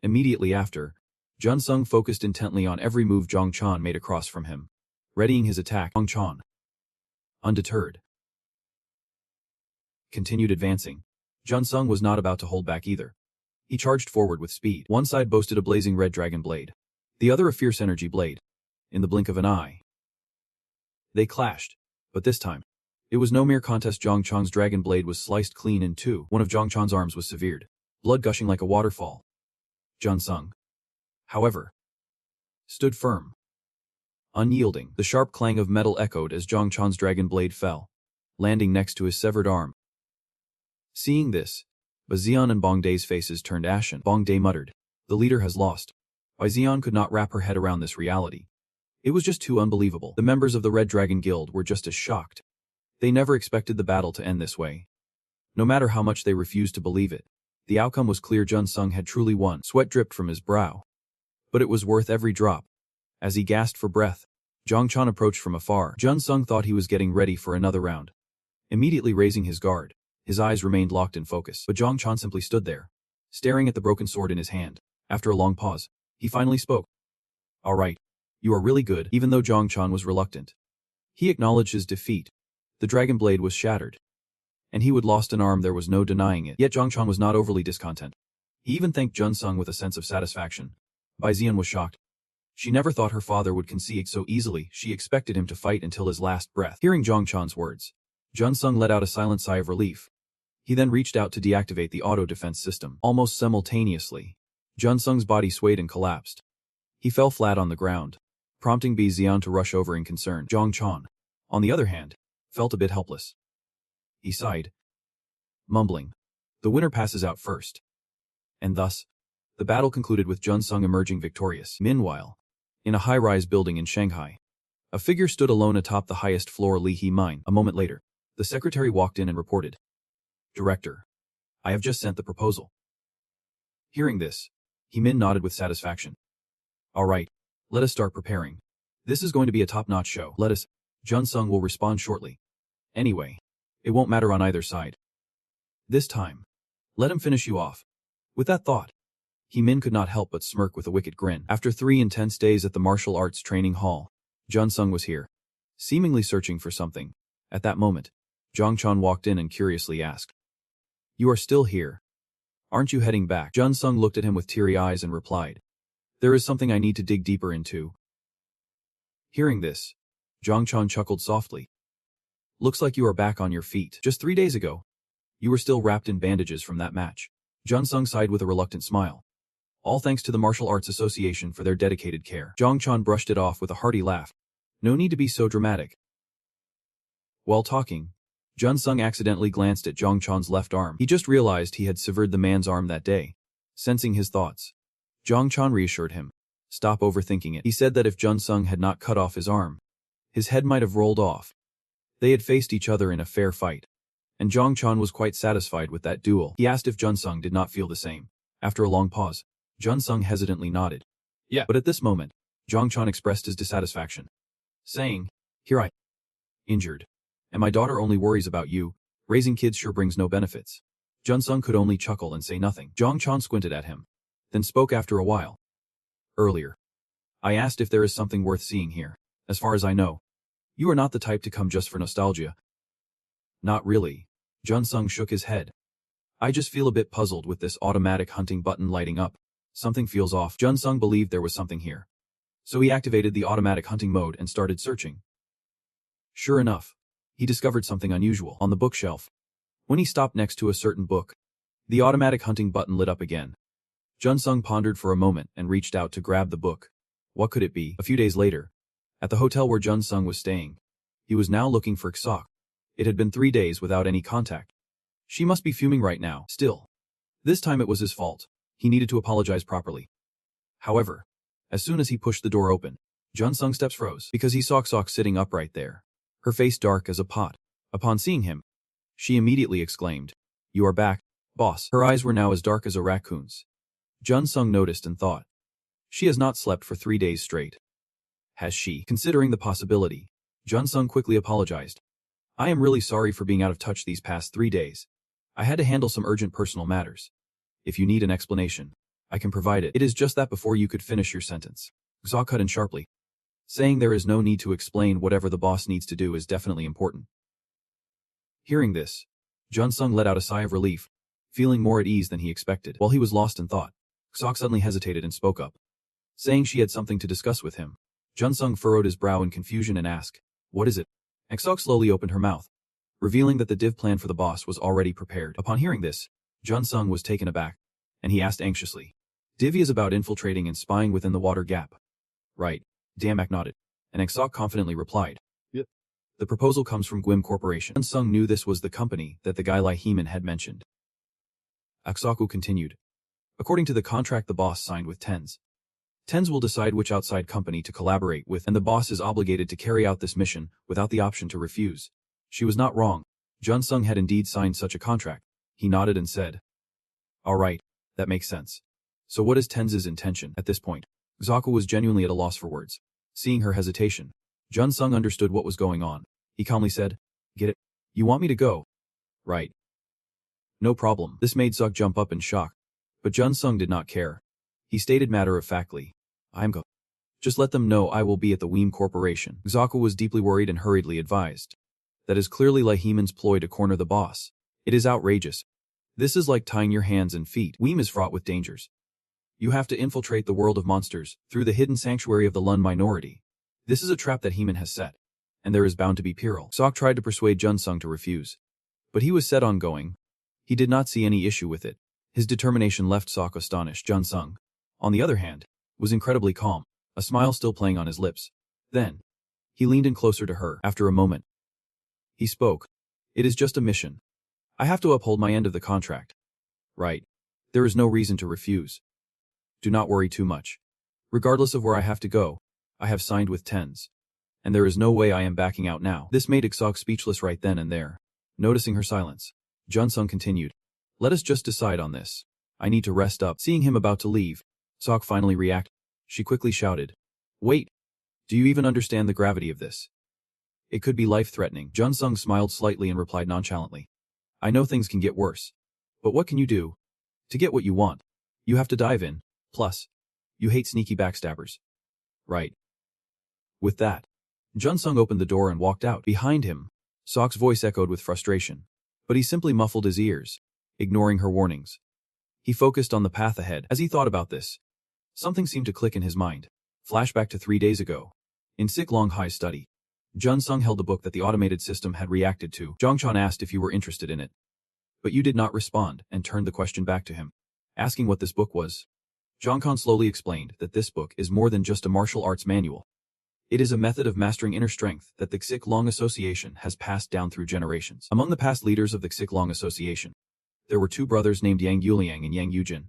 Immediately after, Jun Sung focused intently on every move Zhang Quan made across from him, readying his attack. Zhang Quan, undeterred, continued advancing. Jun Sung was not about to hold back either. He charged forward with speed. One side boasted a blazing red dragon blade, the other a fierce energy blade. In the blink of an eye, they clashed, but this time, it was no mere contest. Zhang Quan's dragon blade was sliced clean in two. One of Zhang Quan's arms was severed, blood gushing like a waterfall. Jun Sung, however, stood firm, unyielding. The sharp clang of metal echoed as Zhang Quan's dragon blade fell, landing next to his severed arm. Seeing this, Bai Xian and Bong Dai's faces turned ashen. Bong Dai muttered, "The leader has lost." Bai Xian could not wrap her head around this reality. It was just too unbelievable. The members of the Red Dragon Guild were just as shocked. They never expected the battle to end this way. No matter how much they refused to believe it, the outcome was clear. Jun Sung had truly won. Sweat dripped from his brow, but it was worth every drop. As he gasped for breath, Zhang Quan approached from afar. Jun Sung thought he was getting ready for another round. Immediately raising his guard, his eyes remained locked in focus. But Zhang Quan simply stood there, staring at the broken sword in his hand. After a long pause, he finally spoke. "All right, you are really good." Even though Zhang Quan was reluctant, he acknowledged his defeat. The dragon blade was shattered, and he would lost an arm. There was no denying it. Yet Zhang Quan was not overly discontent. He even thanked Jun Sung with a sense of satisfaction. Bai Xian was shocked. She never thought her father would concede so easily. She expected him to fight until his last breath. Hearing Zhang Quan's words, Jun Sung let out a silent sigh of relief. He then reached out to deactivate the auto-defense system. Almost simultaneously, Jun Sung's body swayed and collapsed. He fell flat on the ground, prompting Bai Xian to rush over in concern. Zhang Quan, on the other hand, felt a bit helpless. He sighed, mumbling, "The winner passes out first." And thus, the battle concluded with Jun Sung emerging victorious. Meanwhile, in a high-rise building in Shanghai, a figure stood alone atop the highest floor Li He Mine. A moment later, the secretary walked in and reported, "Director, I have just sent the proposal." Hearing this, He Min nodded with satisfaction. "All right, let us start preparing. This is going to be a top-notch show. Let us." Jun Sung will respond shortly. Anyway, it won't matter on either side. This time, let him finish you off. With that thought, He Min could not help but smirk with a wicked grin. After 3 intense days at the martial arts training hall, Jun Sung was here, seemingly searching for something. At that moment, Zhang Quan walked in and curiously asked, "You are still here? Aren't you heading back?" Jun Sung looked at him with teary eyes and replied, "There is something I need to dig deeper into." Hearing this, Zhang Quan chuckled softly. Looks like you are back on your feet. Just 3 days ago, you were still wrapped in bandages from that match. Jun Sung sighed with a reluctant smile. All thanks to the Martial Arts Association for their dedicated care. Jong Chan brushed it off with a hearty laugh. No need to be so dramatic. While talking, Jun Sung accidentally glanced at Jong Chan's left arm. He just realized he had severed the man's arm that day. Sensing his thoughts, Jong Chan reassured him. Stop overthinking it. He said that if Jun Sung had not cut off his arm, his head might have rolled off. They had faced each other in a fair fight, and Jong Chan was quite satisfied with that duel. He asked if Jun Sung did not feel the same. After a long pause, Jun Sung hesitantly nodded. Yeah. But at this moment, Jong Chan expressed his dissatisfaction, saying, Here I injured, and my daughter only worries about you. Raising kids sure brings no benefits. Jun Sung could only chuckle and say nothing. Jong Chan squinted at him, then spoke after a while. Earlier, I asked if there is something worth seeing here. As far as I know, you are not the type to come just for nostalgia. Not really. Jun Sung shook his head. I just feel a bit puzzled with this automatic hunting button lighting up. Something feels off. Jun Sung believed there was something here, so he activated the automatic hunting mode and started searching. Sure enough, he discovered something unusual on the bookshelf. When he stopped next to a certain book, the automatic hunting button lit up again. Jun Sung pondered for a moment and reached out to grab the book. What could it be? A few days later, at the hotel where Jun Sung was staying, he was now looking for Sok. It had been 3 days without any contact. She must be fuming right now. Still, this time it was his fault. He needed to apologize properly. However, as soon as he pushed the door open, Jun Sung's steps froze because he saw Sok sitting upright there, her face dark as a pot. Upon seeing him, she immediately exclaimed, You are back, boss. Her eyes were now as dark as a raccoon's. Jun Sung noticed and thought, She has not slept for 3 days straight. Has she? Considering the possibility, Jun Sung quickly apologized. I am really sorry for being out of touch these past 3 days. I had to handle some urgent personal matters. If you need an explanation, I can provide it. It is just that before you could finish your sentence, Sok cut in sharply, saying there is no need to explain. Whatever the boss needs to do is definitely important. Hearing this, Jun Sung let out a sigh of relief, feeling more at ease than he expected. While he was lost in thought, Sok suddenly hesitated and spoke up, saying she had something to discuss with him. Jun Sung furrowed his brow in confusion and asked, What is it? Sok slowly opened her mouth, revealing that the div plan for the boss was already prepared. Upon hearing this, Jun Sung was taken aback, and he asked anxiously, Divvy is about infiltrating and spying within the water gap. Right. Damak nodded, and Sok confidently replied, Yep. The proposal comes from Gwim Corporation. Jun Sung knew this was the company that the guy Lai Heeman had mentioned. Aksaku continued, According to the contract the boss signed with TENS will decide which outside company to collaborate with, and the boss is obligated to carry out this mission without the option to refuse. She was not wrong. Jun Sung had indeed signed such a contract. He nodded and said, All right, that makes sense. So what is TENS's intention at this point? Zaku was genuinely at a loss for words. Seeing her hesitation, Jun Sung understood what was going on. He calmly said, Get it? You want me to go? Right. No problem. This made Sok jump up in shock. But Jun Sung did not care. He stated matter-of-factly, I'm go. Just let them know I will be at the Weem Corporation. Zaku was deeply worried and hurriedly advised. That is clearly Lai Heeman's ploy to corner the boss. It is outrageous. This is like tying your hands and feet. Weem is fraught with dangers. You have to infiltrate the world of monsters through the hidden sanctuary of the Lun minority. This is a trap that Heeman has set, and there is bound to be peril. Sok tried to persuade Jun Sung to refuse, but he was set on going. He did not see any issue with it. His determination left Sok astonished. Jun Sung, on the other hand, was incredibly calm, a smile still playing on his lips. Then, he leaned in closer to her. After a moment, he spoke. It is just a mission. I have to uphold my end of the contract. Right. There is no reason to refuse. Do not worry too much. Regardless of where I have to go, I have signed with TENS. And there is no way I am backing out now. This made Sok speechless right then and there. Noticing her silence, Jun Sung continued. Let us just decide on this. I need to rest up. Seeing him about to leave, Sok finally reacted. She quickly shouted, Wait! Do you even understand the gravity of this? It could be life-threatening. Jun Sung smiled slightly and replied nonchalantly. I know things can get worse. But what can you do? To get what you want, you have to dive in. Plus, you hate sneaky backstabbers. Right. With that, Jun Sung opened the door and walked out. Behind him, Sok's voice echoed with frustration. But he simply muffled his ears, ignoring her warnings. He focused on the path ahead. As he thought about this, something seemed to click in his mind. Flashback to 3 days ago. In Sick Long Hai's study, Jun Sung held the book that the automated system had reacted to. Zhang Chan asked if you were interested in it. But you did not respond and turned the question back to him, asking what this book was. Zhang Kan slowly explained that this book is more than just a martial arts manual. It is a method of mastering inner strength that the Xik Long Association has passed down through generations. Among the past leaders of the Xik Long Association, there were two brothers named Yang Yuliang and Yang Yujin.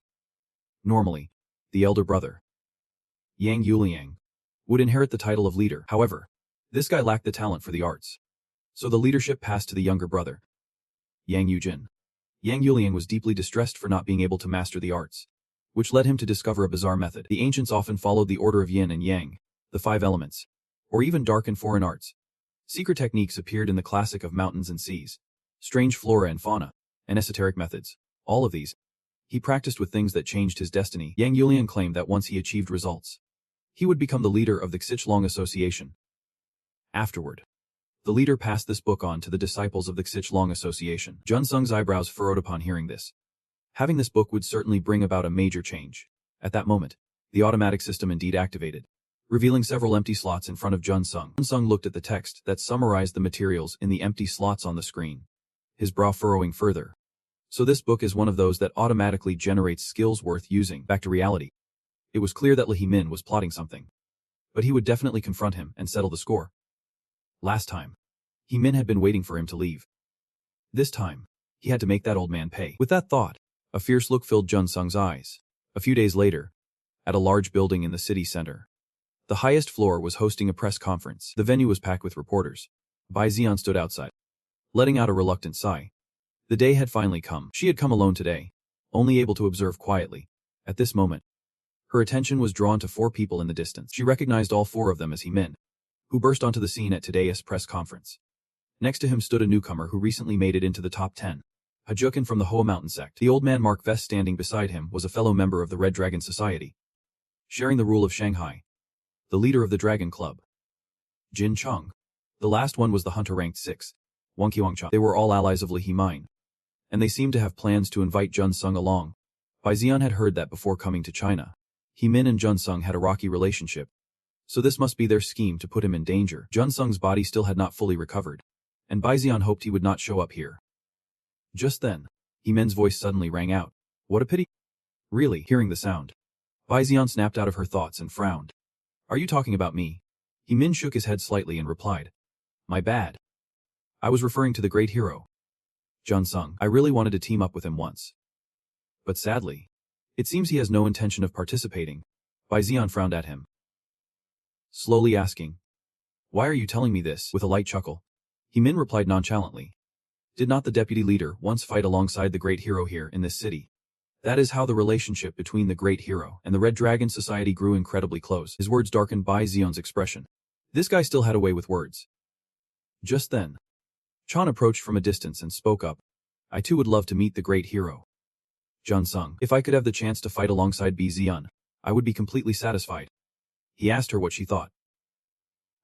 Normally, the elder brother, Yang Yuliang, would inherit the title of leader. However, this guy lacked the talent for the arts. So the leadership passed to the younger brother, Yang Yujin. Yang Yuliang was deeply distressed for not being able to master the arts, which led him to discover a bizarre method. The ancients often followed the order of yin and yang, the 5 elements, or even dark and foreign arts. Secret techniques appeared in the classic of mountains and seas, strange flora and fauna, and esoteric methods. All of these, he practiced with things that changed his destiny. Yang Yuliang claimed that once he achieved results, he would become the leader of the Xik Long Association. Afterward, the leader passed this book on to the disciples of the Xik Long Association. Jun Sung's eyebrows furrowed upon hearing this. Having this book would certainly bring about a major change. At that moment, the automatic system indeed activated, revealing several empty slots in front of Jun Sung. Jun Sung looked at the text that summarized the materials in the empty slots on the screen, his brow furrowing further. So this book is one of those that automatically generates skills worth using. Back to reality. It was clear that Lee Min was plotting something, but he would definitely confront him and settle the score. Last time, Lee Min had been waiting for him to leave. This time, he had to make that old man pay. With that thought, a fierce look filled Jun Sung's eyes. A few days later, at a large building in the city center, the highest floor was hosting a press conference. The venue was packed with reporters. Bai Zian stood outside, letting out a reluctant sigh. The day had finally come. She had come alone today, only able to observe quietly. At this moment, her attention was drawn to 4 people in the distance. She recognized all 4 of them as Lee Min, who burst onto the scene at today's press conference. Next to him stood a newcomer who recently made it into the top 10. Hajukin from the Hoa Mountain sect. The old man Mark Vest standing beside him was a fellow member of the Red Dragon Society, sharing the rule of Shanghai, the leader of the Dragon Club. Jin Chung. The last one was the hunter ranked 6, Wang Qiangcha. They were all allies of Lee Min, and they seemed to have plans to invite Jun Sung along. Bai Zian had heard that before coming to China, Lee Min and Jun Sung had a rocky relationship, so this must be their scheme to put him in danger. Jun Sung's body still had not fully recovered, and Bai Zian hoped he would not show up here. Just then, Lee Min's voice suddenly rang out. What a pity. Really? Hearing the sound, Bai Zian snapped out of her thoughts and frowned. Are you talking about me? Lee Min shook his head slightly and replied. My bad. I was referring to the great hero, Jun Sung. I really wanted to team up with him once, but sadly, it seems he has no intention of participating. Bai Zian frowned at him, slowly asking, why are you telling me this? With a light chuckle, Lee Min replied nonchalantly. Did not the deputy leader once fight alongside the great hero here in this city? That is how the relationship between the great hero and the Red Dragon Society grew incredibly close. His words darkened Bai Zion's expression. This guy still had a way with words. Just then, Chan approached from a distance and spoke up. I too would love to meet the great hero, Jun Sung. If I could have the chance to fight alongside Bai Zion, I would be completely satisfied. He asked her what she thought.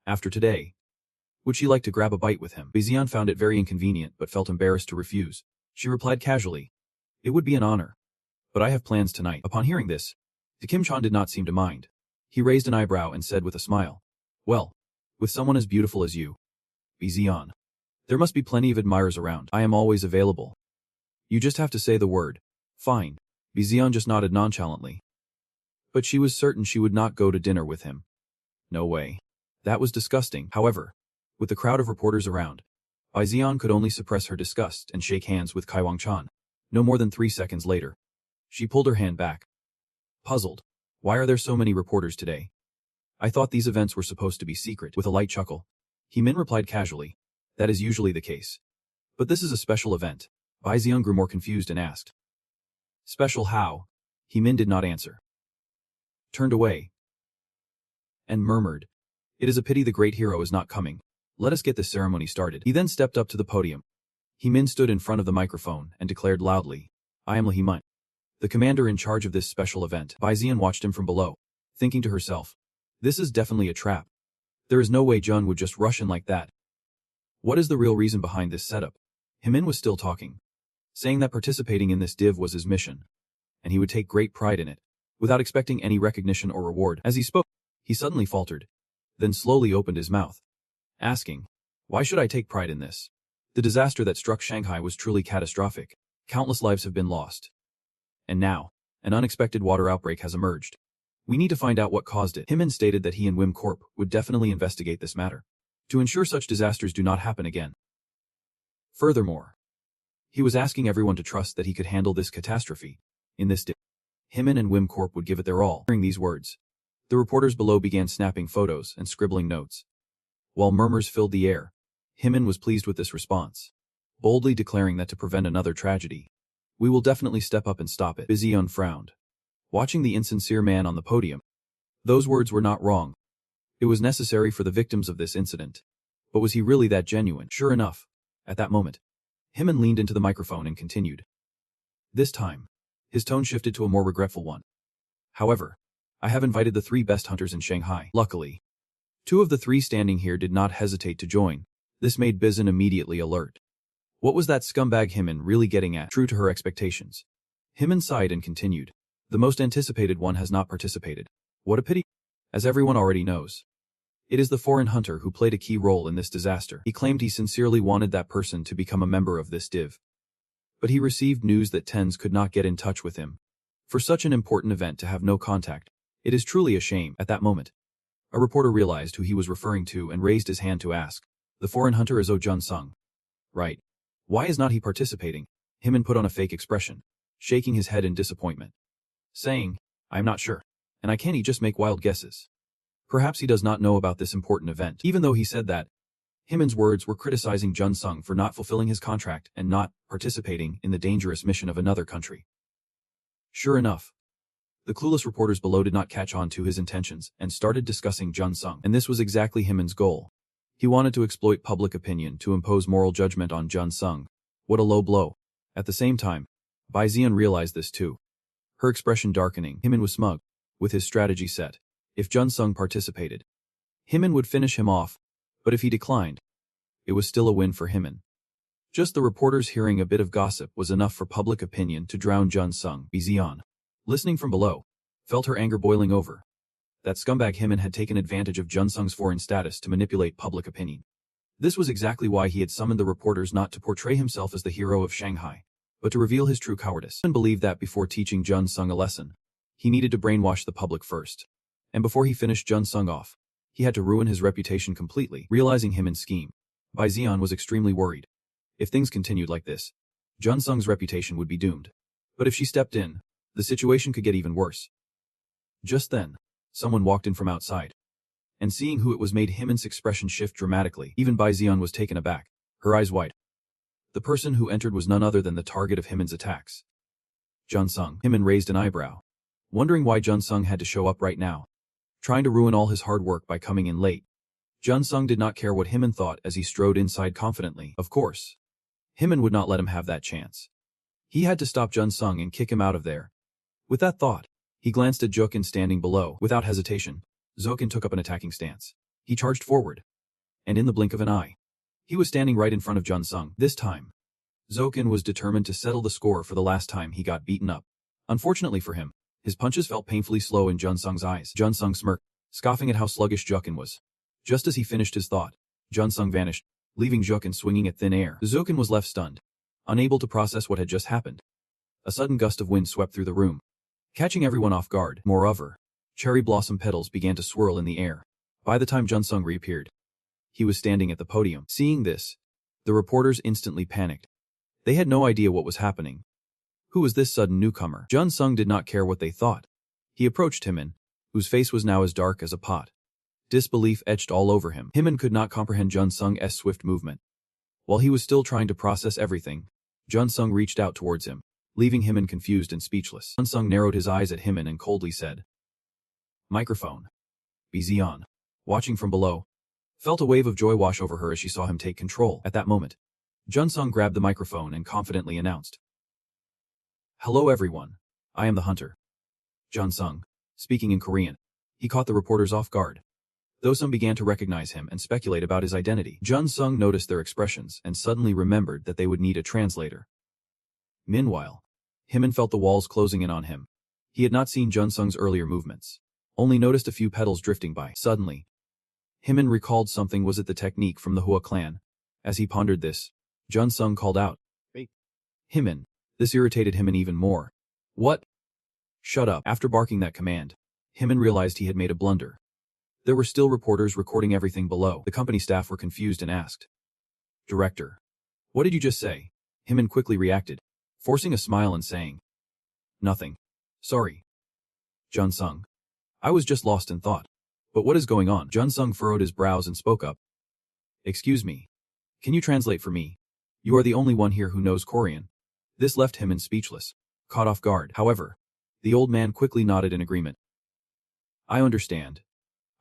After today, would she like to grab a bite with him? Bai Zian found it very inconvenient but felt embarrassed to refuse. She replied casually. It would be an honor, but I have plans tonight. Upon hearing this, Kim Chan did not seem to mind. He raised an eyebrow and said with a smile, well, with someone as beautiful as you, Bai Zian, there must be plenty of admirers around. I am always available. You just have to say the word. Fine. Bai Zian just nodded nonchalantly. But she was certain she would not go to dinner with him. No way. That was disgusting. However, with the crowd of reporters around, Bai Zian could only suppress her disgust and shake hands with Kai Wang Chan. No more than 3 seconds later, she pulled her hand back. Puzzled. Why are there so many reporters today? I thought these events were supposed to be secret. With a light chuckle, Lee Min replied casually. That is usually the case. But this is a special event. Bai Zian grew more confused and asked. Special how? Lee Min did not answer. Turned away and murmured. It is a pity the great hero is not coming. Let us get this ceremony started. He then stepped up to the podium. Lee Min stood in front of the microphone and declared loudly, I am Lee Min, the commander in charge of this special event. Bai Zian watched him from below, thinking to herself, this is definitely a trap. There is no way Jun would just rush in like that. What is the real reason behind this setup? Lee Min was still talking, saying that participating in this div was his mission, and he would take great pride in it, without expecting any recognition or reward. As he spoke, he suddenly faltered, then slowly opened his mouth, asking, "Why should I take pride in this? The disaster that struck Shanghai was truly catastrophic. Countless lives have been lost. And now, an unexpected water outbreak has emerged. We need to find out what caused it." Hyman stated that he and Wim Corp would definitely investigate this matter to ensure such disasters do not happen again. Furthermore, he was asking everyone to trust that he could handle this catastrophe. In this Hyman and Wim Corp would give it their all. Hearing these words, the reporters below began snapping photos and scribbling notes. While murmurs filled the air, Hyman was pleased with this response, boldly declaring that to prevent another tragedy, "We will definitely step up and stop it." Bizion frowned, watching the insincere man on the podium. Those words were not wrong. It was necessary for the victims of this incident. But was he really that genuine? Sure enough, at that moment, Hyman leaned into the microphone and continued. This time, his tone shifted to a more regretful one. "However, I have invited the 3 best hunters in Shanghai. Luckily, 2 of the 3 standing here did not hesitate to join." This made Bizion immediately alert. What was that scumbag Hyman really getting at? True to her expectations, Hyman sighed and continued. "The most anticipated one has not participated. What a pity. As everyone already knows, it is the foreign hunter who played a key role in this disaster." He claimed he sincerely wanted that person to become a member of this div. But he received news that TENS could not get in touch with him. For such an important event to have no contact, it is truly a shame. At that moment, a reporter realized who he was referring to and raised his hand to ask. "The foreign hunter is Jun Sung. Right. Why is not he participating?" Hyman put on a fake expression, shaking his head in disappointment, saying, "I'm not sure. And can't he just make wild guesses? Perhaps he does not know about this important event." Even though he said that, Hyman's words were criticizing Jun Sung for not fulfilling his contract and not participating in the dangerous mission of another country. Sure enough, the clueless reporters below did not catch on to his intentions and started discussing Jun Sung. And this was exactly Hyman's goal. He wanted to exploit public opinion to impose moral judgment on Jun Sung. What a low blow. At the same time, Bizion realized this too. Her expression darkening. Hyman was smug, with his strategy set. If Jun Sung participated, Hyman would finish him off, but if he declined, it was still a win for Hyman. Just the reporters hearing a bit of gossip was enough for public opinion to drown Jun Sung. Bizion, listening from below, felt her anger boiling over. That scumbag Hyman had taken advantage of Jun Sung's foreign status to manipulate public opinion. This was exactly why he had summoned the reporters, not to portray himself as the hero of Shanghai, but to reveal his true cowardice. Hyman believed that before teaching Jun Sung a lesson, he needed to brainwash the public first. And before he finished Jun Sung off, he had to ruin his reputation completely. Realizing Hyman's scheme, Bizion was extremely worried. If things continued like this, Jun Sung's reputation would be doomed. But if she stepped in, the situation could get even worse. Just then, someone walked in from outside. And seeing who it was made Hyman's expression shift dramatically. Even Bizion was taken aback, her eyes wide. The person who entered was none other than the target of Hyman's attacks. Jun Sung. Hyman raised an eyebrow, wondering why Jun Sung had to show up right now, trying to ruin all his hard work by coming in late. Jun Sung did not care what Hyman thought as he strode inside confidently. Of course, Hyman would not let him have that chance. He had to stop Jun Sung and kick him out of there. With that thought, he glanced at Jokin standing below. Without hesitation, Zokin took up an attacking stance. He charged forward. And in the blink of an eye, he was standing right in front of Jun Sung. This time, Zokin was determined to settle the score for the last time he got beaten up. Unfortunately for him, his punches felt painfully slow in Jun Sung's eyes. Jun Sung smirked, scoffing at how sluggish Jokin was. Just as he finished his thought, Jun Sung vanished, leaving Jokin swinging at thin air. Zokin was left stunned, unable to process what had just happened. A sudden gust of wind swept through the room, catching everyone off guard. Moreover, cherry blossom petals began to swirl in the air. By the time Jun Sung reappeared, he was standing at the podium. Seeing this, the reporters instantly panicked. They had no idea what was happening. Who was this sudden newcomer? Jun Sung did not care what they thought. He approached Hyman, whose face was now as dark as a pot. Disbelief etched all over him. Hyman could not comprehend Jun Sung's swift movement. While he was still trying to process everything, Jun Sung reached out towards him, leaving Hyman confused and speechless. Jun Sung narrowed his eyes at Hyman and coldly said, "Microphone." Bizion, watching from below, felt a wave of joy wash over her as she saw him take control. At that moment, Jun Sung grabbed the microphone and confidently announced, "Hello everyone, I am the hunter." Jun Sung, speaking in Korean, he caught the reporters off guard. Though some began to recognize him and speculate about his identity, Jun Sung noticed their expressions and suddenly remembered that they would need a translator. Meanwhile, Hyman felt the walls closing in on him. He had not seen Jun Sung's earlier movements, only noticed a few petals drifting by. Suddenly, Himin recalled something. Was it the technique from the Hua clan? As he pondered this, Jun Sung called out, "Hey, Himin." This irritated Himin even more. "What?" "Shut up." After barking that command, Himin realized he had made a blunder. There were still reporters recording everything below. The company staff were confused and asked, "Director, what did you just say?" Himin quickly reacted, forcing a smile and saying, "Nothing. Sorry." "Jun Sung, I was just lost in thought. But what is going on?" Jun Sung furrowed his brows and spoke up. "Excuse me. Can you translate for me? You are the only one here who knows Korean." This left Himin speechless, caught off guard. However, the old man quickly nodded in agreement. "I understand.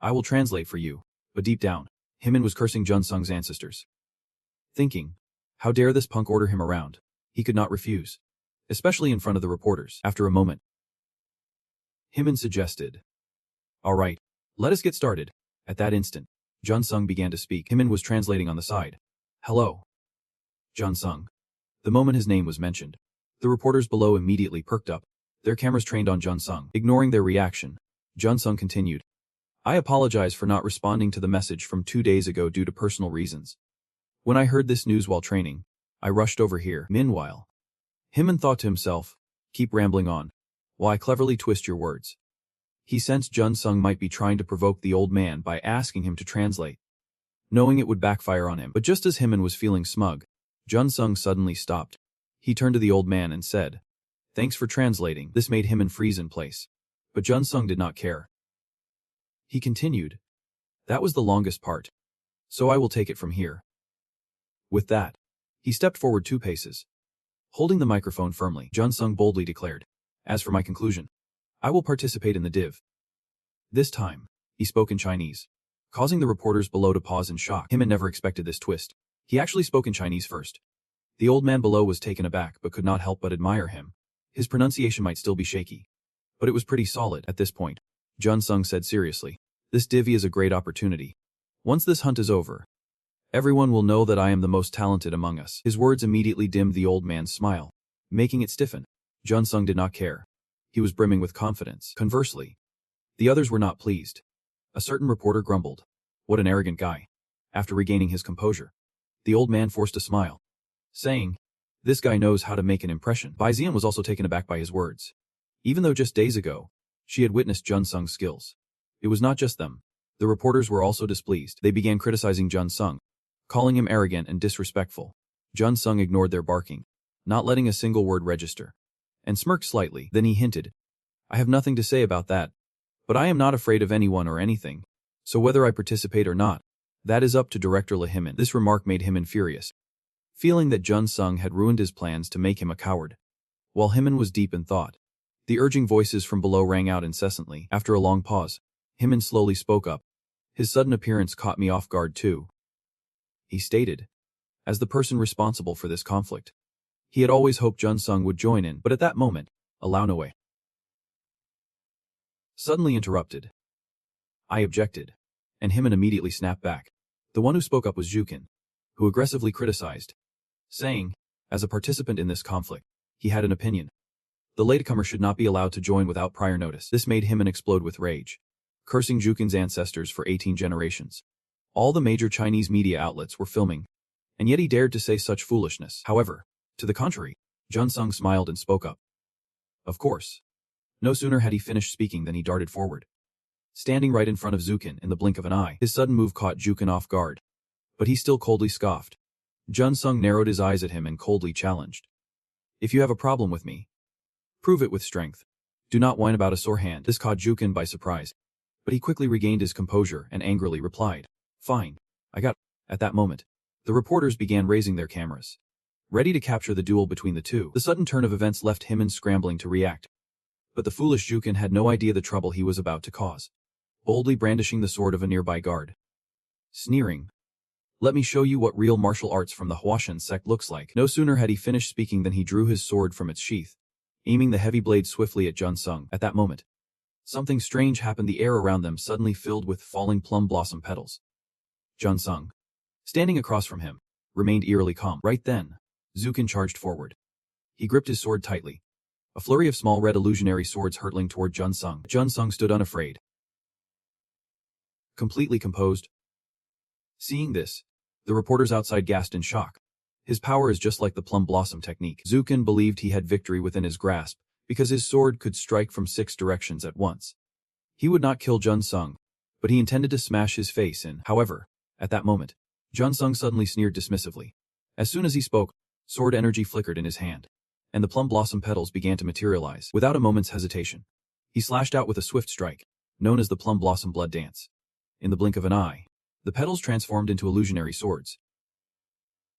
I will translate for you." But deep down, Himin was cursing Jun Sung's ancestors. Thinking, how dare this punk order him around? He could not refuse, especially in front of the reporters. After a moment, Himin suggested, "All right, let us get started." At that instant, Jun Sung began to speak. Himin was translating on the side. "Hello, Jun Sung." The moment his name was mentioned, the reporters below immediately perked up, their cameras trained on Jun Sung. Ignoring their reaction, Jun Sung continued, "I apologize for not responding to the message from 2 days ago due to personal reasons. When I heard this news while training, I rushed over here." Meanwhile, Himin thought to himself, "Keep rambling on, while I cleverly twist your words." He sensed Jun Sung might be trying to provoke the old man by asking him to translate, knowing it would backfire on him. But just as Himin was feeling smug, Jun Sung suddenly stopped. He turned to the old man and said, "Thanks for translating." This made Himin freeze in place. But Jun Sung did not care. He continued, "That was the longest part, so I will take it from here." With that, he stepped forward 2 paces. Holding the microphone firmly, Jun Sung boldly declared, "As for my conclusion, I will participate in the div." This time, he spoke in Chinese, causing the reporters below to pause in shock. Himin never expected this twist. He actually spoke in Chinese first. The old man below was taken aback but could not help but admire him. His pronunciation might still be shaky, but it was pretty solid. At this point, Jun Sung said seriously, "This divvy is a great opportunity. Once this hunt is over, everyone will know that I am the most talented among us." His words immediately dimmed the old man's smile, making it stiffen. Jun Sung did not care. He was brimming with confidence. Conversely, the others were not pleased. A certain reporter grumbled, "What an arrogant guy." After regaining his composure, the old man forced a smile, saying, "This guy knows how to make an impression." Bai Zian was also taken aback by his words. Even though just days ago, she had witnessed Jun Sung's skills, it was not just them. The reporters were also displeased. They began criticizing Jun Sung, calling him arrogant and disrespectful. Jun Sung ignored their barking, not letting a single word register, and smirked slightly. Then he hinted, "I have nothing to say about that. But I am not afraid of anyone or anything. So whether I participate or not, that is up to Director Le Himin." This remark made Himin furious, feeling that Jun Sung had ruined his plans to make him a coward. While Himin was deep in thought, the urging voices from below rang out incessantly. After a long pause, Himin slowly spoke up. His sudden appearance caught me off guard too. He stated, as the person responsible for this conflict, he had always hoped Jun Sung would join in, but at that moment, a Launaway suddenly interrupted. I objected, and Himin immediately snapped back. The one who spoke up was Jukin, who aggressively criticized, saying, as a participant in this conflict, he had an opinion. The latecomer should not be allowed to join without prior notice. This made Himin explode with rage, cursing Jukin's ancestors for 18 generations. All the major Chinese media outlets were filming, and yet he dared to say such foolishness. However, to the contrary, Jun Sung smiled and spoke up. Of course. No sooner had he finished speaking than he darted forward, standing right in front of Zukin in the blink of an eye. His sudden move caught Jukin off guard, but he still coldly scoffed. Jun Sung narrowed his eyes at him and coldly challenged, "If you have a problem with me, prove it with strength. Do not whine about a sore hand." This caught Jukin by surprise, but he quickly regained his composure and angrily replied, "Fine, I got." At that moment, the reporters began raising their cameras, ready to capture the duel between the two. The sudden turn of events left Himin scrambling to react, but the foolish Jukin had no idea the trouble he was about to cause, boldly brandishing the sword of a nearby guard. Sneering, "Let me show you what real martial arts from the Huashan sect looks like." No sooner had he finished speaking than he drew his sword from its sheath, aiming the heavy blade swiftly at Jun Sung. At that moment, something strange happened. The air around them suddenly filled with falling plum blossom petals. Jun Sung, standing across from him, remained eerily calm. Right then, Zukin charged forward. He gripped his sword tightly, a flurry of small red illusionary swords hurtling toward Jun Sung. Jun Sung stood unafraid, completely composed, Seeing this, the reporters outside gasped in shock. His power is just like the plum blossom technique. Zukin believed he had victory within his grasp because his sword could strike from 6 directions at once. He would not kill Jun Sung, but he intended to smash his face in. However, at that moment, Jun Sung suddenly sneered dismissively. As soon as he spoke, sword energy flickered in his hand, and the plum blossom petals began to materialize. Without a moment's hesitation, he slashed out with a swift strike, known as the plum blossom blood dance. In the blink of an eye, the petals transformed into illusionary swords.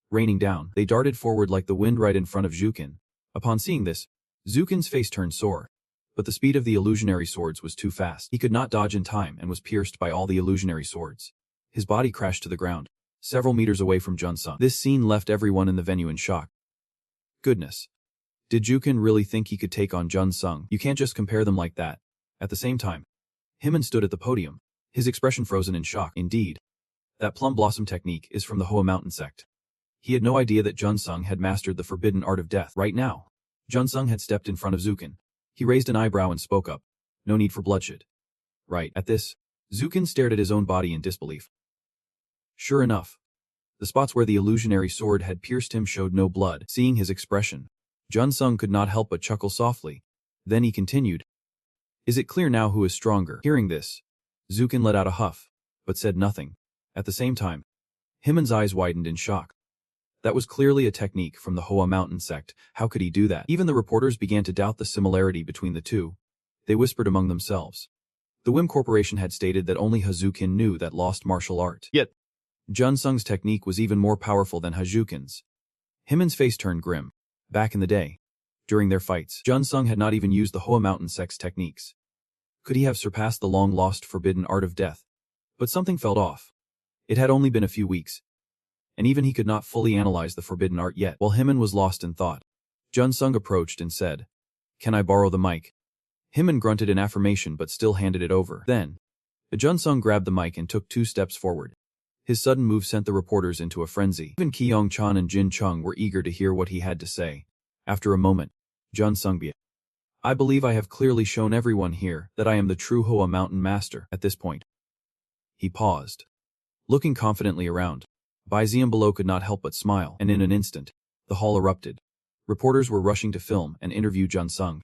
Raining down, they darted forward like the wind right in front of Zukin. Upon seeing this, Zukin's face turned sore. But the speed of the illusionary swords was too fast. He could not dodge in time and was pierced by all the illusionary swords. His body crashed to the ground, several meters away from Jun Sung. This scene left everyone in the venue in shock. Goodness. Did Zukin really think he could take on Jun Sung? You can't just compare them like that. At the same time, Himan stood at the podium, his expression frozen in shock. Indeed, that plum blossom technique is from the Hoa Mountain sect. He had no idea that Jun Sung had mastered the forbidden art of death. Right now, Jun Sung had stepped in front of Zukin. He raised an eyebrow and spoke up. No need for bloodshed. Right. At this, Zukin stared at his own body in disbelief. Sure enough, the spots where the illusionary sword had pierced him showed no blood. Seeing his expression, Jun Sung could not help but chuckle softly. Then he continued. Is it clear now who is stronger? Hearing this, Zukin let out a huff, but said nothing. At the same time, Himan's eyes widened in shock. That was clearly a technique from the Hoa Mountain sect. How could he do that? Even the reporters began to doubt the similarity between the two. They whispered among themselves. The Wim Corporation had stated that only Hazukin knew that lost martial art. Yet, Jun Sung's technique was even more powerful than Hazukin's. Himan's face turned grim. Back in the day, during their fights, Jun Sung had not even used the Hoa Mountain sect's techniques. Could he have surpassed the long-lost forbidden art of death? But something felt off. It had only been a few weeks, and even he could not fully analyze the forbidden art yet. While Himan was lost in thought, Jun Sung approached and said, "Can I borrow the mic?" Himan grunted in affirmation but still handed it over. Then, Jun Sung grabbed the mic and took 2 steps forward. His sudden move sent the reporters into a frenzy. Even Kyong Chan and Jin Chung were eager to hear what he had to say. After a moment, Jun Sung began. I believe I have clearly shown everyone here that I am the true Hoa Mountain master. At this point, he paused. Looking confidently around, Baizian below could not help but smile, and in an instant, the hall erupted. Reporters were rushing to film and interview Jun Sung.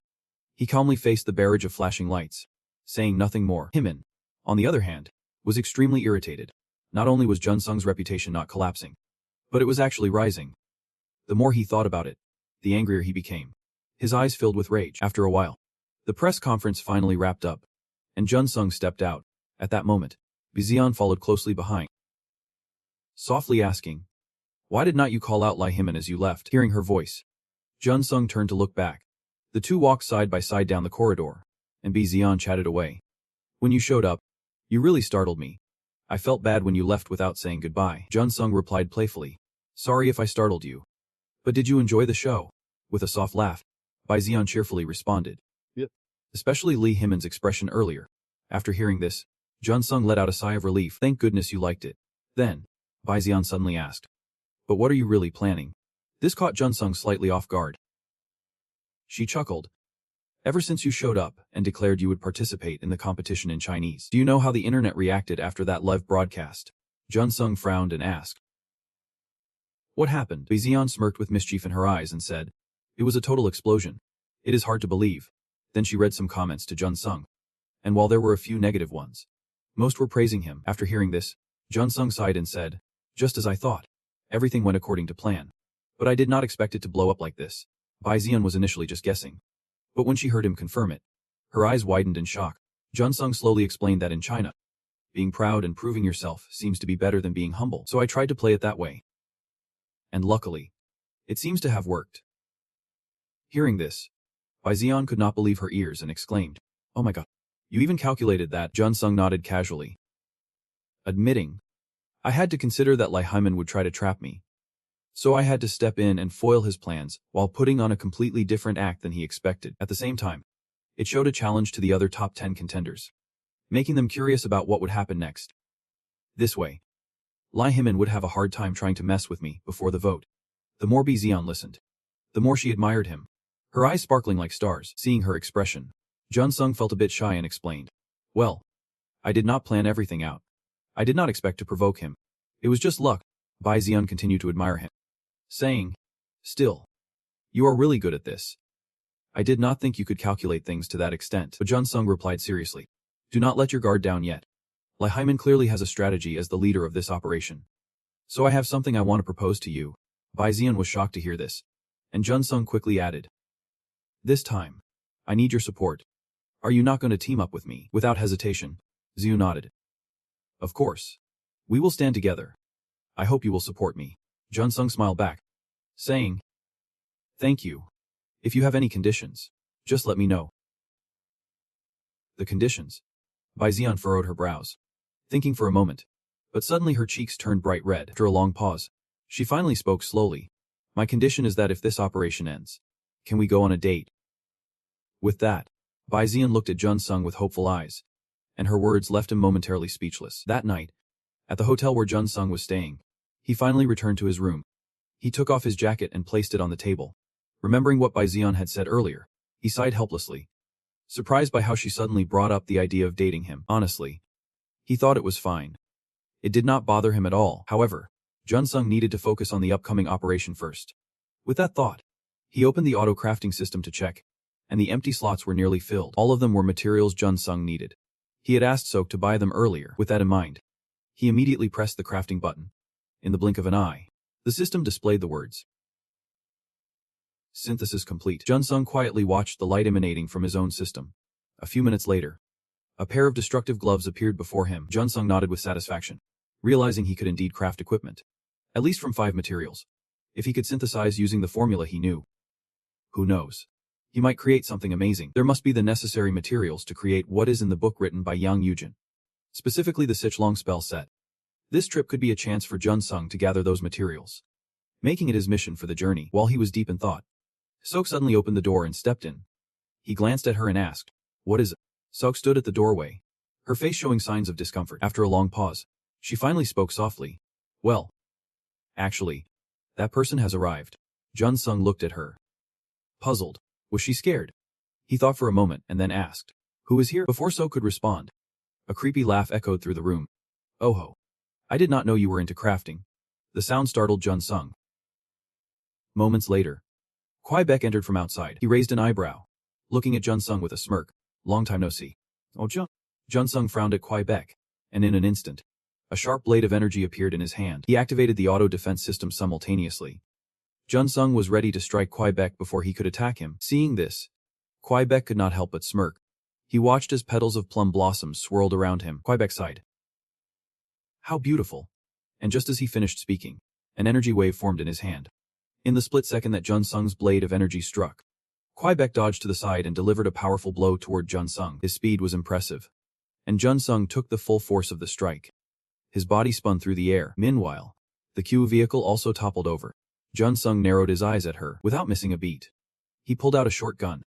He calmly faced the barrage of flashing lights, saying nothing more. Himan, on the other hand, was extremely irritated. Not only was Jun Sung's reputation not collapsing, but it was actually rising. The more he thought about it, the angrier he became. His eyes filled with rage. After a while, the press conference finally wrapped up, and Jun Sung stepped out. At that moment, Baizian followed closely behind, softly asking, "Why did not you call out Lai Himan as you left?" Hearing her voice, Jun Sung turned to look back. The two walked side by side down the corridor, and Baizian chatted away. "When you showed up, you really startled me. I felt bad when you left without saying goodbye." Jun Sung replied playfully, "Sorry if I startled you. But did you enjoy the show?" With a soft laugh, Baizian cheerfully responded. "Yep." Especially Li Himan's expression earlier. After hearing this, Jun Sung let out a sigh of relief. "Thank goodness you liked it." Then, Baizian suddenly asked, "But what are you really planning?" This caught Jun Sung slightly off guard. She chuckled. "Ever since you showed up and declared you would participate in the competition in Chinese. Do you know how the internet reacted after that live broadcast?" Jun Sung frowned and asked. "What happened?" Baizian smirked with mischief in her eyes and said, "It was a total explosion. It is hard to believe." Then she read some comments to Jun Sung. And while there were a few negative ones, most were praising him. After hearing this, Jun Sung sighed and said, "Just as I thought. Everything went according to plan. But I did not expect it to blow up like this." Baizian was initially just guessing. But when she heard him confirm it, her eyes widened in shock. Jun Sung slowly explained that in China, being proud and proving yourself seems to be better than being humble. So I tried to play it that way. And luckily, it seems to have worked. Hearing this, Baizian could not believe her ears and exclaimed, "Oh my god. You even calculated that?" Jun Sung nodded casually, admitting, "I had to consider that Lai Hyman would try to trap me. So I had to step in and foil his plans while putting on a completely different act than he expected." At the same time, it showed a challenge to the other top 10 contenders, making them curious about what would happen next. This way, Lai Hyman would have a hard time trying to mess with me before the vote. The more Baizian listened, the more she admired him, her eyes sparkling like stars. Seeing her expression, Jun Sung felt a bit shy and explained, "Well, I did not plan everything out. I did not expect to provoke him. It was just luck. Bai Xian continued to admire him, saying, "Still, you are really good at this. I did not think you could calculate things to that extent." But Jun Sung replied seriously, "Do not let your guard down yet. Lai Haiman clearly has a strategy as the leader of this operation. So I have something I want to propose to you." Bai Xian was shocked to hear this, and Jun Sung quickly added, "This time, I need your support. Are you not going to team up with me?" Without hesitation, Xiu nodded. "Of course. We will stand together. I hope you will support me." Jun Sung smiled back, saying, "Thank you. If you have any conditions, just let me know." The conditions? Bai Xian furrowed her brows, thinking for a moment, but suddenly her cheeks turned bright red. After a long pause, she finally spoke slowly. "My condition is that if this operation ends, can we go on a date?" With that, Bai Xian looked at Jun Sung with hopeful eyes, and her words left him momentarily speechless. That night, at the hotel where Jun Sung was staying, he finally returned to his room. He took off his jacket and placed it on the table. Remembering what Bai Xian had said earlier, he sighed helplessly, surprised by how she suddenly brought up the idea of dating him. Honestly, he thought it was fine. It did not bother him at all. However, Jun Sung needed to focus on the upcoming operation first. With that thought, he opened the auto-crafting system to check, and the empty slots were nearly filled. All of them were materials Jun Sung needed. He had asked Sok to buy them earlier. With that in mind, he immediately pressed the crafting button. In the blink of an eye, the system displayed the words, "Synthesis complete." Jun Sung quietly watched the light emanating from his own system. A few minutes later, a pair of destructive gloves appeared before him. Jun Sung nodded with satisfaction, realizing he could indeed craft equipment, at least from 5 materials. If he could synthesize using the formula he knew, who knows? He might create something amazing. There must be the necessary materials to create what is in the book written by Yang Yujin, specifically the Sichlong spell set. This trip could be a chance for Jun Sung to gather those materials, making it his mission for the journey. While he was deep in thought, Sok suddenly opened the door and stepped in. He glanced at her and asked, "What is it?" Sok stood at the doorway, her face showing signs of discomfort. After a long pause, she finally spoke softly, "Well, actually, that person has arrived." Jun Sung looked at her, puzzled. Was she scared? He thought for a moment and then asked, "Who is here?" Before Sok could respond, a creepy laugh echoed through the room. "Oh ho. I did not know you were into crafting." The sound startled Jun Sung. Moments later, Kwai Bek entered from outside. He raised an eyebrow, looking at Jun Sung with a smirk. "Long time no see." "Oh, Jun Sung frowned at Kwai Bek, and in an instant, a sharp blade of energy appeared in his hand. He activated the auto-defense system simultaneously. Jun Sung was ready to strike Kwai Bek before he could attack him. Seeing this, Kwai Bek could not help but smirk. He watched as petals of plum blossoms swirled around him. Kwai Bek sighed. "How beautiful." And just as he finished speaking, an energy wave formed in his hand. In the split second that Jun Sung's blade of energy struck, Kwai Bek dodged to the side and delivered a powerful blow toward Jun Sung. His speed was impressive, and Jun Sung took the full force of the strike. His body spun through the air. Meanwhile, the Q vehicle also toppled over. Jun Sung narrowed his eyes at her. Without missing a beat, he pulled out a short gun.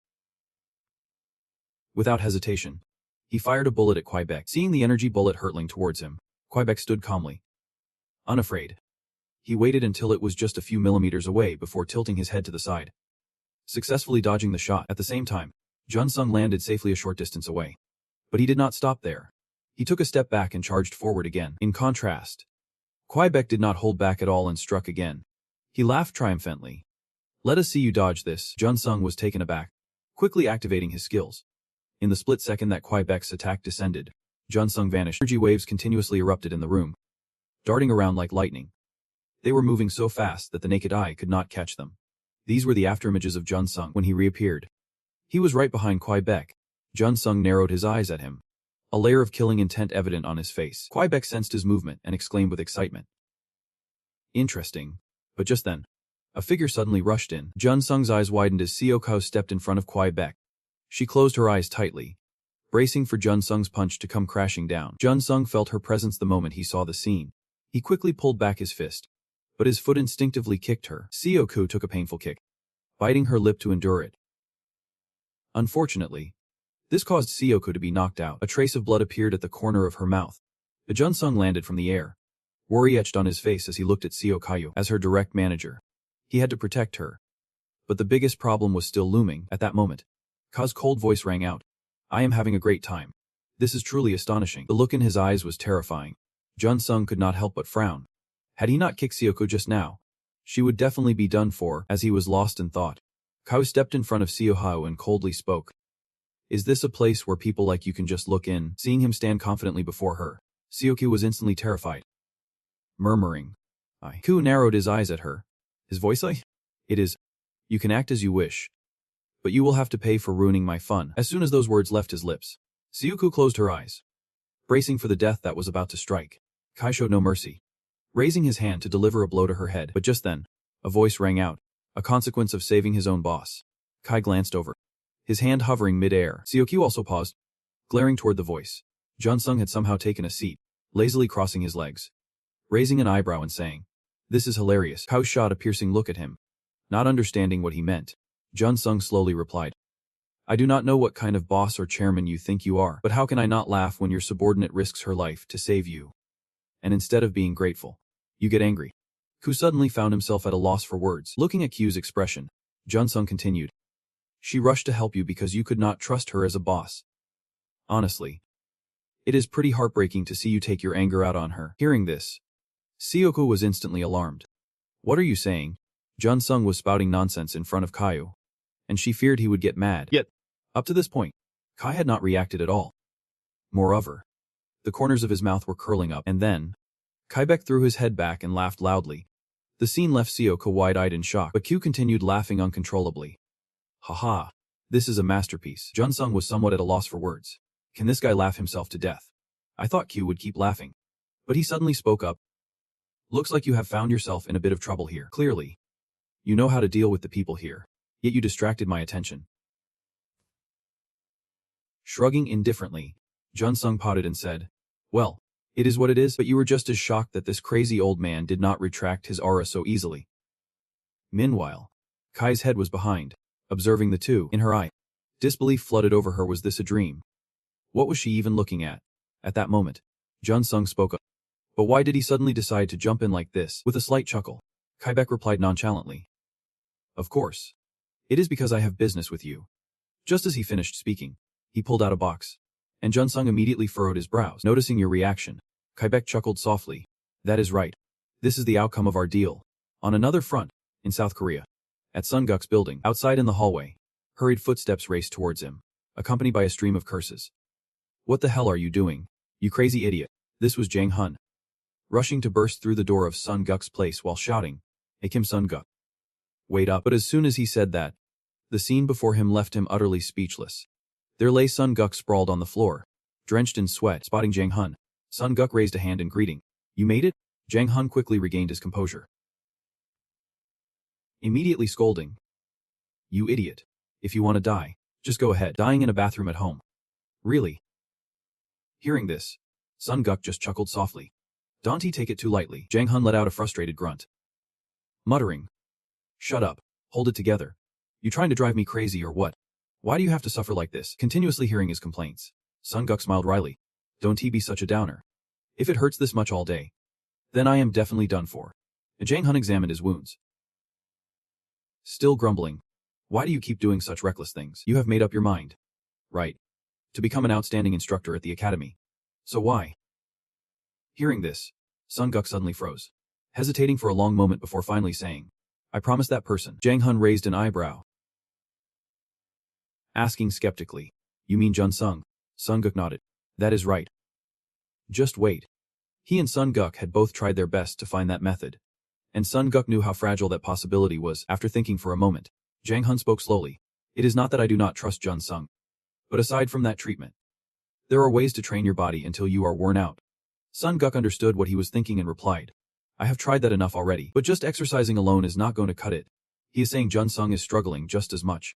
Without hesitation, he fired a bullet at Kwai Bek. Seeing the energy bullet hurtling towards him, Kwai Bek stood calmly, unafraid. He waited until it was just a few millimeters away before tilting his head to the side, successfully dodging the shot. At the same time, Jun Sung landed safely a short distance away. But he did not stop there. He took a step back and charged forward again. In contrast, Kwai Bek did not hold back at all and struck again. He laughed triumphantly. "Let us see you dodge this." Jun Sung was taken aback, quickly activating his skills. In the split second that Kwai Bek's attack descended, Jun Sung vanished. Energy waves continuously erupted in the room, darting around like lightning. They were moving so fast that the naked eye could not catch them. These were the afterimages of Jun Sung when he reappeared. He was right behind Kwai Bek. Jun Sung narrowed his eyes at him, a layer of killing intent evident on his face. Kwai Bek sensed his movement and exclaimed with excitement, "Interesting." But just then, a figure suddenly rushed in. Jun Sung's eyes widened as Seo Kao stepped in front of Kwai Bek. She closed her eyes tightly, bracing for Jun Sung's punch to come crashing down. Jun Sung felt her presence the moment he saw the scene. He quickly pulled back his fist, but his foot instinctively kicked her. Seo Kao took a painful kick, biting her lip to endure it. Unfortunately, this caused Seo Kao to be knocked out. A trace of blood appeared at the corner of her mouth. The Jun Sung landed from the air, worry etched on his face as he looked at Seo Kao. As her direct manager, he had to protect her. But the biggest problem was still looming. At that moment, Ka's cold voice rang out, "I am having a great time. This is truly astonishing." The look in his eyes was terrifying. Jun Sung could not help but frown. Had he not kicked Sioko just now, she would definitely be done for, as he was lost in thought. Kao stepped in front of Seo Hao and coldly spoke. Is this a place where people like you can just look in? Seeing him stand confidently before her, Seoku was instantly terrified. Murmuring. Ku narrowed his eyes at her. His voice like, it is. You can act as you wish. But you will have to pay for ruining my fun. As soon as those words left his lips, Seoku closed her eyes, bracing for the death that was about to strike. Kai showed no mercy, raising his hand to deliver a blow to her head. But just then, a voice rang out, a consequence of saving his own boss. Kai glanced over, his hand hovering mid-air. Seokyu also paused, glaring toward the voice. Jun-sung had somehow taken a seat, lazily crossing his legs, raising an eyebrow and saying, "This is hilarious." Kao shot a piercing look at him. Not understanding what he meant, Jun-sung slowly replied, "I do not know what kind of boss or chairman you think you are, but how can I not laugh when your subordinate risks her life to save you? And instead of being grateful, you get angry." Ku suddenly found himself at a loss for words. Looking at Q's expression, Jun-sung continued, "She rushed to help you because you could not trust her as a boss. Honestly, it is pretty heartbreaking to see you take your anger out on her." Hearing this, Seoku was instantly alarmed. "What are you saying?" Jun-sung was spouting nonsense in front of Caillou, and she feared he would get mad. Yet, up to this point, Kai had not reacted at all. Moreover, the corners of his mouth were curling up, and then, Kaibek threw his head back and laughed loudly. The scene left Seoku wide-eyed in shock, but Q continued laughing uncontrollably. "Haha, this is a masterpiece." Jun-sung was somewhat at a loss for words. Can this guy laugh himself to death? I thought Q would keep laughing. But he suddenly spoke up. "Looks like you have found yourself in a bit of trouble here. Clearly, you know how to deal with the people here, yet you distracted my attention." Shrugging indifferently, Jun-sung pouted and said, "Well, it is what it is, but you were just as shocked that this crazy old man did not retract his aura so easily." Meanwhile, Kai's head was behind, observing the two. In her eye, disbelief flooded over her. Was this a dream? What was she even looking at? At that moment, Jun-sung spoke up. "But why did he suddenly decide to jump in like this?" With a slight chuckle, Kaibek replied nonchalantly, "Of course. It is because I have business with you." Just as he finished speaking, he pulled out a box, and Jun-sung immediately furrowed his brows. "Noticing your reaction, Kaibek chuckled softly. "That is right. This is the outcome of our deal." On another front, in South Korea, at Sunguk's building, outside in the hallway, hurried footsteps raced towards him, accompanied by a stream of curses. "What the hell are you doing, you crazy idiot?" This was Jang Hun, rushing to burst through the door of Sunguk's place while shouting, "Hey Kim Sunguk, wait up." But as soon as he said that, the scene before him left him utterly speechless. There lay Sunguk sprawled on the floor, drenched in sweat. Spotting Jang Hun, Sunguk raised a hand in greeting. "You made it?" Jang Hun quickly regained his composure, immediately scolding, "You idiot. If you want to die, just go ahead. Dying in a bathroom at home. Really?" Hearing this, Sunguk just chuckled softly. "Don't he take it too lightly?" Jang Hun let out a frustrated grunt, muttering, "Shut up. Hold it together. You trying to drive me crazy or what? Why do you have to suffer like this?" Continuously hearing his complaints, Sunguk smiled wryly. "Don't he be such a downer. If it hurts this much all day, then I am definitely done for." Jang Hun examined his wounds, still grumbling. "Why do you keep doing such reckless things? You have made up your mind, right? To become an outstanding instructor at the academy. So why?" Hearing this, Sunguk suddenly froze, hesitating for a long moment before finally saying, "I promise that person." Jang Hun raised an eyebrow, asking skeptically, "You mean Jun-sung?" Sunguk nodded. "That is right. Just wait." He and Sunguk had both tried their best to find that method, and Sunguk knew how fragile that possibility was. After thinking for a moment, Jang Hun spoke slowly. "It is not that I do not trust Jun-sung, but aside from that treatment, there are ways to train your body until you are worn out." Sunguk understood what he was thinking and replied, "I have tried that enough already, but just exercising alone is not going to cut it." He is saying Jun-sung is struggling just as much.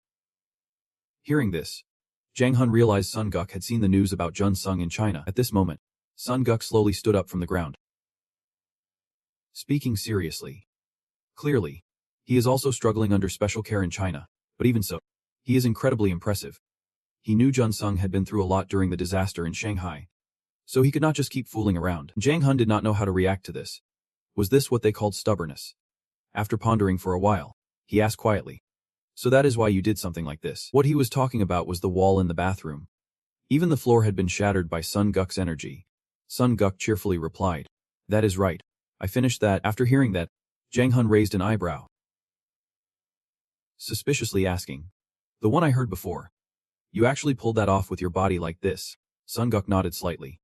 Hearing this, Jang Hun realized Sunguk had seen the news about Jun-sung in China. At this moment, Sunguk slowly stood up from the ground, speaking seriously. Clearly, he is also struggling under special care in China, but even so, he is incredibly impressive. He knew Jun-sung had been through a lot during the disaster in Shanghai, so he could not just keep fooling around. Jang Hun did not know how to react to this. Was this what they called stubbornness? After pondering for a while, he asked quietly, "So that is why you did something like this?" What he was talking about was the wall in the bathroom. Even the floor had been shattered by Sunguk's energy. Sunguk cheerfully replied, "That is right. I finished that. After hearing that, Jang Hun raised an eyebrow, suspiciously asking, the one I heard before. You actually pulled that off with your body like this? Sun Guk nodded slightly,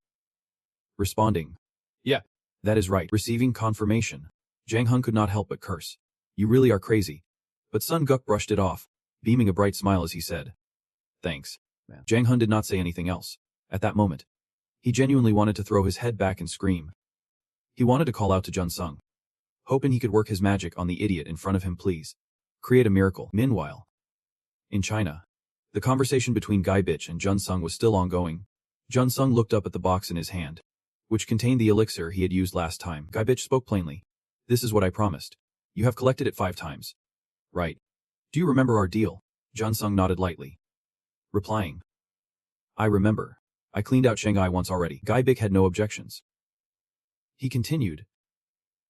responding, yeah, that is right. Receiving confirmation, Jang Hun could not help but curse. You really are crazy. But Sun Guk brushed it off, beaming a bright smile as he said, thanks, man. Jang Hun did not say anything else. At that moment, he genuinely wanted to throw his head back and scream. He wanted to call out to Jun Sung, hoping he could work his magic on the idiot in front of him. Please create a miracle. Meanwhile, in China, the conversation between Guy Bitch and Jun Sung was still ongoing. Jun Sung looked up at the box in his hand, which contained the elixir he had used last time. Guy Bitch spoke plainly. This is what I promised. You have collected it 5 times. Right. Do you remember our deal? Jun Sung nodded lightly, replying, I remember. I cleaned out Shanghai once already. Guy Bitch had no objections. He continued,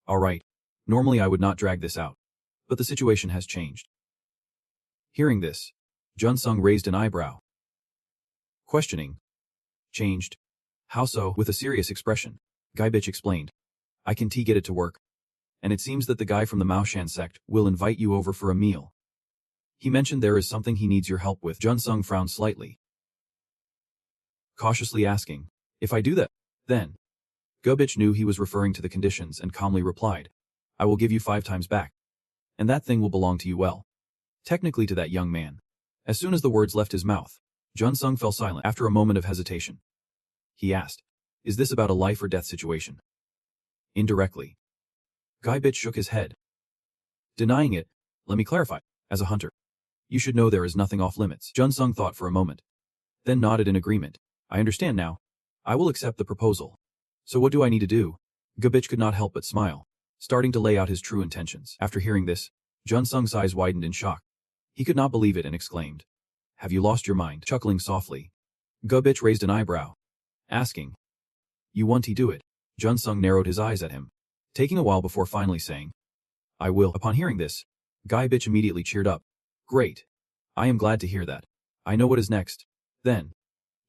all right. Normally I would not drag this out, but the situation has changed. Hearing this, Jun Sung raised an eyebrow, questioning, changed? How so? With a serious expression, Guy Bitch explained, I can get it to work. And it seems that the guy from the Maoshan sect will invite you over for a meal. He mentioned there is something he needs your help with. Jun Sung frowned slightly, cautiously asking, if I do that, then? Guy Bitch knew he was referring to the conditions and calmly replied, I will give you 5 times back. And that thing will belong to you. Well, technically to that young man. As soon as the words left his mouth, Jun Sung fell silent. After a moment of hesitation, he asked, is this about a life or death situation? Indirectly. Guy Bitch shook his head, denying it. Let me clarify. As a hunter, you should know there is nothing off limits. Jun Sung thought for a moment, then nodded in agreement. I understand now. I will accept the proposal. So what do I need to do? Guy Bitch could not help but smile, starting to lay out his true intentions. After hearing this, Jun Sung's eyes widened in shock. He could not believe it and exclaimed, have you lost your mind? Chuckling softly, Guy Bitch raised an eyebrow, asking, you want to do it? Jun Sung narrowed his eyes at him, taking a while before finally saying, I will. Upon hearing this, Guy Bitch immediately cheered up. Great. I am glad to hear that. I know what is next. Then,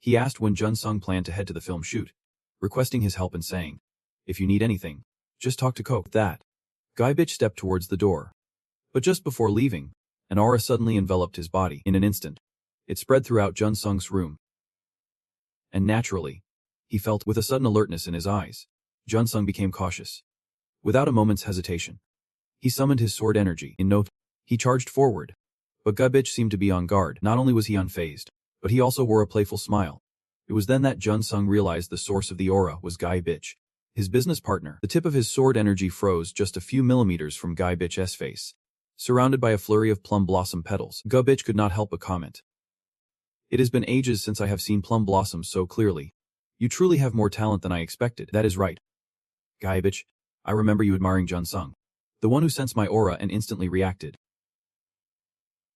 he asked when Jun Sung planned to head to the film shoot, requesting his help and saying, if you need anything, just talk to Coke. That. Guy Bitch stepped towards the door. But just before leaving, an aura suddenly enveloped his body. In an instant, it spread throughout Jun Sung's room. And naturally, he felt, with a sudden alertness in his eyes, Jun Sung became cautious. Without a moment's hesitation, he summoned his sword energy. In no time, he charged forward. But Guy Bitch seemed to be on guard. Not only was he unfazed, but he also wore a playful smile. It was then that Jun Sung realized the source of the aura was Guy Bitch, his business partner. The tip of his sword energy froze just a few millimeters from Guy Bitch's face, surrounded by a flurry of plum blossom petals. Guy Bitch could not help but comment, it has been ages since I have seen plum blossoms so clearly. You truly have more talent than I expected. That is right. Guy Bitch, I remember you admiring Jun Sung, the one who sensed my aura and instantly reacted.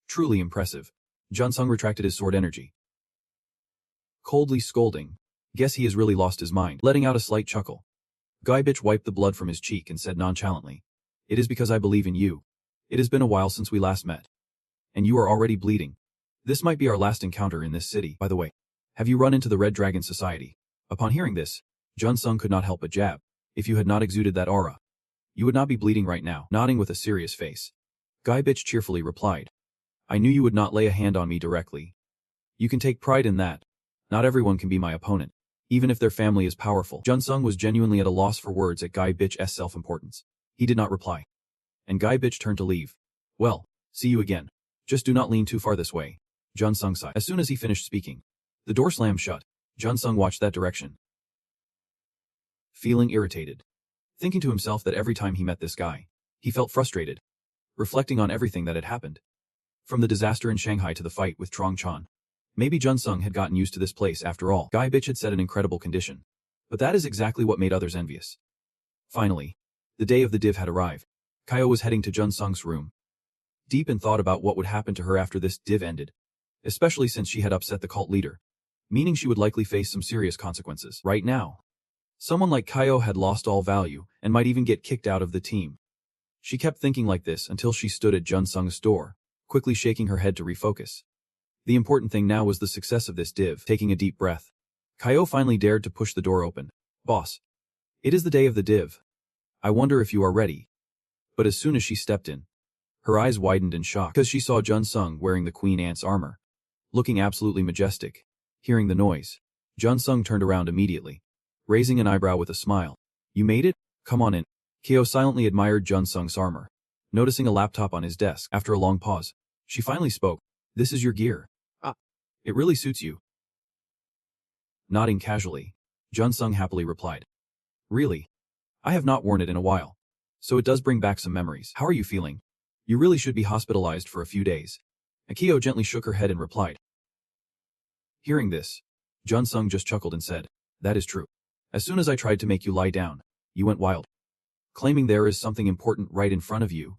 Truly impressive. Jun Sung retracted his sword energy, coldly scolding, guess he has really lost his mind. Letting out a slight chuckle, Guy Bitch wiped the blood from his cheek and said nonchalantly, it is because I believe in you. It has been a while since we last met. And you are already bleeding. This might be our last encounter in this city. By the way, have you run into the Red Dragon Society? Upon hearing this, Jun Sung could not help but jab. If you had not exuded that aura, you would not be bleeding right now. Nodding with a serious face, Guy Bitch cheerfully replied, I knew you would not lay a hand on me directly. You can take pride in that. Not everyone can be my opponent, even if their family is powerful. Jun Sung was genuinely at a loss for words at Guy Bitch's self-importance. He did not reply, and Guy Bitch turned to leave. Well, see you again. Just do not lean too far this way. Jun Sung sighed. As soon as he finished speaking, the door slammed shut. Jun Sung watched that direction, feeling irritated, thinking to himself that every time he met this guy, he felt frustrated, reflecting on everything that had happened. From the disaster in Shanghai to the fight with Trong Chan. Maybe Jun Sung had gotten used to this place after all. Guy Bitch had set an incredible condition. But that is exactly what made others envious. Finally, the day of the div had arrived. Kaio was heading to Jun Sung's room, deep in thought about what would happen to her after this div ended, especially since she had upset the cult leader, meaning she would likely face some serious consequences. Right now, someone like Kaio had lost all value and might even get kicked out of the team. She kept thinking like this until she stood at Jun Sung's door, quickly shaking her head to refocus. The important thing now was the success of this div. Taking a deep breath, Kaio finally dared to push the door open. Boss, it is the day of the div. I wonder if you are ready. But as soon as she stepped in, her eyes widened in shock because she saw Jun Sung wearing the Queen Ant's armor, looking absolutely majestic. Hearing the noise, Jun Sung turned around immediately, raising an eyebrow with a smile. You made it? Come on in. Kyo silently admired Jun Sung's armor, noticing a laptop on his desk. After a long pause, she finally spoke. This is your gear. Ah, it really suits you. Nodding casually, Jun Sung happily replied. Really? I have not worn it in a while, so it does bring back some memories. How are you feeling? You really should be hospitalized for a few days. Akio gently shook her head and replied. Hearing this, Jun Sung just chuckled and said, that is true. As soon as I tried to make you lie down, you went wild, claiming there is something important right in front of you,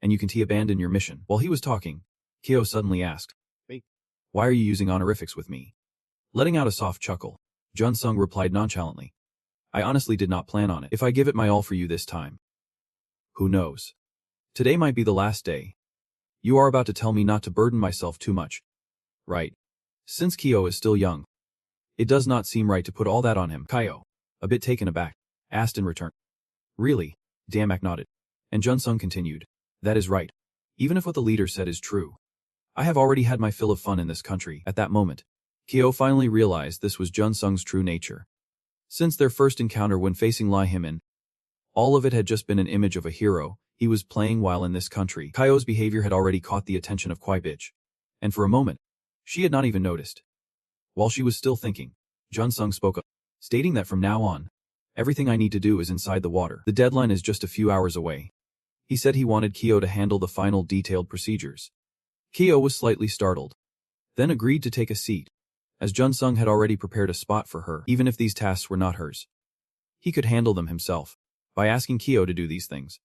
and you can abandon your mission. While he was talking, Kyo suddenly asked, Wait, why are you using honorifics with me? Letting out a soft chuckle, Jun Sung replied nonchalantly. I honestly did not plan on it. If I give it my all for you this time, who knows? Today might be the last day. You are about to tell me not to burden myself too much, right? Since Kyo is still young, it does not seem right to put all that on him. Kyo, a bit taken aback, asked in return. Really? Damak nodded. And Jun Sung continued. That is right. Even if what the leader said is true, I have already had my fill of fun in this country. At that moment, Kyo finally realized this was Jun Sung's true nature. Since their first encounter when facing Lai Himin, all of it had just been an image of a hero he was playing while in this country. Kyo's behavior had already caught the attention of Kwai Bitch, and for a moment, she had not even noticed. While she was still thinking, Jun Sung spoke up, stating that from now on, everything I need to do is inside the water. The deadline is just a few hours away. He said he wanted Kyo to handle the final detailed procedures. Kyo was slightly startled, then agreed to take a seat, as Jun Sung had already prepared a spot for her. Even if these tasks were not hers, he could handle them himself. By asking Kyo to do these things,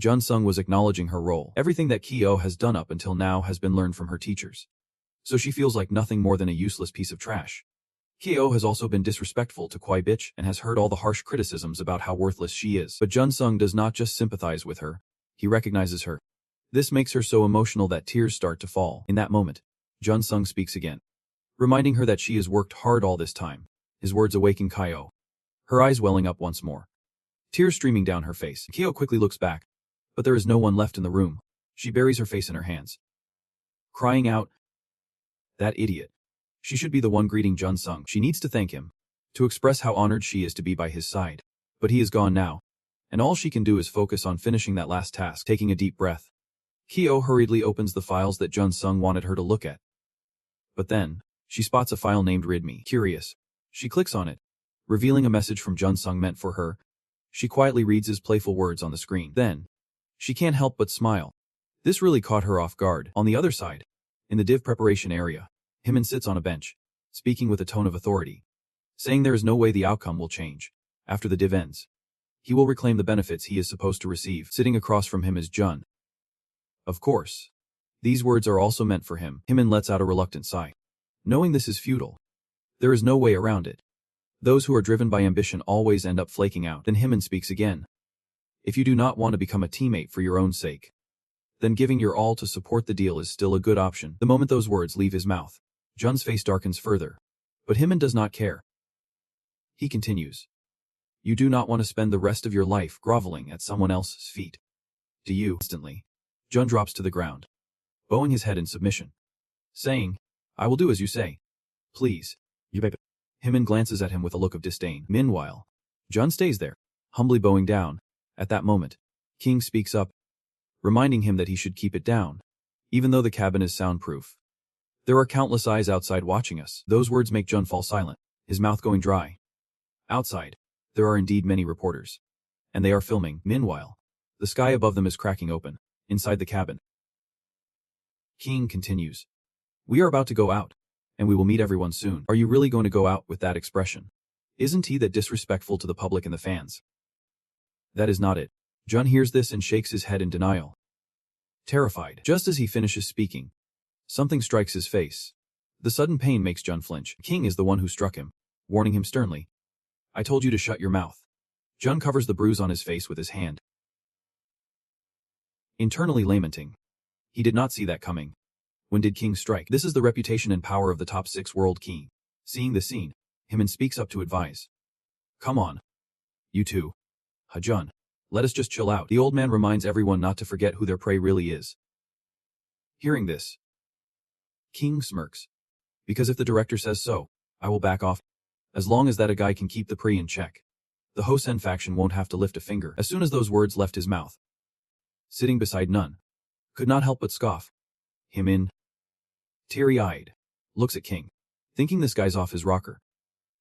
Jun Sung was acknowledging her role. Everything that Kyo has done up until now has been learned from her teachers, so she feels like nothing more than a useless piece of trash. Kyo has also been disrespectful to Kwai Bitch and has heard all the harsh criticisms about how worthless she is. But Jun Sung does not just sympathize with her, he recognizes her. This makes her so emotional that tears start to fall. In that moment, Jun Sung speaks again, reminding her that she has worked hard all this time. His words awaken Kyo, her eyes welling up once more, tears streaming down her face. Kyo quickly looks back, but there is no one left in the room. She buries her face in her hands, crying out, that idiot. She should be the one greeting Jun Sung. She needs to thank him, to express how honored she is to be by his side. But he is gone now, and all she can do is focus on finishing that last task. Taking a deep breath, Kyo hurriedly opens the files that Jun Sung wanted her to look at. But then, she spots a file named README. Curious, she clicks on it, revealing a message from Jun Sung meant for her. She quietly reads his playful words on the screen. Then, she can't help but smile. This really caught her off guard. On the other side, in the div preparation area, Himin sits on a bench, speaking with a tone of authority, saying there is no way the outcome will change. After the div ends, he will reclaim the benefits he is supposed to receive. Sitting across from him is Jun. Of course, these words are also meant for him. Himin lets out a reluctant sigh, knowing this is futile. There is no way around it. Those who are driven by ambition always end up flaking out. Then Himin speaks again. If you do not want to become a teammate for your own sake, then giving your all to support the deal is still a good option. The moment those words leave his mouth, Jun's face darkens further, but Himin does not care. He continues. You do not want to spend the rest of your life groveling at someone else's feet, do you? Instantly, Jun drops to the ground, bowing his head in submission, saying, I will do as you say. Please. You baby. Himin glances at him with a look of disdain. Meanwhile, Jun stays there, humbly bowing down. At that moment, King speaks up, reminding him that he should keep it down, even though the cabin is soundproof. There are countless eyes outside watching us. Those words make Jun fall silent, his mouth going dry. Outside, there are indeed many reporters, and they are filming. Meanwhile, the sky above them is cracking open. Inside the cabin, King continues. We are about to go out, and we will meet everyone soon. Are you really going to go out with that expression? Isn't he that disrespectful to the public and the fans? That is not it. Jun hears this and shakes his head in denial. Terrified. Just as he finishes speaking, something strikes his face. The sudden pain makes Jun flinch. King is the one who struck him, warning him sternly. I told you to shut your mouth. Jun covers the bruise on his face with his hand, internally lamenting. He did not see that coming. When did King strike? This is the reputation and power of the top 6 world king. Seeing the scene, Himin speaks up to advise. Come on. You two. Jun, Let us just chill out. The old man reminds everyone not to forget who their prey really is. Hearing this, King smirks. Because if the director says so, I will back off. As long as that a guy can keep the prey in check. The Hosen faction won't have to lift a finger. As soon as those words left his mouth, sitting beside Nun could not help but scoff. Himin, teary-eyed, looks at King, thinking this guy's off his rocker.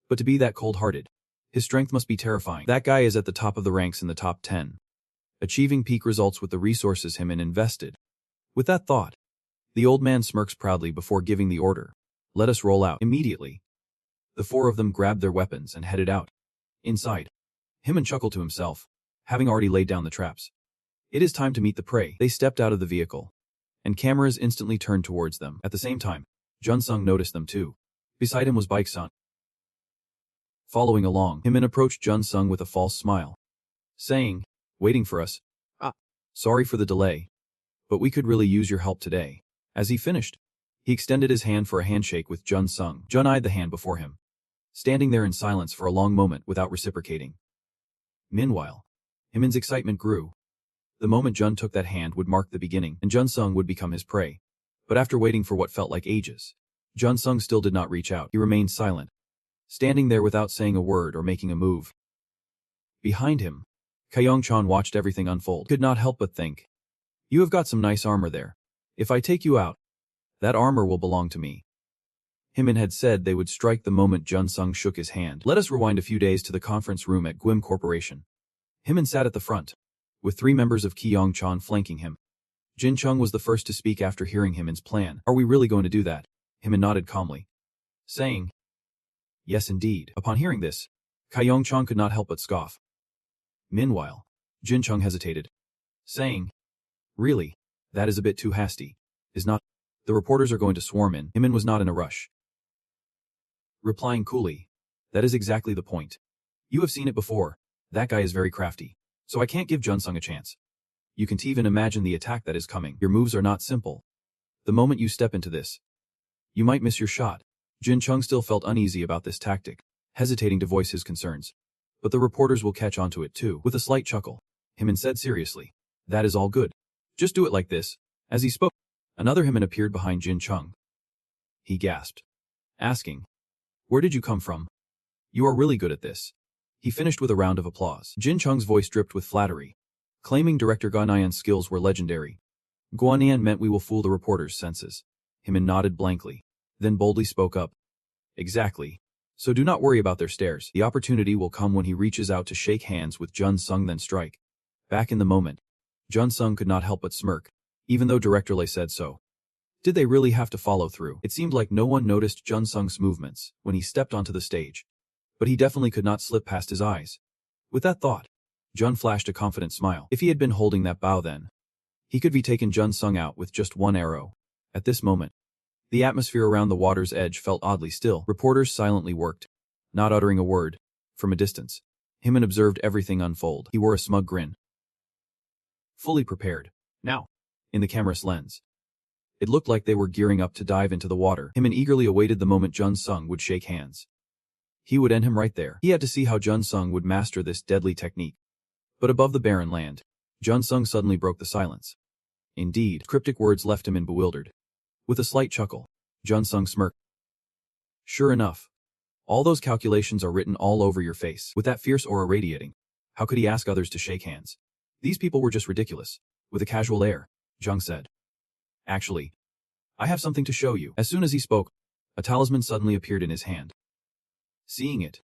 But to be that cold-hearted, his strength must be terrifying. That guy is at the top of the ranks in the top 10, achieving peak results with the resources Himin invested. With that thought, the old man smirks proudly before giving the order. Let us roll out. Immediately, the four of them grabbed their weapons and headed out. Inside, Himin chuckled to himself, having already laid down the traps. It is time to meet the prey. They stepped out of the vehicle, and cameras instantly turned towards them. At the same time, Jun-sung noticed them too. Beside him was Baek-sun. Following along, Himin approached Jun-sung with a false smile, saying, waiting for us. Sorry for the delay, but we could really use your help today. As he finished, he extended his hand for a handshake with Jun-sung. Jun eyed the hand before him, standing there in silence for a long moment without reciprocating. Meanwhile, Himin's excitement grew. The moment Jun took that hand would mark the beginning, and Jun-sung would become his prey. But after waiting for what felt like ages, Jun-sung still did not reach out. He remained silent, standing there without saying a word or making a move. Behind him, Kyung-chan watched everything unfold. Could not help but think, you have got some nice armor there. If I take you out, that armor will belong to me. Himin had said they would strike the moment Jun-sung shook his hand. Let us rewind a few days to the conference room at Gwim Corporation. Himin sat at the front, with 3 members of Kyung-chan flanking him. Jin-chung was the first to speak after hearing Himin's plan. Are we really going to do that? Himin nodded calmly, saying, yes indeed. Upon hearing this, Kyung-chan could not help but scoff. Meanwhile, Jin-chung hesitated, saying, really, that is a bit too hasty, is not? The reporters are going to swarm in. Himin was not in a rush, replying coolly, that is exactly the point. You have seen it before, that guy is very crafty, so I can't give Jun-sung a chance. You can't even imagine the attack that is coming. Your moves are not simple. The moment you step into this, you might miss your shot. Jin-chung still felt uneasy about this tactic, hesitating to voice his concerns. But the reporters will catch on to it too. With a slight chuckle, Himin said seriously, that is all good. Just do it like this. As he spoke, another Himin appeared behind Jin-chung. He gasped, asking, where did you come from? You are really good at this. He finished with a round of applause. Jin-chung's voice dripped with flattery, claiming director Guanyan's skills were legendary. Guanyan meant we will fool the reporters' senses. Himin nodded blankly, then boldly spoke up. Exactly. So do not worry about their stares. The opportunity will come when he reaches out to shake hands with Jun-sung then strike. Back in the moment, Jun-sung could not help but smirk, even though Director Lei said so. Did they really have to follow through? It seemed like no one noticed Jun-sung's movements when he stepped onto the stage, but he definitely could not slip past his eyes. With that thought, Jun flashed a confident smile. If he had been holding that bow then, he could be taken Jun-sung out with just one arrow. At this moment, the atmosphere around the water's edge felt oddly still. Reporters silently worked, not uttering a word. From a distance, Himin observed everything unfold. He wore a smug grin, fully prepared. Now, in the camera's lens, it looked like they were gearing up to dive into the water. Himin eagerly awaited the moment Jun-sung would shake hands. He would end him right there. He had to see how Jun-sung would master this deadly technique. But above the barren land, Jun-sung suddenly broke the silence. Indeed, cryptic words left him bewildered. With a slight chuckle, Jun-sung smirked. Sure enough, all those calculations are written all over your face. With that fierce aura radiating, how could he ask others to shake hands? These people were just ridiculous. With a casual air, Jung said, actually, I have something to show you. As soon as he spoke, a talisman suddenly appeared in his hand. Seeing it,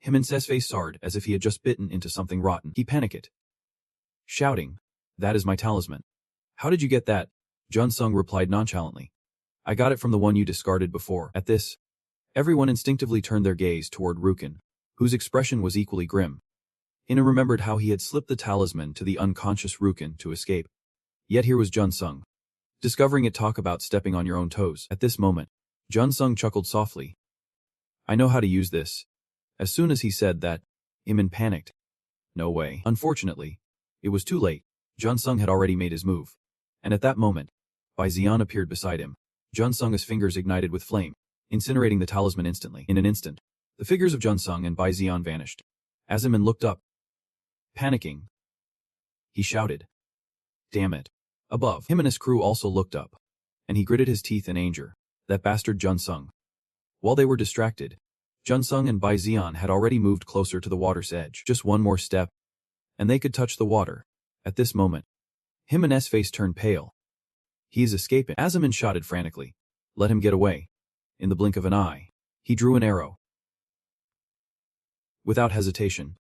Himin's face soured as if he had just bitten into something rotten. He panicked, shouting, that is my talisman. How did you get that? Jun-sung replied nonchalantly. I got it from the one you discarded before. At this, everyone instinctively turned their gaze toward Rukin, whose expression was equally grim. Ina remembered how he had slipped the talisman to the unconscious Rukin to escape. Yet here was Jun-sung, discovering it. Talk about stepping on your own toes. At this moment, Jun-sung chuckled softly. I know how to use this. As soon as he said that, Imin panicked. No way. Unfortunately, it was too late. Jun-sung had already made his move. And at that moment, Bai Xian appeared beside him. Jun-sung's fingers ignited with flame, incinerating the talisman instantly. In an instant, the figures of Jun-sung and Bai Xian vanished. As Imin looked up, panicking, he shouted. Damn it. Above, him and his crew also looked up. And he gritted his teeth in anger. That bastard Jun-sung. While they were distracted, Jun-sung and Bai Xian had already moved closer to the water's edge. Just one more step, and they could touch the water. At this moment, him and S face turned pale. He is escaping. Azaman shouted frantically. Let him get away. In the blink of an eye, he drew an arrow. Without hesitation,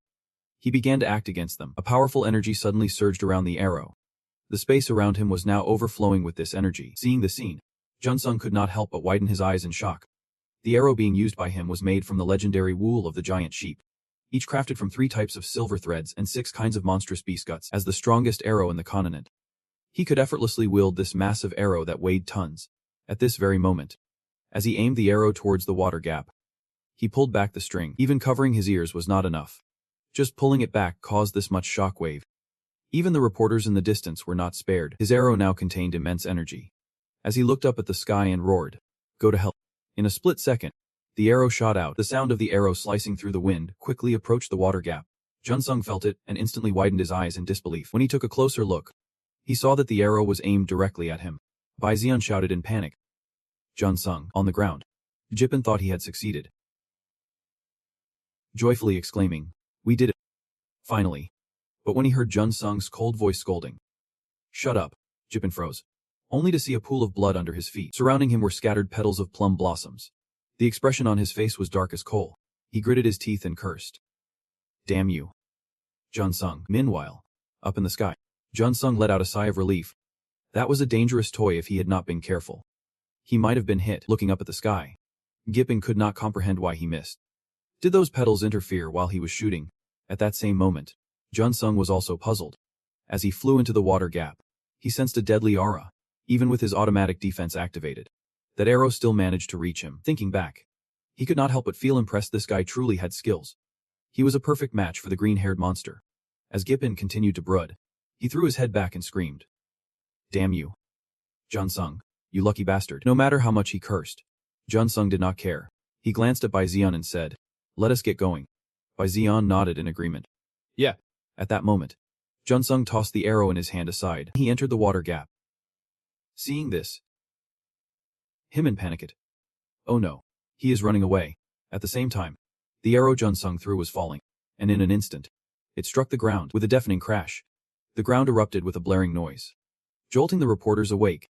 he began to act against them. A powerful energy suddenly surged around the arrow. The space around him was now overflowing with this energy. Seeing the scene, Jun-sung could not help but widen his eyes in shock. The arrow being used by him was made from the legendary wool of the giant sheep, each crafted from 3 types of silver threads and 6 kinds of monstrous beast guts. As the strongest arrow in the continent, he could effortlessly wield this massive arrow that weighed tons. At this very moment, as he aimed the arrow towards the water gap, he pulled back the string. Even covering his ears was not enough. Just pulling it back caused this much shockwave. Even the reporters in the distance were not spared. His arrow now contained immense energy. As he looked up at the sky and roared, "Go to hell." In a split second, the arrow shot out. The sound of the arrow slicing through the wind quickly approached the water gap. Jun-sung felt it and instantly widened his eyes in disbelief. When he took a closer look, he saw that the arrow was aimed directly at him. Bai Xian shouted in panic. Jun-sung, on the ground. Jipan thought he had succeeded, joyfully exclaiming, "We did it." Finally. But when he heard Jun-sung's cold voice scolding, "Shut up," Jipan froze, only to see a pool of blood under his feet. Surrounding him were scattered petals of plum blossoms. The expression on his face was dark as coal. He gritted his teeth and cursed. Damn you. Jun-sung. Meanwhile, up in the sky, Jun-sung let out a sigh of relief. That was a dangerous toy if he had not been careful. He might have been hit. Looking up at the sky, Gippin could not comprehend why he missed. Did those petals interfere while he was shooting? At that same moment, Jun-sung was also puzzled. As he flew into the water gap, he sensed a deadly aura. Even with his automatic defense activated, that arrow still managed to reach him. Thinking back, he could not help but feel impressed. This guy truly had skills. He was a perfect match for the green-haired monster. As Gippin continued to brood, he threw his head back and screamed. Damn you. Jun-sung, you lucky bastard. No matter how much he cursed, Jun-sung did not care. He glanced at Bai Xian and said, let us get going. Bai Xian nodded in agreement. Yeah. At that moment, Jun-sung tossed the arrow in his hand aside. He entered the water gap. Seeing this, Himin panicked. Oh no. He is running away. At the same time, the arrow Jun-sung threw was falling, and in an instant, it struck the ground with a deafening crash. The ground erupted with a blaring noise, jolting the reporters awake.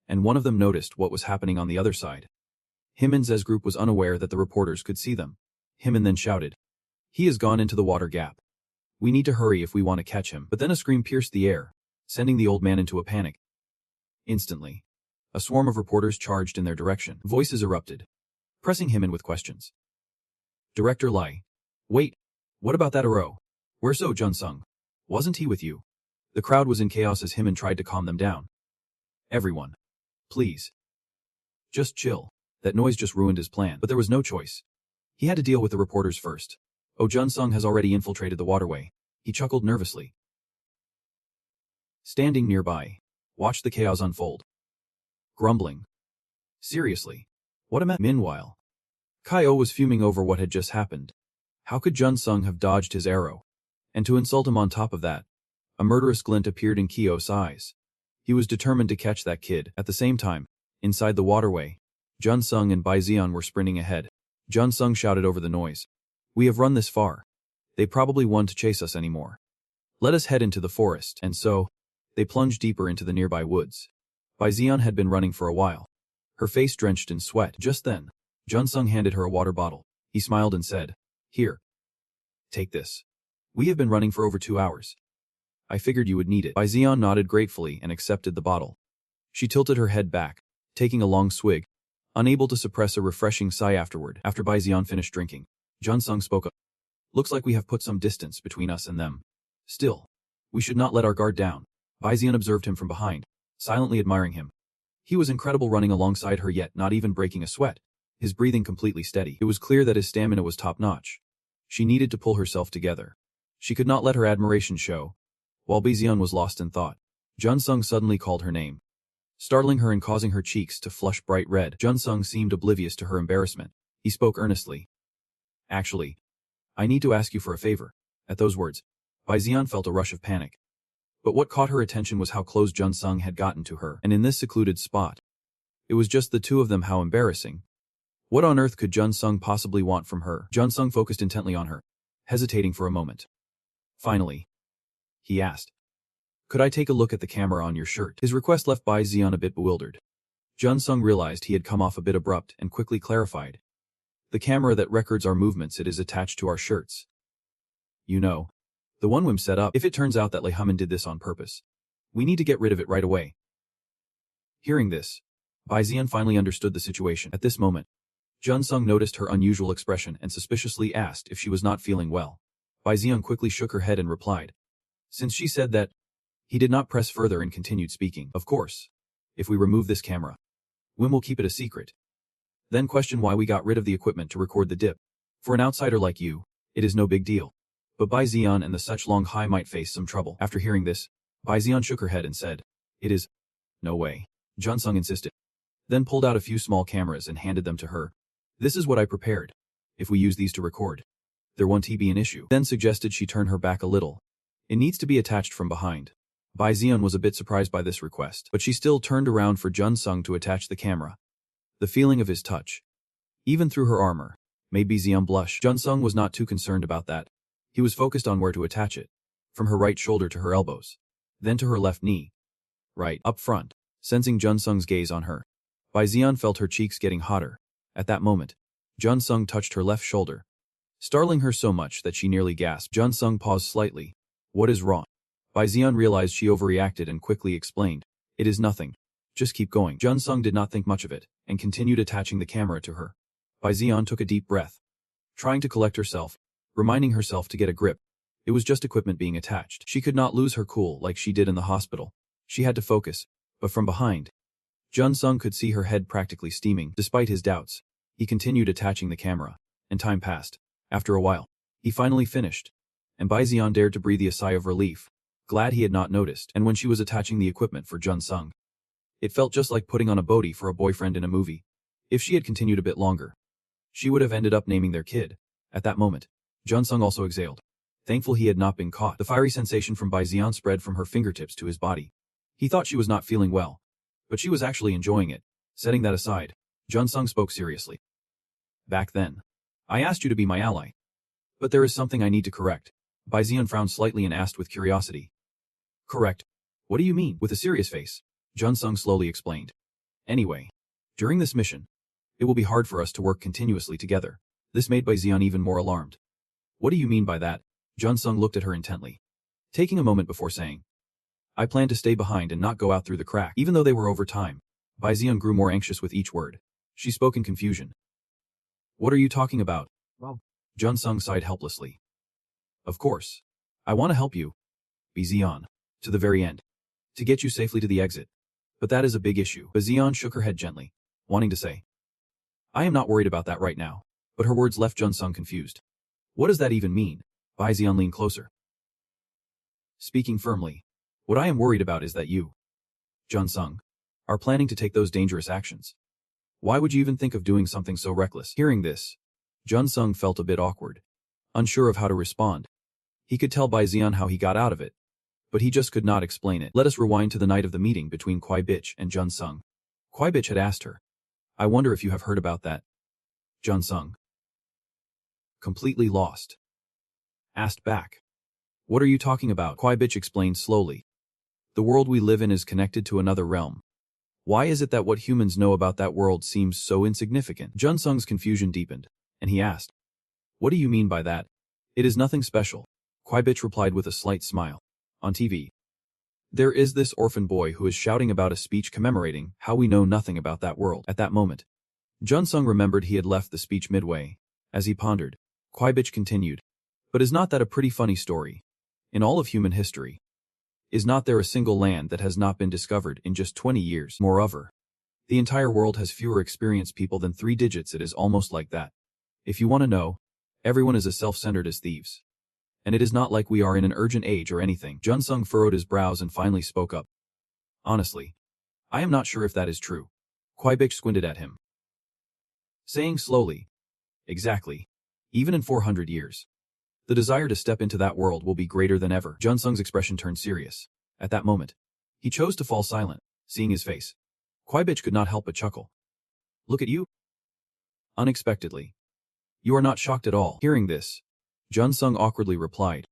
And one of them noticed what was happening on the other side. Himin's Z group was unaware that the reporters could see them. Himin then shouted. He has gone into the water gap. We need to hurry if we want to catch him. But then a scream pierced the air, sending the old man into a panic. Instantly, a swarm of reporters charged in their direction. Voices erupted, pressing Himin with questions. Director Lai. Wait, what about that arrow? Where's So Jun-sung? Wasn't he with you? The crowd was in chaos as Himin tried to calm them down. Everyone. Please. Just chill. That noise just ruined his plan. But there was no choice. He had to deal with the reporters first. Oh, Jun-sung has already infiltrated the waterway. He chuckled nervously. Standing nearby, watched the chaos unfold. Grumbling. Seriously. What a mess. Meanwhile, Kai-Oh was fuming over what had just happened. How could Jun-sung have dodged his arrow? And to insult him on top of that, a murderous glint appeared in Kyo-oh's eyes. He was determined to catch that kid. At the same time, inside the waterway, Jun-sung and Bai Xian were sprinting ahead. Jun-sung shouted over the noise. We have run this far. They probably won't chase us anymore. Let us head into the forest. And so, they plunged deeper into the nearby woods. Bai Xian had been running for a while, her face drenched in sweat. Just then, Jun-sung handed her a water bottle. He smiled and said, Here. Take this. We have been running for over 2 hours. I figured you would need it. Bai Xian nodded gratefully and accepted the bottle. She tilted her head back, taking a long swig, unable to suppress a refreshing sigh afterward. After Bai Xian finished drinking, Jun-sung spoke up. Looks like we have put some distance between us and them. Still, we should not let our guard down. Bai Xian observed him from behind, silently admiring him. He was incredible running alongside her yet not even breaking a sweat, his breathing completely steady. It was clear that his stamina was top-notch. She needed to pull herself together. She could not let her admiration show. While Bai Xian was lost in thought, Jun-sung suddenly called her name, startling her and causing her cheeks to flush bright red. Jun-sung seemed oblivious to her embarrassment. He spoke earnestly. Actually, I need to ask you for a favor. At those words, Bai Xian felt a rush of panic. But what caught her attention was how close Jun-sung had gotten to her, and in this secluded spot. It was just the two of them. How embarrassing. What on earth could Jun-sung possibly want from her? Jun-sung focused intently on her, hesitating for a moment. Finally, he asked, "Could I take a look at the camera on your shirt?" His request left Bai Zion a bit bewildered. Jun-sung realized he had come off a bit abrupt and quickly clarified. "The camera that records our movements, it is attached to our shirts. You know, the one Wim set up. If it turns out that Lee Human did this on purpose, we need to get rid of it right away." Hearing this, Bai Zion finally understood the situation. At this moment, Jun-sung noticed her unusual expression and suspiciously asked if she was not feeling well. Bai Zion quickly shook her head and replied, since she said that. He did not press further and continued speaking. "Of course, if we remove this camera, Wim will keep it a secret. Then question why we got rid of the equipment to record the dip. For an outsider like you, it is no big deal. But Bai Zion and the such long hai might face some trouble." After hearing this, Bai Zion shook her head and said, "It is. No way." Jun-sung insisted, then pulled out a few small cameras and handed them to her. "This is what I prepared. If we use these to record, there won't be an issue." Then suggested she turn her back a little. "It needs to be attached from behind." Bai Zion was a bit surprised by this request, but she still turned around for Jun-sung to attach the camera. The feeling of his touch, even through her armor, made Bai Zion blush. Jun-sung was not too concerned about that. He was focused on where to attach it, from her right shoulder to her elbows, then to her left knee, right up front. Sensing Jun-sung's gaze on her, Bai Zion felt her cheeks getting hotter. At that moment, Jun-sung touched her left shoulder, startling her so much that she nearly gasped. Jun-sung paused slightly. "What is wrong?" Bai Zion realized she overreacted and quickly explained, "It is nothing. Just keep going." Jun-sung did not think much of it, and continued attaching the camera to her. Bai Zion took a deep breath, trying to collect herself, reminding herself to get a grip. It was just equipment being attached. She could not lose her cool like she did in the hospital. She had to focus, but from behind, Jun-sung could see her head practically steaming. Despite his doubts, he continued attaching the camera, and time passed. After a while, he finally finished, and Bai Zion dared to breathe a sigh of relief, glad he had not noticed. And when she was attaching the equipment for Jun-sung, it felt just like putting on a body for a boyfriend in a movie. If she had continued a bit longer, she would have ended up naming their kid. At that moment, Jun-sung also exhaled, thankful he had not been caught. The fiery sensation from Bai Zion spread from her fingertips to his body. He thought she was not feeling well, but she was actually enjoying it. Setting that aside, Jun-sung spoke seriously. "Back then, I asked you to be my ally. But there is something I need to correct." Bai Zion frowned slightly and asked with curiosity, "Correct? What do you mean?" With a serious face, Jun-sung slowly explained, "Anyway, during this mission, it will be hard for us to work continuously together." This made Bai Zion even more alarmed. "What do you mean by that?" Jun-sung looked at her intently, taking a moment before saying, "I plan to stay behind and not go out through the crack." Even though they were over time, Bai Zion grew more anxious with each word. She spoke in confusion. "What are you talking about?" Well, Jun-sung sighed helplessly. "Of course. I want to help you, Bai Zion, to the very end, to get you safely to the exit. But that is a big issue." Bai Zion shook her head gently, wanting to say, "I am not worried about that right now." But her words left Jun-sung confused. "What does that even mean?" Bai Zion leaned closer, speaking firmly. "What I am worried about is that you, Jun-sung, are planning to take those dangerous actions. Why would you even think of doing something so reckless?" Hearing this, Jun-sung felt a bit awkward, unsure of how to respond. He could tell Bai Zion how he got out of it, but he just could not explain it. Let us rewind to the night of the meeting between Kwai Bitch and Jun-sung. Kwai Bitch had asked her, "I wonder if you have heard about that." Jun-sung, completely lost, asked back, "What are you talking about?" Kwai Bitch explained slowly. "The world we live in is connected to another realm. Why is it that what humans know about that world seems so insignificant?" Jun-sung's confusion deepened, and he asked, "What do you mean by that?" "It is nothing special," Kwai Bitch replied with a slight smile. "On TV, there is this orphan boy who is shouting about a speech commemorating how we know nothing about that world." At that moment, Jun-sung remembered he had left the speech midway. As he pondered, Kwai Bitch continued, "But is not that a pretty funny story? In all of human history, is not there a single land that has not been discovered in just 20 years? Moreover, the entire world has fewer experienced people than 3 digits. It is almost like that. If you want to know, everyone is as self-centered as thieves. And it is not like we are in an urgent age or anything." Jun-sung furrowed his brows and finally spoke up. "Honestly, I am not sure if that is true." Kwai Bitch squinted at him, saying slowly, "Exactly. Even in 400 years, the desire to step into that world will be greater than ever." Jun-sung's expression turned serious, At that moment, he chose to fall silent, seeing his face. Kwai-bitch could not help but chuckle. Look at you. Unexpectedly. You are not shocked at all. Hearing this, Jun-sung awkwardly replied.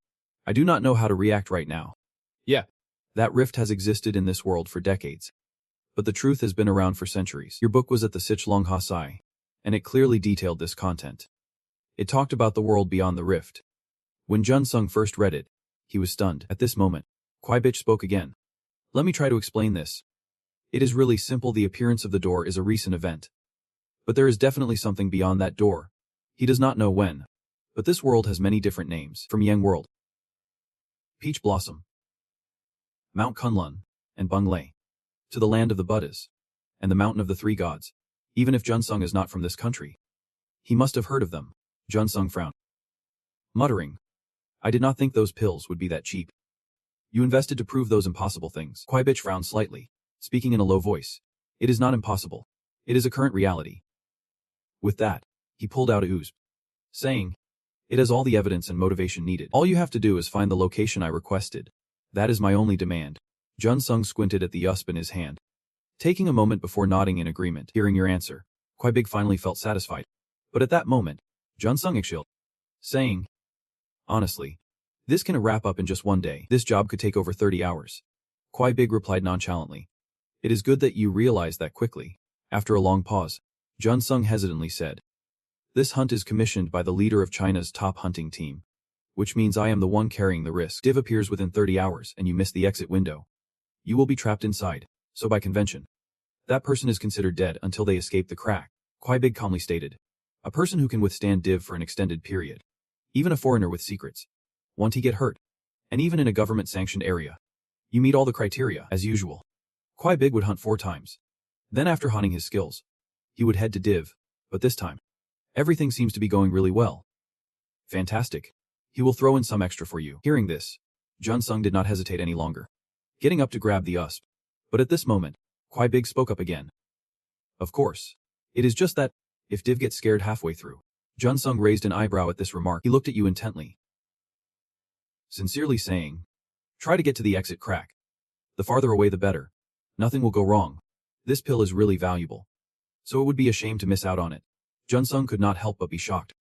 I do not know how to react right now. Yeah. That rift has existed in this world for decades. But the truth has been around for centuries. Your book was at the Sichlong Hasai, and it clearly detailed this content. It talked about the world beyond the rift. When Jun-sung first read it, he was stunned. At this moment, Kwai-bitch spoke again. Let me try to explain this. It is really simple. The appearance of the door is a recent event. But there is definitely something beyond that door. He does not know when. But this world has many different names, from Yang World, Peach Blossom, Mount Kunlun, and Bunglei, to the land of the Buddhas, and the mountain of the three gods. Even if Jun-sung is not from this country, he must have heard of them. Jun-sung frowned, muttering, I did not think those pills would be that cheap. You invested to prove those impossible things. Kwai-bitch frowned slightly, speaking in a low voice. It is not impossible. It is a current reality. With that, he pulled out a ooze, saying, it has all the evidence and motivation needed. All you have to do is find the location I requested. That is my only demand. Jun-sung squinted at the USP in his hand, taking a moment before nodding in agreement. Hearing your answer, Kwai-big finally felt satisfied. But at that moment, Jun-sung exhaled, saying, honestly, this can wrap up in just one day. This job could take over 30 hours. Kwai-big replied nonchalantly. It is good that you realized that quickly. After a long pause, Jun-sung hesitantly said, this hunt is commissioned by the leader of China's top hunting team, which means I am the one carrying the risk. Div appears within 30 hours and you miss the exit window. You will be trapped inside, so by convention, that person is considered dead until they escape the crack. Kwai-big calmly stated, a person who can withstand Div for an extended period. Even a foreigner with secrets. Won't he get hurt? And even in a government-sanctioned area. You meet all the criteria, as usual. Kwai-big would hunt 4 times. Then after honing his skills, he would head to Div, but this time, everything seems to be going really well. Fantastic. He will throw in some extra for you. Hearing this, Jun-sung did not hesitate any longer, getting up to grab the USP. But at this moment, Kwai-big spoke up again. Of course. It is just that, if Div gets scared halfway through. Jun-sung raised an eyebrow at this remark. He looked at you intently, sincerely saying, try to get to the exit crack. The farther away the better. Nothing will go wrong. This pill is really valuable. So it would be a shame to miss out on it. Jun-sung could not help but be shocked.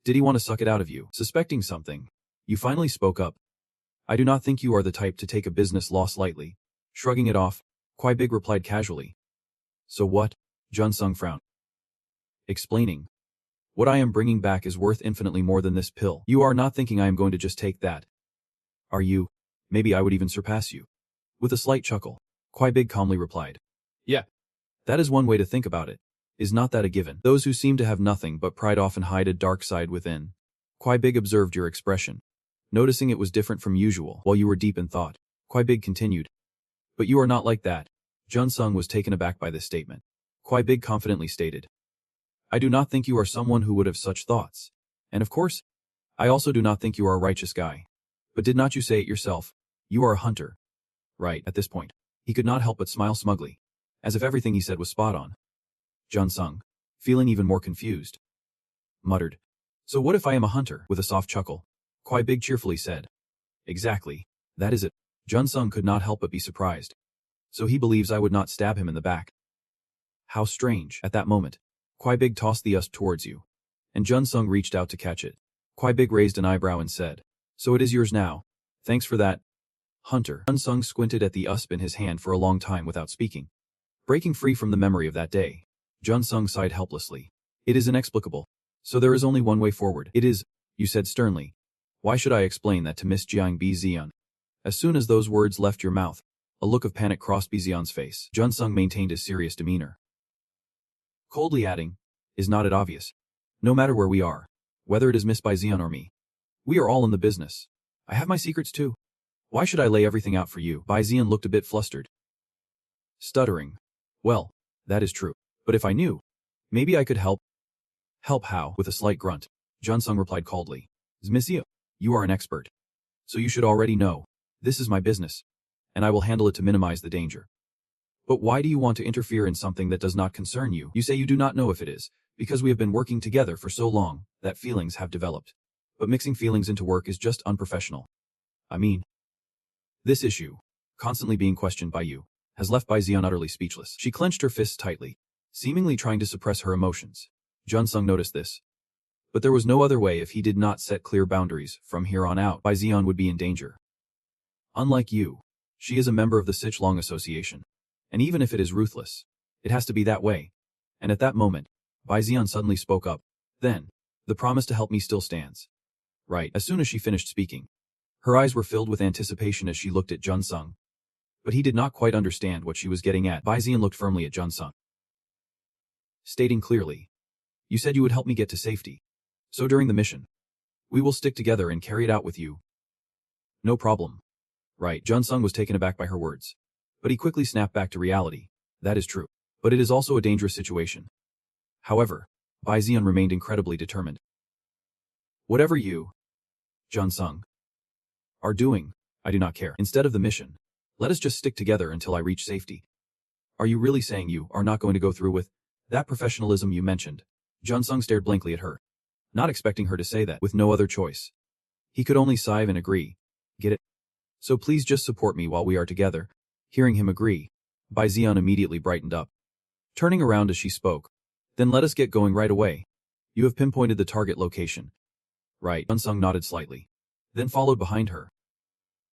Did he want to suck it out of you? Suspecting something, you finally spoke up. I do not think you are the type to take a business loss lightly. Shrugging it off, Kwai-big replied casually. So what? Jun-sung frowned, explaining. What I am bringing back is worth infinitely more than this pill. You are not thinking I am going to just take that. Are you? Maybe I would even surpass you. With a slight chuckle, Kwai-big calmly replied. Yeah. That is one way to think about it. Is not that a given? Those who seem to have nothing but pride often hide a dark side within. Kwai-big observed your expression, noticing it was different from usual. While you were deep in thought, Kwai-big continued. But you are not like that. Jun-sung was taken aback by this statement. Kwai-big confidently stated. I do not think you are someone who would have such thoughts. And of course, I also do not think you are a righteous guy. But did not you say it yourself? You are a hunter. Right. At this point, he could not help but smile smugly, as if everything he said was spot on. Jun-sung, feeling even more confused, muttered, so what if I am a hunter? With a soft chuckle, Kwai-big cheerfully said. Exactly. That is it. Jun-sung could not help but be surprised. So he believes I would not stab him in the back. How strange. At that moment, Kwai-big tossed the USP towards you, and Jun-sung reached out to catch it. Kwai-big raised an eyebrow and said, so it is yours now. Thanks for that, hunter. Jun-sung squinted at the USP in his hand for a long time without speaking. Breaking free from the memory of that day, Jun-sung sighed helplessly. It is inexplicable. So there is only one way forward. It is, you said sternly. Why should I explain that to Miss Jiang Bizian? As soon as those words left your mouth, a look of panic crossed Bizian's face. Jun-sung maintained his serious demeanor, coldly adding, is not it obvious? No matter where we are, whether it is Miss Bizian or me, we are all in the business. I have my secrets too. Why should I lay everything out for you? Bizian looked a bit flustered, stuttering. Well, that is true. But if I knew, maybe I could help. Help how? With a slight grunt, Jun-sung replied coldly. Zmisia, you are an expert. So you should already know. This is my business, and I will handle it to minimize the danger. But why do you want to interfere in something that does not concern you? You say you do not know if it is, because we have been working together for so long, that feelings have developed. But mixing feelings into work is just unprofessional. I mean, this issue, constantly being questioned by you, has left Bai Zion utterly speechless. She clenched her fists tightly, seemingly trying to suppress her emotions. Jun Sung noticed this. But there was no other way. If he did not set clear boundaries from here on out, Bai Zion would be in danger. Unlike you, she is a member of the Sichlong Association. And even if it is ruthless, it has to be that way. And at that moment, Bai Zion suddenly spoke up. Then, the promise to help me still stands. Right. As soon as she finished speaking, her eyes were filled with anticipation as she looked at Jun Sung. But he did not quite understand what she was getting at. Bai Zion looked firmly at Jun Sung, stating clearly, "You said you would help me get to safety. So during the mission, we will stick together and carry it out with you." "No problem." Right. Jun Sung was taken aback by her words. But he quickly snapped back to reality. That is true. But it is also a dangerous situation. However, Bai Zion remained incredibly determined. "Whatever you, Jun Sung, are doing, I do not care. Instead of the mission, let us just stick together until I reach safety." "Are you really saying you are not going to go through with that professionalism you mentioned?" Jun Sung stared blankly at her, not expecting her to say that. With no other choice, he could only sigh and agree. "Get it? So please just support me while we are together." Hearing him agree, Bai Zion immediately brightened up, turning around as she spoke. "Then let us get going right away. You have pinpointed the target location." "Right." Jun Sung nodded slightly, then followed behind her.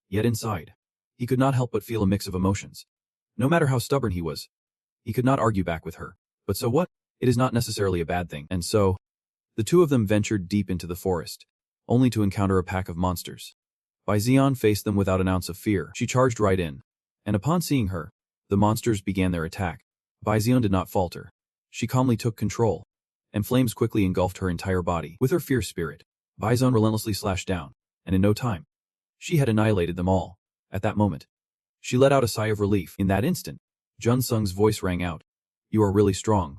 Yet inside, he could not help but feel a mix of emotions. No matter how stubborn he was, he could not argue back with her. But so what? It is not necessarily a bad thing. And so, the two of them ventured deep into the forest, only to encounter a pack of monsters. Bai Zion faced them without an ounce of fear. She charged right in, and upon seeing her, the monsters began their attack. Bai Zion did not falter. She calmly took control, and flames quickly engulfed her entire body. With her fierce spirit, Bai Zion relentlessly slashed down, and in no time, she had annihilated them all. At that moment, she let out a sigh of relief. In that instant, Jun Sung's voice rang out. "You are really strong."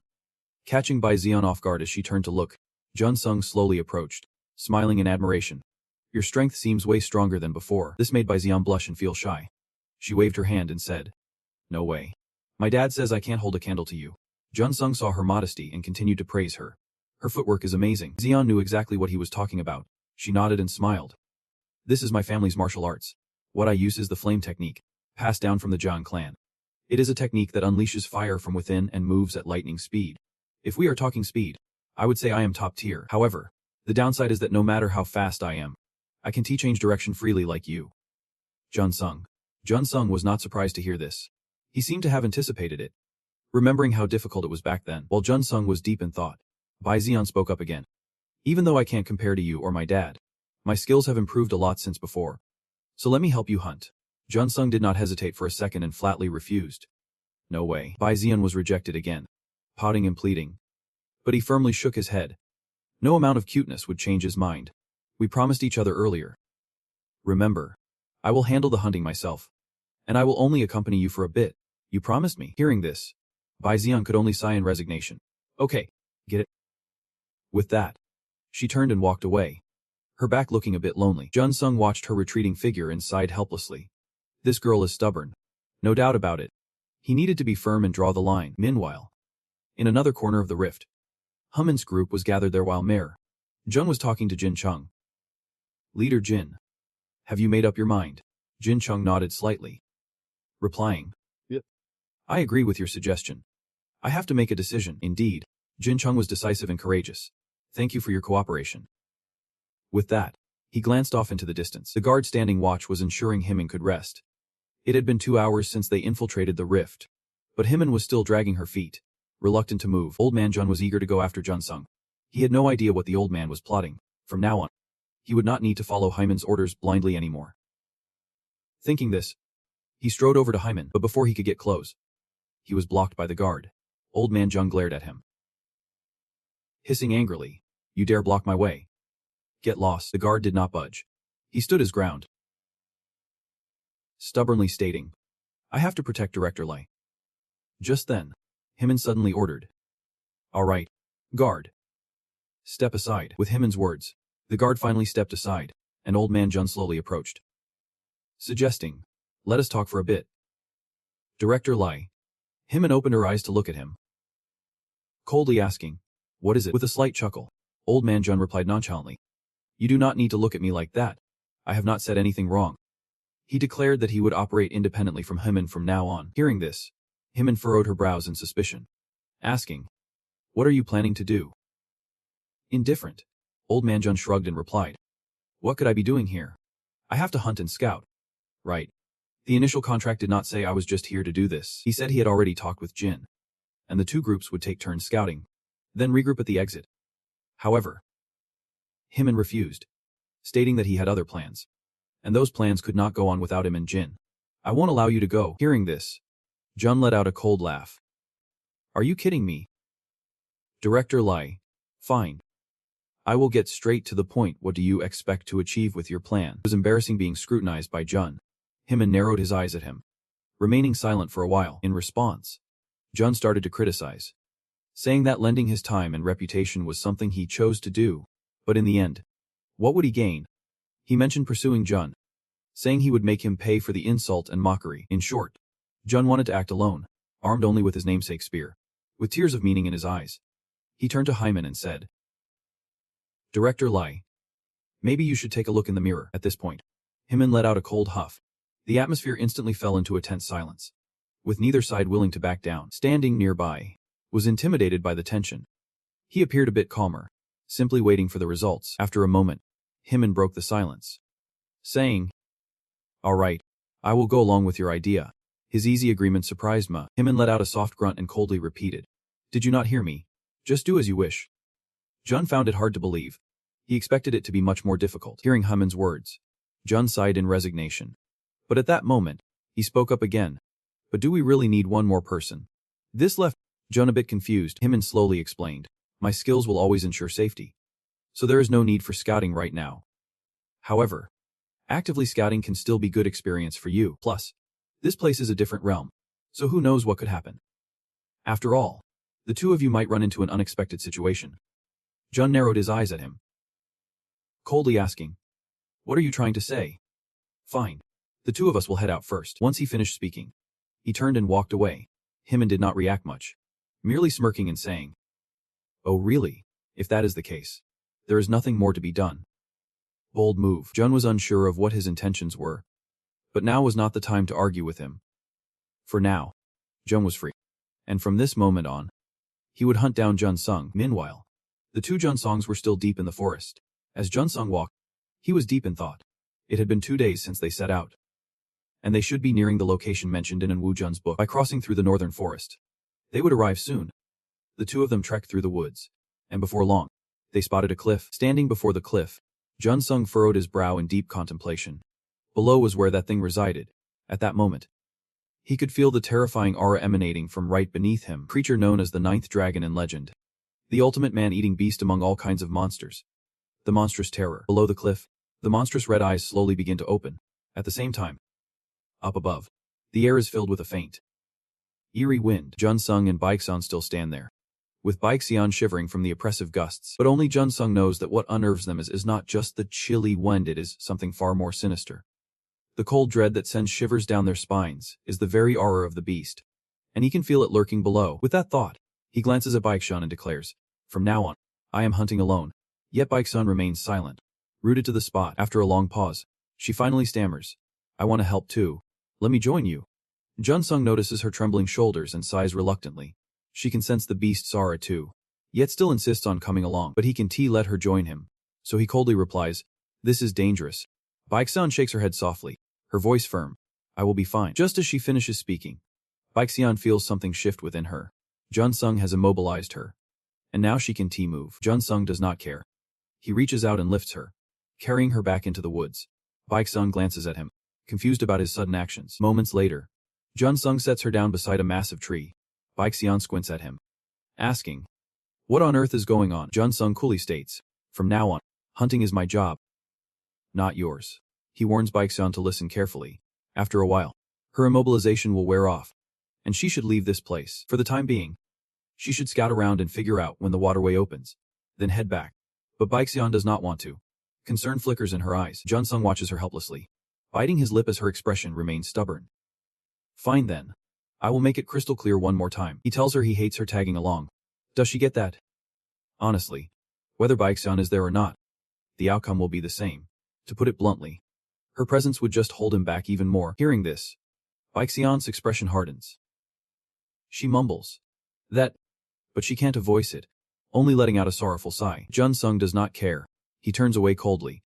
Catching Bai Zion off guard as she turned to look, Jun Sung slowly approached, smiling in admiration. "Your strength seems way stronger than before." This made Bai Zion blush and feel shy. She waved her hand and said, "No way. My dad says I can't hold a candle to you." Jun Sung saw her modesty and continued to praise her. "Her footwork is amazing." Zion knew exactly what he was talking about. She nodded and smiled. "This is my family's martial arts. What I use is the flame technique, passed down from the Jiang clan. It is a technique that unleashes fire from within and moves at lightning speed. If we are talking speed, I would say I am top tier. However, the downside is that no matter how fast I am, I can change direction freely like you." Jun Sung. Jun Sung was not surprised to hear this. He seemed to have anticipated it, remembering how difficult it was back then. While Jun Sung was deep in thought, Bai Zion spoke up again. "Even though I can't compare to you or my dad, my skills have improved a lot since before. So let me help you hunt." Jun Sung did not hesitate for a second and flatly refused. "No way." Bai Zion was rejected again, pouting and pleading. But he firmly shook his head. No amount of cuteness would change his mind. "We promised each other earlier. Remember, I will handle the hunting myself. And I will only accompany you for a bit. You promised me." Hearing this, Bai Zion could only sigh in resignation. "Okay, get it." With that, she turned and walked away, her back looking a bit lonely. Jun Sung watched her retreating figure and sighed helplessly. This girl is stubborn. No doubt about it. He needed to be firm and draw the line. Meanwhile, in another corner of the rift, Humin's group was gathered there while Mayor Jung was talking to Jin Chung. "Leader Jin, have you made up your mind?" Jin Chung nodded slightly, replying, "Yep. I agree with your suggestion. I have to make a decision." Indeed, Jin Chung was decisive and courageous. "Thank you for your cooperation." With that, he glanced off into the distance. The guard standing watch was ensuring Himin could rest. It had been 2 hours since they infiltrated the rift, but Himin was still dragging her feet, reluctant to move. Old Man Jun was eager to go after Jun Sung. He had no idea what the old man was plotting. From now on, he would not need to follow Hyman's orders blindly anymore. Thinking this, he strode over to Hyman, but before he could get close, he was blocked by the guard. Old Man Jung glared at him, hissing angrily, "You dare block my way? Get lost." The guard did not budge. He stood his ground, stubbornly stating, "I have to protect Director Lai." Just then, Hyman suddenly ordered, "All right, guard. Step aside." With Hyman's words, the guard finally stepped aside, and Old Man Jun slowly approached, suggesting, "Let us talk for a bit." Director Lai. Hyman opened her eyes to look at him, coldly asking, "What is it?" With a slight chuckle, Old Man Jun replied nonchalantly, "You do not need to look at me like that. I have not said anything wrong." He declared that he would operate independently from Hyman from now on. Hearing this, Hyman furrowed her brows in suspicion, asking, "What are you planning to do?" "Indifferent." Old man Jun shrugged and replied, "What could I be doing here? I have to hunt and scout." "Right. The initial contract did not say I was just here to do this." He said he had already talked with Jin, and the two groups would take turns scouting, then regroup at the exit. However, Hyman refused, stating that he had other plans, and those plans could not go on without him and Jin. "I won't allow you to go." Hearing this, Jun let out a cold laugh. "Are you kidding me?" "Director Lai, fine. I will get straight to the point. What do you expect to achieve with your plan?" It was embarrassing being scrutinized by Jun. Hyman narrowed his eyes at him, remaining silent for a while. In response, Jun started to criticize, saying that lending his time and reputation was something he chose to do, but in the end, what would he gain? He mentioned pursuing Jun, saying he would make him pay for the insult and mockery. In short, Jun wanted to act alone, armed only with his namesake spear, with tears of meaning in his eyes. He turned to Hyman and said, "Director Lai, maybe you should take a look in the mirror." At this point, Hyman let out a cold huff. The atmosphere instantly fell into a tense silence, with neither side willing to back down. Standing nearby, was intimidated by the tension. He appeared a bit calmer, simply waiting for the results. After a moment, Hyman broke the silence, saying, "All right, I will go along with your idea." His easy agreement surprised Ma. Hyman let out a soft grunt and coldly repeated, "Did you not hear me? Just do as you wish." Jun found it hard to believe. He expected it to be much more difficult. Hearing Hyman's words, Jun sighed in resignation. But at that moment, he spoke up again. "But do we really need one more person?" This left Jun a bit confused. Hyman slowly explained, "My skills will always ensure safety, so there is no need for scouting right now. However, actively scouting can still be good experience for you. Plus, this place is a different realm, so who knows what could happen. After all, the two of you might run into an unexpected situation." Jun narrowed his eyes at him, coldly asking, "What are you trying to say?" "Fine. The two of us will head out first." Once he finished speaking, he turned and walked away. Hyman did not react much, merely smirking and saying, "Oh really? If that is the case, there is nothing more to be done." Bold move. Jun was unsure of what his intentions were, but now was not the time to argue with him. For now, Jun was free, and from this moment on, he would hunt down Jun Sung. Meanwhile, the two Jun Songs were still deep in the forest. As Jun Sung walked, he was deep in thought. It had been 2 days since they set out, and they should be nearing the location mentioned in Wu Jun's book. By crossing through the northern forest, they would arrive soon. The two of them trekked through the woods, and before long, they spotted a cliff. Standing before the cliff, Jun Sung furrowed his brow in deep contemplation. Below was where that thing resided. At that moment, he could feel the terrifying aura emanating from right beneath him. Creature known as the ninth dragon in legend, the ultimate man-eating beast among all kinds of monsters. The monstrous terror. Below the cliff, the monstrous red eyes slowly begin to open. At the same time, up above, the air is filled with a faint, eerie wind. Jun Sung and Baeksan still stand there, with Baeksan shivering from the oppressive gusts. But only Jun Sung knows that what unnerves them is not just the chilly wind, it is something far more sinister. The cold dread that sends shivers down their spines is the very aura of the beast, and he can feel it lurking below. With that thought, he glances at Baeksan and declares, "From now on, I am hunting alone." Yet Baeksan remains silent, rooted to the spot. After a long pause, she finally stammers, "I want to help too. Let me join you." Jun Sung notices her trembling shoulders and sighs reluctantly. She can sense the beast's aura too, yet still insists on coming along. But he can let her join him, so he coldly replies, "This is dangerous." Baeksan shakes her head softly, her voice firm, "I will be fine." Just as she finishes speaking, Baeksan feels something shift within her. Jun Sung has immobilized her, and now she can move. Jun Sung does not care. He reaches out and lifts her, carrying her back into the woods. Baeksan glances at him, confused about his sudden actions. Moments later, Jun Sung sets her down beside a massive tree. Baeksan squints at him, asking, "What on earth is going on?" Jun Sung coolly states, "From now on, hunting is my job, not yours." He warns Baeksan to listen carefully. After a while, her immobilization will wear off, and she should leave this place. For the time being, she should scout around and figure out when the waterway opens, then head back. But Baeksan does not want to. Concern flickers in her eyes. Jun Sung watches her helplessly, biting his lip as her expression remains stubborn. "Fine then. I will make it crystal clear one more time." He tells her he hates her tagging along. Does she get that? Honestly, whether Baeksan is there or not, the outcome will be the same. To put it bluntly, Her presence would just hold him back even more. Hearing this, Baixian's expression hardens. She mumbles. That, but she can't voice it, only letting out a sorrowful sigh. Jun Sung does not care. He turns away coldly,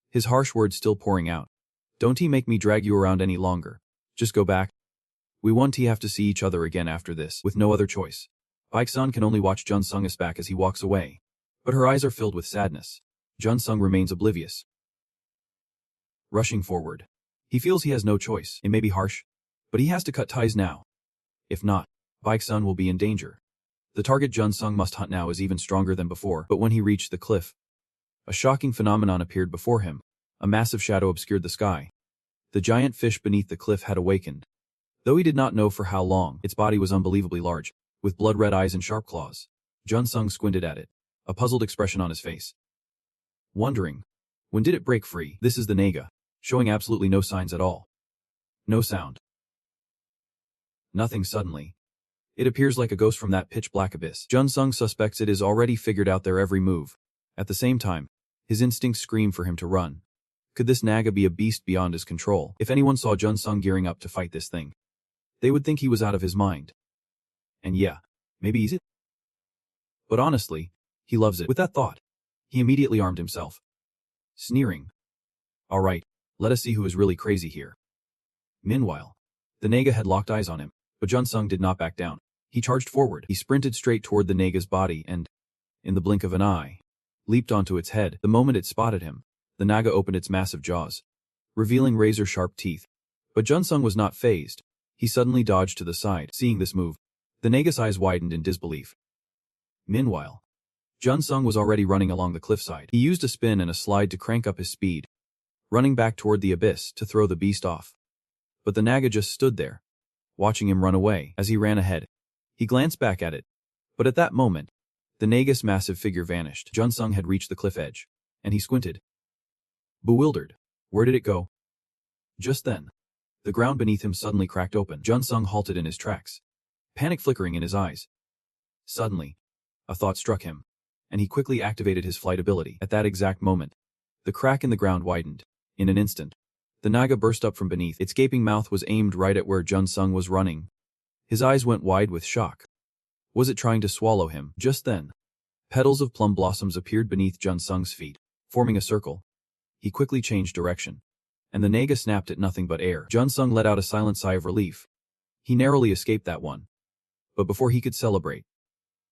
his harsh words still pouring out. Don't he make me drag you around any longer. Just go back. We won't have to see each other again after this. With no other choice, Baixian can only watch Jun Sung's back as he walks away. But her eyes are filled with sadness. Jun Sung remains oblivious. Rushing forward, he feels he has no choice. It may be harsh, but he has to cut ties now. If not, Baixian will be in danger. The target Jun Sung must hunt now is even stronger than before. But when he reached the cliff, a shocking phenomenon appeared before him. A massive shadow obscured the sky. The giant fish beneath the cliff had awakened. Though he did not know for how long, its body was unbelievably large, with blood-red eyes and sharp claws. Jun Sung squinted at it, a puzzled expression on his face. Wondering, when did it break free? This is the Naga, showing absolutely no signs at all. No sound. Nothing suddenly. It appears like a ghost from that pitch-black abyss. Jun Sung suspects it is already figured out their every move. At the same time, his instincts scream for him to run. Could this Naga be a beast beyond his control? If anyone saw Jun Sung gearing up to fight this thing, they would think he was out of his mind. And yeah, maybe he's it. But honestly, he loves it. With that thought, he immediately armed himself. Sneering. Alright, let us see who is really crazy here. Meanwhile, the Naga had locked eyes on him, but Jun Sung did not back down. He charged forward. He sprinted straight toward the Naga's body and, in the blink of an eye, leaped onto its head. The moment it spotted him, the Naga opened its massive jaws, revealing razor-sharp teeth. But Jun Sung was not fazed. He suddenly dodged to the side. Seeing this move, the Naga's eyes widened in disbelief. Meanwhile, Jun Sung was already running along the cliffside. He used a spin and a slide to crank up his speed, running back toward the abyss to throw the beast off. But the Naga just stood there, watching him run away. As he ran ahead, he glanced back at it. But at that moment, the Naga's massive figure vanished. Jun Sung had reached the cliff edge, and he squinted. Bewildered. Where did it go? Just then, the ground beneath him suddenly cracked open. Jun Sung halted in his tracks, panic flickering in his eyes. Suddenly, a thought struck him, and he quickly activated his flight ability. At that exact moment, the crack in the ground widened. In an instant, the Naga burst up from beneath. Its gaping mouth was aimed right at where Jun Sung was running. His eyes went wide with shock. Was it trying to swallow him? Just then, petals of plum blossoms appeared beneath Jun Sung's feet, forming a circle. He quickly changed direction, and the Naga snapped at nothing but air. Jun Sung let out a silent sigh of relief. He narrowly escaped that one. But before he could celebrate,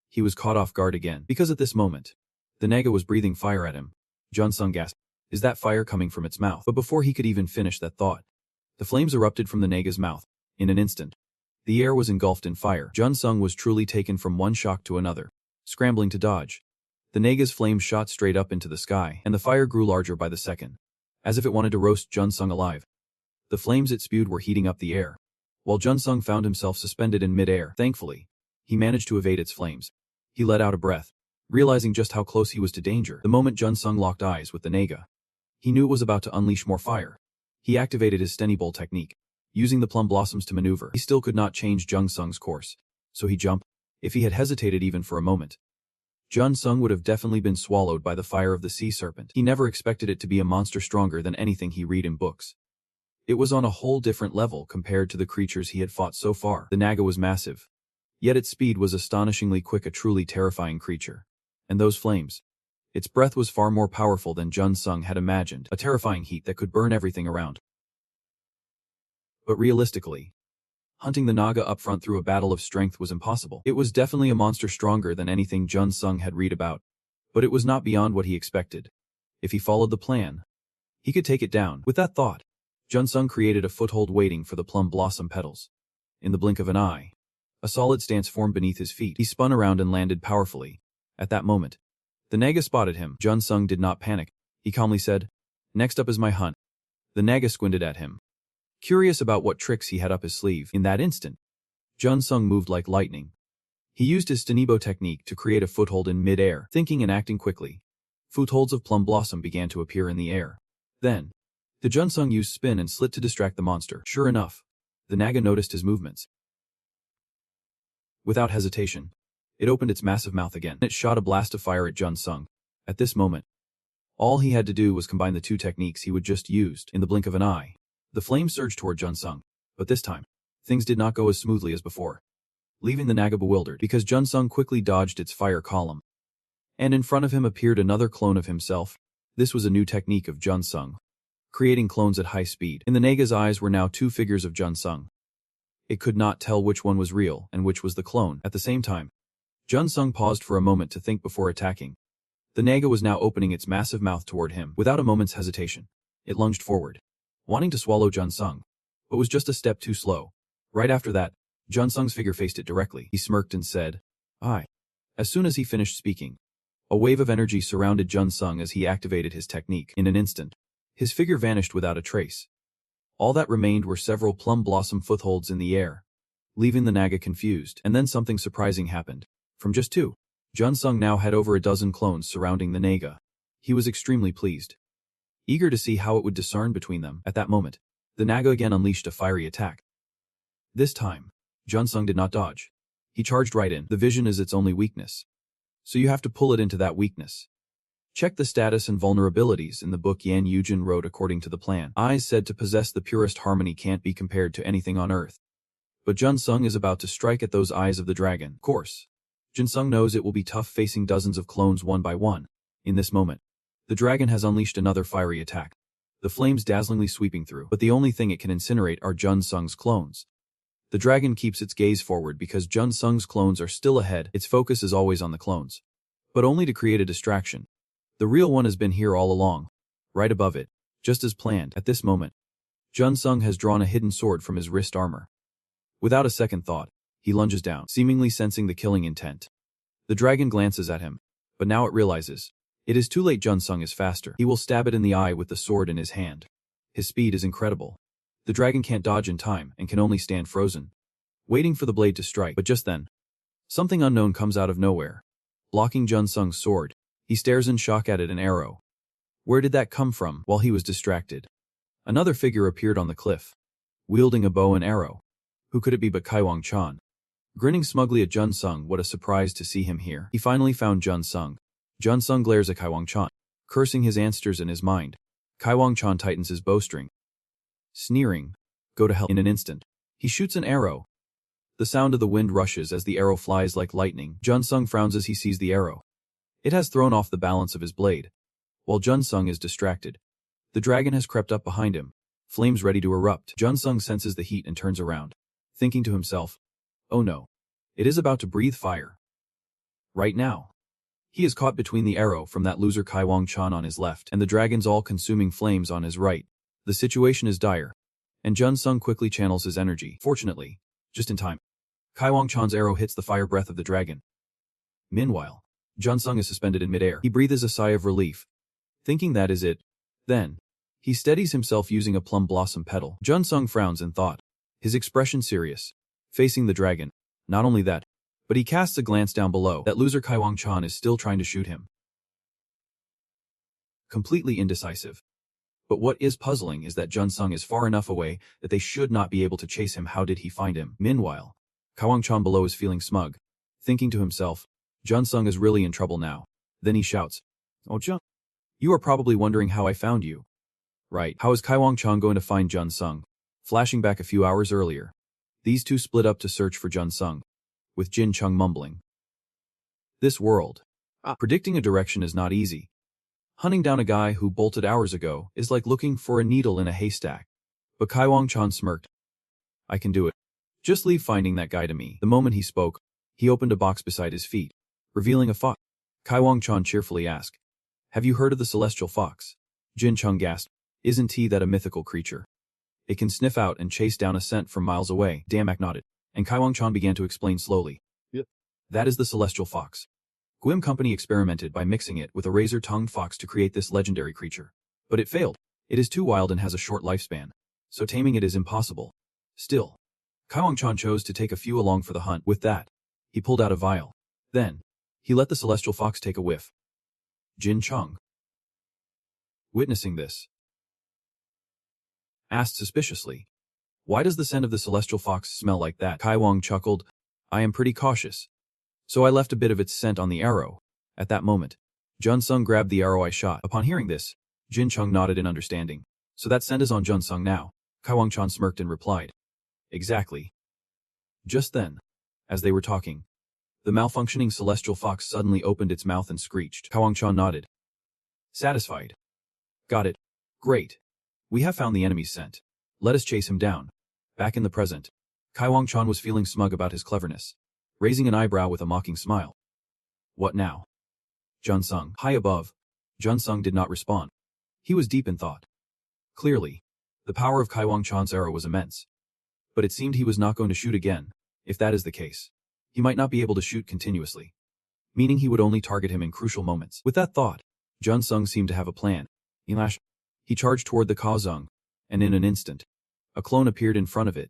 he was caught off guard again. Because at this moment, the Naga was breathing fire at him. Jun Sung gasped. Is that fire coming from its mouth? But before he could even finish that thought, the flames erupted from the Naga's mouth. In an instant, the air was engulfed in fire. Jun Sung was truly taken from one shock to another, scrambling to dodge. The Naga's flames shot straight up into the sky, and the fire grew larger by the second, as if it wanted to roast Jun Sung alive. The flames it spewed were heating up the air, while Jun Sung found himself suspended in mid-air. Thankfully, he managed to evade its flames. He let out a breath, realizing just how close he was to danger. The moment Jun Sung locked eyes with the Naga, he knew it was about to unleash more fire. He activated his Steny Bowl technique, using the plum blossoms to maneuver. He still could not change Jun Sung's course, so he jumped. If he had hesitated even for a moment, Jun Sung would have definitely been swallowed by the fire of the sea serpent. He never expected it to be a monster stronger than anything he read in books. It was on a whole different level compared to the creatures he had fought so far. The Naga was massive, yet its speed was astonishingly quick, a truly terrifying creature. And those flames. Its breath was far more powerful than Jun Sung had imagined, a terrifying heat that could burn everything around. But realistically, hunting the Naga up front through a battle of strength was impossible. It was definitely a monster stronger than anything Jun Sung had read about, but it was not beyond what he expected. If he followed the plan, he could take it down. With that thought, Jun Sung created a foothold waiting for the plum blossom petals. In the blink of an eye, a solid stance formed beneath his feet. He spun around and landed powerfully. At that moment, the Naga spotted him. Jun Sung did not panic. He calmly said, "Next up is my hunt." The Naga squinted at him, curious about what tricks he had up his sleeve. In that instant, Jun Sung moved like lightning. He used his Steny Bowl technique to create a foothold in mid-air. Thinking and acting quickly, footholds of plum blossom began to appear in the air. Then, the Jun Sung used spin and slit to distract the monster. Sure enough, the Naga noticed his movements. Without hesitation, it opened its massive mouth again. It shot a blast of fire at Jun Sung. At this moment, All he had to do was combine the two techniques he would just used in the blink of an eye. The flame surged toward Junsung, but this time, things did not go as smoothly as before, leaving the Naga bewildered because Junsung quickly dodged its fire column. And in front of him appeared another clone of himself. This was a new technique of Junsung, creating clones at high speed. In the Naga's eyes were now two figures of Junsung. It could not tell which one was real and which was the clone. At the same time, Junsung paused for a moment to think before attacking. The Naga was now opening its massive mouth toward him. Without a moment's hesitation, it lunged forward, wanting to swallow Junsung, but was just a step too slow. Right after that, Junsung's figure faced it directly. He smirked and said, "I." As soon as he finished speaking, a wave of energy surrounded Junsung as he activated his technique. In an instant, his figure vanished without a trace. All that remained were several plum blossom footholds in the air, leaving the Naga confused. And then something surprising happened. From just two, Junsung now had over a dozen clones surrounding the Naga. He was extremely pleased, eager to see how it would discern between them. At that moment, the Naga again unleashed a fiery attack. This time, Junsung did not dodge. He charged right in. The vision is its only weakness, so you have to pull it into that weakness. Check the status and vulnerabilities in the book Yan Yujin wrote according to the plan. Eyes said to possess the purest harmony can't be compared to anything on earth. But Junsung is about to strike at those eyes of the dragon. Of course, Junsung knows it will be tough facing dozens of clones one by one. In this moment, the dragon has unleashed another fiery attack, the flames dazzlingly sweeping through. But the only thing it can incinerate are Junsung's clones. The dragon keeps its gaze forward because Junsung's clones are still ahead. Its focus is always on the clones, but only to create a distraction. The real one has been here all along, right above it, just as planned. At this moment, Junsung has drawn a hidden sword from his wrist armor. Without a second thought, he lunges down, seemingly sensing the killing intent. The dragon glances at him, but now it realizes. It is too late. Junsung is faster. He will stab it in the eye with the sword in his hand. His speed is incredible. The dragon can't dodge in time and can only stand frozen, waiting for the blade to strike. But just then, something unknown comes out of nowhere, blocking Junsung's sword. He stares in shock at it. An arrow. Where did that come from? While he was distracted, another figure appeared on the cliff, wielding a bow and arrow. Who could it be but Kaiwang-chan? Grinning smugly at Junsung. What a surprise to see him here. He finally found Junsung. Junsung glares at Kaiwang-chan, cursing his ancestors in his mind. Kaiwang-chan tightens his bowstring, sneering, "Go to hell." In an instant, he shoots an arrow. The sound of the wind rushes as the arrow flies like lightning. Junsung frowns as he sees the arrow. It has thrown off the balance of his blade. While Junsung is distracted, the dragon has crept up behind him, flames ready to erupt. Junsung senses the heat and turns around, thinking to himself, "Oh no, it is about to breathe fire." Right now, he is caught between the arrow from that loser Kaiwang-chan on his left and the dragon's all-consuming flames on his right. The situation is dire, and Junsung quickly channels his energy. Fortunately, just in time, Kaiwang-chan's arrow hits the fire breath of the dragon. Meanwhile, Junsung is suspended in midair. He breathes a sigh of relief, thinking that is it. Then, he steadies himself using a plum blossom petal. Junsung frowns in thought, his expression serious, facing the dragon. Not only that, but he casts a glance down below. That loser Kaiwang-chan is still trying to shoot him. Completely indecisive. But what is puzzling is that Junsung is far enough away that they should not be able to chase him. How did he find him? Meanwhile, Kaiwang-chan below is feeling smug, thinking to himself, Junsung is really in trouble now. Then he shouts, "Oh Jun, you are probably wondering how I found you. Right, how is Kaiwang-chan going to find Junsung?" Flashing back a few hours earlier, these two split up to search for Junsung, with Jin Chung mumbling. This world. Predicting a direction is not easy. Hunting down a guy who bolted hours ago is like looking for a needle in a haystack. But Kaiwang-chan smirked. "I can do it. Just leave finding that guy to me." The moment he spoke, he opened a box beside his feet, revealing a fox. Kaiwang-chan cheerfully asked, "Have you heard of the celestial fox?" Jin Chung gasped. "Isn't he that a mythical creature? It can sniff out and chase down a scent from miles away." Damak nodded, and Kaiwang-chan began to explain slowly. "Yep. That is the celestial fox. Gwim Company experimented by mixing it with a razor-tongued fox to create this legendary creature. But it failed. It is too wild and has a short lifespan, so taming it is impossible. Still, Kaiwang-chan chose to take a few along for the hunt. With that, he pulled out a vial. Then, he let the celestial fox take a whiff. Jin Chung, witnessing this, asked suspiciously, "Why does the scent of the celestial fox smell like that?" Kaiwang chuckled, "I am pretty cautious, so I left a bit of its scent on the arrow." At that moment, Jun Sung grabbed the arrow I shot. Upon hearing this, Jin Chung nodded in understanding. So that scent is on Jun Sung now. Kai Wang Chan smirked and replied. Exactly. Just then, as they were talking, the malfunctioning celestial fox suddenly opened its mouth and screeched. Kai Wang Chan nodded. Satisfied. Got it. Great. We have found the enemy's scent. Let us chase him down. Back in the present, Kai Wang Chan was feeling smug about his cleverness, raising an eyebrow with a mocking smile. What now? Jun Sung. High above, Jun Sung did not respond. He was deep in thought. Clearly, the power of Kai Wang Chan's arrow was immense. But it seemed he was not going to shoot again. If that is the case, he might not be able to shoot continuously, meaning he would only target him in crucial moments. With that thought, Jun Sung seemed to have a plan. He charged toward the Kaozong, and in an instant, a clone appeared in front of it,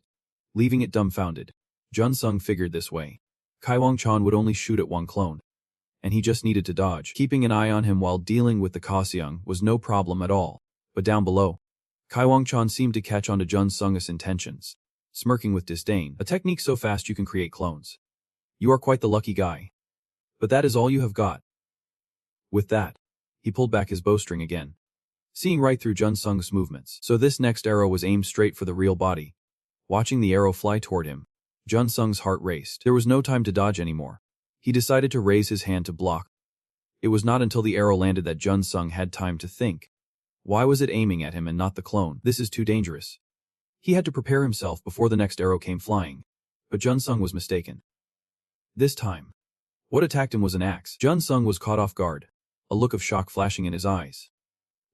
leaving it dumbfounded. Jun Sung figured this way. Kai Wang Chan would only shoot at one clone, and he just needed to dodge. Keeping an eye on him while dealing with the Kaoseong was no problem at all. But down below, Kai Wang Chan seemed to catch on to Jun Sung's intentions, smirking with disdain. A technique so fast you can create clones. You are quite the lucky guy. But that is all you have got. With that, he pulled back his bowstring again, seeing right through Jun Sung's movements. So this next arrow was aimed straight for the real body. Watching the arrow fly toward him, Jun Sung's heart raced. There was no time to dodge anymore. He decided to raise his hand to block. It was not until the arrow landed that Jun Sung had time to think. Why was it aiming at him and not the clone? This is too dangerous. He had to prepare himself before the next arrow came flying. But Jun Sung was mistaken. This time, what attacked him was an axe. Jun Sung was caught off guard, a look of shock flashing in his eyes.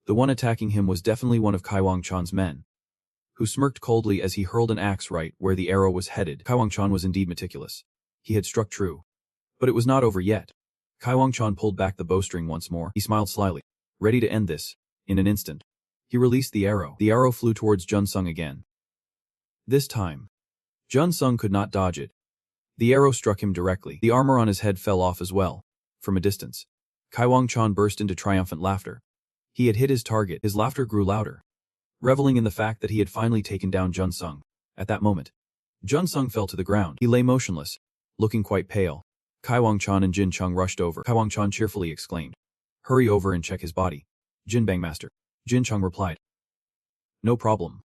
The one attacking him was definitely one of Kai Wang Chan's men, who smirked coldly as he hurled an axe right where the arrow was headed. Kai Wang Chan was indeed meticulous. He had struck true. But it was not over yet. Kai Wang Chan pulled back the bowstring once more. He smiled slyly, ready to end this. In an instant, he released the arrow. The arrow flew towards Jun Sung again. This time, Jun Sung could not dodge it. The arrow struck him directly. The armor on his head fell off as well. From a distance, Kai Wang Chan burst into triumphant laughter. He had hit his target. His laughter grew louder, reveling in the fact that he had finally taken down Jun Sung. At that moment, Jun Sung fell to the ground. He lay motionless, looking quite pale. Kai Wang Chan and Jin Chung rushed over. Kai Wang Chan cheerfully exclaimed, "Hurry over and check his body." "Jin Bang Master." Jin Chung replied, "No problem.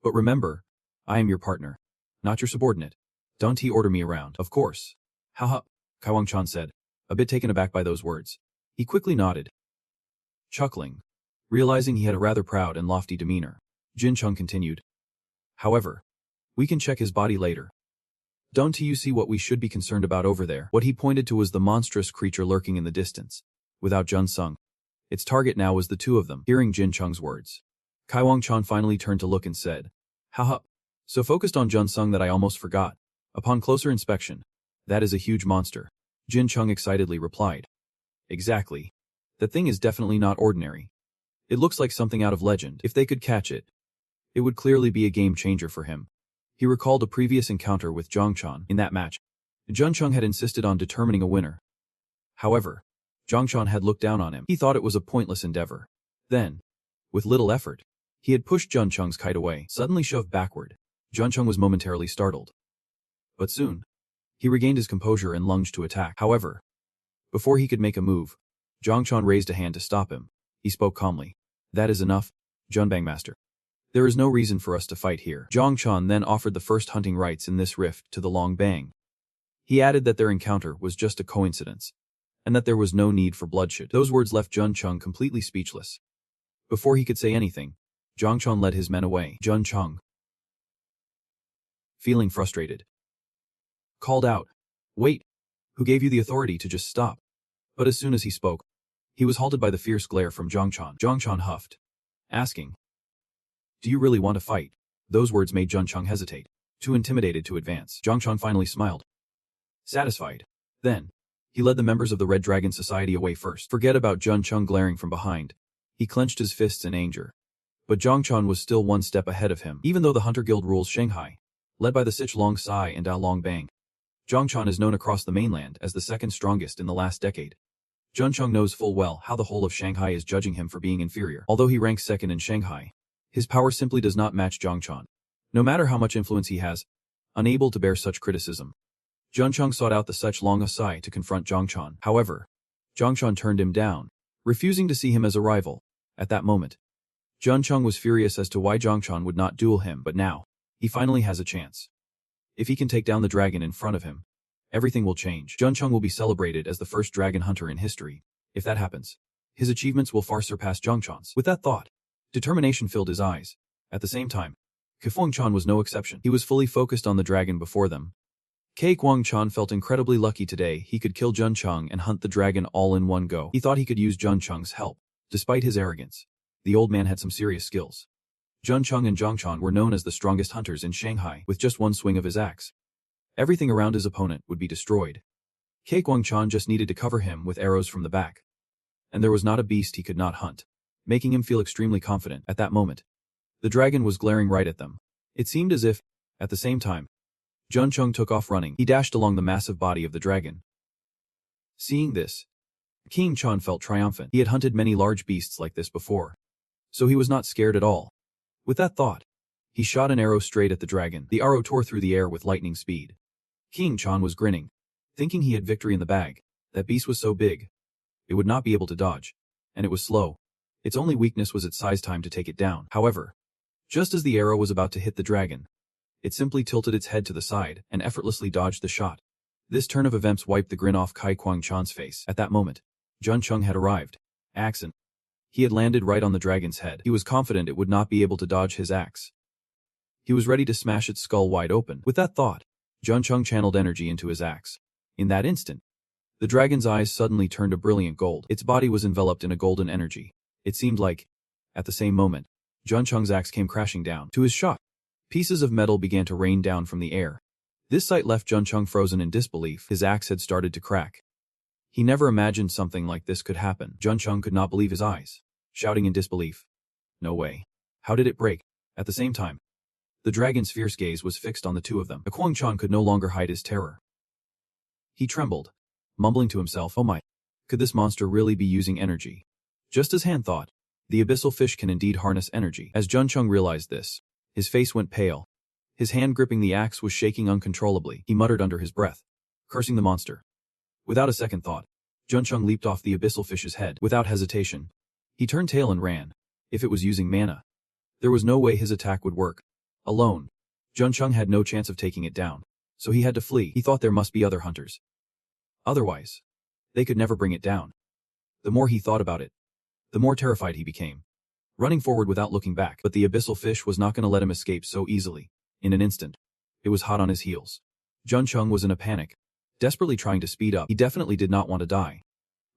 But remember, I am your partner, not your subordinate. Don't he order me around." "Of course." "Haha," Kai Wang Chan said, a bit taken aback by those words. He quickly nodded, chuckling, realizing he had a rather proud and lofty demeanor. Jin Chung continued, "However, we can check his body later. Don't you see what we should be concerned about over there?" What he pointed to was the monstrous creature lurking in the distance, without Jun Sung. Its target now was the two of them. Hearing Jin Chung's words, Kai Wang Chan finally turned to look and said, "Haha, so focused on Jun Sung that I almost forgot. Upon closer inspection, that is a huge monster." Jin Chung excitedly replied, "Exactly. The thing is definitely not ordinary. It looks like something out of legend. If they could catch it, it would clearly be a game changer for him." He recalled a previous encounter with Zhang Chan. In that match, Jun Chung had insisted on determining a winner. However, Zhang Chan had looked down on him. He thought it was a pointless endeavor. Then, with little effort, he had pushed Jun Chung's kite away. Suddenly shoved backward, Jun Chung was momentarily startled. But soon, he regained his composure and lunged to attack. However, before he could make a move, Zhang Chan raised a hand to stop him. He spoke calmly. "That is enough, Junbang Master. There is no reason for us to fight here." Zhang Chan then offered the first hunting rights in this rift to the Long Bang. He added that their encounter was just a coincidence, and that there was no need for bloodshed. Those words left Jun Chung completely speechless. Before he could say anything, Zhang Chan led his men away. Jun Chung, feeling frustrated, called out, "Wait! Who gave you the authority to just stop?" But as soon as he spoke, he was halted by the fierce glare from Zhang Chan. Zhang Chan huffed, asking, "Do you really want to fight?" Those words made Jun Chung hesitate, too intimidated to advance. Zhang Chan finally smiled, satisfied. Then, he led the members of the Red Dragon Society away first. Forget about Jun Chung glaring from behind. He clenched his fists in anger. But Zhang Chan was still one step ahead of him. Even though the Hunter Guild rules Shanghai, led by the Sich Long Sai and Dao Long Bang, Zhang Chan is known across the mainland as the second strongest in the last decade. Jun Chung knows full well how the whole of Shanghai is judging him for being inferior. Although he ranks second in Shanghai, his power simply does not match Zhang Chan. No matter how much influence he has, unable to bear such criticism, Jun Chung sought out the Sich Long Sai to confront Zhang Chan. However, Zhang turned him down, refusing to see him as a rival. At that moment, Zhang Cheng was furious as to why Zhang would not duel him, but now, he finally has a chance. If he can take down the dragon in front of him, everything will change. Zhang Cheng will be celebrated as the first dragon hunter in history. If that happens, his achievements will far surpass Zhang Chen's. With that thought, determination filled his eyes. At the same time, Kefeng Chan was no exception. He was fully focused on the dragon before them. Kei Guang Chan felt incredibly lucky today. He could kill Zhang Cheng and hunt the dragon all in one go. He thought he could use Zhang Cheng's help. Despite his arrogance, the old man had some serious skills. Zhang Cheng and Zhang Chan were known as the strongest hunters in Shanghai. With just one swing of his axe, everything around his opponent would be destroyed. Kei Guang Chan just needed to cover him with arrows from the back. And there was not a beast he could not hunt, making him feel extremely confident. At that moment, the dragon was glaring right at them. It seemed as if, at the same time, Zhang Cheng took off running. He dashed along the massive body of the dragon. Seeing this, King Chan felt triumphant. He had hunted many large beasts like this before, so he was not scared at all. With that thought, he shot an arrow straight at the dragon. The arrow tore through the air with lightning speed. King Chan was grinning, thinking he had victory in the bag. That beast was so big, it would not be able to dodge, and it was slow. Its only weakness was its size. Time to take it down. However, just as the arrow was about to hit the dragon, it simply tilted its head to the side and effortlessly dodged the shot. This turn of events wiped the grin off Kai Guang Chan's face. At that moment, Zhang Cheng had arrived. Accent. He had landed right on the dragon's head. He was confident it would not be able to dodge his axe. He was ready to smash its skull wide open. With that thought, Zhang Cheng channeled energy into his axe. In that instant, the dragon's eyes suddenly turned a brilliant gold. Its body was enveloped in a golden energy. It seemed like, at the same moment, Zhang Cheng's axe came crashing down. To his shock, pieces of metal began to rain down from the air. This sight left Zhang Cheng frozen in disbelief. His axe had started to crack. He never imagined something like this could happen. Zhang Cheng could not believe his eyes, shouting in disbelief. No way. How did it break? At the same time, the dragon's fierce gaze was fixed on the two of them. Guang Chan could no longer hide his terror. He trembled, mumbling to himself, oh my, could this monster really be using energy? Just as Han thought, the abyssal fish can indeed harness energy. As Zhang Cheng realized this, his face went pale. His hand gripping the axe was shaking uncontrollably. He muttered under his breath, cursing the monster. Without a second thought, Zhang Cheng leaped off the abyssal fish's head. Without hesitation, he turned tail and ran. If it was using mana, there was no way his attack would work. Alone, Zhang Cheng had no chance of taking it down, so he had to flee. He thought there must be other hunters. Otherwise, they could never bring it down. The more he thought about it, the more terrified he became, running forward without looking back. But the abyssal fish was not going to let him escape so easily. In an instant, it was hot on his heels. Zhang Cheng was in a panic, desperately trying to speed up. He definitely did not want to die.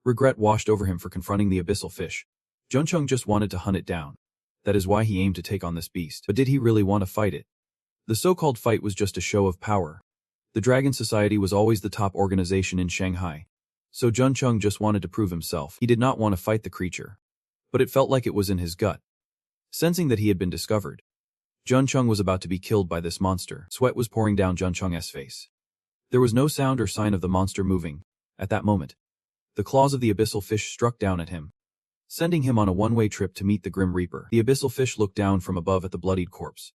Regret washed over him for confronting the abyssal fish. Zhang Cheng just wanted to hunt it down. That is why he aimed to take on this beast. But did he really want to fight it? The so-called fight was just a show of power. The Dragon Society was always the top organization in Shanghai. So Zhang Cheng just wanted to prove himself. He did not want to fight the creature, but it felt like it was in his gut. Sensing that he had been discovered, Zhang Cheng was about to be killed by this monster. Sweat was pouring down Zhang Cheng's face. There was no sound or sign of the monster moving. At that moment, the claws of the abyssal fish struck down at him, sending him on a one-way trip to meet the Grim Reaper. The abyssal fish looked down from above at the bloodied corpse.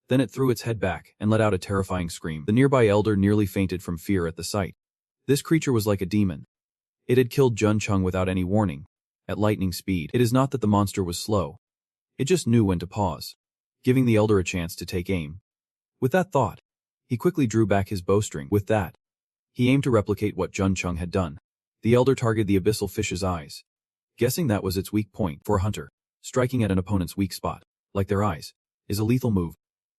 Then it threw its head back and let out a terrifying scream. The nearby elder nearly fainted from fear at the sight. This creature was like a demon. It had killed Zhang Cheng without any warning, at lightning speed. It is not that the monster was slow. It just knew when to pause, giving the elder a chance to take aim. With that thought, he quickly drew back his bowstring. With that, he aimed to replicate what Zhang Cheng had done. The elder targeted the abyssal fish's eyes, guessing that was its weak point. For a hunter, striking at an opponent's weak spot, like their eyes, is a lethal move,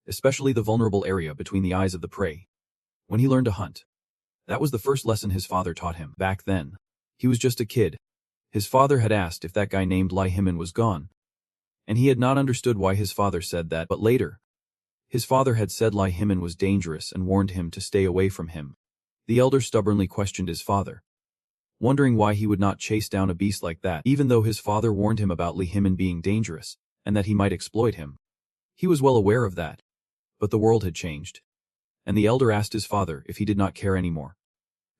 especially the vulnerable area between the eyes of the prey. When he learned to hunt, that was the first lesson his father taught him. Back then, he was just a kid. His father had asked if that guy named Lai Himan was gone, and he had not understood why his father said that. But later, his father had said Lai Himan was dangerous and warned him to stay away from him. The elder stubbornly questioned his father, wondering why he would not chase down a beast like that, even though his father warned him about Lai Himan being dangerous, and that he might exploit him. He was well aware of that. But the world had changed, and the elder asked his father if he did not care anymore.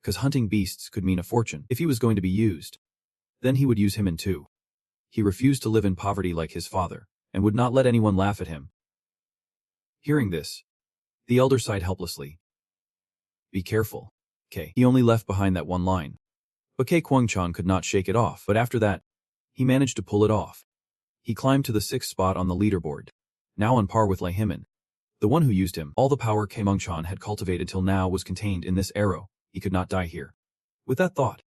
Because hunting beasts could mean a fortune. If he was going to be used, then he would use him in too. He refused to live in poverty like his father, and would not let anyone laugh at him. Hearing this, the elder sighed helplessly. Be careful, Kay. He only left behind that one line. But Kei Kwang-chan could not shake it off. But after that, he managed to pull it off. He climbed to the 6th spot on the leaderboard, now on par with Lei Himan, the one who used him. All the power Kei Mung-chan had cultivated till now was contained in this arrow. He could not die here. With that thought,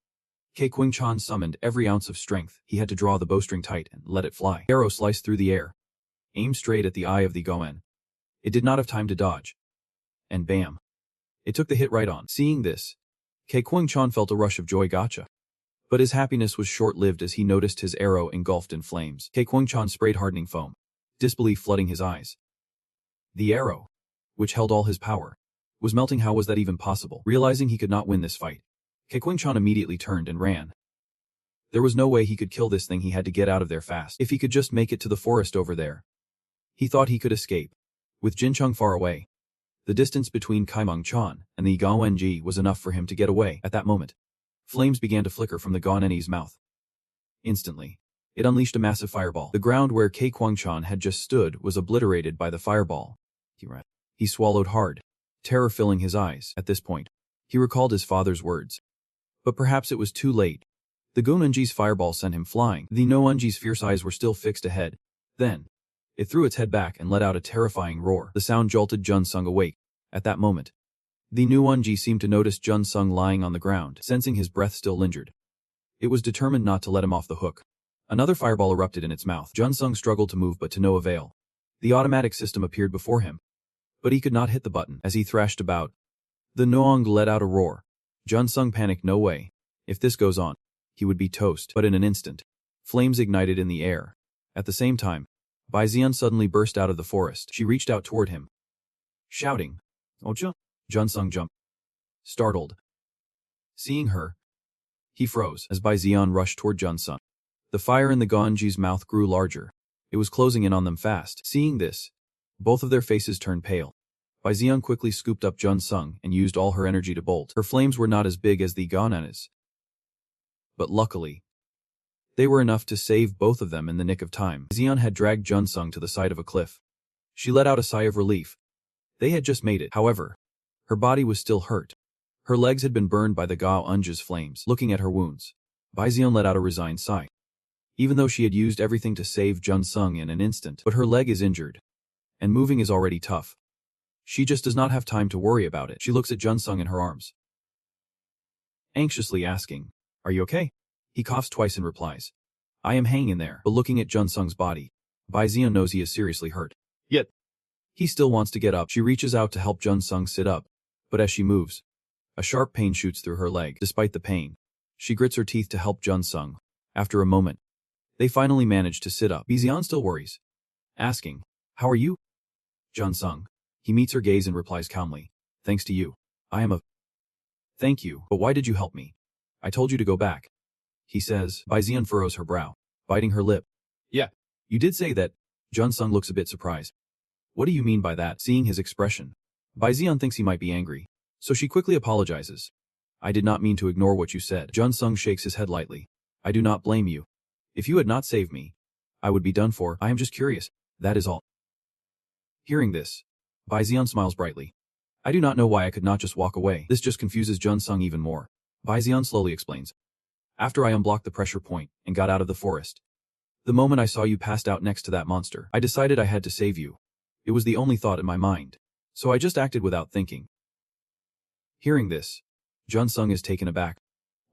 Kei Kwang-chan summoned every ounce of strength. He had to draw the bowstring tight and let it fly. The arrow sliced through the air, aimed straight at the eye of the Goen. It did not have time to dodge. And bam! It took the hit right on. Seeing this, Kei Kwang-chan felt a rush of joy. Gotcha. But his happiness was short-lived as he noticed his arrow engulfed in flames. Kei Kwang-chan sprayed hardening foam, disbelief flooding his eyes. The arrow, which held all his power, was melting. How was that even possible? Realizing he could not win this fight, Kei Kwang-chan immediately turned and ran. There was no way he could kill this thing. He had to get out of there fast. If he could just make it to the forest over there, he thought he could escape. With Jincheng far away, the distance between Kai Mung-chan and the Gaoenji was enough for him to get away. At that moment, flames began to flicker from the Gaonen's mouth. Instantly, it unleashed a massive fireball. The ground where Kei Kwang-chan had just stood was obliterated by the fireball. He swallowed hard, terror filling his eyes. At this point, he recalled his father's words. But perhaps it was too late. The Gaonenji's fireball sent him flying. The Noenji's fierce eyes were still fixed ahead. Then, it threw its head back and let out a terrifying roar. The sound jolted Jun-sung awake. At that moment, the Noenji seemed to notice Jun-sung lying on the ground, sensing his breath still lingered. It was determined not to let him off the hook. Another fireball erupted in its mouth. Jun-sung struggled to move but to no avail. The automatic system appeared before him, but he could not hit the button. As he thrashed about, the Noong let out a roar. Jun-sung panicked. No way. If this goes on, he would be toast. But in an instant, flames ignited in the air. At the same time, Bai Zian suddenly burst out of the forest. She reached out toward him, shouting, "Ocha!" Jun-sung jumped, startled. Seeing her, he froze. As Bai Zian rushed toward Jun-sung, the fire in the Gaonji's mouth grew larger. It was closing in on them fast. Seeing this, both of their faces turned pale. Bai Zian quickly scooped up Jun-sung and used all her energy to bolt. Her flames were not as big as the Gaonen's, but luckily, they were enough to save both of them in the nick of time. Zian had dragged Jun-sung to the side of a cliff. She let out a sigh of relief. They had just made it. However, her body was still hurt. Her legs had been burned by the Gaonji's flames. Looking at her wounds, Bai Zian let out a resigned sigh. Even though she had used everything to save Jun-sung in an instant, but her leg is injured, and moving is already tough. She just does not have time to worry about it. She looks at Jun-sung in her arms, anxiously asking, "Are you okay?" He coughs twice and replies, "I am hanging in there." But looking at Jun-sung's body, Bai Zian knows he is seriously hurt. Yet, he still wants to get up. She reaches out to help Jun-sung sit up, but as she moves, a sharp pain shoots through her leg. Despite the pain, she grits her teeth to help Jun-sung. After a moment, they finally manage to sit up. Bai Zian still worries, asking, "How are you?" Jun-sung. He meets her gaze and replies calmly, "Thanks to you, I am a..." "Thank you, but why did you help me? I told you to go back," he says. Bai Zian furrows her brow, biting her lip. "Yeah, you did say that." Jun-sung looks a bit surprised. "What do you mean by that?" Seeing his expression, Bai Zian thinks he might be angry, so she quickly apologizes. "I did not mean to ignore what you said." Jun-sung shakes his head lightly. "I do not blame you. If you had not saved me, I would be done for. I am just curious, that is all." Hearing this, Bai Zian smiles brightly. "I do not know why I could not just walk away." This just confuses Jun-sung even more. Bai Zian slowly explains. "After I unblocked the pressure point and got out of the forest, the moment I saw you passed out next to that monster, I decided I had to save you. It was the only thought in my mind, so I just acted without thinking." Hearing this, Jun-sung is taken aback,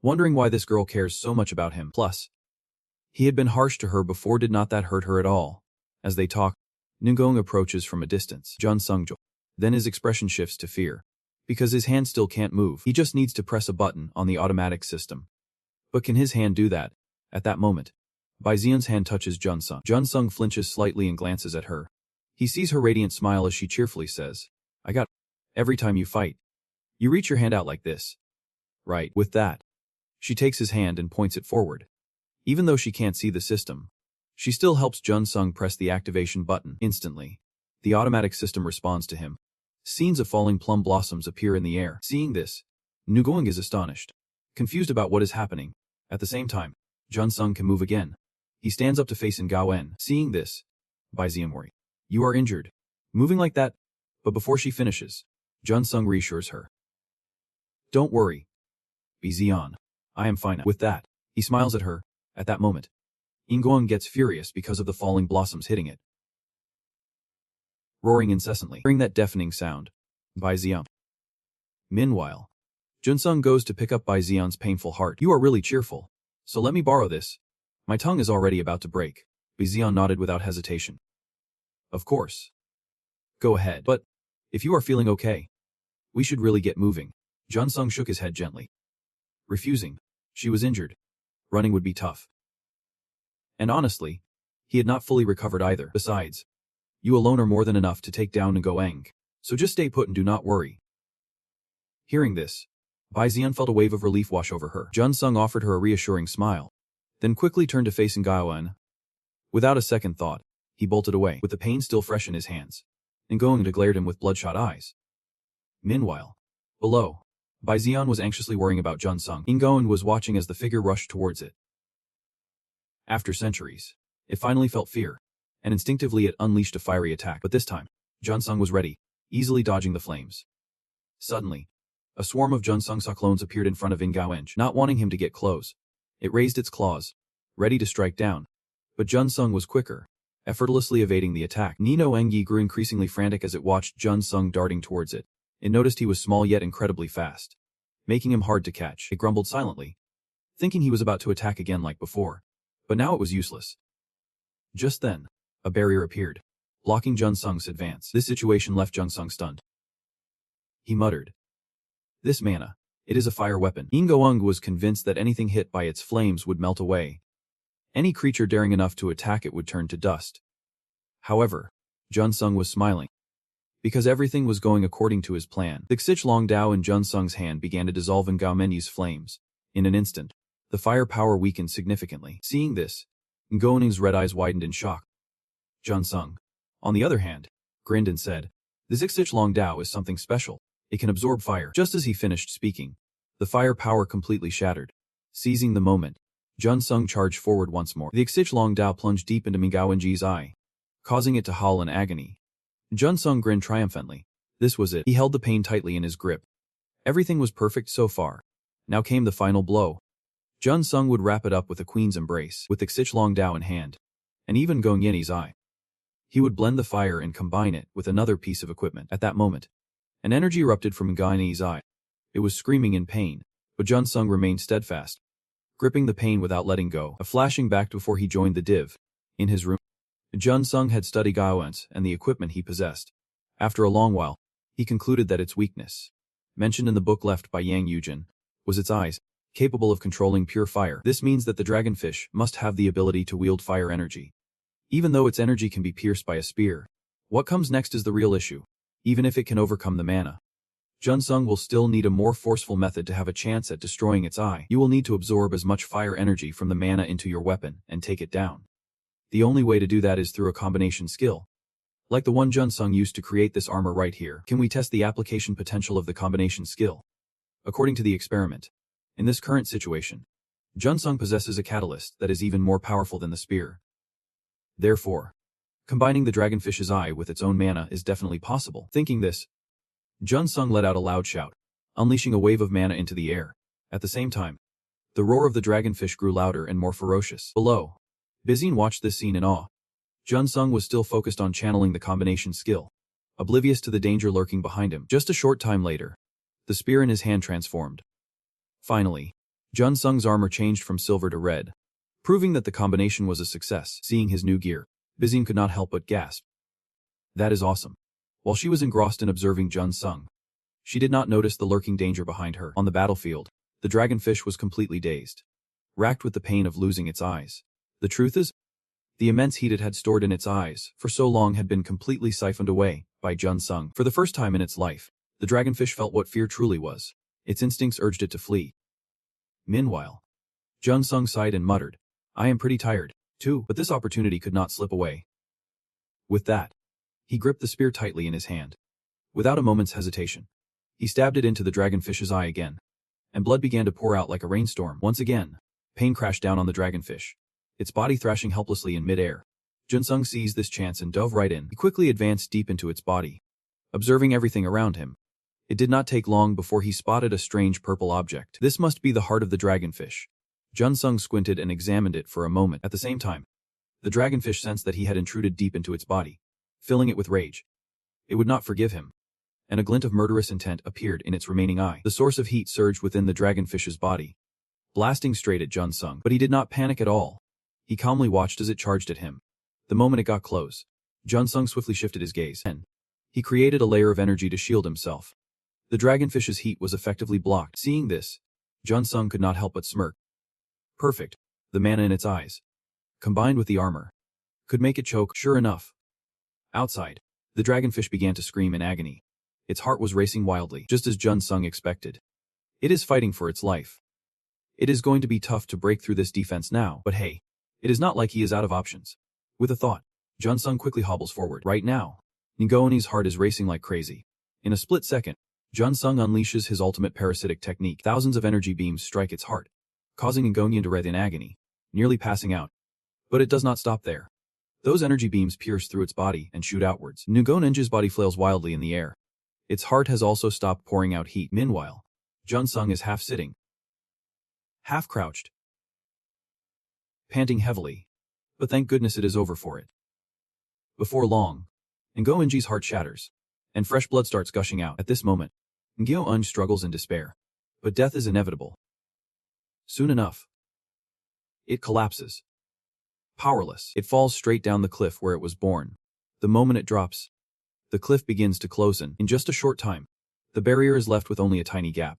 wondering why this girl cares so much about him. Plus, he had been harsh to her before. Did not that hurt her at all? As they talk, Ngong approaches from a distance. Jun-sung then his expression shifts to fear. Because his hand still can't move. He just needs to press a button on the automatic system. But can his hand do that? At that moment, Bai Zian's hand touches Jun-sung. Jun-sung flinches slightly and glances at her. He sees her radiant smile as she cheerfully says, "I got..." "Every time you fight, you reach your hand out like this, right?" With that, she takes his hand and points it forward. Even though she can't see the system, she still helps Jun-sung press the activation button. Instantly, the automatic system responds to him. Scenes of falling plum blossoms appear in the air. Seeing this, Nguyen is astonished, confused about what is happening. At the same time, Jun-sung can move again. He stands up to face Ngawen. Seeing this, Bai Zian worry, "You are injured. Moving like that?" But before she finishes, Jun-sung reassures her. "Don't worry, Bai Zian. I am fine. With that, he smiles at her. At that moment, Ingguang gets furious because of the falling blossoms hitting it, roaring incessantly, hearing that deafening sound. Bai Xian. Meanwhile, Junsung goes to pick up Bai Xian's painful heart. You are really cheerful. So let me borrow this. My tongue is already about to break. Bai Xian nodded without hesitation. Of course. Go ahead. But if you are feeling okay, we should really get moving. Junsung shook his head gently, refusing. She was injured. Running would be tough. And honestly, he had not fully recovered either. Besides, you alone are more than enough to take down Ngoang. So just stay put and do not worry. Hearing this, Bai Xian felt a wave of relief wash over her. Junsung offered her a reassuring smile, then quickly turned to face Ngoang. Without a second thought, he bolted away, with the pain still fresh in his hands. Ngoang glared him with bloodshot eyes. Meanwhile, below, Bai Xian was anxiously worrying about Junsung. Ngoang was watching as the figure rushed towards it. After centuries, it finally felt fear, and instinctively it unleashed a fiery attack. But this time, Junsung was ready, easily dodging the flames. Suddenly, a swarm of Junsung cyclones appeared in front of Ngoang, not wanting him to get close. It raised its claws, ready to strike down. But Junsung was quicker, effortlessly evading the attack. Nino Engi grew increasingly frantic as it watched Junsung darting towards it. It noticed he was small yet incredibly fast, making him hard to catch. It grumbled silently, thinking he was about to attack again like before. But now it was useless. Just then, a barrier appeared, blocking Junsung's advance. This situation left Junsung stunned. He muttered, "This mana, it is a fire weapon." Ngoang was convinced that anything hit by its flames would melt away. Any creature daring enough to attack it would turn to dust. However, Junsung was smiling, because everything was going according to his plan. The Xich Long Dao in Junsung's hand began to dissolve in Gao Menyi's flames. In an instant, the fire power weakened significantly. Seeing this, Ngoang's red eyes widened in shock. Junsung, on the other hand, grinned and said, "This Xich Long Dao is something special. It can absorb fire." Just as he finished speaking, the fire power completely shattered. Seizing the moment, Junsung charged forward once more. The Xich Long Dao plunged deep into Mingaowenji's eye, causing it to howl in agony. Junsung grinned triumphantly. This was it. He held the pain tightly in his grip. Everything was perfect so far. Now came the final blow. Junsung would wrap it up with a queen's embrace, with the Xich Long Dao in hand, and even Gongyen's eye. He would blend the fire and combine it with another piece of equipment. At that moment, an energy erupted from Gongyen's eye. It was screaming in pain, but Junsung remained steadfast, gripping the pain without letting go. A flashing back before he joined the div. In his room, Junsung had studied Gaoen's and the equipment he possessed. After a long while, he concluded that its weakness, mentioned in the book left by Yang Yujin, was its eyes, capable of controlling pure fire. This means that the dragonfish must have the ability to wield fire energy. Even though its energy can be pierced by a spear, what comes next is the real issue. Even if it can overcome the mana, Junsung will still need a more forceful method to have a chance at destroying its eye. You will need to absorb as much fire energy from the mana into your weapon and take it down. The only way to do that is through a combination skill, like the one Junsung used to create this armor right here. Can we test the application potential of the combination skill? According to the experiment, in this current situation, Junsung possesses a catalyst that is even more powerful than the spear. Therefore, combining the dragonfish's eye with its own mana is definitely possible. Thinking this, Junsung let out a loud shout, unleashing a wave of mana into the air. At the same time, the roar of the dragonfish grew louder and more ferocious. Below, Bizine watched this scene in awe. Junsung was still focused on channeling the combination skill, oblivious to the danger lurking behind him. Just a short time later, the spear in his hand transformed. Finally, Junsung's armor changed from silver to red, proving that the combination was a success. Seeing his new gear, Bizine could not help but gasp. That is awesome. While she was engrossed in observing Junsung, she did not notice the lurking danger behind her. On the battlefield, the dragonfish was completely dazed, racked with the pain of losing its eyes. The truth is, the immense heat it had stored in its eyes for so long had been completely siphoned away by Junsung. For the first time in its life, the dragonfish felt what fear truly was. Its instincts urged it to flee. Meanwhile, Junsung sighed and muttered, "I am pretty tired, too," but this opportunity could not slip away. With that, he gripped the spear tightly in his hand. Without a moment's hesitation, he stabbed it into the dragonfish's eye again, and blood began to pour out like a rainstorm. Once again, pain crashed down on the dragonfish, its body thrashing helplessly in midair. Junsung seized this chance and dove right in. He quickly advanced deep into its body, observing everything around him. It did not take long before he spotted a strange purple object. This must be the heart of the dragonfish. Junsung squinted and examined it for a moment. At the same time, the dragonfish sensed that he had intruded deep into its body, filling it with rage. It would not forgive him, and a glint of murderous intent appeared in its remaining eye. The source of heat surged within the dragonfish's body, blasting straight at Junsung. But he did not panic at all. He calmly watched as it charged at him. The moment it got close, Junsung swiftly shifted his gaze, and he created a layer of energy to shield himself. The dragonfish's heat was effectively blocked. Seeing this, Junsung could not help but smirk. Perfect. The mana in its eyes, combined with the armor, could make it choke. Sure enough, outside, the dragonfish began to scream in agony. Its heart was racing wildly, just as Junsung expected. It is fighting for its life. It is going to be tough to break through this defense now, but hey, it is not like he is out of options. With a thought, Junsung quickly hobbles forward. Right now, Ngooni's heart is racing like crazy. In a split second, Junsung unleashes his ultimate parasitic technique. Thousands of energy beams strike its heart, causing Ngonian to writhe in agony, nearly passing out. But it does not stop there. Those energy beams pierce through its body and shoot outwards. Ngoninja's body flails wildly in the air. Its heart has also stopped pouring out heat. Meanwhile, Junsung is half sitting, half crouched, panting heavily. But thank goodness it is over for it. Before long, Ngoninja's heart shatters, and fresh blood starts gushing out. At this moment, Ngyo struggles in despair. But death is inevitable. Soon enough, it collapses. Powerless, it falls straight down the cliff where it was born. The moment it drops, the cliff begins to close in. In just a short time, the barrier is left with only a tiny gap.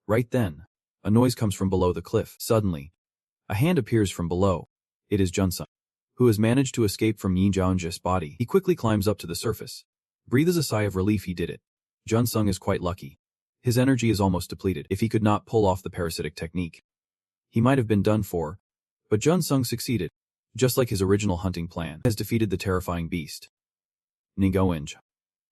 Right then, a noise comes from below the cliff. Suddenly, a hand appears from below. It is Junsung, who has managed to escape from Yinjaonja's body. He quickly climbs up to the surface. Breathes a sigh of relief. He did it. Junsung is quite lucky. His energy is almost depleted. If he could not pull off the parasitic technique, he might have been done for. But Junsung succeeded. Just like his original hunting plan, has defeated the terrifying beast. Ngoninja.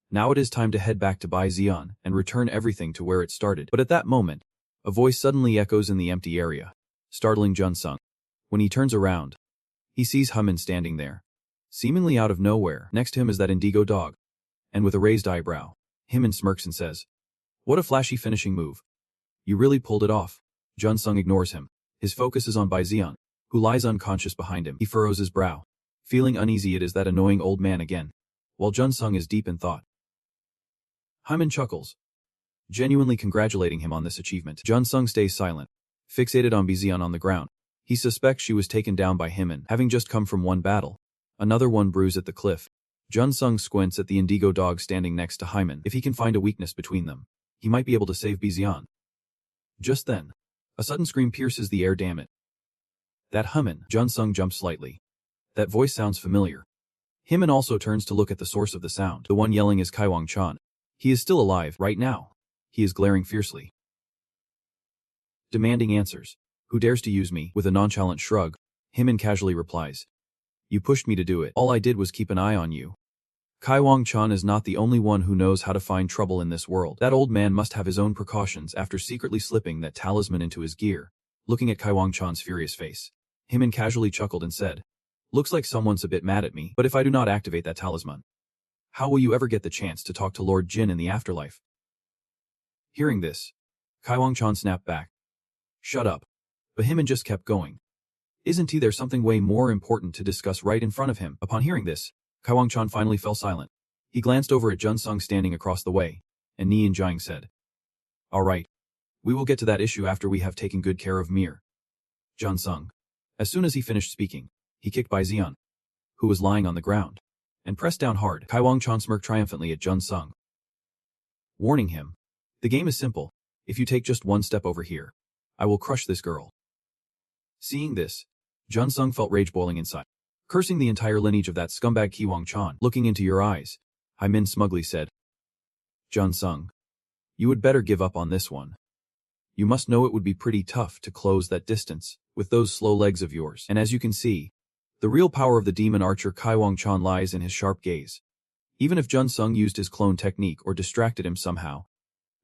Now it is time to head back to Bai Xian and return everything to where it started. But at that moment, a voice suddenly echoes in the empty area, startling Junsung. When he turns around, he sees Humin standing there, seemingly out of nowhere. Next to him is that indigo dog, and with a raised eyebrow, Humin smirks and says, "What a flashy finishing move. You really pulled it off." Junsung ignores him. His focus is on Bai Xian, who lies unconscious behind him. He furrows his brow, feeling uneasy. It is that annoying old man again, while Junsung is deep in thought. Hyman chuckles, genuinely congratulating him on this achievement. Junsung stays silent, fixated on Bai Xian on the ground. He suspects she was taken down by Hyman, having just come from one battle. Another one bruised at the cliff. Junsung squints at the indigo dog standing next to Hyman. If he can find a weakness between them, he might be able to save Bai Xian. Just then, a sudden scream pierces the air. Damn it. That Hyman. Junsung jumps slightly. That voice sounds familiar. Hyman also turns to look at the source of the sound. The one yelling is Kaiwang Chan. He is still alive right now. He is glaring fiercely, demanding answers. "Who dares to use me?" With a nonchalant shrug, Hyman casually replies, "You pushed me to do it. All I did was keep an eye on you." Kaiwang Chan is not the only one who knows how to find trouble in this world. That old man must have his own precautions after secretly slipping that talisman into his gear. Looking at Kaiwang Chan's furious face, Hyman casually chuckled and said, "Looks like someone's a bit mad at me, but if I do not activate that talisman, how will you ever get the chance to talk to Lord Jin in the afterlife?" Hearing this, Kaiwang Chan snapped back. "Shut up." But Hyman just kept going. Isn't there something way more important to discuss right in front of him? Upon hearing this, Kaiwang Chan finally fell silent. He glanced over at Junsung standing across the way, and Ni Jiang said, "All right. We will get to that issue after we have taken good care of Mir." Junsung. As soon as he finished speaking, he kicked Bai Xian, who was lying on the ground, and pressed down hard. Kaiwang Chan smirked triumphantly at Junsung, warning him, "The game is simple. If you take just one step over here, I will crush this girl." Seeing this, Junsung felt rage boiling inside, cursing the entire lineage of that scumbag Kaiwang Chan. "Looking into your eyes," Hyman smugly said. "Junsung, you would better give up on this one. You must know it would be pretty tough to close that distance with those slow legs of yours." And as you can see, the real power of the demon archer Kaiwang Chan lies in his sharp gaze. Even if Junsung used his clone technique or distracted him somehow,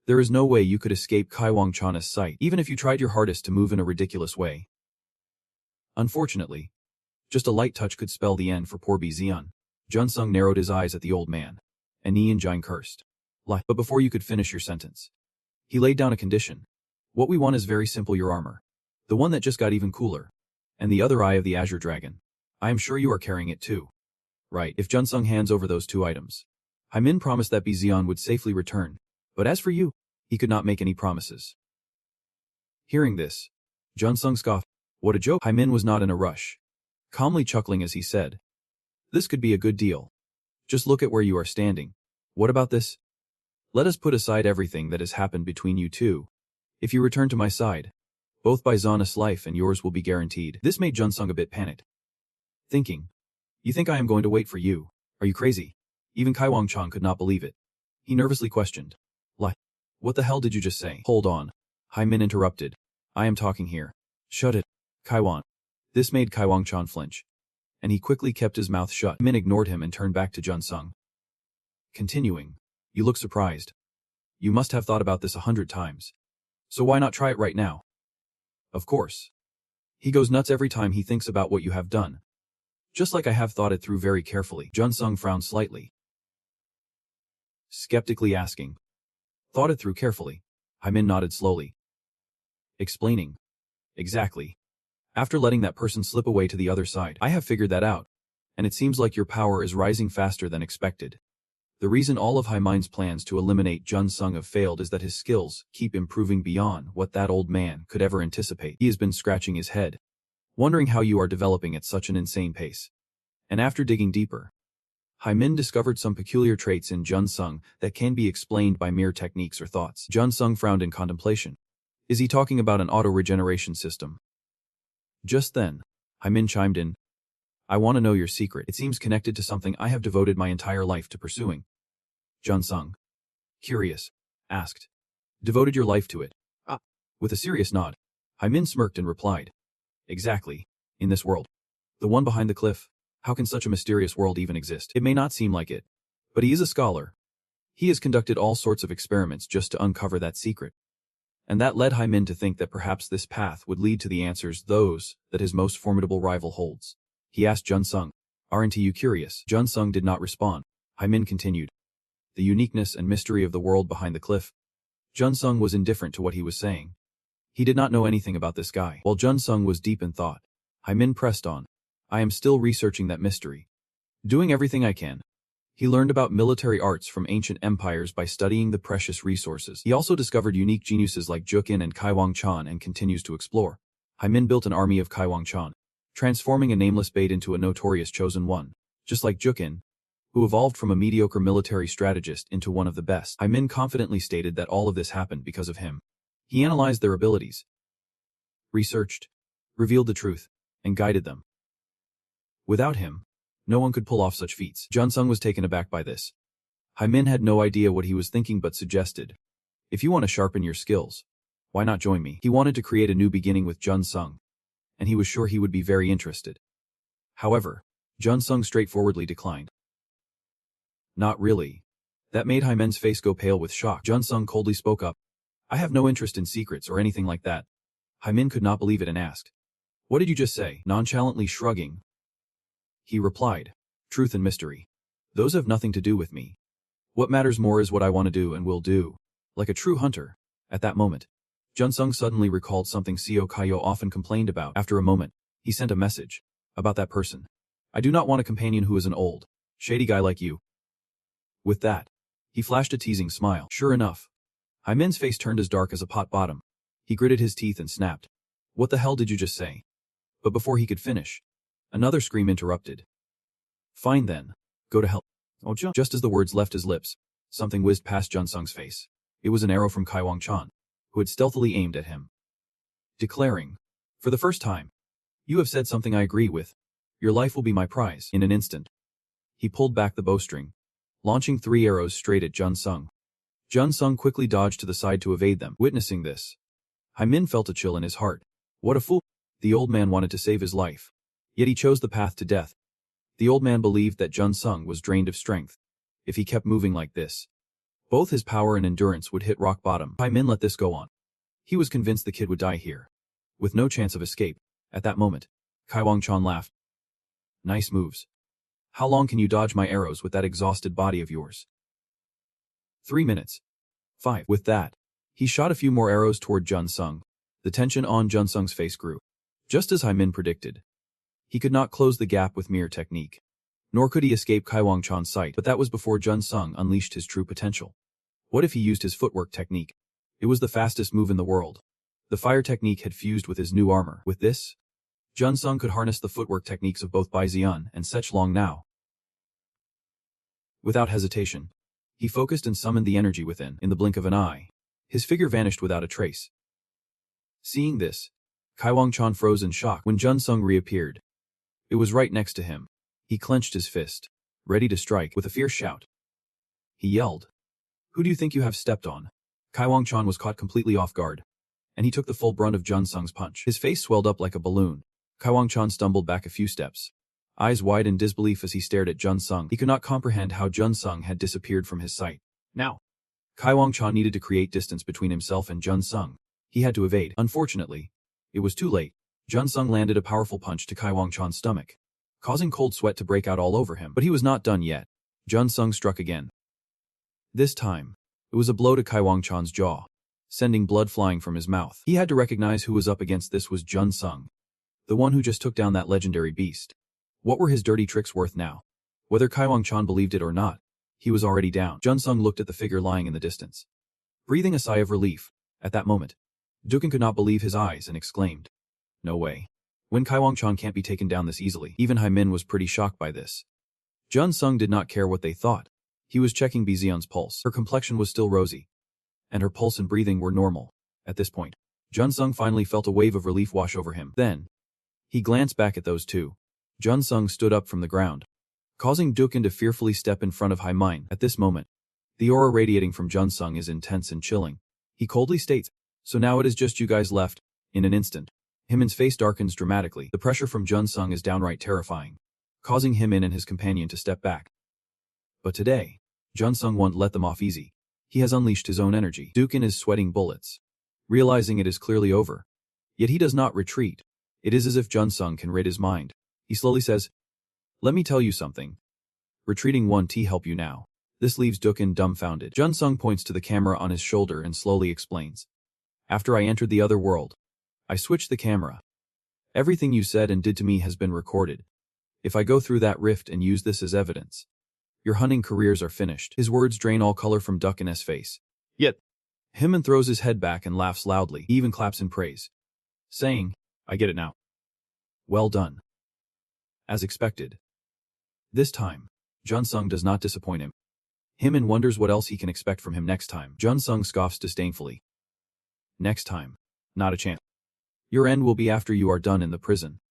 there is no way you could escape Kaiwang Chan's sight, even if you tried your hardest to move in a ridiculous way. Unfortunately, just a light touch could spell the end for poor Bai Xian. Junsung narrowed his eyes at the old man, and Ni Jiang cursed. But before you could finish your sentence, he laid down a condition. What we want is very simple, your armor. The one that just got even cooler. And the other eye of the Azure Dragon. I am sure you are carrying it too. Right, if Junsung hands over those 2 items. Hymin promised that Bizion would safely return. But as for you, he could not make any promises. Hearing this, Junsung scoffed. What a joke. Hymin was not in a rush. Calmly chuckling as he said, this could be a good deal. Just look at where you are standing. What about this? Let us put aside everything that has happened between you two. If you return to my side, both Bizona's life and yours will be guaranteed. This made Junsung a bit panicked. Thinking, you think I am going to wait for you? Are you crazy? Even Kaiwang-chan could not believe it. He nervously questioned. What the hell did you just say? Hold on. Hymin interrupted. I am talking here. Shut it. Kaiwan. This made Kaiwang-chan flinch. And he quickly kept his mouth shut. Min ignored him and turned back to Junsung. Continuing. You look surprised. You must have thought about this 100 times. So why not try it right now? Of course. He goes nuts every time he thinks about what you have done. Just like I have thought it through very carefully. Junsung frowned slightly. Skeptically asking. Thought it through carefully. Hymin nodded slowly. Explaining. Exactly. After letting that person slip away to the other side, I have figured that out. And it seems like your power is rising faster than expected. The reason all of Hymin's plans to eliminate Junsung have failed is that his skills keep improving beyond what that old man could ever anticipate. He has been scratching his head, wondering how you are developing at such an insane pace. And after digging deeper, Hymin discovered some peculiar traits in Junsung that can be explained by mere techniques or thoughts. Junsung frowned in contemplation. Is he talking about an auto-regeneration system? Just then, Hymin chimed in. I want to know your secret. It seems connected to something I have devoted my entire life to pursuing. Junsung, curious, asked. Devoted your life to it? With a serious nod, Hymin smirked and replied. Exactly. In this world. The one behind the cliff. How can such a mysterious world even exist? It may not seem like it. But he is a scholar. He has conducted all sorts of experiments just to uncover that secret. And that led Hymin to think that perhaps this path would lead to the answers those that his most formidable rival holds. He asked Junsung, aren't you curious? Junsung did not respond. Hymin continued. The uniqueness and mystery of the world behind the cliff. Junsung was indifferent to what he was saying. He did not know anything about this guy. While Junsung was deep in thought, Hymin pressed on. I am still researching that mystery. Doing everything I can. He learned about military arts from ancient empires by studying the precious resources. He also discovered unique geniuses like Jukin and Kaiwang-chan and continues to explore. Hymin built an army of Kaiwang-chan, transforming a nameless bait into a notorious chosen one. Just like Jukin, who evolved from a mediocre military strategist into one of the best. Hymin confidently stated that all of this happened because of him. He analyzed their abilities, researched, revealed the truth, and guided them. Without him, no one could pull off such feats. Junsung was taken aback by this. Hymin had no idea what he was thinking but suggested, if you want to sharpen your skills, why not join me? He wanted to create a new beginning with Junsung, and he was sure he would be very interested. However, Junsung straightforwardly declined. Not really. That made Hymen's face go pale with shock. Junsung coldly spoke up. I have no interest in secrets or anything like that. Hymin could not believe it and asked. What did you just say? Nonchalantly shrugging, he replied. Truth and mystery. Those have nothing to do with me. What matters more is what I want to do and will do. Like a true hunter. At that moment, Junsung suddenly recalled something Seo Kaio often complained about. After a moment, he sent a message. About that person. I do not want a companion who is an old, shady guy like you. With that, he flashed a teasing smile. Sure enough, Hymen's face turned as dark as a pot bottom. He gritted his teeth and snapped. What the hell did you just say? But before he could finish, another scream interrupted. Fine then. Go to hell. Oh, just as the words left his lips, something whizzed past Junsung's face. It was an arrow from Kaiwang-chan, who had stealthily aimed at him. Declaring, for the first time, you have said something I agree with. Your life will be my prize. In an instant, he pulled back the bowstring, launching 3 arrows straight at Junsung. Junsung quickly dodged to the side to evade them. Witnessing this, Hymin felt a chill in his heart. What a fool. The old man wanted to save his life. Yet he chose the path to death. The old man believed that Junsung was drained of strength. If he kept moving like this, both his power and endurance would hit rock bottom. Hymin let this go on. He was convinced the kid would die here, with no chance of escape. At that moment, Kaiwang-chan laughed. Nice moves. How long can you dodge my arrows with that exhausted body of yours? 3 minutes. 5. With that, he shot a few more arrows toward Jun Sung. The tension on Jun Sung's face grew. Just as Hai Min predicted. He could not close the gap with mere technique. Nor could he escape Kai Wang Chan's sight, but that was before Jun Sung unleashed his true potential. What if he used his footwork technique? It was the fastest move in the world. The fire technique had fused with his new armor. With this, Jun Sung could harness the footwork techniques of both Bai Zian and Sech Long now. Without hesitation, he focused and summoned the energy within. In the blink of an eye, his figure vanished without a trace. Seeing this, Kai Wang Chan froze in shock when Jun Sung reappeared. It was right next to him. He clenched his fist, ready to strike with a fierce shout. He yelled, "Who do you think you have stepped on?" Kai Wang Chan was caught completely off guard, and he took the full brunt of Jun Sung's punch. His face swelled up like a balloon. Kai Wang Chan stumbled back a few steps, eyes wide in disbelief as he stared at Jun Sung. He could not comprehend how Jun Sung had disappeared from his sight. Now, Kai Wang Chan needed to create distance between himself and Jun Sung. He had to evade. Unfortunately, it was too late. Jun Sung landed a powerful punch to Kai Wang Chan's stomach, causing cold sweat to break out all over him. But he was not done yet. Jun Sung struck again. This time, it was a blow to Kai Wang Chan's jaw, sending blood flying from his mouth. He had to recognize who was up against. This was Jun Sung, the one who just took down that legendary beast. What were his dirty tricks worth now? Whether Kai Wang Chan believed it or not, he was already down. Jun Sung looked at the figure lying in the distance, breathing a sigh of relief. At that moment, Dukin could not believe his eyes and exclaimed, "No way. When Kai Wang Chan can't be taken down this easily." Even Hai Min was pretty shocked by this. Jun Sung did not care what they thought. He was checking Bizian's pulse. Her complexion was still rosy, and her pulse and breathing were normal. At this point, Jun Sung finally felt a wave of relief wash over him. Then, he glanced back at those two. Jun Sung stood up from the ground, causing Dukin to fearfully step in front of Hai Min. At this moment, the aura radiating from Jun Sung is intense and chilling. He coldly states, "So now it is just you guys left." In an instant, Himin's face darkens dramatically. The pressure from Jun Sung is downright terrifying, causing Himin and his companion to step back. But today, Jun Sung won't let them off easy. He has unleashed his own energy. Dukin is sweating bullets, realizing it is clearly over. Yet he does not retreat. It is as if Jun Sung can read his mind. He slowly says, "Let me tell you something. Retreating won't help you now." This leaves Dukin dumbfounded. Jun Sung points to the camera on his shoulder and slowly explains, "After I entered the other world, I switched the camera. Everything you said and did to me has been recorded. If I go through that rift and use this as evidence, your hunting careers are finished." His words drain all color from Dukin's face. Yet, Himin throws his head back and laughs loudly. He even claps in praise, saying, "I get it now. Well done." As expected, this time, Jun Sung does not disappoint him. Himin wonders what else he can expect from him next time. Jun Sung scoffs disdainfully. "Next time? Not a chance. Your end will be after you are done in the prison.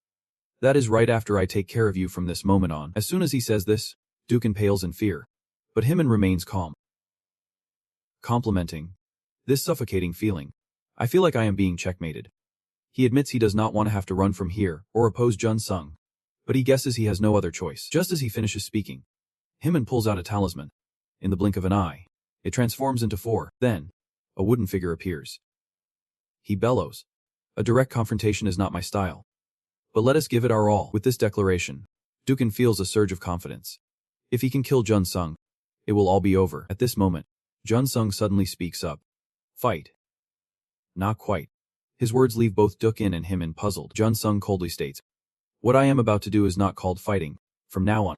That is right after I take care of you from this moment on." As soon as he says this, Dukin pales in fear, but Himin remains calm, complimenting this suffocating feeling. "I feel like I am being checkmated." He admits he does not want to have to run from here or oppose Jun Sung, but he guesses he has no other choice. Just as he finishes speaking, Himin pulls out a talisman. In the blink of an eye, it transforms into 4. Then, a wooden figure appears. He bellows, "A direct confrontation is not my style. But let us give it our all." With this declaration, Dukin feels a surge of confidence. If he can kill Jun Sung, it will all be over. At this moment, Jun Sung suddenly speaks up. "Fight." Not quite. His words leave both Dukin and Himin puzzled. Jun Sung coldly states, "What I am about to do is not called fighting. From now on,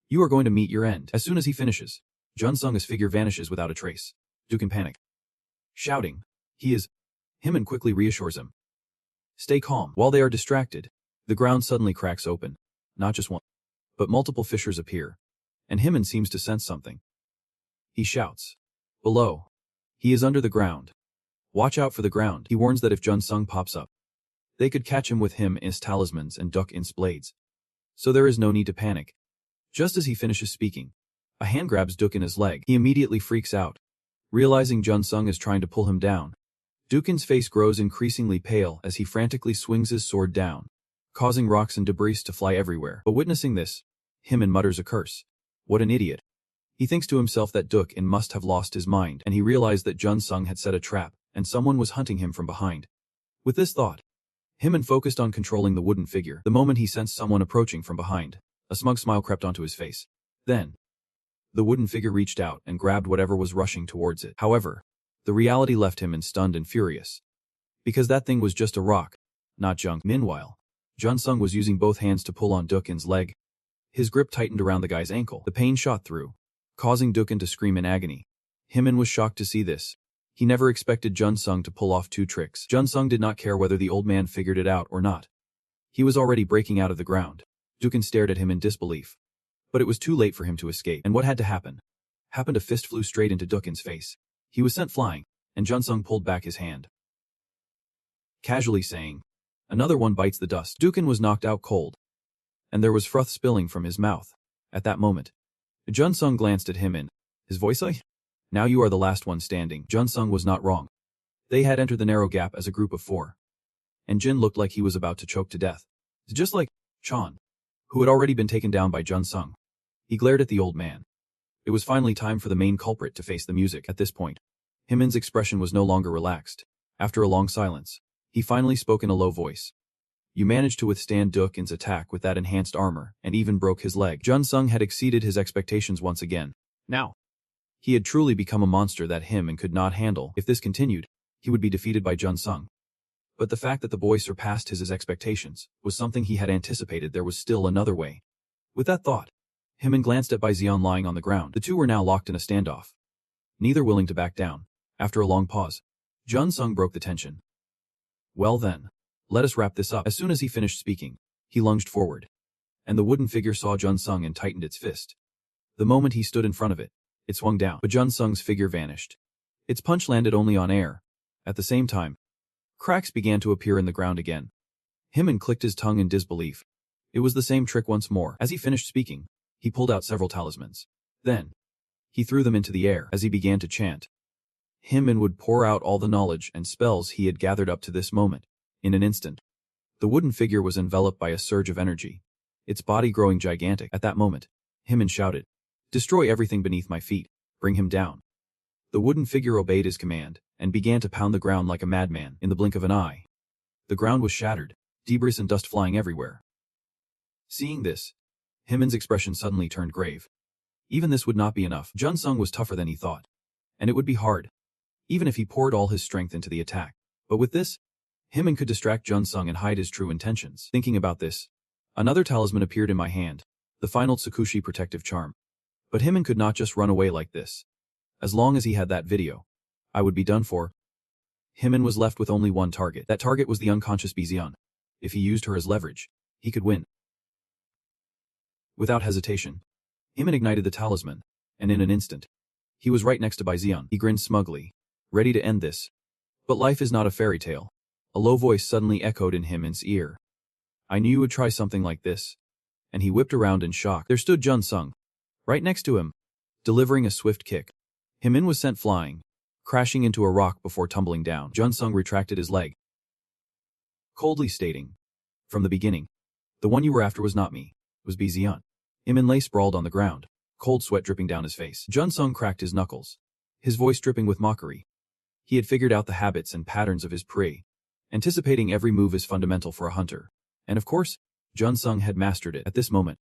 you are going to meet your end." As soon as he finishes, Jun Sung's figure vanishes without a trace. Dukin panics, shouting, "He is..." Himin quickly reassures him, "Stay calm." While they are distracted, the ground suddenly cracks open. Not just one, but multiple fissures appear, and Himin seems to sense something. He shouts, "Below." He is under the ground. "Watch out for the ground." He warns that if Jun Sung pops up, they could catch him with his talismans and Dukin's blades. So there is no need to panic. Just as he finishes speaking, a hand grabs Dukin's leg. He immediately freaks out, realizing Jun Sung is trying to pull him down. Dukin's face grows increasingly pale as he frantically swings his sword down, causing rocks and debris to fly everywhere. But witnessing this, Himin mutters a curse. What an idiot. He thinks to himself that Dukin must have lost his mind, and he realized that Jun Sung had set a trap, and someone was hunting him from behind. With this thought, Himin focused on controlling the wooden figure. The moment he sensed someone approaching from behind, a smug smile crept onto his face. Then, The wooden figure reached out and grabbed whatever was rushing towards it. However, the reality left him stunned and furious. Because that thing was just a rock, not junk. Meanwhile, Jun-sung was using both hands to pull on Dukin's leg. His grip tightened around the guy's ankle. The pain shot through, causing Dukin to scream in agony. Himmin was shocked to see this. He never expected Jun-sung to pull off two tricks. Jun-sung did not care whether the old man figured it out or not. He was already breaking out of the ground. Dukin stared at him in disbelief. But it was too late for him to escape. And what had to happen? Happened. A fist flew straight into Dukin's face. He was sent flying, and Jun-sung pulled back his hand, casually saying, "Another one bites the dust." Dukin was knocked out cold, and there was froth spilling from his mouth. At that moment, Jun-sung glanced at him, his voice, "Now you are the last one standing." Jun-sung was not wrong. They had entered the narrow gap as a group of four, and Jin looked like he was about to choke to death. Just like Chan, who had already been taken down by Jun-sung. He glared at the old man. It was finally time for the main culprit to face the music. At this point, Himmin's expression was no longer relaxed. After a long silence, he finally spoke in a low voice. "You managed to withstand Dukin's attack with that enhanced armor, and even broke his leg." Jun-sung had exceeded his expectations once again. Now, he had truly become a monster that Himmin could not handle. If this continued, he would be defeated by Jun-sung. But the fact that the boy surpassed his expectations was something he had anticipated. There was still another way. With that thought, Himmin glanced at Bai Xian lying on the ground. The two were now locked in a standoff, neither willing to back down. After a long pause, Jun-sung broke the tension. "Well then, let us wrap this up." As soon as he finished speaking, he lunged forward, and the wooden figure saw Jun-sung and tightened its fist. The moment he stood in front of it, it swung down, but Jun-sung's figure vanished. Its punch landed only on air. At the same time, cracks began to appear in the ground again. Himmin clicked his tongue in disbelief. It was the same trick once more. As he finished speaking, he pulled out several talismans. Then, he threw them into the air. As he began to chant, Himmin would pour out all the knowledge and spells he had gathered up to this moment. In an instant, the wooden figure was enveloped by a surge of energy, its body growing gigantic. At that moment, Himmin shouted, "Destroy everything beneath my feet. Bring him down." The wooden figure obeyed his command, and began to pound the ground like a madman. In the blink of an eye, the ground was shattered, debris and dust flying everywhere. Seeing this, Himmin's expression suddenly turned grave. Even this would not be enough. Jun-sung was tougher than he thought, and it would be hard, even if he poured all his strength into the attack. But with this, Himmin could distract Jun-sung and hide his true intentions. Thinking about this, another talisman appeared in my hand, the final Tsukushi protective charm. But Himmin could not just run away like this. As long as he had that video, I would be done for. Himmin was left with only one target. That target was the unconscious Bizion. If he used her as leverage, he could win. Without hesitation, Himmin ignited the talisman, and in an instant, he was right next to Bizion. He grinned smugly, ready to end this. But life is not a fairy tale. A low voice suddenly echoed in Himmin's ear. "I knew you would try something like this." And he whipped around in shock. There stood Jun-sung, right next to him, delivering a swift kick. Himmin was sent flying, crashing into a rock before tumbling down. Jun-sung retracted his leg, coldly stating, "From the beginning, the one you were after was not me, it was Bizion." Himmin lay sprawled on the ground, cold sweat dripping down his face. Jun-sung cracked his knuckles, his voice dripping with mockery. He had figured out the habits and patterns of his prey. Anticipating every move is fundamental for a hunter. And of course, Jun-sung had mastered it. At this moment,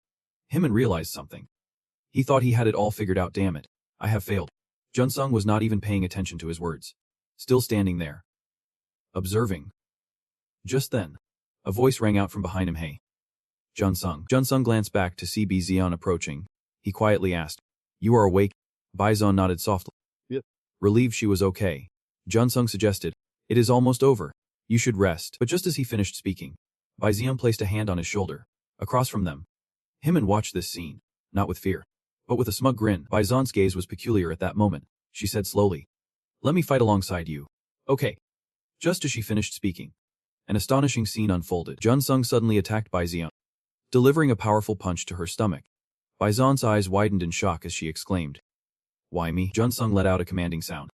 Himmin realized something. He thought he had it all figured out. "Damn it, I have failed." Jun-sung was not even paying attention to his words, still standing there, observing. Just then, a voice rang out from behind him. "Hey, Jun-sung." Jun-sung glanced back to see Bizion approaching. He quietly asked, "You are awake?" Bizion nodded softly. "Yep." Relieved she was okay, Jun-sung suggested, "It is almost over. You should rest." But just as he finished speaking, Bizion placed a hand on his shoulder. Across from them, Himmin watched this scene, not with fear, but with a smug grin. Bizon's gaze was peculiar at that moment. She said slowly, "Let me fight alongside you." "Okay." Just as she finished speaking, an astonishing scene unfolded. Jun-sung suddenly attacked Bizion, delivering a powerful punch to her stomach. Bizon's eyes widened in shock as she exclaimed, "Why me?" Jun-sung let out a commanding sound,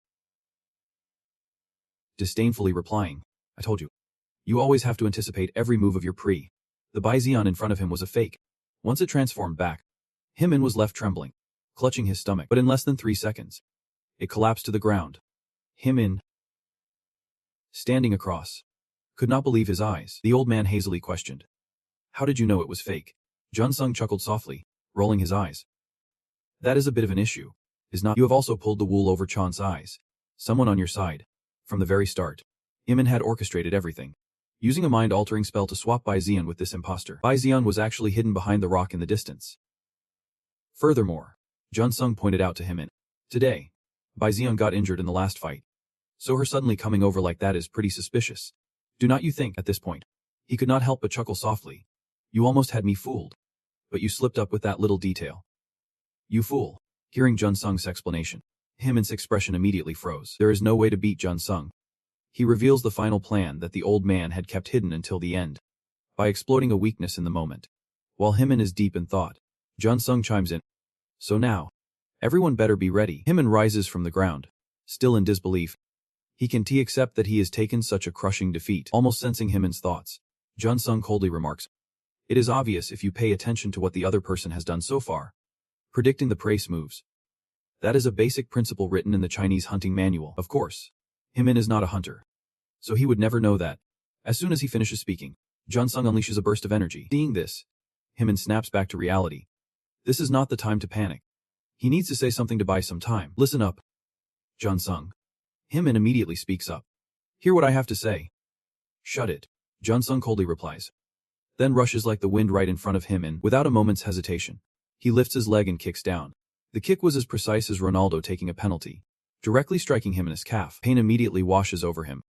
disdainfully replying, "I told you. You always have to anticipate every move of your pre." The Bizion in front of him was a fake. Once it transformed back, Himmin was left trembling, clutching his stomach. But in less than 3 seconds, it collapsed to the ground. Himmin, standing across, could not believe his eyes. The old man hazily questioned, "How did you know it was fake?" Jun-sung chuckled softly, rolling his eyes. That is a bit of an issue, is not? You have also pulled the wool over Chan's eyes. Someone on your side. From the very start. Iman had orchestrated everything. Using a mind-altering spell to swap Bai Xian with this imposter. Bai Xian was actually hidden behind the rock in the distance. Furthermore, Jun Sung pointed out to him today, Bai Xian got injured in the last fight. So her suddenly coming over like that is pretty suspicious. Do not you think, at this point? He could not help but chuckle softly. You almost had me fooled. But you slipped up with that little detail. You fool. Hearing Jun Sung's explanation, Himin's expression immediately froze. There is no way to beat Jun Sung. He reveals the final plan that the old man had kept hidden until the end, by exploiting a weakness in the moment. While Himin is deep in thought, Jun Sung chimes in. So now, everyone better be ready. Himin rises from the ground, still in disbelief. He can't accept that he has taken such a crushing defeat. Almost sensing Himin's thoughts, Jun Sung coldly remarks, it is obvious if you pay attention to what the other person has done so far. Predicting the prey's moves. That is a basic principle written in the Chinese hunting manual. Of course, Himin is not a hunter, so he would never know that. As soon as he finishes speaking, Jun Sung unleashes a burst of energy. Seeing this, Himin snaps back to reality. This is not the time to panic. He needs to say something to buy some time. Listen up, Jun Sung. Himin immediately speaks up. Hear what I have to say. Shut it, Jun Sung coldly replies. Then rushes like the wind right in front of him and, without a moment's hesitation, he lifts his leg and kicks down. The kick was as precise as Ronaldo taking a penalty, directly striking him in his calf. Pain immediately washes over him.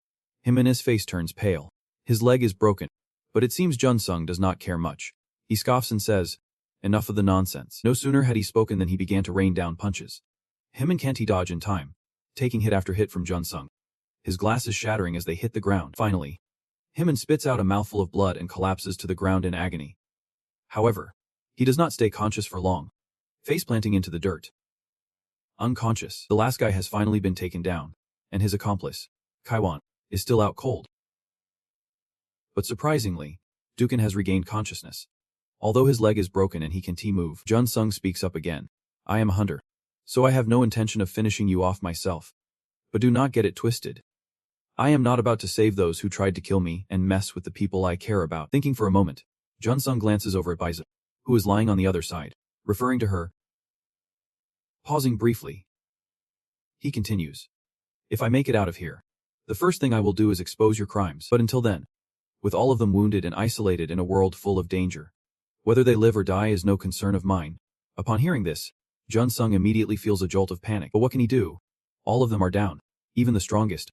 His face turns pale. His leg is broken, but it seems Jun Sung does not care much. He scoffs and says, enough of the nonsense. No sooner had he spoken than he began to rain down punches. Can't dodge in time, taking hit after hit from Jun Sung. His glasses shattering as they hit the ground. Finally, Himin spits out a mouthful of blood and collapses to the ground in agony. However, he does not stay conscious for long, face-planting into the dirt. Unconscious, the last guy has finally been taken down, and his accomplice, Kaiwan, is still out cold. But surprisingly, Dukan has regained consciousness. Although his leg is broken and he can't move, Jun Sung speaks up again. I am a hunter, so I have no intention of finishing you off myself. But do not get it twisted. I am not about to save those who tried to kill me and mess with the people I care about. Thinking for a moment, Jun Sung glances over at Baiza, who is lying on the other side, referring to her. Pausing briefly, he continues. If I make it out of here, the first thing I will do is expose your crimes. But until then, with all of them wounded and isolated in a world full of danger, whether they live or die is no concern of mine. Upon hearing this, Jun Sung immediately feels a jolt of panic. But what can he do? All of them are down, even the strongest.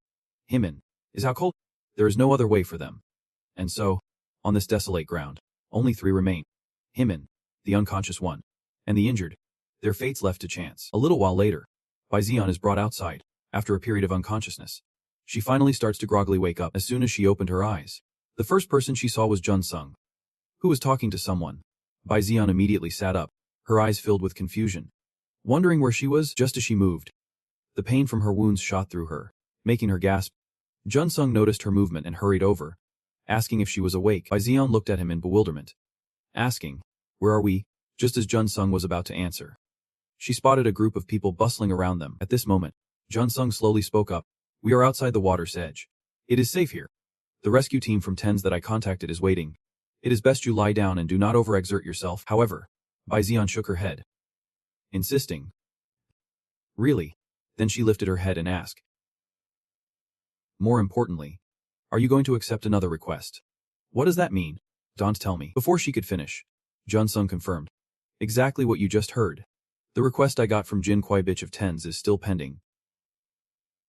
Himin is out cold. There is no other way for them. And so, on this desolate ground, only 3 remain. Himin, the unconscious one, and the injured. Their fates left to chance. A little while later, Bai Xian is brought outside, after a period of unconsciousness. She finally starts to groggily wake up as soon as she opened her eyes. The first person she saw was Jun Sung, who was talking to someone. Bai Xian immediately sat up, her eyes filled with confusion. Wondering where she was just as she moved. The pain from her wounds shot through her, making her gasp. Jun Sung noticed her movement and hurried over, asking if she was awake. Bai Xian looked at him in bewilderment, asking, where are we? Just as Jun Sung was about to answer, she spotted a group of people bustling around them. At this moment, Jun Sung slowly spoke up. We are outside the water's edge. It is safe here. The rescue team from TENS that I contacted is waiting. It is best you lie down and do not overexert yourself. However, Bai Xian shook her head, insisting. Really? Then she lifted her head and asked. More importantly, are you going to accept another request? What does that mean? Don't tell me. Before she could finish, Jun Sung confirmed. Exactly what you just heard. The request I got from Jin Kwai Bitch of TENS is still pending.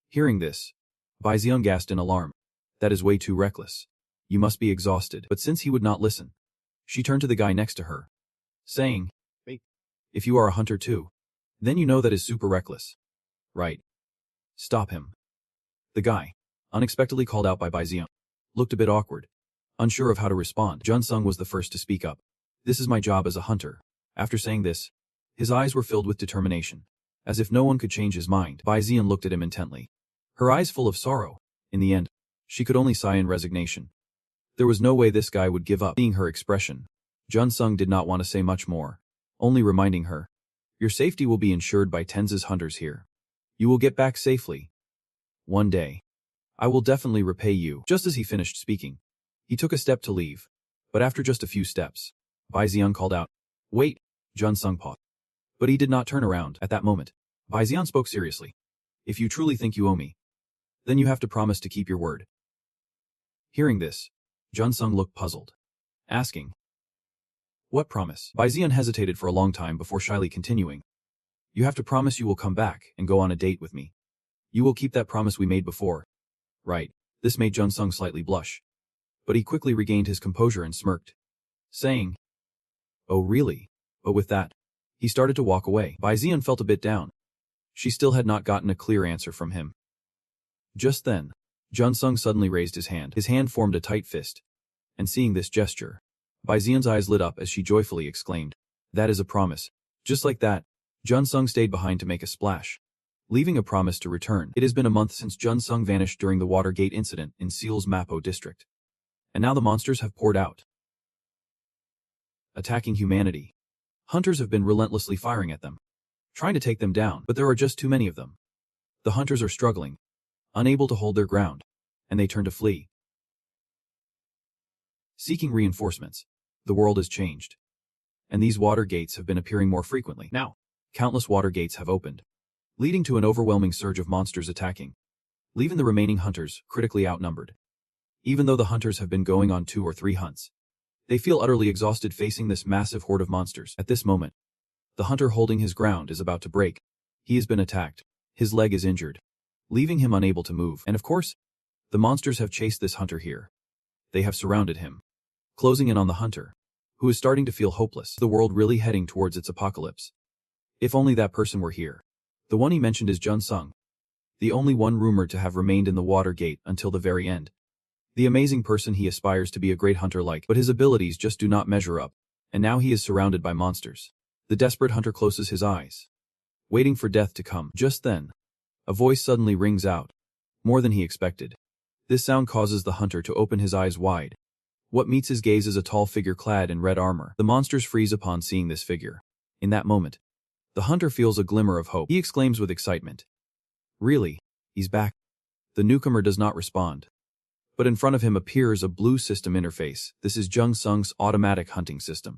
Hearing this, Bai Xian gasped in alarm. That is way too reckless. You must be exhausted. But since he would not listen, she turned to the guy next to her, saying, wait, if you are a hunter too, then you know that is super reckless. Right. Stop him. The guy, unexpectedly called out by Bai Xian, looked a bit awkward, unsure of how to respond. Jun Sung was the first to speak up. This is my job as a hunter. After saying this, his eyes were filled with determination, as if no one could change his mind. Bai Xian looked at him intently, her eyes full of sorrow. In the end, she could only sigh in resignation. There was no way this guy would give up. Seeing her expression, Jun Sung did not want to say much more, only reminding her, your safety will be ensured by TENS's hunters here. You will get back safely. One day, I will definitely repay you. Just as he finished speaking, he took a step to leave, but after just a few steps, Bai Xian called out, wait, Jun Sung paused. But he did not turn around at that moment. Bai Xian spoke seriously. If you truly think you owe me, then you have to promise to keep your word. Hearing this, Jun Sung looked puzzled, asking, what promise? Bai Xian hesitated for a long time before shyly continuing. You have to promise you will come back and go on a date with me. You will keep that promise we made before. Right. This made Jun Sung slightly blush. But he quickly regained his composure and smirked, saying, oh really? But with that, he started to walk away. Bai Xian felt a bit down. She still had not gotten a clear answer from him. Just then, Jun Sung suddenly raised his hand. His hand formed a tight fist. And seeing this gesture, Bai Xian's eyes lit up as she joyfully exclaimed, that is a promise. Just like that, Jun Sung stayed behind to make a splash, leaving a promise to return. It has been a month since Jun Sung vanished during the Watergate incident in Seal's Mapo district. And now the monsters have poured out, attacking humanity. Hunters have been relentlessly firing at them, trying to take them down, but there are just too many of them. The hunters are struggling, unable to hold their ground, and they turn to flee. Seeking reinforcements, the world has changed. And these water gates have been appearing more frequently. Now, countless water gates have opened, leading to an overwhelming surge of monsters attacking, leaving the remaining hunters critically outnumbered. Even though the hunters have been going on 2 or 3 hunts, they feel utterly exhausted facing this massive horde of monsters. At this moment, the hunter holding his ground is about to break. He has been attacked. His leg is injured, leaving him unable to move. And of course, the monsters have chased this hunter here. They have surrounded him, closing in on the hunter, who is starting to feel hopeless. The world really heading towards its apocalypse. If only that person were here. The one he mentioned is Jun Sung, the only one rumored to have remained in the water gate until the very end. The amazing person he aspires to be a great hunter like, but his abilities just do not measure up, and now he is surrounded by monsters. The desperate hunter closes his eyes, waiting for death to come. Just then, a voice suddenly rings out, more than he expected. This sound causes the hunter to open his eyes wide. What meets his gaze is a tall figure clad in red armor. The monsters freeze upon seeing this figure. In that moment, the hunter feels a glimmer of hope. He exclaims with excitement, really? He's back? The newcomer does not respond. But in front of him appears a blue system interface. This is Jun Sung's automatic hunting system.